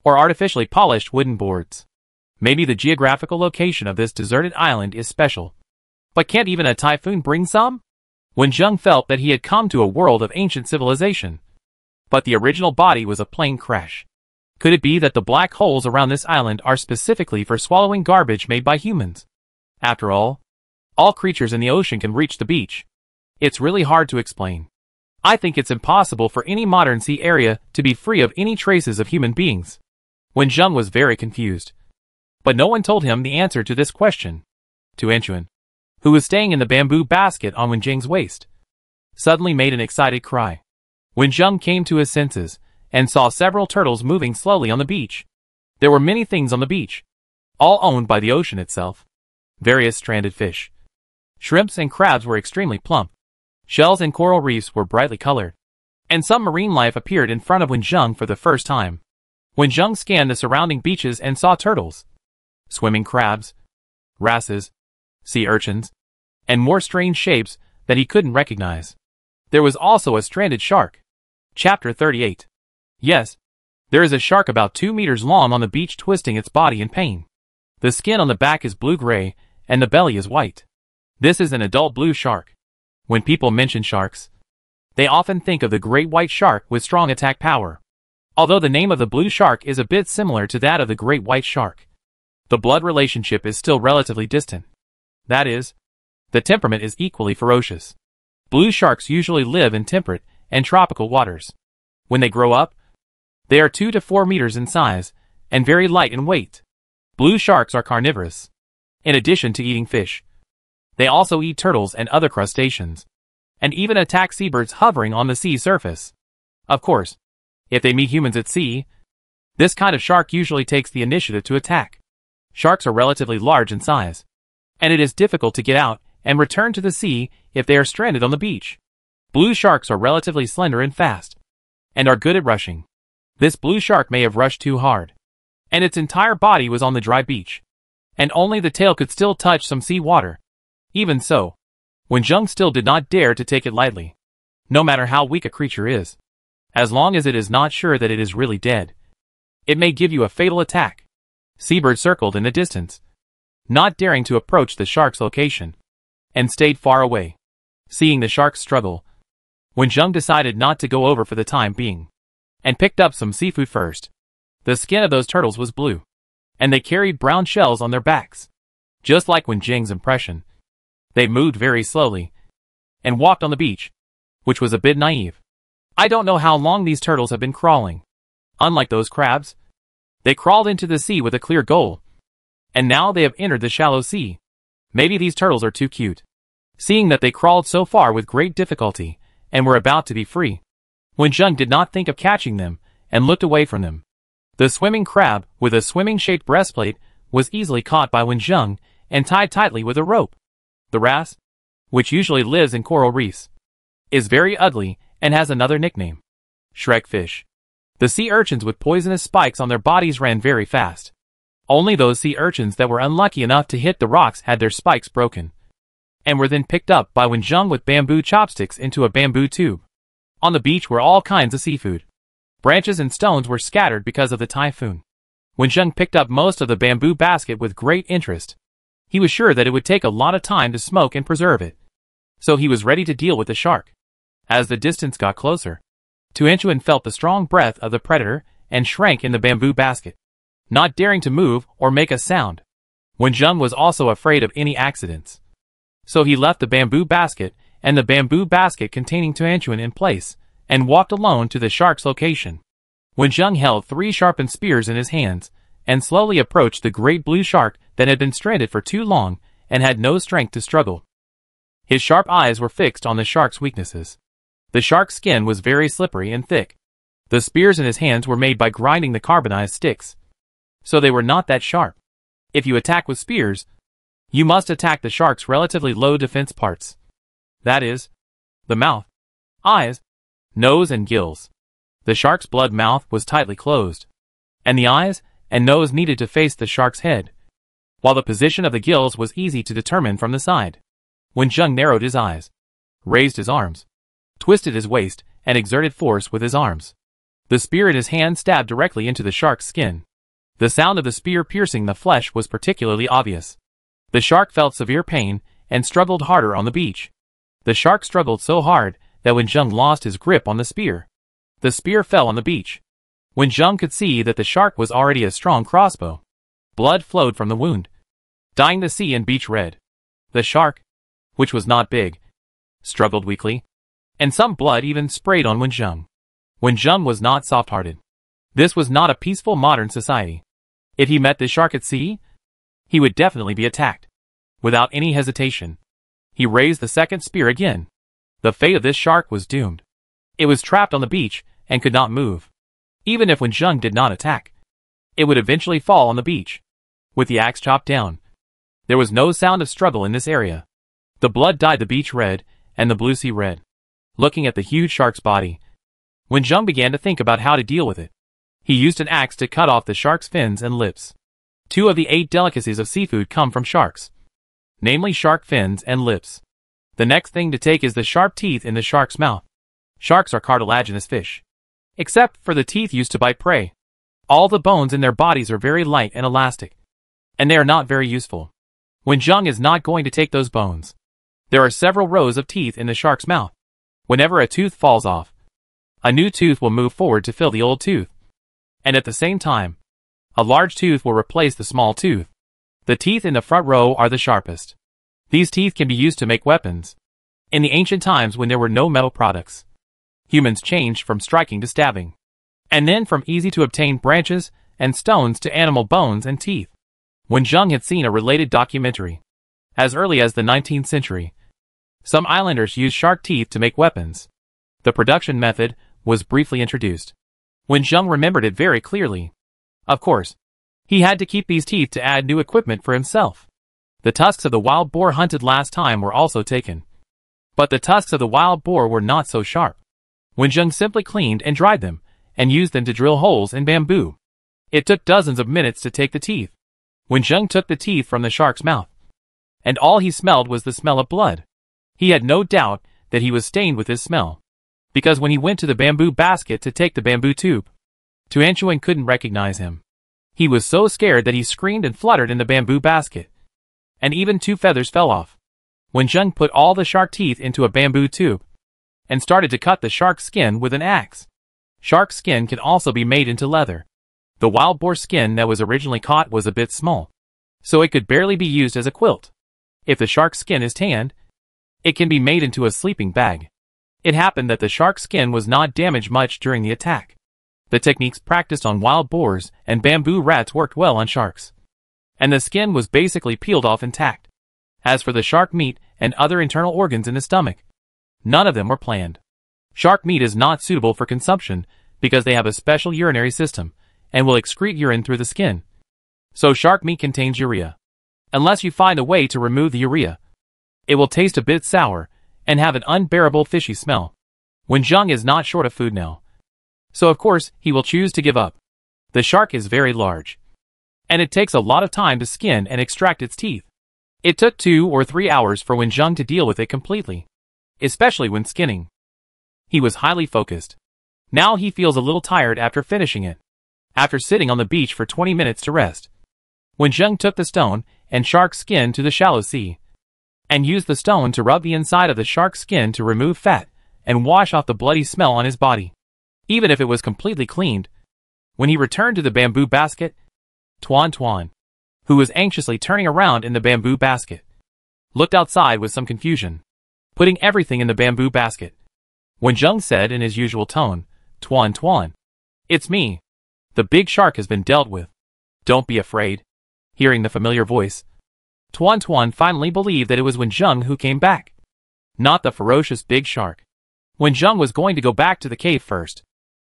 or artificially polished wooden boards. Maybe the geographical location of this deserted island is special. But can't even a typhoon bring some? Wenjung felt that he had come to a world of ancient civilization. But the original body was a plane crash. Could it be that the black holes around this island are specifically for swallowing garbage made by humans? After all creatures in the ocean can reach the beach. It's really hard to explain. I think it's impossible for any modern sea area to be free of any traces of human beings. Wenjung was very confused. But no one told him the answer to this question. To Anchuan, who was staying in the bamboo basket on Wenjung's waist, suddenly made an excited cry. Wenjung came to his senses and saw several turtles moving slowly on the beach. There were many things on the beach, all owned by the ocean itself. Various stranded fish, shrimps and crabs were extremely plump. Shells and coral reefs were brightly colored. And some marine life appeared in front of Wenjung for the first time. Wenjung scanned the surrounding beaches and saw turtles, swimming crabs, wrasses, sea urchins, and more strange shapes that he couldn't recognize. There was also a stranded shark. Chapter 38. Yes, there is a shark about 2 meters long on the beach twisting its body in pain. The skin on the back is blue-gray, and the belly is white. This is an adult blue shark. When people mention sharks, they often think of the great white shark with strong attack power. Although the name of the blue shark is a bit similar to that of the great white shark, the blood relationship is still relatively distant. That is, the temperament is equally ferocious. Blue sharks usually live in temperate and tropical waters. When they grow up, they are 2 to 4 meters in size and very light in weight. Blue sharks are carnivorous. In addition to eating fish, they also eat turtles and other crustaceans, and even attack seabirds hovering on the sea surface. Of course, if they meet humans at sea, this kind of shark usually takes the initiative to attack. Sharks are relatively large in size, and it is difficult to get out and return to the sea if they are stranded on the beach. Blue sharks are relatively slender and fast, and are good at rushing. This blue shark may have rushed too hard, and its entire body was on the dry beach, and only the tail could still touch some sea water. Even so, Wenjung still did not dare to take it lightly. No matter how weak a creature is, as long as it is not sure that it is really dead, it may give you a fatal attack. Seabird circled in the distance, not daring to approach the shark's location, and stayed far away. Seeing the shark struggle, Wenjung decided not to go over for the time being, and picked up some seafood first. The skin of those turtles was blue, and they carried brown shells on their backs. Just like Wenjung's impression, they moved very slowly, and walked on the beach, which was a bit naive. I don't know how long these turtles have been crawling. Unlike those crabs, they crawled into the sea with a clear goal, and now they have entered the shallow sea. Maybe these turtles are too cute. Seeing that they crawled so far with great difficulty, and were about to be free, Wenjung did not think of catching them, and looked away from them. The swimming crab, with a swimming-shaped breastplate, was easily caught by Wenjung, and tied tightly with a rope. The wrasse, which usually lives in coral reefs, is very ugly, and has another nickname. Shrek fish. The sea urchins with poisonous spikes on their bodies ran very fast. Only those sea urchins that were unlucky enough to hit the rocks had their spikes broken, and were then picked up by Wenjung with bamboo chopsticks into a bamboo tube. On the beach were all kinds of seafood. Branches and stones were scattered because of the typhoon. Wenjung picked up most of the bamboo basket with great interest. He was sure that it would take a lot of time to smoke and preserve it, so he was ready to deal with the shark. As the distance got closer, Tuanchuan felt the strong breath of the predator and shrank in the bamboo basket, not daring to move or make a sound. Wenjung was also afraid of any accidents, so he left the bamboo basket and the bamboo basket containing Tuanchuan in place, and walked alone to the shark's location. Wenjung held 3 sharpened spears in his hands, and slowly approached the great blue shark that had been stranded for too long and had no strength to struggle. His sharp eyes were fixed on the shark's weaknesses. The shark's skin was very slippery and thick. The spears in his hands were made by grinding the carbonized sticks, so they were not that sharp. If you attack with spears, you must attack the shark's relatively low defense parts. That is, the mouth, eyes, nose and gills. The shark's blood mouth was tightly closed, and the eyes and nose needed to face the shark's head, while the position of the gills was easy to determine from the side. Wenjung narrowed his eyes, raised his arms, twisted his waist, and exerted force with his arms. The spear in his hand stabbed directly into the shark's skin. The sound of the spear piercing the flesh was particularly obvious. The shark felt severe pain and struggled harder on the beach. The shark struggled so hard that Wenjung lost his grip on the spear. The spear fell on the beach. Wenjung could see that the shark was already a strong crossbow. Blood flowed from the wound, dyeing the sea and beach red. The shark, which was not big, struggled weakly, and some blood even sprayed on Wenjung. Wenjung was not soft-hearted. This was not a peaceful modern society. If he met this shark at sea, he would definitely be attacked. Without any hesitation, he raised the second spear again. The fate of this shark was doomed. It was trapped on the beach and could not move. Even if Wenjung did not attack, it would eventually fall on the beach, with the axe chopped down. There was no sound of struggle in this area. The blood dyed the beach red and the blue sea red. Looking at the huge shark's body, Wenjung began to think about how to deal with it. He used an axe to cut off the shark's fins and lips. 2 of the 8 delicacies of seafood come from sharks, namely shark fins and lips. The next thing to take is the sharp teeth in the shark's mouth. Sharks are cartilaginous fish, except for the teeth used to bite prey. All the bones in their bodies are very light and elastic, and they are not very useful. Wenjung is not going to take those bones. There are several rows of teeth in the shark's mouth. Whenever a tooth falls off, a new tooth will move forward to fill the old tooth, and at the same time, a large tooth will replace the small tooth. The teeth in the front row are the sharpest. These teeth can be used to make weapons. In the ancient times when there were no metal products, humans changed from striking to stabbing, and then from easy-to-obtain branches and stones to animal bones and teeth. Wenjung had seen a related documentary. As early as the 19th century, some islanders used shark teeth to make weapons. The production method was briefly introduced. Wenjung remembered it very clearly. Of course, he had to keep these teeth to add new equipment for himself. The tusks of the wild boar hunted last time were also taken, but the tusks of the wild boar were not so sharp. Wenjung simply cleaned and dried them, and used them to drill holes in bamboo. It took dozens of minutes to take the teeth. Wenjung took the teeth from the shark's mouth, and all he smelled was the smell of blood. He had no doubt that he was stained with this smell, because when he went to the bamboo basket to take the bamboo tube, Tuanchuan couldn't recognize him. He was so scared that he screamed and fluttered in the bamboo basket, and even 2 feathers fell off. Wenjung put all the shark teeth into a bamboo tube, and started to cut the shark's skin with an axe. Shark skin can also be made into leather. The wild boar skin that was originally caught was a bit small, so it could barely be used as a quilt. If the shark's skin is tanned, it can be made into a sleeping bag. It happened that the shark's skin was not damaged much during the attack. The techniques practiced on wild boars and bamboo rats worked well on sharks, and the skin was basically peeled off intact. As for the shark meat and other internal organs in the stomach, none of them were planned. Shark meat is not suitable for consumption because they have a special urinary system and will excrete urine through the skin. So shark meat contains urea. Unless you find a way to remove the urea, it will taste a bit sour and have an unbearable fishy smell. Wenjung is not short of food now, So of course, he will choose to give up. The shark is very large, and it takes a lot of time to skin and extract its teeth. It took 2 or 3 hours for Wenjung to deal with it completely, especially when skinning. He was highly focused. Now he feels a little tired after finishing it. After sitting on the beach for 20 minutes to rest, Wenjung took the stone and shark skin to the shallow sea, and used the stone to rub the inside of the shark's skin to remove fat and wash off the bloody smell on his body. Even if it was completely cleaned, when he returned to the bamboo basket, Tuan, who was anxiously turning around in the bamboo basket, looked outside with some confusion. Putting everything in the bamboo basket, Wenjung said in his usual tone, Tuan, it's me. The big shark has been dealt with. Don't be afraid. Hearing the familiar voice, Tuan finally believed that it was Wenjung who came back, not the ferocious big shark. Wenjung was going to go back to the cave first.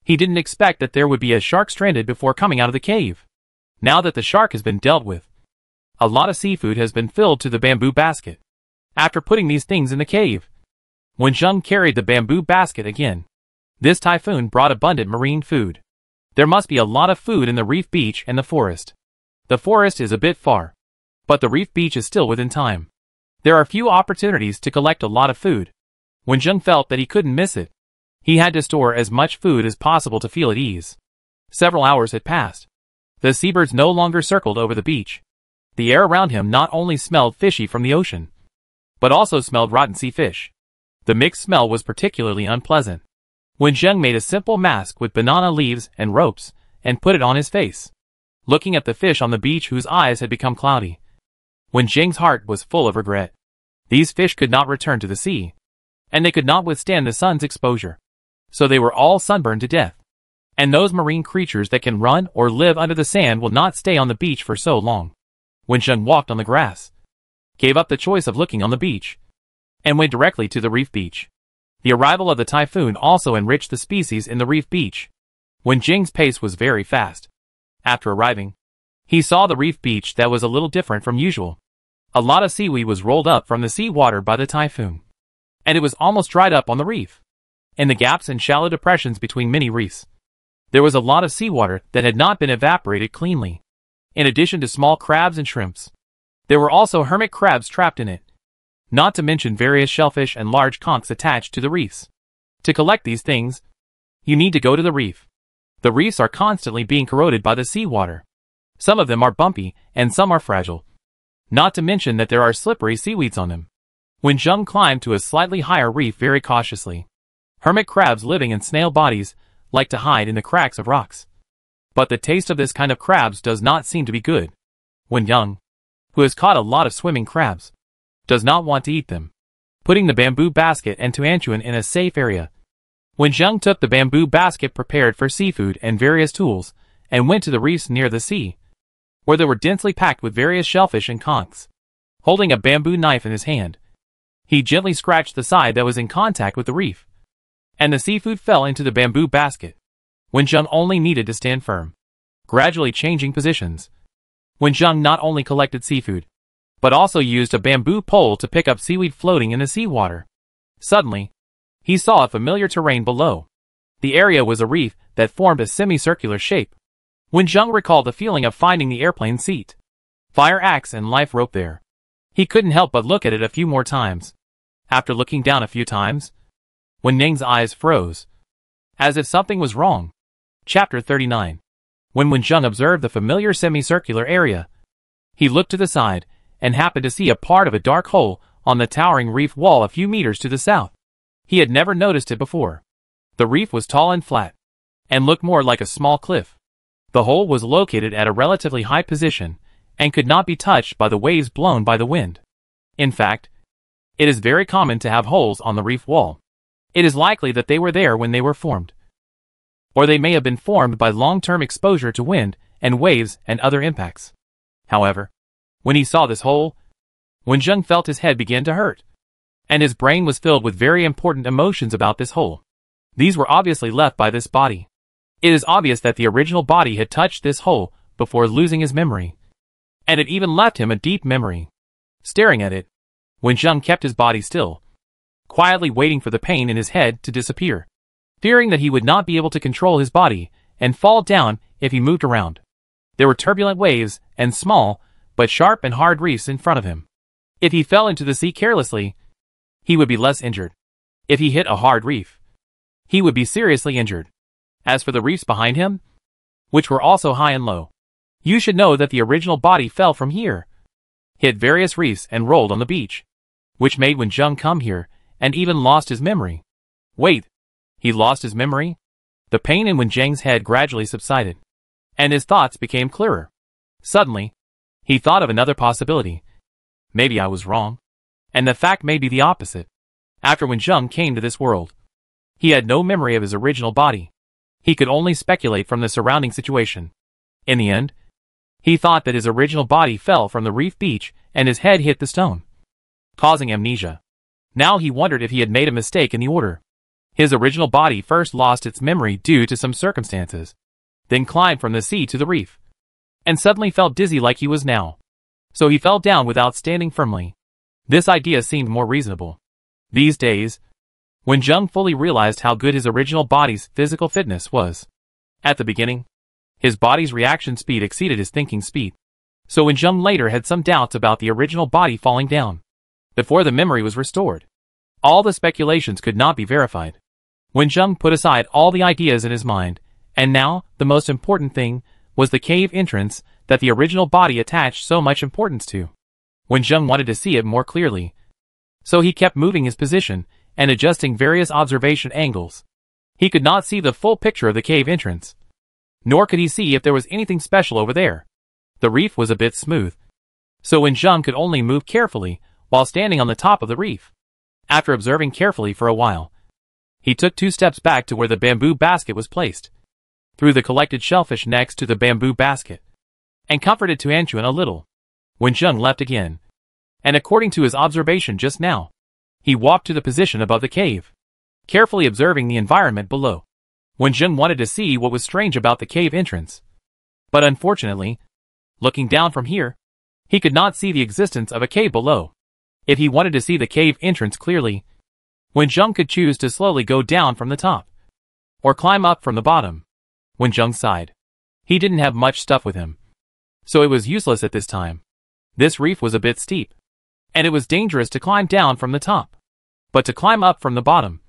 He didn't expect that there would be a shark stranded before coming out of the cave. Now that the shark has been dealt with, a lot of seafood has been filled to the bamboo basket. After putting these things in the cave, Wenjung carried the bamboo basket again. This typhoon brought abundant marine food. There must be a lot of food in the reef beach and the forest. The forest is a bit far, but the reef beach is still within time. There are few opportunities to collect a lot of food. Wenjung felt that he couldn't miss it. He had to store as much food as possible to feel at ease. Several hours had passed. The seabirds no longer circled over the beach. The air around him not only smelled fishy from the ocean, but also smelled rotten sea fish. The mixed smell was particularly unpleasant. Wenjung made a simple mask with banana leaves and ropes, and put it on his face, looking at the fish on the beach whose eyes had become cloudy. Wenjung's heart was full of regret. These fish could not return to the sea, and they could not withstand the sun's exposure, so they were all sunburned to death. And those marine creatures that can run or live under the sand will not stay on the beach for so long. Wenjung walked on the grass, gave up the choice of looking on the beach, and went directly to the reef beach. The arrival of the typhoon also enriched the species in the reef beach. Wenjung's pace was very fast. After arriving, he saw the reef beach that was a little different from usual. A lot of seaweed was rolled up from the sea water by the typhoon, and it was almost dried up on the reef. In the gaps and shallow depressions between many reefs, there was a lot of seawater that had not been evaporated cleanly. In addition to small crabs and shrimps, there were also hermit crabs trapped in it, not to mention various shellfish and large conchs attached to the reefs. To collect these things, you need to go to the reef. The reefs are constantly being corroded by the seawater. Some of them are bumpy, and some are fragile. Not to mention that there are slippery seaweeds on them. Wenjung climbed to a slightly higher reef very cautiously. Hermit crabs living in snail bodies like to hide in the cracks of rocks. But the taste of this kind of crabs does not seem to be good. Wenjung, who has caught a lot of swimming crabs, does not want to eat them. Putting the bamboo basket and Tuan in a safe area, Wenjung took the bamboo basket prepared for seafood and various tools, and went to the reefs near the sea, where they were densely packed with various shellfish and conchs. Holding a bamboo knife in his hand, he gently scratched the side that was in contact with the reef, and the seafood fell into the bamboo basket. Wenjung only needed to stand firm. Gradually changing positions, Wenjung not only collected seafood, but also used a bamboo pole to pick up seaweed floating in the seawater. Suddenly, he saw a familiar terrain below. The area was a reef that formed a semicircular shape. Wenjung recalled the feeling of finding the airplane seat, fire axe and life rope there. He couldn't help but look at it a few more times. After looking down a few times, Wenjung's eyes froze, as if something was wrong. Chapter 39. When Wenjung observed the familiar semicircular area, he looked to the side, and happened to see a part of a dark hole on the towering reef wall a few meters to the south. He had never noticed it before. The reef was tall and flat, and looked more like a small cliff. The hole was located at a relatively high position, and could not be touched by the waves blown by the wind. In fact, it is very common to have holes on the reef wall. It is likely that they were there when they were formed, or they may have been formed by long-term exposure to wind and waves and other impacts. However, when he saw this hole, Wenjung felt his head begin to hurt, and his brain was filled with very important emotions about this hole. These were obviously left by this body. It is obvious that the original body had touched this hole before losing his memory, and it even left him a deep memory. Staring at it, Wenjung kept his body still, quietly waiting for the pain in his head to disappear. fearing that he would not be able to control his body and fall down if he moved around. There were turbulent waves and small, but sharp and hard reefs in front of him. If he fell into the sea carelessly, he would be less injured. If he hit a hard reef, he would be seriously injured. As for the reefs behind him, which were also high and low, you should know that the original body fell from here, hit various reefs and rolled on the beach, which made Wenjung come here and even lost his memory. Wait, he lost his memory? The pain in Wenjung's head gradually subsided, and his thoughts became clearer. Suddenly, he thought of another possibility. Maybe I was wrong, and the fact may be the opposite. After Wenjung came to this world, he had no memory of his original body. He could only speculate from the surrounding situation. In the end, he thought that his original body fell from the reef beach and his head hit the stone, causing amnesia. Now he wondered if he had made a mistake in the order. His original body first lost its memory due to some circumstances, then climbed from the sea to the reef, and suddenly felt dizzy like he was now. So he fell down without standing firmly. This idea seemed more reasonable. These days, Wenjung fully realized how good his original body's physical fitness was. At the beginning, his body's reaction speed exceeded his thinking speed. So Wenjung later had some doubts about the original body falling down. Before the memory was restored, all the speculations could not be verified. Wenjung put aside all the ideas in his mind, and now, the most important thing, was the cave entrance that the original body attached so much importance to. Wenjung wanted to see it more clearly, so he kept moving his position and adjusting various observation angles. He could not see the full picture of the cave entrance, nor could he see if there was anything special over there. The reef was a bit smooth, so Wenjung could only move carefully while standing on the top of the reef. After observing carefully for a while, he took 2 steps back to where the bamboo basket was placed, threw the collected shellfish next to the bamboo basket, and comforted Tuanchuan a little. Wenjung left again, and according to his observation just now, he walked to the position above the cave, carefully observing the environment below. Wenjung wanted to see what was strange about the cave entrance, but unfortunately, looking down from here, he could not see the existence of a cave below. If he wanted to see the cave entrance clearly, Wenjung could choose to slowly go down from the top, or climb up from the bottom. Wenjung sighed. He didn't have much stuff with him, so it was useless at this time. This reef was a bit steep, and it was dangerous to climb down from the top. But to climb up from the bottom,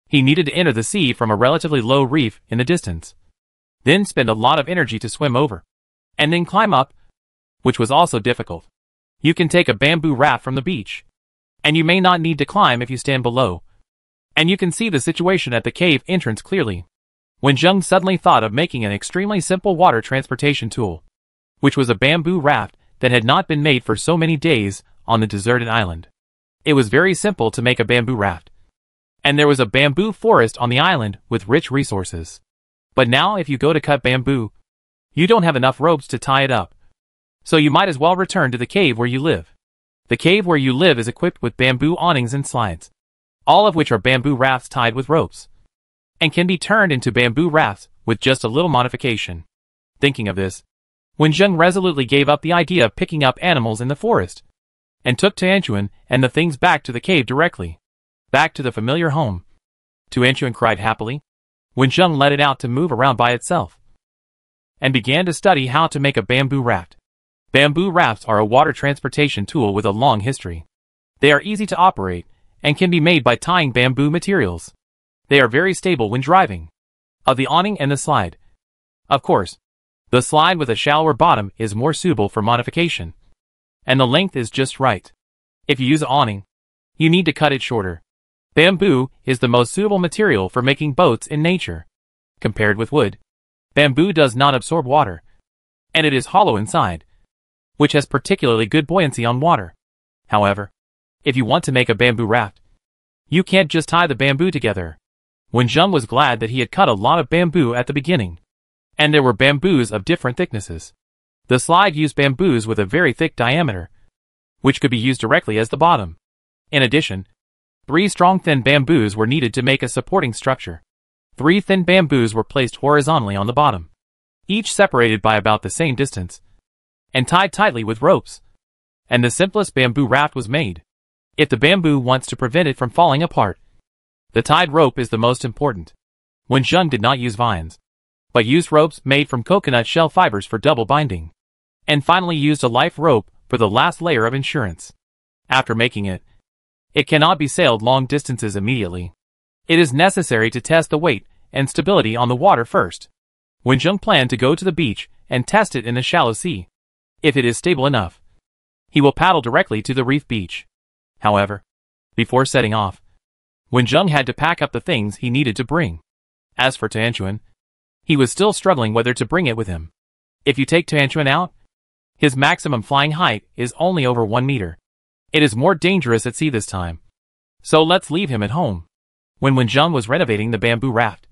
he needed to enter the sea from a relatively low reef in the distance, then spend a lot of energy to swim over, and then climb up, which was also difficult. You can take a bamboo raft from the beach, and you may not need to climb if you stand below, and you can see the situation at the cave entrance clearly. Wenjung suddenly thought of making an extremely simple water transportation tool, which was a bamboo raft that had not been made for so many days on the deserted island. It was very simple to make a bamboo raft, and there was a bamboo forest on the island with rich resources. But now if you go to cut bamboo, you don't have enough ropes to tie it up, so you might as well return to the cave where you live. The cave where you live is equipped with bamboo awnings and slides, all of which are bamboo rafts tied with ropes, and can be turned into bamboo rafts with just a little modification. Thinking of this, Wenjung resolutely gave up the idea of picking up animals in the forest, and took Tuanchuan and the things back to the cave directly, back to the familiar home. Tuanchuan cried happily. Wenjung let it out to move around by itself, and began to study how to make a bamboo raft. Bamboo rafts are a water transportation tool with a long history. They are easy to operate, and can be made by tying bamboo materials. They are very stable when driving. Of the awning and the slide, of course, the slide with a shallower bottom is more suitable for modification, and the length is just right. If you use an awning, you need to cut it shorter. Bamboo is the most suitable material for making boats in nature. Compared with wood, bamboo does not absorb water, and it is hollow inside, which has particularly good buoyancy on water. However, if you want to make a bamboo raft, you can't just tie the bamboo together. Wenjung was glad that he had cut a lot of bamboo at the beginning, and there were bamboos of different thicknesses. The slide used bamboos with a very thick diameter, which could be used directly as the bottom. In addition, 3 strong thin bamboos were needed to make a supporting structure. 3 thin bamboos were placed horizontally on the bottom, each separated by about the same distance, and tied tightly with ropes, and the simplest bamboo raft was made. If the bamboo wants to prevent it from falling apart, the tied rope is the most important. Wenjun did not use vines, but used ropes made from coconut shell fibers for double binding, and finally used a life rope for the last layer of insurance. After making it, it cannot be sailed long distances immediately. It is necessary to test the weight and stability on the water first. Wenjun planned to go to the beach and test it in the shallow sea. If it is stable enough, he will paddle directly to the reef beach. However, before setting off, Wenjun had to pack up the things he needed to bring. As for Tianquan, he was still struggling whether to bring it with him. If you take Tianquan out, his maximum flying height is only over 1 meter. It is more dangerous at sea this time. So let's leave him at home. When Wenjun was renovating the bamboo raft,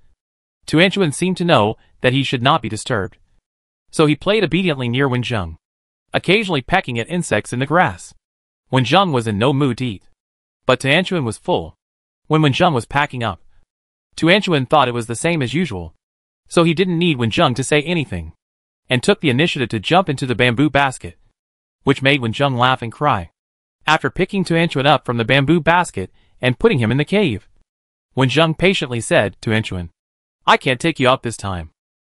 Tianquan seemed to know that he should not be disturbed. So he played obediently near Wenjun, occasionally pecking at insects in the grass. Wenjun was in no mood to eat, but Tianquan was full. When Wenjun was packing up, Tianquan thought it was the same as usual, so he didn't need Wenjun to say anything, and took the initiative to jump into the bamboo basket, which made Wenjun laugh and cry. After picking Tianquan up from the bamboo basket and putting him in the cave, Wenjun patiently said to Tianquan, "I can't take you out this time.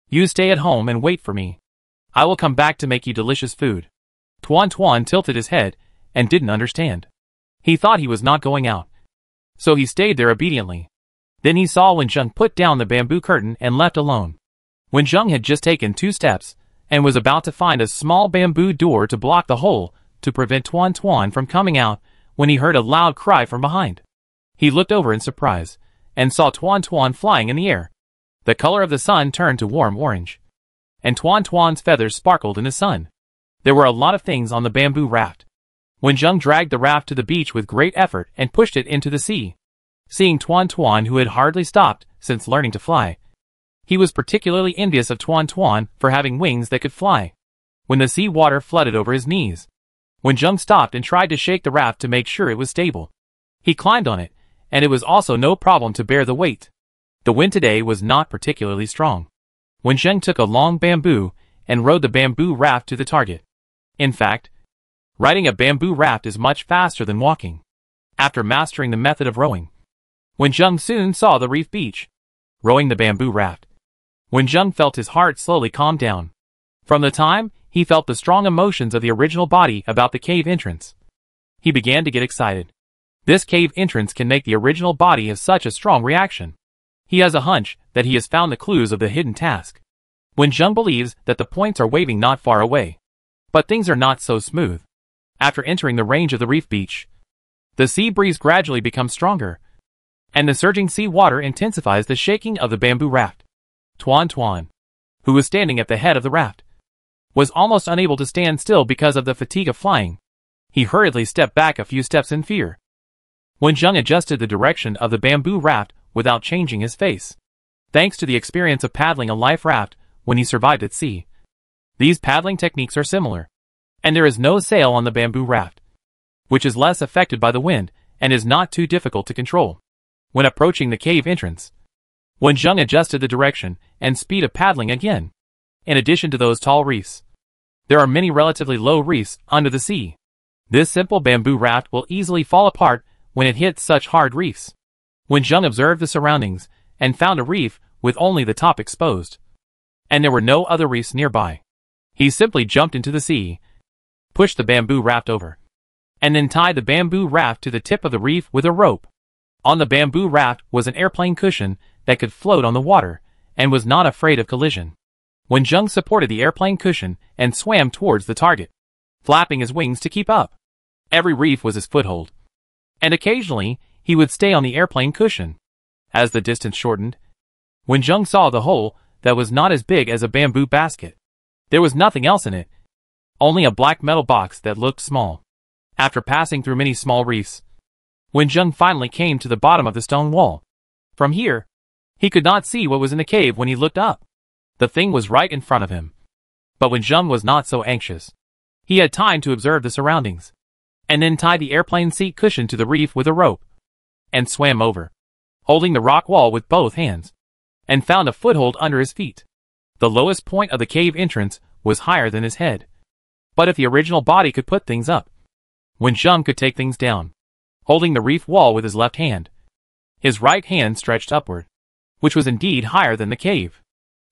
You stay at home and wait for me. I will come back to make you delicious food." Tuan tilted his head and didn't understand. He thought he was not going out, so he stayed there obediently. Then he saw Wenjun put down the bamboo curtain and left alone. Wenjun had just taken 2 steps and was about to find a small bamboo door to block the hole to prevent Tuan from coming out when he heard a loud cry from behind. He looked over in surprise and saw Tuan flying in the air. The color of the sun turned to warm orange, and Tuan's feathers sparkled in the sun. There were a lot of things on the bamboo raft. Wenjun dragged the raft to the beach with great effort and pushed it into the sea. Seeing Tuan, who had hardly stopped since learning to fly, he was particularly envious of Tuan for having wings that could fly. When the sea water flooded over his knees, Wenjun stopped and tried to shake the raft to make sure it was stable. He climbed on it, and it was also no problem to bear the weight. The wind today was not particularly strong. Wenjun took a long bamboo and rowed the bamboo raft to the target. In fact, riding a bamboo raft is much faster than walking. After mastering the method of rowing, Wenjun soon saw the reef beach. Rowing the bamboo raft, Wenjun felt his heart slowly calm down. From the time he felt the strong emotions of the original body about the cave entrance, he began to get excited. This cave entrance can make the original body have such a strong reaction. He has a hunch that he has found the clues of the hidden task. Wenjun believes that the points are waving not far away. But things are not so smooth. After entering the range of the reef beach, the sea breeze gradually becomes stronger, and the surging sea water intensifies the shaking of the bamboo raft. Tuan, who was standing at the head of the raft, was almost unable to stand still because of the fatigue of flying. He hurriedly stepped back a few steps in fear. Wenjun adjusted the direction of the bamboo raft without changing his face. Thanks to the experience of paddling a life raft when he survived at sea, these paddling techniques are similar, and there is no sail on the bamboo raft, which is less affected by the wind and is not too difficult to control. When approaching the cave entrance, Wenjun adjusted the direction and speed of paddling again. In addition to those tall reefs, there are many relatively low reefs under the sea. This simple bamboo raft will easily fall apart when it hits such hard reefs. Wenjun observed the surroundings and found a reef with only the top exposed, and there were no other reefs nearby. He simply jumped into the sea, pushed the bamboo raft over, and then tied the bamboo raft to the tip of the reef with a rope. On the bamboo raft was an airplane cushion that could float on the water and was not afraid of collision. Wenjun supported the airplane cushion and swam towards the target, flapping his wings to keep up. Every reef was his foothold, and occasionally he would stay on the airplane cushion. As the distance shortened, Wenjun saw the hole that was not as big as a bamboo basket. There was nothing else in it, only a black metal box that looked small. After passing through many small reefs, Wenjun finally came to the bottom of the stone wall. From here, he could not see what was in the cave when he looked up. The thing was right in front of him. But Wenjun was not so anxious. He had time to observe the surroundings, and then tied the airplane seat cushion to the reef with a rope, and swam over, holding the rock wall with both hands, and found a foothold under his feet. The lowest point of the cave entrance was higher than his head. But if the original body could put things up, Wenjun could take things down, holding the reef wall with his left hand. His right hand stretched upward. which was indeed higher than the cave.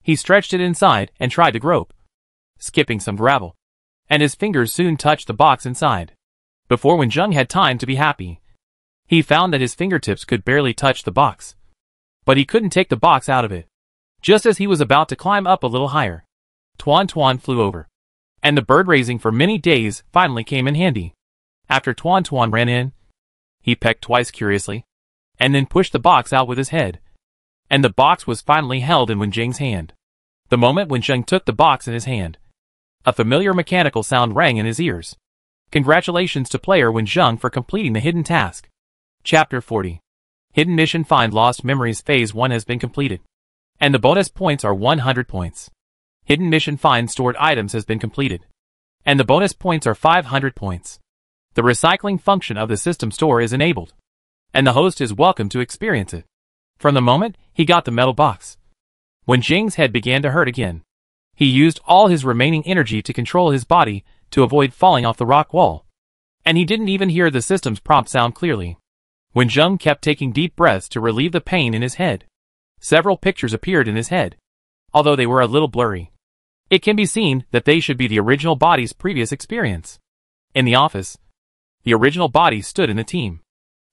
He stretched it inside and tried to grope, skipping some gravel, and his fingers soon touched the box inside. Before Wenjung had time to be happy, he found that his fingertips could barely touch the box. But he couldn't take the box out of it. Just as he was about to climb up a little higher, Tuan flew over, and the bird raising for many days finally came in handy. After Tuan ran in, he pecked twice curiously, and then pushed the box out with his head, and the box was finally held in Wenjung's hand. The moment Wenjung took the box in his hand, a familiar mechanical sound rang in his ears. Congratulations to player Wenjung for completing the hidden task. Chapter 40. Hidden Mission Find Lost Memories Phase 1 has been completed, and the bonus points are 100 points. Hidden Mission Find Stored Items has been completed, and the bonus points are 500 points. The recycling function of the system store is enabled, and the host is welcome to experience it. From the moment he got the metal box, Wenjung's head began to hurt again. He used all his remaining energy to control his body to avoid falling off the rock wall, and he didn't even hear the system's prompt sound clearly. Wenjung kept taking deep breaths to relieve the pain in his head. Several pictures appeared in his head, although they were a little blurry. It can be seen that they should be the original body's previous experience. In the office, the original body stood in the team.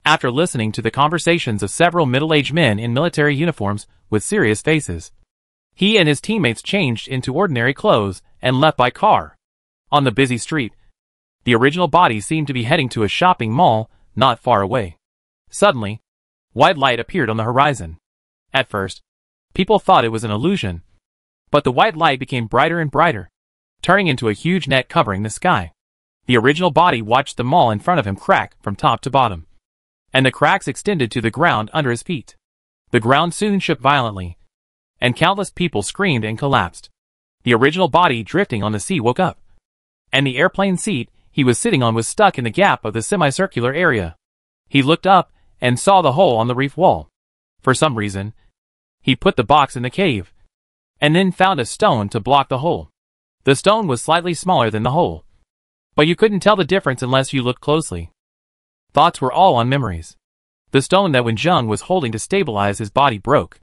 After listening to the conversations of several middle-aged men in military uniforms with serious faces, he and his teammates changed into ordinary clothes and left by car. On the busy street, the original body seemed to be heading to a shopping mall not far away. Suddenly, white light appeared on the horizon. At first, people thought it was an illusion, but the white light became brighter and brighter, turning into a huge net covering the sky. The original body watched the mall in front of him crack from top to bottom, and the cracks extended to the ground under his feet. The ground soon shook violently, and countless people screamed and collapsed. The original body drifting on the sea woke up, and the airplane seat he was sitting on was stuck in the gap of the semicircular area. He looked up and saw the hole on the reef wall. For some reason, he put the box in the cave, and then found a stone to block the hole. The stone was slightly smaller than the hole, but you couldn't tell the difference unless you looked closely. Thoughts were all on memories. The stone that Wenjung was holding to stabilize his body broke.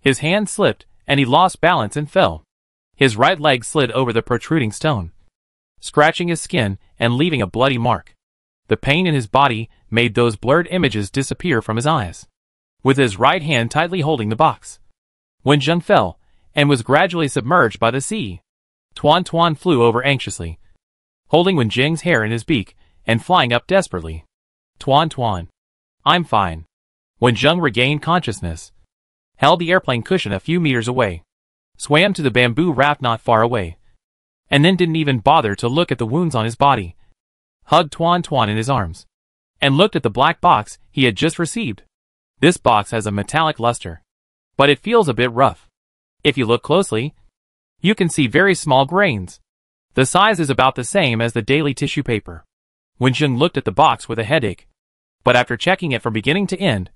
His hand slipped, and he lost balance and fell. His right leg slid over the protruding stone, scratching his skin and leaving a bloody mark. The pain in his body made those blurred images disappear from his eyes. With his right hand tightly holding the box, Wenjung fell, and was gradually submerged by the sea. Tuan flew over anxiously, holding Wenjung's hair in his beak, and flying up desperately. Tuan, I'm fine. Wenjung regained consciousness, held the airplane cushion a few meters away, swam to the bamboo raft not far away, and then didn't even bother to look at the wounds on his body. Hugged Tuan in his arms, and looked at the black box he had just received. This box has a metallic luster, but it feels a bit rough. If you look closely, you can see very small grains. The size is about the same as the daily tissue paper. Wenjung looked at the box with a headache, but after checking it from beginning to end,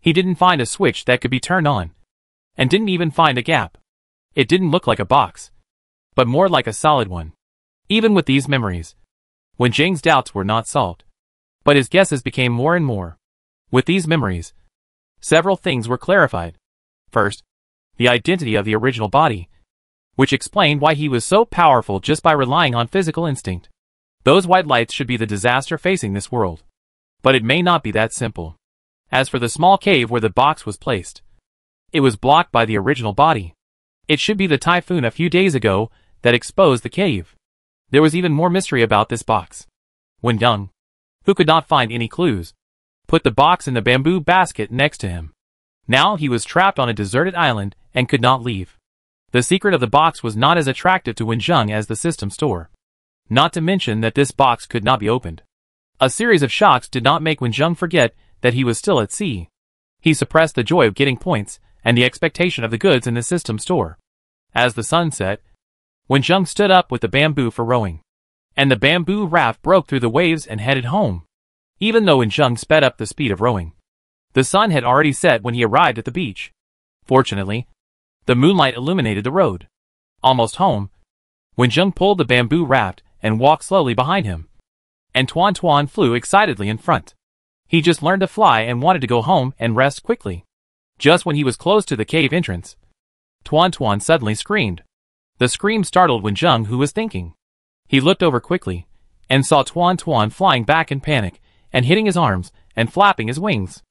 he didn't find a switch that could be turned on, and didn't even find a gap. It didn't look like a box, but more like a solid one. Even with these memories, Wenjung's doubts were not solved, but his guesses became more and more. With these memories, several things were clarified. First, the identity of the original body, which explained why he was so powerful just by relying on physical instinct. Those white lights should be the disaster facing this world. But it may not be that simple. As for the small cave where the box was placed, it was blocked by the original body. It should be the typhoon a few days ago that exposed the cave. There was even more mystery about this box. Wenjung, who could not find any clues, put the box in the bamboo basket next to him. Now he was trapped on a deserted island and could not leave. The secret of the box was not as attractive to Wenjung as the system store. Not to mention that this box could not be opened. A series of shocks did not make Wenjung forget that he was still at sea. He suppressed the joy of getting points and the expectation of the goods in the system store. As the sun set, Wenjung stood up with the bamboo for rowing, and the bamboo raft broke through the waves and headed home. Even though Wenjung sped up the speed of rowing, the sun had already set when he arrived at the beach. Fortunately, the moonlight illuminated the road. Almost home, Wenjung pulled the bamboo raft and walked slowly behind him, and Tuan flew excitedly in front. He just learned to fly and wanted to go home and rest quickly. Just when he was close to the cave entrance, Tuan Tuan suddenly screamed. The scream startled Wenjung, who was thinking. He looked over quickly, and saw Tuan Tuan flying back in panic, and hitting his arms, and flapping his wings.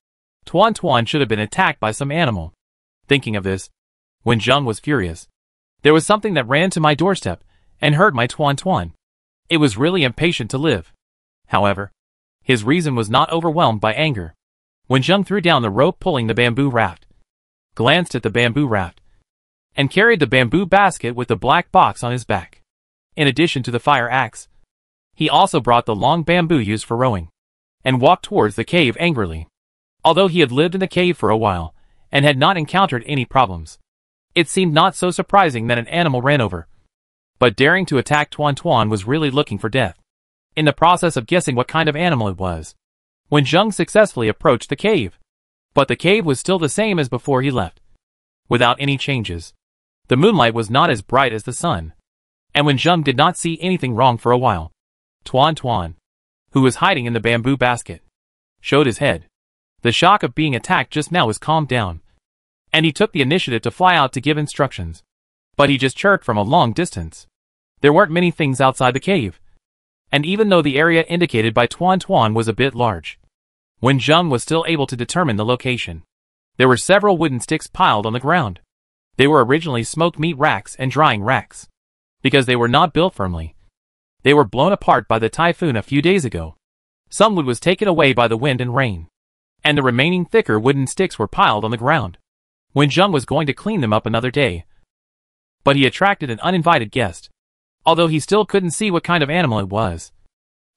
Tuan Tuan should have been attacked by some animal. Thinking of this, Wenjung was furious. There was something that ran to my doorstep, and hurt my Tuan Tuan. It was really impatient to live. However, his reason was not overwhelmed by anger. Wenjung threw down the rope pulling the bamboo raft, glanced at the bamboo raft, and carried the bamboo basket with the black box on his back. In addition to the fire axe, he also brought the long bamboo used for rowing, and walked towards the cave angrily. Although he had lived in the cave for a while, and had not encountered any problems, it seemed not so surprising that an animal ran over. But daring to attack Tuan Tuan was really looking for death. In the process of guessing what kind of animal it was, Wenjung successfully approached the cave. But the cave was still the same as before he left, without any changes. The moonlight was not as bright as the sun, and Wenjung did not see anything wrong for a while. Tuan Tuan, who was hiding in the bamboo basket, showed his head. The shock of being attacked just now was calmed down, and he took the initiative to fly out to give instructions. But he just chirped from a long distance. There weren't many things outside the cave, and even though the area indicated by Tuan Tuan was a bit large, Wenjung was still able to determine the location. There were several wooden sticks piled on the ground. They were originally smoked meat racks and drying racks. Because they were not built firmly, they were blown apart by the typhoon a few days ago. Some wood was taken away by the wind and rain, and the remaining thicker wooden sticks were piled on the ground. Wenjung was going to clean them up another day, but he attracted an uninvited guest. Although he still couldn't see what kind of animal it was,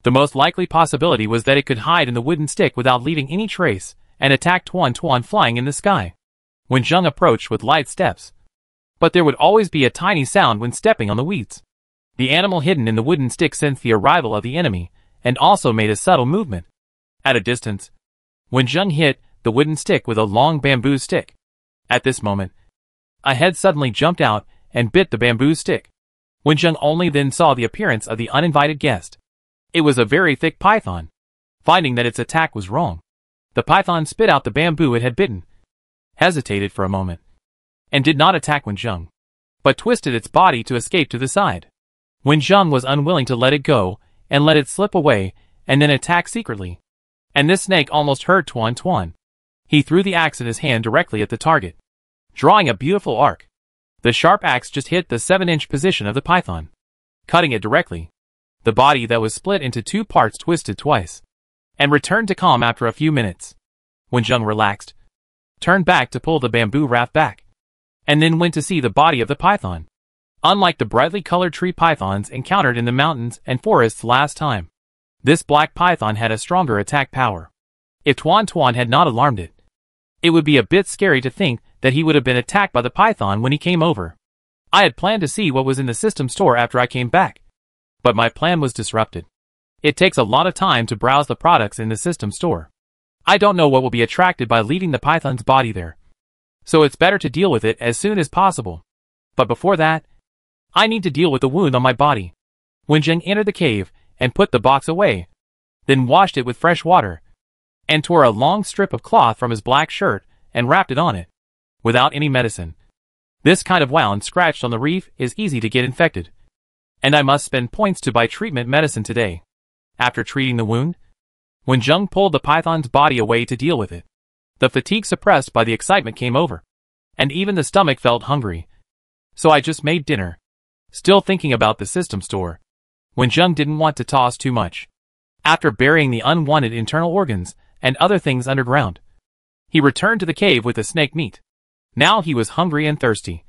the most likely possibility was that it could hide in the wooden stick without leaving any trace, and attack Tuan Tuan flying in the sky. Wenjung approached with light steps, but there would always be a tiny sound when stepping on the weeds. The animal hidden in the wooden stick sensed the arrival of the enemy, and also made a subtle movement. At a distance, Wenjung hit the wooden stick with a long bamboo stick. At this moment, a head suddenly jumped out and bit the bamboo stick. Wenjung only then saw the appearance of the uninvited guest. It was a very thick python. Finding that its attack was wrong, the python spit out the bamboo it had bitten, hesitated for a moment, and did not attack Wenjung, but twisted its body to escape to the side. Wenjung was unwilling to let it go, and let it slip away, and then attack secretly. And this snake almost hurt Tuan Tuan. He threw the axe in his hand directly at the target, drawing a beautiful arc. The sharp axe just hit the 7-inch position of the python, cutting it directly. The body that was split into 2 parts twisted twice, and returned to calm after a few minutes. Wenjung relaxed, turned back to pull the bamboo raft back, and then went to see the body of the python. Unlike the brightly colored tree pythons encountered in the mountains and forests last time, this black python had a stronger attack power. If Tuan Tuan had not alarmed it, it would be a bit scary to think that he would have been attacked by the python when he came over. I had planned to see what was in the system store after I came back, but my plan was disrupted. It takes a lot of time to browse the products in the system store. I don't know what will be attracted by leaving the python's body there, so it's better to deal with it as soon as possible. But before that, I need to deal with the wound on my body. Wenjung entered the cave and put the box away, then washed it with fresh water, and tore a long strip of cloth from his black shirt and wrapped it on it, without any medicine. This kind of wound scratched on the reef is easy to get infected, and I must spend points to buy treatment medicine today. After treating the wound, Wenjung pulled the python's body away to deal with it. The fatigue suppressed by the excitement came over, and even the stomach felt hungry. So I just made dinner. Still thinking about the system store, Wenjung didn't want to toss too much. After burying the unwanted internal organs and other things underground, he returned to the cave with the snake meat. Now he was hungry and thirsty,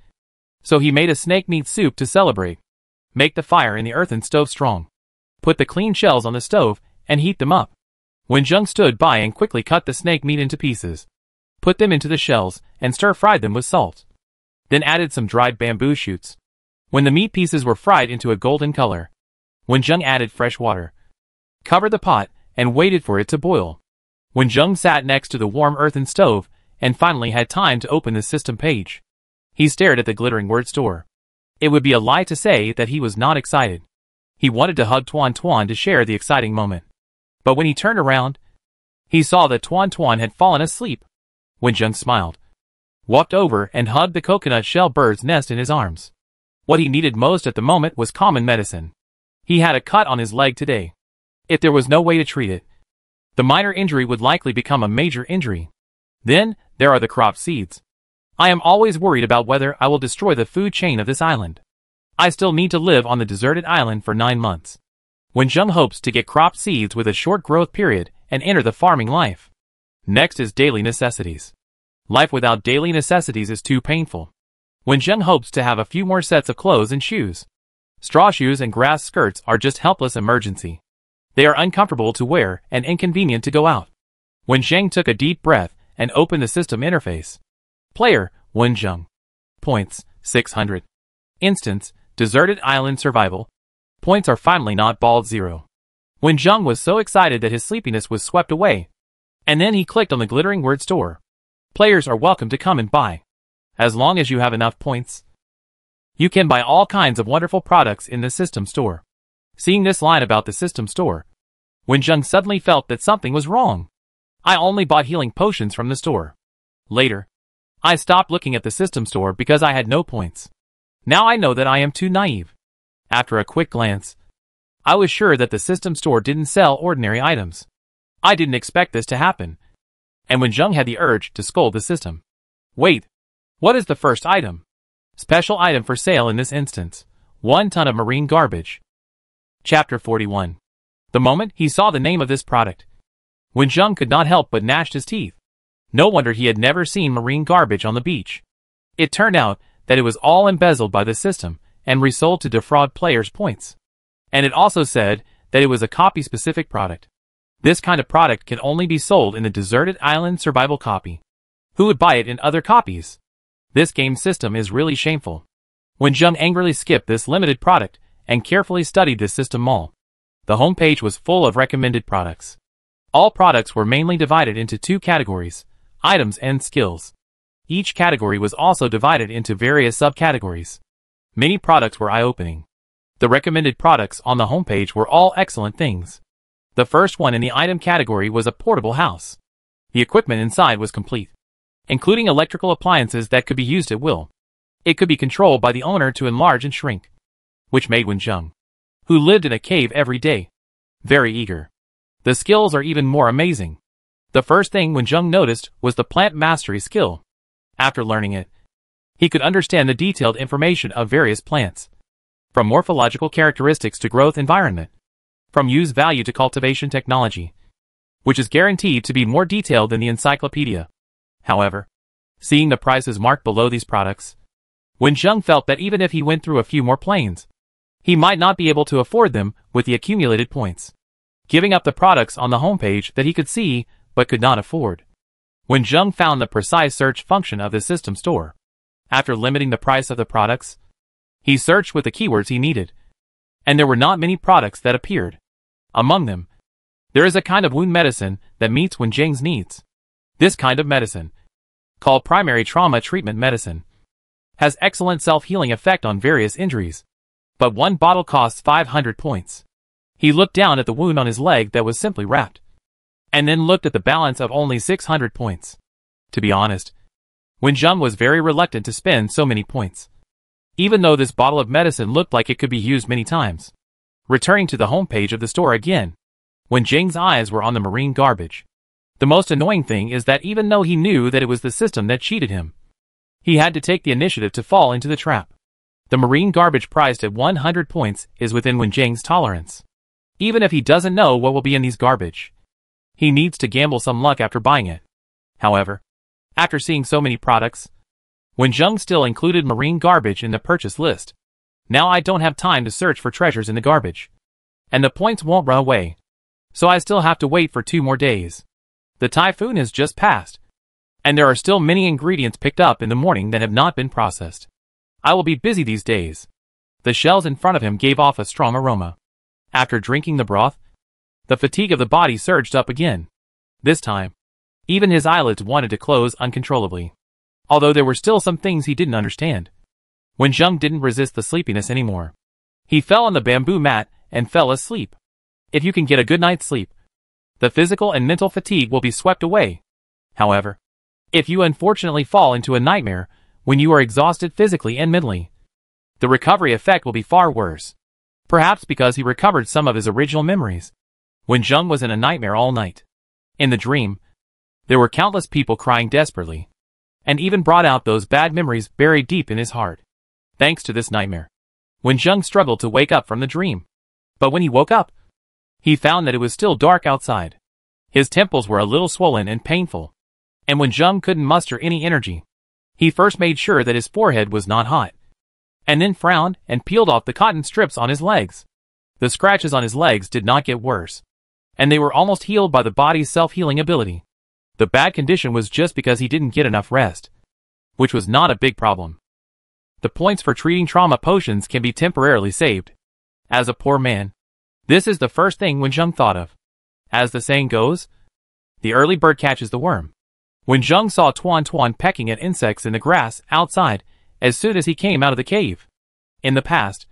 so he made a snake meat soup to celebrate. Make the fire in the earthen stove strong. Put the clean shells on the stove and heat them up. Wenjung stood by and quickly cut the snake meat into pieces. Put them into the shells and stir-fried them with salt. Then added some dried bamboo shoots. When the meat pieces were fried into a golden color, Wenjung added fresh water, covered the pot, and waited for it to boil. Wenjung sat next to the warm earthen stove and finally had time to open the system page. He stared at the glittering word store. It would be a lie to say that he was not excited. He wanted to hug Tuan Tuan to share the exciting moment. But when he turned around, he saw that Tuan Tuan had fallen asleep. Wenjung smiled. walked over and hugged the coconut shell bird's nest in his arms. What he needed most at the moment was common medicine. He had a cut on his leg today. If there was no way to treat it, the minor injury would likely become a major injury. Then, there are the crop seeds. I am always worried about whether I will destroy the food chain of this island. I still need to live on the deserted island for 9 months. Wenjung hopes to get crop seeds with a short growth period and enter the farming life. Next is daily necessities. Life without daily necessities is too painful. Wenjung hopes to have a few more sets of clothes and shoes. Straw shoes and grass skirts are just helpless emergency. They are uncomfortable to wear and inconvenient to go out. Wenjung took a deep breath and opened the system interface. Player, Wenjung. Points, 600. Instance, Deserted Island Survival. Points are finally not bald 0. Wenjung was so excited that his sleepiness was swept away. And then he clicked on the glittering word store. Players are welcome to come and buy. As long as you have enough points, you can buy all kinds of wonderful products in the system store. Seeing this line about the system store, Wenjung suddenly felt that something was wrong. I only bought healing potions from the store. Later, I stopped looking at the system store because I had no points. Now I know that I am too naive. After a quick glance, I was sure that the system store didn't sell ordinary items. I didn't expect this to happen. And Wenjung had the urge to scold the system. Wait, what is the first item? Special item for sale in this instance. 1 ton of marine garbage. Chapter 41. The moment he saw the name of this product, Wenjung could not help but gnashed his teeth. No wonder he had never seen marine garbage on the beach. It turned out that it was all embezzled by the system and resold to defraud players' points. And it also said that it was a copy-specific product. This kind of product can only be sold in the Deserted Island Survival copy. Who would buy it in other copies? This game system is really shameful. Wenjung angrily skipped this limited product and carefully studied this system mall. The homepage was full of recommended products. All products were mainly divided into 2 categories, items and skills. Each category was also divided into various subcategories. Many products were eye-opening. The recommended products on the homepage were all excellent things. The first one in the item category was a portable house. The equipment inside was complete, including electrical appliances that could be used at will. It could be controlled by the owner to enlarge and shrink, which made Wenjung, who lived in a cave every day, very eager. The skills are even more amazing. The first thing Wenjung noticed was the plant mastery skill. After learning it, he could understand the detailed information of various plants, from morphological characteristics to growth environment, from use value to cultivation technology, which is guaranteed to be more detailed than the encyclopedia. However, seeing the prices marked below these products, Wenjung felt that even if he went through a few more planes, he might not be able to afford them with the accumulated points. Giving up the products on the homepage that he could see but could not afford, Wenjung found the precise search function of the system store. After limiting the price of the products, he searched with the keywords he needed, and there were not many products that appeared. Among them, there is a kind of wound medicine that meets Wenjung's needs. This kind of medicine, called primary trauma treatment medicine, has excellent self-healing effect on various injuries, but 1 bottle costs 500 points. He looked down at the wound on his leg that was simply wrapped, and then looked at the balance of only 600 points. To be honest, Wenjung was very reluctant to spend so many points, even though this bottle of medicine looked like it could be used many times. Returning to the homepage of the store again, Wenjung's eyes were on the marine garbage. The most annoying thing is that even though he knew that it was the system that cheated him, he had to take the initiative to fall into the trap. The marine garbage priced at 100 points is within Wenjung's tolerance. Even if he doesn't know what will be in these garbage, he needs to gamble some luck after buying it. However, after seeing so many products, Wenjung still included marine garbage in the purchase list. Now I don't have time to search for treasures in the garbage, and the points won't run away, so I still have to wait for 2 more days. The typhoon has just passed, and there are still many ingredients picked up in the morning that have not been processed. I will be busy these days. The shells in front of him gave off a strong aroma. After drinking the broth, the fatigue of the body surged up again. This time, even his eyelids wanted to close uncontrollably. Although there were still some things he didn't understand, Wenjung didn't resist the sleepiness anymore. He fell on the bamboo mat and fell asleep. If you can get a good night's sleep, the physical and mental fatigue will be swept away. However, If you unfortunately fall into a nightmare when you are exhausted physically and mentally, the recovery effect will be far worse. Perhaps because he recovered some of his original memories. When Jung was in a nightmare all night. In the dream, there were countless people crying desperately, and even brought out those bad memories buried deep in his heart. Thanks to this nightmare, when Jung struggled to wake up from the dream. But when he woke up, he found that it was still dark outside. His temples were a little swollen and painful. And when Jung couldn't muster any energy, he first made sure that his forehead was not hot, and then frowned and peeled off the cotton strips on his legs. The scratches on his legs did not get worse, and they were almost healed by the body's self-healing ability. The bad condition was just because he didn't get enough rest, which was not a big problem. The points for treating trauma potions can be temporarily saved. As a poor man, this is the first thing Wen Zheng thought of. As the saying goes, the early bird catches the worm. When Zheng saw Tuan Tuan pecking at insects in the grass outside as soon as he came out of the cave. In the past,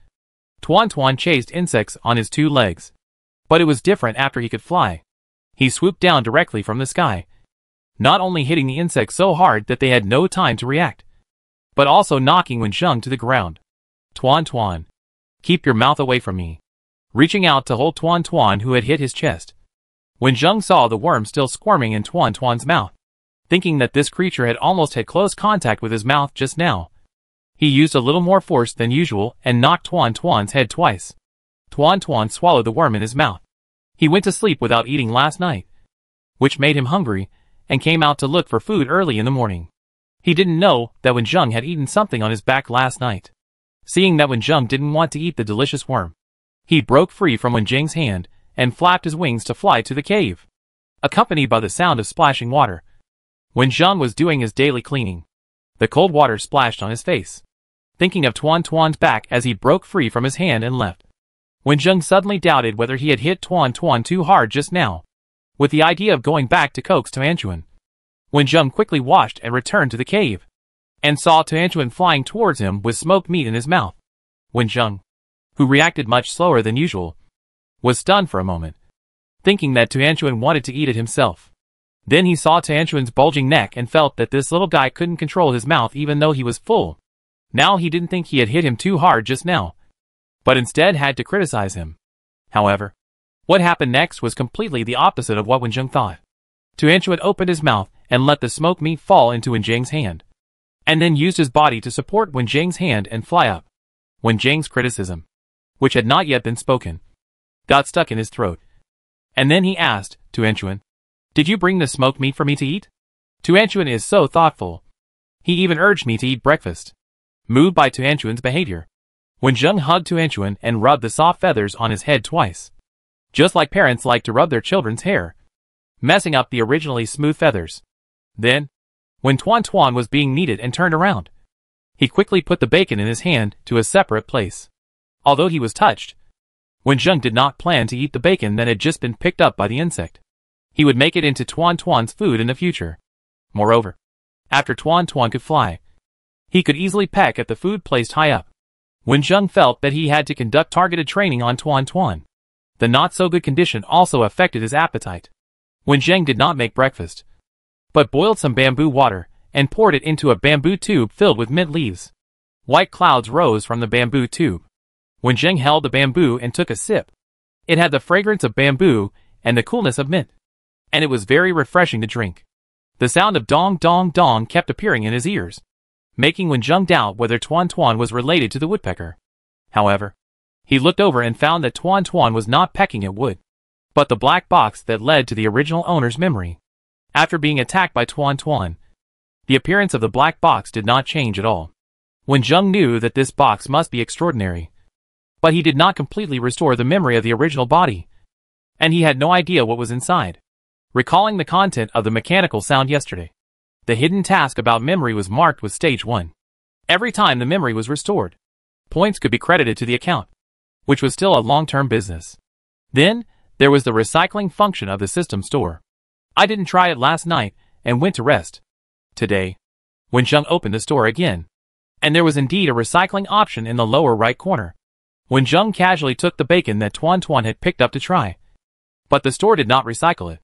Tuan Tuan chased insects on his 2 legs. But it was different after he could fly. He swooped down directly from the sky, not only hitting the insects so hard that they had no time to react, but also knocking Wen Zheng to the ground. Tuan Tuan, keep your mouth away from me. Reaching out to hold Tuan Tuan who had hit his chest. Wen Zheng saw the worm still squirming in Tuan Tuan's mouth, thinking that this creature had almost had close contact with his mouth just now. He used a little more force than usual and knocked Tuan Tuan's head twice. Tuan Tuan swallowed the worm in his mouth. He went to sleep without eating last night, which made him hungry, and came out to look for food early in the morning. He didn't know that Wen Zheng had eaten something on his back last night. Seeing that Wen Zheng didn't want to eat the delicious worm, he broke free from Wen Zheng's hand and flapped his wings to fly to the cave. Accompanied by the sound of splashing water, Wen Zheng was doing his daily cleaning. The cold water splashed on his face. Thinking of Tuan Tuan's back as he broke free from his hand and left, Wen Zheng suddenly doubted whether he had hit Tuan Tuan too hard just now. With the idea of going back to coax Tuanchuan, Wen Zheng quickly washed and returned to the cave, and saw Tuanchuan flying towards him with smoked meat in his mouth. Wen Zheng, who reacted much slower than usual, was stunned for a moment, thinking that Tuanchuan wanted to eat it himself. Then he saw Tuanchuan's bulging neck and felt that this little guy couldn't control his mouth even though he was full. Now he didn't think he had hit him too hard just now, but instead had to criticize him. However, what happened next was completely the opposite of what Wen Zheng thought. Tuanchuan opened his mouth and let the smoked meat fall into Wen Zheng's hand, and then used his body to support Wen Zheng's hand and fly up. Wen Zheng's criticism, which had not yet been spoken, got stuck in his throat. And then he asked, Tuanchuan, did you bring the smoked meat for me to eat? Tuanchuan is so thoughtful. He even urged me to eat breakfast. Moved by Tuanchuan's behavior, Wen Zheng hugged Tuanchuan and rubbed the soft feathers on his head twice. Just like parents like to rub their children's hair, messing up the originally smooth feathers. Then, when Tuan Tuan was being kneaded and turned around, he quickly put the bacon in his hand to a separate place. Although he was touched, Wen Zheng did not plan to eat the bacon that had just been picked up by the insect. He would make it into Tuan Tuan's food in the future. Moreover, after Tuan Tuan could fly, he could easily peck at the food placed high up. Wen Zheng felt that he had to conduct targeted training on Tuan Tuan. The not-so-good condition also affected his appetite. Wen Zheng did not make breakfast, but boiled some bamboo water and poured it into a bamboo tube filled with mint leaves. White clouds rose from the bamboo tube. Wen Zheng held the bamboo and took a sip. It had the fragrance of bamboo and the coolness of mint, and it was very refreshing to drink. The sound of dong dong dong kept appearing in his ears, making Wen Zheng doubt whether Tuan Tuan was related to the woodpecker. However, he looked over and found that Tuan Tuan was not pecking at wood, but the black box that led to the original owner's memory. After being attacked by Tuan Tuan, the appearance of the black box did not change at all. Wen Zheng knew that this box must be extraordinary, but he did not completely restore the memory of the original body, and he had no idea what was inside. Recalling the content of the mechanical sound yesterday, the hidden task about memory was marked with stage 1. Every time the memory was restored, points could be credited to the account, which was still a long-term business. Then, there was the recycling function of the system store. I didn't try it last night and went to rest. Today, Wen Zheng opened the store again, and there was indeed a recycling option in the lower right corner. Wen Zheng casually took the bacon that Tuan Tuan had picked up to try, but the store did not recycle it.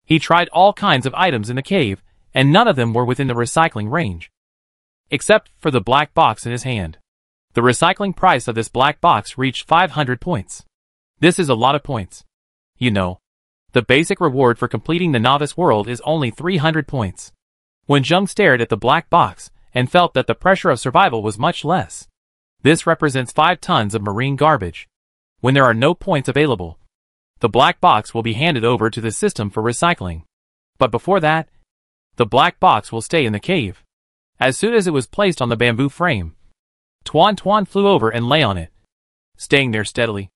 He tried all kinds of items in the cave and none of them were within the recycling range. Except for the black box in his hand. The recycling price of this black box reached 500 points. This is a lot of points. You know, the basic reward for completing the novice world is only 300 points. Wenjung stared at the black box and felt that the pressure of survival was much less. This represents 5 tons of marine garbage. When there are no points available, the black box will be handed over to the system for recycling. But before that, the black box will stay in the cave. As soon as it was placed on the bamboo frame, Tuan Tuan flew over and lay on it, staying there steadily,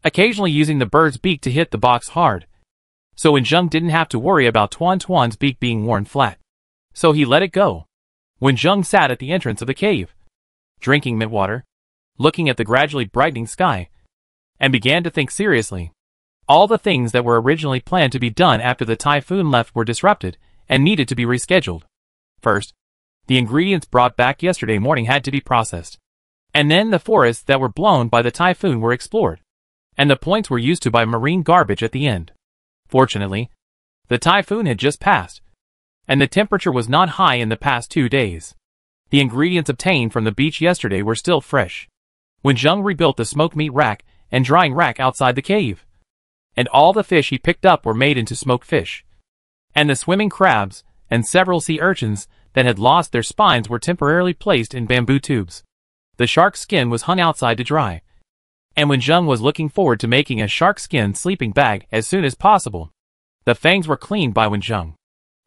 occasionally using the bird's beak to hit the box hard. So Wenjung didn't have to worry about Tuan Tuan's beak being worn flat. So he let it go. Wenjung sat at the entrance of the cave, drinking mint water, looking at the gradually brightening sky, and began to think seriously. All the things that were originally planned to be done after the typhoon left were disrupted and needed to be rescheduled. First, the ingredients brought back yesterday morning had to be processed. And then the forests that were blown by the typhoon were explored. And the points were used to buy marine garbage at the end. Fortunately, the typhoon had just passed, and the temperature was not high in the past 2 days. The ingredients obtained from the beach yesterday were still fresh. Wenjung rebuilt the smoked meat rack and drying rack outside the cave. And all the fish he picked up were made into smoked fish. And the swimming crabs and several sea urchins that had lost their spines were temporarily placed in bamboo tubes. The shark skin was hung outside to dry. And Wenjung was looking forward to making a shark skin sleeping bag as soon as possible. The fangs were cleaned by Wenjung,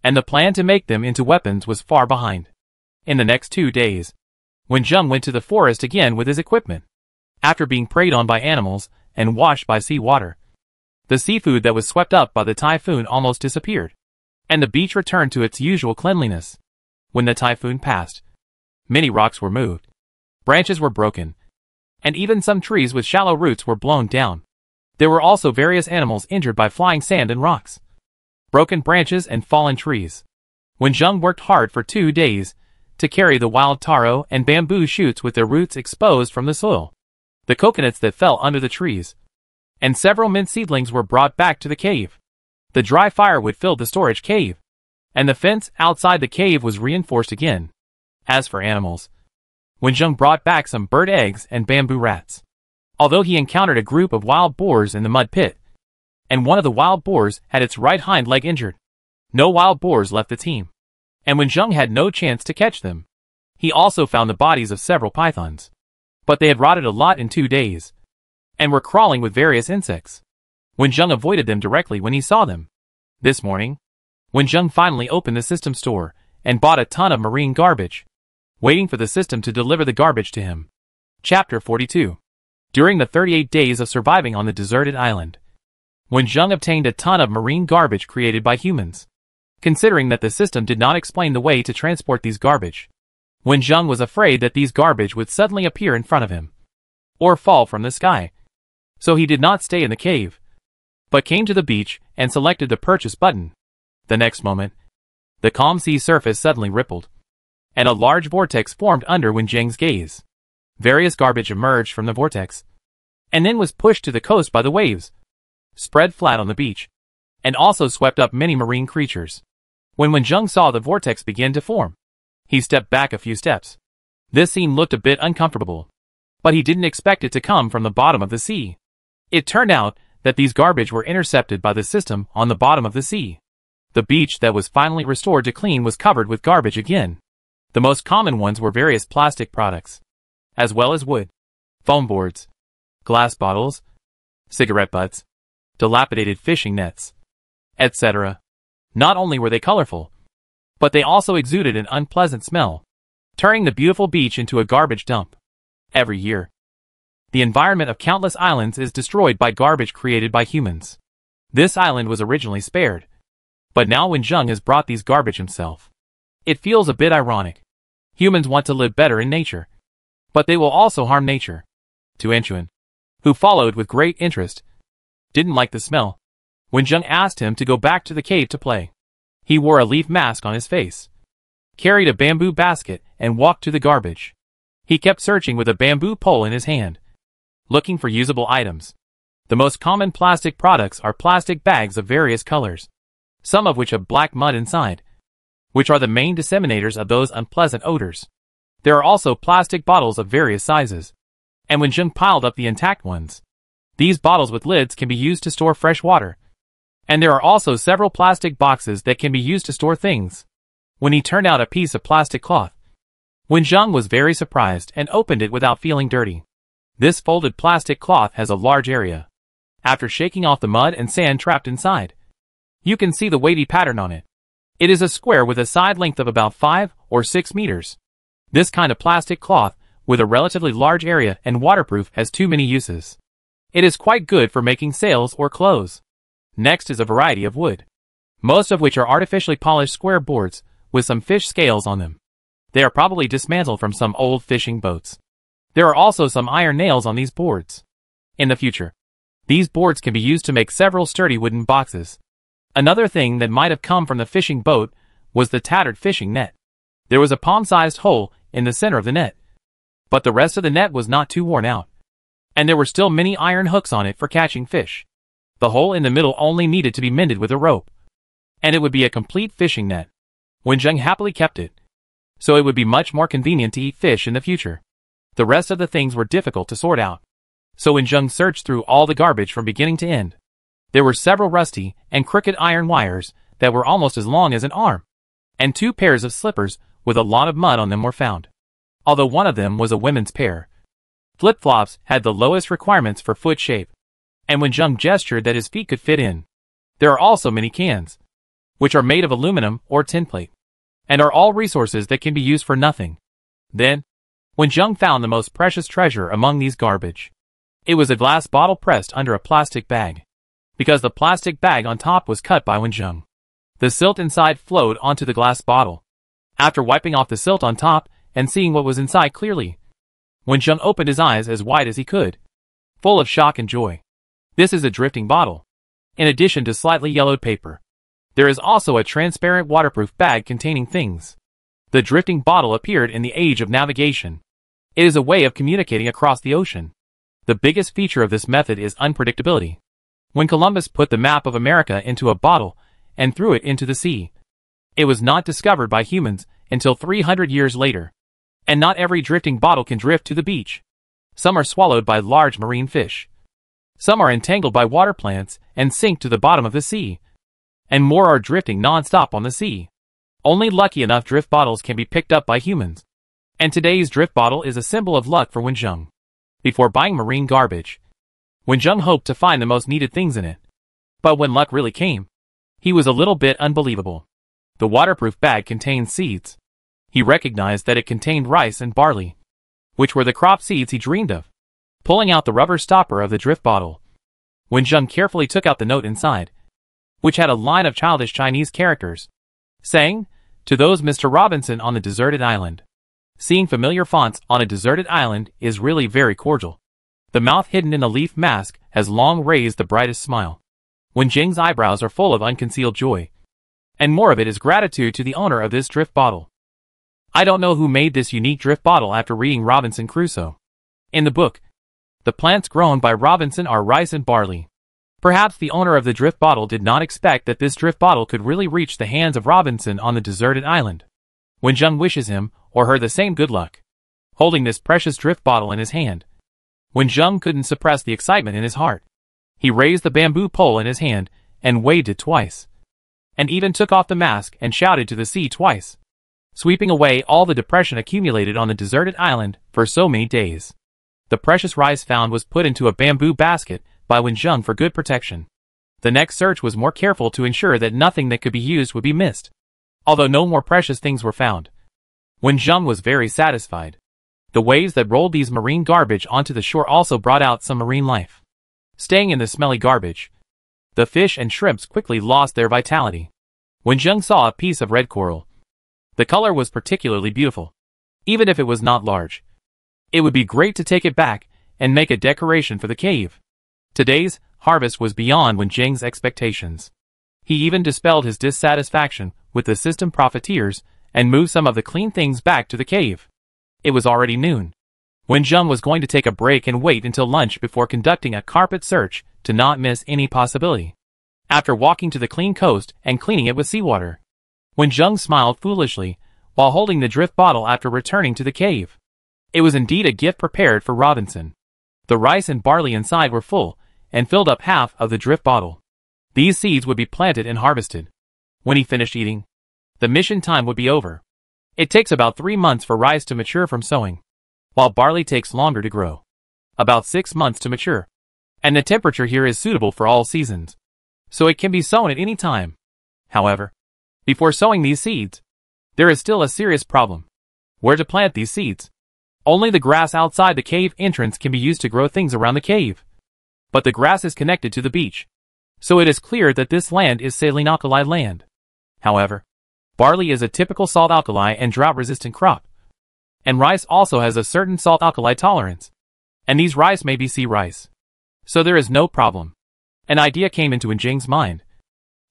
and the plan to make them into weapons was far behind. In the next 2 days, Wenjung went to the forest again with his equipment. After being preyed on by animals and washed by sea water, the seafood that was swept up by the typhoon almost disappeared, and the beach returned to its usual cleanliness. When the typhoon passed, many rocks were moved, branches were broken, and even some trees with shallow roots were blown down. There were also various animals injured by flying sand and rocks, broken branches and fallen trees. Wenjung worked hard for 2 days to carry the wild taro and bamboo shoots with their roots exposed from the soil, the coconuts that fell under the trees, and several mint seedlings were brought back to the cave. The dry firewood filled the storage cave, and the fence outside the cave was reinforced again. As for animals, Wenjung brought back some bird eggs and bamboo rats. Although he encountered a group of wild boars in the mud pit, and one of the wild boars had its right hind leg injured, no wild boars left the team, and Wenjung had no chance to catch them. He also found the bodies of several pythons, but they had rotted a lot in 2 days, and were crawling with various insects. Wenjung avoided them directly when he saw them. This morning, Wenjung finally opened the system store and bought a ton of marine garbage, waiting for the system to deliver the garbage to him. Chapter 42. During the 38 days of surviving on the deserted island, Wenjung obtained a ton of marine garbage created by humans. Considering that the system did not explain the way to transport these garbage, Wenjung was afraid that these garbage would suddenly appear in front of him, or fall from the sky. So he did not stay in the cave, but came to the beach and selected the purchase button. The next moment, the calm sea surface suddenly rippled, and a large vortex formed under Wenjung's gaze. Various garbage emerged from the vortex, and then was pushed to the coast by the waves, spread flat on the beach, and also swept up many marine creatures. When Wenjung saw the vortex begin to form, he stepped back a few steps. This scene looked a bit uncomfortable, but he didn't expect it to come from the bottom of the sea. It turned out that these garbage were intercepted by the system on the bottom of the sea. The beach that was finally restored to clean was covered with garbage again. The most common ones were various plastic products, as well as wood, foam boards, glass bottles, cigarette butts, dilapidated fishing nets, etc. Not only were they colorful, but they also exuded an unpleasant smell, turning the beautiful beach into a garbage dump. Every year, the environment of countless islands is destroyed by garbage created by humans. This island was originally spared, but now Wenjung has brought these garbage himself. It feels a bit ironic. Humans want to live better in nature, but they will also harm nature. Tuanchuan, who followed with great interest, didn't like the smell. Wenjung asked him to go back to the cave to play. He wore a leaf mask on his face, carried a bamboo basket, and walked to the garbage. He kept searching with a bamboo pole in his hand, looking for usable items. The most common plastic products are plastic bags of various colors, some of which have black mud inside, which are the main disseminators of those unpleasant odors. There are also plastic bottles of various sizes, and when Zheng piled up the intact ones, these bottles with lids can be used to store fresh water. And there are also several plastic boxes that can be used to store things. When he turned out a piece of plastic cloth, Wen Zheng was very surprised and opened it without feeling dirty. This folded plastic cloth has a large area. After shaking off the mud and sand trapped inside, you can see the wavy pattern on it. It is a square with a side length of about 5 or 6 meters. This kind of plastic cloth, with a relatively large area and waterproof, has too many uses. It is quite good for making sails or clothes. Next is a variety of wood, most of which are artificially polished square boards with some fish scales on them. They are probably dismantled from some old fishing boats. There are also some iron nails on these boards. In the future, these boards can be used to make several sturdy wooden boxes. Another thing that might have come from the fishing boat was the tattered fishing net. There was a palm-sized hole in the center of the net, but the rest of the net was not too worn out, and there were still many iron hooks on it for catching fish. The hole in the middle only needed to be mended with a rope, and it would be a complete fishing net. Wen Zheng happily kept it, so it would be much more convenient to eat fish in the future. The rest of the things were difficult to sort out, so Wen Zheng searched through all the garbage from beginning to end. There were several rusty and crooked iron wires that were almost as long as an arm, and 2 pairs of slippers with a lot of mud on them were found, although one of them was a women's pair. Flip-flops had the lowest requirements for foot shape, and Wen Zheng gestured that his feet could fit in. There are also many cans, which are made of aluminum or tin plate, and are all resources that can be used for nothing. Then, Wen Zheng found the most precious treasure among these garbage. It was a glass bottle pressed under a plastic bag, because the plastic bag on top was cut by Wen Zheng. The silt inside flowed onto the glass bottle. After wiping off the silt on top and seeing what was inside clearly, Wen Zheng opened his eyes as wide as he could, full of shock and joy. This is a drifting bottle. In addition to slightly yellowed paper, there is also a transparent waterproof bag containing things. The drifting bottle appeared in the age of navigation. It is a way of communicating across the ocean. The biggest feature of this method is unpredictability. When Columbus put the map of America into a bottle and threw it into the sea, it was not discovered by humans until 300 years later. And not every drifting bottle can drift to the beach. Some are swallowed by large marine fish. Some are entangled by water plants and sink to the bottom of the sea. And more are drifting non-stop on the sea. Only lucky enough drift bottles can be picked up by humans. And today's drift bottle is a symbol of luck for Wen Zheng. Before buying marine garbage, Wen Zheng hoped to find the most needed things in it. But when luck really came, he was a little bit unbelievable. The waterproof bag contained seeds. He recognized that it contained rice and barley, which were the crop seeds he dreamed of. Pulling out the rubber stopper of the drift bottle, Wen Zheng carefully took out the note inside, which had a line of childish Chinese characters, saying, "To those Mr. Robinson on the deserted island." Seeing familiar fonts on a deserted island is really very cordial. The mouth hidden in a leaf mask has long raised the brightest smile. Wen Zheng's eyebrows are full of unconcealed joy, and more of it is gratitude to the owner of this drift bottle. I don't know who made this unique drift bottle after reading Robinson Crusoe. In the book, the plants grown by Robinson are rice and barley. Perhaps the owner of the drift bottle did not expect that this drift bottle could really reach the hands of Robinson on the deserted island. Wen Zheng wishes him or her the same good luck. Holding this precious drift bottle in his hand, Wen Zheng couldn't suppress the excitement in his heart. He raised the bamboo pole in his hand and waved it twice, and even took off the mask and shouted to the sea twice, sweeping away all the depression accumulated on the deserted island for so many days. The precious rice found was put into a bamboo basket by Wen Zheng for good protection. The next search was more careful to ensure that nothing that could be used would be missed. Although no more precious things were found, Wen Zheng was very satisfied. The waves that rolled these marine garbage onto the shore also brought out some marine life. Staying in the smelly garbage, the fish and shrimps quickly lost their vitality. Wen Zheng saw a piece of red coral. The color was particularly beautiful, even if it was not large. It would be great to take it back and make a decoration for the cave. Today's harvest was beyond Wen Zheng's expectations. He even dispelled his dissatisfaction with the system profiteers and moved some of the clean things back to the cave. It was already noon. Wen Zheng was going to take a break and wait until lunch before conducting a carpet search to not miss any possibility. After walking to the clean coast and cleaning it with seawater, Wenjung smiled foolishly, while holding the drift bottle after returning to the cave. It was indeed a gift prepared for Robinson. The rice and barley inside were full, and filled up half of the drift bottle. These seeds would be planted and harvested. When he finished eating, the mission time would be over. It takes about 3 months for rice to mature from sowing, while barley takes longer to grow. About 6 months to mature. And the temperature here is suitable for all seasons, so it can be sown at any time. However, before sowing these seeds, there is still a serious problem. Where to plant these seeds? Only the grass outside the cave entrance can be used to grow things around the cave. But the grass is connected to the beach, so it is clear that this land is saline alkali land. However, barley is a typical salt alkali and drought-resistant crop. And rice also has a certain salt alkali tolerance. And these rice may be sea rice. So there is no problem. An idea came into Wenjing's mind.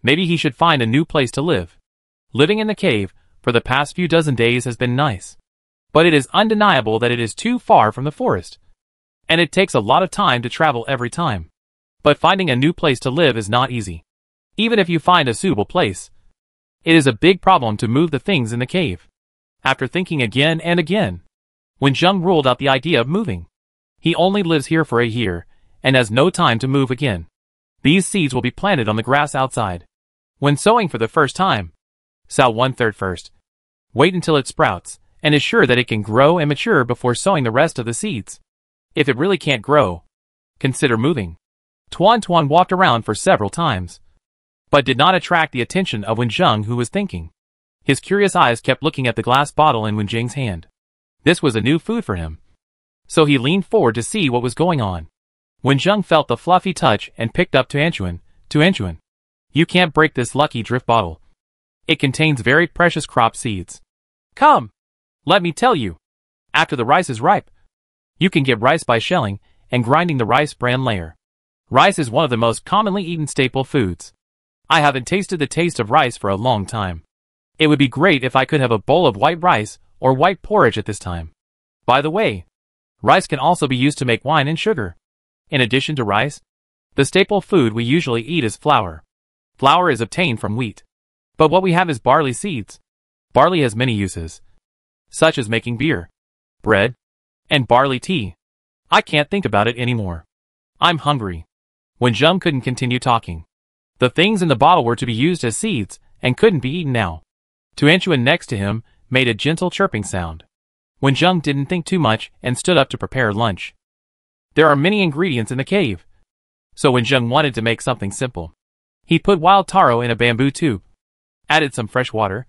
Maybe he should find a new place to live. Living in the cave for the past few dozen days has been nice. But it is undeniable that it is too far from the forest. And it takes a lot of time to travel every time. But finding a new place to live is not easy. Even if you find a suitable place, it is a big problem to move the things in the cave. After thinking again and again, Wenjung ruled out the idea of moving. He only lives here for a year, and has no time to move again. These seeds will be planted on the grass outside. When sowing for the first time, sow 1/3 first. Wait until it sprouts, and is sure that it can grow and mature before sowing the rest of the seeds. If it really can't grow, consider moving. Tuan walked around for several times, but did not attract the attention of Wenjung, who was thinking. His curious eyes kept looking at the glass bottle in Wenjing's hand. This was a new food for him. So he leaned forward to see what was going on. Wenjung felt the fluffy touch and picked up Tuanchuan. You can't break this lucky drift bottle. It contains very precious crop seeds. Come! Let me tell you. After the rice is ripe, you can get rice by shelling and grinding the rice bran layer. Rice is one of the most commonly eaten staple foods. I haven't tasted the taste of rice for a long time. It would be great if I could have a bowl of white rice or white porridge at this time. By the way, rice can also be used to make wine and sugar. In addition to rice, the staple food we usually eat is flour. Flour is obtained from wheat. But what we have is barley seeds. Barley has many uses, such as making beer, bread, and barley tea. I can't think about it anymore. I'm hungry. Wenjung couldn't continue talking. The things in the bottle were to be used as seeds, and couldn't be eaten now. Tuanchuan next to him made a gentle chirping sound. Wenjung didn't think too much and stood up to prepare lunch. There are many ingredients in the cave, so Wenjung wanted to make something simple. He put wild taro in a bamboo tube, added some fresh water,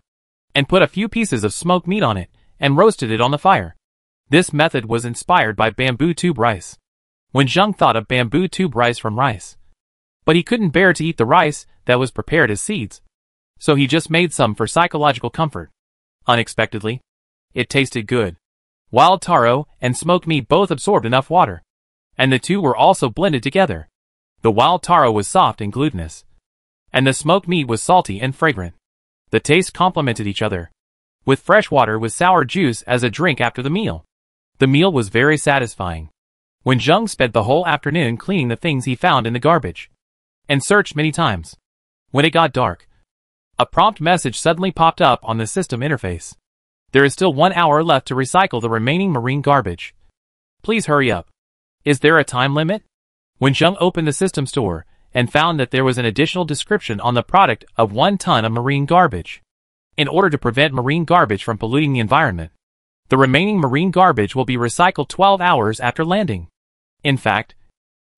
and put a few pieces of smoked meat on it, and roasted it on the fire. This method was inspired by bamboo tube rice. Wenjung thought of bamboo tube rice from rice, but he couldn't bear to eat the rice that was prepared as seeds, so he just made some for psychological comfort. Unexpectedly, it tasted good. Wild taro and smoked meat both absorbed enough water, and the two were also blended together. The wild taro was soft and glutinous, and the smoked meat was salty and fragrant. The taste complemented each other, with fresh water with sour juice as a drink after the meal. The meal was very satisfying. Wenjung spent the whole afternoon cleaning the things he found in the garbage, and searched many times. When it got dark, a prompt message suddenly popped up on the system interface. There is still 1 hour left to recycle the remaining marine garbage. Please hurry up. Is there a time limit? Wenjung opened the system store, and found that there was an additional description on the product of 1 ton of marine garbage. In order to prevent marine garbage from polluting the environment, the remaining marine garbage will be recycled 12 hours after landing. In fact,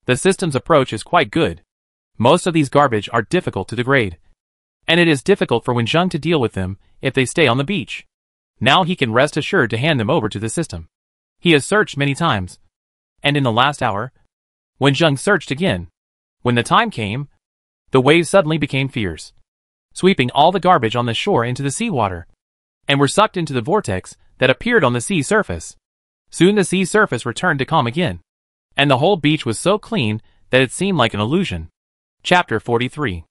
the system's approach is quite good. Most of these garbage are difficult to degrade, and it is difficult for Wenjung to deal with them if they stay on the beach. Now he can rest assured to hand them over to the system. He has searched many times, and in the last hour, Wenjung searched again. When the time came, the waves suddenly became fierce, sweeping all the garbage on the shore into the seawater, and were sucked into the vortex that appeared on the sea surface. Soon the sea surface returned to calm again, and the whole beach was so clean that it seemed like an illusion. Chapter 43.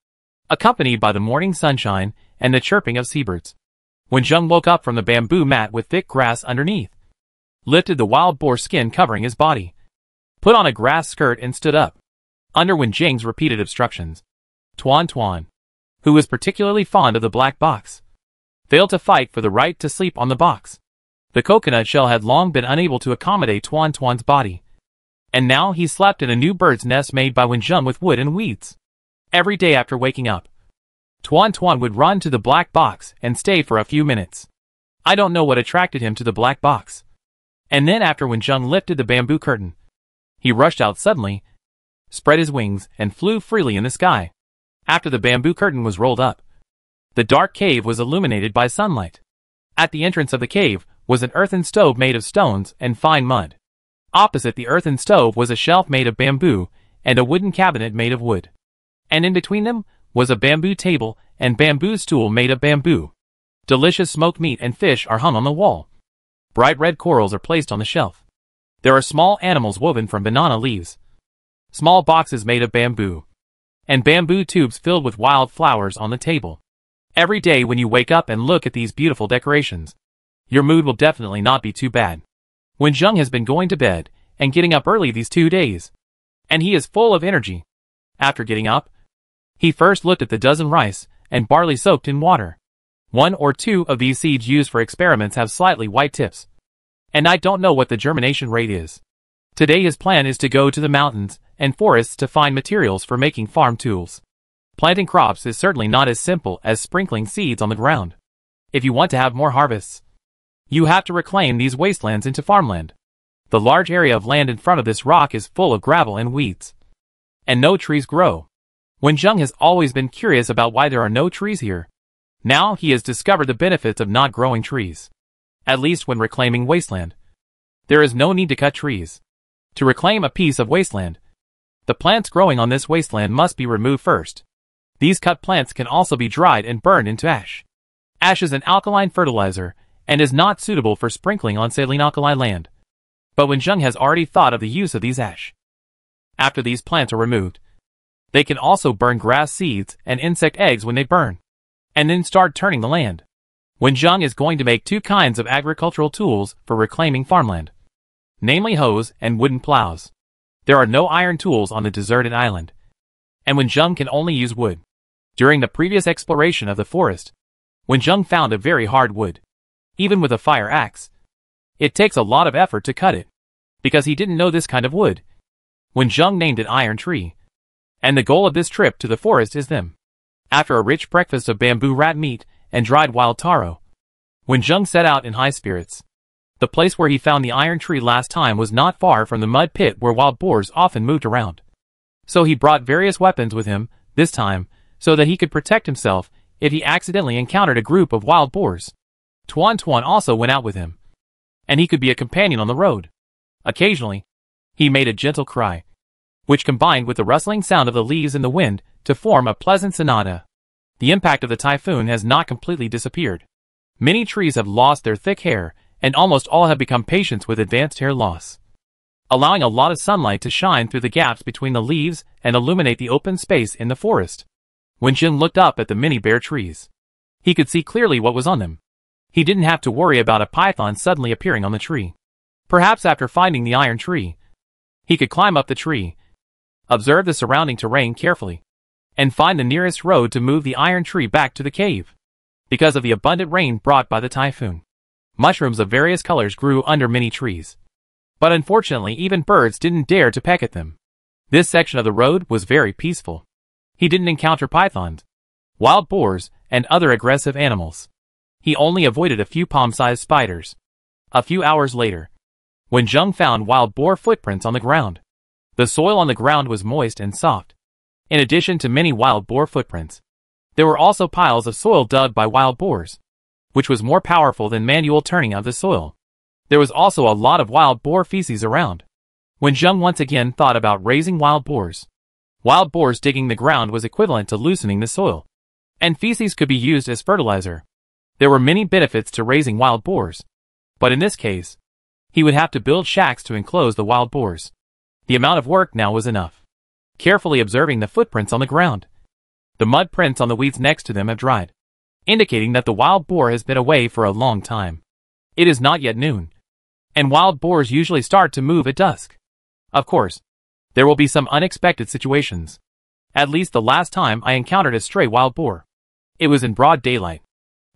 Accompanied by the morning sunshine and the chirping of seabirds, Wenjung woke up from the bamboo mat with thick grass underneath, lifted the wild boar skin covering his body, put on a grass skirt and stood up. Under Wenjing's repeated obstructions, Tuan, who was particularly fond of the black box, failed to fight for the right to sleep on the box. The coconut shell had long been unable to accommodate Tuan Tuan's body. And now he slept in a new bird's nest made by Wenjung with wood and weeds. Every day after waking up, Tuan Tuan would run to the black box and stay for a few minutes. I don't know what attracted him to the black box. And then after Wenjung lifted the bamboo curtain, he rushed out suddenly, spread his wings, and flew freely in the sky. After the bamboo curtain was rolled up, the dark cave was illuminated by sunlight. At the entrance of the cave was an earthen stove made of stones and fine mud. Opposite the earthen stove was a shelf made of bamboo and a wooden cabinet made of wood. And in between them was a bamboo table and bamboo stool made of bamboo. Delicious smoked meat and fish are hung on the wall. Bright red corals are placed on the shelf. There are small animals woven from banana leaves. Small boxes made of bamboo. And bamboo tubes filled with wild flowers on the table. Every day when you wake up and look at these beautiful decorations, your mood will definitely not be too bad. Wenjung has been going to bed and getting up early these 2 days. And he is full of energy. After getting up, he first looked at the dozen rice and barley soaked in water. 1 or 2 of these seeds used for experiments have slightly white tips. And I don't know what the germination rate is. Today his plan is to go to the mountains and forests to find materials for making farm tools. Planting crops is certainly not as simple as sprinkling seeds on the ground. If you want to have more harvests, you have to reclaim these wastelands into farmland. The large area of land in front of this rock is full of gravel and weeds. And no trees grow. Wenjung has always been curious about why there are no trees here. Now he has discovered the benefits of not growing trees. At least when reclaiming wasteland. There is no need to cut trees. To reclaim a piece of wasteland, the plants growing on this wasteland must be removed first. These cut plants can also be dried and burned into ash. Ash is an alkaline fertilizer and is not suitable for sprinkling on saline alkali land. But Wenjung has already thought of the use of these ash. After these plants are removed, they can also burn grass seeds and insect eggs when they burn, and then start turning the land. Wenjung is going to make 2 kinds of agricultural tools for reclaiming farmland, namely hoes and wooden plows. There are no iron tools on the deserted island, and Wenjung can only use wood. During the previous exploration of the forest, Wenjung found a very hard wood. Even with a fire axe, it takes a lot of effort to cut it. Because he didn't know this kind of wood, Wenjung named it Iron Tree. And the goal of this trip to the forest is them. After a rich breakfast of bamboo rat meat and dried wild taro, Wenjung set out in high spirits. The place where he found the iron tree last time was not far from the mud pit where wild boars often moved around. So he brought various weapons with him, this time, so that he could protect himself if he accidentally encountered a group of wild boars. Tuan Tuan also went out with him, and he could be a companion on the road. Occasionally, he made a gentle cry, which combined with the rustling sound of the leaves in the wind to form a pleasant sonata. The impact of the typhoon has not completely disappeared. Many trees have lost their thick hair, and almost all have become patients with advanced hair loss, allowing a lot of sunlight to shine through the gaps between the leaves and illuminate the open space in the forest. Wenjung looked up at the many bare trees. He could see clearly what was on them. He didn't have to worry about a python suddenly appearing on the tree. Perhaps after finding the iron tree, he could climb up the tree, observe the surrounding terrain carefully, and find the nearest road to move the iron tree back to the cave. Because of the abundant rain brought by the typhoon, mushrooms of various colors grew under many trees. But unfortunately even birds didn't dare to peck at them. This section of the road was very peaceful. He didn't encounter pythons, wild boars, and other aggressive animals. He only avoided a few palm-sized spiders. A few hours later, Wenjung found wild boar footprints on the ground. The soil on the ground was moist and soft. In addition to many wild boar footprints, there were also piles of soil dug by wild boars, which was more powerful than manual turning of the soil. There was also a lot of wild boar feces around. Wenjung once again thought about raising wild boars. Wild boars digging the ground was equivalent to loosening the soil, and feces could be used as fertilizer. There were many benefits to raising wild boars, but in this case, he would have to build shacks to enclose the wild boars. The amount of work now was enough. Carefully observing the footprints on the ground, the mud prints on the weeds next to them have dried, indicating that the wild boar has been away for a long time. It is not yet noon, and wild boars usually start to move at dusk. Of course, there will be some unexpected situations. At least the last time I encountered a stray wild boar, it was in broad daylight.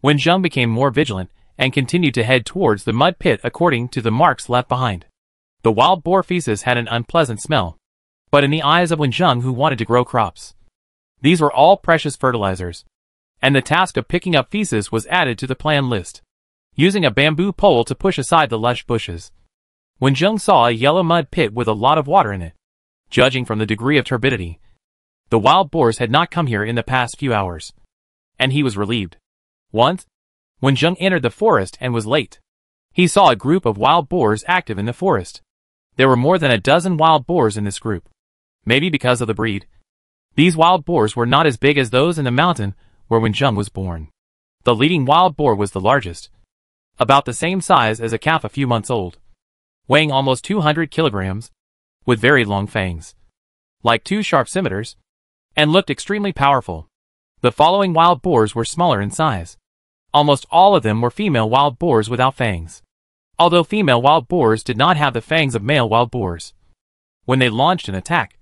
Wenjung became more vigilant and continued to head towards the mud pit according to the marks left behind. The wild boar feces had an unpleasant smell, but in the eyes of Wenjung, who wanted to grow crops, these were all precious fertilizers, and the task of picking up feces was added to the plan list. Using a bamboo pole to push aside the lush bushes, Wenjung saw a yellow mud pit with a lot of water in it. Judging from the degree of turbidity, the wild boars had not come here in the past few hours, and he was relieved. Once, Wenjung entered the forest and was late. He saw a group of wild boars active in the forest. There were more than a dozen wild boars in this group. Maybe because of the breed, these wild boars were not as big as those in the mountain where Wenjung was born. The leading wild boar was the largest, about the same size as a calf a few months old, weighing almost 200 kilograms, with very long fangs, like two sharp scimitars, and looked extremely powerful. The following wild boars were smaller in size. Almost all of them were female wild boars without fangs, although female wild boars did not have the fangs of male wild boars. When they launched an attack,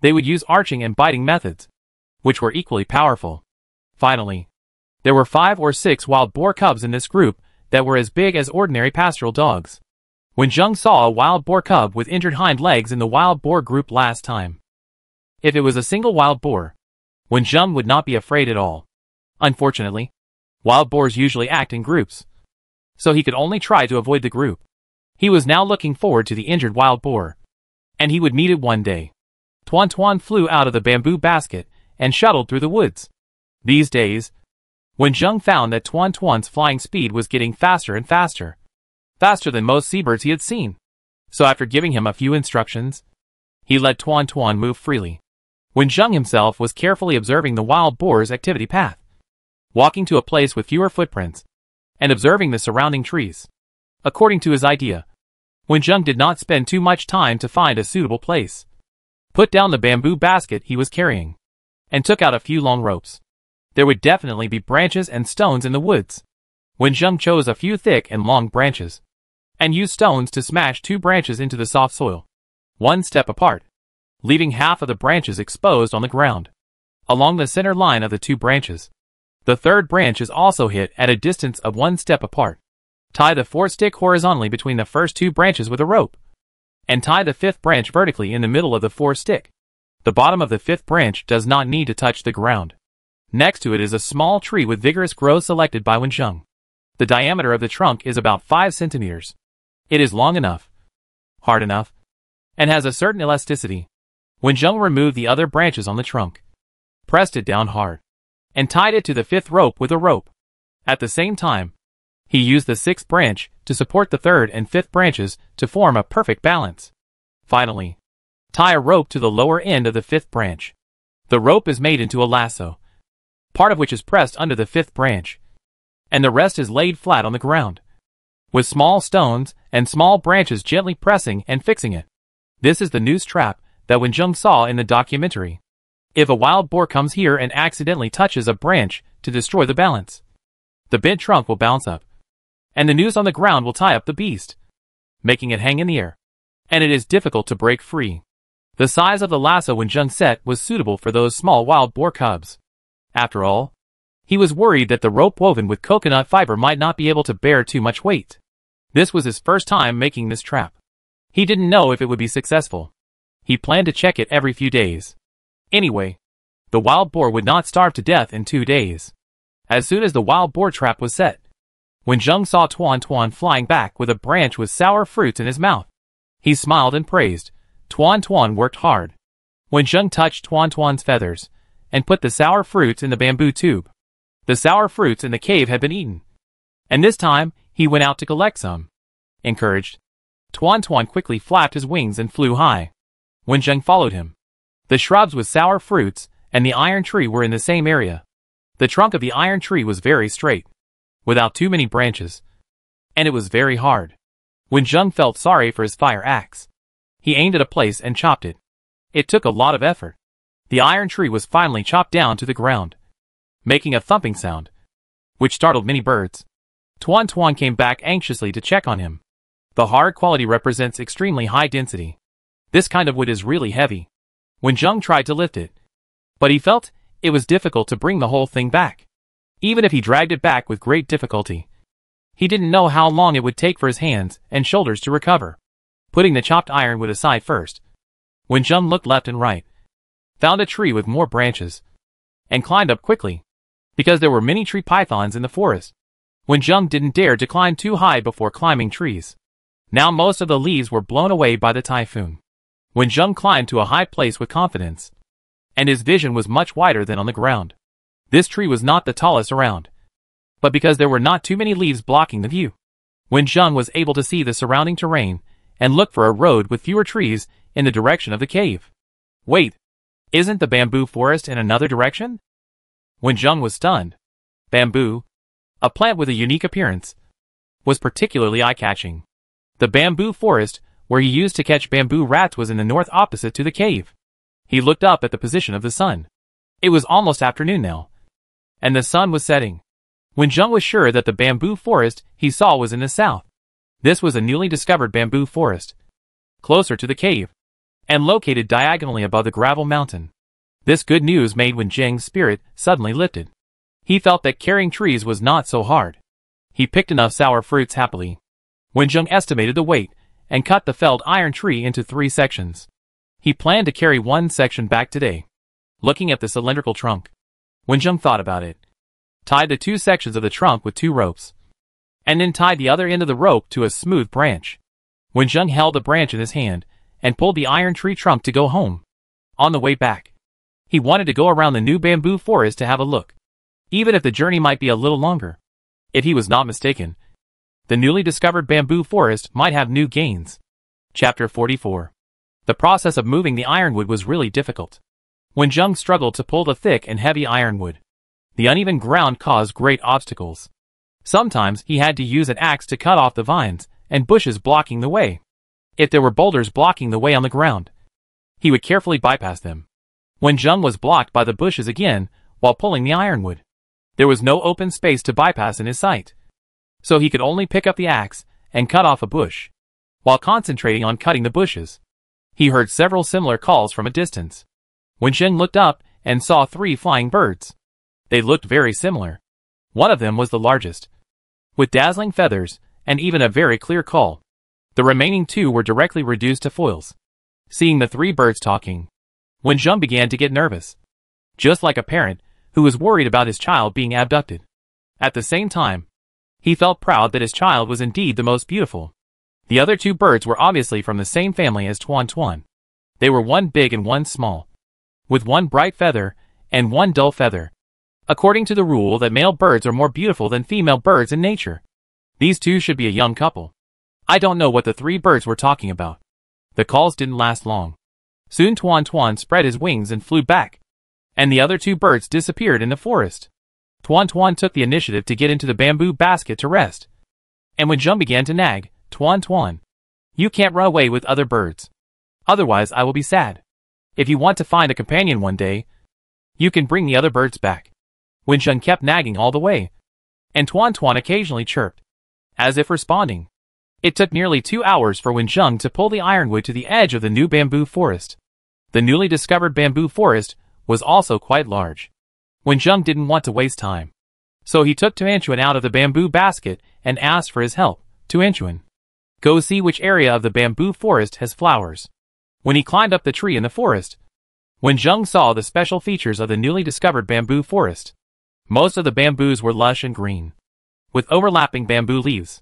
they would use arching and biting methods, which were equally powerful. Finally, there were 5 or 6 wild boar cubs in this group that were as big as ordinary pastoral dogs. Wenjung saw a wild boar cub with injured hind legs in the wild boar group last time. If it was a single wild boar, Wenjung would not be afraid at all. Unfortunately, wild boars usually act in groups, so he could only try to avoid the group. He was now looking forward to the injured wild boar, and he would meet it one day. Tuan Tuan flew out of the bamboo basket and shuttled through the woods. These days, Wenjung found that Tuan Tuan's flying speed was getting faster and faster, faster than most seabirds he had seen. So after giving him a few instructions, he let Tuan Tuan move freely. Wenjung himself was carefully observing the wild boar's activity path, walking to a place with fewer footprints, and observing the surrounding trees. According to his idea, Wenjung did not spend too much time to find a suitable place. Put down the bamboo basket he was carrying, and took out a few long ropes. There would definitely be branches and stones in the woods. Wenjung chose a few thick and long branches, and used stones to smash 2 branches into the soft soil, 1 step apart, leaving half of the branches exposed on the ground, along the center line of the 2 branches. The third branch is also hit at a distance of 1 step apart. Tie the 4th stick horizontally between the first 2 branches with a rope, and tie the 5th branch vertically in the middle of the 4th stick. The bottom of the 5th branch does not need to touch the ground. Next to it is a small tree with vigorous growth selected by Wenjung. The diameter of the trunk is about 5 centimeters. It is long enough, hard enough, and has a certain elasticity. Wenjung removed the other branches on the trunk, pressed it down hard, and tied it to the 5th rope with a rope. At the same time, he used the 6th branch to support the 3rd and 5th branches to form a perfect balance. Finally, tie a rope to the lower end of the 5th branch. The rope is made into a lasso, part of which is pressed under the 5th branch, and the rest is laid flat on the ground, with small stones and small branches gently pressing and fixing it. This is the noose trap that Wenjung saw in the documentary. If a wild boar comes here and accidentally touches a branch to destroy the balance, the bent trunk will bounce up, and the noose on the ground will tie up the beast, making it hang in the air, and it is difficult to break free. The size of the lasso Wenjung set was suitable for those small wild boar cubs. After all, he was worried that the rope woven with coconut fiber might not be able to bear too much weight. This was his first time making this trap. He didn't know if it would be successful. He planned to check it every few days. Anyway, the wild boar would not starve to death in 2 days. As soon as the wild boar trap was set, Wenjung saw Tuan Tuan flying back with a branch with sour fruits in his mouth. He smiled and praised. Tuan Tuan worked hard. Wenjung touched Tuan Tuan's feathers and put the sour fruits in the bamboo tube. The sour fruits in the cave had been eaten, and this time he went out to collect some. Encouraged, Tuan Tuan quickly flapped his wings and flew high. Wenjung followed him. The shrubs with sour fruits and the iron tree were in the same area. The trunk of the iron tree was very straight, without too many branches, and it was very hard. Wenjung felt sorry for his fire axe. He aimed at a place and chopped it. It took a lot of effort. The iron tree was finally chopped down to the ground, making a thumping sound, which startled many birds. Tuan Tuan came back anxiously to check on him. The hard quality represents extremely high density. This kind of wood is really heavy. Wenjung tried to lift it, but he felt it was difficult to bring the whole thing back. even if he dragged it back with great difficulty. He didn't know how long it would take for his hands and shoulders to recover. Putting the chopped ironwood aside first, Wenjung looked left and right, found a tree with more branches, and climbed up quickly. Because there were many tree pythons in the forest, Wenjung didn't dare to climb too high before climbing trees. Now most of the leaves were blown away by the typhoon. Wenjung climbed to a high place with confidence, and his vision was much wider than on the ground. This tree was not the tallest around, but because there were not too many leaves blocking the view, Wenjung was able to see the surrounding terrain and look for a road with fewer trees in the direction of the cave. Wait, isn't the bamboo forest in another direction? Wenjung was stunned. Bamboo, a plant with a unique appearance, was particularly eye-catching. The bamboo forest, where he used to catch bamboo rats, was in the north opposite to the cave. He looked up at the position of the sun. It was almost afternoon now, and the sun was setting. Wenjung was sure that the bamboo forest he saw was in the south. This was a newly discovered bamboo forest, closer to the cave, and located diagonally above the gravel mountain. This good news made Wenjung's spirit suddenly lifted. He felt that carrying trees was not so hard. He picked enough sour fruits happily. Wenjung estimated the weight and cut the felled iron tree into 3 sections. He planned to carry one section back today. Looking at the cylindrical trunk, Wenjung thought about it. Tied the 2 sections of the trunk with 2 ropes, and then tied the other end of the rope to a smooth branch. Wenjung held the branch in his hand and pulled the iron tree trunk to go home. On the way back, he wanted to go around the new bamboo forest to have a look, even if the journey might be a little longer. If he was not mistaken, the newly discovered bamboo forest might have new gains. Chapter 44. The process of moving the ironwood was really difficult. Wenjung struggled to pull the thick and heavy ironwood. The uneven ground caused great obstacles. Sometimes he had to use an axe to cut off the vines and bushes blocking the way. If there were boulders blocking the way on the ground, he would carefully bypass them. Wenjung was blocked by the bushes again while pulling the ironwood. There was no open space to bypass in his sight, so he could only pick up the axe and cut off a bush. While concentrating on cutting the bushes, he heard several similar calls from a distance. Wenjung looked up and saw 3 flying birds. They looked very similar. One of them was the largest, with dazzling feathers and even a very clear call. The remaining 2 were directly reduced to foils. Seeing the 3 birds talking, Wenjung began to get nervous, just like a parent who was worried about his child being abducted. At the same time, he felt proud that his child was indeed the most beautiful. The other 2 birds were obviously from the same family as Tuan Tuan. They were one big and one small, with one bright feather and one dull feather. According to the rule that male birds are more beautiful than female birds in nature, these 2 should be a young couple. I don't know what the 3 birds were talking about. The calls didn't last long. Soon Tuan Tuan spread his wings and flew back, and the other 2 birds disappeared in the forest. Tuan Tuan took the initiative to get into the bamboo basket to rest, and Wenjung began to nag, "Tuan Tuan, you can't run away with other birds. Otherwise I will be sad. If you want to find a companion one day, you can bring the other birds back." Wenjung kept nagging all the way, and Tuan Tuan occasionally chirped, as if responding. It took nearly 2 hours for Wenjung to pull the ironwood to the edge of the new bamboo forest. The newly discovered bamboo forest was also quite large. Wenjung didn't want to waste time, so he took Tuanchuan out of the bamboo basket and asked for his help. "Tuanchuan, go see which area of the bamboo forest has flowers." When he climbed up the tree in the forest, Wenjung saw the special features of the newly discovered bamboo forest. Most of the bamboos were lush and green, with overlapping bamboo leaves.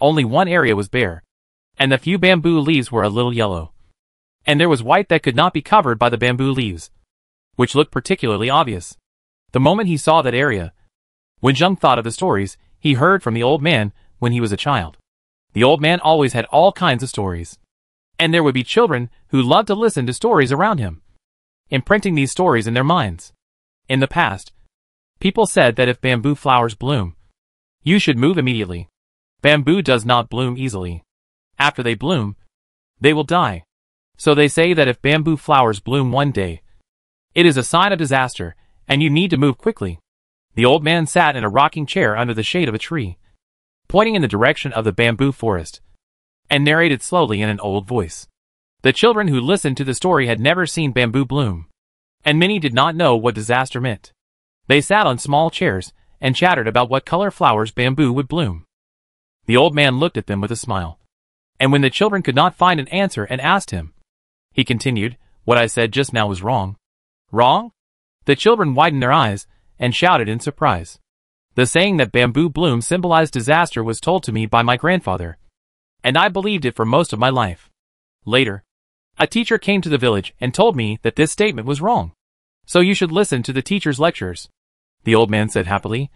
Only one area was bare, and the few bamboo leaves were a little yellow. And there was white that could not be covered by the bamboo leaves, which looked particularly obvious. The moment he saw that area, Wenjung thought of the stories he heard from the old man when he was a child. The old man always had all kinds of stories, and there would be children who loved to listen to stories around him, imprinting these stories in their minds. In the past, people said that if bamboo flowers bloom, you should move immediately. Bamboo does not bloom easily. After they bloom, they will die. So they say that if bamboo flowers bloom one day, it is a sign of disaster, and you need to move quickly. The old man sat in a rocking chair under the shade of a tree, pointing in the direction of the bamboo forest, and narrated slowly in an old voice. The children who listened to the story had never seen bamboo bloom, and many did not know what disaster meant. They sat on small chairs and chattered about what color flowers bamboo would bloom. The old man looked at them with a smile. And when the children could not find an answer and asked him, he continued, "What I said just now was wrong." "Wrong?" The children widened their eyes and shouted in surprise. "The saying that bamboo blooms symbolized disaster was told to me by my grandfather, and I believed it for most of my life. Later, a teacher came to the village and told me that this statement was wrong. So you should listen to the teacher's lectures," the old man said happily.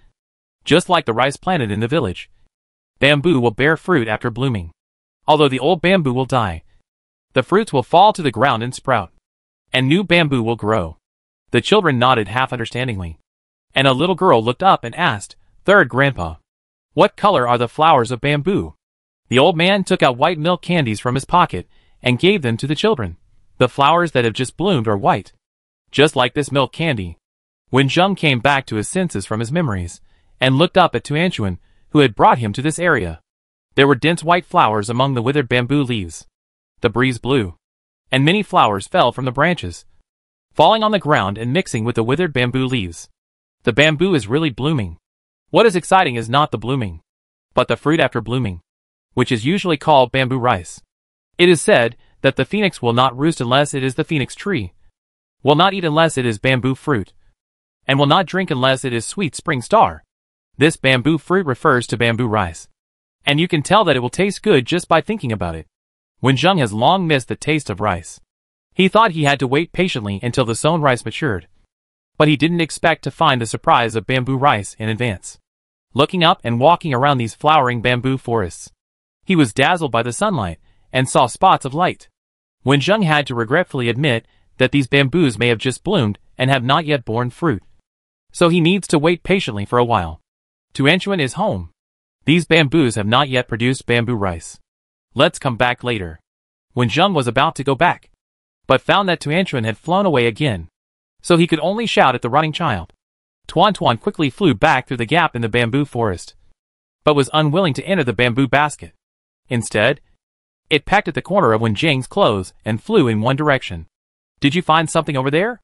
"Just like the rice planted in the village, bamboo will bear fruit after blooming. Although the old bamboo will die, the fruits will fall to the ground and sprout, and new bamboo will grow." The children nodded half understandingly, and a little girl looked up and asked, "Third grandpa, what color are the flowers of bamboo?" The old man took out white milk candies from his pocket and gave them to the children. "The flowers that have just bloomed are white, just like this milk candy." When Jung came back to his senses from his memories and looked up at Tuanchuan, who had brought him to this area, there were dense white flowers among the withered bamboo leaves. The breeze blew, and many flowers fell from the branches, falling on the ground and mixing with the withered bamboo leaves. The bamboo is really blooming. What is exciting is not the blooming, but the fruit after blooming, which is usually called bamboo rice. It is said that the phoenix will not roost unless it is the phoenix tree, will not eat unless it is bamboo fruit, and will not drink unless it is sweet spring star. This bamboo fruit refers to bamboo rice, and you can tell that it will taste good just by thinking about it. When Jung has long missed the taste of rice, he thought he had to wait patiently until the sown rice matured, but he didn't expect to find the surprise of bamboo rice in advance. Looking up and walking around these flowering bamboo forests, he was dazzled by the sunlight and saw spots of light. When Jung had to regretfully admit that these bamboos may have just bloomed and have not yet borne fruit, so he needs to wait patiently for a while. Tuanchuan is home. These bamboos have not yet produced bamboo rice. Let's come back later. When Jung was about to go back, but found that Tuanchuan had flown away again, so he could only shout at the running child. Tuan quickly flew back through the gap in the bamboo forest, but was unwilling to enter the bamboo basket. Instead, it pecked at the corner of Wen Jing's clothes and flew in one direction. "Did you find something over there?"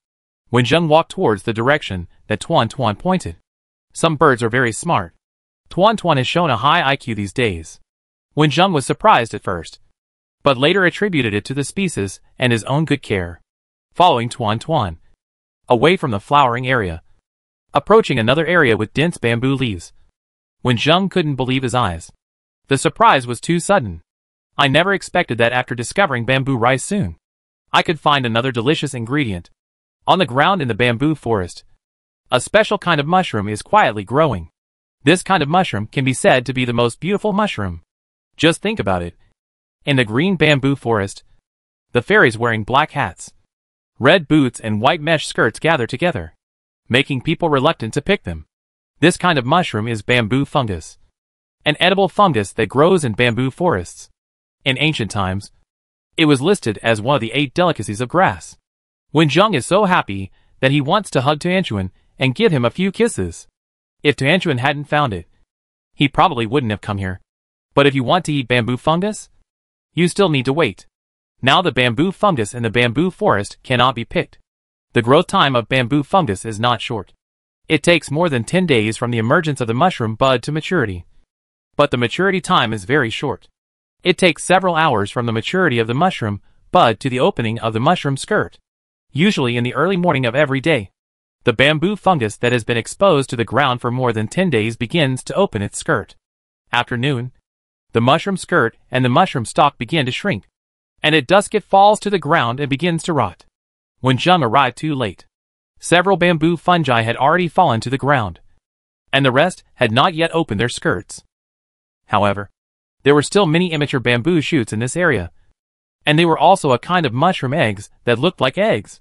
Wen Jing walked towards the direction that Tuan pointed. Some birds are very smart. Tuan has shown a high IQ these days. Wen Jing was surprised at first, but later attributed it to the species and his own good care. Following Tuan, away from the flowering area, approaching another area with dense bamboo leaves, Wen Jing couldn't believe his eyes. The surprise was too sudden. "I never expected that after discovering bamboo rice soon, I could find another delicious ingredient. On the ground in the bamboo forest, a special kind of mushroom is quietly growing. This kind of mushroom can be said to be the most beautiful mushroom. Just think about it. In the green bamboo forest, the fairies wearing black hats, red boots and white mesh skirts gather together, making people reluctant to pick them. This kind of mushroom is bamboo fungus, an edible fungus that grows in bamboo forests. In ancient times, it was listed as one of the 8 delicacies of grass. Wen Jing is so happy that he wants to hug Tuanchuan and give him a few kisses. If Tuanchuan hadn't found it, he probably wouldn't have come here. But if you want to eat bamboo fungus, you still need to wait. Now the bamboo fungus in the bamboo forest cannot be picked. The growth time of bamboo fungus is not short. It takes more than 10 days from the emergence of the mushroom bud to maturity. But the maturity time is very short. It takes several hours from the maturity of the mushroom bud to the opening of the mushroom skirt. Usually in the early morning of every day, the bamboo fungus that has been exposed to the ground for more than 10 days begins to open its skirt. After noon, the mushroom skirt and the mushroom stalk begin to shrink, and at dusk it falls to the ground and begins to rot. When Jung arrived too late, several bamboo fungi had already fallen to the ground, and the rest had not yet opened their skirts. However, there were still many immature bamboo shoots in this area, and they were also a kind of mushroom eggs that looked like eggs.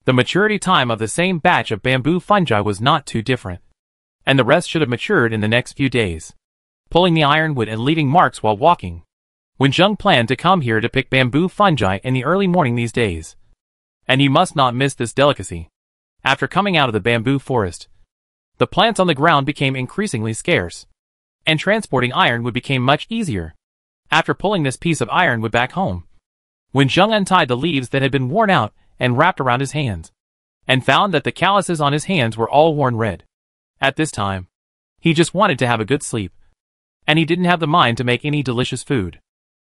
The maturity time of the same batch of bamboo fungi was not too different, and the rest should have matured in the next few days. Pulling the ironwood and leaving marks while walking, Wen Jing planned to come here to pick bamboo fungi in the early morning these days, and he must not miss this delicacy. After coming out of the bamboo forest, the plants on the ground became increasingly scarce, and transporting ironwood became much easier. After pulling this piece of ironwood back home, Wen Jing untied the leaves that had been worn out and wrapped around his hands, and found that the calluses on his hands were all worn red. At this time, He just wanted to have a good sleep. And he didn't have the mind to make any delicious food.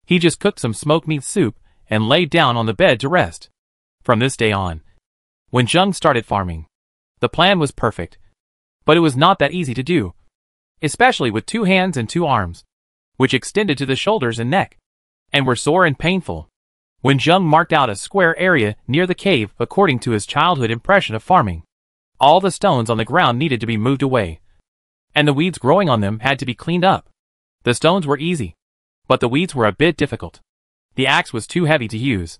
He just cooked some smoked meat soup and laid down on the bed to rest. From this day on, when Jung started farming, the plan was perfect. But it was not that easy to do, especially with 2 hands and 2 arms, which extended to the shoulders and neck, and were sore and painful. When Jung marked out a square area near the cave according to his childhood impression of farming, all the stones on the ground needed to be moved away, and the weeds growing on them had to be cleaned up. The stones were easy, but the weeds were a bit difficult. The axe was too heavy to use,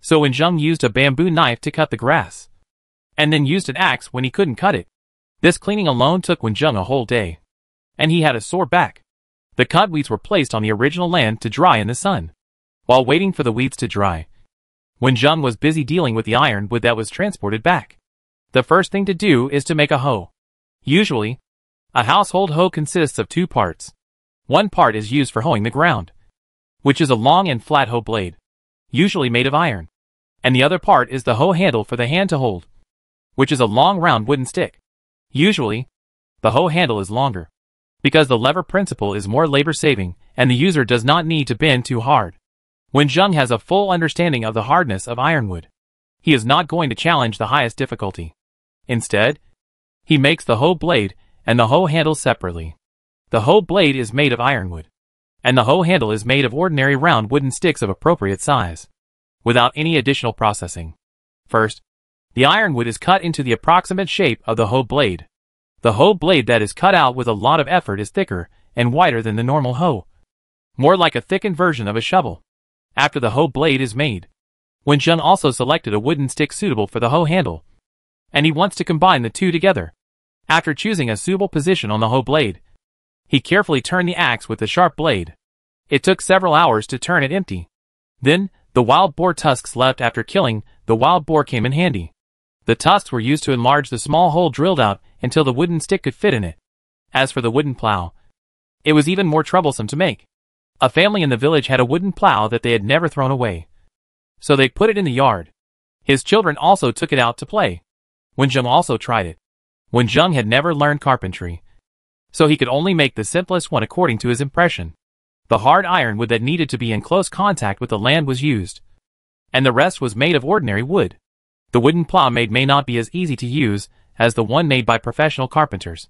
so when Jung used a bamboo knife to cut the grass, and then used an axe when he couldn't cut it, this cleaning alone took Jung a whole day, and he had a sore back. The cut weeds were placed on the original land to dry in the sun. While waiting for the weeds to dry, Jung was busy dealing with the ironwood that was transported back. The first thing to do is to make a hoe. Usually, a household hoe consists of 2 parts. One part is used for hoeing the ground, which is a long and flat hoe blade, usually made of iron, and the other part is the hoe handle for the hand to hold, which is a long round wooden stick. Usually, the hoe handle is longer, because the lever principle is more labor-saving and the user does not need to bend too hard. When Jung has a full understanding of the hardness of ironwood, he is not going to challenge the highest difficulty. Instead, he makes the hoe blade and the hoe handle separately. The hoe blade is made of ironwood, and the hoe handle is made of ordinary round wooden sticks of appropriate size, without any additional processing. First, the ironwood is cut into the approximate shape of the hoe blade. The hoe blade that is cut out with a lot of effort is thicker and wider than the normal hoe, more like a thickened version of a shovel. After the hoe blade is made, Jung also selected a wooden stick suitable for the hoe handle, and he wants to combine the 2 together. After choosing a suitable position on the hoe blade, he carefully turned the axe with the sharp blade. It took several hours to turn it empty. Then, the wild boar tusks left after killing the wild boar came in handy. The tusks were used to enlarge the small hole drilled out until the wooden stick could fit in it. As for the wooden plow, it was even more troublesome to make. A family in the village had a wooden plow that they had never thrown away, so they put it in the yard. His children also took it out to play. Jung also tried it. Jung had never learned carpentry, so he could only make the simplest one according to his impression. The hard ironwood that needed to be in close contact with the land was used, and the rest was made of ordinary wood. The wooden plow made may not be as easy to use as the one made by professional carpenters,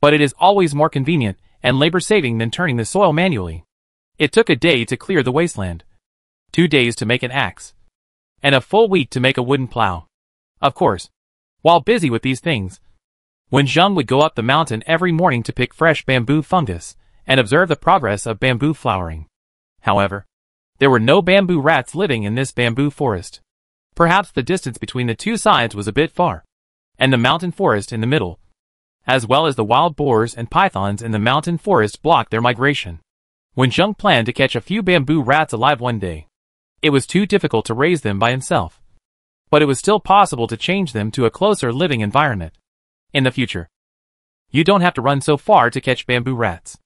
but it is always more convenient and labor-saving than turning the soil manually. It took a day to clear the wasteland, 2 days to make an axe, and a full week to make a wooden plow. Of course, while busy with these things, Jung would go up the mountain every morning to pick fresh bamboo fungus and observe the progress of bamboo flowering. However, there were no bamboo rats living in this bamboo forest. Perhaps the distance between the 2 sides was a bit far, and the mountain forest in the middle, as well as the wild boars and pythons in the mountain forest blocked their migration. Jung planned to catch a few bamboo rats alive one day. It was too difficult to raise them by himself, but it was still possible to change them to a closer living environment. In the future, you don't have to run so far to catch bamboo rats.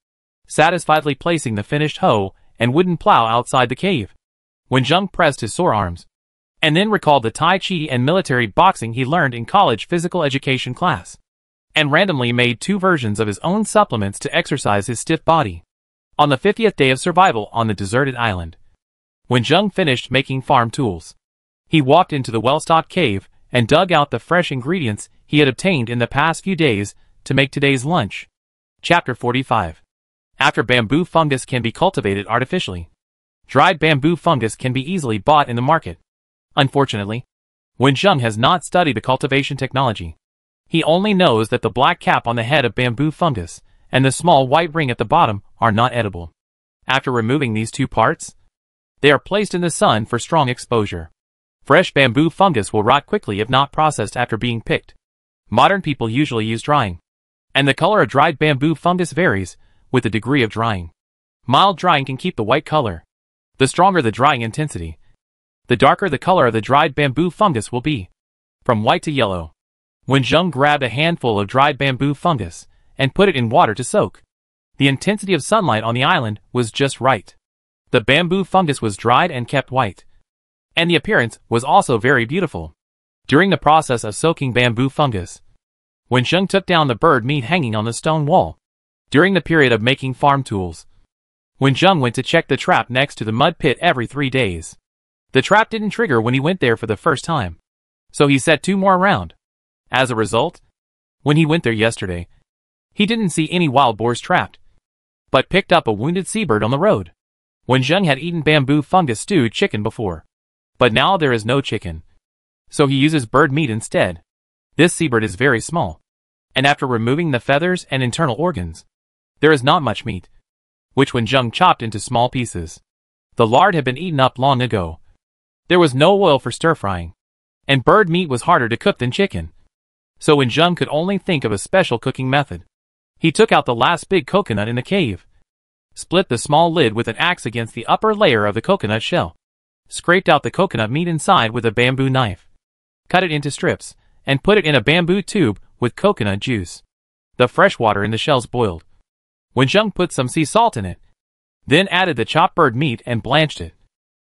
Satisfiedly placing the finished hoe and wooden plow outside the cave, Jung pressed his sore arms, and then recalled the Tai Chi and military boxing he learned in college physical education class, and randomly made 2 versions of his own supplements to exercise his stiff body. On the 50th day of survival on the deserted island, Jung finished making farm tools, he walked into the well-stocked cave and dug out the fresh ingredients he had obtained in the past few days to make today's lunch. Chapter 45. After bamboo fungus can be cultivated artificially, dried bamboo fungus can be easily bought in the market. Unfortunately, Jung has not studied the cultivation technology. He only knows that the black cap on the head of bamboo fungus and the small white ring at the bottom are not edible. After removing these 2 parts, they are placed in the sun for strong exposure. Fresh bamboo fungus will rot quickly if not processed after being picked. Modern people usually use drying, and the color of dried bamboo fungus varies with the degree of drying. Mild drying can keep the white color. The stronger the drying intensity, the darker the color of the dried bamboo fungus will be, from white to yellow. Jung grabbed a handful of dried bamboo fungus and put it in water to soak. The intensity of sunlight on the island was just right. The bamboo fungus was dried and kept white, and the appearance was also very beautiful. During the process of soaking bamboo fungus, Jung took down the bird meat hanging on the stone wall. During the period of making farm tools, Wenjung went to check the trap next to the mud pit every 3 days. The trap didn't trigger when he went there for the first time, so he set 2 more around. As a result, when he went there yesterday, he didn't see any wild boars trapped, but picked up a wounded seabird on the road. Wenjung had eaten bamboo fungus stewed chicken before, but now there is no chicken, so he uses bird meat instead. This seabird is very small, and after removing the feathers and internal organs, there is not much meat, which Wenjung chopped into small pieces. The lard had been eaten up long ago. There was no oil for stir-frying, and bird meat was harder to cook than chicken, so Wenjung could only think of a special cooking method. He took out the last big coconut in the cave, split the small lid with an axe against the upper layer of the coconut shell, scraped out the coconut meat inside with a bamboo knife, cut it into strips, and put it in a bamboo tube with coconut juice. The fresh water in the shells boiled. Wenjung put some sea salt in it, then added the chopped bird meat and blanched it,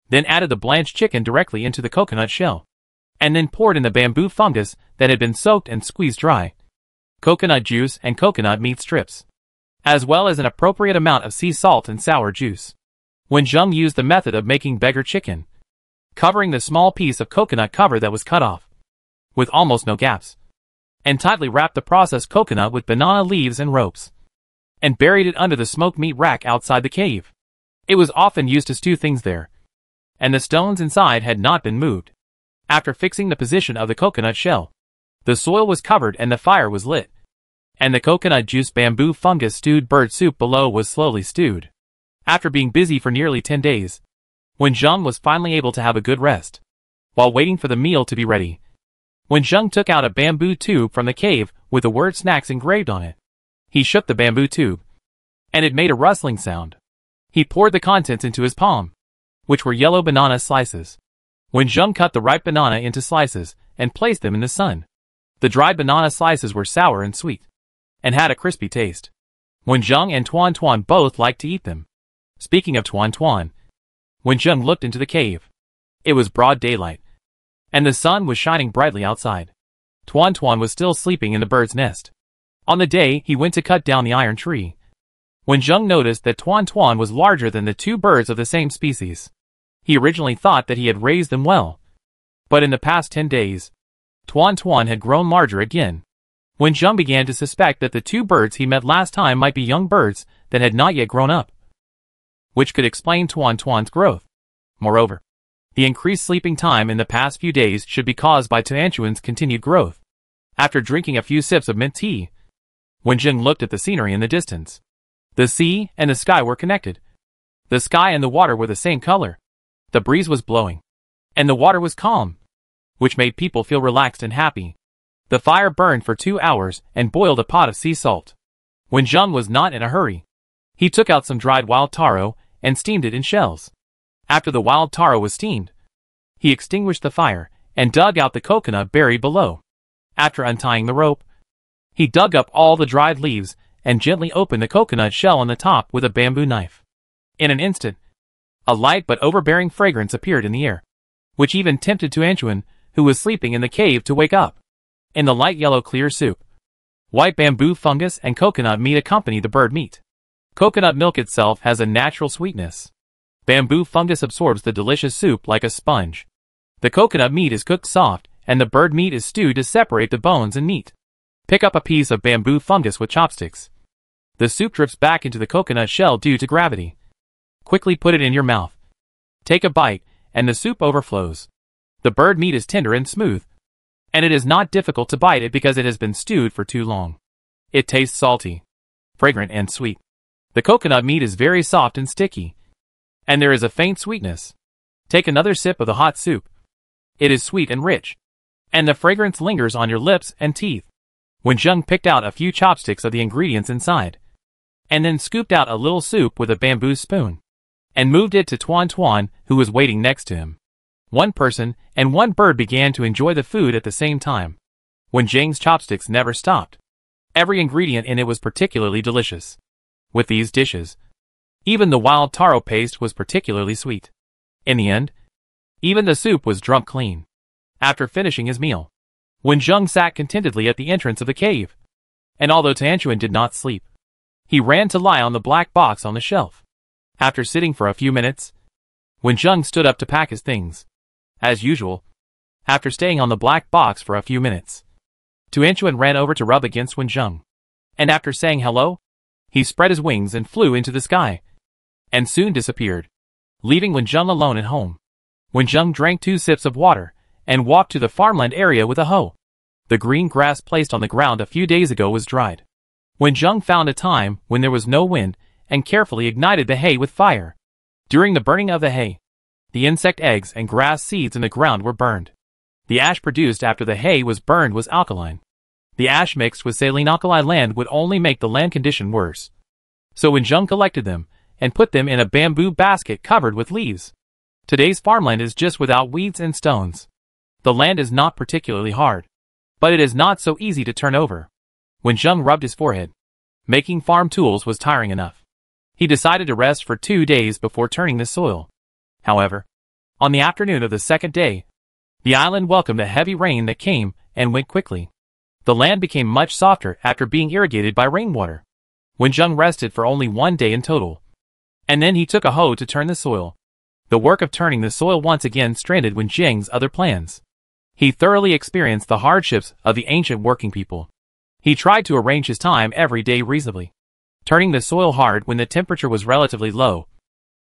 then added the blanched chicken directly into the coconut shell, and then poured in the bamboo fungus that had been soaked and squeezed dry, coconut juice and coconut meat strips, as well as an appropriate amount of sea salt and sour juice. Wenjung used the method of making beggar chicken, covering the small piece of coconut cover that was cut off, with almost no gaps, and tightly wrapped the processed coconut with banana leaves and ropes, and buried it under the smoked meat rack outside the cave. It was often used to stew things there, and the stones inside had not been moved. After fixing the position of the coconut shell, the soil was covered and the fire was lit, and the coconut juice bamboo fungus stewed bird soup below was slowly stewed. After being busy for nearly 10 days, Wenjung was finally able to have a good rest. While waiting for the meal to be ready, Wenjung took out a bamboo tube from the cave with the word snacks engraved on it. He shook the bamboo tube, and it made a rustling sound. He poured the contents into his palm, which were yellow banana slices. Wenjung cut the ripe banana into slices and placed them in the sun. The dried banana slices were sour and sweet, and had a crispy taste. Wenjung and Tuan Tuan both liked to eat them. Speaking of Tuan Tuan, Wenjung looked into the cave. It was broad daylight, and the sun was shining brightly outside. Tuan Tuan was still sleeping in the bird's nest. On the day he went to cut down the iron tree, Wenjung noticed that Tuan Tuan was larger than the 2 birds of the same species. He originally thought that he had raised them well, but in the past 10 days, Tuan Tuan had grown larger again. Wenjung began to suspect that the 2 birds he met last time might be young birds that had not yet grown up, which could explain Tuan Tuan's growth. Moreover, the increased sleeping time in the past few days should be caused by Tuanchuan's continued growth. After drinking a few sips of mint tea, Wenjung looked at the scenery in the distance. The sea and the sky were connected. The sky and the water were the same color. The breeze was blowing, and the water was calm, which made people feel relaxed and happy. The fire burned for 2 hours and boiled a pot of sea salt. Wenjung was not in a hurry. He took out some dried wild taro and steamed it in shells. After the wild taro was steamed, he extinguished the fire and dug out the coconut buried below. After untying the rope, he dug up all the dried leaves and gently opened the coconut shell on the top with a bamboo knife. In an instant, a light but overbearing fragrance appeared in the air, which even tempted Tuanchuan, who was sleeping in the cave, to wake up. In the light yellow clear soup, white bamboo fungus and coconut meat accompany the bird meat. Coconut milk itself has a natural sweetness. Bamboo fungus absorbs the delicious soup like a sponge. The coconut meat is cooked soft, and the bird meat is stewed to separate the bones and meat. Pick up a piece of bamboo fungus with chopsticks. The soup drips back into the coconut shell due to gravity. Quickly put it in your mouth. Take a bite, and the soup overflows. The bird meat is tender and smooth, and it is not difficult to bite it because it has been stewed for too long. It tastes salty, fragrant and sweet. The coconut meat is very soft and sticky, and there is a faint sweetness. Take another sip of the hot soup. It is sweet and rich, and the fragrance lingers on your lips and teeth. Wenjung picked out a few chopsticks of the ingredients inside, and then scooped out a little soup with a bamboo spoon, and moved it to Tuan Tuan, who was waiting next to him. One person and one bird began to enjoy the food at the same time. Wenjung's chopsticks never stopped. Every ingredient in it was particularly delicious. With these dishes, even the wild taro paste was particularly sweet. In the end, even the soup was drunk clean. After finishing his meal, Wenjung sat contentedly at the entrance of the cave, and although Tuanchuan did not sleep, He ran to lie on the black box on the shelf. After sitting for a few minutes, Wenjung stood up to pack his things. As usual, after staying on the black box for a few minutes, Tuanchuan ran over to rub against Wenjung. And after saying hello, he spread his wings and flew into the sky, and soon disappeared, leaving Wenjung alone at home. Wenjung drank 2 sips of water, and walked to the farmland area with a hoe. The green grass placed on the ground a few days ago was dried. Wenjung found a time when there was no wind, and carefully ignited the hay with fire. During the burning of the hay, the insect eggs and grass seeds in the ground were burned. The ash produced after the hay was burned was alkaline. The ash mixed with saline alkali land would only make the land condition worse. So Wenjung collected them, and put them in a bamboo basket covered with leaves. Today's farmland is just without weeds and stones. The land is not particularly hard, but it is not so easy to turn over. Wenjung rubbed his forehead. Making farm tools was tiring enough. He decided to rest for 2 days before turning the soil. However, on the afternoon of the second day, the island welcomed a heavy rain that came and went quickly. The land became much softer after being irrigated by rainwater. Wenjung rested for only 1 day in total. And then he took a hoe to turn the soil. The work of turning the soil once again stranded Wenjung's other plans. He thoroughly experienced the hardships of the ancient working people. He tried to arrange his time every day reasonably, turning the soil hard when the temperature was relatively low,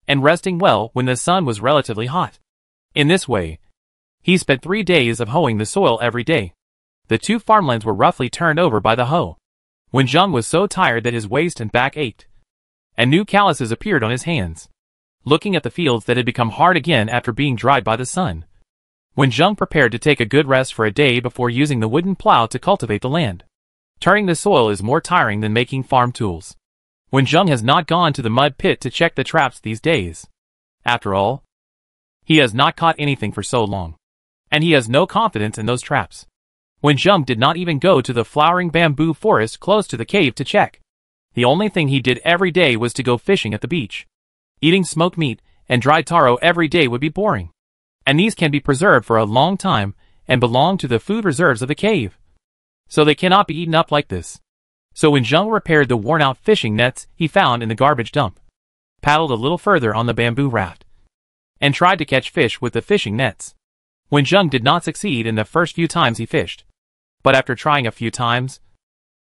and resting well when the sun was relatively hot. In this way, he spent 3 days of hoeing the soil every day. The 2 farmlands were roughly turned over by the hoe. Wenjung was so tired that his waist and back ached, and new calluses appeared on his hands. Looking at the fields that had become hard again after being dried by the sun, Wenjung prepared to take a good rest for a day before using the wooden plow to cultivate the land. Turning the soil is more tiring than making farm tools. Wenjung has not gone to the mud pit to check the traps these days. After all, he has not caught anything for so long, and he has no confidence in those traps. Wenjung did not even go to the flowering bamboo forest close to the cave to check. The only thing he did every day was to go fishing at the beach. Eating smoked meat and dried taro every day would be boring, and these can be preserved for a long time and belong to the food reserves of the cave, so they cannot be eaten up like this. So Wenjung repaired the worn-out fishing nets he found in the garbage dump, paddled a little further on the bamboo raft, and tried to catch fish with the fishing nets. Wenjung did not succeed in the first few times he fished, but after trying a few times,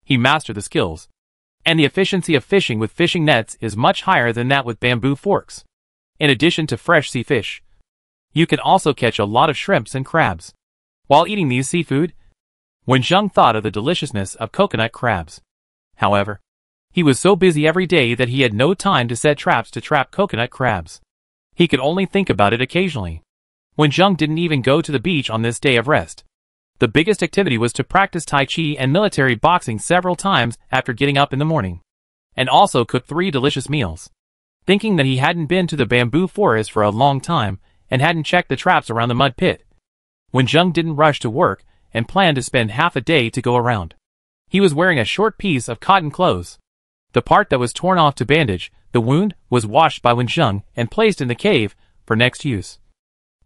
he mastered the skills, and the efficiency of fishing with fishing nets is much higher than that with bamboo forks. In addition to fresh sea fish, you can also catch a lot of shrimps and crabs. While eating these seafood, Wenjung thought of the deliciousness of coconut crabs. However, he was so busy every day that he had no time to set traps to trap coconut crabs. He could only think about it occasionally. Wenjung didn't even go to the beach on this day of rest. The biggest activity was to practice Tai Chi and military boxing several times after getting up in the morning, and also cook 3 delicious meals. Thinking that he hadn't been to the bamboo forest for a long time and hadn't checked the traps around the mud pit, Wenjung didn't rush to work and planned to spend half a day to go around. He was wearing a short piece of cotton clothes. The part that was torn off to bandage the wound was washed by Wenjung and placed in the cave for next use,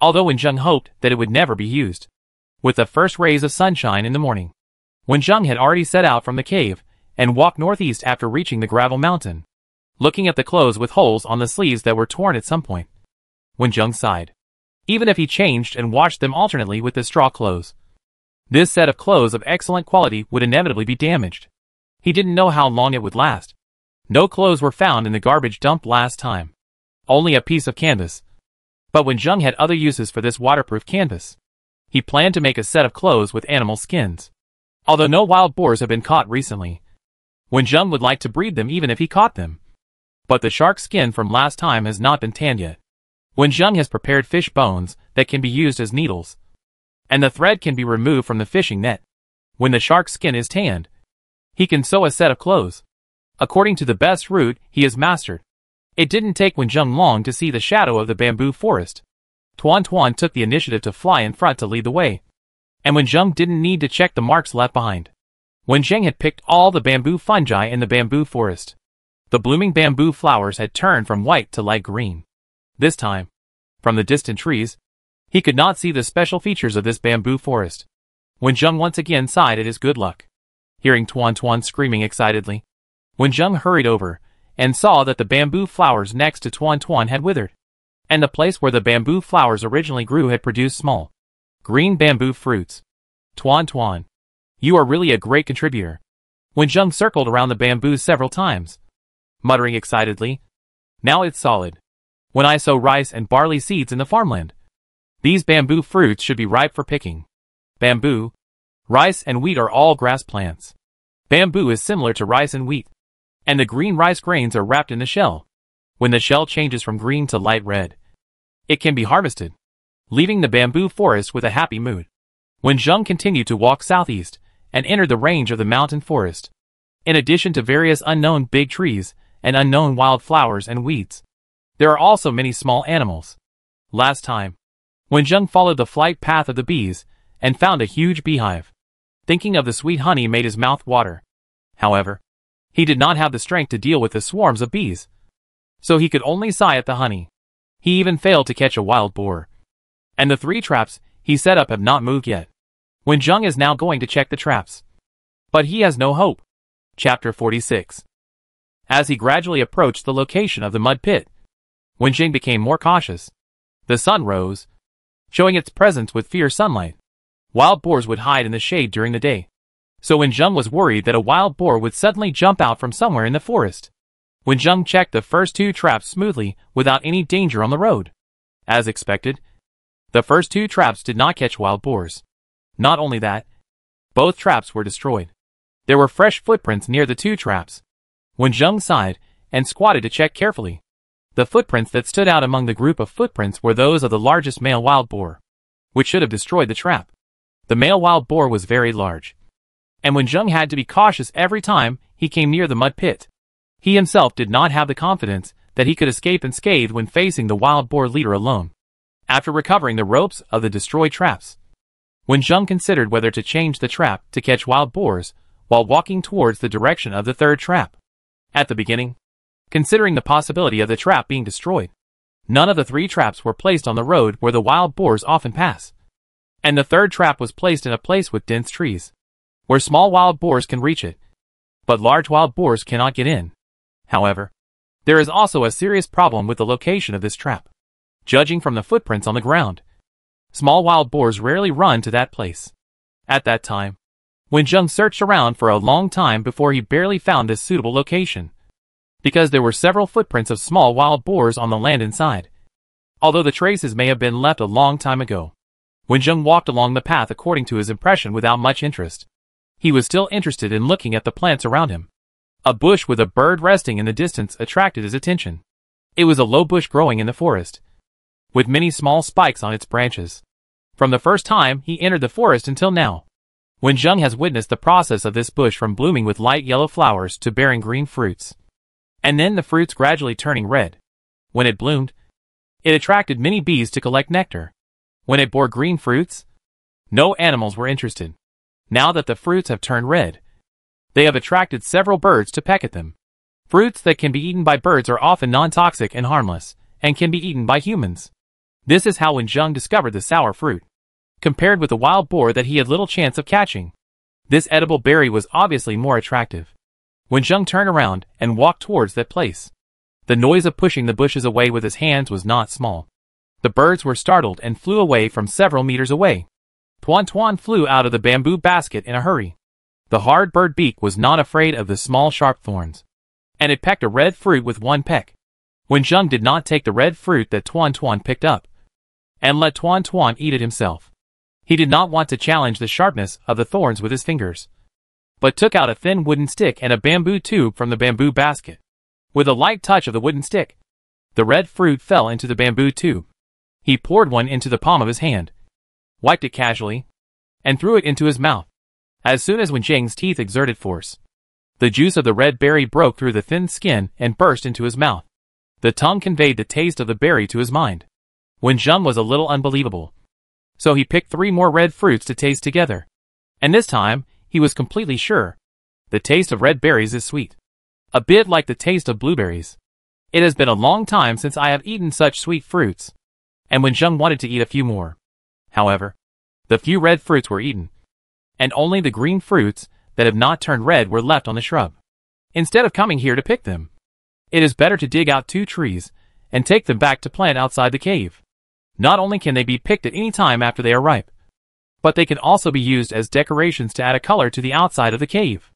although Wenjung hoped that it would never be used. With the first rays of sunshine in the morning, Wenjung had already set out from the cave and walked northeast after reaching the gravel mountain. Looking at the clothes with holes on the sleeves that were torn at some point, Wenjung sighed. Even if he changed and washed them alternately with the straw clothes, this set of clothes of excellent quality would inevitably be damaged. He didn't know how long it would last. No clothes were found in the garbage dump last time. Only a piece of canvas. But Wenjung had other uses for this waterproof canvas. He planned to make a set of clothes with animal skins. Although no wild boars have been caught recently, Wenjung would like to breed them even if he caught them. But the shark skin from last time has not been tanned yet. Wenjung has prepared fish bones that can be used as needles, and the thread can be removed from the fishing net. When the shark skin is tanned, he can sew a set of clothes, according to the best route he has mastered. It didn't take Wenjung long to see the shadow of the bamboo forest. Tuan Tuan took the initiative to fly in front to lead the way, and Wenjung didn't need to check the marks left behind. Wenjung had picked all the bamboo fungi in the bamboo forest. The blooming bamboo flowers had turned from white to light green. This time, from the distant trees, he could not see the special features of this bamboo forest. Wenjung once again sighed at his good luck. Hearing Tuan Tuan screaming excitedly, Wenjung hurried over, and saw that the bamboo flowers next to Tuan Tuan had withered, and the place where the bamboo flowers originally grew had produced small, green bamboo fruits. Tuan Tuan, you are really a great contributor. Wenjung circled around the bamboo several times, muttering excitedly, now it's solid. When I sow rice and barley seeds in the farmland, these bamboo fruits should be ripe for picking. Bamboo, rice and wheat are all grass plants. Bamboo is similar to rice and wheat, and the green rice grains are wrapped in the shell. When the shell changes from green to light red, it can be harvested, leaving the bamboo forest with a happy mood. Wenjung continued to walk southeast and entered the range of the mountain forest. In addition to various unknown big trees and unknown wild flowers and weeds, there are also many small animals. Last time, Wenjung followed the flight path of the bees and found a huge beehive. Thinking of the sweet honey made his mouth water. However, he did not have the strength to deal with the swarms of bees, so he could only sigh at the honey. He even failed to catch a wild boar. And the 3 traps he set up have not moved yet. Wenjung is now going to check the traps, but he has no hope. Chapter 46. As he gradually approached the location of the mud pit, Wenjing became more cautious. The sun rose, showing its presence with fierce sunlight. Wild boars would hide in the shade during the day, so Wenjung was worried that a wild boar would suddenly jump out from somewhere in the forest. Wenjung checked the first 2 traps smoothly without any danger on the road. As expected, the first 2 traps did not catch wild boars. Not only that, both traps were destroyed. There were fresh footprints near the 2 traps. Wenjung sighed and squatted to check carefully. The footprints that stood out among the group of footprints were those of the largest male wild boar, which should have destroyed the trap. The male wild boar was very large, and Wenjung had to be cautious every time he came near the mud pit. He himself did not have the confidence that he could escape unscathed when facing the wild boar leader alone. After recovering the ropes of the destroyed traps, Wenjung considered whether to change the trap to catch wild boars while walking towards the direction of the 3rd trap. At the beginning, considering the possibility of the trap being destroyed, none of the 3 traps were placed on the road where the wild boars often pass, and the 3rd trap was placed in a place with dense trees, where small wild boars can reach it, but large wild boars cannot get in. However, there is also a serious problem with the location of this trap. Judging from the footprints on the ground, small wild boars rarely run to that place. At that time, Wenjung searched around for a long time before he barely found this suitable location, because there were several footprints of small wild boars on the land inside. Although the traces may have been left a long time ago, Wenjung walked along the path according to his impression without much interest. He was still interested in looking at the plants around him. A bush with a bird resting in the distance attracted his attention. It was a low bush growing in the forest, with many small spikes on its branches. From the first time he entered the forest until now, Wenjung has witnessed the process of this bush from blooming with light yellow flowers to bearing green fruits, and then the fruits gradually turning red. When it bloomed, it attracted many bees to collect nectar. When it bore green fruits, no animals were interested. Now that the fruits have turned red, they have attracted several birds to peck at them. Fruits that can be eaten by birds are often non-toxic and harmless, and can be eaten by humans. This is how Wenjung discovered the sour fruit. Compared with the wild boar that he had little chance of catching, this edible berry was obviously more attractive. Wenjung turned around and walked towards that place. The noise of pushing the bushes away with his hands was not small. The birds were startled and flew away from several meters away. Tuan Tuan flew out of the bamboo basket in a hurry. The hard bird beak was not afraid of the small sharp thorns, and it pecked a red fruit with one peck. Wenjung did not take the red fruit that Tuan Tuan picked up, and let Tuan Tuan eat it himself. He did not want to challenge the sharpness of the thorns with his fingers, but took out a thin wooden stick and a bamboo tube from the bamboo basket. With a light touch of the wooden stick, the red fruit fell into the bamboo tube. He poured one into the palm of his hand, wiped it casually, and threw it into his mouth. As soon as Wenjing's teeth exerted force, the juice of the red berry broke through the thin skin and burst into his mouth. The tongue conveyed the taste of the berry to his mind. Wenjung was a little unbelievable, so he picked 3 more red fruits to taste together. And this time, he was completely sure. The taste of red berries is sweet, a bit like the taste of blueberries. It has been a long time since I have eaten such sweet fruits, and Wenjung wanted to eat a few more. However, the few red fruits were eaten, and only the green fruits that have not turned red were left on the shrub. instead of coming here to pick them. It is better to dig out 2 trees and take them back to plant outside the cave. Not only can they be picked at any time after they are ripe, but they can also be used as decorations to add a color to the outside of the cave.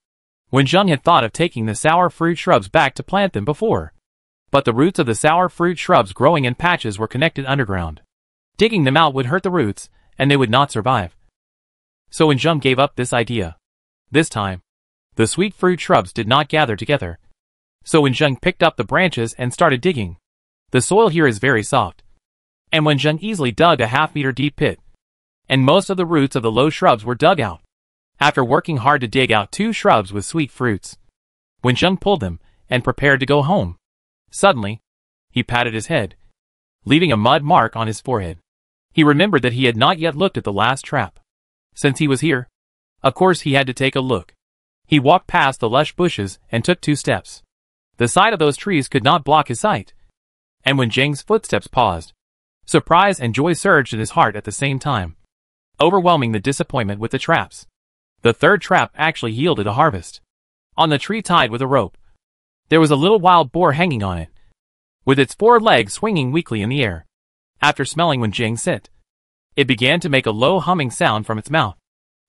Wenjung had thought of taking the sour fruit shrubs back to plant them before, but the roots of the sour fruit shrubs growing in patches were connected underground. Digging them out would hurt the roots, and they would not survive. So Wenjung gave up this idea. This time, the sweet fruit shrubs did not gather together. So Wenjung picked up the branches and started digging. The soil here is very soft, and Wenjung easily dug a half-meter deep pit, and most of the roots of the low shrubs were dug out. After working hard to dig out 2 shrubs with sweet fruits, Wenjung pulled them and prepared to go home. Suddenly, he patted his head, leaving a mud mark on his forehead. He remembered that he had not yet looked at the last trap. Since he was here, of course he had to take a look. He walked past the lush bushes and took 2 steps. The side of those trees could not block his sight. And when Wenjung's footsteps paused, surprise and joy surged in his heart at the same time, overwhelming the disappointment with the traps. The 3rd trap actually yielded a harvest. On the tree tied with a rope, there was a little wild boar hanging on it, with its 4 legs swinging weakly in the air. After smelling Wenjung's scent, it began to make a low humming sound from its mouth.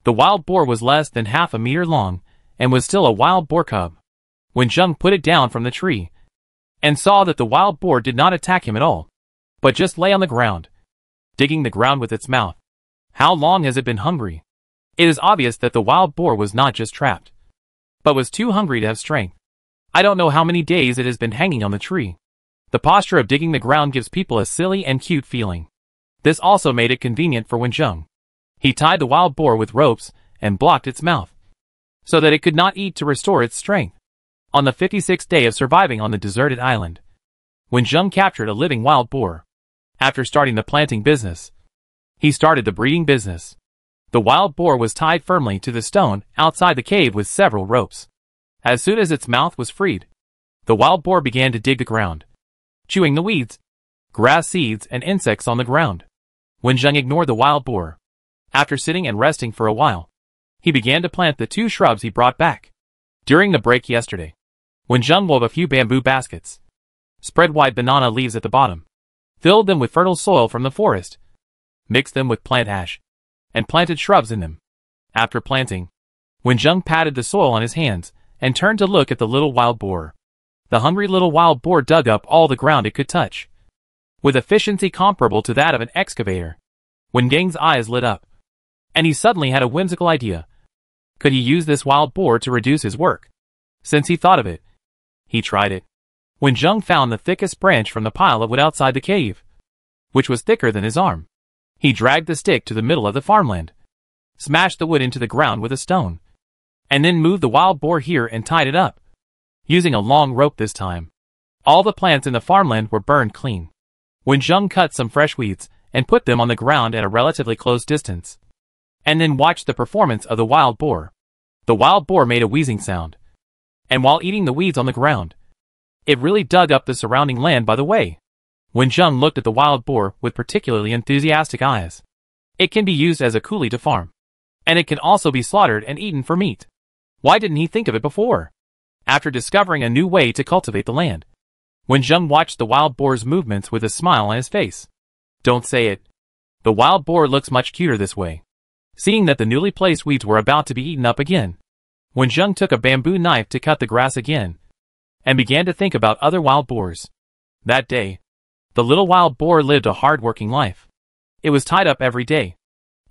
The wild boar was less than half a meter long, and was still a wild boar cub. Wenjung put it down from the tree, and saw that the wild boar did not attack him at all, but just lay on the ground, digging the ground with its mouth. How long has it been hungry? It is obvious that the wild boar was not just trapped, but was too hungry to have strength. I don't know how many days it has been hanging on the tree. The posture of digging the ground gives people a silly and cute feeling. This also made it convenient for Wenjung. He tied the wild boar with ropes and blocked its mouth, so that it could not eat to restore its strength. On the 56th day of surviving on the deserted island, Wenjung captured a living wild boar. After starting the planting business, he started the breeding business. The wild boar was tied firmly to the stone outside the cave with several ropes. As soon as its mouth was freed, the wild boar began to dig the ground, chewing the weeds, grass seeds, and insects on the ground. Wenjung ignored the wild boar. After sitting and resting for a while, he began to plant the 2 shrubs he brought back. During the break yesterday, Wenjung wove a few bamboo baskets, spread white banana leaves at the bottom, filled them with fertile soil from the forest, mixed them with plant ash, and planted shrubs in them. After planting, Wenjung patted the soil on his hands and turned to look at the little wild boar. The hungry little wild boar dug up all the ground it could touch, with efficiency comparable to that of an excavator. Wenjung's eyes lit up, and he suddenly had a whimsical idea. Could he use this wild boar to reduce his work? Since he thought of it, he tried it. Wenjung found the thickest branch from the pile of wood outside the cave, which was thicker than his arm. He dragged the stick to the middle of the farmland, smashed the wood into the ground with a stone, and then moved the wild boar here and tied it up, using a long rope this time. All the plants in the farmland were burned clean. Wenjung cut some fresh weeds and put them on the ground at a relatively close distance, and then watched the performance of the wild boar. The wild boar made a wheezing sound, and while eating the weeds on the ground, it really dug up the surrounding land by the way. Wenjung looked at the wild boar with particularly enthusiastic eyes. It can be used as a coolie to farm, and it can also be slaughtered and eaten for meat. Why didn't he think of it before? After discovering a new way to cultivate the land, Wenjung watched the wild boar's movements with a smile on his face. Don't say it. The wild boar looks much cuter this way. Seeing that the newly placed weeds were about to be eaten up again, Wenjung took a bamboo knife to cut the grass again, and began to think about other wild boars. That day, the little wild boar lived a hard-working life. It was tied up every day,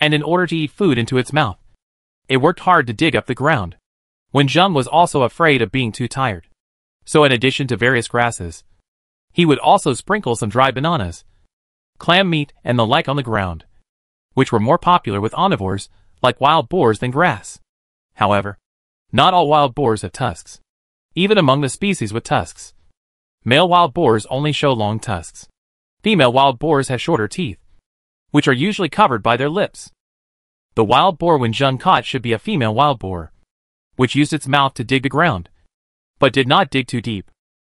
and in order to eat food into its mouth, it worked hard to dig up the ground. Wenjung was also afraid of being too tired, so in addition to various grasses, he would also sprinkle some dried bananas, clam meat, and the like on the ground, which were more popular with omnivores like wild boars than grass. However, not all wild boars have tusks. Even among the species with tusks, male wild boars only show long tusks. Female wild boars have shorter teeth, which are usually covered by their lips. The wild boar Wenjung caught should be a female wild boar, which used its mouth to dig the ground, but did not dig too deep.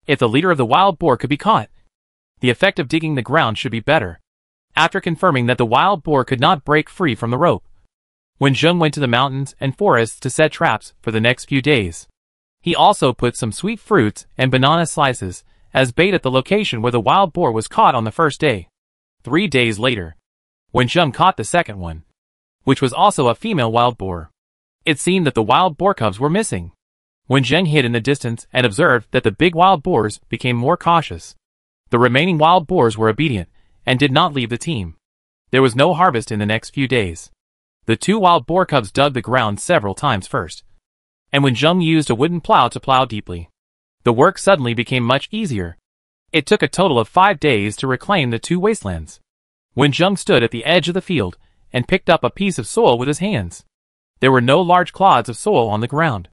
If the leader of the wild boar could be caught, the effect of digging the ground should be better. After confirming that the wild boar could not break free from the rope, Wenjung went to the mountains and forests to set traps for the next few days. He also put some sweet fruits and banana slices as bait at the location where the wild boar was caught on the first day. 3 days later, Wenjung caught the second one, which was also a female wild boar. It seemed that the wild boar cubs were missing. Wenjung hid in the distance and observed that the big wild boars became more cautious. The remaining wild boars were obedient and did not leave the team. There was no harvest in the next few days. The 2 wild boar cubs dug the ground several times first, and Wenjung used a wooden plow to plow deeply. The work suddenly became much easier. It took a total of 5 days to reclaim the 2 wastelands. Wenjung stood at the edge of the field and picked up a piece of soil with his hands. There were no large clods of soil on the ground,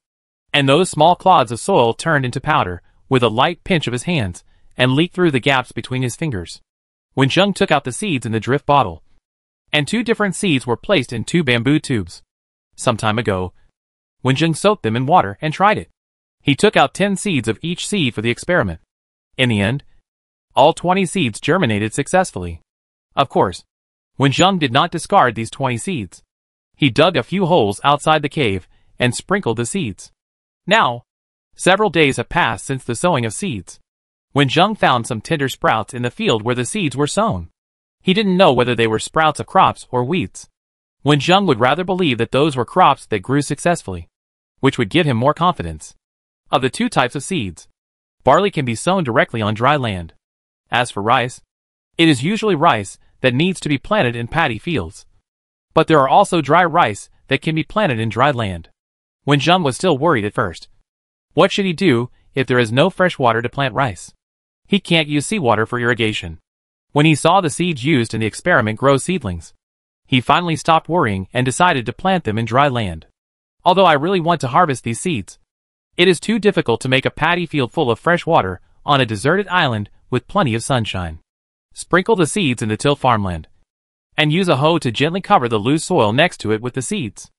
and those small clods of soil turned into powder with a light pinch of his hands and leaked through the gaps between his fingers. Wenjung took out the seeds in the drift bottle, and 2 different seeds were placed in 2 bamboo tubes. Some time ago, Wenjung soaked them in water and tried it. He took out 10 seeds of each seed for the experiment. In the end, all 20 seeds germinated successfully. Of course, Wenjung did not discard these 20 seeds. He dug a few holes outside the cave and sprinkled the seeds. Now, several days have passed since the sowing of seeds. Wenjung found some tender sprouts in the field where the seeds were sown. He didn't know whether they were sprouts of crops or weeds. Wenjung would rather believe that those were crops that grew successfully, which would give him more confidence. Of the 2 types of seeds, barley can be sown directly on dry land. As for rice, it is usually rice that needs to be planted in paddy fields. But there are also dry rice that can be planted in dry land. Wenjung was still worried at first. What should he do if there is no fresh water to plant rice? He can't use seawater for irrigation. When he saw the seeds used in the experiment grow seedlings, he finally stopped worrying and decided to plant them in dry land. Although I really want to harvest these seeds, it is too difficult to make a paddy field full of fresh water on a deserted island with plenty of sunshine. Sprinkle the seeds in the till farmland, and use a hoe to gently cover the loose soil next to it with the seeds.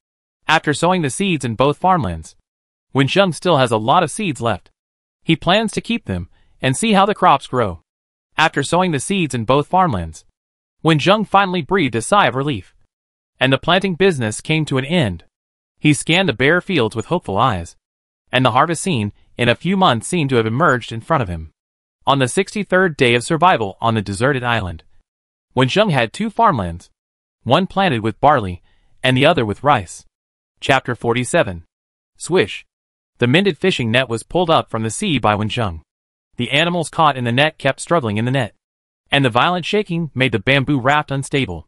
After sowing the seeds in both farmlands, Wenjung still has a lot of seeds left. He plans to keep them and see how the crops grow. After sowing the seeds in both farmlands, Wenjung finally breathed a sigh of relief, and the planting business came to an end. He scanned the bare fields with hopeful eyes, and the harvest scene in a few months seemed to have emerged in front of him. On the 63rd day of survival on the deserted island, Wenjung had 2 farmlands, one planted with barley and the other with rice. Chapter 47. Swish. The mended fishing net was pulled up from the sea by Wenjung. The animals caught in the net kept struggling in the net, and the violent shaking made the bamboo raft unstable.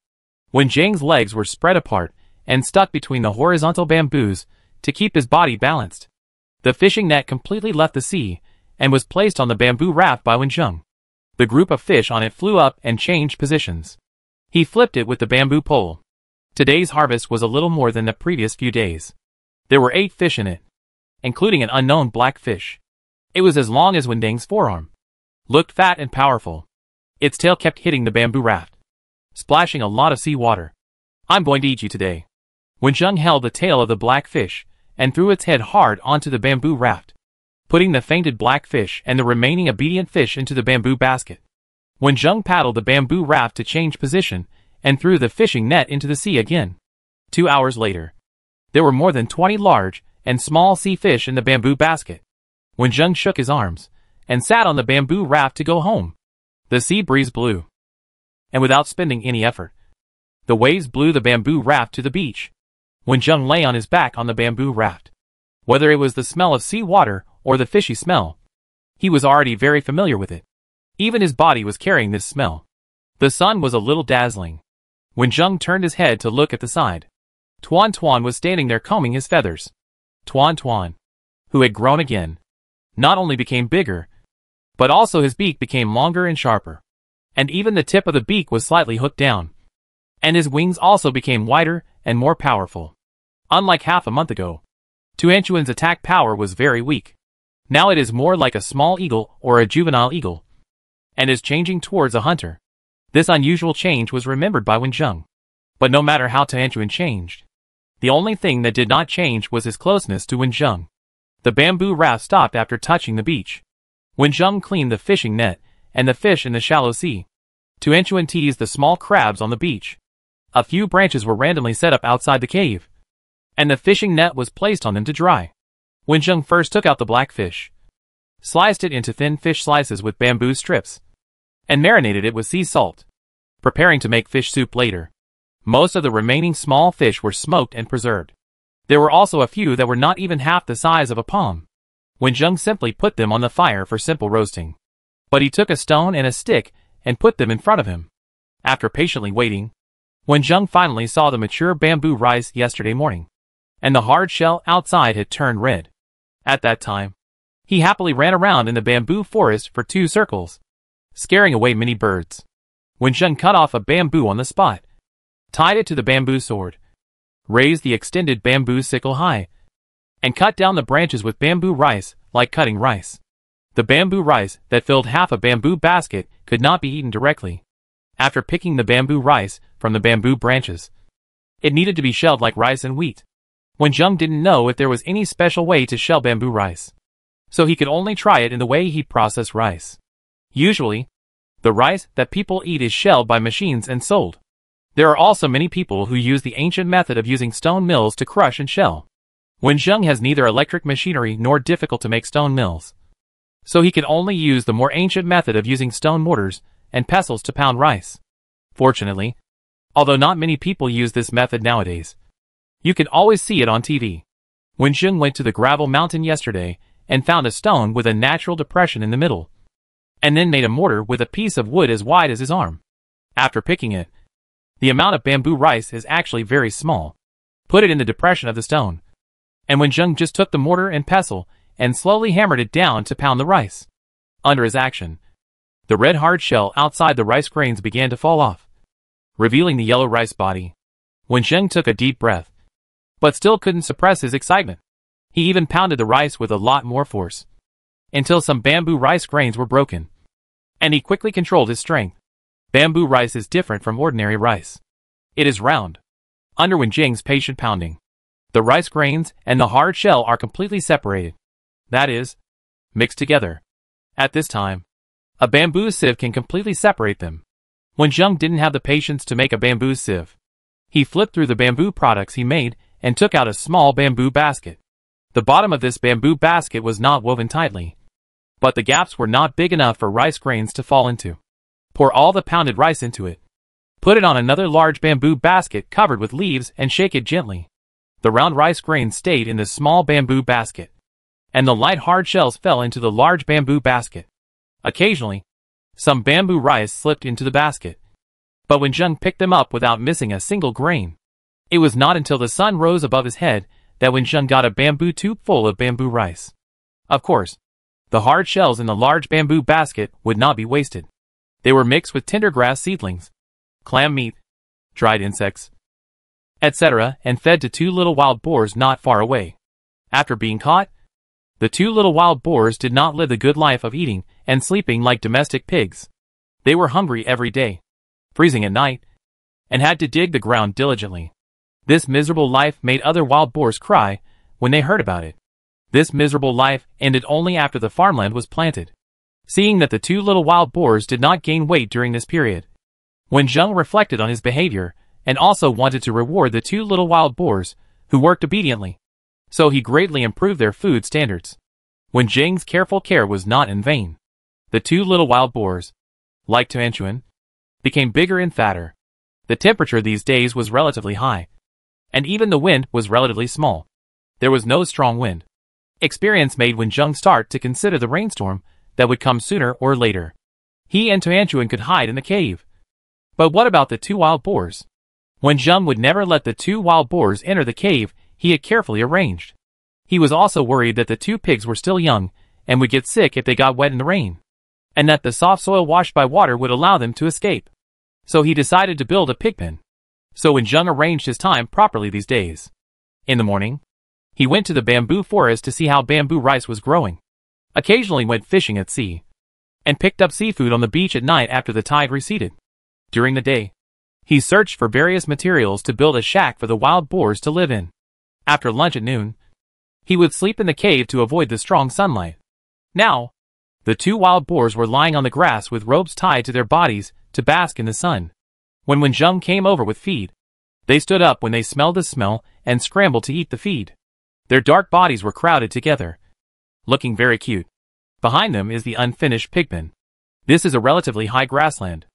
Wenjung's legs were spread apart and stuck between the horizontal bamboos to keep his body balanced. The fishing net completely left the sea and was placed on the bamboo raft by Wenjung. The group of fish on it flew up and changed positions. He flipped it with the bamboo pole. Today's harvest was a little more than the previous few days. There were 8 fish in it, including an unknown black fish. It was as long as Wenjung's forearm, looked fat and powerful. Its tail kept hitting the bamboo raft, splashing a lot of seawater. "I'm going to eat you today." Wenjung held the tail of the black fish and threw its head hard onto the bamboo raft, putting the fainted black fish and the remaining obedient fish into the bamboo basket. Wenjung paddled the bamboo raft to change position and threw the fishing net into the sea again. 2 hours later, there were more than 20 large and small sea fish in the bamboo basket. Wenjung shook his arms and sat on the bamboo raft to go home. The sea breeze blew, and without spending any effort, the waves blew the bamboo raft to the beach. Wenjung lay on his back on the bamboo raft. Whether it was the smell of sea water or the fishy smell, he was already very familiar with it. Even his body was carrying this smell. The sun was a little dazzling. Wenjung turned his head to look at the side. Tuan Tuan was standing there combing his feathers. Tuan Tuan, who had grown again, not only became bigger, but also his beak became longer and sharper. And even the tip of the beak was slightly hooked down. And his wings also became wider and more powerful. Unlike half a month ago, Tuanchuan's attack power was very weak. Now it is more like a small eagle or a juvenile eagle, and is changing towards a hunter. This unusual change was remembered by Wenjung. But no matter how Tuanchuan changed, the only thing that did not change was his closeness to Wenjung. The bamboo raft stopped after touching the beach. Wenjung cleaned the fishing net and the fish in the shallow sea. Tuanchuan teased the small crabs on the beach. A few branches were randomly set up outside the cave, and the fishing net was placed on them to dry. Wenjung first took out the black fish, sliced it into thin fish slices with bamboo strips, and marinated it with sea salt, preparing to make fish soup later. Most of the remaining small fish were smoked and preserved. There were also a few that were not even half the size of a palm. Wenjung simply put them on the fire for simple roasting. But he took a stone and a stick and put them in front of him. After patiently waiting, Wenjung finally saw the mature bamboo rice yesterday morning, and the hard shell outside had turned red. At that time, he happily ran around in the bamboo forest for 2 circles, scaring away many birds. Wenjung cut off a bamboo on the spot, tied it to the bamboo sword, raised the extended bamboo sickle high, and cut down the branches with bamboo rice like cutting rice. The bamboo rice that filled half a bamboo basket could not be eaten directly. After picking the bamboo rice from the bamboo branches, it needed to be shelled like rice and wheat. Wenjung didn't know if there was any special way to shell bamboo rice, so he could only try it in the way he processed rice. Usually, the rice that people eat is shelled by machines and sold. There are also many people who use the ancient method of using stone mills to crush and shell. Wenjung has neither electric machinery nor difficult to make stone mills, so he can only use the more ancient method of using stone mortars and pestles to pound rice. Fortunately, although not many people use this method nowadays, you can always see it on TV. Wenjung went to the gravel mountain yesterday and found a stone with a natural depression in the middle, and then made a mortar with a piece of wood as wide as his arm. After picking it, the amount of bamboo rice is actually very small. Put it in the depression of the stone, and Wenjung just took the mortar and pestle and slowly hammered it down to pound the rice. Under his action, the red hard shell outside the rice grains began to fall off, revealing the yellow rice body. Wenjung took a deep breath, but still couldn't suppress his excitement. He even pounded the rice with a lot more force, until some bamboo rice grains were broken, and he quickly controlled his strength. Bamboo rice is different from ordinary rice. It is round. Under Wenjung's patient pounding, the rice grains and the hard shell are completely separated. That is, mixed together. At this time, a bamboo sieve can completely separate them. Wenjung didn't have the patience to make a bamboo sieve. He flipped through the bamboo products he made and took out a small bamboo basket. The bottom of this bamboo basket was not woven tightly, but the gaps were not big enough for rice grains to fall into. Pour all the pounded rice into it. Put it on another large bamboo basket covered with leaves and shake it gently. The round rice grains stayed in the small bamboo basket, and the light hard shells fell into the large bamboo basket. Occasionally, some bamboo rice slipped into the basket, but Wenjung picked them up without missing a single grain. It was not until the sun rose above his head that Wenjung got a bamboo tube full of bamboo rice. Of course, the hard shells in the large bamboo basket would not be wasted. They were mixed with tender grass seedlings, clam meat, dried insects, etc., and fed to 2 little wild boars not far away. After being caught, the 2 little wild boars did not live the good life of eating and sleeping like domestic pigs. They were hungry every day, freezing at night, and had to dig the ground diligently. This miserable life made other wild boars cry when they heard about it. This miserable life ended only after the farmland was planted. Seeing that the 2 little wild boars did not gain weight during this period, Wenjung reflected on his behavior and also wanted to reward the 2 little wild boars who worked obediently, so he greatly improved their food standards. Wenjung's careful care was not in vain. The 2 little wild boars, like Tuanchuan, became bigger and fatter. The temperature these days was relatively high, and even the wind was relatively small. There was no strong wind. Experience made Wenjung start to consider the rainstorm that would come sooner or later. He and Tuanchuan could hide in the cave. But what about the 2 wild boars? Wenjung would never let the 2 wild boars enter the cave he had carefully arranged. He was also worried that the 2 pigs were still young and would get sick if they got wet in the rain, and that the soft soil washed by water would allow them to escape. So he decided to build a pig pen. So Wenjung arranged his time properly these days. In the morning, he went to the bamboo forest to see how bamboo rice was growing. Occasionally went fishing at sea, and picked up seafood on the beach at night after the tide receded. During the day, he searched for various materials to build a shack for the wild boars to live in. After lunch at noon, he would sleep in the cave to avoid the strong sunlight. Now, the 2 wild boars were lying on the grass with ropes tied to their bodies to bask in the sun. When Wenjung came over with feed, they stood up when they smelled the smell and scrambled to eat the feed. Their dark bodies were crowded together, looking very cute. Behind them is the unfinished pig pen. This is a relatively high grassland.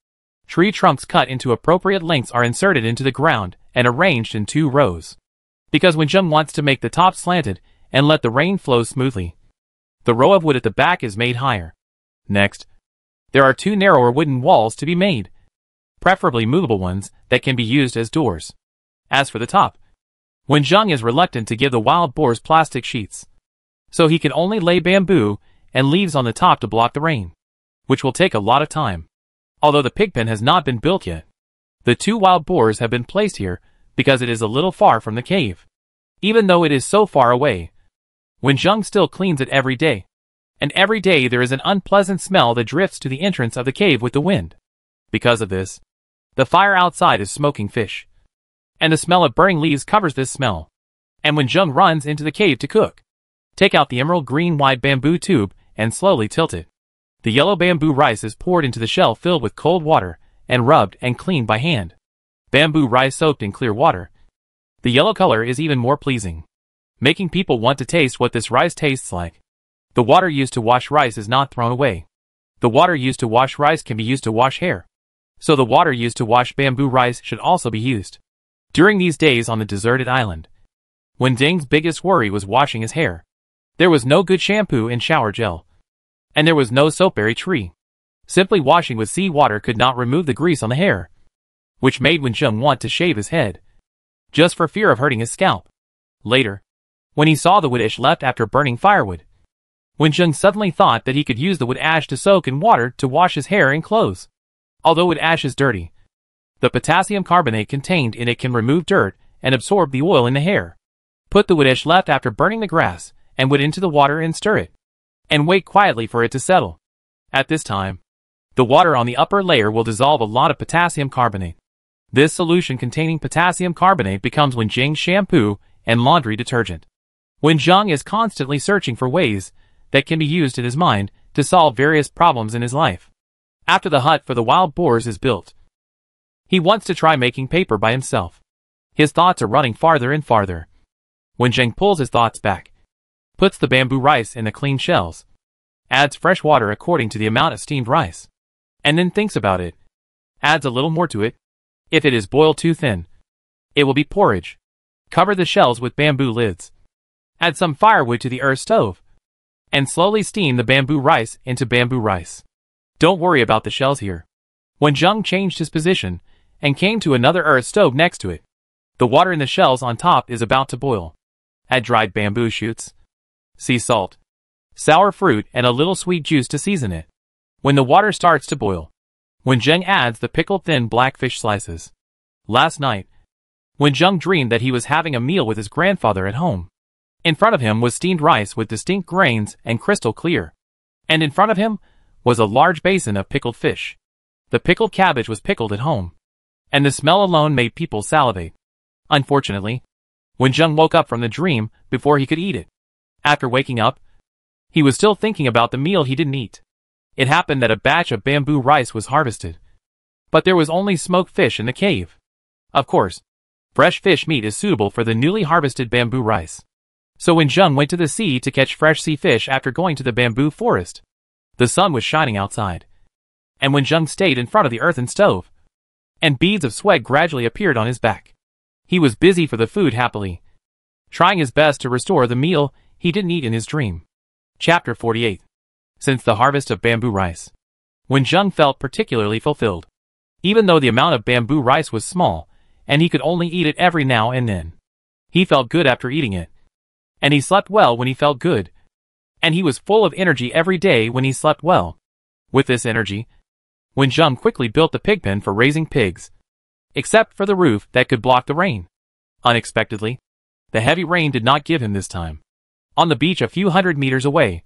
Tree trunks cut into appropriate lengths are inserted into the ground and arranged in 2 rows. Because Wenjung wants to make the top slanted and let the rain flow smoothly, the row of wood at the back is made higher. Next, there are 2 narrower wooden walls to be made, preferably movable ones that can be used as doors. As for the top, Wenjung is reluctant to give the wild boars plastic sheets, so he can only lay bamboo and leaves on the top to block the rain, which will take a lot of time. Although the pig pen has not been built yet, the 2 wild boars have been placed here because it is a little far from the cave. Even though it is so far away, Wenjung still cleans it every day, and every day there is an unpleasant smell that drifts to the entrance of the cave with the wind. Because of this, the fire outside is smoking fish, and the smell of burning leaves covers this smell. And Wenjung runs into the cave to cook. Take out the emerald green wide bamboo tube and slowly tilt it. The yellow bamboo rice is poured into the shell filled with cold water and rubbed and cleaned by hand. Bamboo rice soaked in clear water. The yellow color is even more pleasing, making people want to taste what this rice tastes like. The water used to wash rice is not thrown away. The water used to wash rice can be used to wash hair, so the water used to wash bamboo rice should also be used. During these days on the deserted island, Wenjung's biggest worry was washing his hair. There was no good shampoo and shower gel, and there was no soapberry tree. Simply washing with sea water could not remove the grease on the hair, which made Wenjung want to shave his head, just for fear of hurting his scalp. Later, when he saw the wood ash left after burning firewood, Wenjung suddenly thought that he could use the wood ash to soak in water to wash his hair and clothes. Although wood ash is dirty, the potassium carbonate contained in it can remove dirt and absorb the oil in the hair. Put the wood ash left after burning the grass and wood into the water and stir it, and wait quietly for it to settle. At this time, the water on the upper layer will dissolve a lot of potassium carbonate. This solution containing potassium carbonate becomes Wenjung's shampoo and laundry detergent. Wenjung is constantly searching for ways that can be used in his mind to solve various problems in his life. After the hut for the wild boars is built, he wants to try making paper by himself. His thoughts are running farther and farther. Wenjung pulls his thoughts back, puts the bamboo rice in the clean shells, adds fresh water according to the amount of steamed rice, and then thinks about it, adds a little more to it. If it is boiled too thin, it will be porridge. Cover the shells with bamboo lids. Add some firewood to the earth stove, and slowly steam the bamboo rice into bamboo rice. Don't worry about the shells here. Wenjung changed his position and came to another earth stove next to it. The water in the shells on top is about to boil. Add dried bamboo shoots, sea salt, sour fruit and a little sweet juice to season it. When the water starts to boil, Wenjung adds the pickled thin black fish slices. Last night, Wenjung dreamed that he was having a meal with his grandfather at home. In front of him was steamed rice with distinct grains and crystal clear, and in front of him was a large basin of pickled fish. The pickled cabbage was pickled at home, and the smell alone made people salivate. Unfortunately, Wenjung woke up from the dream before he could eat it. After waking up, he was still thinking about the meal he didn't eat. It happened that a batch of bamboo rice was harvested, but there was only smoked fish in the cave. Of course, fresh fish meat is suitable for the newly harvested bamboo rice. So Wenjung went to the sea to catch fresh sea fish after going to the bamboo forest. The sun was shining outside, and Wenjung stayed in front of the earthen stove, and beads of sweat gradually appeared on his back. He was busy for the food happily, trying his best to restore the meal he didn't eat in his dream. Chapter 48. Since the harvest of bamboo rice, Wenjung felt particularly fulfilled. Even though the amount of bamboo rice was small, and he could only eat it every now and then, he felt good after eating it. And he slept well when he felt good. And he was full of energy every day when he slept well. With this energy, Wenjung quickly built the pig pen for raising pigs, except for the roof that could block the rain. Unexpectedly, the heavy rain did not give him this time. On the beach a few hundred meters away,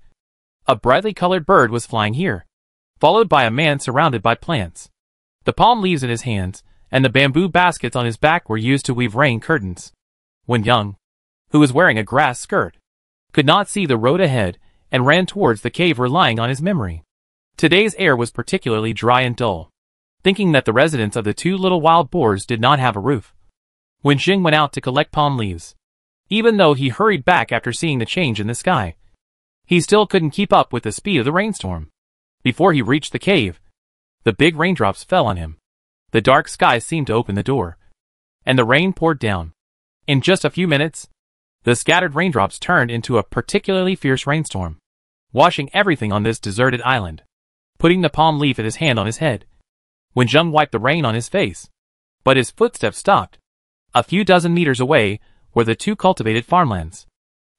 a brightly colored bird was flying here, followed by a man surrounded by plants. The palm leaves in his hands and the bamboo baskets on his back were used to weave rain curtains. Wenjung, who was wearing a grass skirt, could not see the road ahead and ran towards the cave relying on his memory. Today's air was particularly dry and dull. Thinking that the residents of the 2 little wild boars did not have a roof, Wenjung went out to collect palm leaves. Even though he hurried back after seeing the change in the sky, he still couldn't keep up with the speed of the rainstorm. Before he reached the cave, the big raindrops fell on him. The dark sky seemed to open the door, and the rain poured down. In just a few minutes, the scattered raindrops turned into a particularly fierce rainstorm, washing everything on this deserted island. Putting the palm leaf in his hand on his head, Wenjung wiped the rain on his face, but his footsteps stopped. A few dozen meters away were the two cultivated farmlands.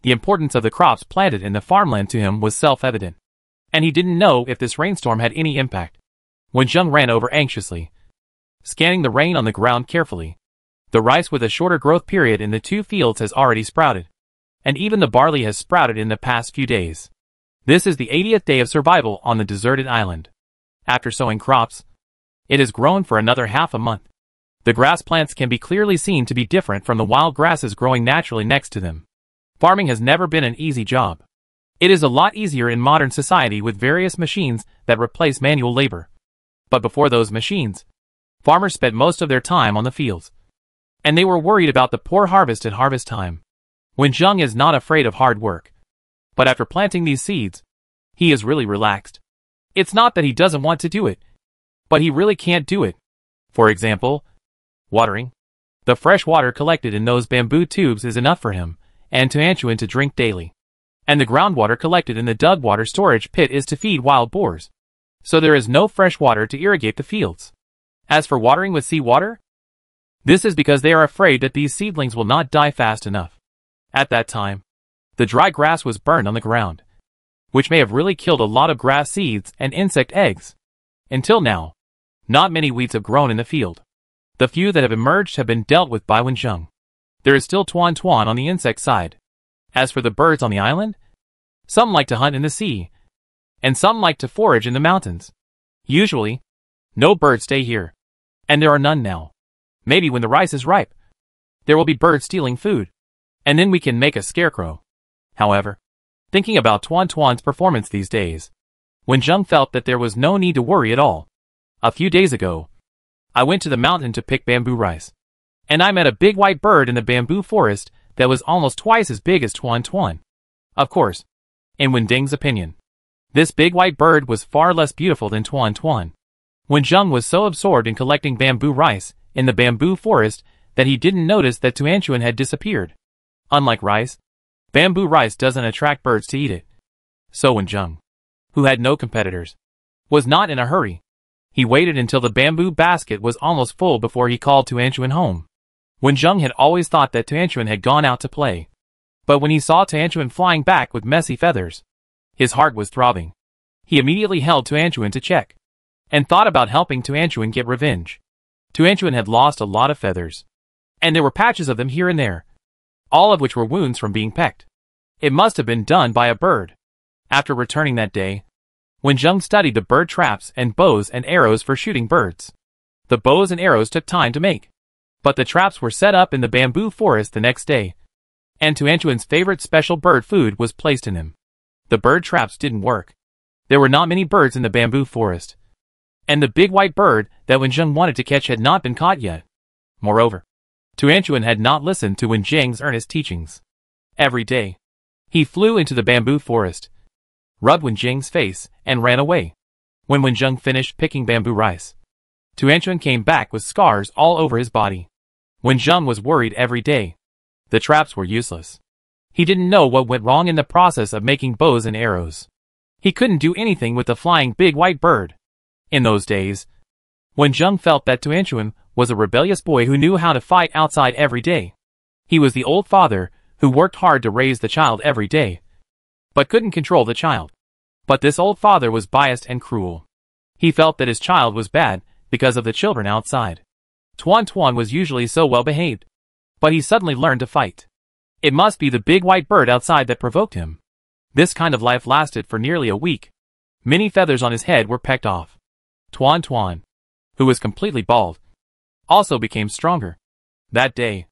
The importance of the crops planted in the farmland to him was self-evident, and he didn't know if this rainstorm had any impact. Wenjung ran over anxiously, scanning the rain on the ground carefully. The rice with a shorter growth period in the two fields has already sprouted, and even the barley has sprouted in the past few days. This is the 80th day of survival on the deserted island. After sowing crops, it has grown for another half a month. The grass plants can be clearly seen to be different from the wild grasses growing naturally next to them. Farming has never been an easy job. It is a lot easier in modern society with various machines that replace manual labor. But before those machines, farmers spent most of their time on the fields, and they were worried about the poor harvest at harvest time. Wenjung is not afraid of hard work, but after planting these seeds, he is really relaxed. It's not that he doesn't want to do it, but he really can't do it. For example, watering. The fresh water collected in those bamboo tubes is enough for him and Tuanchuan to drink daily. And the groundwater collected in the dug water storage pit is to feed wild boars. So there is no fresh water to irrigate the fields. As for watering with seawater, this is because they are afraid that these seedlings will not die fast enough. At that time, the dry grass was burned on the ground, which may have really killed a lot of grass seeds and insect eggs. Until now, not many weeds have grown in the field. The few that have emerged have been dealt with by Wenjung. There is still Tuan Tuan on the insect side. As for the birds on the island, some like to hunt in the sea, and some like to forage in the mountains. Usually, no birds stay here, and there are none now. Maybe when the rice is ripe, there will be birds stealing food, and then we can make a scarecrow. However, thinking about Tuan Tuan's performance these days, Wenjung felt that there was no need to worry at all. A few days ago, I went to the mountain to pick bamboo rice, and I met a big white bird in the bamboo forest that was almost twice as big as Tuan Tuan. Of course, in Wending's opinion, this big white bird was far less beautiful than Tuan Tuan. Wenjung was so absorbed in collecting bamboo rice in the bamboo forest that he didn't notice that Tuanchuan had disappeared. Unlike rice, bamboo rice doesn't attract birds to eat it. So Wenjung, who had no competitors, was not in a hurry. He waited until the bamboo basket was almost full before he called Tuanchuan home. Wenjung had always thought that Tuanchuan had gone out to play, but when he saw Tuanchuan flying back with messy feathers, his heart was throbbing. He immediately held Tuanchuan to check, and thought about helping Tuanchuan get revenge. Tuanchuan had lost a lot of feathers, and there were patches of them here and there, all of which were wounds from being pecked. It must have been done by a bird. After returning that day, Wenjung studied the bird traps and bows and arrows for shooting birds. The bows and arrows took time to make, but the traps were set up in the bamboo forest the next day, and Tuanchuan's favorite special bird food was placed in them. The bird traps didn't work. There were not many birds in the bamboo forest, and the big white bird that Wenjung wanted to catch had not been caught yet. Moreover, Tuanchuan had not listened to Wenjing's earnest teachings. Every day, he flew into the bamboo forest, rubbed Wenjing's face, and ran away. When Wenjung finished picking bamboo rice, Tuanchuan came back with scars all over his body. Wenjung was worried every day. The traps were useless. He didn't know what went wrong in the process of making bows and arrows. He couldn't do anything with the flying big white bird. In those days, Wenjung felt that Tuanchuan was a rebellious boy who knew how to fight outside every day. He was the old father who worked hard to raise the child every day, but couldn't control the child. But this old father was biased and cruel. He felt that his child was bad because of the children outside. Tuan Tuan was usually so well behaved, but he suddenly learned to fight. It must be the big white bird outside that provoked him. This kind of life lasted for nearly a week. Many feathers on his head were pecked off. Tuan Tuan, who was completely bald, also became stronger. That day,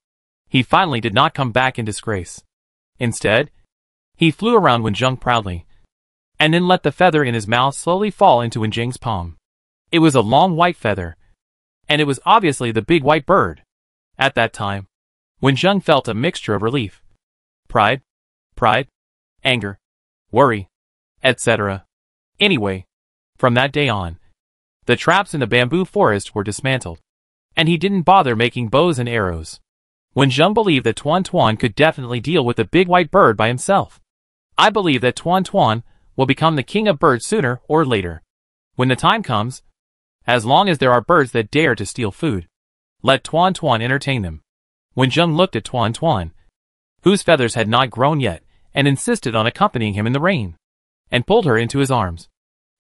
he finally did not come back in disgrace. Instead, he flew around Wenjung proudly, and then let the feather in his mouth slowly fall into Wenjing's palm. It was a long white feather, and it was obviously the big white bird. At that time, Wenjung felt a mixture of relief pride, anger, worry, etc. Anyway, from that day on, the traps in the bamboo forest were dismantled, and he didn't bother making bows and arrows. Wen Zheng believed that Tuan Tuan could definitely deal with the big white bird by himself. I believe that Tuan Tuan will become the king of birds sooner or later. When the time comes, as long as there are birds that dare to steal food, let Tuan Tuan entertain them. Wen Zheng looked at Tuan Tuan, whose feathers had not grown yet, and insisted on accompanying him in the rain, and pulled her into his arms,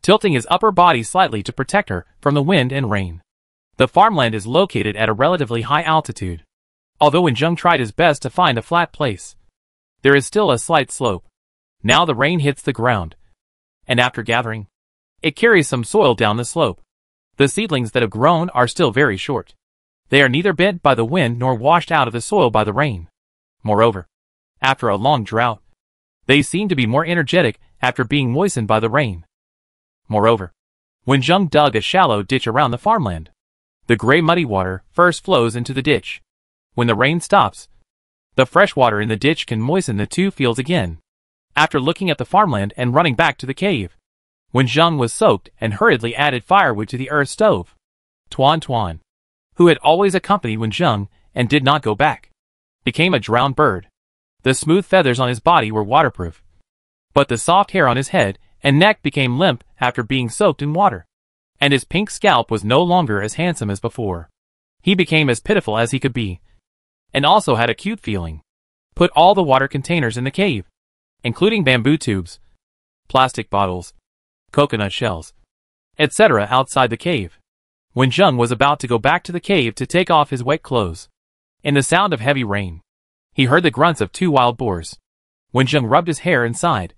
tilting his upper body slightly to protect her from the wind and rain. The farmland is located at a relatively high altitude. Although Wen Zheng tried his best to find a flat place, there is still a slight slope. Now the rain hits the ground, and after gathering, it carries some soil down the slope. The seedlings that have grown are still very short. They are neither bent by the wind nor washed out of the soil by the rain. Moreover, after a long drought, they seem to be more energetic after being moistened by the rain. Moreover, Wen Zheng dug a shallow ditch around the farmland. The gray muddy water first flows into the ditch. When the rain stops, the fresh water in the ditch can moisten the two fields again. After looking at the farmland and running back to the cave, Wen Zheng was soaked and hurriedly added firewood to the earth stove. Tuan Tuan, who had always accompanied Wen Zheng and did not go back, became a drowned bird. The smooth feathers on his body were waterproof, but the soft hair on his head and neck became limp after being soaked in water, and his pink scalp was no longer as handsome as before. He became as pitiful as he could be, and also had a cute feeling. Put all the water containers in the cave, including bamboo tubes, plastic bottles, coconut shells, etc. outside the cave. Wen Zheng was about to go back to the cave to take off his wet clothes. In the sound of heavy rain, he heard the grunts of two wild boars. Wen Zheng rubbed his hair inside,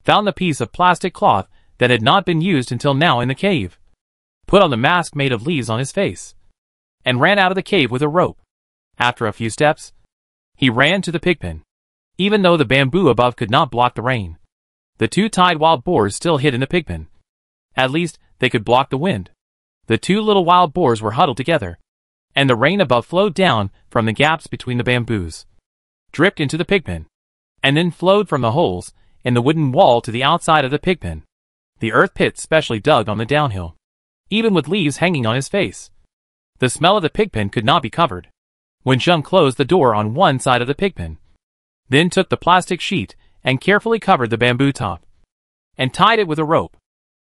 found the piece of plastic cloth that had not been used until now in the cave, put on the mask made of leaves on his face, and ran out of the cave with a rope. After a few steps, he ran to the pigpen. Even though the bamboo above could not block the rain, the two tied wild boars still hid in the pigpen. At least, they could block the wind. The two little wild boars were huddled together, and the rain above flowed down from the gaps between the bamboos, dripped into the pigpen, and then flowed from the holes in the wooden wall to the outside of the pigpen, the earth pit specially dug on the downhill. Even with leaves hanging on his face, the smell of the pigpen could not be covered. Wen Zheng closed the door on one side of the pigpen, then took the plastic sheet and carefully covered the bamboo top, and tied it with a rope.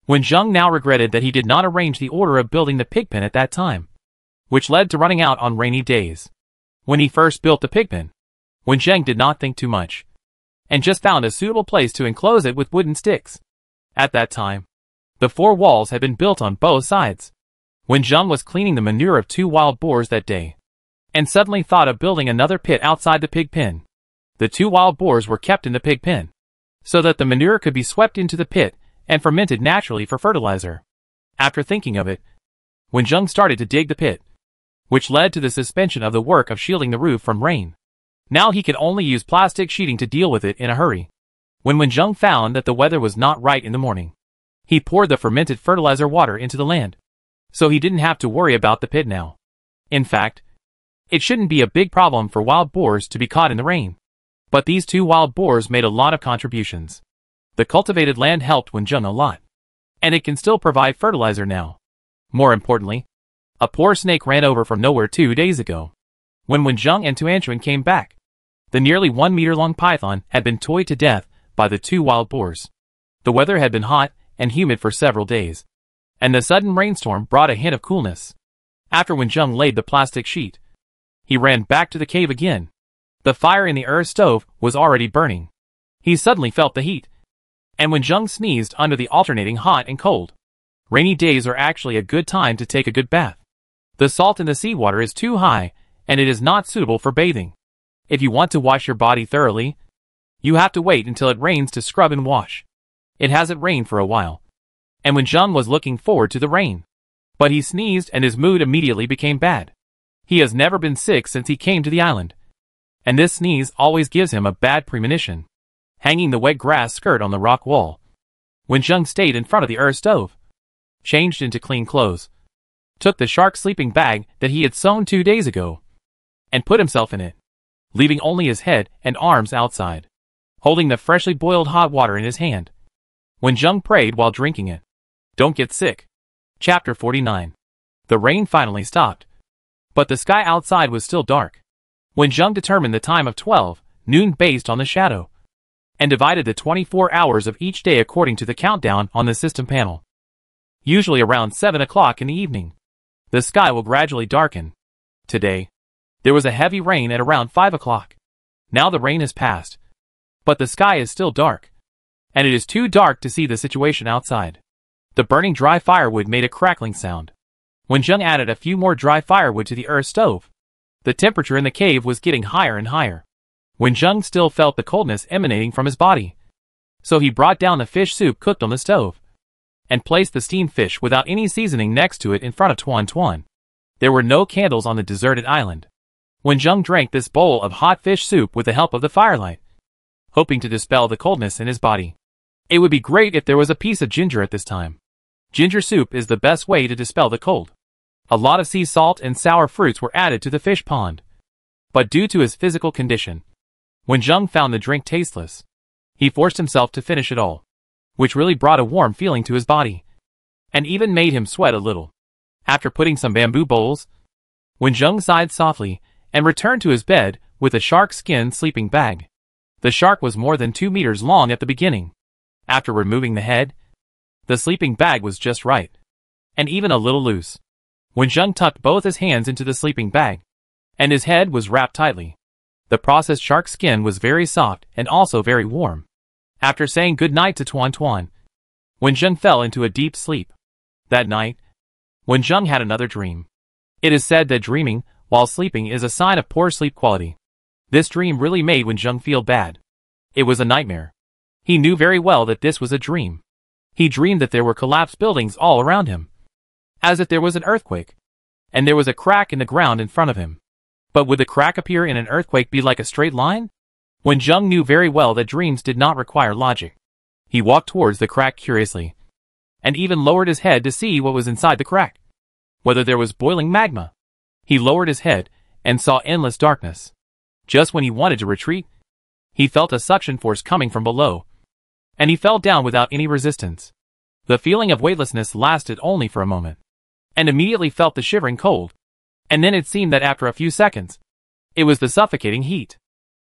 Wen Zheng now regretted that he did not arrange the order of building the pigpen at that time, which led to running out on rainy days. When he first built the pigpen, Wen Zheng did not think too much, and just found a suitable place to enclose it with wooden sticks. At that time, the four walls had been built on both sides. Wen Zheng was cleaning the manure of two wild boars that day, and suddenly thought of building another pit outside the pig pen. The two wild boars were kept in the pig pen, so that the manure could be swept into the pit and fermented naturally for fertilizer. After thinking of it, Wen Zheng started to dig the pit, which led to the suspension of the work of shielding the roof from rain. Now he could only use plastic sheeting to deal with it in a hurry. When Wen Zheng found that the weather was not right in the morning, he poured the fermented fertilizer water into the land, so he didn't have to worry about the pit now. In fact, it shouldn't be a big problem for wild boars to be caught in the rain. But these two wild boars made a lot of contributions. The cultivated land helped Wen Zheng a lot, and it can still provide fertilizer now. More importantly, a poor snake ran over from nowhere 2 days ago. When Wen Zheng and Tuanchuan came back, the nearly 1 meter long python had been toyed to death by the two wild boars. The weather had been hot and humid for several days, and the sudden rainstorm brought a hint of coolness. After Wen Zheng laid the plastic sheet, he ran back to the cave again. The fire in the earth stove was already burning. He suddenly felt the heat, and Wen Zheng sneezed under the alternating hot and cold. Rainy days are actually a good time to take a good bath. The salt in the seawater is too high, and it is not suitable for bathing. If you want to wash your body thoroughly, you have to wait until it rains to scrub and wash. It hasn't rained for a while, and Wen Zheng was looking forward to the rain. But he sneezed and his mood immediately became bad. He has never been sick since he came to the island, and this sneeze always gives him a bad premonition. Hanging the wet grass skirt on the rock wall, Wen Zheng stayed in front of the earth stove, changed into clean clothes, took the shark sleeping bag that he had sewn 2 days ago, and put himself in it. leaving only his head and arms outside, holding the freshly boiled hot water in his hand. Wenjung prayed while drinking it. Don't get sick. Chapter 49. The rain finally stopped, but the sky outside was still dark. Wenjung determined the time of 12 noon based on the shadow, and divided the 24 hours of each day according to the countdown on the system panel. Usually around 7 o'clock in the evening, the sky will gradually darken. Today, there was a heavy rain at around 5 o'clock. Now the rain has passed, but the sky is still dark, and it is too dark to see the situation outside. The burning dry firewood made a crackling sound. Wenjung added a few more dry firewood to the earth stove. The temperature in the cave was getting higher and higher. Wenjung still felt the coldness emanating from his body, so he brought down the fish soup cooked on the stove, and placed the steamed fish without any seasoning next to it in front of Tuan Tuan. There were no candles on the deserted island. Wenjung drank this bowl of hot fish soup with the help of the firelight, hoping to dispel the coldness in his body. It would be great if there was a piece of ginger at this time. Ginger soup is the best way to dispel the cold. A lot of sea salt and sour fruits were added to the fish pond, but due to his physical condition, Wenjung found the drink tasteless. He forced himself to finish it all, which really brought a warm feeling to his body, and even made him sweat a little. After putting some bamboo bowls, Wenjung sighed softly and returned to his bed with a shark skin sleeping bag. The shark was more than 2 meters long at the beginning. After removing the head, the sleeping bag was just right, and even a little loose. Wenjung tucked both his hands into the sleeping bag, and his head was wrapped tightly. The processed shark skin was very soft and also very warm. After saying good night to Tuan Tuan, Wenjung fell into a deep sleep. That night, Wenjung had another dream. It is said that dreaming while sleeping is a sign of poor sleep quality. This dream really made Wenjung feel bad. It was a nightmare. He knew very well that this was a dream. He dreamed that there were collapsed buildings all around him, as if there was an earthquake, and there was a crack in the ground in front of him. But would the crack appear in an earthquake be like a straight line? Wenjung knew very well that dreams did not require logic. He walked towards the crack curiously, and even lowered his head to see what was inside the crack, whether there was boiling magma. He lowered his head and saw endless darkness. Just when he wanted to retreat, he felt a suction force coming from below, and he fell down without any resistance. The feeling of weightlessness lasted only for a moment, and immediately felt the shivering cold. And then it seemed that after a few seconds, it was the suffocating heat.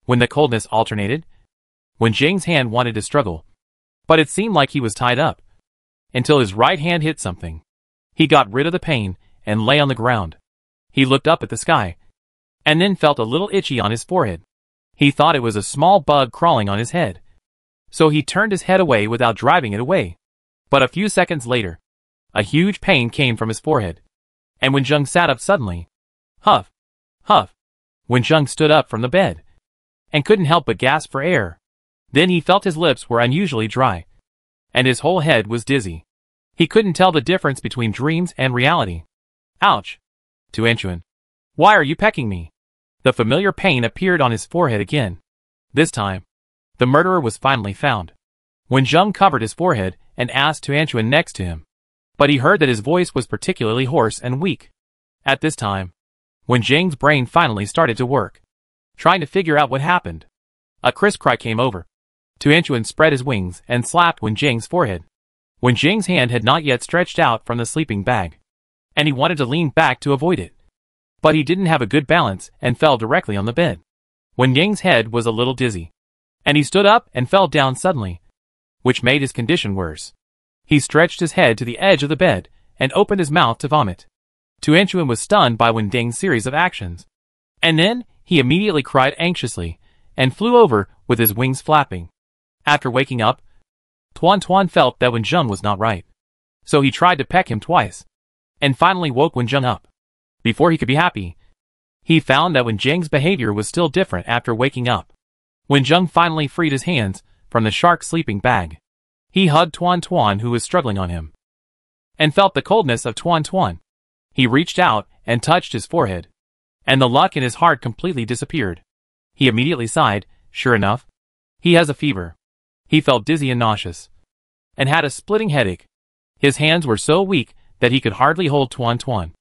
When the coldness alternated, Wenjung's hand wanted to struggle, but it seemed like he was tied up, until his right hand hit something. He got rid of the pain and lay on the ground. He looked up at the sky, and then felt a little itchy on his forehead. He thought it was a small bug crawling on his head, so he turned his head away without driving it away. But a few seconds later, a huge pain came from his forehead, and Wenjung sat up suddenly. Huff! Huff! Wenjung stood up from the bed, and couldn't help but gasp for air. Then he felt his lips were unusually dry, and his whole head was dizzy. He couldn't tell the difference between dreams and reality. Ouch! Tuan Tuan, why are you pecking me? The familiar pain appeared on his forehead again. This time, the murderer was finally found. Wenjung covered his forehead and asked Tuan Tuan next to him, but he heard that his voice was particularly hoarse and weak. At this time, Wenjung's brain finally started to work, trying to figure out what happened. A crisp cry came over. Tuan Tuan spread his wings and slapped Wenjung's forehead. Wenjung's hand had not yet stretched out from the sleeping bag, and he wanted to lean back to avoid it. But he didn't have a good balance and fell directly on the bed. Wenjung's head was a little dizzy, and he stood up and fell down suddenly, which made his condition worse. He stretched his head to the edge of the bed and opened his mouth to vomit. Tuan Tuan was stunned by Wenjung's series of actions, and then he immediately cried anxiously and flew over with his wings flapping. After waking up, Tuan Tuan felt that Wenjung was not right, so he tried to peck him twice, and finally woke Wenjung up. Before he could be happy, he found that Wenjung's behavior was still different after waking up. Wenjung finally freed his hands from the shark's sleeping bag. He hugged Tuan Tuan, who was struggling on him, and felt the coldness of Tuan Tuan. He reached out and touched his forehead, and the luck in his heart completely disappeared. He immediately sighed. Sure enough, he has a fever. He felt dizzy and nauseous, and had a splitting headache. His hands were so weak that he could hardly hold Tuan Tuan.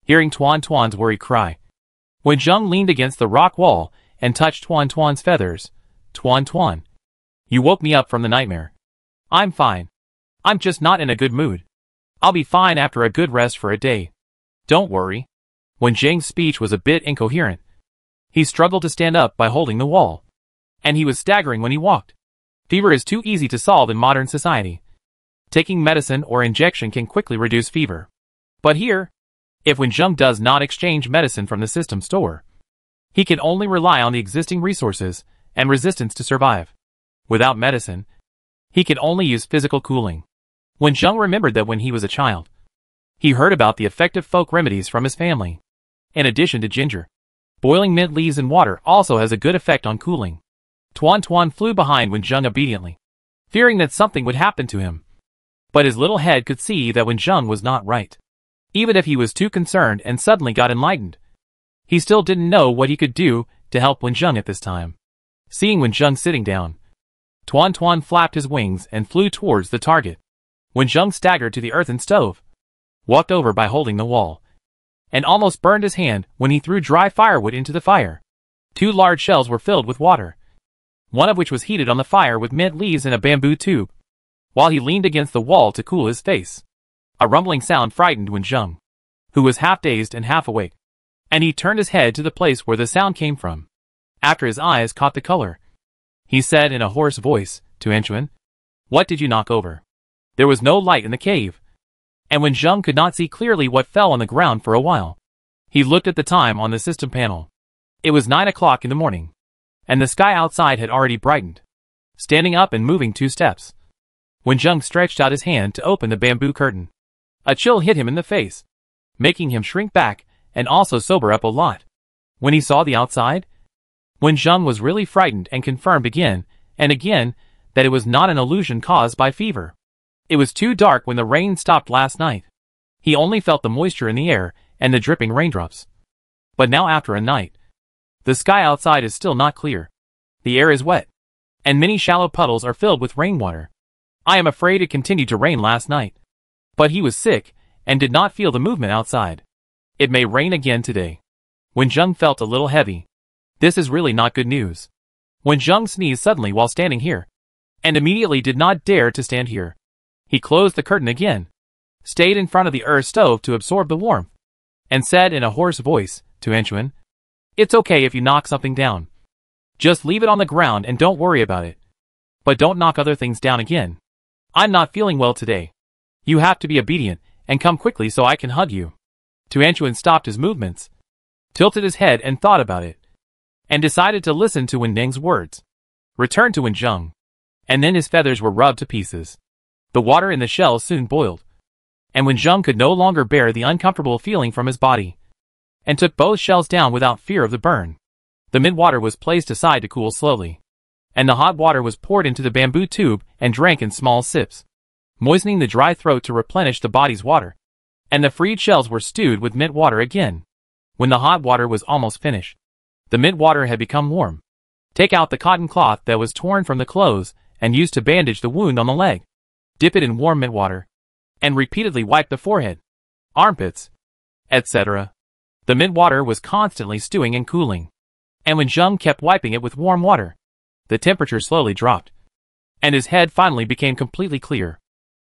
Hearing Tuan Tuan's worried cry, Wenjung leaned against the rock wall and touched Tuan Tuan's feathers. Tuan Tuan. You woke me up from the nightmare. I'm fine. I'm just not in a good mood. I'll be fine after a good rest for a day. Don't worry. When Zhang's speech was a bit incoherent, he struggled to stand up by holding the wall. And he was staggering when he walked. Fever is too easy to solve in modern society. Taking medicine or injection can quickly reduce fever. But here, if Wenjung does not exchange medicine from the system store, he can only rely on the existing resources and resistance to survive. Without medicine, he can only use physical cooling. Wenjung remembered that when he was a child, he heard about the effective folk remedies from his family. In addition to ginger, boiling mint leaves in water also has a good effect on cooling. Tuan Tuan flew behind Wenjung obediently, fearing that something would happen to him. But his little head could see that Wenjung was not right. Even if he was too concerned and suddenly got enlightened, he still didn't know what he could do to help Wenjung at this time. Seeing Wenjung sitting down, Tuan Tuan flapped his wings and flew towards the target. Wenjung staggered to the earthen stove, walked over by holding the wall, and almost burned his hand when he threw dry firewood into the fire. 2 large shells were filled with water, one of which was heated on the fire with mint leaves in a bamboo tube, while he leaned against the wall to cool his face. A rumbling sound frightened Wenjung, who was half dazed and half awake, and he turned his head to the place where the sound came from. After his eyes caught the color, he said in a hoarse voice to Anchuan, "What did you knock over?" There was no light in the cave, and Wenjung could not see clearly what fell on the ground for a while. He looked at the time on the system panel. It was 9 o'clock in the morning, and the sky outside had already brightened. Standing up and moving 2 steps, Wenjung stretched out his hand to open the bamboo curtain. A chill hit him in the face, making him shrink back and also sober up a lot. When he saw the outside, Wenjung was really frightened and confirmed again and again that it was not an illusion caused by fever. It was too dark when the rain stopped last night. He only felt the moisture in the air and the dripping raindrops. But now after a night, the sky outside is still not clear. The air is wet, and many shallow puddles are filled with rainwater. I am afraid it continued to rain last night. But he was sick and did not feel the movement outside. It may rain again today. Wenjung felt a little heavy. This is really not good news. Wenjung sneezed suddenly while standing here, and immediately did not dare to stand here. He closed the curtain again, stayed in front of the earth stove to absorb the warmth, and said in a hoarse voice to Anchuan, "It's okay if you knock something down. Just leave it on the ground and don't worry about it. But don't knock other things down again. I'm not feeling well today. You have to be obedient and come quickly so I can hug you." Tu Anchuan stopped his movements, tilted his head and thought about it, and decided to listen to Wending's words. Returned to Wenjung, and then his feathers were rubbed to pieces. The water in the shells soon boiled, and Wenjung could no longer bear the uncomfortable feeling from his body, and took both shells down without fear of the burn. The mint water was placed aside to cool slowly, and the hot water was poured into the bamboo tube and drank in small sips, moistening the dry throat to replenish the body's water, and the freed shells were stewed with mint water again. When the hot water was almost finished, the mint water had become warm. Take out the cotton cloth that was torn from the clothes and used to bandage the wound on the leg. Dip it in warm mint water, and repeatedly wipe the forehead, armpits, etc. The mint water was constantly stewing and cooling, and Wenjung kept wiping it with warm water. The temperature slowly dropped, and his head finally became completely clear.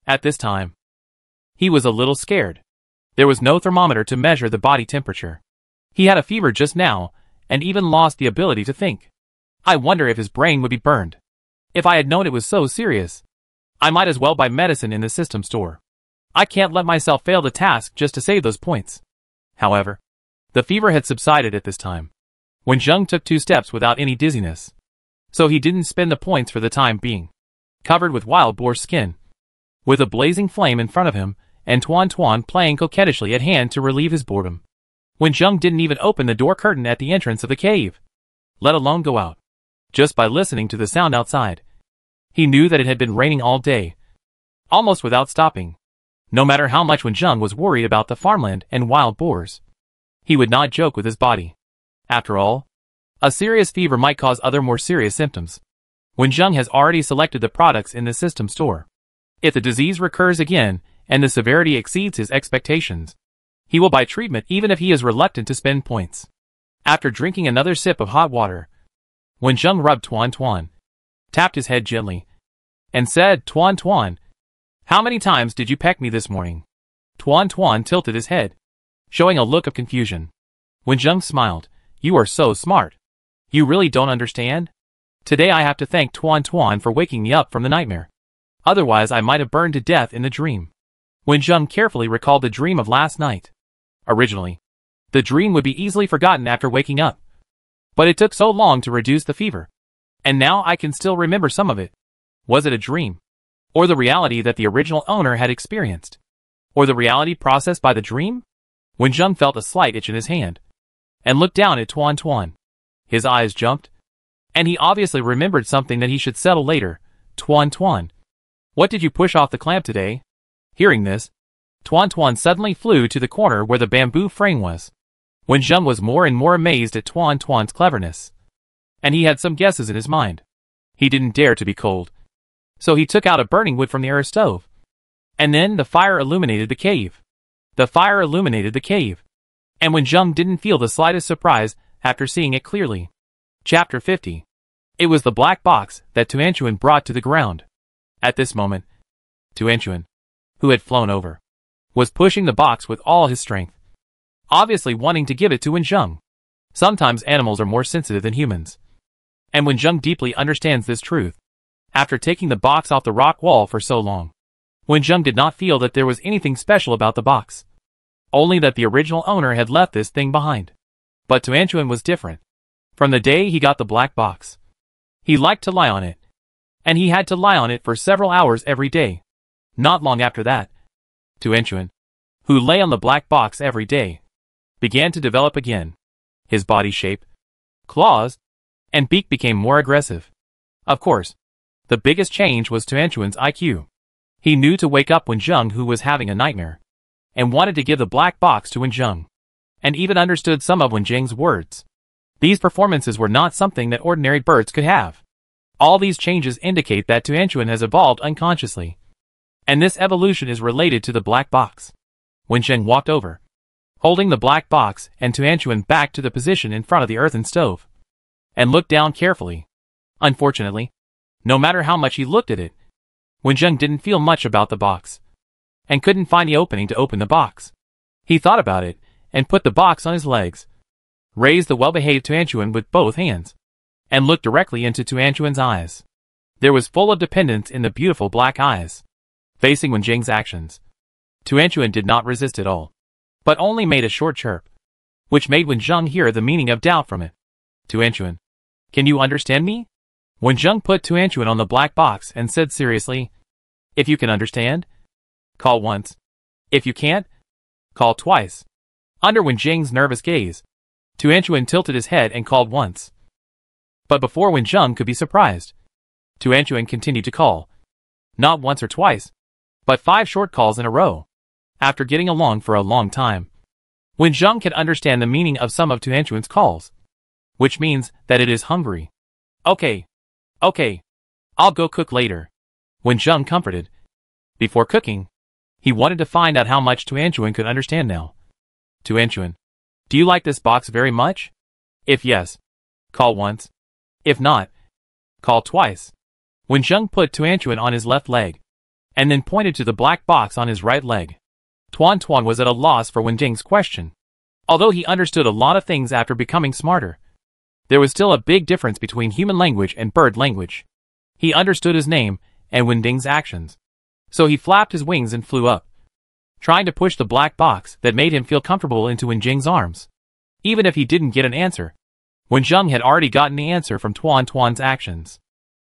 At this time, he was a little scared. There was no thermometer to measure the body temperature. He had a fever just now, and even lost the ability to think. I wonder if his brain would be burned. If I had known it was so serious, I might as well buy medicine in the system store. I can't let myself fail the task just to save those points. However, the fever had subsided at this time. Wenjung took 2 steps without any dizziness, so he didn't spend the points for the time being. Covered with wild boar skin, with a blazing flame in front of him, and Tuan Tuan playing coquettishly at hand to relieve his boredom, Wenjung didn't even open the door curtain at the entrance of the cave, let alone go out. Just by listening to the sound outside, he knew that it had been raining all day, almost without stopping. No matter how much Wenjung was worried about the farmland and wild boars, he would not joke with his body. After all, a serious fever might cause other more serious symptoms. Wenjung has already selected the products in the system store. If the disease recurs again and the severity exceeds his expectations, he will buy treatment even if he is reluctant to spend points. After drinking another sip of hot water, Wenjung rubbed Tuan Tuan, tapped his head gently, and said, Tuan Tuan, how many times did you peck me this morning? Tuan Tuan tilted his head, showing a look of confusion. Wenjung smiled. You are so smart. You really don't understand? Today I have to thank Tuan Tuan for waking me up from the nightmare. Otherwise I might have burned to death in the dream. Wenjung carefully recalled the dream of last night. Originally, the dream would be easily forgotten after waking up. But it took so long to reduce the fever. And now I can still remember some of it. Was it a dream? Or the reality that the original owner had experienced? Or the reality processed by the dream? Wenjung felt a slight itch in his hand, and looked down at Tuan Tuan. His eyes jumped, and he obviously remembered something that he should settle later. Tuan Tuan, what did you push off the clamp today? Hearing this, Tuan Tuan suddenly flew to the corner where the bamboo frame was. Wenjung was more and more amazed at Tuan Tuan's cleverness, and he had some guesses in his mind. He didn't dare to be cold, so he took out a burning wood from the air stove. And then the fire illuminated the cave. The fire illuminated the cave. And Wenjung didn't feel the slightest surprise after seeing it clearly. Chapter 50. It was the black box that Tuan Tuan brought to the ground. At this moment, Tuan Tuan, who had flown over, was pushing the box with all his strength, obviously wanting to give it to Wenjung. Sometimes animals are more sensitive than humans, and Wenjung deeply understands this truth. After taking the box off the rock wall for so long, Wenjung did not feel that there was anything special about the box. Only that the original owner had left this thing behind. But Tuan Tuan was different. From the day he got the black box, he liked to lie on it. And he had to lie on it for several hours every day. Not long after that, Tuan Tuan, who lay on the black box every day, began to develop again. His body shape, claws, and beak became more aggressive. Of course, the biggest change was Tuan Tuan's IQ. He knew to wake up Wenjung, who was having a nightmare, and wanted to give the black box to Wenjung, and even understood some of Wenjung's words. These performances were not something that ordinary birds could have. All these changes indicate that Tuan Tuan has evolved unconsciously, and this evolution is related to the black box. Wenjung walked over, holding the black box and Tuan Tuan back to the position in front of the earthen stove, and looked down carefully. Unfortunately, no matter how much he looked at it, Wenjung didn't feel much about the box, and couldn't find the opening to open the box. He thought about it, and put the box on his legs, raised the well-behaved Tuan Tuan with both hands, and looked directly into Tuan Tuan's eyes. There was full of dependence in the beautiful black eyes. Facing Wenjung's actions, Tuan Tuan did not resist at all, but only made a short chirp, which made Wenjung hear the meaning of doubt from it. Tuan Tuan, can you understand me? Wenjung put Tuan Tuan on the black box and said seriously, if you can understand, call once. If you can't, call twice. Under Wenjung's nervous gaze, Tuan Tuan tilted his head and called once. But before Wenjung could be surprised, Tuan Tuan continued to call. Not once or twice, but 5 short calls in a row. After getting along for a long time, Wenjung could understand the meaning of some of Tuan Tuan's calls, which means that it is hungry. Okay, I'll go cook later, Wenjung comforted. Before cooking, he wanted to find out how much Tuan Tuan could understand now. Tuan Tuan, do you like this box very much? If yes, call once. If not, call twice. Wenjung put Tuan Tuan on his left leg, and then pointed to the black box on his right leg. Tuan Tuan was at a loss for Wenjung's question. Although he understood a lot of things after becoming smarter, there was still a big difference between human language and bird language. He understood his name and Wenjung's actions, so he flapped his wings and flew up, trying to push the black box that made him feel comfortable into Wenjung's arms. Even if he didn't get an answer, Wenjung had already gotten the answer from Tuan Tuan's actions.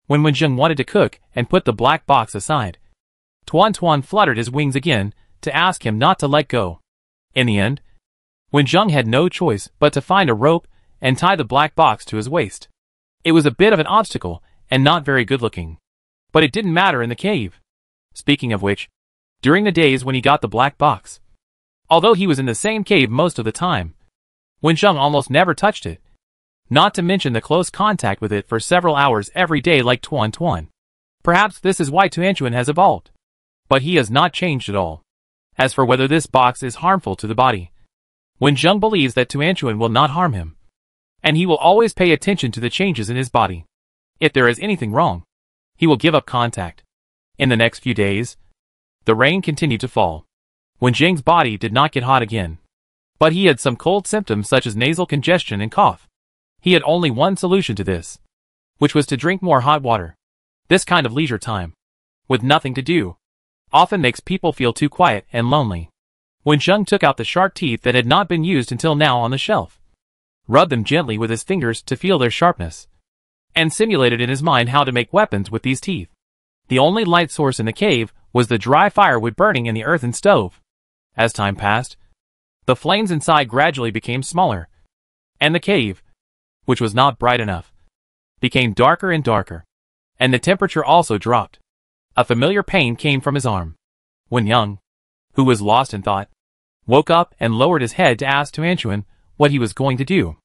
When Wenjung wanted to cook and put the black box aside, Tuan Tuan fluttered his wings again to ask him not to let go. In the end, Wenjung had no choice but to find a rope and tie the black box to his waist. It was a bit of an obstacle and not very good looking, but it didn't matter in the cave. Speaking of which, during the days when he got the black box, although he was in the same cave most of the time, Wenjung almost never touched it, not to mention the close contact with it for several hours every day like Tuan Tuan. Perhaps this is why Tuan Tuan has evolved, but he has not changed at all. As for whether this box is harmful to the body, Wenjung believes that Tuan Tuan will not harm him. and he will always pay attention to the changes in his body. If there is anything wrong, he will give up contact. In the next few days, the rain continued to fall. Wenjing's body did not get hot again, but he had some cold symptoms such as nasal congestion and cough. He had only one solution to this, which was to drink more hot water. This kind of leisure time, with nothing to do, often makes people feel too quiet and lonely. Wenjing took out the sharp teeth that had not been used until now on the shelf, rubbed them gently with his fingers to feel their sharpness, and simulated in his mind how to make weapons with these teeth. The only light source in the cave was the dry firewood burning in the earthen stove. As time passed, the flames inside gradually became smaller, and the cave, which was not bright enough, became darker and darker, and the temperature also dropped. A familiar pain came from his arm. Wenjing, who was lost in thought, woke up and lowered his head to ask Tuanchuan what he was going to do.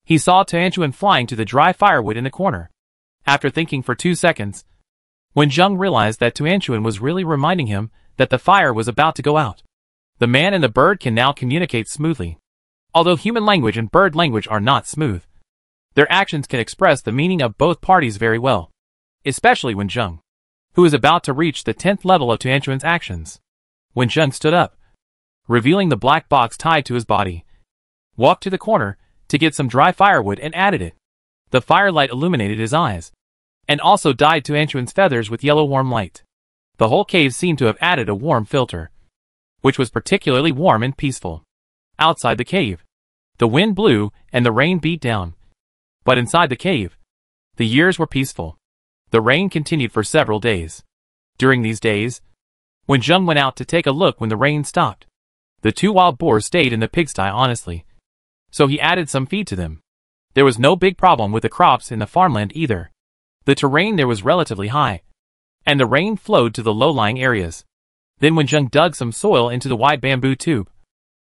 He saw Tuanchuan flying to the dry firewood in the corner. After thinking for 2 seconds, Wenjing realized that Tuanchuan was really reminding him that the fire was about to go out. The man and the bird can now communicate smoothly. Although human language and bird language are not smooth, their actions can express the meaning of both parties very well, especially Wenjing, who is about to reach the 10th level of Tuanchuan's actions. Wenjing stood up, revealing the black box tied to his body, walked to the corner to get some dry firewood and added it. The firelight illuminated his eyes, and also dyed Tuanchuan's feathers with yellow warm light. The whole cave seemed to have added a warm filter, which was particularly warm and peaceful. Outside the cave, the wind blew and the rain beat down. But inside the cave, the years were peaceful. The rain continued for several days. During these days, Wenjing went out to take a look when the rain stopped. The 2 wild boars stayed in the pigsty honestly, so he added some feed to them. There was no big problem with the crops in the farmland either. The terrain there was relatively high, and the rain flowed to the low-lying areas. Then Wenjing dug some soil into the wide bamboo tube,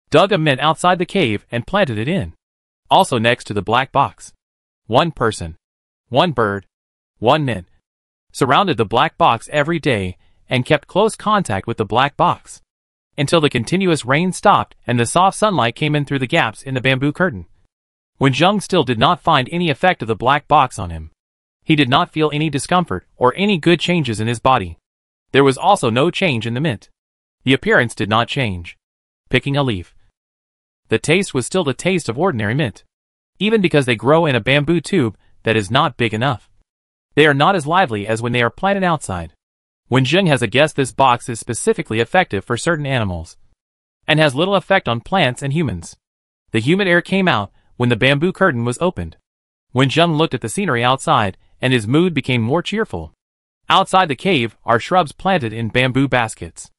dug a mint outside the cave and planted it in, also next to the black box. 1 person, 1 bird, 1 mint, surrounded the black box every day and kept close contact with the black box, until the continuous rain stopped and the soft sunlight came in through the gaps in the bamboo curtain. Wenjing still did not find any effect of the black box on him. He did not feel any discomfort or any good changes in his body. There was also no change in the mint. The appearance did not change. Picking a leaf, the taste was still the taste of ordinary mint, even because they grow in a bamboo tube that is not big enough. They are not as lively as when they are planted outside. Wenjing has a guess this box is specifically effective for certain animals, and has little effect on plants and humans. The humid air came out when the bamboo curtain was opened. Wenjing looked at the scenery outside, and his mood became more cheerful. Outside the cave are shrubs planted in bamboo baskets.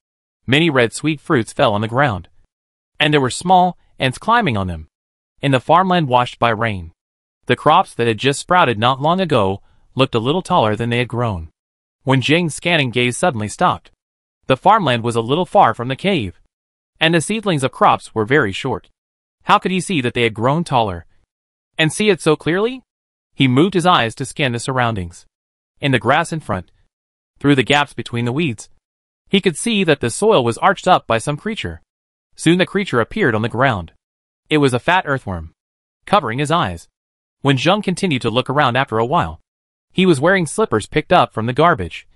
Many red sweet fruits fell on the ground, and there were small ants climbing on them. In the farmland washed by rain, the crops that had just sprouted not long ago looked a little taller than they had grown. Wenjing's scanning gaze suddenly stopped. The farmland was a little far from the cave, and the seedlings of crops were very short. How could he see that they had grown taller, and see it so clearly? He moved his eyes to scan the surroundings. In the grass in front, through the gaps between the weeds, he could see that the soil was arched up by some creature. Soon the creature appeared on the ground. It was a fat earthworm, covering his eyes. Wenjing continued to look around after a while. He was wearing slippers picked up from the garbage,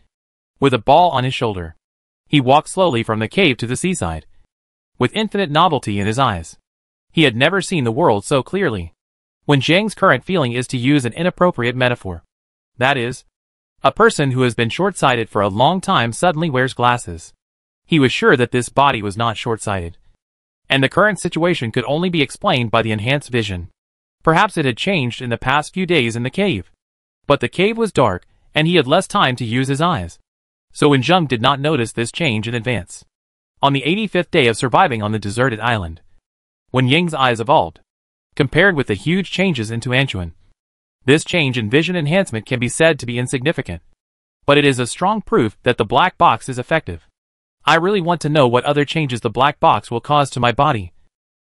with a ball on his shoulder. He walked slowly from the cave to the seaside, with infinite novelty in his eyes. He had never seen the world so clearly. Wenjing's current feeling is to use an inappropriate metaphor. That is, a person who has been short-sighted for a long time suddenly wears glasses. He was sure that this body was not short-sighted, and the current situation could only be explained by the enhanced vision. Perhaps it had changed in the past few days in the cave. But the cave was dark, and he had less time to use his eyes. So Wenjing did not notice this change in advance. On the 85th day of surviving on the deserted island, Wenjing's eyes evolved, compared with the huge changes in Tuanchuan. This change in vision enhancement can be said to be insignificant, but it is a strong proof that the black box is effective. I really want to know what other changes the black box will cause to my body,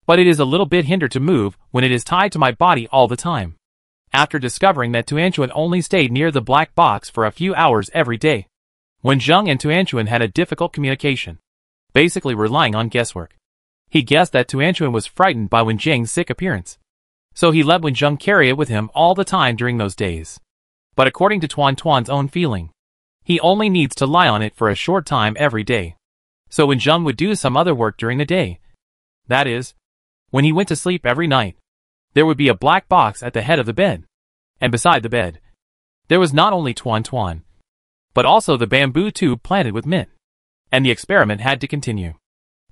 but it is a little bit hindered to move when it is tied to my body all the time. After discovering that Tuanchuan only stayed near the black box for a few hours every day, Wenjing and Tuanchuan had a difficult communication, basically relying on guesswork. He guessed that Tuanchuan was frightened by Wenjing's sick appearance. So he let Wenjung carry it with him all the time during those days. But according to Tuan Tuan's own feeling, he only needs to lie on it for a short time every day. So Wenjung would do some other work during the day. That is, when he went to sleep every night, there would be a black box at the head of the bed. And beside the bed, there was not only Tuan Tuan, but also the bamboo tube planted with mint. And the experiment had to continue.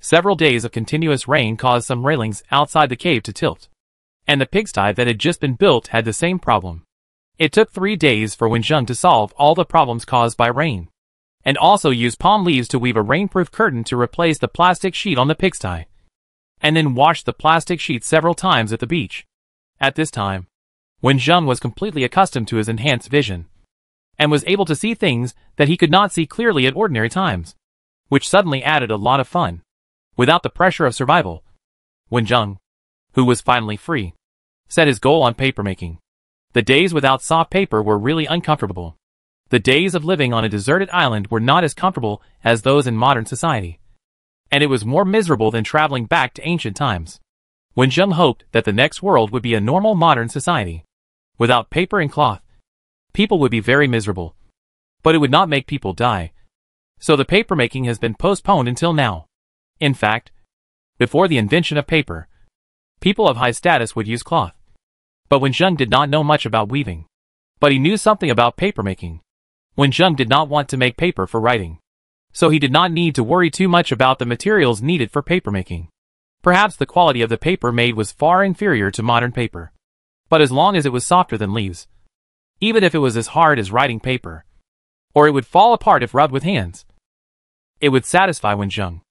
Several days of continuous rain caused some railings outside the cave to tilt. And the pigsty that had just been built had the same problem. It took 3 days for Wenjung to solve all the problems caused by rain, and also use palm leaves to weave a rainproof curtain to replace the plastic sheet on the pigsty, and then wash the plastic sheet several times at the beach. At this time, Wenjung was completely accustomed to his enhanced vision, and was able to see things that he could not see clearly at ordinary times, which suddenly added a lot of fun. Without the pressure of survival, Wenjung, who was finally free, set his goal on papermaking. The days without soft paper were really uncomfortable. The days of living on a deserted island were not as comfortable as those in modern society. And it was more miserable than traveling back to ancient times. Wenjung hoped that the next world would be a normal modern society. Without paper and cloth, people would be very miserable. But it would not make people die. So the papermaking has been postponed until now. In fact, before the invention of paper, people of high status would use cloth. But Wenjung did not know much about weaving. But he knew something about papermaking. Wenjung did not want to make paper for writing. So he did not need to worry too much about the materials needed for papermaking. Perhaps the quality of the paper made was far inferior to modern paper. But as long as it was softer than leaves, even if it was as hard as writing paper, or it would fall apart if rubbed with hands, it would satisfy Wenjung.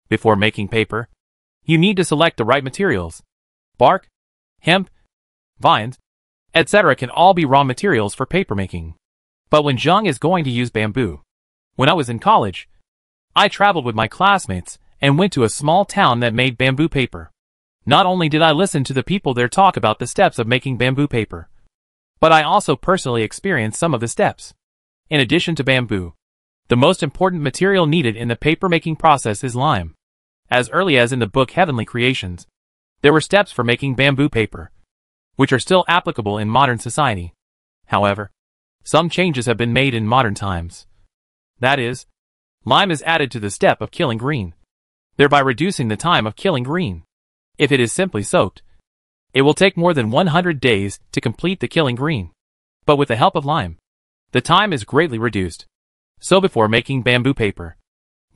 Before making paper, you need to select the right materials. Bark, hemp, vines, etc. can all be raw materials for papermaking. But Wenjung is going to use bamboo. When I was in college, I traveled with my classmates and went to a small town that made bamboo paper. Not only did I listen to the people there talk about the steps of making bamboo paper, but I also personally experienced some of the steps. In addition to bamboo, the most important material needed in the papermaking process is lime. As early as in the book Heavenly Creations, there were steps for making bamboo paper, which are still applicable in modern society. However, some changes have been made in modern times. That is, lime is added to the step of killing green, thereby reducing the time of killing green. If it is simply soaked, it will take more than 100 days to complete the killing green. But with the help of lime, the time is greatly reduced. So before making bamboo paper,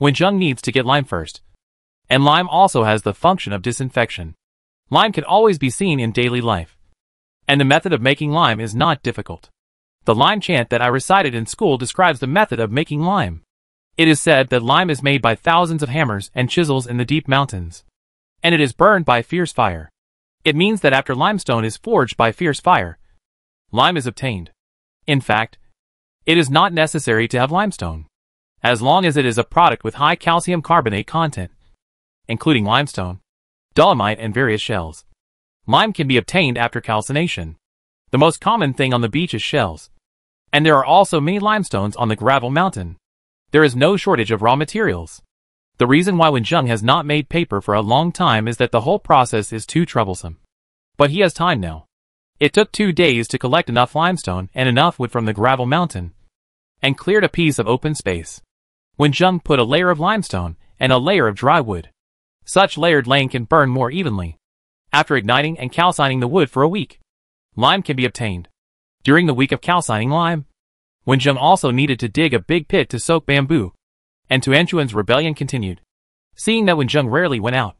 Wenjung needs to get lime first. And lime also has the function of disinfection. Lime can always be seen in daily life. And the method of making lime is not difficult. The lime chant that I recited in school describes the method of making lime. It is said that lime is made by thousands of hammers and chisels in the deep mountains, and it is burned by fierce fire. It means that after limestone is forged by fierce fire, lime is obtained. In fact, it is not necessary to have limestone, as long as it is a product with high calcium carbonate content, including limestone, dolomite and various shells. Lime can be obtained after calcination. The most common thing on the beach is shells. And there are also many limestones on the gravel mountain. There is no shortage of raw materials. The reason why Wenjung has not made paper for a long time is that the whole process is too troublesome. But he has time now. It took 2 days to collect enough limestone and enough wood from the gravel mountain, and cleared a piece of open space. Wenjung put a layer of limestone and a layer of dry wood. Such layered laying can burn more evenly. After igniting and calcining the wood for a week, lime can be obtained. During the week of calcining lime, Wenjung also needed to dig a big pit to soak bamboo, and Tuanchuan's rebellion continued. Seeing that Wenjung rarely went out,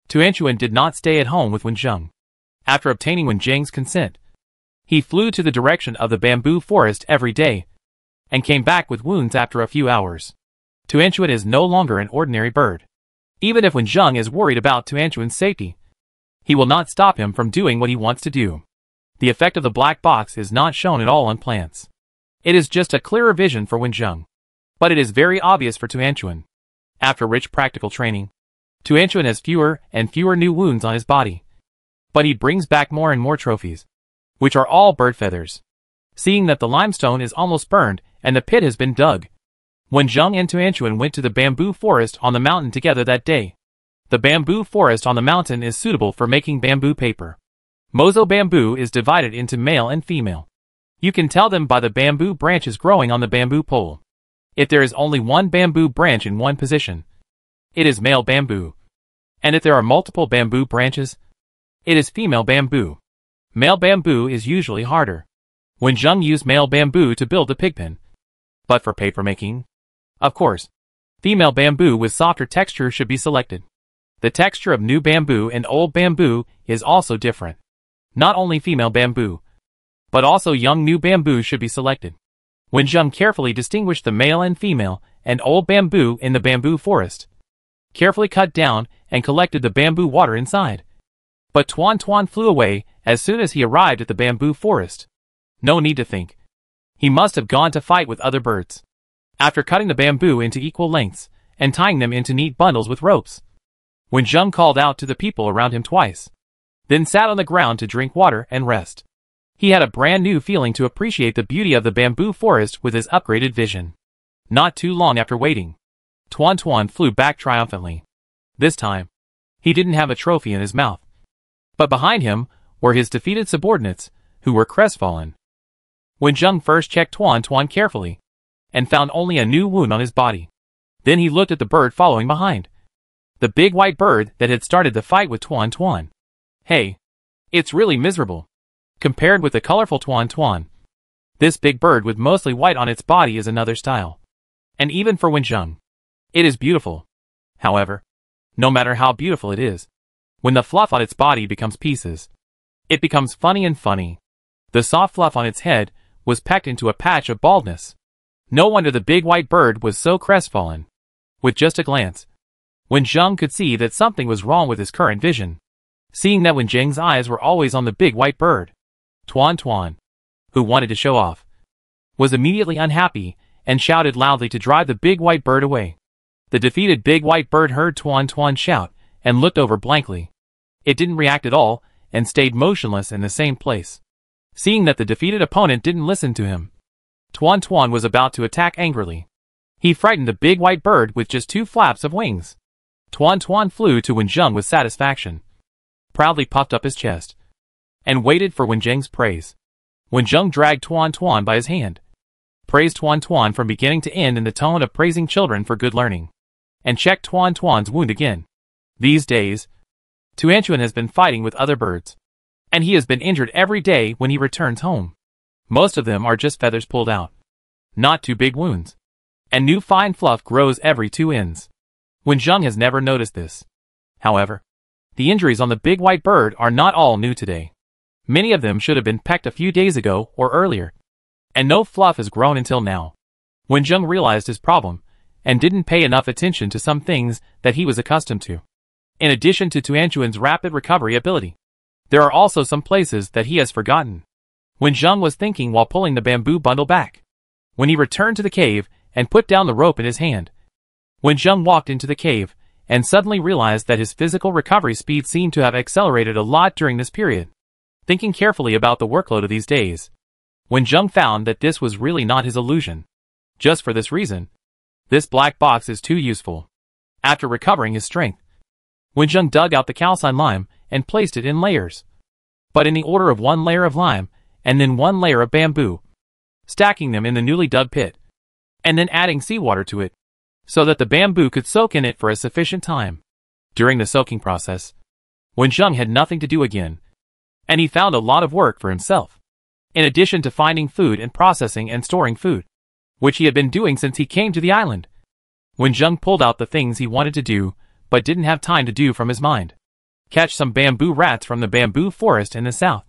Tuanchuan did not stay at home with Wenjung. After obtaining Wenjung's consent, he flew to the direction of the bamboo forest every day, and came back with wounds after a few hours. Tuanchuan is no longer an ordinary bird. Even if Wenjung is worried about Tuanchuan's safety, he will not stop him from doing what he wants to do. The effect of the black box is not shown at all on plants. It is just a clearer vision for Wenjung. But it is very obvious for Tuanchuan. After rich practical training, Tuanchuan has fewer and fewer new wounds on his body. But he brings back more and more trophies, which are all bird feathers. Seeing that the limestone is almost burned and the pit has been dug, Wenjung and Tuanchuan went to the bamboo forest on the mountain together that day. The bamboo forest on the mountain is suitable for making bamboo paper. Mozo bamboo is divided into male and female. You can tell them by the bamboo branches growing on the bamboo pole. If there is only one bamboo branch in one position, it is male bamboo. And if there are multiple bamboo branches, it is female bamboo. Male bamboo is usually harder. Wenjung used male bamboo to build the pigpen. But for papermaking, of course, female bamboo with softer texture should be selected. The texture of new bamboo and old bamboo is also different. Not only female bamboo, but also young new bamboo should be selected. Wenjung carefully distinguished the male and female and old bamboo in the bamboo forest, carefully cut down and collected the bamboo water inside. But Tuan Tuan flew away as soon as he arrived at the bamboo forest. No need to think. He must have gone to fight with other birds. After cutting the bamboo into equal lengths and tying them into neat bundles with ropes, Wenjung called out to the people around him twice, then sat on the ground to drink water and rest. He had a brand new feeling to appreciate the beauty of the bamboo forest with his upgraded vision. Not too long after waiting, Tuan Tuan flew back triumphantly. This time, he didn't have a trophy in his mouth, but behind him were his defeated subordinates, who were crestfallen. Wenjung first checked Tuan Tuan carefully, and found only a new wound on his body. Then he looked at the bird following behind. The big white bird that had started the fight with Tuan Tuan. Hey, it's really miserable. Compared with the colorful Tuan Tuan, this big bird with mostly white on its body is another style. And even for Wenjung, it is beautiful. However, no matter how beautiful it is, when the fluff on its body becomes pieces, it becomes funny and funny. The soft fluff on its head was packed into a patch of baldness. No wonder the big white bird was so crestfallen. With just a glance, Wenjung could see that something was wrong with his current vision. Seeing that Wenjung's eyes were always on the big white bird, Tuan Tuan, who wanted to show off, was immediately unhappy and shouted loudly to drive the big white bird away. The defeated big white bird heard Tuan Tuan shout and looked over blankly. It didn't react at all and stayed motionless in the same place. Seeing that the defeated opponent didn't listen to him, Tuan Tuan was about to attack angrily. He frightened the big white bird with just 2 flaps of wings. Tuan Tuan flew to Wenjung with satisfaction, proudly puffed up his chest, and waited for Wenjung's praise. Wenjung dragged Tuan Tuan by his hand, praised Tuan Tuan from beginning to end in the tone of praising children for good learning, and checked Tuan Tuan's wound again. These days, Tuan Tuan has been fighting with other birds, and he has been injured every day when he returns home. Most of them are just feathers pulled out, not too big wounds, and new fine fluff grows every 2 ends. Wenjung has never noticed this. However, the injuries on the big white bird are not all new today. Many of them should have been pecked a few days ago or earlier, and no fluff has grown until now. Wenjung realized his problem, and didn't pay enough attention to some things that he was accustomed to. In addition to Tuan Tuan's rapid recovery ability, there are also some places that he has forgotten. Wenjung was thinking while pulling the bamboo bundle back, when he returned to the cave and put down the rope in his hand. Wenjung walked into the cave, and suddenly realized that his physical recovery speed seemed to have accelerated a lot during this period. Thinking carefully about the workload of these days, Wenjung found that this was really not his illusion. Just for this reason, this black box is too useful. After recovering his strength, Wenjung dug out the calcined lime and placed it in layers, but in the order of 1 layer of lime and then 1 layer of bamboo, stacking them in the newly dug pit, and then adding seawater to it, so that the bamboo could soak in it for a sufficient time. During the soaking process, Wenjung had nothing to do again, and he found a lot of work for himself. In addition to finding food and processing and storing food, which he had been doing since he came to the island, Wenjung pulled out the things he wanted to do, but didn't have time to do from his mind. Catch some bamboo rats from the bamboo forest in the south,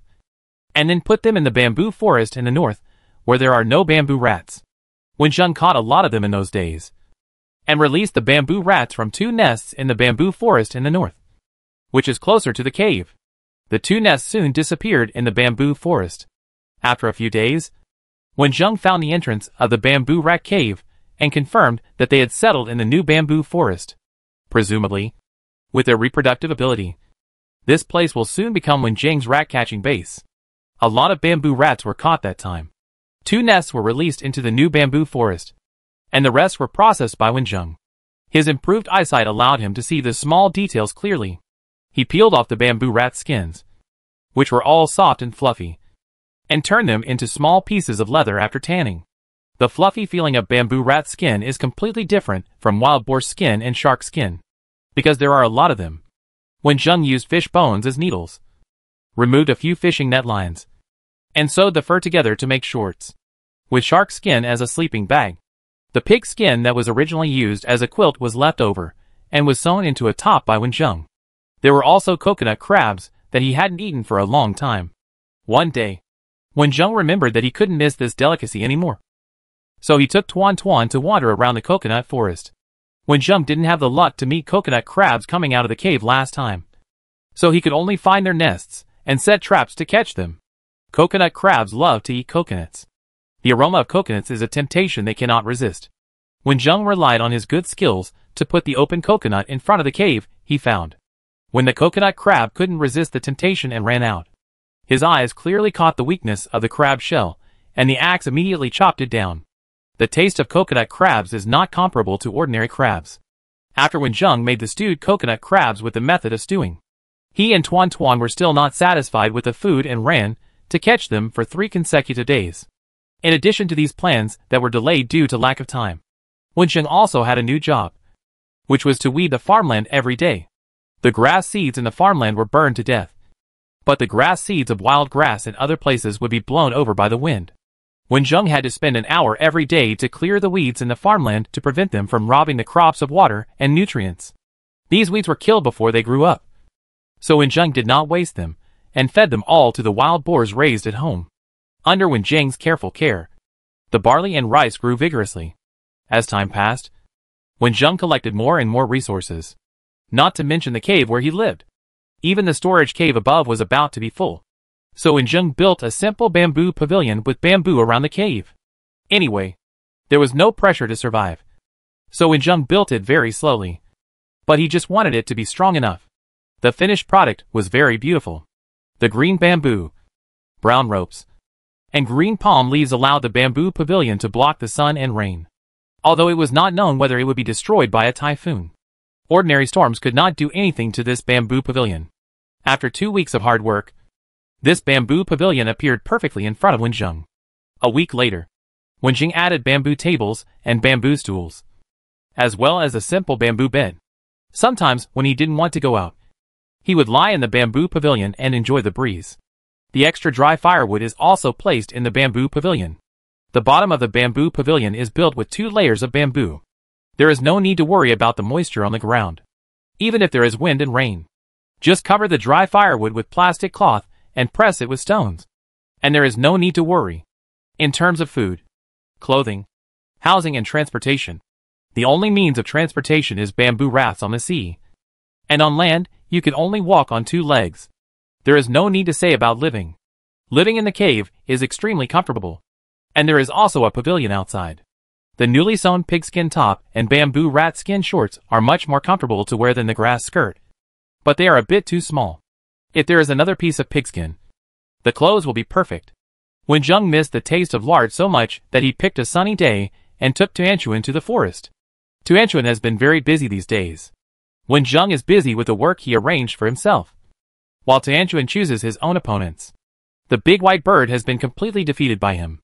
and then put them in the bamboo forest in the north, where there are no bamboo rats. Wenjung caught a lot of them in those days, and released the bamboo rats from 2 nests in the bamboo forest in the north, which is closer to the cave. The 2 nests soon disappeared in the bamboo forest. After a few days, Wenjung found the entrance of the bamboo rat cave and confirmed that they had settled in the new bamboo forest. Presumably, with their reproductive ability, this place will soon become Wenjung's rat-catching base. A lot of bamboo rats were caught that time. 2 nests were released into the new bamboo forest, and the rest were processed by Wenjung. His improved eyesight allowed him to see the small details clearly. He peeled off the bamboo rat skins, which were all soft and fluffy, and turned them into small pieces of leather after tanning. The fluffy feeling of bamboo rat skin is completely different from wild boar skin and shark skin, because there are a lot of them. Wenjung used fish bones as needles, removed a few fishing net lines, and sewed the fur together to make shorts, with shark skin as a sleeping bag. The pig skin that was originally used as a quilt was left over, and was sewn into a top by Wenjung. There were also coconut crabs that he hadn't eaten for a long time. One day, Wenjung remembered that he couldn't miss this delicacy anymore. So he took Tuan Tuan to wander around the coconut forest. Wenjung didn't have the luck to meet coconut crabs coming out of the cave last time, so he could only find their nests and set traps to catch them. Coconut crabs love to eat coconuts. The aroma of coconuts is a temptation they cannot resist. Wenjung relied on his good skills to put the open coconut in front of the cave he found. When the coconut crab couldn't resist the temptation and ran out, his eyes clearly caught the weakness of the crab shell, and the axe immediately chopped it down. The taste of coconut crabs is not comparable to ordinary crabs. After Wenjung made the stewed coconut crabs with the method of stewing, he and Tuan Tuan were still not satisfied with the food and ran to catch them for 3 consecutive days. In addition to these plans that were delayed due to lack of time, Wenjung also had a new job, which was to weed the farmland every day. The grass seeds in the farmland were burned to death, but the grass seeds of wild grass in other places would be blown over by the wind. Wenjung had to spend an hour every day to clear the weeds in the farmland to prevent them from robbing the crops of water and nutrients. These weeds were killed before they grew up, so Wenjung did not waste them, and fed them all to the wild boars raised at home. Under Wenjung's careful care, the barley and rice grew vigorously. As time passed, Wenjung collected more and more resources, not to mention the cave where he lived. Even the storage cave above was about to be full, so Wenjung built a simple bamboo pavilion with bamboo around the cave. Anyway, there was no pressure to survive, so Wenjung built it very slowly, but he just wanted it to be strong enough. The finished product was very beautiful. The green bamboo, brown ropes, and green palm leaves allowed the bamboo pavilion to block the sun and rain, although it was not known whether it would be destroyed by a typhoon. Ordinary storms could not do anything to this bamboo pavilion. After 2 weeks of hard work, this bamboo pavilion appeared perfectly in front of Wenjung. A week later, Wenjung added bamboo tables and bamboo stools, as well as a simple bamboo bed. Sometimes, when he didn't want to go out, he would lie in the bamboo pavilion and enjoy the breeze. The extra dry firewood is also placed in the bamboo pavilion. The bottom of the bamboo pavilion is built with 2 layers of bamboo. There is no need to worry about the moisture on the ground, even if there is wind and rain. Just cover the dry firewood with plastic cloth and press it with stones, and there is no need to worry. In terms of food, clothing, housing and transportation, the only means of transportation is bamboo rafts on the sea, and on land, you can only walk on 2 legs. There is no need to say about living. Living in the cave is extremely comfortable, and there is also a pavilion outside. The newly sewn pigskin top and bamboo rat skin shorts are much more comfortable to wear than the grass skirt, but they are a bit too small. If there is another piece of pigskin, the clothes will be perfect. Wenjung missed the taste of lard so much that he picked a sunny day and took Tuanchuan to the forest. Tuanchuan has been very busy these days. Wenjung is busy with the work he arranged for himself, while Tuanchuan chooses his own opponents. The big white bird has been completely defeated by him.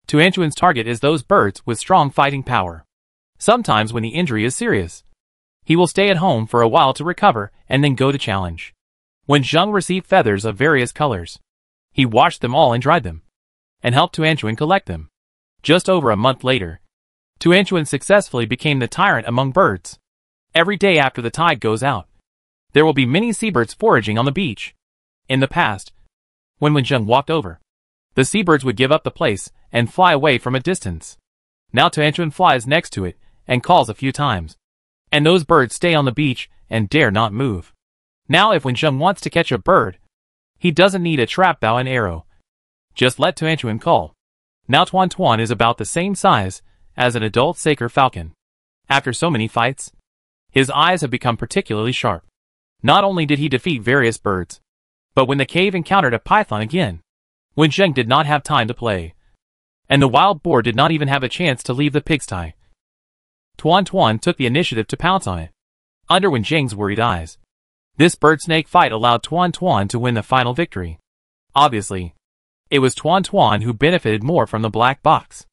Tuanchuan's target is those birds with strong fighting power. Sometimes when the injury is serious, he will stay at home for a while to recover and then go to challenge. Wenjung received feathers of various colors. He washed them all and dried them, and helped Tuanchuan collect them. Just over a month later, Tuanchuan successfully became the tyrant among birds. Every day after the tide goes out, there will be many seabirds foraging on the beach. In the past, when Wenjung walked over, the seabirds would give up the place and fly away from a distance. Now Tuanchuan flies next to it and calls a few times, and those birds stay on the beach and dare not move. Now if Wenjung wants to catch a bird, he doesn't need a trap bow and arrow. Just let Tuanchuan call. Now Tuan Tuan is about the same size as an adult saker falcon. After so many fights, his eyes have become particularly sharp. Not only did he defeat various birds, but when the cave encountered a python again, Wenjung did not have time to play, and the wild boar did not even have a chance to leave the pigsty. Tuan Tuan took the initiative to pounce on it. Under Wenjung's worried eyes, this bird-snake fight allowed Tuan Tuan to win the final victory. Obviously, it was Tuan Tuan who benefited more from the black box.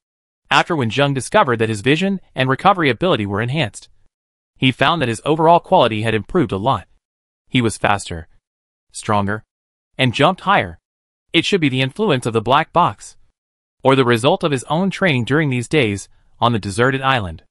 After when Zheng discovered that his vision and recovery ability were enhanced, he found that his overall quality had improved a lot. He was faster, stronger, and jumped higher. It should be the influence of the black box, or the result of his own training during these days on the deserted island.